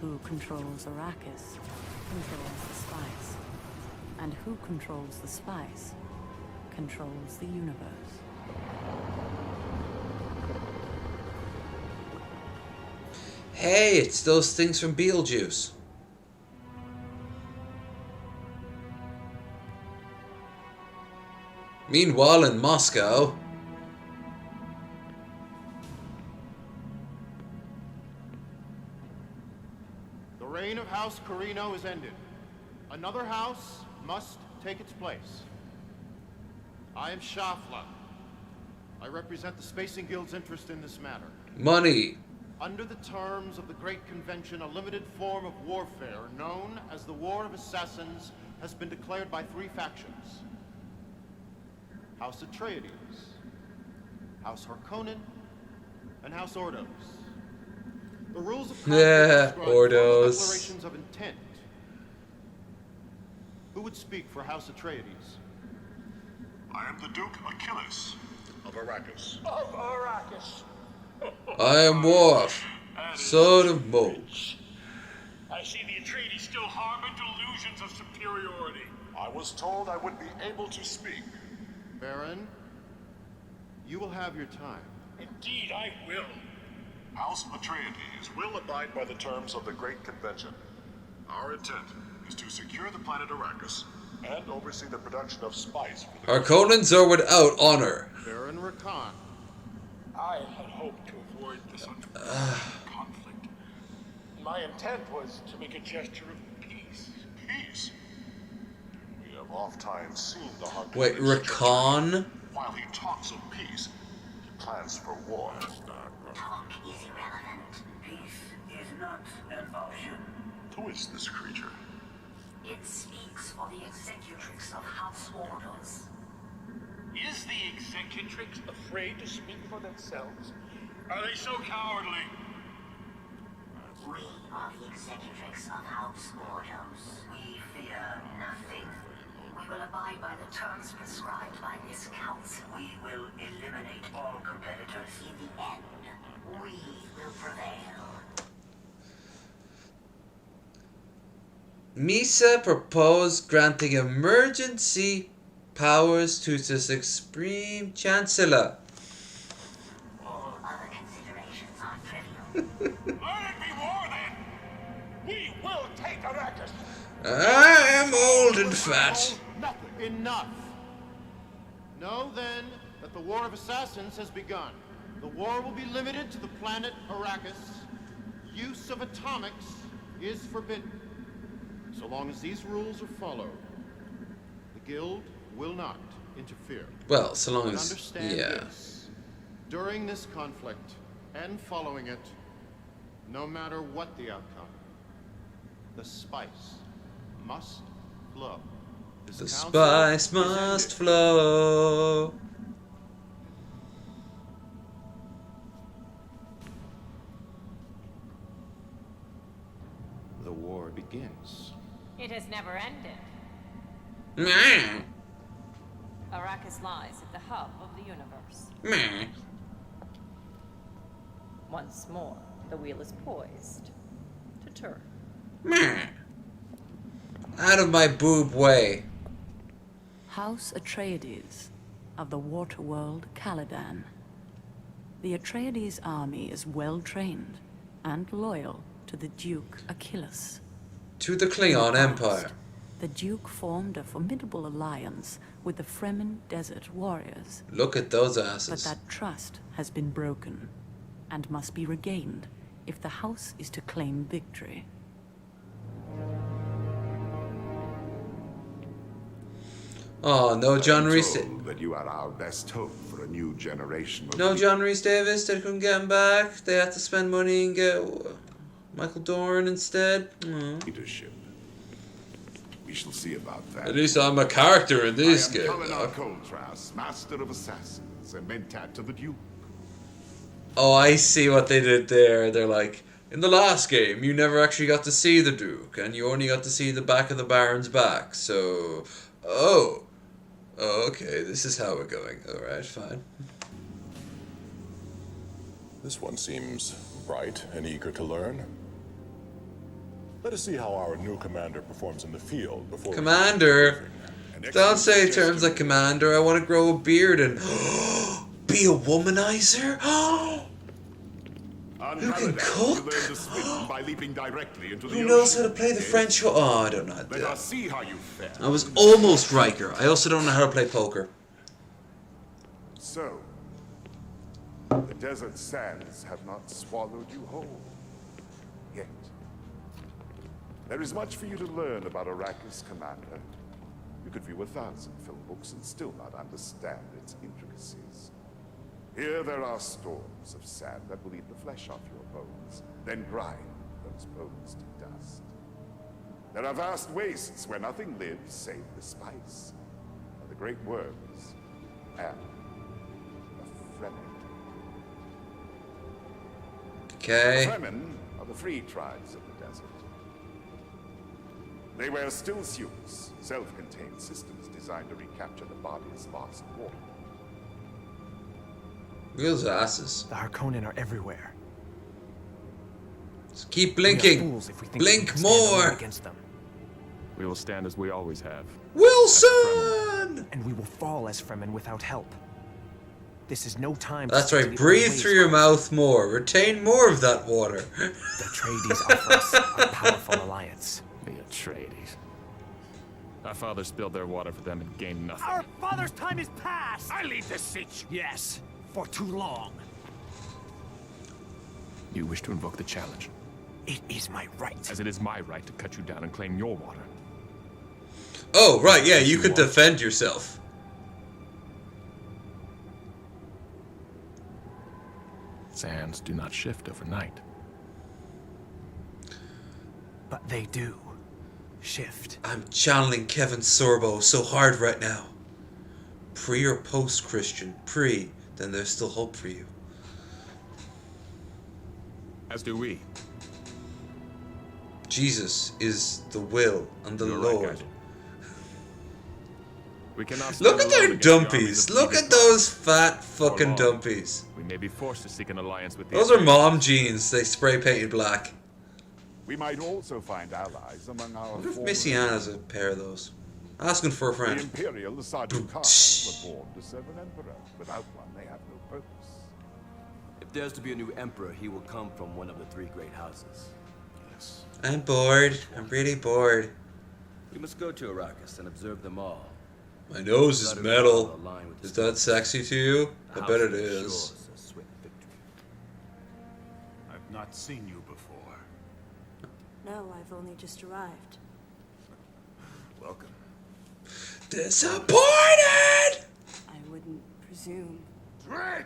Speaker 13: Who controls Arrakis controls the spice, and who controls the spice controls the universe.
Speaker 1: Hey, it's those things from Beetlejuice. Meanwhile, in Moscow...
Speaker 15: The reign of House Carino is ended. Another house must take its place. I am Shafla. I represent the Spacing Guild's interest in this matter.
Speaker 1: Money.
Speaker 15: Under the terms of the Great Convention, a limited form of warfare known as the War of Assassins has been declared by 3 factions. House Atreides, House Harkonnen, and House Ordos. The rules of conflict describe
Speaker 1: Ordos.
Speaker 15: declarations of intent. Who would speak for House Atreides?
Speaker 16: I am the Duke Achilles of Arrakis.
Speaker 8: Of Arrakis.
Speaker 1: I am Worf, son of Mo.
Speaker 8: I see the Atreides still harbor delusions of superiority.
Speaker 16: I was told I would be able to speak.
Speaker 15: Baron, you will have your time.
Speaker 8: Indeed, I will.
Speaker 16: House Atreides will abide by the terms of the Great Convention. Our intent is to secure the planet Arrakis and oversee the production of spice for the...
Speaker 1: Harkonnens are without honor.
Speaker 15: Baron Rakan.
Speaker 8: I had hoped to avoid this conflict. My intent was to make a gesture of peace.
Speaker 16: Peace? We have oft-times seen the Harkonnens...
Speaker 1: Wait, Rakan?
Speaker 16: While he talks of peace, he plans for war.
Speaker 20: Talk is irrelevant. Peace is not an option.
Speaker 16: Who is this creature?
Speaker 20: It speaks for the executrix of House Ordos.
Speaker 8: Is the executrix afraid to speak for themselves? Are they so cowardly?
Speaker 20: We are the executrix of House Ordos. We fear nothing. We will abide by the terms prescribed by this council. We will eliminate all competitors. In the end, we will prevail.
Speaker 1: Misa proposed granting emergency powers to the Supreme Chancellor.
Speaker 20: All other considerations are trivial.
Speaker 8: Let it be war then! We will take Arrakis!
Speaker 1: I am old and fat.
Speaker 15: Enough. Know then that the War of Assassins has begun. The war will be limited to the planet Arrakis. Use of atomics is forbidden. So long as these rules are followed, the Guild will not interfere.
Speaker 1: Well, so long
Speaker 15: But
Speaker 1: as...
Speaker 15: understand
Speaker 1: yeah.
Speaker 15: this. During this conflict, and following it, no matter what the outcome, the spice must flow. This
Speaker 1: The
Speaker 15: council
Speaker 1: spice
Speaker 15: is
Speaker 1: must
Speaker 15: ended.
Speaker 1: flow.
Speaker 4: The war begins.
Speaker 24: It has never ended.
Speaker 1: Meh.
Speaker 24: Arrakis lies at the hub of the universe.
Speaker 1: Meh.
Speaker 24: Once more, the wheel is poised to turn.
Speaker 1: Meh. Out of my boob way.
Speaker 13: House Atreides of the water world Caladan. The Atreides army is well trained and loyal to the Duke Achilles.
Speaker 1: To the Klingon Empire.
Speaker 13: The Duke formed a formidable alliance with the Fremen Desert Warriors.
Speaker 1: Look at those
Speaker 13: But
Speaker 1: asses.
Speaker 13: that trust has been broken and must be regained if the House is to claim victory.
Speaker 1: Oh, no John Rhys.
Speaker 16: That you are our best hope for a new generation of
Speaker 1: No John Rhys Davis. They couldn't get him back. They had to spend money and get Michael Dorn instead.
Speaker 16: leadership. We shall see about that.
Speaker 1: At least I'm a character in this
Speaker 16: I
Speaker 1: game.
Speaker 16: am
Speaker 1: though.
Speaker 16: Kalinar Koltras, Master of Assassins, and Mentat to the Duke.
Speaker 1: Oh, I see what they did there. They're like, in the last game, you never actually got to see the Duke, and you only got to see the back of the Baron's back. So, oh, okay, this is how we're going. All right, fine.
Speaker 25: This one seems bright and eager to learn. Let us see how our new commander performs in the field before.
Speaker 1: Commander, don't say terms like commander. I want to grow a beard and be a womanizer.
Speaker 16: On
Speaker 1: Who can
Speaker 16: Caladan,
Speaker 1: cook?
Speaker 16: you learn to swim by leaping directly into the
Speaker 1: Who
Speaker 16: ocean.
Speaker 1: knows how to play the
Speaker 16: Yes?
Speaker 1: French horn? Oh, I don't know how to do
Speaker 16: Let
Speaker 1: that.
Speaker 16: us see how you fare.
Speaker 1: I was almost Riker. I also don't know how to play poker.
Speaker 16: So, the desert sands have not swallowed you whole. Yet. There is much for you to learn about Arrakis, Commander. You could view 1,000 film books and still not understand its intricacies. Here there are storms of sand that will eat the flesh off your bones, then grind those bones to dust. There are vast wastes where nothing lives save the spice, and the great worms, and the Fremen.
Speaker 1: Okay.
Speaker 16: The Fremen are the free tribes of the desert. They wear still suits, self-contained systems designed to recapture the body's lost water.
Speaker 1: Wheels asses.
Speaker 3: The Harkonnen are everywhere.
Speaker 1: Just keep
Speaker 3: We are
Speaker 1: blinking.
Speaker 3: fools if we think we
Speaker 1: Blink
Speaker 3: can stand alone
Speaker 1: more.
Speaker 3: against them.
Speaker 10: We will stand as we always have.
Speaker 1: Wilson!
Speaker 3: And we will fall as Fremen without help. This is no time to
Speaker 1: That's
Speaker 3: stick to
Speaker 1: right.
Speaker 3: the
Speaker 1: Breathe
Speaker 3: old ways.
Speaker 1: through your mouth more. Retain more of that water.
Speaker 3: The Atreides offer us a powerful alliance.
Speaker 10: The Atreides. Our fathers spilled their water for them and gained nothing.
Speaker 3: Our father's time is past!
Speaker 4: I leave this seat.
Speaker 3: Yes, for too long.
Speaker 10: You wish to invoke the challenge.
Speaker 3: It is my right.
Speaker 10: As it is my right to cut you down and claim your water.
Speaker 1: Oh, right. Yeah, you could defend yourself.
Speaker 10: Sands do not shift overnight.
Speaker 3: But they do. Shift.
Speaker 1: I'm channeling Kevin Sorbo so hard right now. Pre or post Christian? Pre, then there's still hope for you.
Speaker 10: As do we.
Speaker 1: Jesus is the will and the
Speaker 10: You're right,
Speaker 1: Lord.
Speaker 10: Geisel. We cannot
Speaker 1: Look at
Speaker 10: stand
Speaker 1: their
Speaker 10: alone against the armies
Speaker 1: dumpies.
Speaker 10: of
Speaker 1: Look
Speaker 10: Peter
Speaker 1: at
Speaker 10: Carr.
Speaker 1: those fat fucking
Speaker 10: For long,
Speaker 1: dumpies.
Speaker 10: We may be forced to seek an alliance with the
Speaker 1: Those are
Speaker 10: Atreides.
Speaker 1: mom jeans. They spray painted black.
Speaker 16: We might also find allies among our
Speaker 1: I wonder if
Speaker 16: former
Speaker 1: Missy Ann has a pair of those. Asking for a
Speaker 16: The
Speaker 1: friend.
Speaker 16: Imperial Asajj Khan were born to serve an emperor. Without one, they have no purpose.
Speaker 17: If there's to be a new emperor, he will come from one of the three great houses.
Speaker 16: Yes.
Speaker 1: I'm bored. I'm really bored.
Speaker 17: We must go to Arrakis and observe them all.
Speaker 1: My nose is
Speaker 17: Without a
Speaker 1: metal.
Speaker 17: doubt, align with
Speaker 1: Is
Speaker 17: the
Speaker 1: that sexy to you?
Speaker 17: The
Speaker 1: I
Speaker 17: house
Speaker 1: bet it
Speaker 17: ensures
Speaker 1: is.
Speaker 17: a swift victory.
Speaker 18: I've not seen you before.
Speaker 19: No, I've only just arrived.
Speaker 18: Welcome.
Speaker 1: Disappointed!
Speaker 19: I wouldn't presume.
Speaker 16: Drake!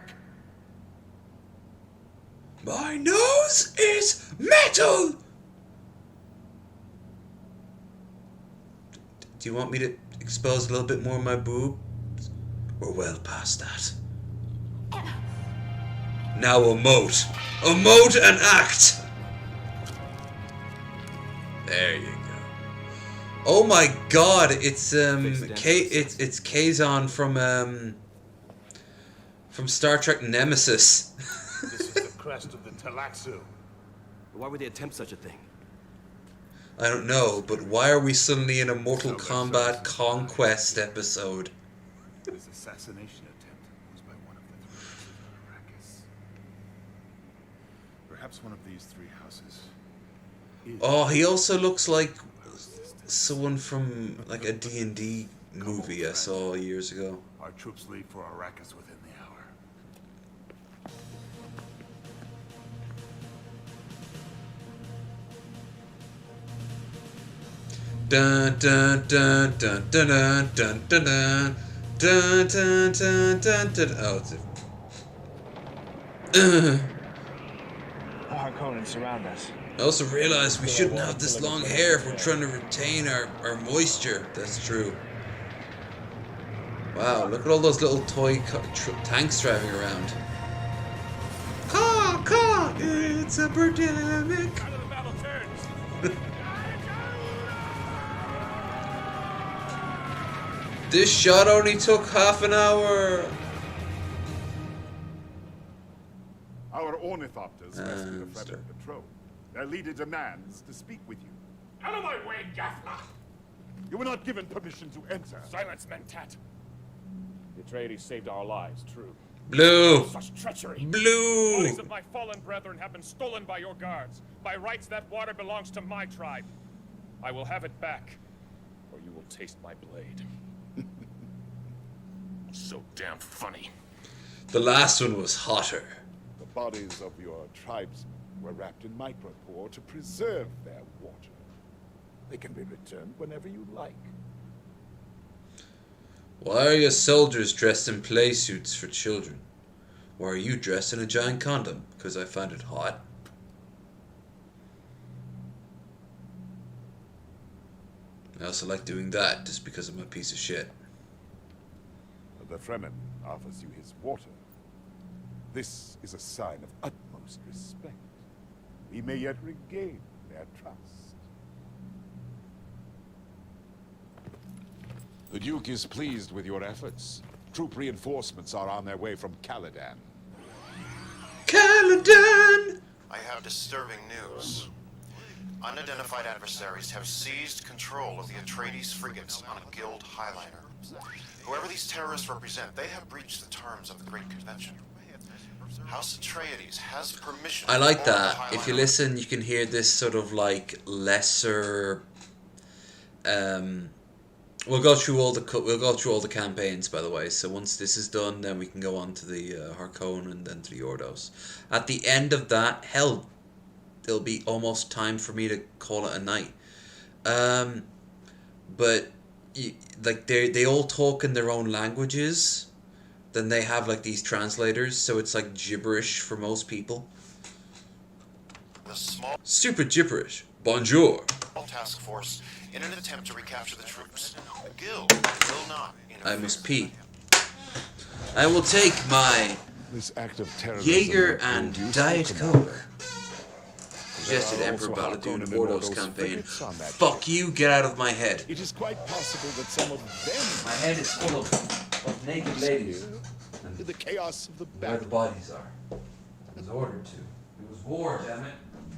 Speaker 1: My nose is metal! Do you want me to expose a little bit more of my boob? We're well past that. Now emote. Emote and act! There you go. Oh my god, it's it's Kazon from Star Trek Nemesis.
Speaker 18: This is the crest of the Talaxu.
Speaker 17: Why would they attempt such a thing?
Speaker 1: I don't know, but why are we suddenly in a Mortal Kombat Conquest episode?
Speaker 18: This assassination attempt was by one of the three houses of Arrakis. Perhaps one of these three houses.
Speaker 1: Oh, he also looks like someone from like a D&D movie I saw years ago.
Speaker 18: Our troops leave for Arrakis within the hour.
Speaker 1: Dun dun dun dun dun dun dun dun dun dun dun dun dun. Oh, it's
Speaker 26: The Harkonnen surround us.
Speaker 1: I also realized we shouldn't have this long hair if we're trying to retain our moisture. That's true. Wow, look at all those little toy tanks driving around. Caw, it's a pandemic. This shot only took half an hour.
Speaker 16: Our ornithopters rescue the Fremen patrol. Their leader demands to speak with you.
Speaker 8: Out of my way, Gafla!
Speaker 16: You were not given permission to enter.
Speaker 18: Silence, Mentat.
Speaker 27: The Atreides saved our lives, true.
Speaker 1: Blue.
Speaker 2: Such treachery.
Speaker 1: Blue.
Speaker 2: The bodies of my fallen brethren have been stolen by your guards. By rights, that water belongs to my tribe. I will have it back, or you will taste my blade.
Speaker 23: So damn funny.
Speaker 1: The last one was hotter.
Speaker 16: The bodies of your tribesmen were wrapped in micropore to preserve their water. They can be returned whenever you like.
Speaker 1: Why are your soldiers dressed in play suits for children? Why are you dressed in a giant condom? Because I find it hot. I also like doing that just because I'm a piece of shit.
Speaker 16: The Fremen offers you his water. This is a sign of utmost respect. We may yet regain their trust.
Speaker 5: The Duke is pleased with your efforts. Troop reinforcements are on their way from Caladan.
Speaker 1: Caladan!
Speaker 15: I have disturbing news. Unidentified adversaries have seized control of the Atreides frigates on a guild highliner. Whoever these terrorists represent, they have breached the terms of the Great Convention. House Atreides has permission.
Speaker 1: I like that. If you listen, you can hear this sort of like lesser. We'll go through all the campaigns, by the way. So once this is done, then we can go on to the Harkonnen and then to the Ordos. At the end of that, hell, it'll be almost time for me to call it a night. But like they all talk in their own languages. Then they have like these translators, so it's like gibberish for most people. Super gibberish. Bonjour.
Speaker 15: Task force in an attempt to recapture the troops. The guild will not interfere.
Speaker 1: I must pee. I will take my
Speaker 16: This act of terrorism
Speaker 1: Jaeger and Diet Coke. Suggested
Speaker 16: There are
Speaker 1: Emperor
Speaker 16: also
Speaker 1: Balladun
Speaker 16: Harkonnen and
Speaker 1: Ordos
Speaker 16: Ordos
Speaker 1: campaign.
Speaker 16: frigates on that
Speaker 1: Fuck you, get out of my head.
Speaker 16: It is quite possible that some of them...
Speaker 1: My head is full of naked ladies.
Speaker 16: In the chaos of the
Speaker 1: Where
Speaker 16: battle.
Speaker 1: the bodies are. It was ordered to. It was war, damn it.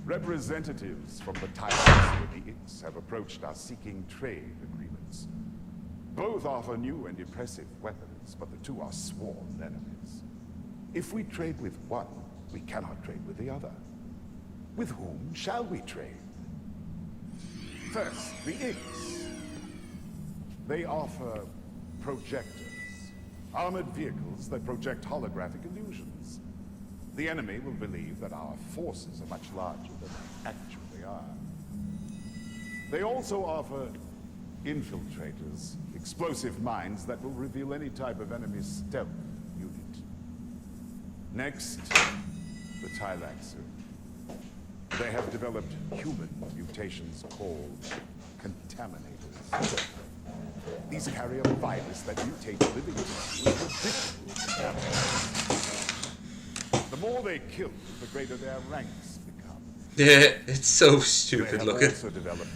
Speaker 16: Representatives from the Tyrants and the Ix have approached us seeking trade agreements. Both offer new and impressive weapons, but the two are sworn enemies. If we trade with one, we cannot trade with the other. With whom shall we trade? First, the Ix. They offer projectors, armored vehicles that project holographic illusions. The enemy will believe that our forces are much larger than they actually are. They also offer infiltrators, explosive mines that will reveal any type of enemy stealth unit. Next, the Tylaxu. They have developed human mutations called contaminators. These carry a virus that mutates living things with predictable contamination. The more they kill, the greater their ranks become.
Speaker 1: Yeah, it's so stupid looking.
Speaker 16: They have also developed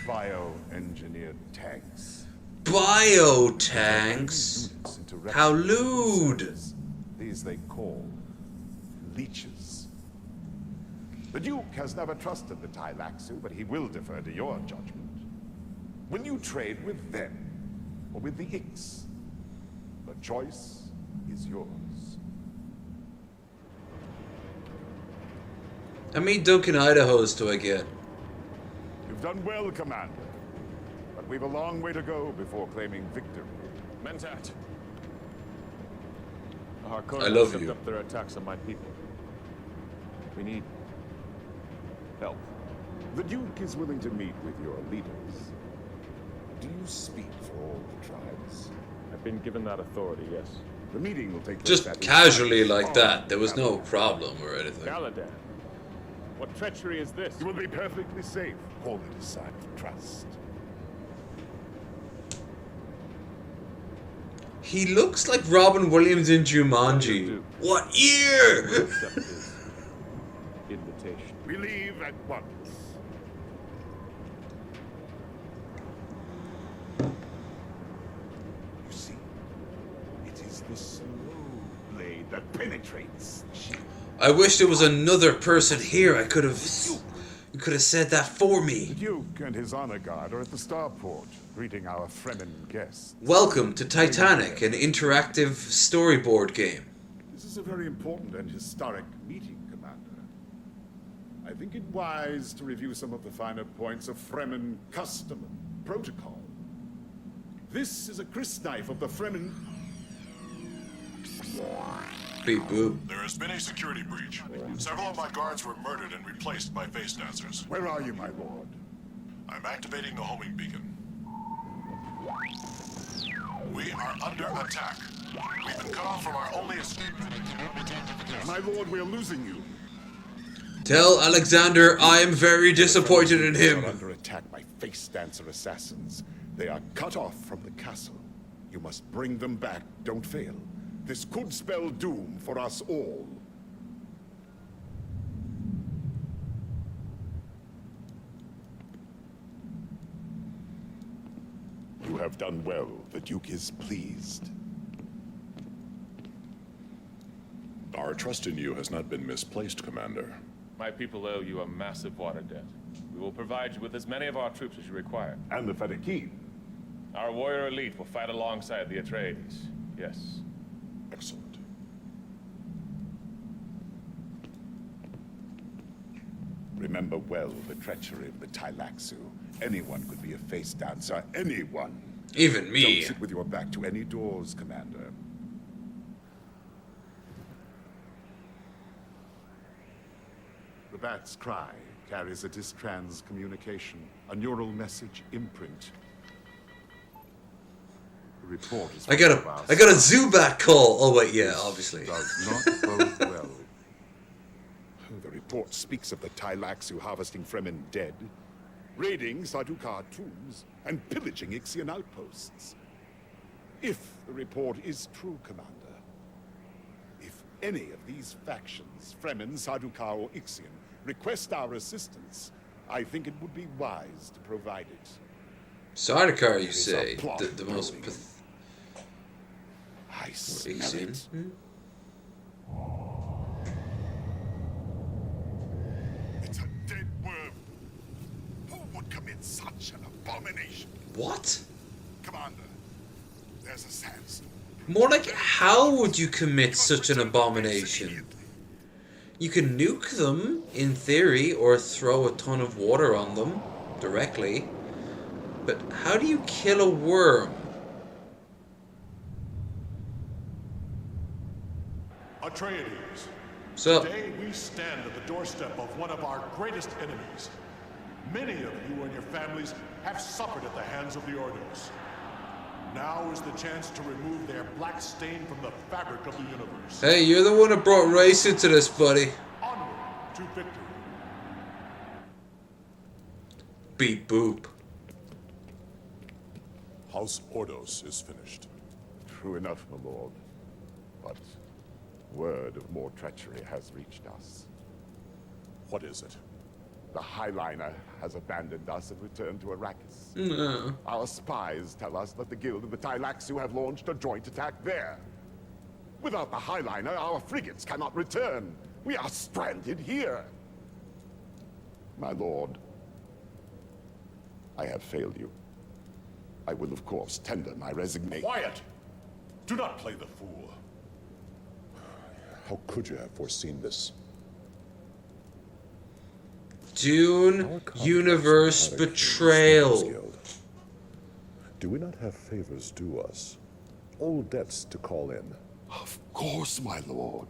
Speaker 16: bioengineered tanks.
Speaker 1: Biotanks? How lewd!
Speaker 16: These they call leeches. The Duke has never trusted the Tylaxu, but he will defer to your judgment. Will you trade with them, or with the Ix? The choice is yours.
Speaker 1: How many Duncan Idahos do I get?
Speaker 16: You've done well, Commander. But we've a long way to go before claiming victory.
Speaker 10: Mentat. The
Speaker 1: I
Speaker 10: Harkonnen
Speaker 1: love
Speaker 10: stepped
Speaker 1: you.
Speaker 10: up their attacks on my people. We need help.
Speaker 16: The Duke is willing to meet with your leaders. Do you speak for all the tribes?
Speaker 10: I've been given that authority, yes.
Speaker 16: The meeting will take place
Speaker 1: Just
Speaker 16: at
Speaker 1: casually like that. There was no problem or anything.
Speaker 10: Caladan. What treachery is this?
Speaker 16: You will be perfectly safe. Call it a sign of trust.
Speaker 1: He looks like Robin Williams in Jumanji. What year?
Speaker 10: Accept his invitation.
Speaker 16: We leave at once. You see, it is the slow blade that penetrates the shield.
Speaker 1: I wish there was another person here. I could have. You could have said that for
Speaker 16: The
Speaker 1: me.
Speaker 16: Duke and his honor guard are at the starport, greeting our Fremen guests.
Speaker 1: Welcome to Titanic, an interactive storyboard game.
Speaker 16: This is is a very important and historic meeting, Commander. I think it wise to review some of the finer points of Fremen custom and protocol. This is a crysknife of the Fremen.
Speaker 1: Beep boop.
Speaker 25: There has been a security breach. Several of my guards were murdered and replaced by face dancers.
Speaker 16: Where are you, my lord?
Speaker 25: I'm activating the homing beacon. We are under attack. We've been cut off from our only escape.
Speaker 16: My lord, we're losing you.
Speaker 1: Tell Alexander I am very disappointed in
Speaker 16: We
Speaker 1: him.
Speaker 16: are under attack by face dancer assassins. They are cut off from the castle. You must bring them back. Don't fail. This could spell doom for us all. You have done well. The Duke is pleased.
Speaker 25: Our trust in you has not been misplaced, Commander.
Speaker 2: My people owe you a massive water debt. We will provide you with as many of our troops as you require.
Speaker 16: And the Fedaykin.
Speaker 2: Our warrior elite will fight alongside the Atreides. Yes.
Speaker 25: Excellent.
Speaker 16: Remember well the treachery of the Tleilaxu. Anyone could be a face dancer. Anyone.
Speaker 1: Even me.
Speaker 16: Don't sit with your back to any doors, Commander. The bat's cry carries a distrans communication, a neural message imprint. The report is
Speaker 1: I got a Zubat call. Oh wait, yeah, obviously.
Speaker 16: Does not bode well. The report speaks of the Tleilaxu harvesting Fremen dead, raiding Sardaukar tombs, and pillaging Ixian outposts. If the report is true, Commander, if any of these factions, Fremen, Sardaukar, or Ixian, request our assistance, I think it would be wise to provide it.
Speaker 1: Sardaukar, you say? The most...
Speaker 16: I smell it. It's a dead worm. Who would commit such an abomination?
Speaker 1: What?
Speaker 16: Commander, there's a sandstorm.
Speaker 1: More like, how would you commit such an abomination? You can nuke them, in theory, or throw a ton of water on them, directly. But how do you kill a worm?
Speaker 6: Atreides.
Speaker 1: So,
Speaker 6: Today we stand at the doorstep of one of our greatest enemies. Many of you and your families have suffered at the hands of the Ordos. Now is the chance to remove their black stain from the fabric of the universe.
Speaker 1: hey, you're the one that brought race into this, buddy.
Speaker 6: Onward to victory.
Speaker 1: Beep boop.
Speaker 25: House Ordos is finished.
Speaker 16: True enough, my lord. But word of more treachery has reached us.
Speaker 25: What is it?
Speaker 16: The Highliner has abandoned us and returned to Arrakis.
Speaker 1: No.
Speaker 16: Our spies tell us that the Guild and the Tleilaxu have launched a joint attack there. Without the Highliner, our frigates cannot return. We are stranded here. My lord, I have failed you. I will, of course, tender my resignation.
Speaker 6: Quiet! Do not play the fool.
Speaker 25: How could you have foreseen this?
Speaker 1: Dune Universe Betrayal.
Speaker 25: Do we not have favors due us? Old debts to call in?
Speaker 16: Of course, my lord.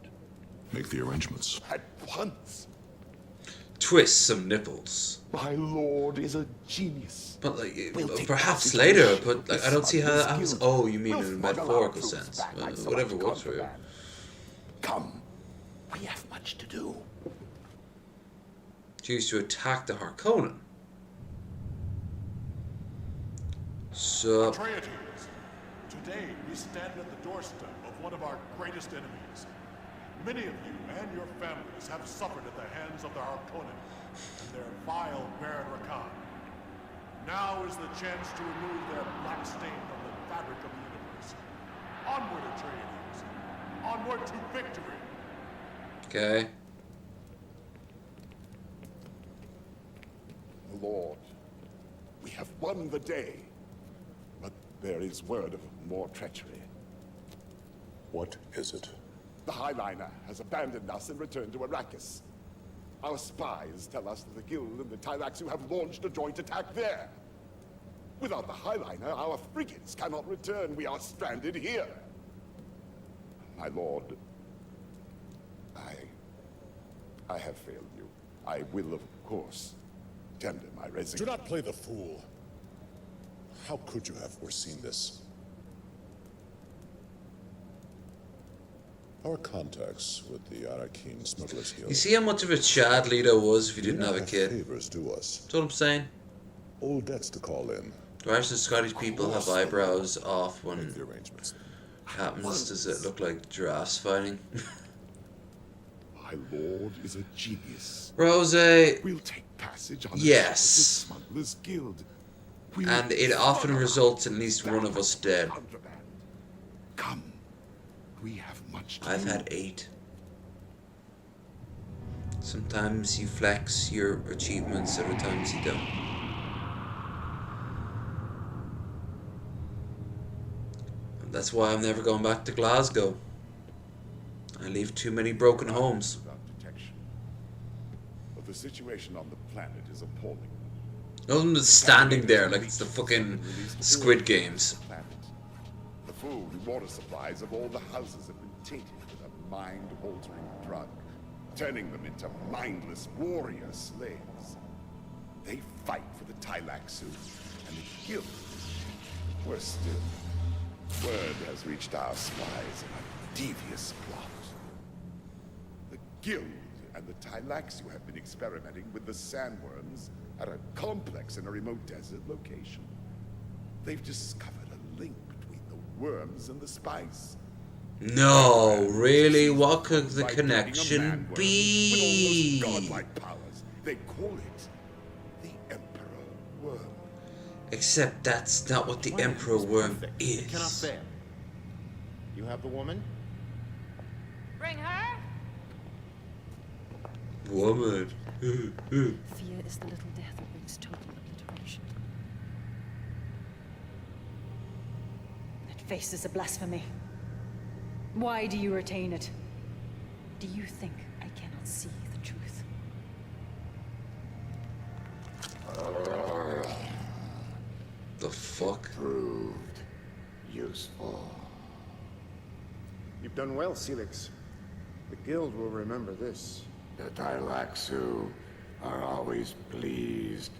Speaker 25: Make the arrangements.
Speaker 16: At once.
Speaker 1: Twist some nipples.
Speaker 16: My lord is a genius.
Speaker 1: But like,
Speaker 16: We'll take
Speaker 1: perhaps
Speaker 16: passage
Speaker 1: later,
Speaker 16: on a
Speaker 1: but
Speaker 16: ship
Speaker 1: like,
Speaker 16: with
Speaker 1: I don't see how that happens.
Speaker 16: Skilled.
Speaker 1: Oh, you mean
Speaker 16: We'll
Speaker 1: in a
Speaker 16: smuggle our
Speaker 1: metaphorical
Speaker 16: troops
Speaker 1: sense.
Speaker 16: back like
Speaker 1: Whatever
Speaker 16: some
Speaker 1: works for you.
Speaker 16: contraband. Come, we have much to do.
Speaker 1: Choose to attack the Harkonnen. So,
Speaker 6: Atreides, today we stand at the doorstep of one of our greatest enemies. Many of you and your families have suffered at the hands of the Harkonnen and their vile Baron Rakan. Now is the chance to remove their black stain from the fabric of the universe. Onward, Atreides. Onward to victory.
Speaker 1: okay.
Speaker 16: Lord, we have won the day. But there is word of more treachery.
Speaker 25: What is it?
Speaker 16: The Highliner has abandoned us and returned to Arrakis. Our spies tell us that the Guild and the Tylaxu have launched a joint attack there. Without the Highliner, our frigates cannot return. We are stranded here. My lord, I have failed you. I will, of course, tender my resignation.
Speaker 25: Do not play the fool. How could you have foreseen this? Our contacts with the Arakeen Smugglers Guild.
Speaker 1: You see how much of a Chad Leto was if you didn't have a kid?
Speaker 25: Favors do us.
Speaker 1: That's what I'm saying.
Speaker 25: Old debts to call in.
Speaker 1: The Irish and Scottish people have eyebrows off when it happens. Does it look like giraffes fighting?
Speaker 16: My lord is a genius.
Speaker 1: Rose.
Speaker 16: We'll take passage on
Speaker 1: yes.
Speaker 16: the Smugglers Guild.
Speaker 1: And it often results in at least one of us dead.
Speaker 16: Come. We have much to
Speaker 1: I've
Speaker 16: do.
Speaker 1: had 8. Sometimes you flex your achievements, other times you don't. And that's why I'm never going back to Glasgow. I leave too many broken homes.
Speaker 16: Detection. But the situation on the planet is appalling.
Speaker 1: No one is standing there like it's the fucking Squid Games.
Speaker 16: The food and water supplies of all the houses have been tainted with a mind-altering drug, turning them into mindless warrior slaves. They fight for the Tylaxu and the Guild. Worse still, word has reached our spies of a devious plot. The Guild and the Tylaxu have been experimenting with the sandworms at a complex in a remote desert location. They've discovered a link between the worms and the spice.
Speaker 1: No, really? What could the connection be?
Speaker 16: With almost godlike powers. They call it the Emperor Worm.
Speaker 1: Except that's not what the Emperor Worm is.
Speaker 15: Cannot fail. You have the woman?
Speaker 13: Bring her.
Speaker 1: Woman.
Speaker 13: Fear is the little death that brings total obliteration. That face is a blasphemy. Why do you retain it? Do you think I cannot see the truth?
Speaker 1: The fuck?
Speaker 15: Proved useful.
Speaker 7: You've done well, Celix. The Guild will remember this.
Speaker 4: The Tylaxu are always pleased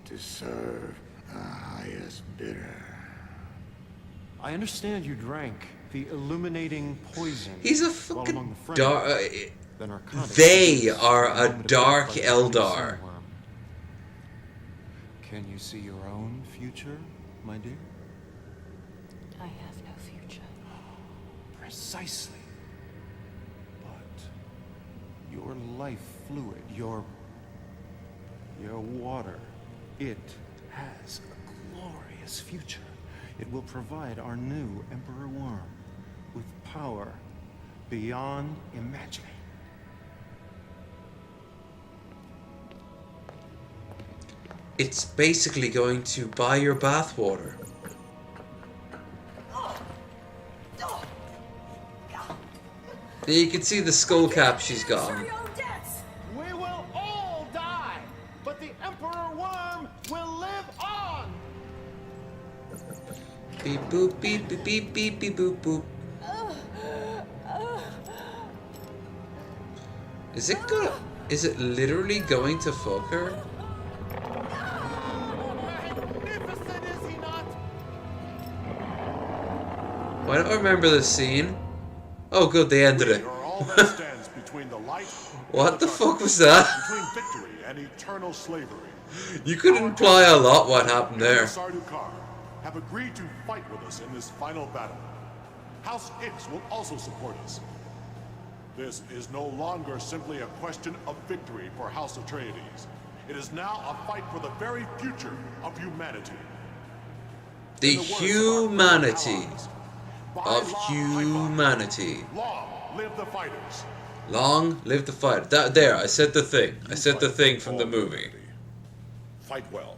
Speaker 4: to serve the highest bidder.
Speaker 7: I understand you drank the illuminating poison.
Speaker 1: He's a
Speaker 7: while
Speaker 1: fucking
Speaker 7: among the
Speaker 1: dark.
Speaker 7: Fremen. Then Arcana
Speaker 1: They
Speaker 7: convinces
Speaker 1: are
Speaker 7: the
Speaker 1: a
Speaker 7: moment of
Speaker 1: dark
Speaker 7: death by the tiny
Speaker 1: Eldar.
Speaker 7: sandworm. Can you see your own future, my dear?
Speaker 13: I have no future.
Speaker 7: Precisely. But your life fluid, your water, it has a glorious future. It will provide our new Emperor Worm with power beyond imagining.
Speaker 1: It's basically going to buy your bathwater. There you can see the skull cap she's got on.
Speaker 15: We will all die, but the Emperor Worm will live on!
Speaker 1: Beep boop beep beep beep beep beep boop boop. Is it literally going to fuck her?
Speaker 15: Magnificent, is he not?
Speaker 1: Why don't I remember this scene? Oh good, they ended it.
Speaker 6: All that stands between the light
Speaker 1: What the fuck was that?
Speaker 6: between victory and eternal slavery.
Speaker 1: You could imply a lot what happened there.
Speaker 6: Sardukar have agreed to fight with us in this final battle. House Hicks will also support us. This is no longer simply a question of victory for House Atreides. It is now a fight for the very future of humanity.
Speaker 1: The humanity of humanity.
Speaker 6: Long live the fighters.
Speaker 1: Long live the fight. That there, I said the thing. I said the thing from the movie.
Speaker 16: Fight well.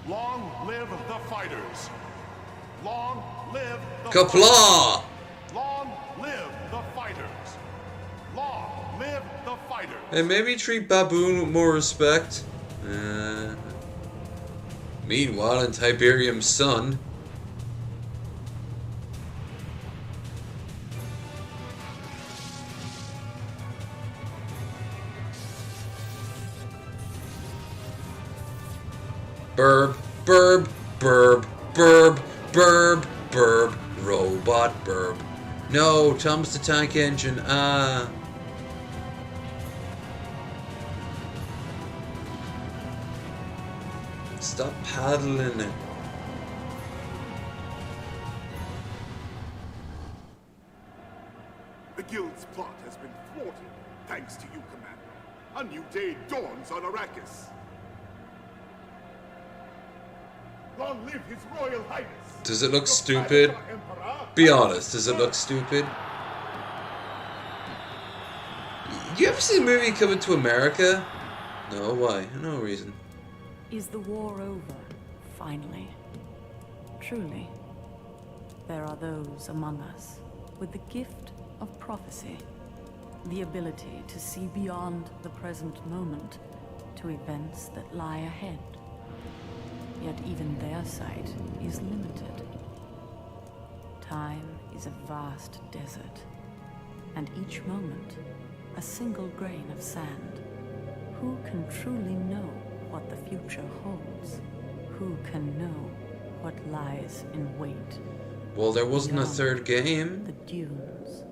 Speaker 6: Long live the fighters. Long live the
Speaker 1: Kapla!
Speaker 6: Long fighters.
Speaker 1: And maybe treat Baboon with more respect. Meanwhile, in Tiberium's son. Burb, burb, burb, burb, burb, burb, robot burb. No, Thomas the Tank Engine, Stop paddling it.
Speaker 16: The Guild's plot has been thwarted, thanks to you, Commander. A new day dawns on Arrakis. Long live His Royal Highness!
Speaker 1: Does it look stupid? Be honest, does it look stupid? You ever see the movie Coming to America? No, why? No reason.
Speaker 13: Is the war over, finally? Truly, there are those among us with the gift of prophecy, the ability to see beyond the present moment to events that lie ahead. Yet even their sight is limited. Time is a vast desert, and each moment a single grain of sand. Who can truly know what the future holds? Who can know what lies in wait?
Speaker 1: Well, there wasn't a
Speaker 13: beyond
Speaker 1: third game.
Speaker 13: the dunes.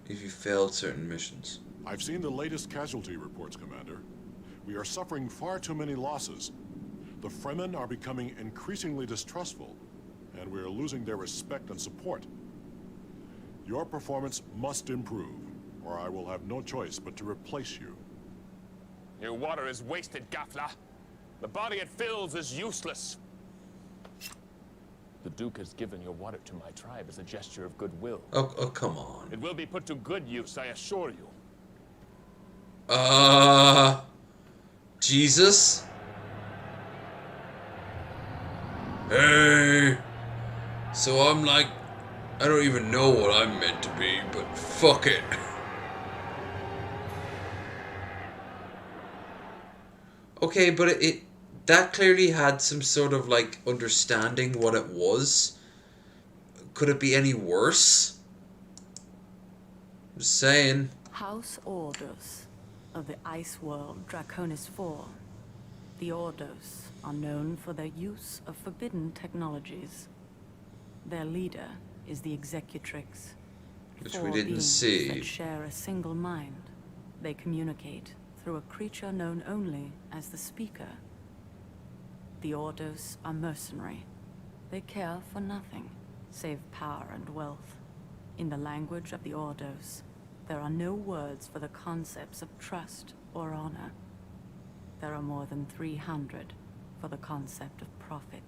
Speaker 1: If you failed certain missions.
Speaker 6: I've seen the latest casualty reports, Commander. We are suffering far too many losses. The Fremen are becoming increasingly distrustful, and we are losing their respect and support. Your performance must improve, or I will have no choice but to replace you.
Speaker 2: Your water is wasted, Gafla. The body it fills is useless. The Duke has given your water to my tribe as a gesture of goodwill.
Speaker 1: Oh, come on.
Speaker 2: It will be put to good use, I assure you.
Speaker 1: Jesus? Hey. So I'm like, I don't even know what I'm meant to be, but fuck it. Okay, but that clearly had some sort of like understanding what it was. Could it be any worse? Just saying.
Speaker 13: House Ordos of the Ice World Draconis IV. The Ordos are known for their use of forbidden technologies. Their leader is the Executrix.
Speaker 1: Which
Speaker 13: Four
Speaker 1: we didn't
Speaker 13: beings
Speaker 1: see.
Speaker 13: that share a single mind. They communicate through a creature known only as the Speaker. The Ordos are mercenary. They care for nothing, save power and wealth. In the language of the Ordos, there are no words for the concepts of trust or honor. There are more than 300 for the concept of profit.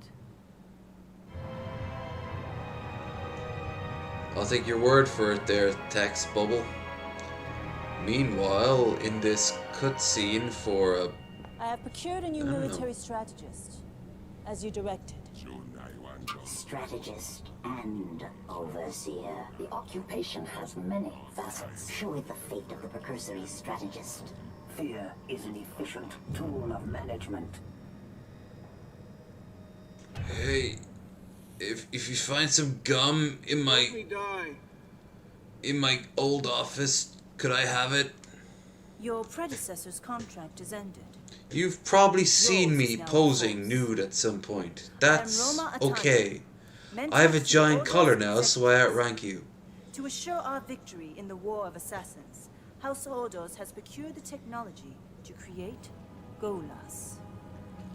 Speaker 1: I'll take your word for it there, text bubble. Meanwhile, in this cutscene for a...
Speaker 11: I have procured a new military strategist, as you directed.
Speaker 20: Strategist and overseer. The occupation has many facets. Show it the fate of the precursory strategist. Fear is an efficient tool of management.
Speaker 1: Hey, if you find some gum in my old office, could I have it?
Speaker 11: Your predecessor's contract is ended.
Speaker 1: You've probably seen me posing nude at some point. That's okay. I have a giant collar now, so I outrank you.
Speaker 11: To assure our victory in the War of Assassins, House Ordos has procured the technology to create Golas.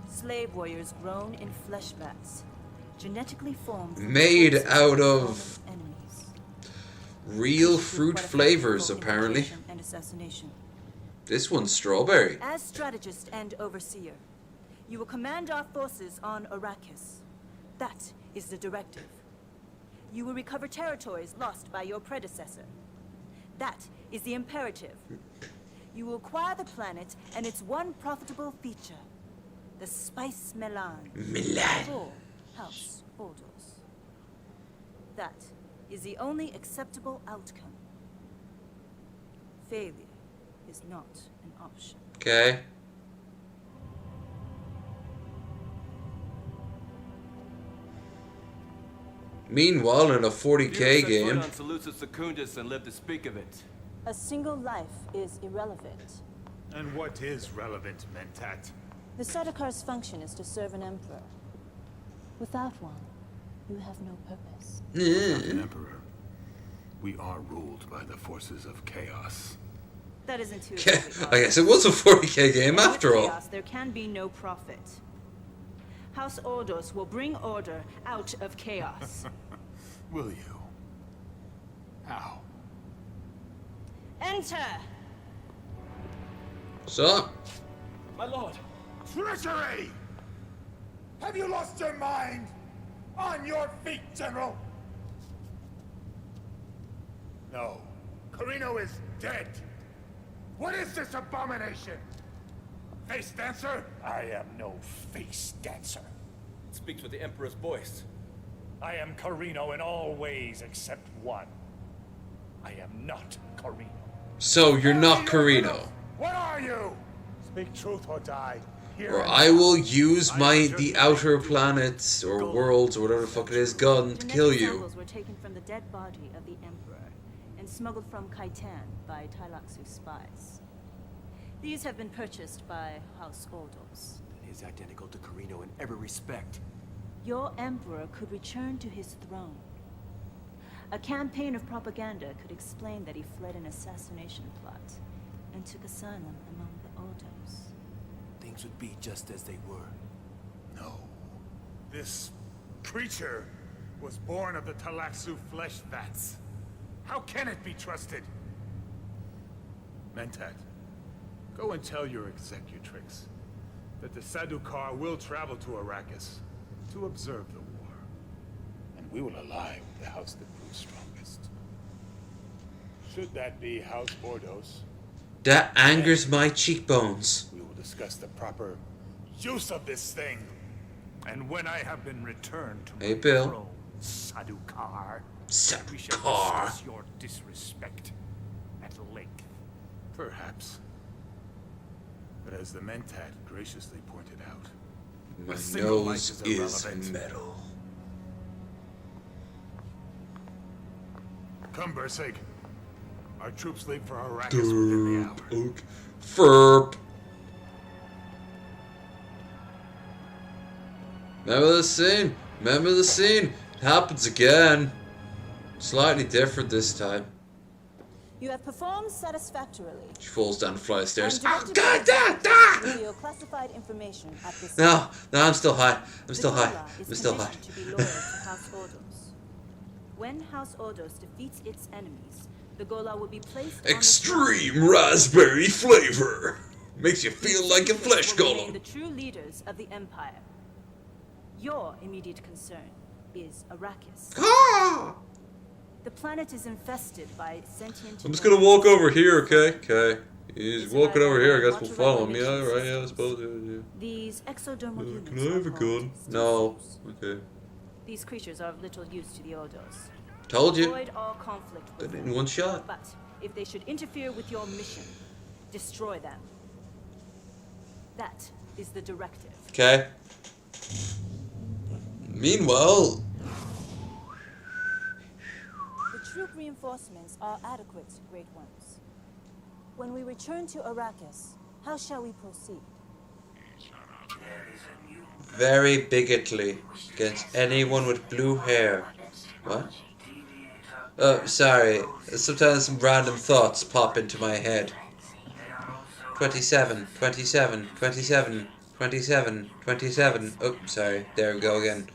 Speaker 11: Slave warriors grown in flesh vats, genetically formed...
Speaker 1: Made out of real fruit flavors, apparently.
Speaker 11: And assassination.
Speaker 1: This one's strawberry.
Speaker 11: As strategist and overseer, you will command our forces on Arrakis. That is the directive. You will recover territories lost by your predecessor. That is the imperative. You will acquire the planet and its one profitable feature, the Spice Melange. For House Ordos. That is the only acceptable outcome. Failure is not an option.
Speaker 1: Okay. Meanwhile, in a 40k game.
Speaker 17: On Salusa Secundus and live to speak of it.
Speaker 11: A single life is irrelevant.
Speaker 18: And what is relevant, Mentat?
Speaker 11: The Sardakar's function is to serve an emperor. Without one, you have no purpose.
Speaker 18: Without an emperor, we are ruled by the forces of chaos.
Speaker 11: That isn't too
Speaker 1: I guess it was a 40k game after all.
Speaker 11: Chaos, there can be no profit. House Ordos will bring order out of chaos.
Speaker 18: Will you? How?
Speaker 11: Enter!
Speaker 1: What's up?
Speaker 17: My lord!
Speaker 16: Treachery! Have you lost your mind? On your feet, General! No. Carino is dead. What is this abomination? Face dancer? I am no face dancer.
Speaker 17: It speaks with the Emperor's voice.
Speaker 9: I am Carino in all ways except one. I am not Carino.
Speaker 1: So you're not Carino.
Speaker 16: What are you? Speak truth or die.
Speaker 1: Or I will use the outer planets or worlds or whatever the fuck it is gun to kill you.
Speaker 11: Samples were taken from the dead body of the Emperor and smuggled from Kaitan by Tylaxu's spies. These have been purchased by House Ordos.
Speaker 17: He is identical to Carino in every respect.
Speaker 11: Your Emperor could return to his throne. A campaign of propaganda could explain that he fled an assassination plot and took asylum among the Ordos.
Speaker 17: Things would be just as they were.
Speaker 16: No. This creature was born of the Talaxu flesh vats. How can it be trusted?
Speaker 18: Mentat, go and tell your executrix that the Sadukar will travel to Arrakis to observe the war. And we will ally with the house that proves strongest. Should that be House Ordos,
Speaker 1: That angers my cheekbones.
Speaker 18: we will discuss the proper use of this thing.
Speaker 9: And when I have been returned to
Speaker 1: Hey,
Speaker 9: my
Speaker 1: Bill.
Speaker 9: throne, Sadukar, we shall
Speaker 1: Sadukar.
Speaker 9: discuss your disrespect at length.
Speaker 18: Perhaps. But as the Mentat graciously pointed out,
Speaker 1: My
Speaker 18: a single life
Speaker 1: nose is
Speaker 18: irrelevant.
Speaker 1: metal.
Speaker 18: Come, Bersig. Our troops leave for Arrakis within the hour.
Speaker 1: Okay. Ferp. Remember the scene? Remember the scene? It happens again. Slightly different this time.
Speaker 11: You have performed satisfactorily.
Speaker 1: She falls down the flight of stairs.
Speaker 11: And
Speaker 1: Oh god, da!
Speaker 11: reveal classified information at this
Speaker 1: No, no, I'm still high. I'm
Speaker 11: The
Speaker 1: still high.
Speaker 11: Gala is
Speaker 1: I'm still high.
Speaker 11: commissioned to be loyal to House Ordos. When House Ordos defeats its enemies, the Gola will be placed
Speaker 1: Extreme raspberry flavor. Makes you feel like a flesh
Speaker 11: will remain
Speaker 1: golem.
Speaker 11: the true leaders of the Empire. Your immediate concern is Arrakis.
Speaker 1: Ah!
Speaker 11: The planet is infested by sentient.
Speaker 1: I'm just gonna walk over here, okay? Okay. He's walking over here, I guess we'll follow him. Yeah, right, yeah, I suppose. Yeah.
Speaker 11: These exodermal units.
Speaker 1: Can I have a
Speaker 11: are called
Speaker 1: gun? No. Okay.
Speaker 11: These creatures are of little use to the Ordos.
Speaker 1: Told you.
Speaker 11: Avoid all conflict with
Speaker 1: In
Speaker 11: them.
Speaker 1: one shot.
Speaker 11: But if they should interfere with your mission, destroy them. That is the directive.
Speaker 1: Okay. Meanwhile,
Speaker 11: The troop reinforcements are adequate, Great Ones. When we return to Arrakis, how shall we proceed?
Speaker 1: very bigotly against anyone with blue hair. What? Oh, sorry. Sometimes some random thoughts pop into my head. 27, 27, 27, 27, 27. Oh, sorry. There we go again.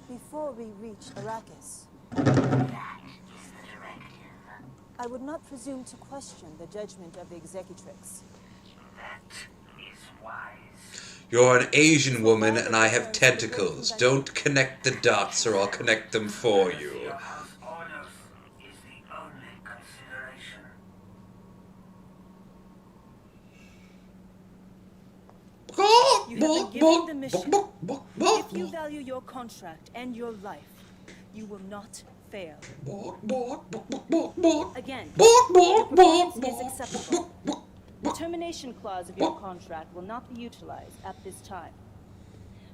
Speaker 11: Before we reach Arrakis, I would not presume to question the judgment of the Executrix.
Speaker 1: You're an Asian woman and I have tentacles. Don't connect the dots or I'll connect them for you.
Speaker 11: You have been given the mission. If you value your contract and your life, You will not fail. Again,
Speaker 1: Bark,
Speaker 11: your
Speaker 1: bark,
Speaker 11: performance
Speaker 1: bark,
Speaker 11: is acceptable. The termination clause of your contract will not be utilized at this time.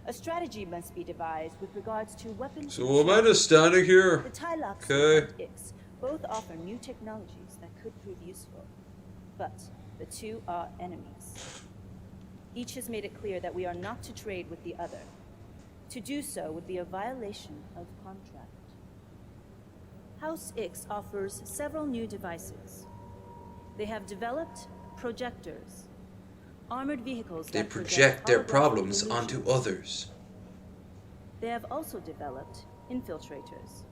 Speaker 11: A strategy must be devised with regards to weapons.
Speaker 1: So am I just standing here?
Speaker 11: The Tylox
Speaker 1: Okay.
Speaker 11: and Ix both offer new technologies that could prove useful, but the two are enemies. Each has made it clear that we are not to trade with the other. To do so would be a violation of contract. House Ix offers several new devices. They have developed projectors, armored vehicles
Speaker 1: They
Speaker 11: that
Speaker 1: project their
Speaker 11: holographic
Speaker 1: problems
Speaker 11: illusions.
Speaker 1: onto others.
Speaker 11: They have also developed infiltrators,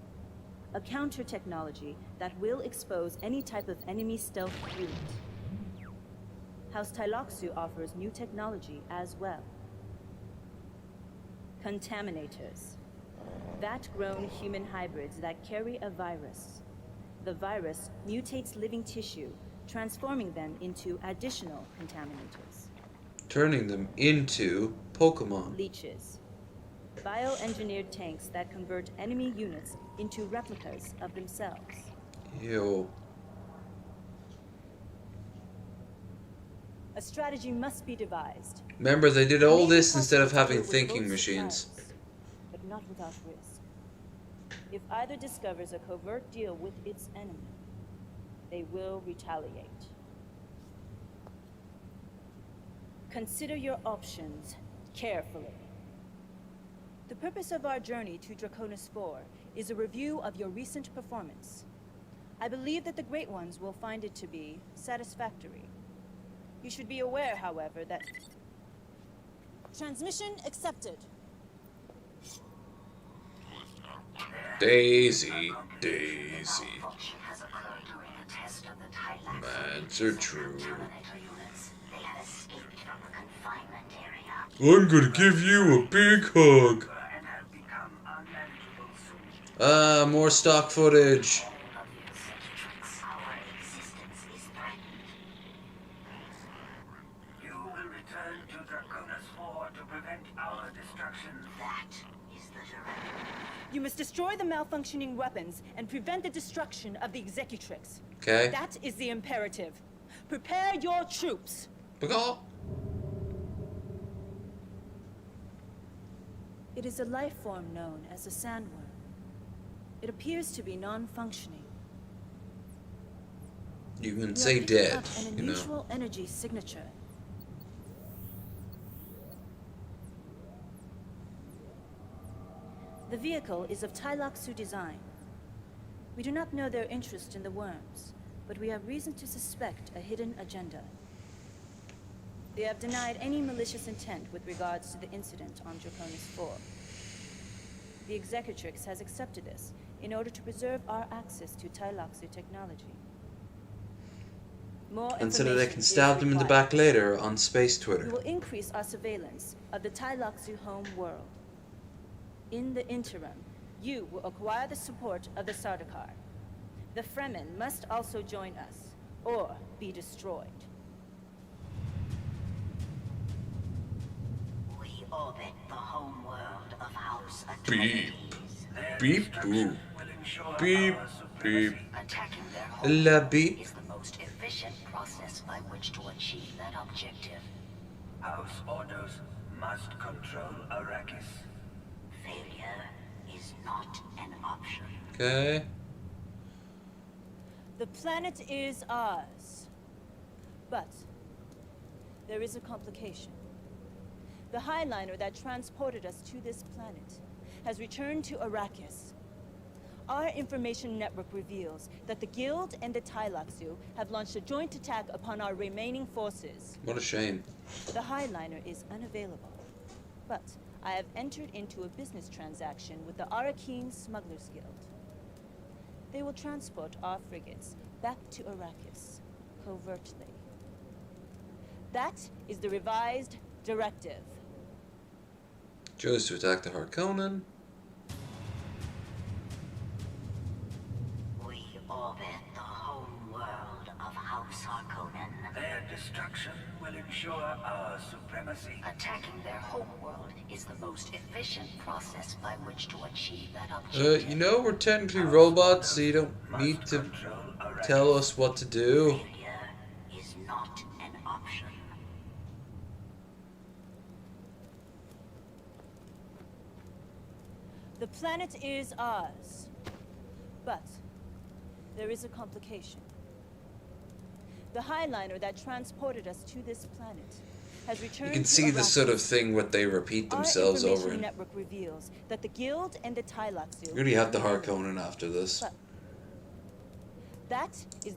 Speaker 11: a counter technology that will expose any type of enemy stealth unit. House Tyloxu offers new technology as well. Contaminators, vat-grown human hybrids that carry a virus. The virus mutates living tissue, transforming them into additional contaminators.
Speaker 1: Turning them into Pokemon.
Speaker 11: Leeches, bioengineered tanks that convert enemy units into replicas of themselves.
Speaker 1: Yo.
Speaker 11: A strategy must be devised.
Speaker 1: Remember, they did
Speaker 11: It
Speaker 1: all
Speaker 11: may be
Speaker 1: this instead of
Speaker 11: possible to
Speaker 1: having
Speaker 11: deal with
Speaker 1: thinking
Speaker 11: both
Speaker 1: machines.
Speaker 11: suppliers, but not without risk. If either discovers a covert deal with its enemy, they will retaliate. Consider your options carefully. The purpose of our journey to Draconis 4 is a review of your recent performance. I believe that the Great Ones will find it to be satisfactory. You should be aware, however, that... Transmission accepted.
Speaker 1: Daisy, Daisy. Mans are true. I'm gonna give you a big hug. More stock footage.
Speaker 20: You will return to Draconis 4 to prevent our destruction. That is the directive.
Speaker 11: You must destroy the malfunctioning weapons and prevent the destruction of the Executrix.
Speaker 1: Okay.
Speaker 11: That is the imperative. Prepare your troops. It is a life form known as a sandworm. It appears to be non-functioning.
Speaker 1: You can
Speaker 11: We
Speaker 1: say
Speaker 11: are picking
Speaker 1: dead,
Speaker 11: up an
Speaker 1: you know.
Speaker 11: unusual energy signature. The vehicle is of Tyloxu design. We do not know their interest in the worms, but we have reason to suspect a hidden agenda. They have denied any malicious intent with regards to the incident on Draconis 4. The Executrix has accepted this in order to preserve our access to Tyloxu technology. More
Speaker 1: And so that they
Speaker 11: information
Speaker 1: can
Speaker 11: is
Speaker 1: stab them in the
Speaker 11: required.
Speaker 1: back later on Space
Speaker 11: We
Speaker 1: Twitter.
Speaker 11: will increase our surveillance of the Tyloxu home world. In the interim, you will acquire the support of the Sardaukar. The Fremen must also join us, or be destroyed.
Speaker 20: We orbit the home world of House
Speaker 1: Beep.
Speaker 20: Atreides.
Speaker 1: Beep boop. Beep beep.
Speaker 20: Attacking their
Speaker 1: La
Speaker 20: home
Speaker 1: beep.
Speaker 20: is the most efficient process by which to achieve that objective. House Ordos must control Arrakis. Failure is not an option.
Speaker 1: Okay.
Speaker 11: The planet is ours. But there is a complication. The Highliner that transported us to this planet has returned to Arrakis. Our information network reveals that the Guild and the Tyloxu have launched a joint attack upon our remaining forces.
Speaker 1: What a shame.
Speaker 11: The Highliner is unavailable, but I have entered into a business transaction with the Arakeen Smugglers Guild. They will transport our frigates back to Arrakis, covertly. That is the revised directive.
Speaker 1: Chose to attack the Harkonnen.
Speaker 20: We orbit the home world of House Harkonnen. Their destruction will ensure our supremacy. Attacking their homeworld is the most efficient process by which to achieve that objective.
Speaker 1: You know, we're technically robots, so you don't need to tell us what to do.
Speaker 20: Failure is not an option.
Speaker 11: The planet is ours. But there is a complication. The Highliner that transported us to this planet has returned.
Speaker 1: You can see the sort of thing what they repeat themselves over
Speaker 11: Our
Speaker 1: in.
Speaker 11: network reveals that the Guild and the Tyloxu.
Speaker 1: You already have the Harkonnen after this.
Speaker 11: But that is.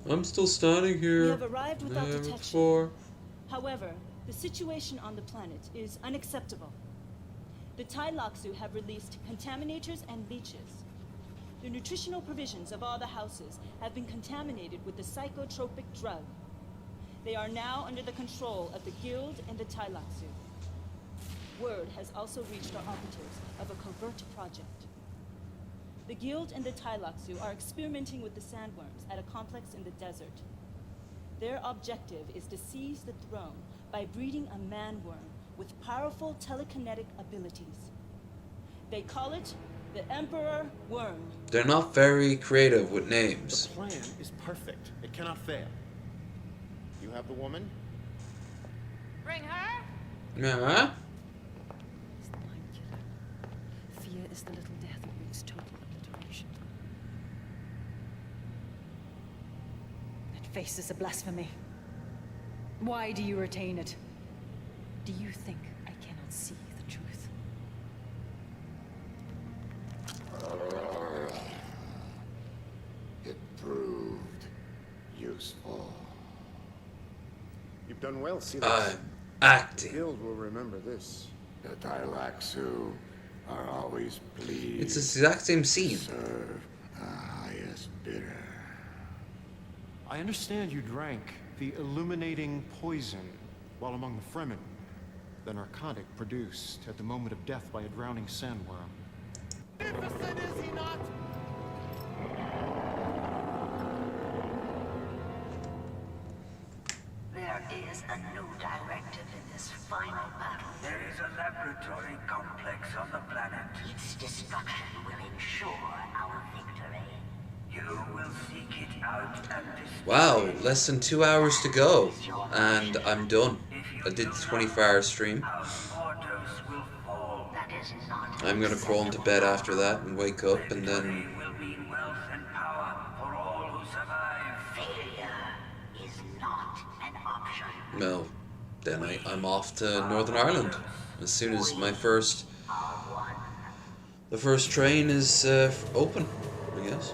Speaker 1: I'm still standing here.
Speaker 11: We have arrived without detection.
Speaker 1: Before.
Speaker 11: However, the situation on the planet is unacceptable. The Tyloxu have released contaminators and leeches. The nutritional provisions of all the houses have been contaminated with the psychotropic drug. They are now under the control of the Guild and the Tyloxu. Word has also reached our operatives of a covert project. The Guild and the Tyloxu are experimenting with the sandworms at a complex in the desert. Their objective is to seize the throne by breeding a man-worm with powerful telekinetic abilities. They call it the Emperor Worm.
Speaker 1: They're not very creative with names.
Speaker 15: The plan is perfect. It cannot fail. You have the woman?
Speaker 13: Bring her.
Speaker 1: Yeah.
Speaker 13: Is the mind killer. Fear is the little death that brings total obliteration. That face is a blasphemy. Why do you retain it? Do you think I cannot see the truth?
Speaker 4: It proved useful.
Speaker 15: You've done well, see
Speaker 1: I'm acting.
Speaker 15: The Guild will remember this.
Speaker 4: The Tylaxu are always pleased.
Speaker 1: It's the exact same scene.
Speaker 4: Serve the highest bidder.
Speaker 7: I understand you drank the illuminating poison while among the Fremen. The narcotic produced at the moment of death by a drowning sandworm.
Speaker 8: Magnificent, is he not?
Speaker 20: There is a new directive in this final battle. There is a laboratory complex on the planet. Its destruction will ensure our victory. You will seek it out and destroy.
Speaker 1: Wow, less than 2 hours to go. And I'm done. I did the 24-hour stream. I'm gonna crawl into bed after that and wake up and then... No, then I'm off to Northern Ireland as soon as my the first train is open, I guess.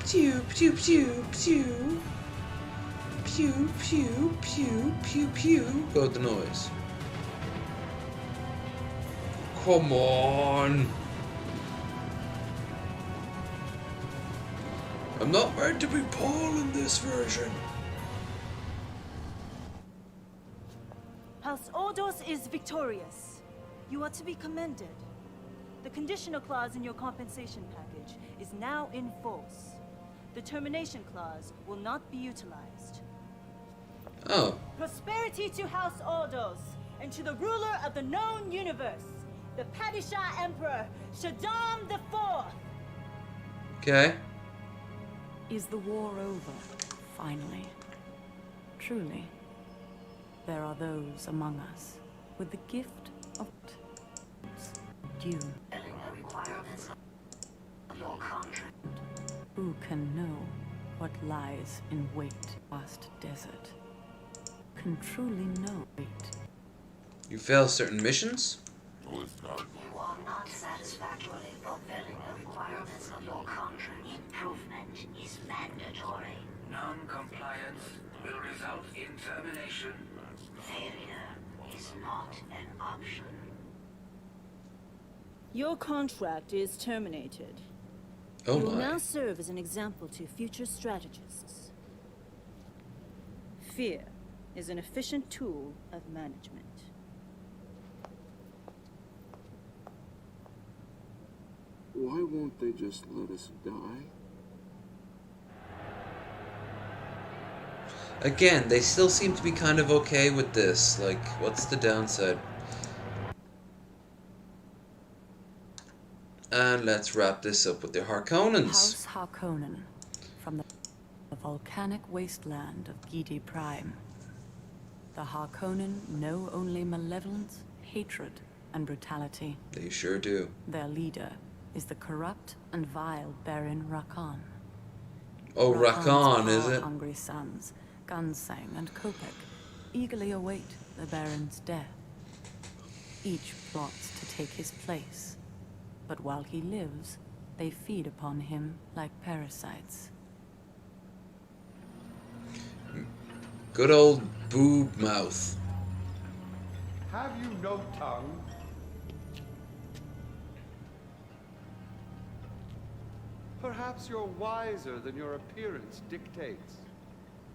Speaker 1: Pew pew pew pew. Pew, pew, pew, pew, pew. Go with the noise. Come on. I'm not meant to be Paul in this version.
Speaker 11: House Ordos is victorious. You are to be commended. The conditional clause in your compensation package is now in force. The termination clause will not be utilized.
Speaker 1: Oh.
Speaker 11: Prosperity to House Ordos, and to the ruler of the known universe, the Padishah Emperor, Shaddam IV.
Speaker 1: Okay.
Speaker 13: Is the war over, finally? Truly, there are those among us with the gift of due. Who can know what lies in wait vast desert? Can truly know wait.
Speaker 1: You fail certain missions?
Speaker 20: You are not satisfactorily fulfilling the requirements of your contract. Improvement is mandatory. Non-compliance will result in termination. Failure is not an option.
Speaker 11: Your contract is terminated.
Speaker 1: Oh
Speaker 11: You will
Speaker 1: my.
Speaker 11: now serve as an example to future strategists. Fear is an efficient tool of management.
Speaker 12: Why won't they just let us die?
Speaker 1: Again, they still seem to be kind of okay with this. Like, what's the downside? And let's wrap this up with the Harkonnens.
Speaker 13: House Harkonnen, from the volcanic wasteland of Gidi Prime. The Harkonnen know only malevolence, hatred, and brutality.
Speaker 1: They sure do.
Speaker 13: Their leader is the corrupt and vile Baron Rakan.
Speaker 1: Oh, Rakan, is it?
Speaker 13: Hungry sons, Gunsang and Kopek, eagerly await the Baron's death. Each plots to take his place, but while he lives, they feed upon him like parasites.
Speaker 1: Good old boob mouth.
Speaker 8: Have you no tongue? Perhaps you're wiser than your appearance dictates.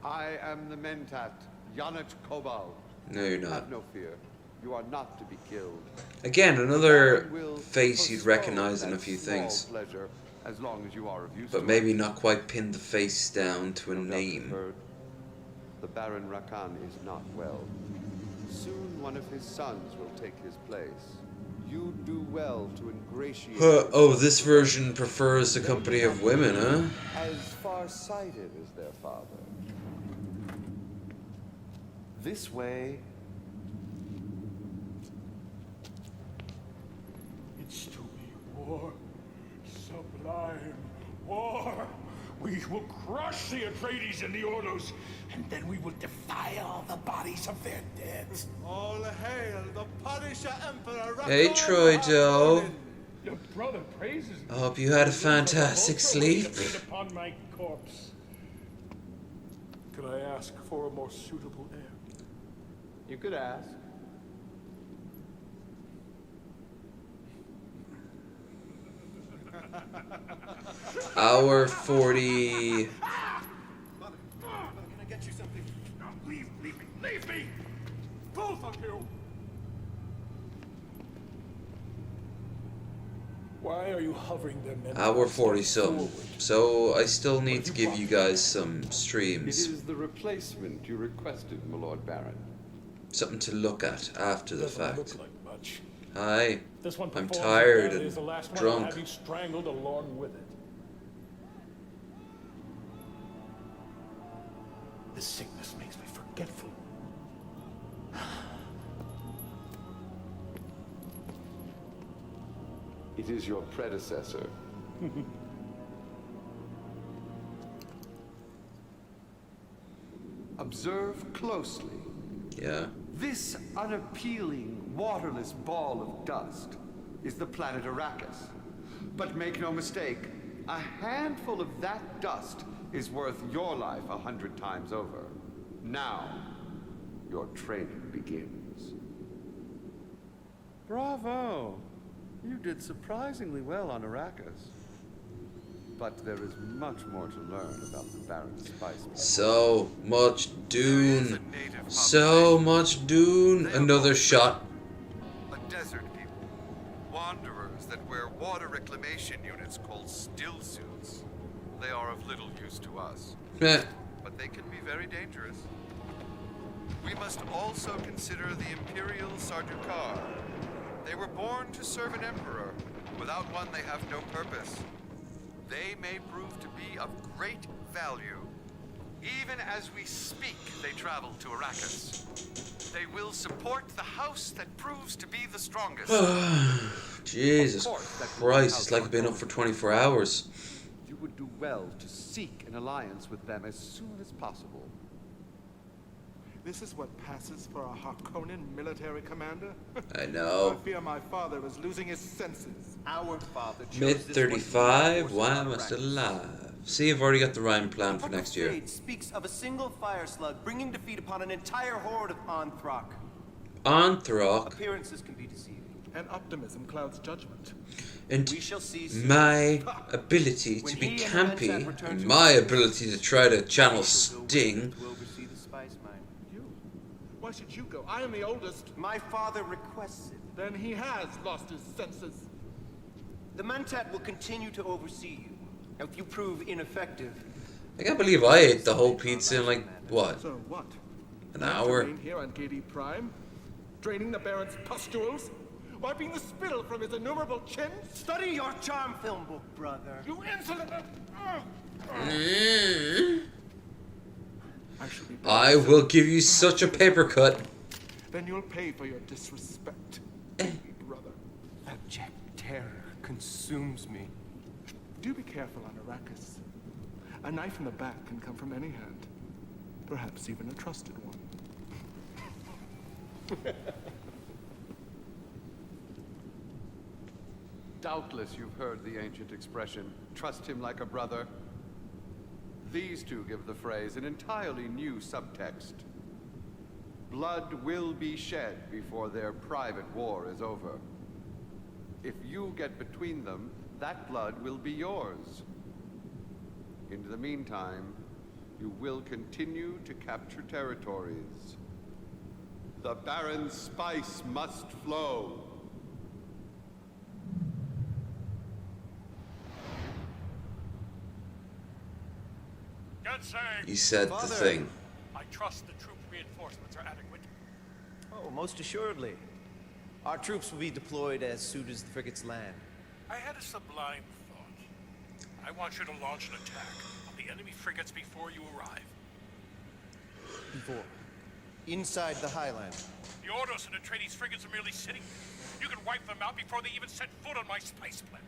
Speaker 8: I am the Mentat, Yanich Kobal.
Speaker 1: No, you're not.
Speaker 8: Have no fear. You are not to be killed.
Speaker 1: Again, another face you'd recognize in a few things.
Speaker 8: Pleasure, as long as you are of use
Speaker 1: But
Speaker 8: to
Speaker 1: maybe
Speaker 8: us.
Speaker 1: not quite pin the face down to a name.
Speaker 8: Heard. The Baron Rakan is not well. Soon one of his sons will take his place. You do well to ingratiate.
Speaker 1: Oh, this version prefers the company of women, huh?
Speaker 8: As far-sighted as their father. This way.
Speaker 2: It's to be war. Sublime war. We will crush the Atreides and the Ordos, and then we will defile the bodies of their dead.
Speaker 14: All hail the Punisher Emperor.
Speaker 1: Hey, Troido.
Speaker 2: Your brother praises me.
Speaker 1: I hope you had a fantastic sleep.
Speaker 2: Upon my corpse. Could I ask for a more suitable heir?
Speaker 8: You could ask.
Speaker 1: Hour 40.
Speaker 14: Can I get you something?
Speaker 2: No, leave me, leave me! Both of you! Why are you hovering there, men?
Speaker 1: Hour 40 something. So I still need to give you guys some
Speaker 8: It
Speaker 1: streams.
Speaker 8: is the replacement you requested, my Lord Baron.
Speaker 1: Something to look at after the
Speaker 2: Doesn't
Speaker 1: fact.
Speaker 2: look like much.
Speaker 1: Hi.
Speaker 2: This one
Speaker 1: I'm
Speaker 2: performs
Speaker 1: tired
Speaker 2: as badly as the
Speaker 1: and
Speaker 2: last one. I'll
Speaker 1: drunk.
Speaker 2: have you strangled along with it. This sickness makes me forgetful.
Speaker 8: It is your predecessor. Observe closely.
Speaker 1: Yeah.
Speaker 8: This unappealing, waterless ball of dust is the planet Arrakis. But make no mistake, a handful of that dust is worth your life 100 times over. Now, your training begins.
Speaker 21: Bravo! You did surprisingly well on Arrakis.
Speaker 8: But there is much more to learn about the Baron's spice.
Speaker 1: So much Dune. So much Dune. Another shot.
Speaker 22: A desert people. Wanderers that wear water reclamation units called still suits. They are of little use to us.
Speaker 1: Meh.
Speaker 22: But they can be very dangerous. We must also consider the Imperial Sardaukar. They were born to serve an emperor. Without one, they have no purpose. They may prove to be of great value. Even as we speak, they travel to Arrakis. They will support the house that proves to be the strongest.
Speaker 1: Jesus Christ, it's like I've been up for 24 hours.
Speaker 8: You would do well to seek an alliance with them as soon as possible.
Speaker 14: This is what passes for a Harkonnen military commander?
Speaker 1: I know.
Speaker 14: I fear my father is losing his senses.
Speaker 15: Our father chose
Speaker 1: Mid
Speaker 15: this one to be
Speaker 1: 35,
Speaker 15: the
Speaker 1: why
Speaker 15: force
Speaker 1: am I
Speaker 15: of
Speaker 1: still
Speaker 15: Arrakis.
Speaker 1: alive? See, I've already got the rhyme plan for
Speaker 15: Book of
Speaker 1: next year.
Speaker 15: Fate speaks of a single fire slug bringing defeat upon an entire horde of Anthrok.
Speaker 1: Anthrok?
Speaker 15: Appearances can be deceiving.
Speaker 14: and optimism clouds judgment.
Speaker 1: And
Speaker 15: We shall see
Speaker 1: my ability to
Speaker 15: When
Speaker 1: be
Speaker 15: he and
Speaker 1: campy,
Speaker 15: Mentat return
Speaker 1: and
Speaker 15: to
Speaker 1: my
Speaker 15: Arrakis,
Speaker 1: ability to try to channel
Speaker 15: I shall go with
Speaker 1: Sting.
Speaker 15: him to oversee the spice mine.
Speaker 14: You? Why should you go? I am the oldest.
Speaker 15: My father requests it.
Speaker 14: Then he has lost his senses.
Speaker 15: The Mentat will continue to oversee you. If you prove ineffective,
Speaker 1: I can't believe I ate the whole pizza in like, what,
Speaker 14: So what?
Speaker 1: an
Speaker 14: Have to
Speaker 1: hour?
Speaker 14: remain here on KD Prime, draining the Baron's pustules, wiping the spittle from his innumerable chins?
Speaker 15: Study your charm film book, brother.
Speaker 14: You insolent! I shall be
Speaker 1: I will give you such a paper cut.
Speaker 14: Then you'll pay for your disrespect, brother.
Speaker 15: Abject terror consumes me.
Speaker 14: Do be careful on Arrakis. A knife in the back can come from any hand. Perhaps even a trusted one.
Speaker 3: Doubtless you've heard the ancient expression, trust him like a brother. These two give the phrase an entirely new subtext. Blood will be shed before their private war is over. If you get between them, that blood will be yours. In the meantime, you will continue to capture territories. The Baron's spice must flow.
Speaker 1: He said the thing.
Speaker 9: I trust the troop reinforcements are adequate.
Speaker 5: Oh, most assuredly. Our troops will be deployed as soon as the frigates land.
Speaker 9: I had a sublime thought. I want you to launch an attack on the enemy frigates before you arrive.
Speaker 5: Before. Inside the Highland.
Speaker 9: The Ordos and Atreides frigates are merely sitting there. You can wipe them out before they even set foot on my spice planet.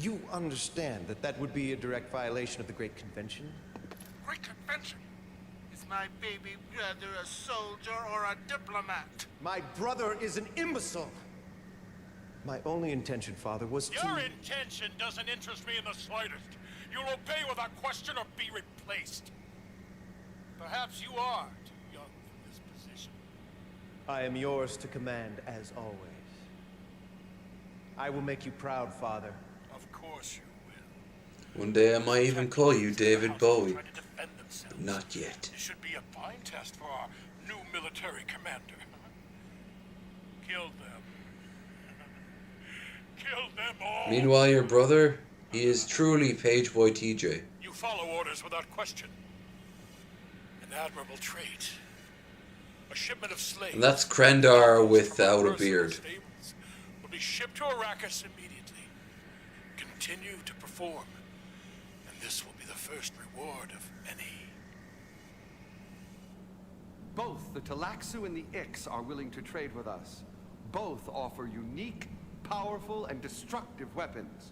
Speaker 5: You understand that that would be a direct violation of the Great Convention?
Speaker 8: Great Convention? Is my baby brother a soldier or a diplomat?
Speaker 5: My brother is an imbecile! My only intention, Father, was to...
Speaker 9: Your intention doesn't interest me in the slightest. You'll obey without question or be replaced. Perhaps you are too young for this position.
Speaker 5: I am yours to command, as always. I will make you proud, Father.
Speaker 9: Of course you will.
Speaker 1: One day I might even call you David Bowie. Not yet.
Speaker 9: This should be a fine test for our new military commander. Kill them. Kill them all.
Speaker 1: Meanwhile, your brother, he is truly Pageboy TJ.
Speaker 9: You follow orders without question. An admirable trait. A shipment of slaves.
Speaker 1: And that's Krendar without a beard.
Speaker 9: Will be shipped to Arrakis immediately. Continue to perform, and this will be the first reward of any.
Speaker 3: Both the Talaxu and the Ix are willing to trade with us. Both offer unique, powerful, and destructive weapons.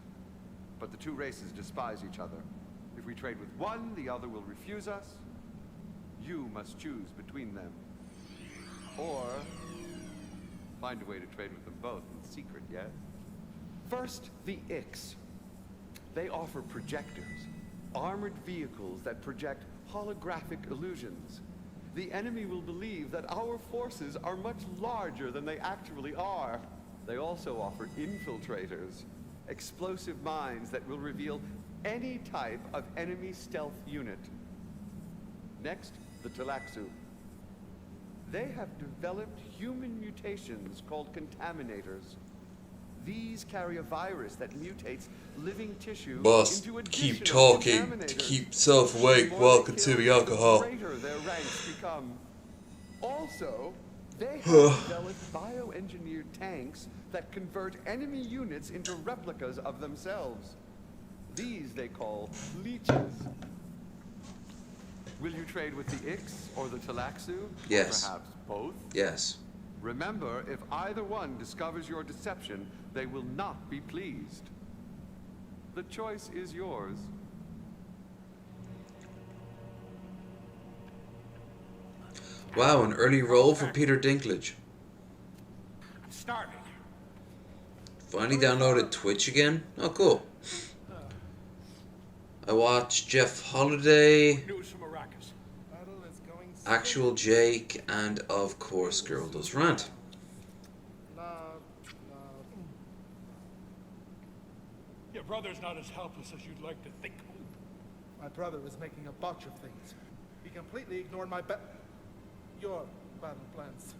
Speaker 3: But the two races despise each other. If we trade with one, the other will refuse us. You must choose between them. Or find a way to trade with them both in secret, yet. First, the Ix. They offer projectors, armored vehicles that project holographic illusions. The enemy will believe that our forces are much larger than they actually are. They also offer infiltrators, explosive mines that will reveal any type of enemy stealth unit. Next, the Talaxu. They have developed human mutations called contaminators. These carry a virus that mutates living tissue
Speaker 1: Boss,
Speaker 3: into
Speaker 1: keep
Speaker 3: additional
Speaker 1: talking to
Speaker 3: contaminators.
Speaker 1: keep yourself awake
Speaker 3: The more
Speaker 1: while
Speaker 3: they
Speaker 1: consuming
Speaker 3: kill,
Speaker 1: alcohol.
Speaker 3: The greater their ranks become. Also, they have developed bioengineered tanks that convert enemy units into replicas of themselves. These they call leeches. Will you trade with the Ix or the Talaxu?
Speaker 1: Yes.
Speaker 3: Or perhaps both?
Speaker 1: Yes.
Speaker 3: Remember, if either one discovers your deception, they will not be pleased. The choice is yours.
Speaker 1: Wow, an early roll for Peter Dinklage.
Speaker 9: I'm starving.
Speaker 1: Finally downloaded Twitch again. Oh, cool. I watched Jeff Holiday,
Speaker 9: News from Arrakis.
Speaker 1: Actual Jake, and of course Girl Does Rant.
Speaker 2: brother's not as helpless as you'd like to think.
Speaker 14: My brother is making a botch of things. He completely ignored your battle plans.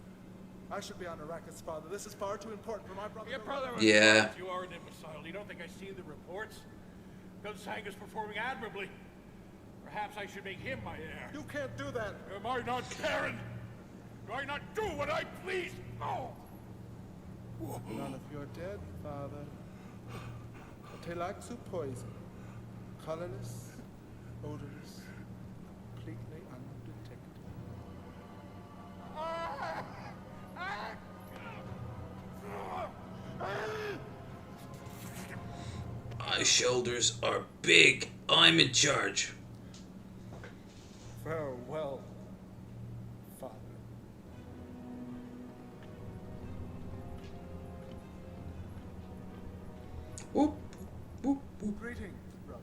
Speaker 14: I should be on Arrakis, father. This is far too important for my brother.
Speaker 2: Your brother was
Speaker 1: Yeah.
Speaker 2: right. You are an imbecile. You don't think I've seen the reports? Gunsang is performing admirably. Perhaps I should make him my heir.
Speaker 14: You can't do that.
Speaker 2: Am I not Karen? Do I not do what I please? Oh!
Speaker 14: None of your dead, father. A Telaxu poison. Colorless, odorless, completely undetected.
Speaker 1: My shoulders are big. I'm in charge.
Speaker 14: Farewell, father.
Speaker 1: Whoop, whoop, whoop.
Speaker 14: Greetings, brother.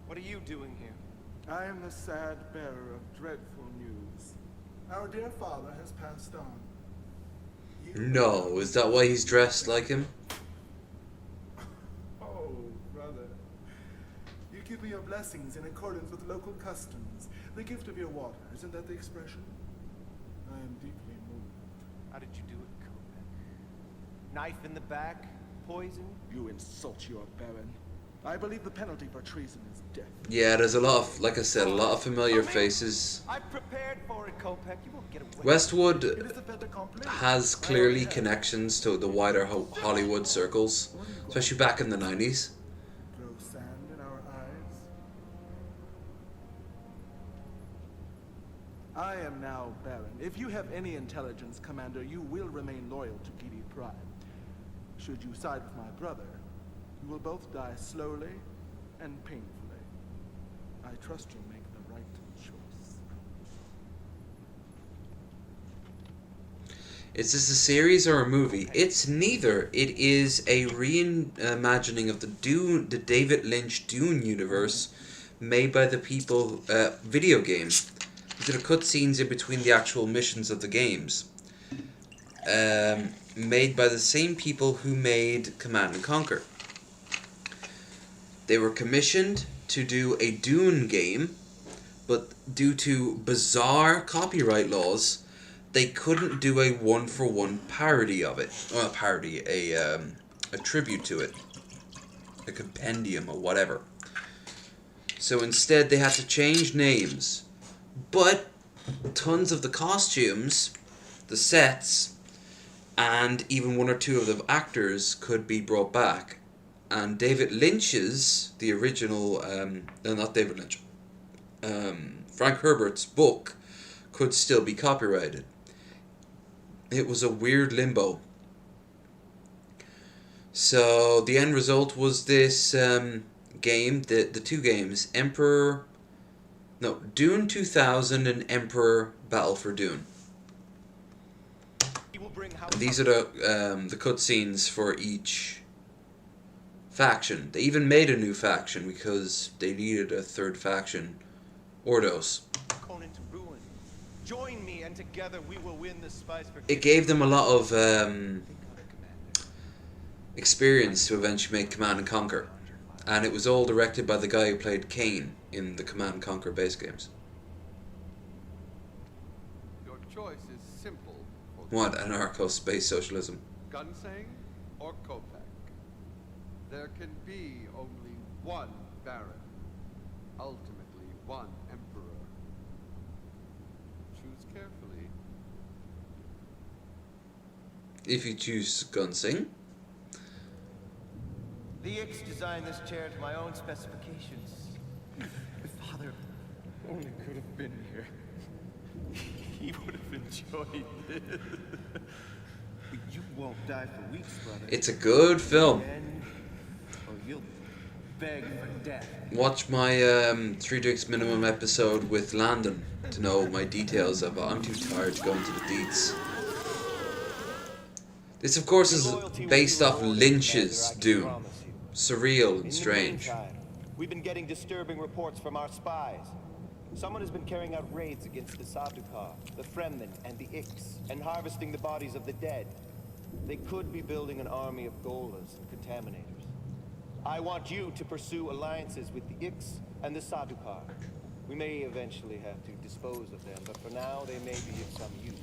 Speaker 5: What are you doing here?
Speaker 14: I am the sad bearer of dreadful news. Our dear father has passed on.
Speaker 1: No, is that why he's dressed like him?
Speaker 14: Oh, brother. You give me your blessings in accordance with local customs. The gift of your water, isn't that the expression? I am deeply moved.
Speaker 5: How did you do it, Kovac? Knife in the back? Poison?
Speaker 14: You insult your baron. I believe the penalty for treason is death.
Speaker 1: Yeah, there's a lot of, like I said, a lot of familiar faces.
Speaker 5: I prepared for it, Kovac. You won't get away.
Speaker 1: Westwood
Speaker 14: It is a fait accompli.
Speaker 1: has clearly connections to the wider Hollywood circles, especially back in the 90s.
Speaker 14: Throw sand in our eyes. I am now Baron. If you have any intelligence, Commander, you will remain loyal to PD Prime. Should you side with my brother, you will both die slowly and painfully. I trust you'll make the right choice.
Speaker 1: Is this a series or a movie? It's neither. It is a reimagining of the David Lynch Dune universe made by the people video game. These are the cutscenes in between the actual missions of the games. Made by the same people who made Command and Conquer. They were commissioned to do a Dune game, but due to bizarre copyright laws, they couldn't do a one-for-one parody of it. Well, a tribute to it. A compendium or whatever. So instead they had to change names. But tons of the costumes, the sets, and even one or two of the actors could be brought back. And David Lynch's, the original, not David Lynch, Frank Herbert's book could still be copyrighted. It was a weird limbo. So the end result was this game, the two games, Dune 2000 and Emperor Battle for Dune. And these are the cutscenes for each faction. They even made a new faction because they needed a third faction, Ordos.
Speaker 5: Conan to ruin. Join me, and together we will win the spice for.
Speaker 1: It gave them a lot of experience to eventually make Command and Conquer, and it was all directed by the guy who played Kane in the Command and Conquer base games.
Speaker 22: Your choice is simple.
Speaker 1: What, anarcho-space socialism?
Speaker 22: Gunsang or Kopak? There can be only one Baron. Ultimately, one Emperor. Choose carefully.
Speaker 1: If you choose Gunsing.
Speaker 5: The Ix designed this chair to my own specifications. If Father only could have been here, he would have enjoyed this. But you won't die for weeks, brother.
Speaker 1: It's a good film.
Speaker 5: Or you'll beg for death.
Speaker 1: Watch my 3 Drinks Minimum episode with Landon to know my details of it. I'm too tired to go into the deets. This, of course, is based off Lynch's Dune. Surreal and strange.
Speaker 5: We've been getting disturbing reports from our spies. Someone has been carrying out raids against the Sadukar, the Fremen, and the Ix, and harvesting the bodies of the dead. They could be building an army of Golas and Contaminators. I want you to pursue alliances with the Ix and the Sadukar. We may eventually have to dispose of them, but for now, they may be of some use.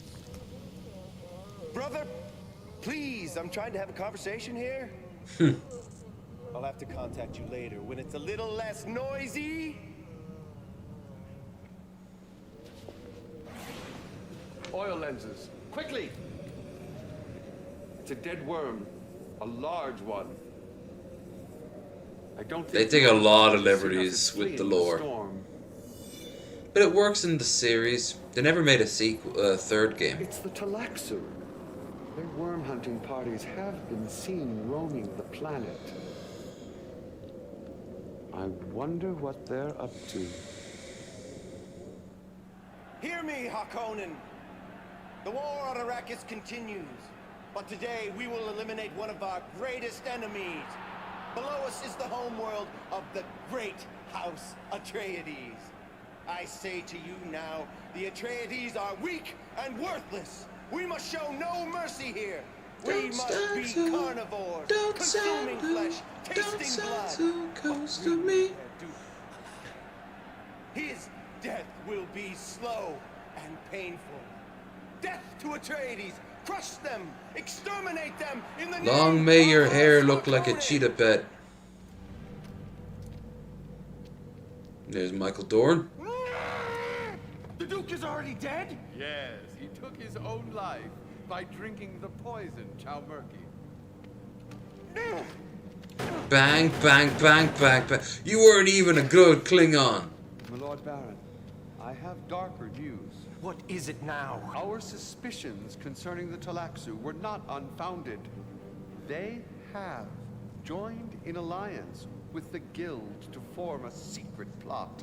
Speaker 5: Brother, please, I'm trying to have a conversation here. I'll have to contact you later when it's a little less noisy.
Speaker 3: Oil lenses, quickly! It's a dead worm, a large one. I don't
Speaker 1: They
Speaker 3: think
Speaker 1: take a lot of liberties with the lore. But it works in the series. They never made a third game.
Speaker 3: It's the Talaxu. Their worm hunting parties have been seen roaming the planet. I wonder what they're up to.
Speaker 5: Hear me, Harkonnen. The war on Arrakis continues, but today we will eliminate one of our greatest enemies. Below us is the homeworld of the great House Atreides. I say to you now, the Atreides are weak and worthless. We must show no mercy here. We must be carnivores, consuming flesh, tasting blood.
Speaker 1: So close to me.
Speaker 5: His death will be slow and painful. Death to Atreides! Crush them! Exterminate them in the name
Speaker 1: Long may your
Speaker 5: of
Speaker 1: hair
Speaker 5: House
Speaker 1: look like a
Speaker 5: Harkonnen.
Speaker 1: cheetah pet. There's Michael Dorn.
Speaker 5: The Duke is already dead?
Speaker 3: Yes, he took his own life by drinking the poison Chow Murky.
Speaker 1: Bang, bang, bang, bang, bang. You weren't even a good Klingon.
Speaker 3: My Lord Baron, I have darker news.
Speaker 5: What is it now?
Speaker 3: Our suspicions concerning the Talaxu were not unfounded. They have joined in alliance with the Guild to form a secret plot.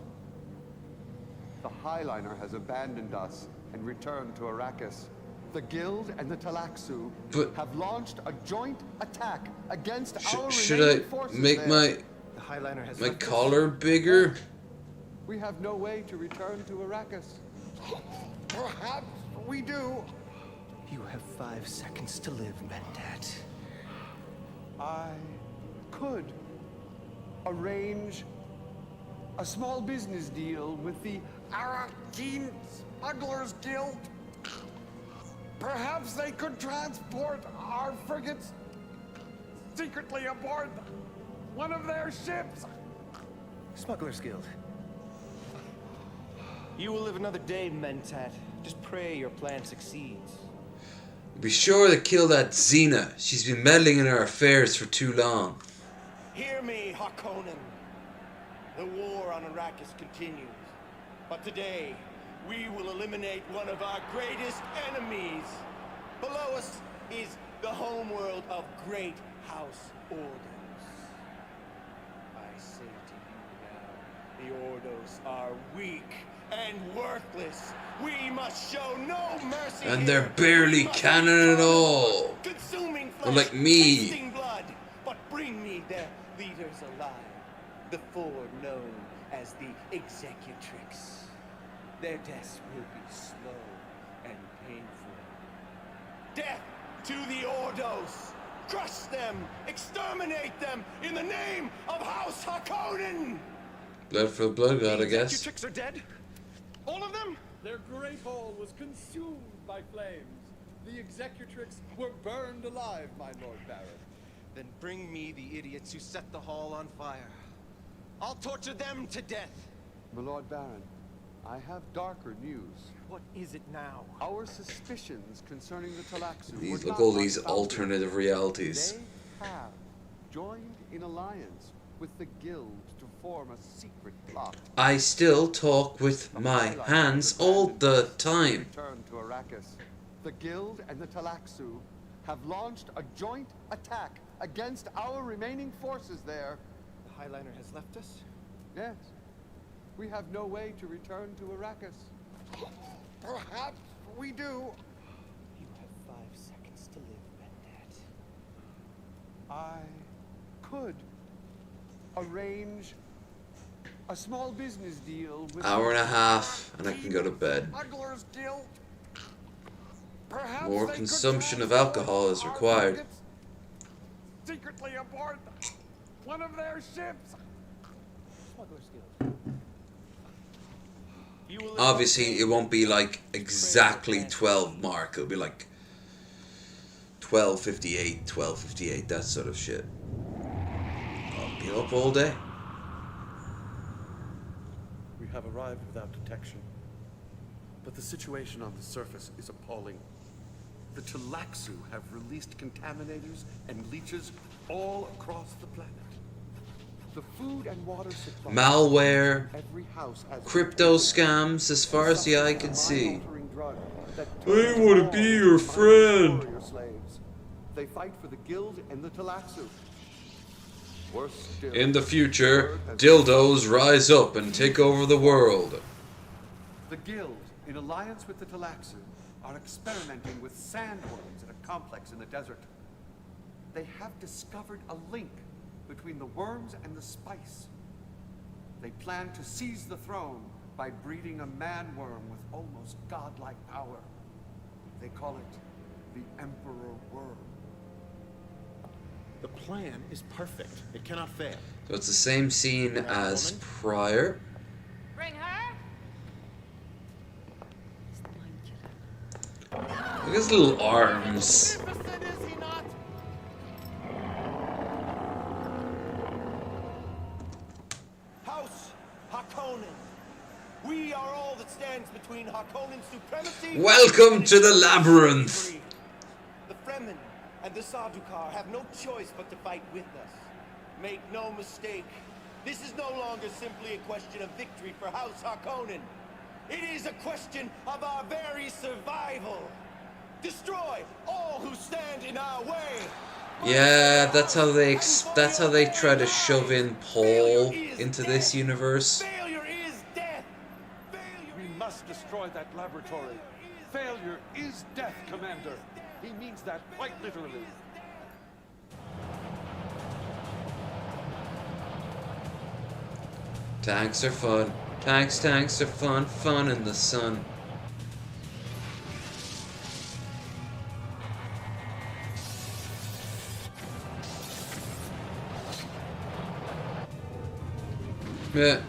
Speaker 3: The Highliner has abandoned us and returned to Arrakis. The Guild and the Talaxu have launched a joint attack against our
Speaker 1: Should
Speaker 3: remaining
Speaker 1: I
Speaker 3: forces
Speaker 1: make
Speaker 3: there.
Speaker 1: my
Speaker 5: The Highliner has
Speaker 1: my
Speaker 5: left us.
Speaker 1: collar bigger?
Speaker 3: We have no way to return to Arrakis. Perhaps we do.
Speaker 5: You have 5 seconds to live, Mentat.
Speaker 3: I could arrange a small business deal with the Arakeen Smugglers Guild. Perhaps they could transport our frigates secretly aboard one of their ships.
Speaker 5: Smugglers Guild. You will live another day, Mentat. Just pray your plan succeeds.
Speaker 1: Be sure to kill that Xena. She's been meddling in our affairs for too long.
Speaker 5: Hear me, Harkonnen. The war on Arrakis continues. But today, we will eliminate one of our greatest enemies. Below us is the homeworld of Great House Ordos. I say to you now, the Ordos are weak and worthless. We must show no mercy.
Speaker 1: And they're
Speaker 5: here.
Speaker 1: barely
Speaker 5: We must
Speaker 1: canon at
Speaker 5: be
Speaker 1: all.
Speaker 5: consuming flesh,
Speaker 1: Unlike me.
Speaker 5: tasting blood, but bring me their leaders alive. The 4 known as the Executrix. Their deaths will be slow and painful. Death to the Ordos! Crush them! Exterminate them in the name of House Harkonnen!
Speaker 1: Blood for blood god, I guess.
Speaker 5: Executrix are dead? All of them?
Speaker 10: Their great hall was consumed by flames. The Executrix were burned alive, my Lord Baron.
Speaker 5: Then bring me the idiots who set the hall on fire. I'll torture them to death.
Speaker 3: My Lord Baron, I have darker news.
Speaker 5: What is it now?
Speaker 3: Our suspicions concerning the Talaxu
Speaker 1: These
Speaker 3: were
Speaker 1: look
Speaker 3: not
Speaker 1: all these
Speaker 3: unfounded.
Speaker 1: alternative realities.
Speaker 3: They have joined in alliance with the Guild to form a secret plot.
Speaker 1: I still talk with my hands all the time.
Speaker 3: Return to Arrakis. The Guild and the Talaxu have launched a joint attack against our remaining forces there.
Speaker 5: The Highliner has left us?
Speaker 3: Yes. We have no way to return to Arrakis. Perhaps we do.
Speaker 5: You have 5 seconds to live, Mentat.
Speaker 3: I could arrange a small business deal with
Speaker 1: Hour and a half, and I can go to bed.
Speaker 3: Smugglers Guild. Perhaps
Speaker 1: More
Speaker 3: they could
Speaker 1: consumption of
Speaker 3: transport
Speaker 1: alcohol is
Speaker 3: our
Speaker 1: required.
Speaker 3: frigates secretly aboard
Speaker 8: one of their ships.
Speaker 5: Smuggler skills.
Speaker 1: Obviously, it won't be like exactly 12 mark. It'll be like 12:58, 12:58, that sort of shit. I'll be up all day.
Speaker 3: We have arrived without detection. But the situation on the surface is appalling. The Talaxu have released contaminators and leeches all across the planet. The food and water supply
Speaker 1: Malware,
Speaker 3: every house has
Speaker 1: crypto scams, as far as the eye can see.
Speaker 3: I
Speaker 1: want to be your friend.
Speaker 3: Slaves. They fight for the guild and the Talaxu. Worse still,
Speaker 1: In the future, dildos rise up and take over the world.
Speaker 3: the guild, in alliance with the Talaxu, are experimenting with sandworms at a complex in the desert. They have discovered a link between the worms and the spice. They plan to seize the throne by breeding a man-worm with almost godlike power. They call it the Emperor Worm.
Speaker 7: The plan is perfect. It cannot fail.
Speaker 1: So it's the same scene as prior.
Speaker 13: Bring her.
Speaker 1: Look at his little arms.
Speaker 5: House Harkonnen. We are all that stands between Harkonnen's supremacy.
Speaker 1: Welcome to the labyrinth.
Speaker 5: The Fremen and the Sardaukar have no choice but to fight with us. Make no mistake, this is no longer simply a question of victory for House Harkonnen. It is a question of our very survival. Destroy all who stand in our way.
Speaker 1: Yeah, that's how they try to shove in Paul into this universe.
Speaker 5: Failure is death.
Speaker 8: We must destroy that laboratory. Failure is death, Commander. He means that quite literally.
Speaker 1: Tanks are fun. Tanks are fun. Fun in the sun. Yeah.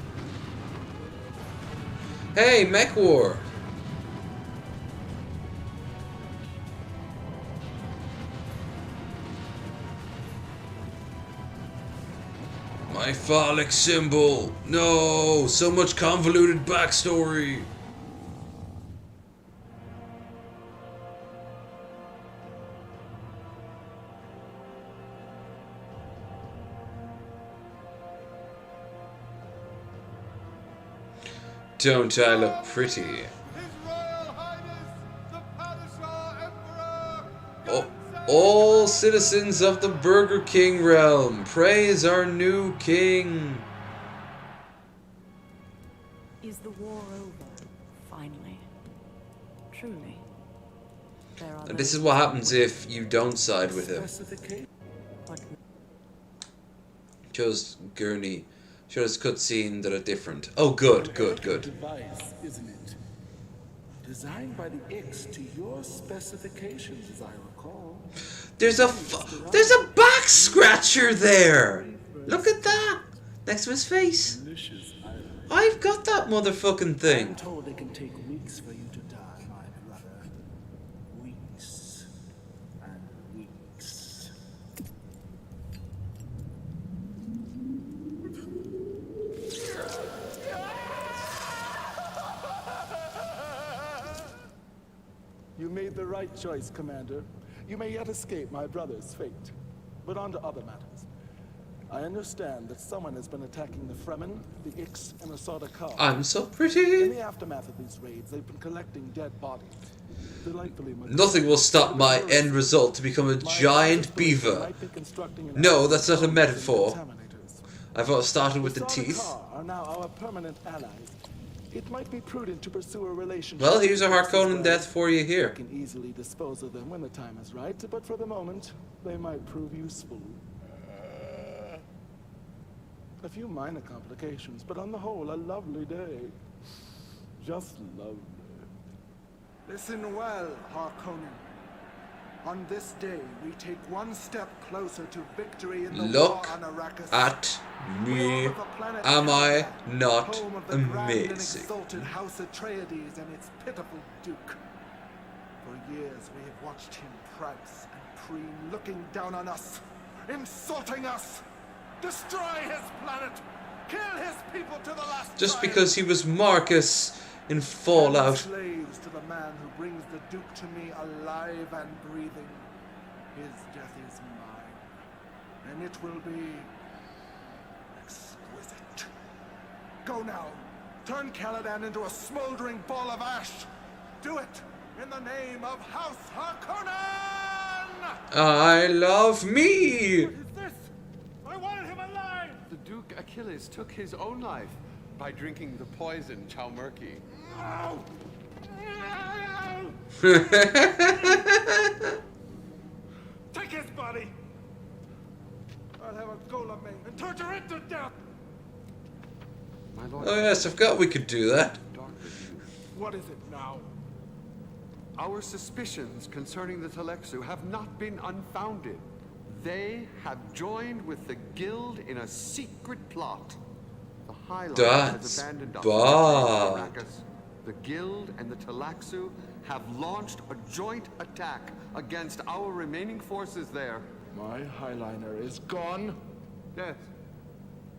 Speaker 1: Hey, Mech War. My phallic symbol. No, so much convoluted backstory. Don't I look pretty? Oh, all citizens of the Burger King realm, praise our new king.
Speaker 11: Is the war over, finally? Truly? There are
Speaker 1: And this is what happens if you don't side with him. Shows Gurney. Shows cutscene that are different. Oh, good.
Speaker 14: Device, isn't it? Designed by the X to your specifications, as I recall.
Speaker 1: There's a back scratcher there. Look at that next to his face. I've got that motherfucking thing.
Speaker 14: I'm told it can take weeks for you to die, my brother. Weeks and weeks. You made the right choice, Commander. You may yet escape my brother's fate. But on to other matters. I understand that someone has been attacking the Fremen, the Ix, and the Sardaukar.
Speaker 1: I'm so pretty.
Speaker 14: In the aftermath of these raids, they've been collecting dead bodies. Delightfully
Speaker 1: Nothing will stop my end result to become a giant beaver. No, that's not a metaphor. I thought it started with the teeth.
Speaker 14: Sardaukar are now our permanent allies. It might be prudent to pursue a relationship.
Speaker 1: Well, here's a Harkonnen death for you here.
Speaker 14: We can easily dispose of them when the time is right, but for the moment, they might prove useful. A few minor complications, but on the whole, a lovely day. Just lovely. Listen well, Harkonnen. On this day, we take one step closer to victory in the
Speaker 1: Look
Speaker 14: war on Arrakis.
Speaker 1: at me.
Speaker 14: Of the planet
Speaker 1: Am I
Speaker 14: Caladan,
Speaker 1: not
Speaker 14: home of the grand and
Speaker 1: amazing?
Speaker 14: exalted House Atreides and its pitiful Duke. For years, we have watched him prance and preen, looking down on us, insulting us, destroy his planet, kill his people to the last
Speaker 1: Just
Speaker 14: tribe.
Speaker 1: because he was Marcus in Fallout.
Speaker 14: Slaves to the man who brings the Duke to me alive and breathing. His death is mine, and it will be exquisite. Go now. Turn Caladan into a smoldering ball of ash. Do it in the name of House Harkonnen!
Speaker 1: I love me.
Speaker 14: What is this? I wanted him alive!
Speaker 3: The Duke Achilles took his own life by drinking the poison Chalmurki.
Speaker 14: No! Take his body! I'll have a golem made and torture it to death!
Speaker 3: My lord,
Speaker 1: Oh yes, I forgot we could do that.
Speaker 14: What is it now?
Speaker 3: our suspicions concerning the Telexu have not been unfounded. They have joined with the Guild in a secret plot. The High Line
Speaker 1: That's
Speaker 3: has abandoned us.
Speaker 1: bad.
Speaker 3: Arrakis. The Guild and the Talaxu have launched a joint attack against our remaining forces there.
Speaker 14: My Highliner is gone?
Speaker 3: Yes.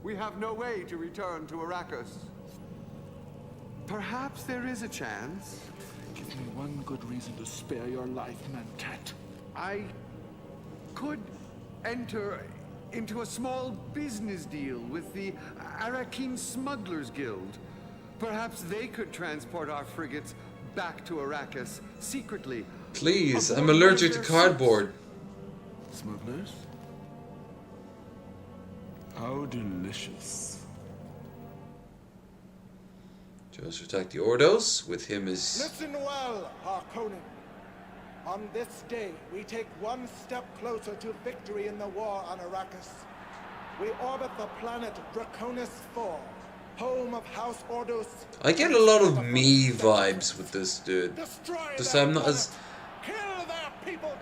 Speaker 3: We have no way to return to Arrakis. Perhaps there is a chance.
Speaker 14: Give me one good reason to spare your life, Mantat.
Speaker 3: I could enter into a small business deal with the Arakin Smugglers Guild. Perhaps they could transport our frigates back to Arrakis secretly.
Speaker 1: Please, I'm allergic to cardboard.
Speaker 14: Smugglers? How delicious.
Speaker 1: Just attack the Ordos. With him is...
Speaker 14: Listen well, Harkonnen. On this day, we take one step closer to victory in the war on Arrakis. We orbit the planet Draconis IV, home of House Ordos.
Speaker 1: I get a lot of me vibes with this dude. Just I'm not as...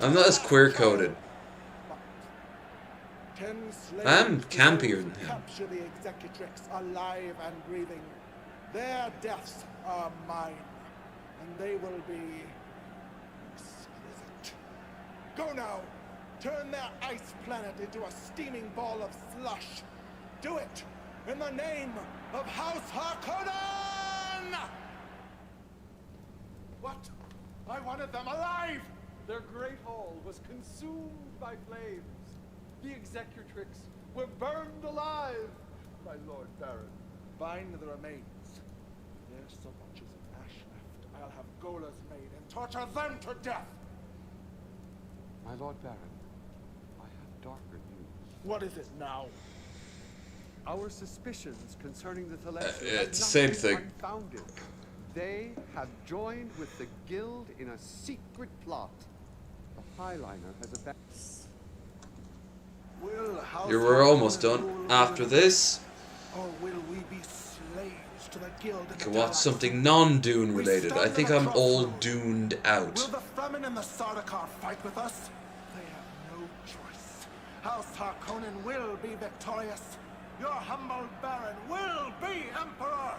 Speaker 1: I'm not as queer-coded. I'm campier than him.
Speaker 14: Capture the Executrix alive and breathing. Their deaths are mine, and they will be exquisite. Go now. Turn their ice planet into a steaming ball of slush. Do it in the name of House Harkonnen!
Speaker 10: What? I wanted them alive! Their great hall was consumed by flames. The Executrix were burned alive. My Lord Baron.
Speaker 14: Bind the remains. There's so much as an ash left. I'll have golas made and torture them to death.
Speaker 3: My Lord Baron, I have darker news.
Speaker 14: What is it now?
Speaker 3: Our suspicions concerning the Telexu
Speaker 1: it's
Speaker 3: have
Speaker 1: the
Speaker 3: not
Speaker 1: same
Speaker 3: been
Speaker 1: thing.
Speaker 3: unfounded. They have joined with the Guild in a secret plot. The Highliner has abandoned.
Speaker 1: We're almost done. After this,
Speaker 14: Or will we be slaves to the Guild
Speaker 1: I can watch something non-Dune related. I think I'm all Duned
Speaker 14: Will
Speaker 1: out.
Speaker 14: the Fremen and the Sardaukar fight with us? They have no choice. House Harkonnen will be victorious. Your humble Baron will be Emperor.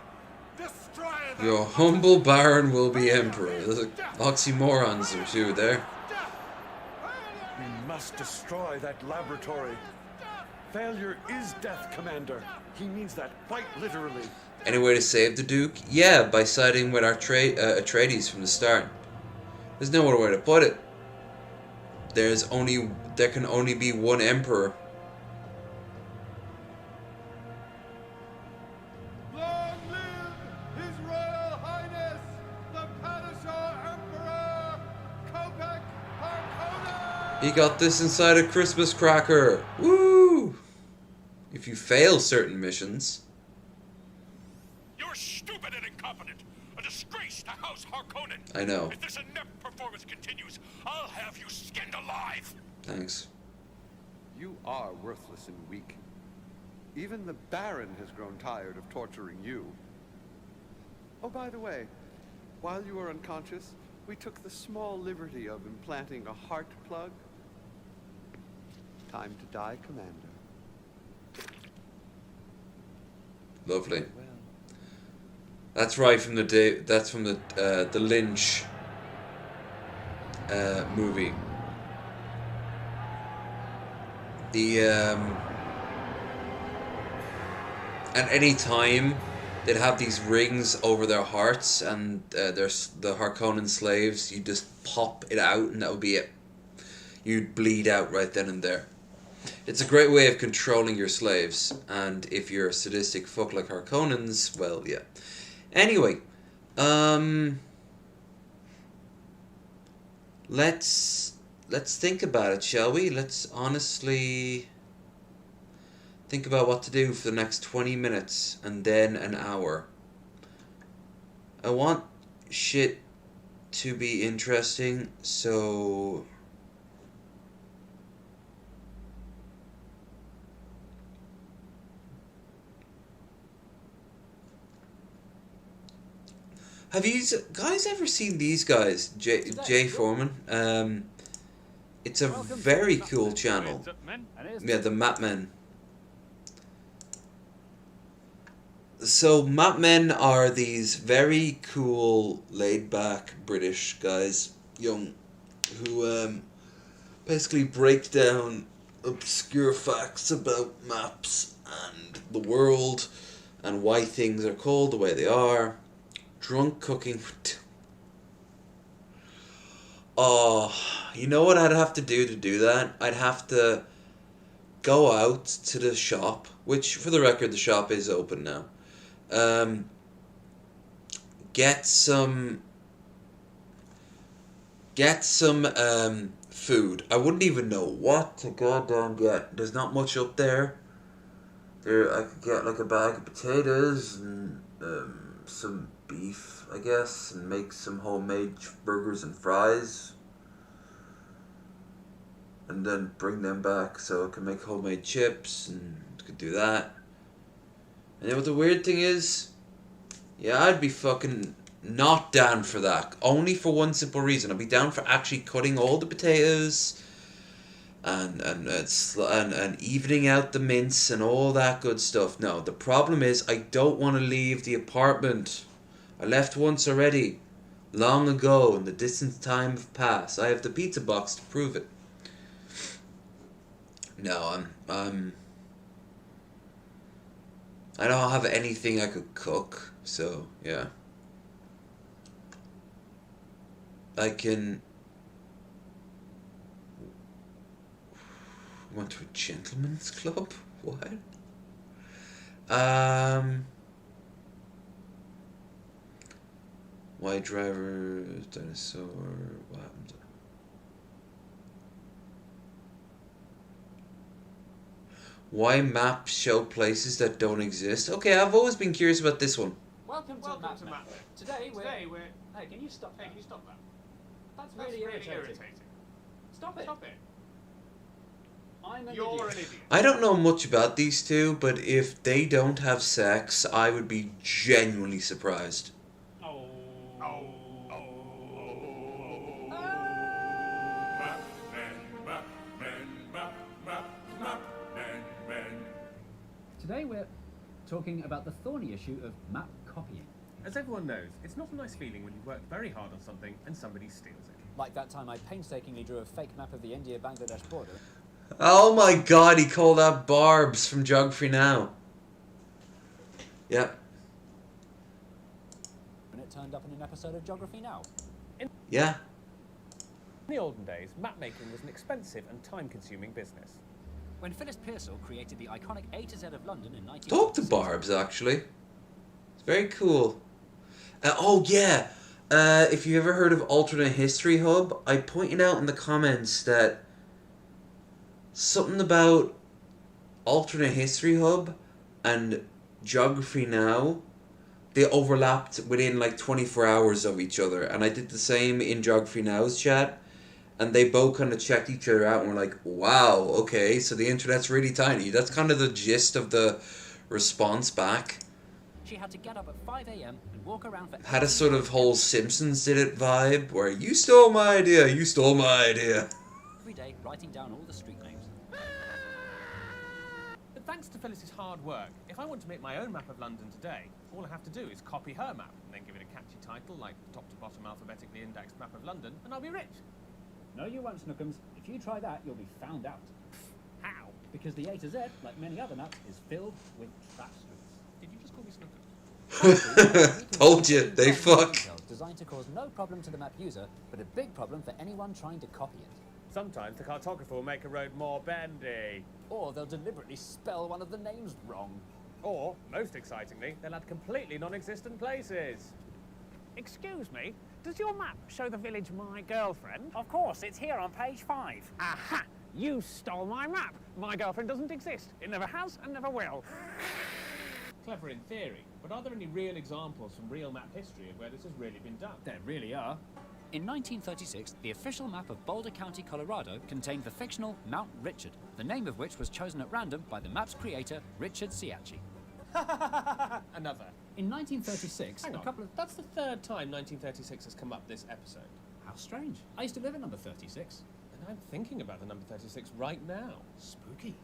Speaker 14: Destroy them.
Speaker 1: Your humble Baron will be Emperor. There's oxymorons or two there.
Speaker 6: We must destroy that laboratory. Failure is death, Commander. He means that quite literally.
Speaker 1: Any way to save the Duke? Yeah, by siding with our Atreides from the start. There's no other way to put it. There can only be one Emperor.
Speaker 10: Long live His Royal Highness, the Padishah Emperor, Kopek Harkonnen!
Speaker 1: He got this inside a Christmas cracker. Woo! If you fail certain missions.
Speaker 9: You're stupid and incompetent. A disgrace to House Harkonnen.
Speaker 1: I know.
Speaker 9: If this inept performance continues, I'll have you skinned alive.
Speaker 1: Thanks.
Speaker 3: You are worthless and weak. Even the Baron has grown tired of torturing you. Oh, by the way, while you were unconscious, we took the small liberty of implanting a heart plug. Time to die, Commander.
Speaker 1: Lovely. That's right from the day. That's from the Lynch movie. At any time, they'd have these rings over their hearts, and there's the Harkonnen slaves. You just pop it out, and that would be it. You'd bleed out right then and there. It's a great way of controlling your slaves, and if you're a sadistic fuck like Harkonnens, well, yeah. Anyway, let's think about it, shall we? Let's honestly think about what to do for the next 20 minutes and then an hour. I want shit to be interesting, so have you guys ever seen these guys? Jay Foreman. It's a very cool channel. Yeah, the Map Men. So Map Men are these very cool, laid-back British guys, young, who basically break down obscure facts about maps and the world and why things are called the way they are. Drunk cooking. Oh, you know what I'd have to do that? I'd have to go out to the shop, which, for the record, the shop is open now. Get some food. I wouldn't even know what to goddamn get. There's not much up there. I could get like a bag of potatoes and some beef, I guess, and make some homemade burgers and fries, and then bring them back so I can make homemade chips, and could do that. And you know what the weird thing is? Yeah, I'd be fucking not down for that. Only for one simple reason. I'd be down for actually cutting all the potatoes and evening out the mince and all that good stuff. No, the problem is I don't want to leave the apartment. I left once already, long ago, in the distant time of past. I have the pizza box to prove it. No, I don't have anything I could cook, so yeah. I can went to a gentleman's club? What? White driver, dinosaur, what happened? Why maps show places that don't exist? Okay, I've always been curious about this one.
Speaker 17: Welcome to Map. Today we're... Hey, can you stop that? That's really irritating. Stop it. You're an idiot.
Speaker 1: I don't know much about these two, but if they don't have sex, I would be genuinely surprised.
Speaker 17: Today we're talking about the thorny issue of map copying.
Speaker 19: As everyone knows, it's not a nice feeling when you work very hard on something and somebody steals it.
Speaker 17: Like that time I painstakingly drew a fake map of the India-Bangladesh border.
Speaker 1: Oh my god, he called out Barbs from Geography Now. Yep.
Speaker 17: And it turned up in an episode of Geography Now.
Speaker 1: Yeah.
Speaker 19: In the olden days, map making was an expensive and time-consuming business.
Speaker 17: When Phyllis Pearsall created the iconic A to Z of London in 19...
Speaker 1: Talk to Barbs, actually. It's very cool. Oh, yeah. If you've ever heard of Alternate History Hub, I pointed out in the comments that something about Alternate History Hub and Geography Now, they overlapped within like 24 hours of each other. And I did the same in Geography Now's chat. And they both kind of checked each other out and were like, wow, okay, so the internet's really tiny. That's kind of the gist of the response back.
Speaker 16: she had to get up at 5 a.m. and walk around for...
Speaker 1: Had a sort of whole Simpsons did it vibe, where you stole my idea, you stole my idea.
Speaker 16: every day writing down all the street names.
Speaker 19: But thanks to Phyllis's hard work, if I want to make my own map of London today, all I have to do is copy her map and then give it a catchy title like top to bottom alphabetically indexed map of London, and I'll be rich.
Speaker 17: No, you won't, Snookums. If you try that, you'll be found out.
Speaker 19: How?
Speaker 17: Because the A to Z, like many other maps, is filled with trap streets.
Speaker 19: Did you just call me Snookums?
Speaker 1: Told you, they fuck.
Speaker 16: Designed to cause no problem to the map user, but a big problem for anyone trying to copy it.
Speaker 19: Sometimes the cartographer will make a road more bendy.
Speaker 16: Or they'll deliberately spell one of the names wrong.
Speaker 19: Or, most excitingly, they'll add completely non-existent places.
Speaker 18: Excuse me, does your map show the village My Girlfriend? Of course, it's here on page 5. Aha! You stole my map. My girlfriend doesn't exist. It never has and never will.
Speaker 19: Clever in theory, but are there any real examples from real map history of where this has really been done?
Speaker 17: There really are.
Speaker 16: In 1936, the official map of Boulder County, Colorado, contained the fictional Mount Richard, the name of which was chosen at random by the map's creator, Richard Ciacci.
Speaker 19: Another.
Speaker 17: In 1936,
Speaker 19: Hang on. That's the third time 1936 has come up this episode.
Speaker 17: How strange. I used to live at number 36.
Speaker 19: And I'm thinking about the number 36 right now.
Speaker 17: Spooky.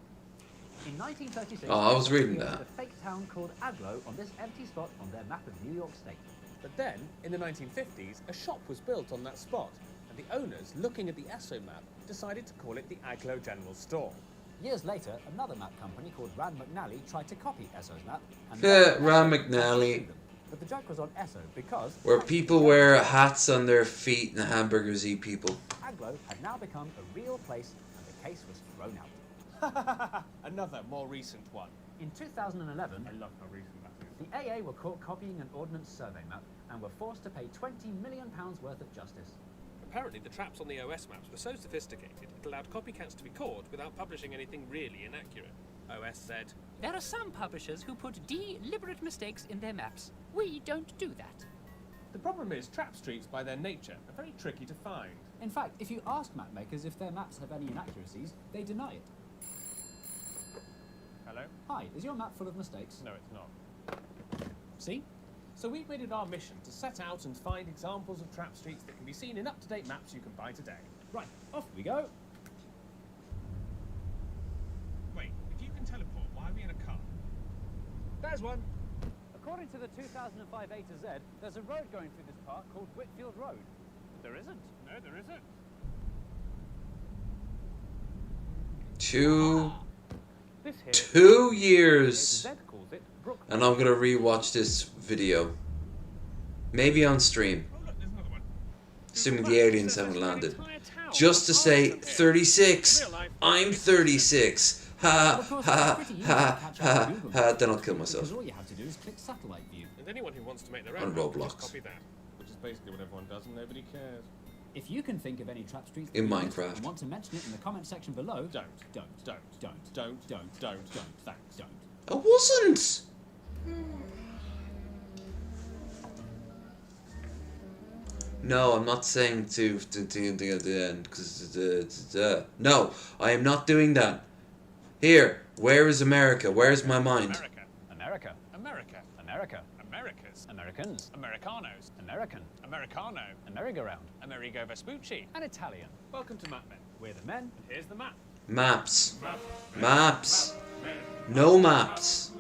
Speaker 16: In 1936,
Speaker 1: Oh, I was reading
Speaker 16: they created
Speaker 1: that.
Speaker 16: a fake town called Agloe on this empty spot on their map of New York State.
Speaker 19: But then, in the 1950s, a shop was built on that spot, and the owners, looking at the Esso map, decided to call it the Agloe General Store.
Speaker 16: Years later, another map company called Rand McNally tried to copy Esso's map. And
Speaker 1: Ram McNally.
Speaker 16: But the joke was on Esso because...
Speaker 1: Where people wear hats on their feet and hamburgers eat people.
Speaker 16: Agloe had now become a real place, and the case was thrown out.
Speaker 19: Another, more recent one.
Speaker 16: In 2011,
Speaker 19: I love how recent that is.
Speaker 16: the AA were caught copying an Ordnance Survey map and were forced to pay £20 million worth of justice.
Speaker 19: Apparently, the traps on the OS maps were so sophisticated, it allowed copycats to be caught without publishing anything really inaccurate. OS said,
Speaker 23: There are some publishers who put deliberate mistakes in their maps. We don't do that.
Speaker 19: the problem is trap streets, by their nature, are very tricky to find.
Speaker 17: In fact, if you ask map makers if their maps have any inaccuracies, they deny it.
Speaker 19: Hello?
Speaker 17: Hi, is your map full of mistakes?
Speaker 19: No, it's not.
Speaker 17: See?
Speaker 19: So we've made it our mission to set out and find examples of trap streets that can be seen in up-to-date maps you can buy today.
Speaker 17: Right, off we go.
Speaker 19: Wait, if you can teleport, why are we in a car?
Speaker 17: There's one.
Speaker 16: According to the 2005 A to Z, there's a road going through this park called Whitfield Road. But there isn't.
Speaker 19: No, there isn't.
Speaker 1: Two years, and I'm gonna rewatch this video. Maybe on stream, assuming the aliens haven't landed. Just to say, 36. I'm 36. Ha ha ha ha ha. Then I'll kill myself.
Speaker 17: Because all you have to do is click satellite view.
Speaker 19: And anyone who wants to make their
Speaker 1: On
Speaker 19: own map can
Speaker 1: Roblox.
Speaker 19: just copy that, which is basically what everyone does and nobody cares.
Speaker 17: If you can think of any trap streets
Speaker 1: In
Speaker 17: that you use
Speaker 1: Minecraft.
Speaker 17: and want to mention it in the comment section below,
Speaker 19: Don't.
Speaker 17: don't,
Speaker 19: Don't.
Speaker 17: don't,
Speaker 19: Don't.
Speaker 17: don't,
Speaker 19: Don't.
Speaker 17: thanks, don't.
Speaker 1: I wasn't. No, I'm not saying to the end because no, I am not doing that. Here, where is America? Where's my mind?
Speaker 16: America.
Speaker 19: America.
Speaker 16: America.
Speaker 19: Americas.
Speaker 16: Americans.
Speaker 19: Americanos.
Speaker 16: American.
Speaker 19: Americano.
Speaker 16: A merry-go-round.
Speaker 19: Amerigo Vespucci.
Speaker 16: An Italian.
Speaker 19: Welcome to MapMen.
Speaker 16: We're the men.
Speaker 19: And here's the map.
Speaker 1: Maps. Maps. No maps.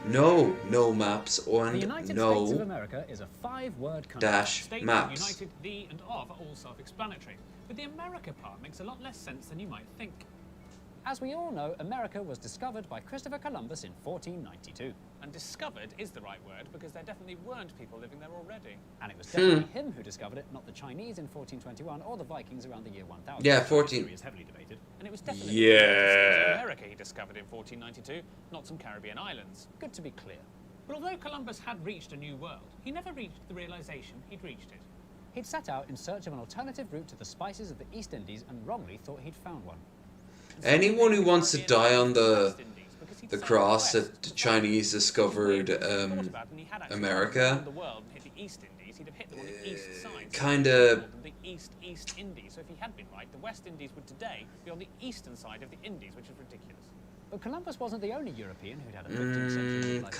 Speaker 1: No maps
Speaker 16: The
Speaker 1: or
Speaker 16: United States of
Speaker 1: no
Speaker 16: America is a 5-word country.
Speaker 1: dash
Speaker 19: State,
Speaker 1: maps.
Speaker 19: United, the, and of are all self-explanatory. But the America part makes a lot less sense than you might think.
Speaker 16: As we all know, America was discovered by Christopher Columbus in 1492.
Speaker 19: And discovered is the right word because there definitely weren't people living there already.
Speaker 16: And it was definitely him who discovered it, not the Chinese in 1421 or the Vikings around the year 1000.
Speaker 1: Yeah,
Speaker 16: The
Speaker 1: 14.
Speaker 16: theory is heavily debated.
Speaker 19: And it was definitely
Speaker 1: Yeah.
Speaker 19: America he discovered in 1492, not some Caribbean islands.
Speaker 16: Good to be clear.
Speaker 19: But although Columbus had reached a new world, he never reached the realization he'd reached it.
Speaker 16: He'd set out in search of an alternative route to the spices of the East Indies and wrongly thought he'd found one.
Speaker 1: Anyone who wants to die on the cross that the Chinese discovered America,
Speaker 19: The world and hit the East Indies, he'd have hit them on the east side.
Speaker 1: kinda-
Speaker 19: The East Indies. So if he had been right, the West Indies would today be on the eastern side of the Indies, which is ridiculous.
Speaker 16: But Columbus wasn't the only European who'd had a 15th century life.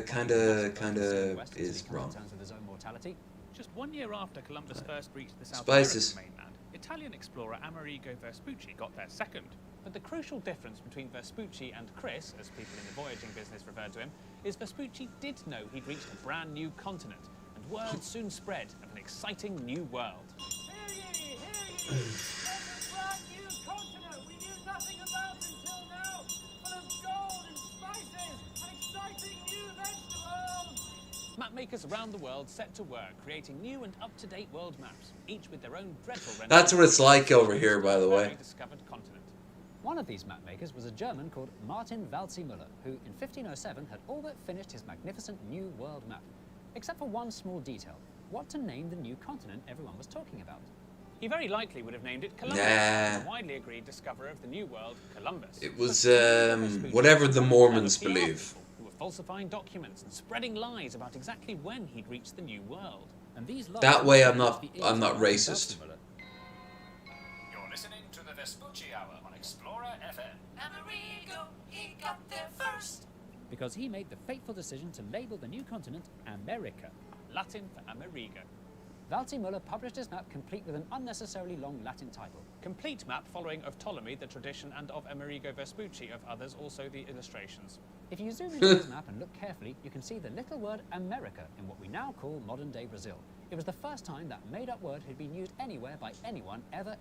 Speaker 1: Kinda is wrong.
Speaker 16: In terms of his own mortality.
Speaker 19: Just 1 year after Columbus first reached the South
Speaker 1: Spices.
Speaker 19: American mainland, Italian explorer Amerigo Vespucci got there second. But the crucial difference between Vespucci and Chris, as people in the voyaging business referred to him, is Vespucci did know he'd reached a brand new continent, and word soon spread of an exciting new world.
Speaker 18: Hear ye, hear ye! There's a brand new continent we knew nothing about until now, full of gold and spices and exciting new vegetables!
Speaker 19: Mapmakers around the world set to work creating new and up-to-date world maps, each with their own dreadful rendering.
Speaker 1: That's what it's like over here, by the way.
Speaker 19: Discovered continent.
Speaker 16: One of these mapmakers was a German called Martin Waldseemüller, who in 1507 had all but finished his magnificent new world map. Except for one small detail: what to name the new continent everyone was talking about.
Speaker 19: He very likely would have named it Columbus,
Speaker 1: Nah.
Speaker 19: the widely agreed discoverer of the new world, Columbus.
Speaker 1: It was whatever the Mormons
Speaker 19: PR
Speaker 1: believe.
Speaker 19: who were falsifying documents and spreading lies about exactly when he'd reached the new world.
Speaker 16: And these lies
Speaker 1: That way, I'm not racist.
Speaker 23: You're listening to the Vespucci Hour on Explorer FM. Amerigo, he got there first.
Speaker 16: Because he made the fateful decision to label the new continent America.
Speaker 19: Latin for Amerigo.
Speaker 16: Waldseemüller published his map complete with an unnecessarily long Latin title.
Speaker 19: Complete map following of Ptolemy, the tradition, and of Amerigo Vespucci, of others, also the illustrations.
Speaker 16: If you zoom into his map and look carefully, you can see the little word America in what we now call modern-day Brazil. It was the first time that made-up word had been used anywhere by anyone ever.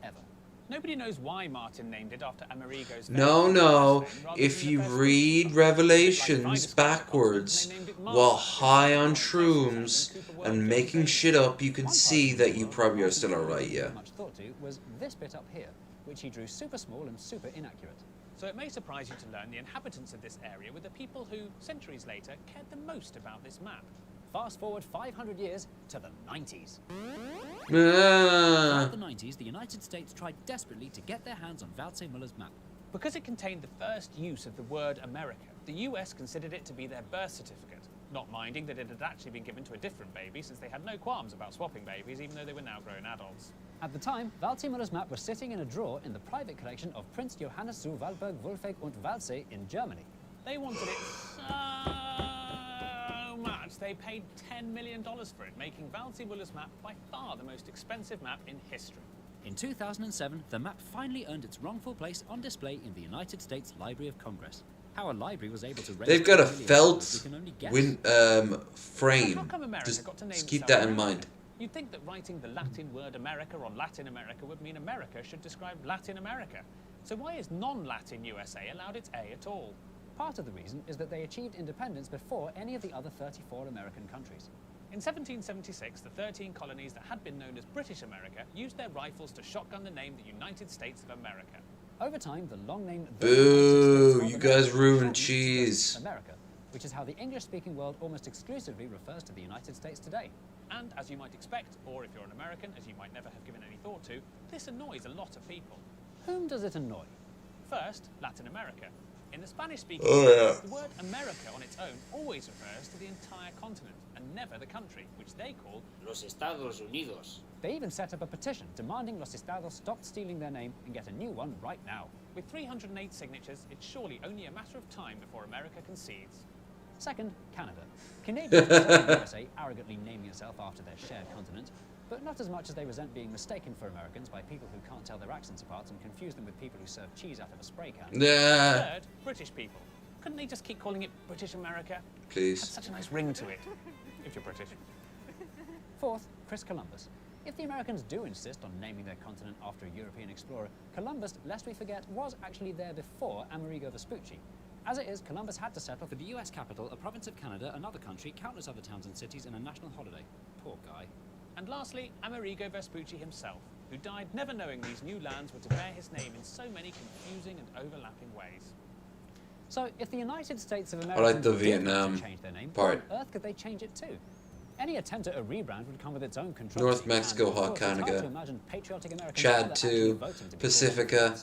Speaker 19: Nobody knows why Martin named it after Amerigo's
Speaker 1: No. If you read Revelations backwards while high on shrooms and making shit up, you can see that you probably are still alright, yeah.
Speaker 16: Much thought to was this bit up here, which he drew super small and super inaccurate.
Speaker 19: So it may surprise you to learn the inhabitants of this area were the people who, centuries later, cared the most about this map.
Speaker 16: Fast forward 500 years to the 90s.
Speaker 1: Ah.
Speaker 16: Throughout the 90s, the United States tried desperately to get their hands on Waldseemüller's map.
Speaker 19: Because it contained the first use of the word America, the US considered it to be their birth certificate, not minding that it had actually been given to a different baby, since they had no qualms about swapping babies, even though they were now grown adults.
Speaker 16: At the time, Waldseemüller's map was sitting in a drawer in the private collection of Prince Johannes zu Walburg, Wulfegg und Waldsee in Germany.
Speaker 19: They wanted it so much, they paid $10 million for it, making Waldseemüller's map by far the most expensive map in history.
Speaker 16: In 2007, the map finally earned its wrongful place on display in the United States Library of Congress. How a library was able to raise
Speaker 1: They've got a
Speaker 16: $10 million,
Speaker 1: felt
Speaker 16: we can only guess.
Speaker 1: frame.
Speaker 19: How come America
Speaker 1: Just
Speaker 19: got to name
Speaker 1: keep
Speaker 19: itself
Speaker 1: that in
Speaker 19: America?
Speaker 1: mind.
Speaker 19: You'd think that writing the Latin word America on Latin America would mean America should describe Latin America. So why is non-Latin USA allowed its A at all?
Speaker 16: Part of the reason is that they achieved independence before any of the other 34 American countries.
Speaker 19: In 1776, the 13 colonies that had been known as British America used their rifles to shotgun the name the United States of America.
Speaker 16: Over time, the long name
Speaker 1: Boo, you guys ruined cheese.
Speaker 16: America, which is how the English-speaking world almost exclusively refers to the United States today.
Speaker 19: And as you might expect, or if you're an American, as you might never have given any thought to, this annoys a lot of people.
Speaker 16: Whom does it annoy?
Speaker 19: First, Latin America. In the Spanish-speaking
Speaker 1: Oh,
Speaker 19: world,
Speaker 1: yeah.
Speaker 19: the word America on its own always refers to the entire continent, and never the country, which they call
Speaker 23: Los Estados Unidos.
Speaker 16: They even set up a petition demanding Los Estados stop stealing their name and get a new one right now.
Speaker 19: With 308 signatures, it's surely only a matter of time before America concedes.
Speaker 16: Second, Canada. Canadians resent the USA arrogantly naming itself after their shared continent, but not as much as they resent being mistaken for Americans by people who can't tell their accents apart and confuse them with people who serve cheese out of a spray can.
Speaker 19: Third, British people. Couldn't they just keep calling it British America?
Speaker 1: Please.
Speaker 19: Had such a nice ring to it, if you're British.
Speaker 16: Fourth, Chris Columbus. If the Americans do insist on naming their continent after a European explorer, Columbus, lest we forget, was actually there before Amerigo Vespucci. As it is, Columbus had to settle for the US capital, a province of Canada, another country, countless other towns and cities, and a national holiday. Poor guy.
Speaker 19: And lastly, Amerigo Vespucci himself, who died never knowing these new lands were to bear his name in so many confusing and overlapping ways.
Speaker 16: So, if the United States of America
Speaker 1: like the
Speaker 16: did
Speaker 1: Vietnam
Speaker 16: change their name,
Speaker 1: part.
Speaker 16: how on earth could they change it to? Any attempt at a rebrand would come with its own controversy.
Speaker 1: North Mexico,
Speaker 16: and, of course, it's hard to
Speaker 1: Hakanega,
Speaker 16: imagine patriotic Americans
Speaker 1: Chad
Speaker 16: ever
Speaker 1: 2,
Speaker 16: actually voting to be called
Speaker 1: Pacifica,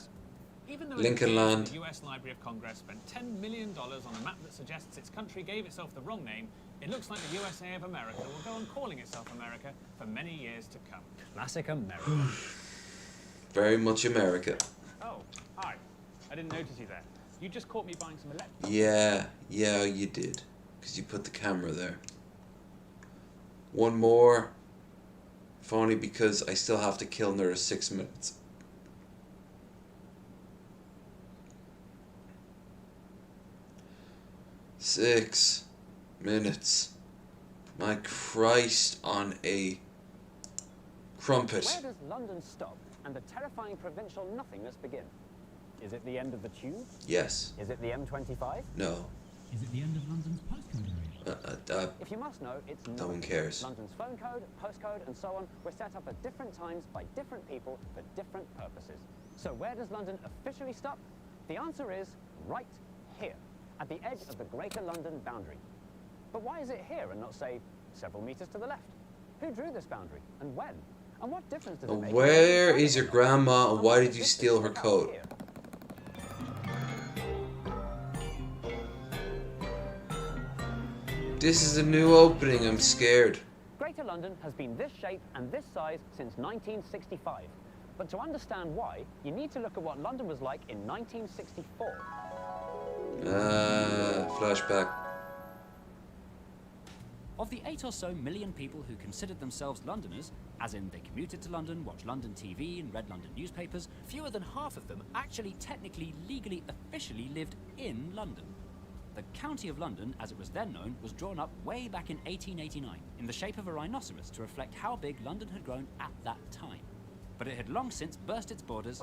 Speaker 19: Even though
Speaker 1: Lincoln
Speaker 19: it appears
Speaker 1: Land.
Speaker 19: the US Library of Congress spent $10 million on a map that suggests its country gave itself the wrong name, it looks like the USA of America will go on calling itself America for many years to come.
Speaker 16: Classic America.
Speaker 1: Very much America.
Speaker 19: Oh, hi. I didn't notice you there. You just caught me buying some electric.
Speaker 1: Yeah, you did. Because you put the camera there. One more. If only because I still have to kill another 6 minutes. Six minutes. My Christ on a crumpet.
Speaker 16: Where does London stop and the terrifying provincial nothingness begin? Is it the end of the tube?
Speaker 1: Yes.
Speaker 16: Is it the M25?
Speaker 1: No.
Speaker 16: Is it the end of London's postcode area? If you must know, it's not.
Speaker 1: No one cares.
Speaker 16: London's phone code, postcode, and so on were set up at different times by different people for different purposes. So where does London officially stop? The answer is right here, at the edge of the Greater London boundary. But why is it here and not, say, several meters to the left? Who drew this boundary, and when? And what difference does it make?
Speaker 1: Where is your grandma, and why did you steal her coat? This is a new opening, I'm scared.
Speaker 16: Greater London has been this shape and this size since 1965. But to understand why, you need to look at what London was like in 1964.
Speaker 1: Flashback.
Speaker 4: Of the 8 or so million people who considered themselves Londoners, as in they commuted to London, watched London TV and read London newspapers, fewer than half of them actually technically, legally, officially lived in London. The County of London, as it was then known, was drawn up way back in 1889 in the shape of a rhinoceros to reflect how big London had grown at that time. But it had long since burst its borders,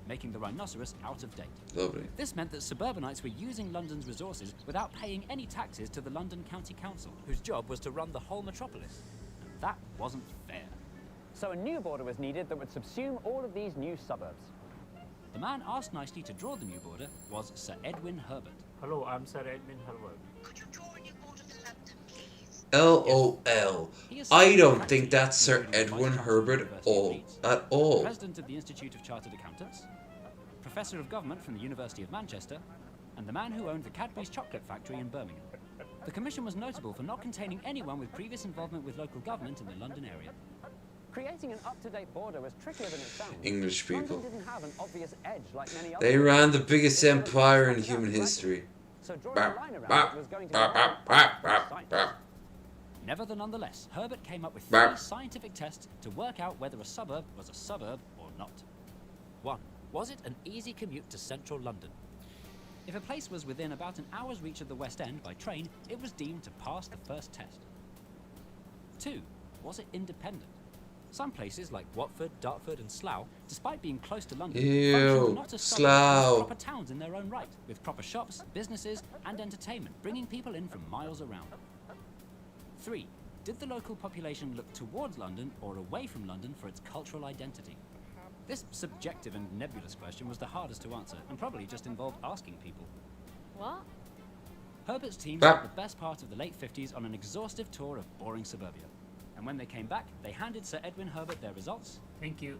Speaker 4: making the rhinoceros out of date.
Speaker 1: Lovely.
Speaker 4: This meant that suburbanites were using London's resources without paying any taxes to the London County Council, whose job was to run the whole metropolis. And that wasn't fair.
Speaker 16: So a new border was needed that would subsume all of these new suburbs.
Speaker 4: The man asked nicely to draw the new border was Sir Edwin Herbert.
Speaker 17: Hello, I'm Sir Edwin Herbert.
Speaker 1: LOL. I don't think that's Sir Edwin Herbert at all.
Speaker 4: President of the Institute of Chartered Accountants, Professor of Government from the University of Manchester, and the man who owned the Cadbury's chocolate factory in Birmingham. The commission was notable for not containing anyone with previous involvement with local government in the London area.
Speaker 16: Creating an up-to-date border was trickier than it sounds.
Speaker 1: English people.
Speaker 16: London didn't have an obvious edge like many other.
Speaker 1: They ran the biggest empire in human history.
Speaker 16: So drawing a line around it was going to be
Speaker 4: Nevertheless, Herbert came up with 3 scientific tests to work out whether a suburb was a suburb or not. 1. Was it an easy commute to central London? If a place was within about an hour's reach of the West End by train, it was deemed to pass the first test. 2. Was it independent? Some places like Watford, Dartford and Slough, despite being close to London, functioned not as suburbs but as proper towns in their own right, with proper shops, businesses and entertainment, bringing people in from miles around. 3. Did the local population look towards London or away from London for its cultural identity? This subjective and nebulous question was the hardest to answer, and probably just involved asking people.
Speaker 12: What?
Speaker 4: Herbert's team spent the best part of the late 50s on an exhaustive tour of boring suburbia. And when they came back, they handed Sir Edwin Herbert their results.
Speaker 17: Thank you.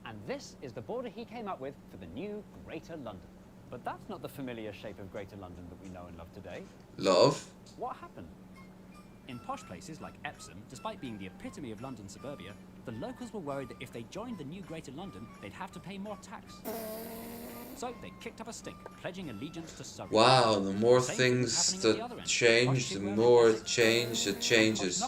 Speaker 16: And this is the border he came up with for the new Greater London. But that's not the familiar shape of Greater London that we know and love today.
Speaker 1: Love?
Speaker 16: What happened?
Speaker 4: In posh places like Epsom, despite being the epitome of London suburbia, the locals were worried that if they joined the new Greater London, they'd have to pay more tax. So they kicked up a stink, pledging allegiance to Surrey.
Speaker 1: Wow, the more things that change, the more change that changes.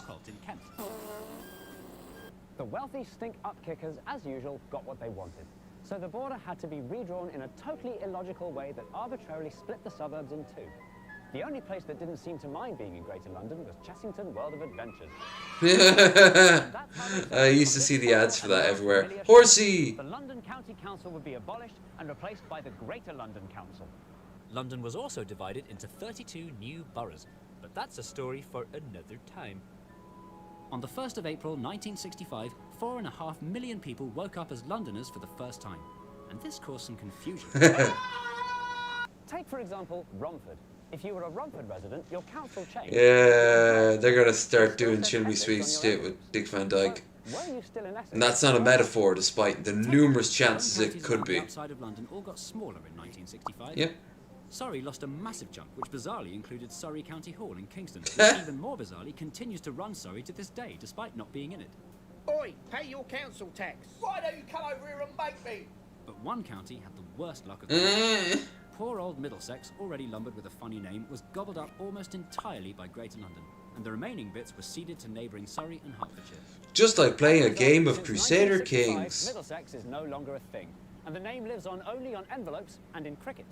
Speaker 16: The wealthy stink-up kickers, as usual, got what they wanted. So the border had to be redrawn in a totally illogical way that arbitrarily split the suburbs in two. The only place that didn't seem to mind being in Greater London was Chessington World of Adventures.
Speaker 1: I used to see the ads for that everywhere. Horsey!
Speaker 16: The London County Council would be abolished and replaced by the Greater London Council.
Speaker 4: London was also divided into 32 new boroughs, but that's a story for another time. On the 1st of April 1965, 4.5 million people woke up as Londoners for the first time, and this caused some confusion.
Speaker 16: Take, for example, Romford. If you were a Romford resident, your council changed.
Speaker 1: Yeah, they're gonna start doing Chimney Sweet shit with Dick Van Dyke.
Speaker 16: Were you still in Essex?
Speaker 1: And that's not a metaphor, despite the numerous chances it could be.
Speaker 4: Outside of London all got smaller in 1965.
Speaker 1: Yep.
Speaker 4: Surrey lost a massive chunk, which bizarrely included Surrey County Hall in Kingston, which even more bizarrely continues to run Surrey to this day, despite not being in it.
Speaker 20: Oi, pay your council tax. Why don't you come over here and make me?
Speaker 4: But one county had the worst luck of them. Poor old Middlesex, already lumbered with a funny name, was gobbled up almost entirely by Greater London, and the remaining bits were ceded to neighbouring Surrey and Hertfordshire.
Speaker 1: Just like playing a game of
Speaker 16: Since
Speaker 1: Crusader
Speaker 16: 1965,
Speaker 1: Kings.
Speaker 16: Middlesex is no longer a thing, and the name lives on only on envelopes and in cricket.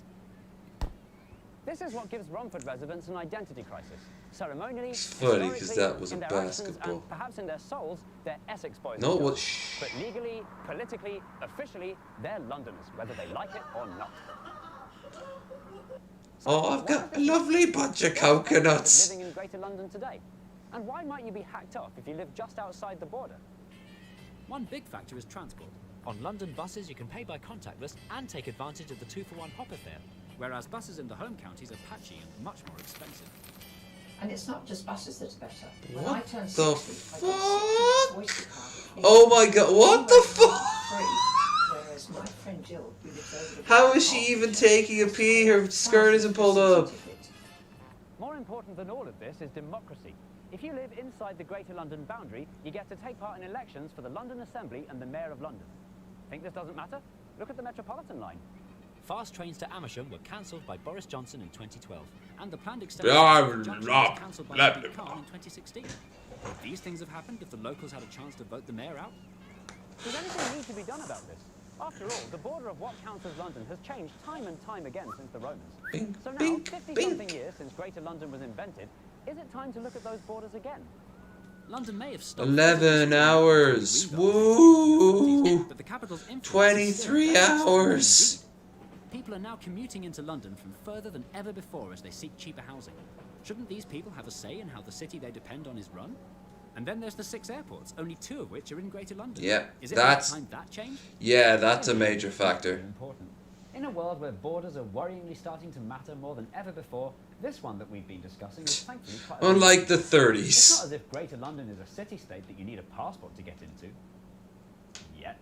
Speaker 16: This is what gives Romford residents an identity crisis. Ceremonially,
Speaker 1: It's funny because
Speaker 16: historically,
Speaker 1: that was a
Speaker 16: in their actions,
Speaker 1: basketball.
Speaker 16: and perhaps in their souls, they're Essex boys.
Speaker 1: No,
Speaker 16: and
Speaker 1: what?
Speaker 16: girls. But legally, politically, officially, they're Londoners, whether they like it or not.
Speaker 1: Oh, I've got a lovely bunch of coconuts.
Speaker 16: Living in Greater London today, and why might you be hacked off if you live just outside the border?
Speaker 4: One big factor is transport. On London buses, you can pay by contactless and take advantage of the 2-for-1 hopper fare, whereas buses in the home counties are patchy and much more expensive.
Speaker 12: And it's not just buses that are better. When
Speaker 1: What
Speaker 12: I turned
Speaker 1: the
Speaker 12: 60, I got a 60 card.
Speaker 1: Oh my god, what the fuck?
Speaker 12: Whereas my friend Jill, who lives over the
Speaker 1: How is she even taking a pee? Her skirt isn't pulled up.
Speaker 16: More important than all of this is democracy. If you live inside the Greater London boundary, you get to take part in elections for the London Assembly and the Mayor of London. Think this doesn't matter? Look at the Metropolitan line.
Speaker 4: Fast trains to Amersham were cancelled by Boris Johnson in 2012, and the planned extension
Speaker 1: Blah,
Speaker 4: of Junction
Speaker 1: blah,
Speaker 4: was cancelled by
Speaker 1: blah,
Speaker 4: Sadiq
Speaker 1: blah.
Speaker 4: Khan in 2016. Would these things have happened if the locals had a chance to vote the mayor out?
Speaker 16: Does anything need to be done about this? After all, the border of what counts as London has changed time and time again since the Romans.
Speaker 1: Bink,
Speaker 16: So now,
Speaker 1: bink,
Speaker 16: 50-something years since Greater London was invented, is it time to look at those borders again?
Speaker 4: London may have stopped
Speaker 1: 11 hours. Woo!
Speaker 4: but the capital's influence is
Speaker 1: 23
Speaker 4: still very
Speaker 1: hours.
Speaker 4: strong indeed. People are now commuting into London from further than ever before as they seek cheaper housing. Shouldn't these people have a say in how the city they depend on is run? And then there's the 6 airports, only 2 of which are in Greater London.
Speaker 1: Yeah,
Speaker 4: Is it
Speaker 1: that's-
Speaker 4: time that changed?
Speaker 1: Yeah, that's a major factor.
Speaker 16: Important. In a world where borders are worryingly starting to matter more than ever before, this one that we've been discussing is thankfully quite...
Speaker 1: Unlike the
Speaker 16: It's
Speaker 1: 30s.
Speaker 16: not as if Greater London is a city-state that you need a passport to get into. Yet.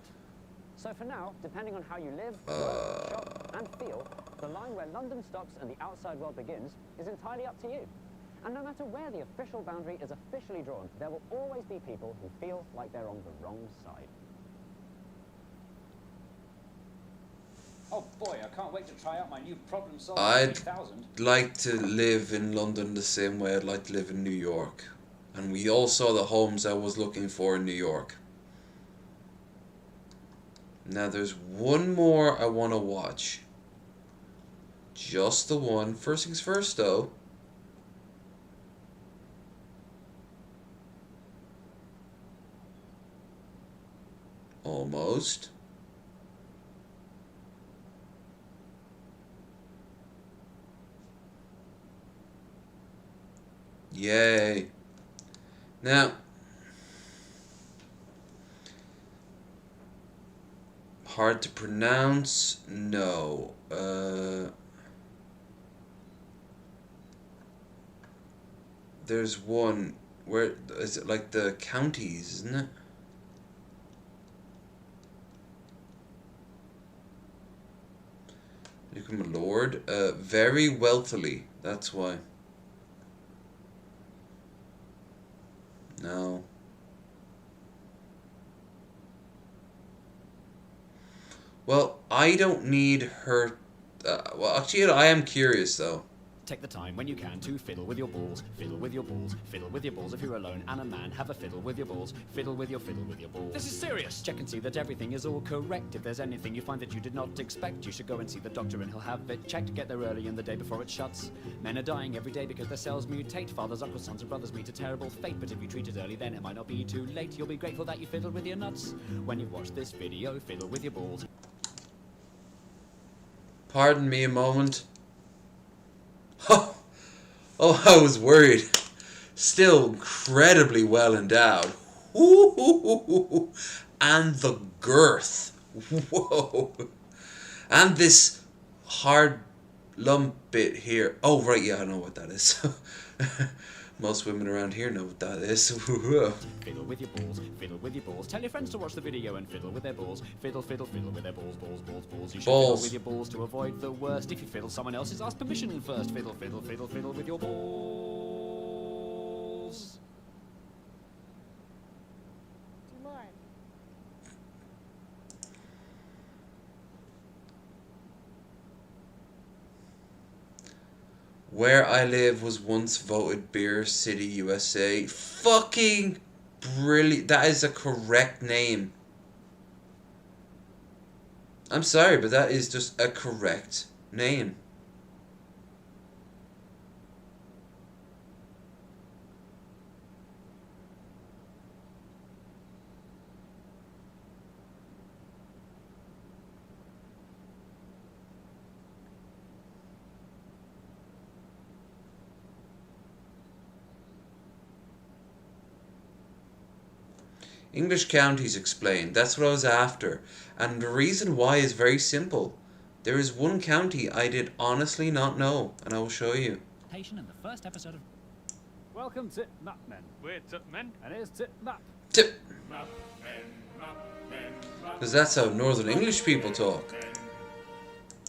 Speaker 16: So for now, depending on how you live, work, shop, and feel, the line where London stops and the outside world begins is entirely up to you. And no matter where the official boundary is officially drawn, there will always be people who feel like they're on the wrong side.
Speaker 17: Oh boy, I can't wait to try out my new problem-solving
Speaker 1: I'd
Speaker 17: 3000.
Speaker 1: like to live in London the same way I'd like to live in New York. And we all saw the homes I was looking for in New York. Now there's one more I want to watch. Just the one. First things first though. Almost. Yay. Now, hard to pronounce? No. There's one. Where is it? Like the counties, isn't it? Look, my lord. Very wealthily. That's why. No. Well, I don't need her... well, actually, I am curious, though.
Speaker 4: Take the time when you can to fiddle with your balls, fiddle with your balls, fiddle with your balls if you're alone and a man. Have a fiddle with your balls, fiddle with your balls.
Speaker 17: This is serious.
Speaker 4: Check and see that everything is all correct. If there's anything you find that you did not expect, you should go and see the doctor and he'll have it checked. Get there early in the day before it shuts. Men are dying every day because their cells mutate. Fathers, uncles, sons and brothers meet a terrible fate. But if you treat it early, then it might not be too late. You'll be grateful that you fiddled with your nuts. When you've watched this video, fiddle with your balls.
Speaker 1: Pardon me a moment. Oh, I was worried. Still incredibly well endowed. Ooh, and the girth. Whoa. And this hard lump bit here. Oh, right, yeah, I know what that is. Most women around here know what that is.
Speaker 4: Fiddle with your balls, fiddle with your balls. Tell your friends to watch the video and fiddle with their balls. Fiddle, fiddle, fiddle with their balls, balls, balls, balls. You should
Speaker 1: Balls.
Speaker 4: fiddle with your balls to avoid the worst. If you fiddle someone else's, ask permission first. Fiddle, fiddle, fiddle, fiddle with your balls.
Speaker 1: Where I live was once voted Beer City, USA. Fucking brilliant. That is a correct name. I'm sorry, but that is just a correct name. English counties explained. That's what I was after. And the reason why is very simple. There is one county I did honestly not know, and I will show you.
Speaker 4: In the first episode of
Speaker 18: Welcome to Mapmen. We're Tupmen, and here's Tip Map.
Speaker 1: Tip. Because that's how Northern English people talk.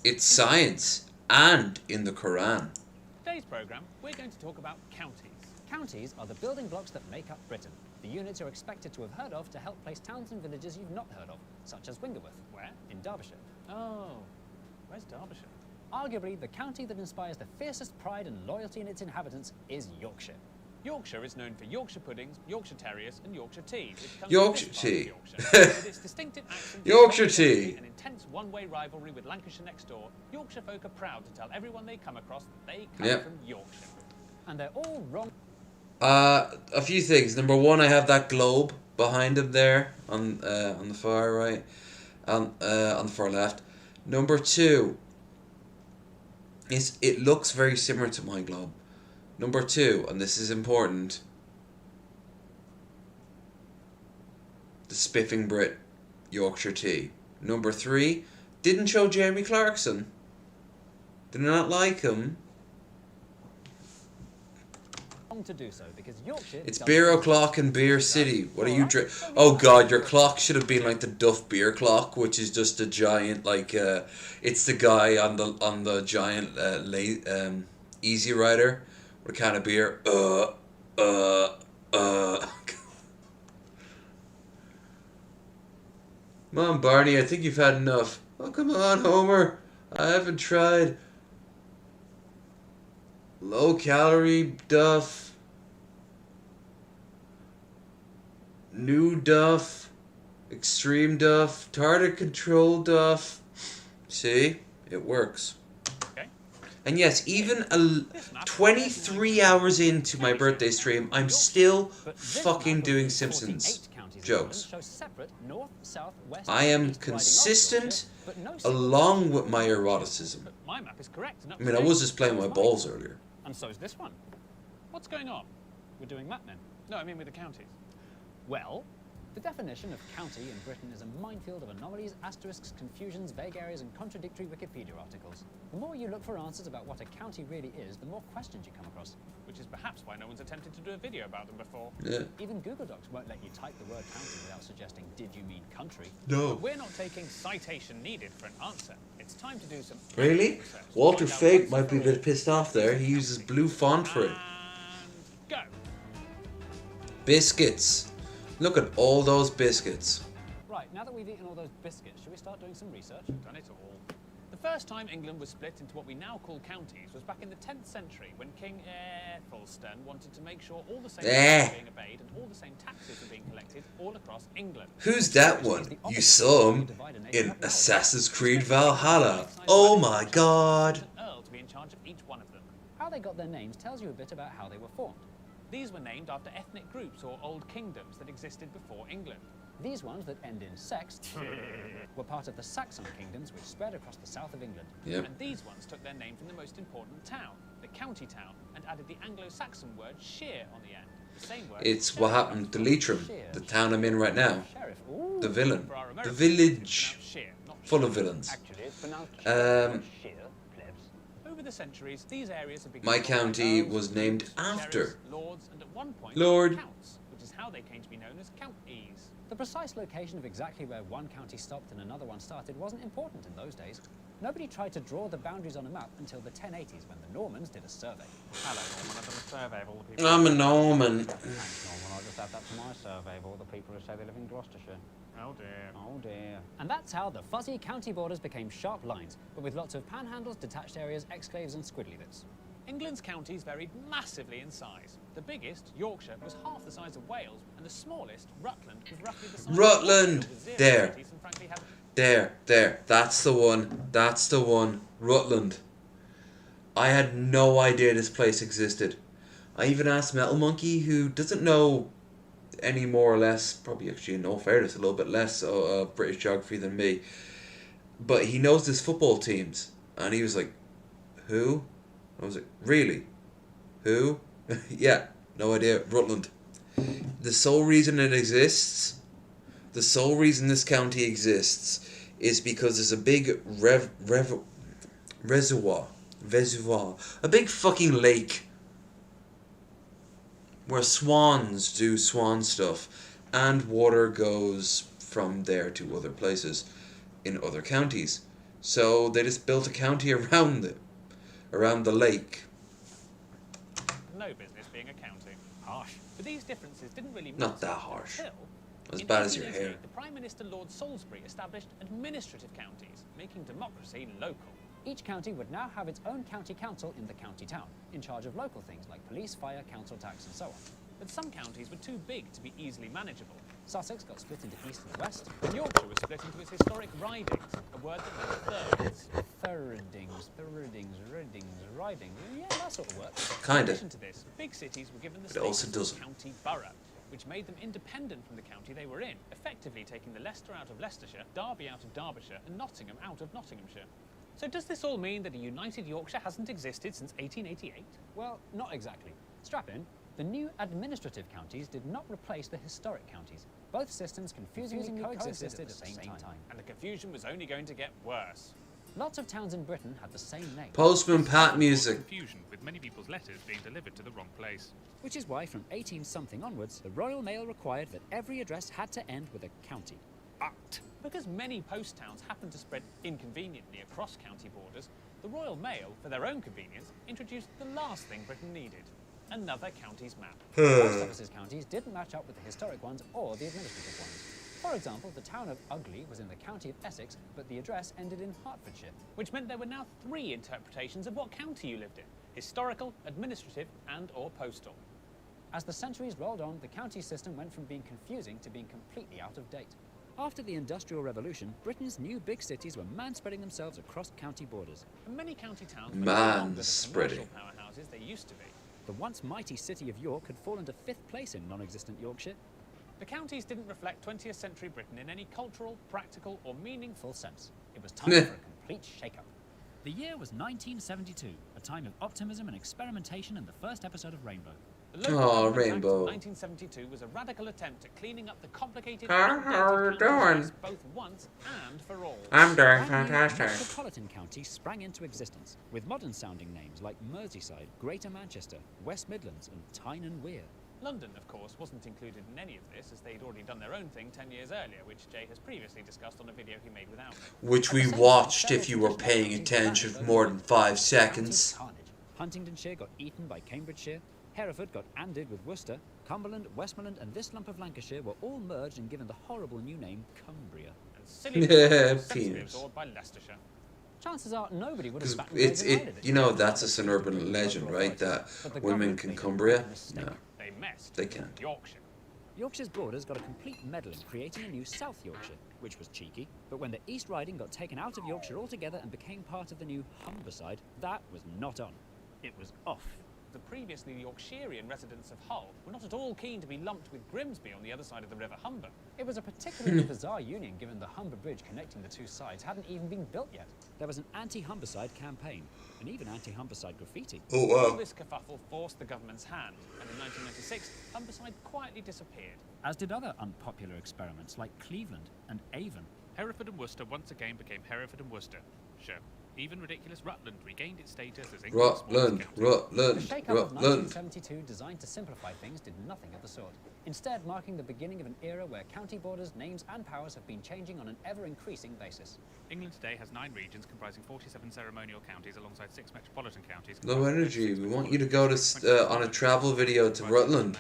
Speaker 1: It's science, and in the Quran.
Speaker 16: Today's programme, we're going to talk about counties. Counties are the building blocks that make up Britain. The units you're expected to have heard of to help place towns and villages you've not heard of, such as Wingerworth. Where? In Derbyshire.
Speaker 19: Oh, where's Derbyshire?
Speaker 16: Arguably, the county that inspires the fiercest pride and loyalty in its inhabitants is Yorkshire.
Speaker 19: Yorkshire is known for Yorkshire puddings, Yorkshire terriers, and Yorkshire tea.
Speaker 1: Yorkshire tea.
Speaker 19: With its distinctive accent,
Speaker 1: Yorkshire tea.
Speaker 19: An intense one-way rivalry with Lancashire next door, Yorkshire folk are proud to tell everyone they come across that they come from Yorkshire.
Speaker 16: And they're all wrong.
Speaker 1: A few things. Number one, I have that globe behind him there on the far right, on the far left. Number two, it looks very similar to my globe. Number two, and this is important, the Spiffing Brit Yorkshire tea. Number three, didn't show Jeremy Clarkson. Did not like him.
Speaker 16: To do so because Yorkshire.
Speaker 1: It's beer o'clock in Beer City. What are you drink? Oh God, your clock should have been like the Duff beer clock, which is just a giant like it's the guy on the giant Easy Rider with a can of beer. Come on, Barney. I think you've had enough. Oh, come on, Homer. I haven't tried. Low calorie Duff. New Duff. Extreme Duff. Tartar control Duff. See? It works.
Speaker 19: Okay.
Speaker 1: And yes, even 23 hours into my birthday stream, I'm still fucking doing Simpsons jokes. I am consistent along with my eroticism.
Speaker 19: My map is correct.
Speaker 1: I mean, I was just playing with my balls earlier.
Speaker 19: And so is this one. What's going on?
Speaker 16: We're doing mapmen.
Speaker 19: No, I mean with the counties.
Speaker 16: Well, the definition of county in Britain is a minefield of anomalies, asterisks, confusions, vague areas, and contradictory Wikipedia articles. The more you look for answers about what a county really is, the more questions you come across.
Speaker 19: Which is perhaps why no one's attempted to do a video about them before.
Speaker 1: Yeah.
Speaker 16: Even Google Docs won't let you type the word county without suggesting, did you mean country?
Speaker 1: No.
Speaker 19: But we're not taking citation needed for an answer. It's time to do some...
Speaker 1: Really? Walter Fig might be a bit pissed off there. He uses blue font for it.
Speaker 19: Go.
Speaker 1: Biscuits. Look at all those biscuits.
Speaker 16: Right, now that we've eaten all those biscuits, should we start doing some research?
Speaker 19: Done it all. The first time England was split into what we now call counties was back in the 10th century when King Aethelstan wanted to make sure all the same laws were being obeyed and all the same taxes were being collected all across England.
Speaker 1: Who's that one? You saw him in Assassin's Creed Valhalla. Oh my God.
Speaker 19: An earl to be in charge of each one of them.
Speaker 16: How they got their names tells you a bit about how they were formed.
Speaker 19: These were named after ethnic groups or old kingdoms that existed before England.
Speaker 16: These ones that end in sext were part of the Saxon kingdoms which spread across the south of England.
Speaker 1: Yep.
Speaker 19: And these ones took their name from the most important town, the county town, and added the Anglo-Saxon word shire on the end. The same word.
Speaker 1: It's what happened to Leitrim, the town I'm in right now. The villain. The village. Full of villains.
Speaker 19: Over the centuries, these areas have become
Speaker 1: My county was named after
Speaker 19: lords, and at one point,
Speaker 1: Lord.
Speaker 19: counts, which is how they came to be known as counties.
Speaker 16: The precise location of exactly where one county stopped and another one started wasn't important in those days. Nobody tried to draw the boundaries on a map until the 1080s when the Normans did a survey.
Speaker 19: Hello, Norman. I've done a survey of all the people.
Speaker 1: I'm a Norman.
Speaker 17: Thanks, Norman. I'll just add that to my survey of all the people who say they live in Gloucestershire.
Speaker 19: Oh dear.
Speaker 17: Oh dear.
Speaker 16: And that's how the fuzzy county borders became sharp lines, but with lots of panhandles, detached areas, exclaves, and squiggly bits.
Speaker 19: England's counties varied massively in size. The biggest, Yorkshire, was half the size of Wales, and the smallest, Rutland, was roughly the size
Speaker 1: Rutland!
Speaker 19: of Wales,
Speaker 1: There.
Speaker 19: cities, and frankly had
Speaker 1: There. That's the one. That's the one. Rutland. I had no idea this place existed. I even asked Metal Monkey, who doesn't know any more or less, probably actually in all fairness, a little bit less British geography than me, but he knows his football teams. And he was like, who? I was like, really? Who? Yeah, no idea. Rutland. The sole reason it exists, the sole reason this county exists, is because there's a big reservoir, a big fucking lake where swans do swan stuff, and water goes from there to other places in other counties. So they just built a county around the lake.
Speaker 19: no business being a county. Harsh. But these differences didn't really matter.
Speaker 1: Not that harsh.
Speaker 19: Until,
Speaker 1: As
Speaker 19: in
Speaker 1: bad as your
Speaker 19: 1888,
Speaker 1: hair.
Speaker 19: the Prime Minister Lord Salisbury established administrative counties, making democracy local.
Speaker 4: Each county would now have its own county council in the county town, in charge of local things like police, fire, council tax, and so on.
Speaker 19: But some counties were too big to be easily manageable.
Speaker 4: Sussex got split into east and west.
Speaker 19: And Yorkshire was split into its historic ridings, a word that meant thirds.
Speaker 4: Ridings, riding. Yeah, that sort of works.
Speaker 1: Kinda.
Speaker 19: In addition to this, big cities were given the
Speaker 1: But it also
Speaker 19: status of
Speaker 1: doesn't.
Speaker 19: county borough, which made them independent from the county they were in, effectively taking the Leicester out of Leicestershire, Derby out of Derbyshire, and Nottingham out of Nottinghamshire. So does this all mean that a united Yorkshire hasn't existed since 1888?
Speaker 4: Well, not exactly. Strap in. The new administrative counties did not replace the historic counties. Both systems confusingly coexisted at the same time.
Speaker 19: And the confusion was only going to get worse.
Speaker 4: Lots of towns in Britain had the same name.
Speaker 1: Postman Pat music.
Speaker 19: Confusion, with many people's letters being delivered to the wrong place.
Speaker 4: Which is why from 18-something onwards, the Royal Mail required that every address had to end with a county.
Speaker 19: But because many post towns happened to spread inconveniently across county borders, the Royal Mail, for their own convenience, introduced the last thing Britain needed: another county's map.
Speaker 4: Most officers' counties didn't match up with the historic ones or the administrative ones. For example, the town of Ugly was in the county of Essex, but the address ended in Hertfordshire.
Speaker 19: Which meant there were now 3 interpretations of what county you lived in: historical, administrative, and or postal.
Speaker 4: As the centuries rolled on, the county system went from being confusing to being completely out of date. After the Industrial Revolution, Britain's new big cities were man-spreading themselves across county borders.
Speaker 19: And many county towns were no longer the
Speaker 1: Man-spreading.
Speaker 19: commercial powerhouses they used to be.
Speaker 4: The once mighty city of York had fallen to 5th place in non-existent Yorkshire.
Speaker 19: The counties didn't reflect 20th century Britain in any cultural, practical, or meaningful
Speaker 4: sense. It was time for a complete shake-up. The year was 1972, a time of optimism and experimentation and the first episode of Rainbow.
Speaker 19: The Local
Speaker 1: Oh,
Speaker 19: Government Act
Speaker 1: Rainbow.
Speaker 19: of 1972 was a radical attempt at cleaning up the complicated
Speaker 1: How
Speaker 19: outdated
Speaker 1: are you
Speaker 19: county
Speaker 1: doing?
Speaker 19: systems both once and for all.
Speaker 1: I'm doing
Speaker 4: Brand new
Speaker 1: fantastic.
Speaker 4: metropolitan counties sprang into existence, with modern-sounding names like Merseyside, Greater Manchester, West Midlands, and Tyne and Wear.
Speaker 19: London, of course, wasn't included in any of this, as they'd already done their own thing 10 years earlier, which Jay has previously discussed on a video he made without me.
Speaker 1: Which we watched if you were paying attention for more than 5 seconds.
Speaker 4: Carnage. Huntingdonshire got eaten by Cambridgeshire, Hereford got anded with Worcester, Cumberland, Westmoreland, and this lump of Lancashire were all merged and given the horrible new name Cumbria.
Speaker 19: And silly was
Speaker 1: Penis.
Speaker 19: absorbed by Leicestershire.
Speaker 4: Chances are nobody would have
Speaker 1: Because
Speaker 4: battened
Speaker 1: it's
Speaker 4: an eye at it.
Speaker 1: you know that's just an urban legend, right? That women can Cumbria. No,
Speaker 19: They messed
Speaker 1: they
Speaker 19: with
Speaker 1: can't.
Speaker 19: Yorkshire.
Speaker 4: Yorkshire's borders got a complete meddling, creating a new South Yorkshire, which was cheeky. But when the East Riding got taken out of Yorkshire altogether and became part of the new Humberside, that was not on. It was off.
Speaker 19: The previously Yorkshirean residents of Hull were not at all keen to be lumped with Grimsby on the other side of the River Humber.
Speaker 4: It was a particularly bizarre union given the Humber Bridge connecting the two sides hadn't even been built yet. There was an anti-Humberside campaign, and even anti-Humberside graffiti.
Speaker 1: Oh,
Speaker 19: All
Speaker 1: wow.
Speaker 19: this kerfuffle forced the government's hand, and in 1996, Humberside quietly disappeared.
Speaker 4: As did other unpopular experiments like Cleveland and Avon.
Speaker 19: Hereford and Worcester once again became Hereford and Worcester. Sure. Even ridiculous Rutland regained its status as England's
Speaker 1: Rutland,
Speaker 19: smallest county.
Speaker 1: Rutland,
Speaker 4: The shake-up of
Speaker 1: Rutland.
Speaker 4: 1972, designed to simplify things, did nothing of the sort. Instead, marking the beginning of an era where county borders, names, and powers have been changing on an ever-increasing basis.
Speaker 19: England today has 9 regions comprising 47 ceremonial counties alongside 6 metropolitan counties.
Speaker 1: Low energy. We want you to go to on a travel video to Rutland.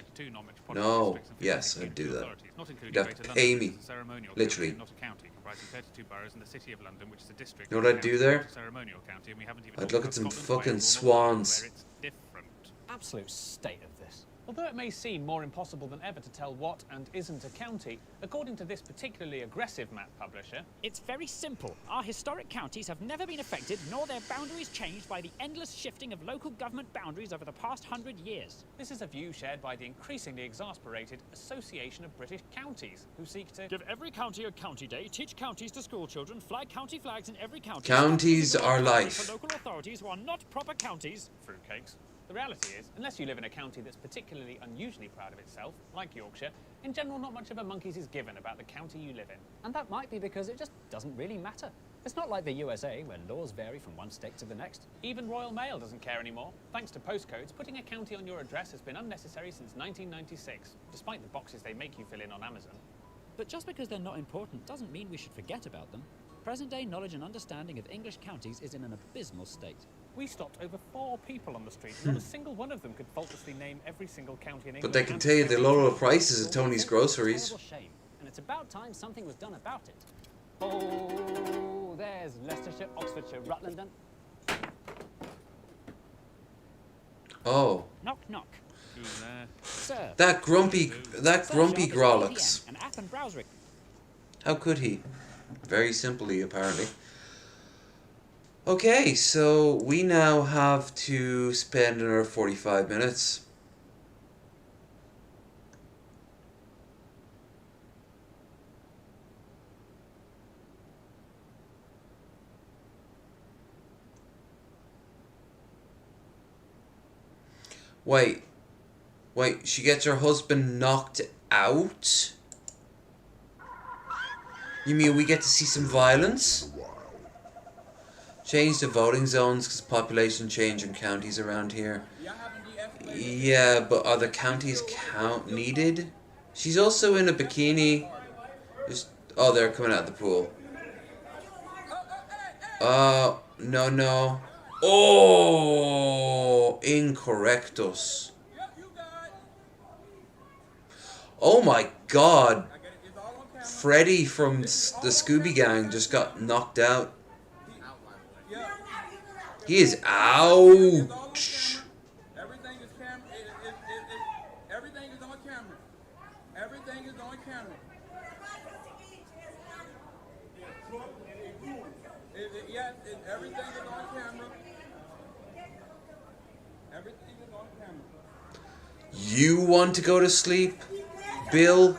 Speaker 1: No. Yes, I'd do that.
Speaker 19: not including
Speaker 1: You'd have
Speaker 19: Greater
Speaker 1: to pay
Speaker 19: London,
Speaker 1: me.
Speaker 19: which is a ceremonial
Speaker 1: Literally.
Speaker 19: county, not a county, comprising 32 boroughs and the City of London, which is a district.
Speaker 1: You know what I'd do there?
Speaker 19: A ceremonial county, and we haven't even
Speaker 1: I'd
Speaker 19: talked
Speaker 1: look
Speaker 19: about
Speaker 1: at some
Speaker 19: Scotland,
Speaker 1: fucking
Speaker 19: Wales, or Northern Ireland,
Speaker 1: swans.
Speaker 19: where it's different.
Speaker 16: Absolute state of this.
Speaker 19: Although it may seem more impossible than ever to tell what and isn't a county, according to this particularly aggressive map publisher,
Speaker 4: It's very simple. Our historic counties have never been affected, nor their boundaries changed by the endless shifting of local government boundaries over the past 100 years.
Speaker 19: this is a view shared by the increasingly exasperated Association of British Counties, who seek to
Speaker 4: Give every county a county day, teach counties to school children, flag county flags in every county.
Speaker 1: Counties
Speaker 4: stop
Speaker 1: are
Speaker 4: using
Speaker 1: life.
Speaker 4: For local authorities who are not proper counties.
Speaker 19: fruitcakes. The reality is, unless you live in a county that's particularly unusually proud of itself, like Yorkshire, in general not much of a monkeys is given about the county you live in.
Speaker 16: And that might be because it just doesn't really matter. It's not like the USA, where laws vary from one state to the next.
Speaker 19: Even Royal Mail doesn't care anymore. Thanks to postcodes, putting a county on your address has been unnecessary since 1996, despite the boxes they make you fill in on Amazon.
Speaker 4: But just because they're not important doesn't mean we should forget about them. Present-day knowledge and understanding of English counties is in an abysmal state.
Speaker 19: We stopped over 4 people on the street. Not a single one of them could faultlessly name every single county in England.
Speaker 1: But they can tell you the lower prices at Tony's Groceries.
Speaker 16: Terrible shame, and it's about time something was done about it. Oh, there's Leicestershire, Oxfordshire, Rutland, and...
Speaker 1: Oh.
Speaker 4: Knock, knock.
Speaker 19: Who's there?
Speaker 4: Sir.
Speaker 1: That grumpy Grolix.
Speaker 4: An app and browser.
Speaker 1: How could he? Very simply, apparently. Okay, so we now have to spend another 45 minutes. Wait, she gets her husband knocked out? You mean we get to see some violence? Change the voting zones because population change in counties around here. Yeah, but are the counties needed? She's also in a bikini. Oh, they're coming out of the pool. No. Oh, incorrectos. Oh my God. Freddy from the Scooby Gang just got knocked out. He is ouch.
Speaker 2: Everything is everything is on camera. Everything is on camera. Yes, everything is on camera. Everything is on camera.
Speaker 1: You want to go to sleep, Bill?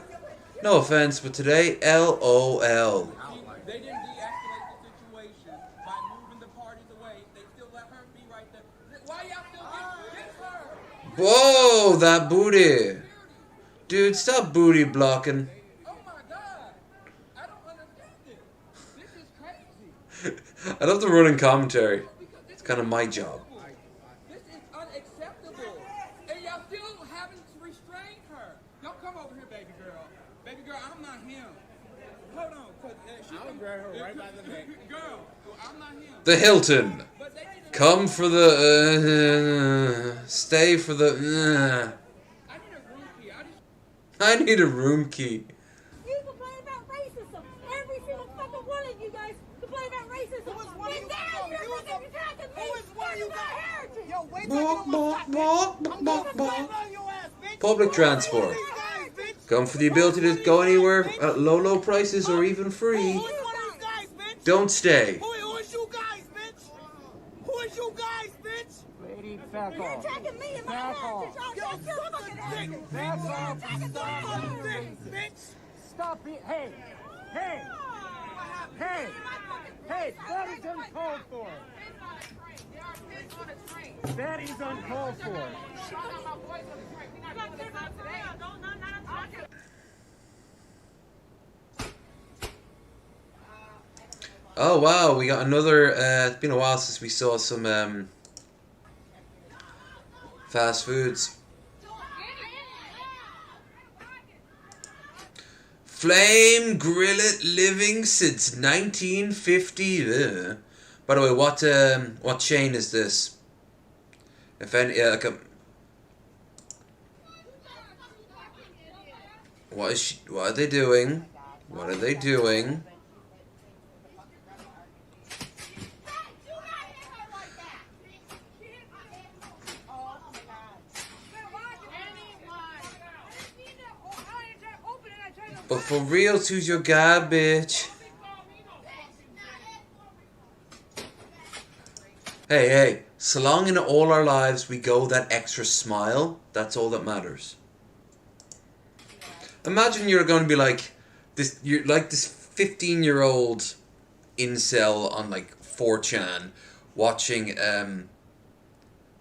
Speaker 1: No offense, but today, LOL.
Speaker 2: They didn't de-escalate the situation by moving the parties away. They still let her be right there. Why y'all still get her?
Speaker 1: Whoa, that booty. Dude, stop booty blocking.
Speaker 2: Oh my God. I don't understand it. This is crazy.
Speaker 1: I love the running commentary. It's kind of my job.
Speaker 2: This is unacceptable. And y'all still having to restrain her. Y'all come over here, baby girl. Baby girl, I'm not him. Hold on, cause I'll grab her right by the neck. Girl, I'm not him.
Speaker 1: The Hilton. Come for the... stay for the... I need a room key.
Speaker 15: You complain about racism. Every single fucking one of you guys complain about racism. Who is one of you
Speaker 1: Public transport. Come for the ability to go anywhere at low prices or even free. Don't stay.
Speaker 15: Who is you guys, bitch? Who is you guys, bitch?
Speaker 2: Lady,
Speaker 15: back off. You're attacking me in my house. You're fucking bitch.
Speaker 2: Back off.
Speaker 15: You're attacking me, bitch.
Speaker 2: Stop it. Hey. That is uncalled for. That is uncalled for.
Speaker 1: Oh wow, we got another, it's been a while since we saw some fast foods. Flame Grill It living since 1950. Ugh. By the way, what chain is this? If any, like a... What are they doing? What are they doing? But for real, choose your guy, bitch. Hey, so long in all our lives we go that extra smile, that's all that matters. Imagine you're going to be like this, you're like this 15-year-old incel on like 4chan watching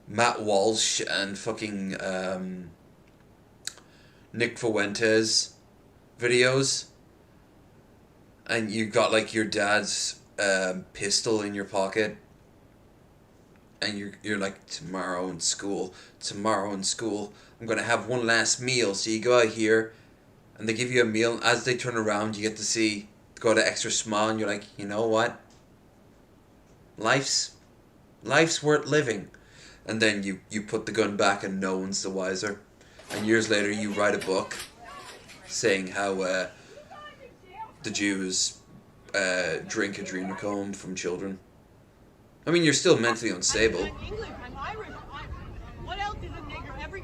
Speaker 1: Matt Walsh and fucking Nick Fuentes videos, and you got like your dad's pistol in your pocket, and you're like, tomorrow in school, I'm gonna have one last meal. So you go out here, and they give you a meal, and as they turn around, you get to see, go the extra smile, and you're like, you know what? Life's worth living. And then you put the gun back, and no one's the wiser. And years later, you write a book saying how the Jews drink adrenochrome from children. I mean, you're still mentally unstable.
Speaker 15: I'm English. I'm Irish. What else is a nigger? Every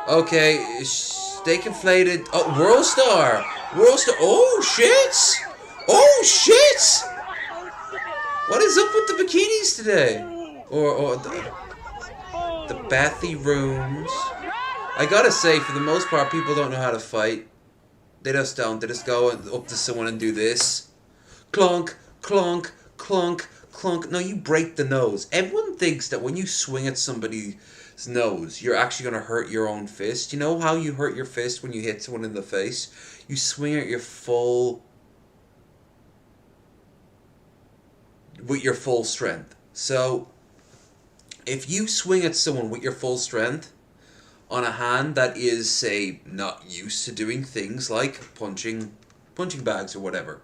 Speaker 1: Okay, stay conflated. Oh, World Star! Oh, shit! Oh, shit! What is up with the bikinis today? Or the bathy rooms. I gotta say, for the most part, people don't know how to fight. They just don't. They just go up to someone and do this. Clunk, clunk, clunk, clunk. No, you break the nose. Everyone thinks that when you swing at somebody's nose, you're actually going to hurt your own fist. You know how you hurt your fist when you hit someone in the face? You swing at your with your full strength. So, if you swing at someone with your full strength on a hand that is, say, not used to doing things like punching bags or whatever,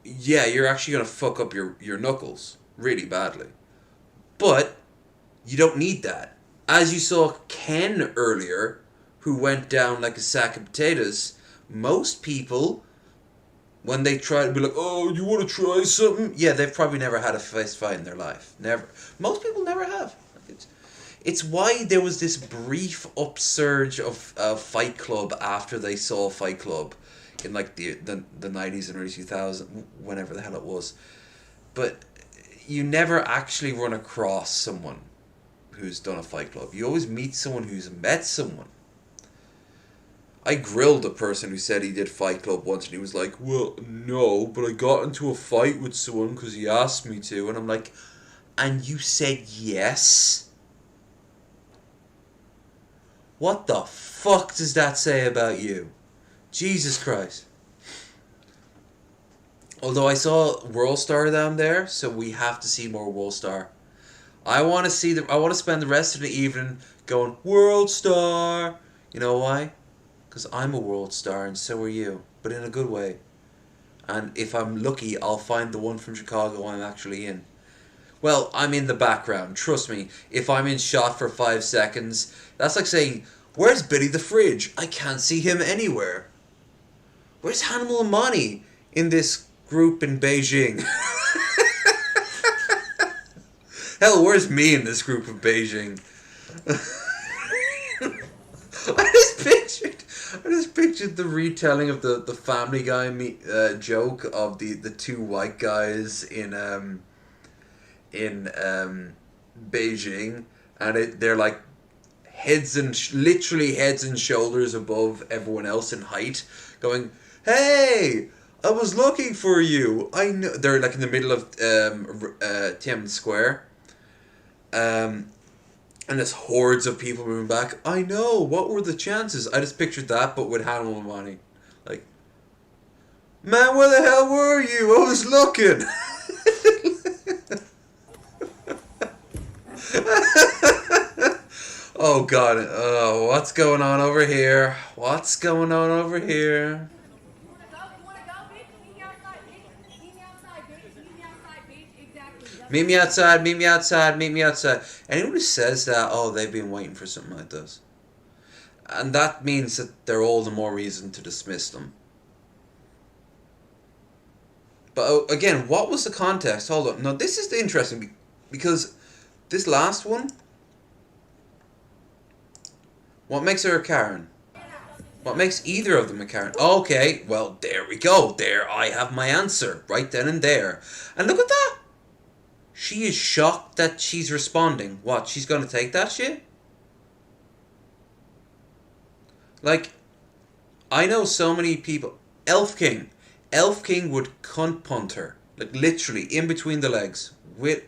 Speaker 1: yeah, you're actually going to fuck up your knuckles really badly. But you don't need that. As you saw Ken earlier, who went down like a sack of potatoes, most people, when they try to be like, oh, you want to try something? Yeah, they've probably never had a fist fight in their life. Never. Most people never have. It's why there was this brief upsurge of Fight Club after they saw Fight Club in like the 90s and early 2000s, whenever the hell it was. But you never actually run across someone who's done a Fight Club. You always meet someone who's met someone. I grilled a person who said he did Fight Club once, and he was like, well, no, but I got into a fight with someone because he asked me to. And I'm like, and you said yes? What the fuck does that say about you? Jesus Christ. Although I saw World Star down there, so we have to see more World Star. I want to spend the rest of the evening going, World Star! You know why? Because I'm a World Star and so are you. But in a good way. And if I'm lucky, I'll find the one from Chicago I'm actually in. Well, I'm in the background. Trust me, if I'm in shot for 5 seconds, that's like saying, where's Billy the Fridge? I can't see him anywhere. Where's Hannibal Amani in this group in Beijing? Hell, where's me in this group of Beijing? I just pictured the retelling of the Family Guy joke of the two white guys in Beijing, and they're like literally heads and shoulders above everyone else in height, going, "Hey, I was looking for you. I know." They're like in the middle of Tiananmen Square. And there's hordes of people moving back. I know, what were the chances? I just pictured that, but with Hannibal Amani. Like, man, where the hell were you? I was looking. Oh, God. Oh, what's going on over here? What's going on over here? Meet me outside, meet me outside, meet me outside. Anyone who says that, oh, they've been waiting for something like this. And that means that they're all the more reason to dismiss them. But again, what was the context? Hold on. No, this is interesting because this last one, what makes her a Karen? What makes either of them a Karen? Okay, well, there we go. There, I have my answer. Right then and there. And look at that. She is shocked that she's responding. What, she's going to take that shit? Like, I know so many people. Elf King would cunt punt her. Like, literally, in between the legs. With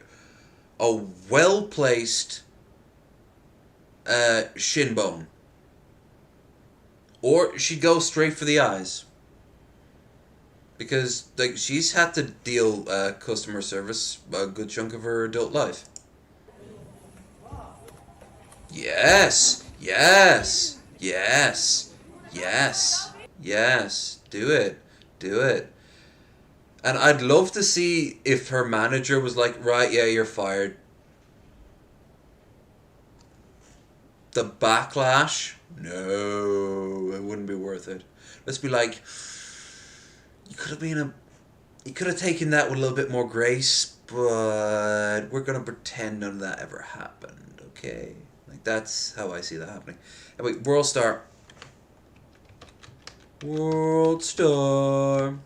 Speaker 1: a well-placed shin bone. Or she'd go straight for the eyes. Because like she's had to deal customer service a good chunk of her adult life. Yes! Yes! Yes! Yes! Yes! Do it! Do it! And I'd love to see if her manager was like, right, yeah, you're fired. The backlash? No, it wouldn't be worth it. Let's be like, you could have taken that with a little bit more grace, but we're gonna pretend none of that ever happened, okay? Like that's how I see that happening. Anyway, World Star. World Star.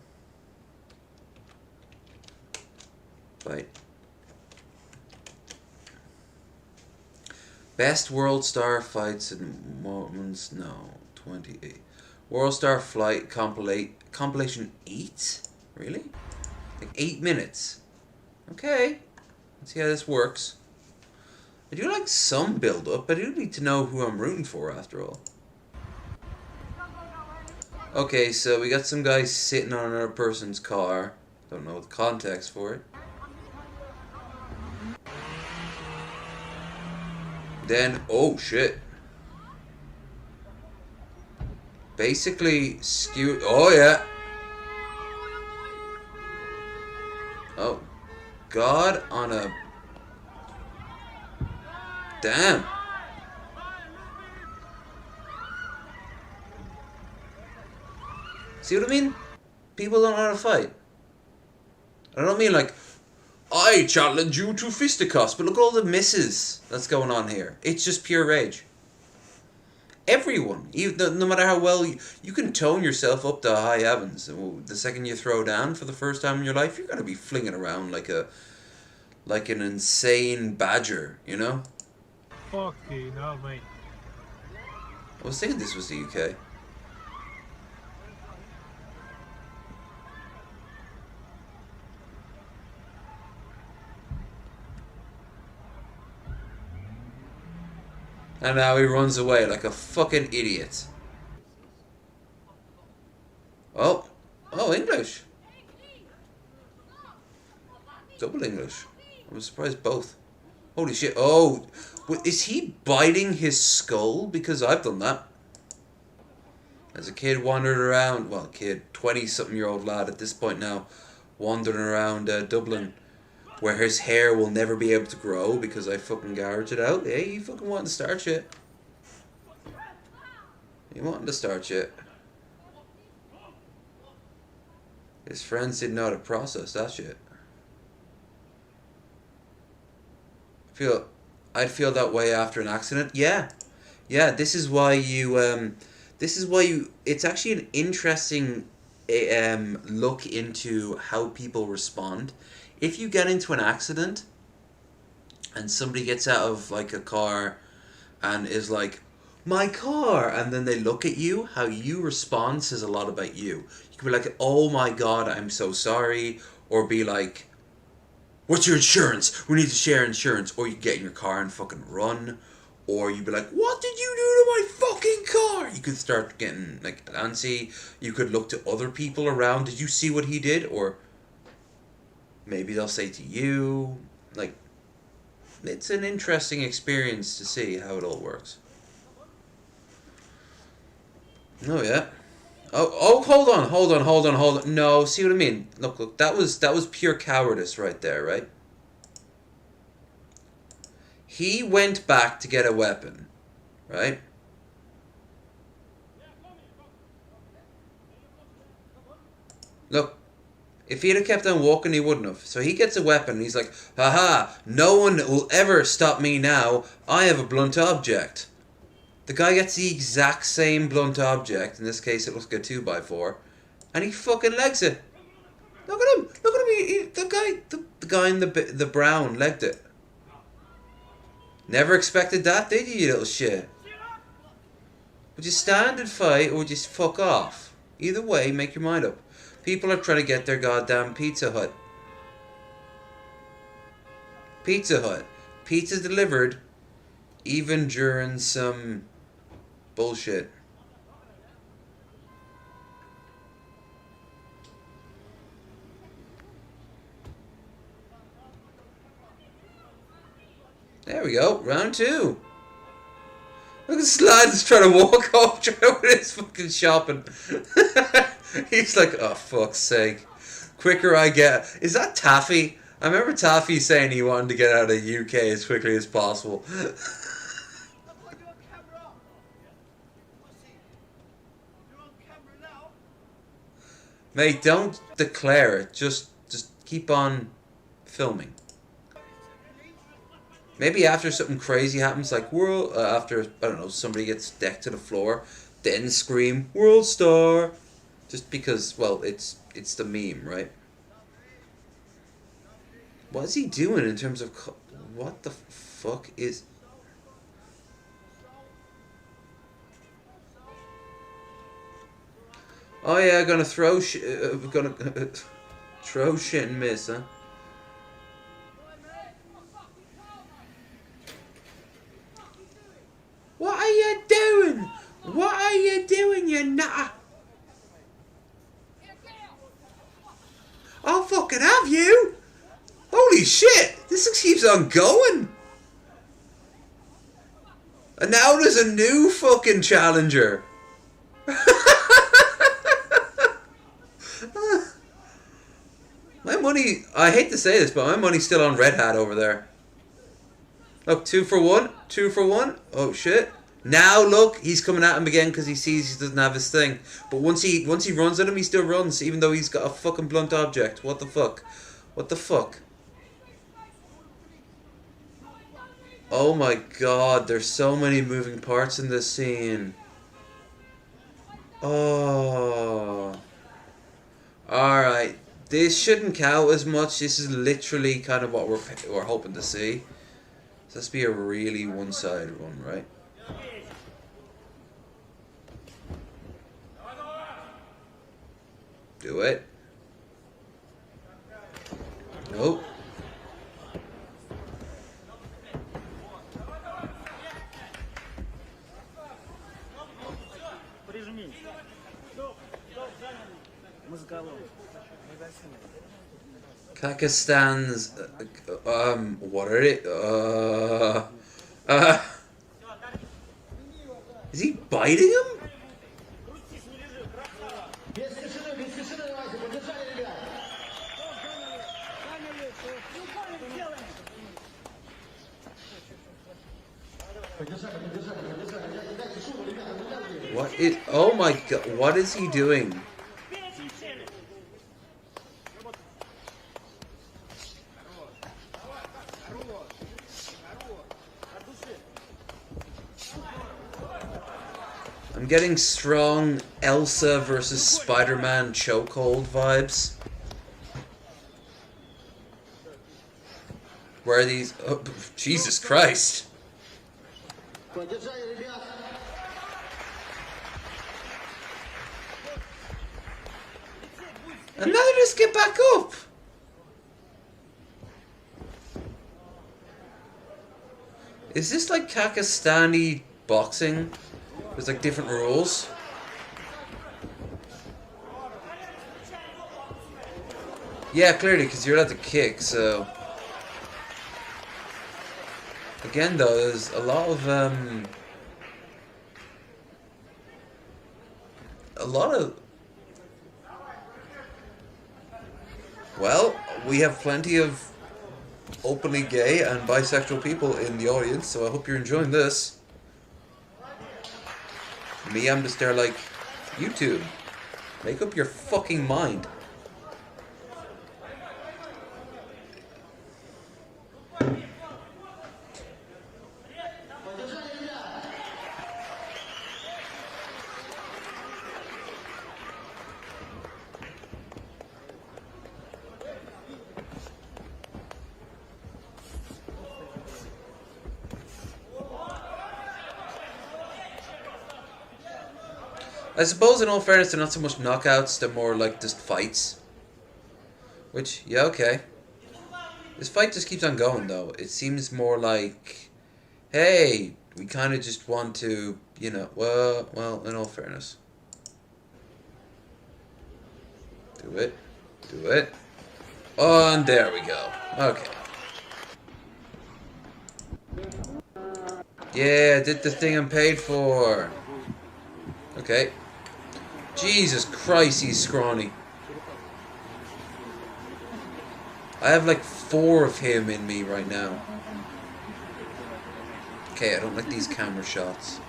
Speaker 1: Fight. Best World Star fights in moments. No, 28. World Star Flight compilation 8? Really? Like 8 minutes. Okay. Let's see how this works. I do like some build up. I do need to know who I'm rooting for after all. Okay, so we got some guy sitting on another person's car. Don't know the context for it. Then, oh shit. Basically, skew. Oh yeah. Oh. God on a. Damn. See what I mean? People don't know how to fight. I don't mean like, I challenge you to fisticuffs, but look at all the misses that's going on here. It's just pure rage. Everyone, no matter how well you can tone yourself up to high heavens. The second you throw down for the first time in your life, you're gonna be flinging around like an insane badger, you know?
Speaker 7: Fuck you, no mate.
Speaker 1: I was thinking this was the UK. And now he runs away like a fucking idiot. Oh. Oh, English. Double English. I was surprised both. Holy shit. Oh. Is he biting his skull? Because I've done that. As a kid wandering around. Well, kid. 20-something-year-old lad at this point now. Wandering around Dublin. Where his hair will never be able to grow because I fucking gouged it out. Hey, you fucking wanting to start shit. You wanting to start shit. His friends didn't know how to process that shit. I'd feel that way after an accident. Yeah. Yeah, this is why you, it's actually an interesting look into how people respond. If you get into an accident and somebody gets out of like a car and is like, my car, and then they look at you, how you respond says a lot about you. You can be like, oh my god, I'm so sorry, or be like, what's your insurance? We need to share insurance. Or you get in your car and fucking run, or you'd be like, what did you do to my fucking car? You could start getting like antsy. You could look to other people around. Did you see what he did? Or maybe they'll say to you, like, it's an interesting experience to see how it all works. Oh yeah. Oh, hold on. No, see what I mean? Look, that was pure cowardice right there, right? He went back to get a weapon, right? Look, if he'd have kept on walking, he wouldn't have. So he gets a weapon, and he's like, haha, no one will ever stop me now. I have a blunt object. The guy gets the exact same blunt object. In this case, it looks like a 2x4. And he fucking legs it. Look at him. Look at him. The guy in the brown legged it. Never expected that, did you little shit? Would you stand and fight, or would you fuck off? Either way, make your mind up. People are trying to get their goddamn Pizza Hut. Pizza Hut. Pizza delivered, even during some bullshit. There we go. Round 2. Look at Slad's trying to walk off, trying with his fucking shopping. He's like, oh, fuck's sake. Quicker I get. Is that Taffy? I remember Taffy saying he wanted to get out of the UK as quickly as possible. Mate, don't declare it. Just keep on filming. Maybe after something crazy happens, like after, I don't know, somebody gets decked to the floor, then scream, World Star! Just because, well, it's the meme, right? What is he doing in terms of... What the fuck is... Oh yeah, gonna throw shit... gonna... throw shit and miss, huh? What are you doing? What are you doing, you nutter? I'll fucking have you! Holy shit! This keeps on going! And now there's a new fucking challenger! My money... I hate to say this, but my money's still on Red Hat over there. Look, 2 for 1. 2 for 1. Oh, shit. Now, look, he's coming at him again because he sees he doesn't have his thing. But once he runs at him, he still runs, even though he's got a fucking blunt object. What the fuck? What the fuck? Oh my god, there's so many moving parts in this scene. Oh. Alright. This shouldn't count as much. This is literally kind of what we're hoping to see. So this be a really one-sided one, right? Do it. Nope. Kazakhstan's what are it? Is he biting him? What is... Oh my god, what is he doing? I'm getting strong Elsa versus Spider-Man chokehold vibes. Where are these... Oh, Jesus Christ. And now they just get back up. Is this like Kazakhstani boxing? There's like different rules. Yeah, clearly, because you're allowed to kick, so... Again, though, there's a lot of, Well, we have plenty of openly gay and bisexual people in the audience, so I hope you're enjoying this. Me, I'm just there like, YouTube, make up your fucking mind. I suppose in all fairness they're not so much knockouts, they're more like just fights. Which, yeah, okay. This fight just keeps on going though. It seems more like, hey, we kind of just want to, you know, well, in all fairness. Do it. Do it. Oh, and there we go. Okay. Yeah, I did the thing I'm paid for. Okay. Jesus Christ, he's scrawny. I have like 4 of him in me right now. Okay, I don't like these camera shots.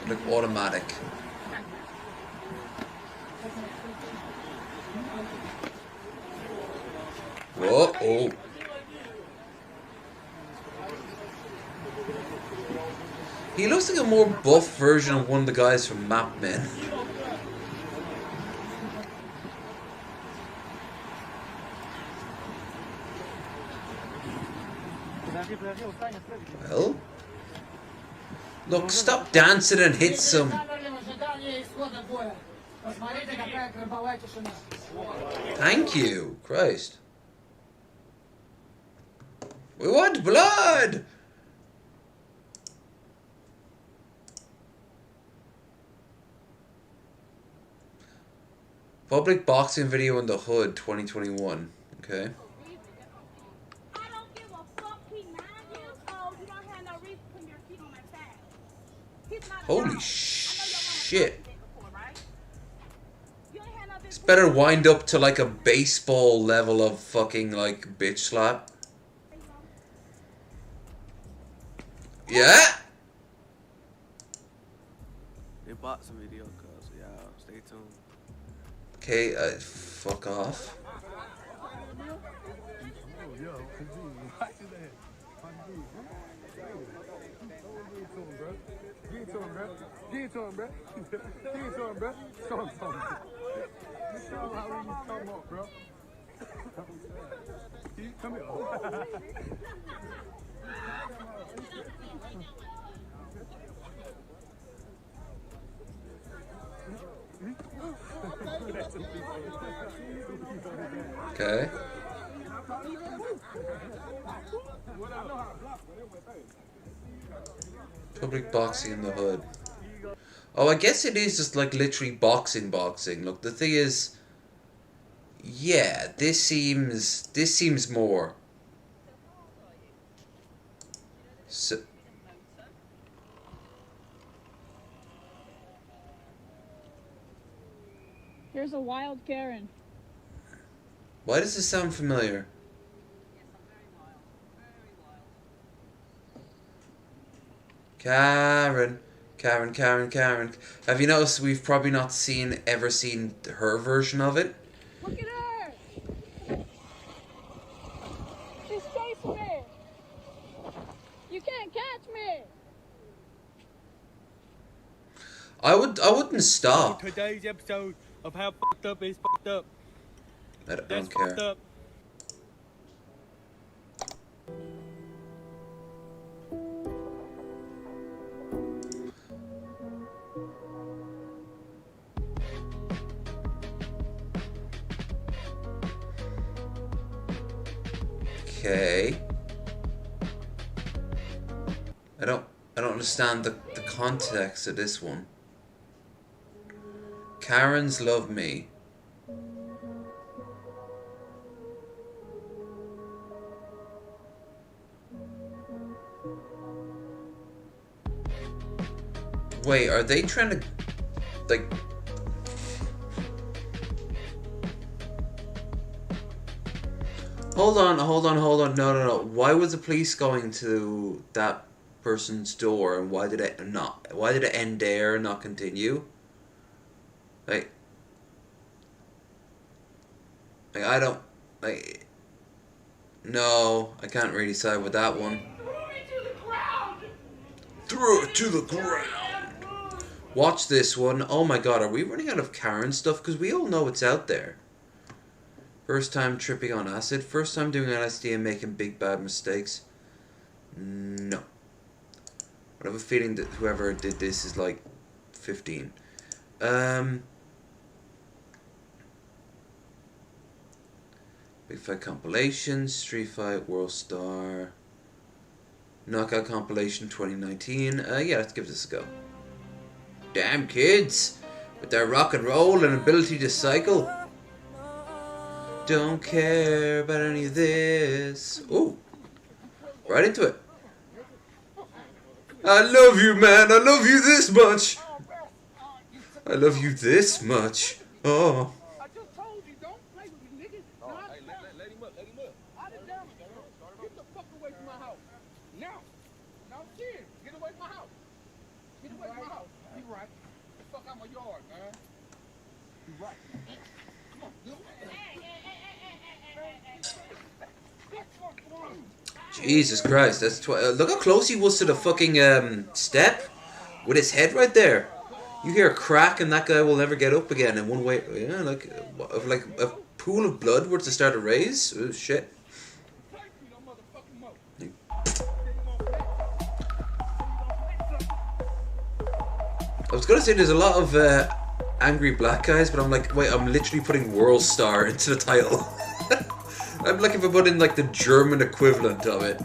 Speaker 1: They look automatic. Whoa, oh. He looks like a more buff version of one of the guys from Map Men. Well? Look, stop dancing and hit some. Thank you, Christ. We want blood! Public boxing video in the hood 2021. Okay. Holy shit. It's better wind up to like a baseball level of fucking like bitch slap. Yeah?
Speaker 5: They bought some video, cuz, yeah, stay tuned.
Speaker 1: Okay, fuck off.
Speaker 10: Give it to him, bro. Give it to him, bro. Give it to him, bro. Show him something. Show him how we come up, bro. Come here.
Speaker 1: Okay. Public boxing in the hood. Oh, I guess it is just like literally boxing. Look, the thing is, yeah, this seems more. So,
Speaker 15: Here's a wild Karen.
Speaker 1: why does this sound familiar? Karen. Have you noticed we've probably not ever seen her version of it?
Speaker 15: Look at her! She's chasing me! You can't catch me!
Speaker 1: I wouldn't stop.
Speaker 13: Today's episode of How Fucked Up is Fucked Up.
Speaker 1: I don't
Speaker 13: That's
Speaker 1: care.
Speaker 13: fucked up.
Speaker 1: Okay. I don't understand the context of this one. Karens love me. Wait, are they trying to like Hold on, hold on, hold on. No, no, no. Why was the police going to that person's door, and why did it not? Why did it end there and not continue? Like I don't like. No, I can't really side with that one. Threw it to the ground. Watch this one. Oh my god, are we running out of Karen stuff? Because we all know it's out there. First time tripping on acid. First time doing LSD and making big bad mistakes. No. I have a feeling that whoever did this is like 15. Big Fight compilation, Street Fight, World Star, Knockout compilation 2019. Yeah, let's give this a go. Damn kids, with their rock and roll and ability to cycle. Don't care about any of this. Ooh, right into it. I love you, man. I love you this much. I love you this much. Oh. Jesus Christ, that's look how close he was to the fucking step with his head right there. You hear a crack and that guy will never get up again in one way. Yeah, like a pool of blood were to start a raise. Oh shit. I was gonna say there's a lot of angry black guys, but I'm like, wait, I'm literally putting World Star into the title. I'm like if I put in like the German equivalent of it.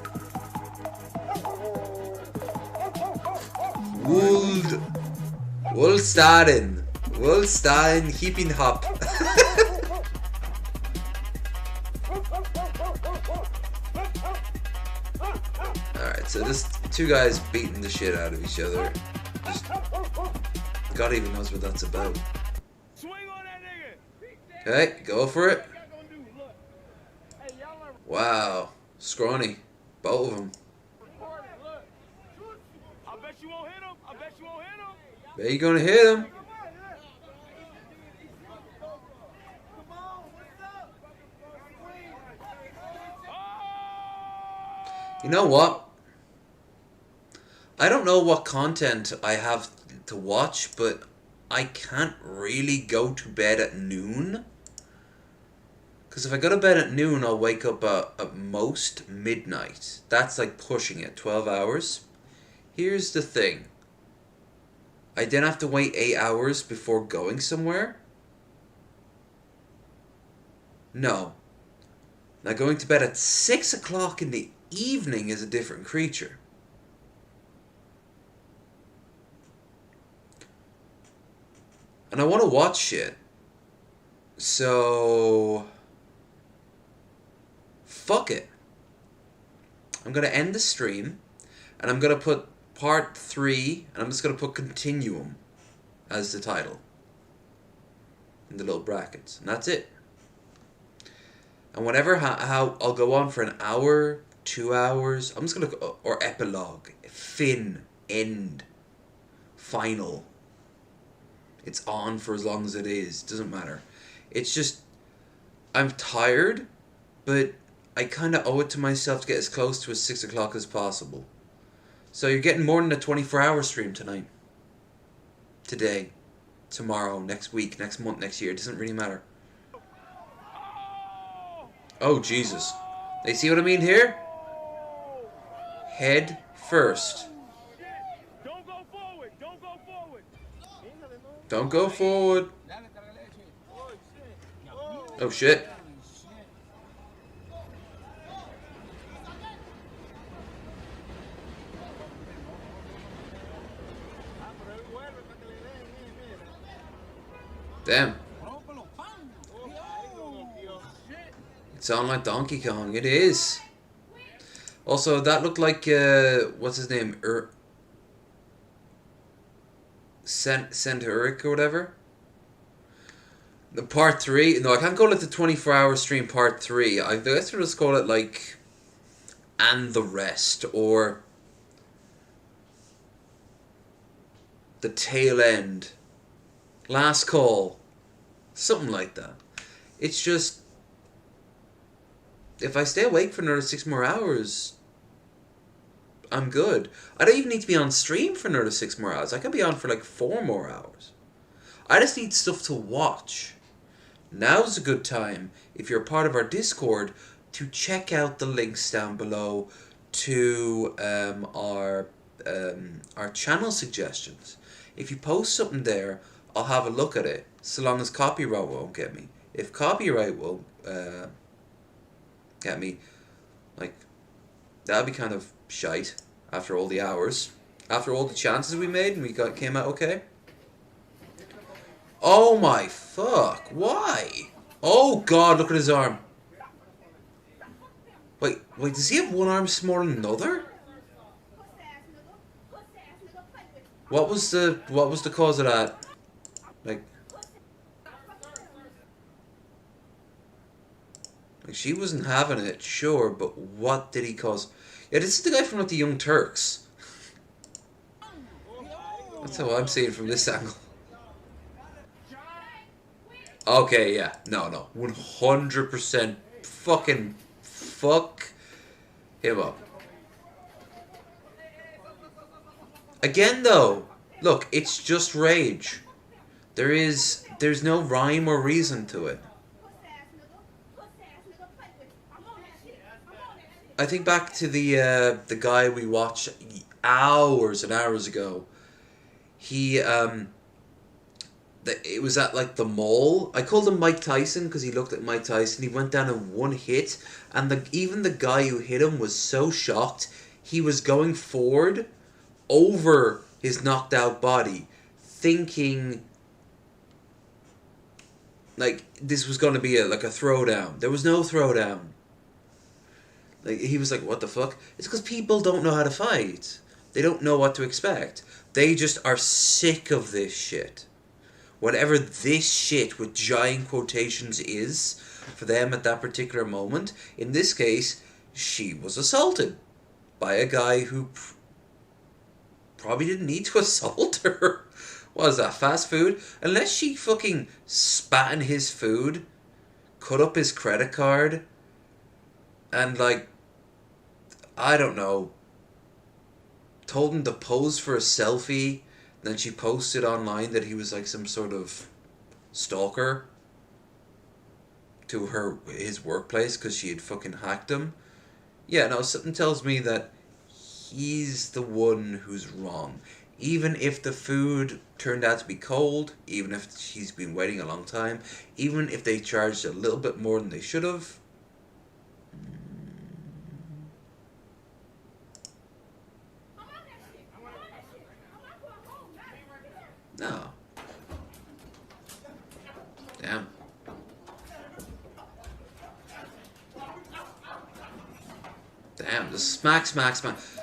Speaker 1: Wohlstaden, Hippin Hop. Alright, so this two guys beating the shit out of each other. Just, God even knows what that's about. Okay, go for it. Wow, scrawny, both of them.
Speaker 10: I bet you won't hit him. I bet you won't hit him.
Speaker 1: Bet you gonna hit him. You know what? I don't know what content I have to watch, but I can't really go to bed at noon. Because if I go to bed at noon, I'll wake up at most midnight. That's like pushing it, 12 hours. Here's the thing. I then have to wait 8 hours before going somewhere. No. Now going to bed at 6 o'clock in the evening is a different creature. And I want to watch shit. So... fuck it. I'm going to end the stream. And I'm going to put part 3. And I'm just going to put Continuum as the title. In the little brackets. And that's it. And whatever, how I'll go on for an hour, 2 hours. I'm just going to go, or epilogue. Fin. End. Final. It's on for as long as it is. Doesn't matter. It's just, I'm tired, but I kind of owe it to myself to get as close to 6 o'clock as possible. So you're getting more than a 24-hour stream tonight. Today. Tomorrow. Next week. Next month. Next year. It doesn't really matter. Oh, Jesus. You see what I mean here? Head first.
Speaker 10: Don't go forward. Don't go forward.
Speaker 1: Don't go forward. Oh, shit. Damn. It sounds like Donkey Kong. It is. Also, that looked like, what's his name? Centuric or whatever. The part 3? No, I can't call it the 24-hour stream part 3. I guess I'll just call it like and the rest, or the tail end, last call, something like that. It's just, if I stay awake for another 6 more hours, I'm good. I don't even need to be on stream for another 6 more hours. I can be on for like 4 more hours. I just need stuff to watch. Now's a good time, if you're part of our Discord, to check out the links down below to our channel suggestions. If you post something there, I'll have a look at it, so long as copyright won't get me. If copyright will get me, like, that'd be kind of shite after all the hours. After all the chances we made and came out okay. Oh my fuck, why? Oh god, look at his arm. Wait, does he have one arm smaller than another? What was the cause of that? Like she wasn't having it, sure, but what did he cause? Yeah, this is the guy from like the Young Turks. That's how I'm seeing from this angle. Okay, yeah. No. 100% fucking fuck him up. Again, though, look, it's just rage. There's no rhyme or reason to it. I think back to the guy we watched hours and hours ago. He it was at like the mall. I called him Mike Tyson because he looked like Mike Tyson. He went down in one hit, and even the guy who hit him was so shocked. He was going forward over his knocked out body, thinking like this was going to be like a throwdown. There was no throwdown. Like he was like, "What the fuck?" It's because people don't know how to fight. They don't know what to expect. They just are sick of this shit. Whatever this shit with giant quotations is for them at that particular moment. In this case, she was assaulted by a guy who probably didn't need to assault her. What was that, fast food? Unless she fucking spat in his food, cut up his credit card, and like, I don't know, told him to pose for a selfie. Then she posted online that he was like some sort of stalker to his workplace because she had fucking hacked him. Yeah, no, something tells me that he's the one who's wrong. Even if the food turned out to be cold, even if she's been waiting a long time, even if they charged a little bit more than they should have. No. Damn. Damn, just smack.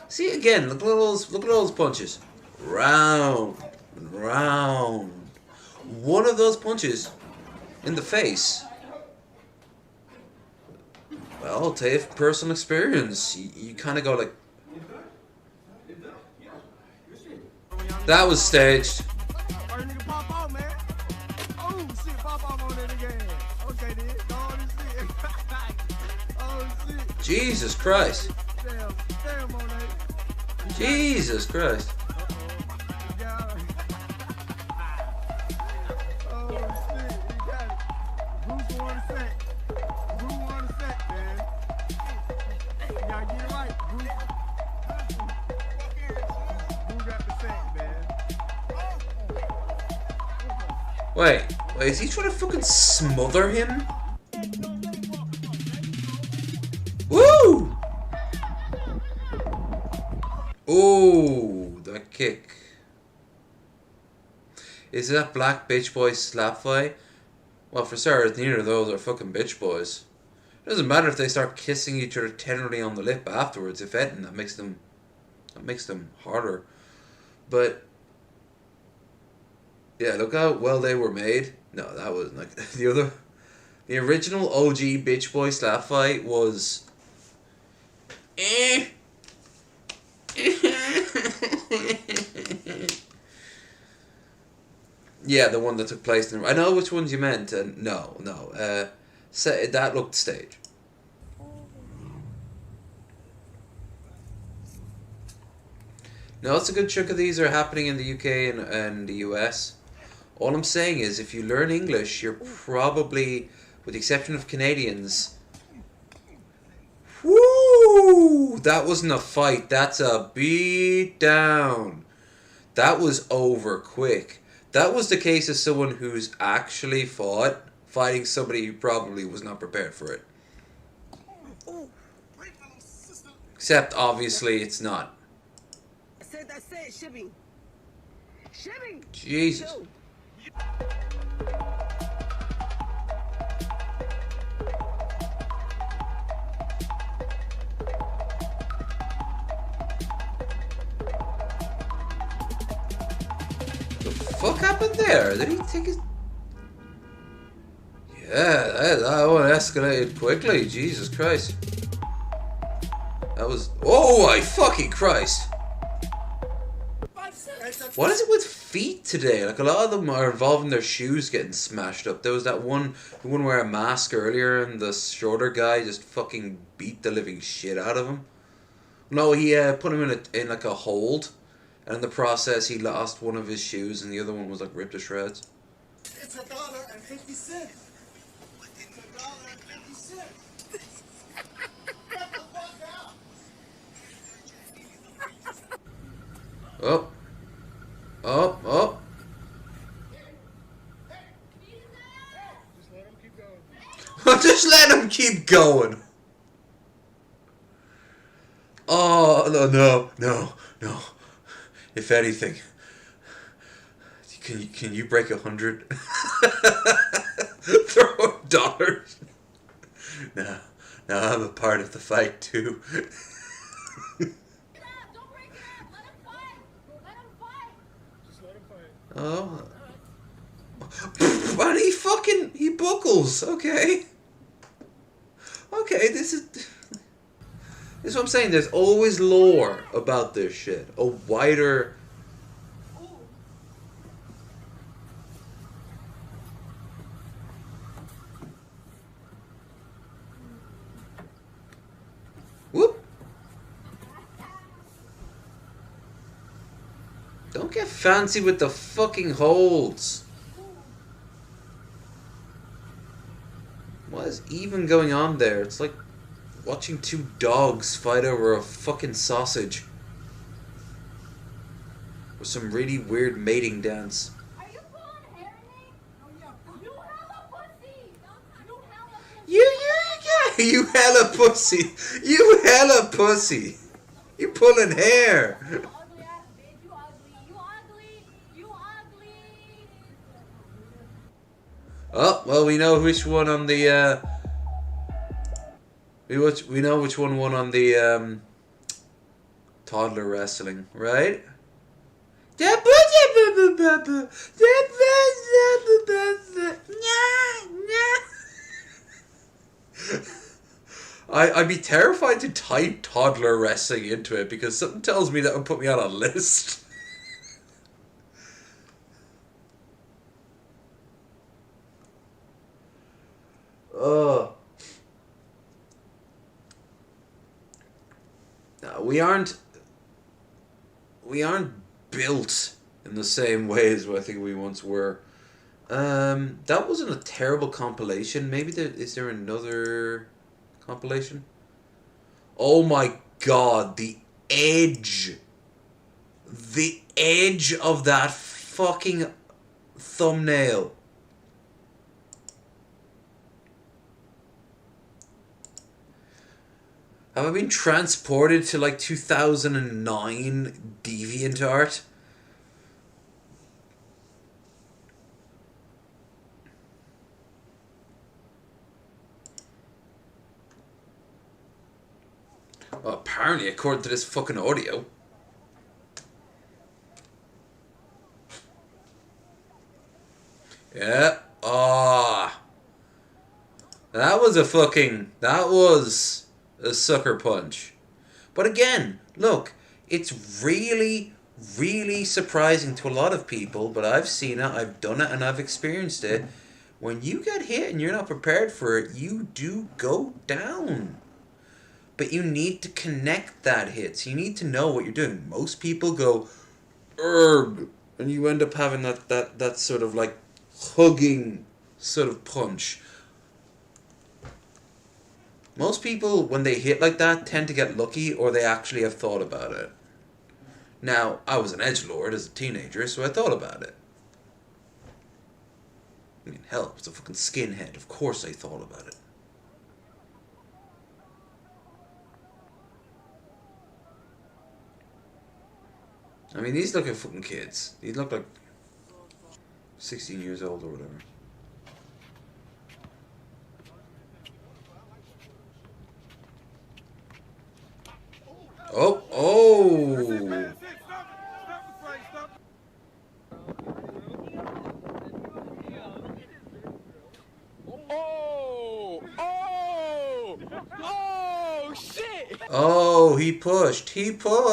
Speaker 1: See, again, look at all those punches. Round and round. One of those punches in the face. Well, I'll tell you from personal experience. You kind of go like... That was staged. Jesus Christ. Jesus Christ. Wait, is he trying to fucking smother him? Woo! Ooh, that kick. Is that black bitch boy slap fight? Well, for starters, neither of those are fucking bitch boys. It doesn't matter if they start kissing each other tenderly on the lip afterwards. If anything, that makes them harder. But Yeah, look how well they were made. No, that wasn't like the original OG bitch boy slap fight was. Yeah, the one that took place in. I know which ones you meant. No. That looked staged. No, it's a good chunk of these are happening in the UK and the US. All I'm saying is, if you learn English, you're probably, with the exception of Canadians. Woo! That wasn't a fight. That's a beat down. That was over quick. That was the case of someone who's actually fighting somebody who probably was not prepared for it. Except, obviously, it's not.
Speaker 20: That's it, shipping. Shipping!
Speaker 1: Jesus. The fuck happened there? Did he take his... Yeah, that one escalated quickly. Jesus Christ. That was... Oh my fucking Christ. What is it with feet today? Like, a lot of them are involving their shoes getting smashed up. There was that one who wouldn't wear a mask earlier, and the shorter guy just fucking beat the living shit out of him. No, he put him in like a hold, and in the process he lost one of his shoes, and the other one was like ripped to shreds.
Speaker 10: It's $1.50. It's $1.50. Get the fuck out!
Speaker 1: Oh. Just let him keep going. Oh, no. If anything, can you break 100? Throw dollars. No, I'm a part of the fight too. Oh. But he buckles, okay. Okay, this is what I'm saying, there's always lore about this shit. A wider... Whoop! Don't get fancy with the fucking holds. What is even going on there? It's like watching two dogs fight over a fucking sausage. Or some really weird mating dance.
Speaker 15: Are you pulling hair in me? Oh, yeah. You hella pussy!
Speaker 1: You hella pussy. You hella pussy. You pulling hair.
Speaker 15: You ugly ass bitch. You ugly. You ugly. You ugly.
Speaker 1: Oh, well, we know which one on the, we know which one won on the, toddler wrestling, right? I'd be terrified to type toddler wrestling into it because something tells me that would put me on a list. No, we aren't built in the same way as I think we once were. That wasn't a terrible compilation. Maybe is there another compilation? Oh my god, the edge of that fucking thumbnail. Have I been transported to like 2009 DeviantArt? Well, apparently, according to this fucking audio. Yeah. Ah. That was a sucker punch. But again, look, it's really, really surprising to a lot of people, but I've seen it, I've done it, and I've experienced it. When you get hit and you're not prepared for it, you do go down. But you need to connect that hit. So you need to know what you're doing. Most people go, erg, and you end up having that sort of like hugging sort of punch. Most people, when they hit like that, tend to get lucky, or they actually have thought about it. Now, I was an edgelord as a teenager, so I thought about it. I mean, hell, it's a fucking skinhead. Of course I thought about it. I mean, these look like fucking kids. These look like 16 years old or whatever. Oh, oh!
Speaker 2: Oh, shit!
Speaker 1: Oh, he pushed. He pushed.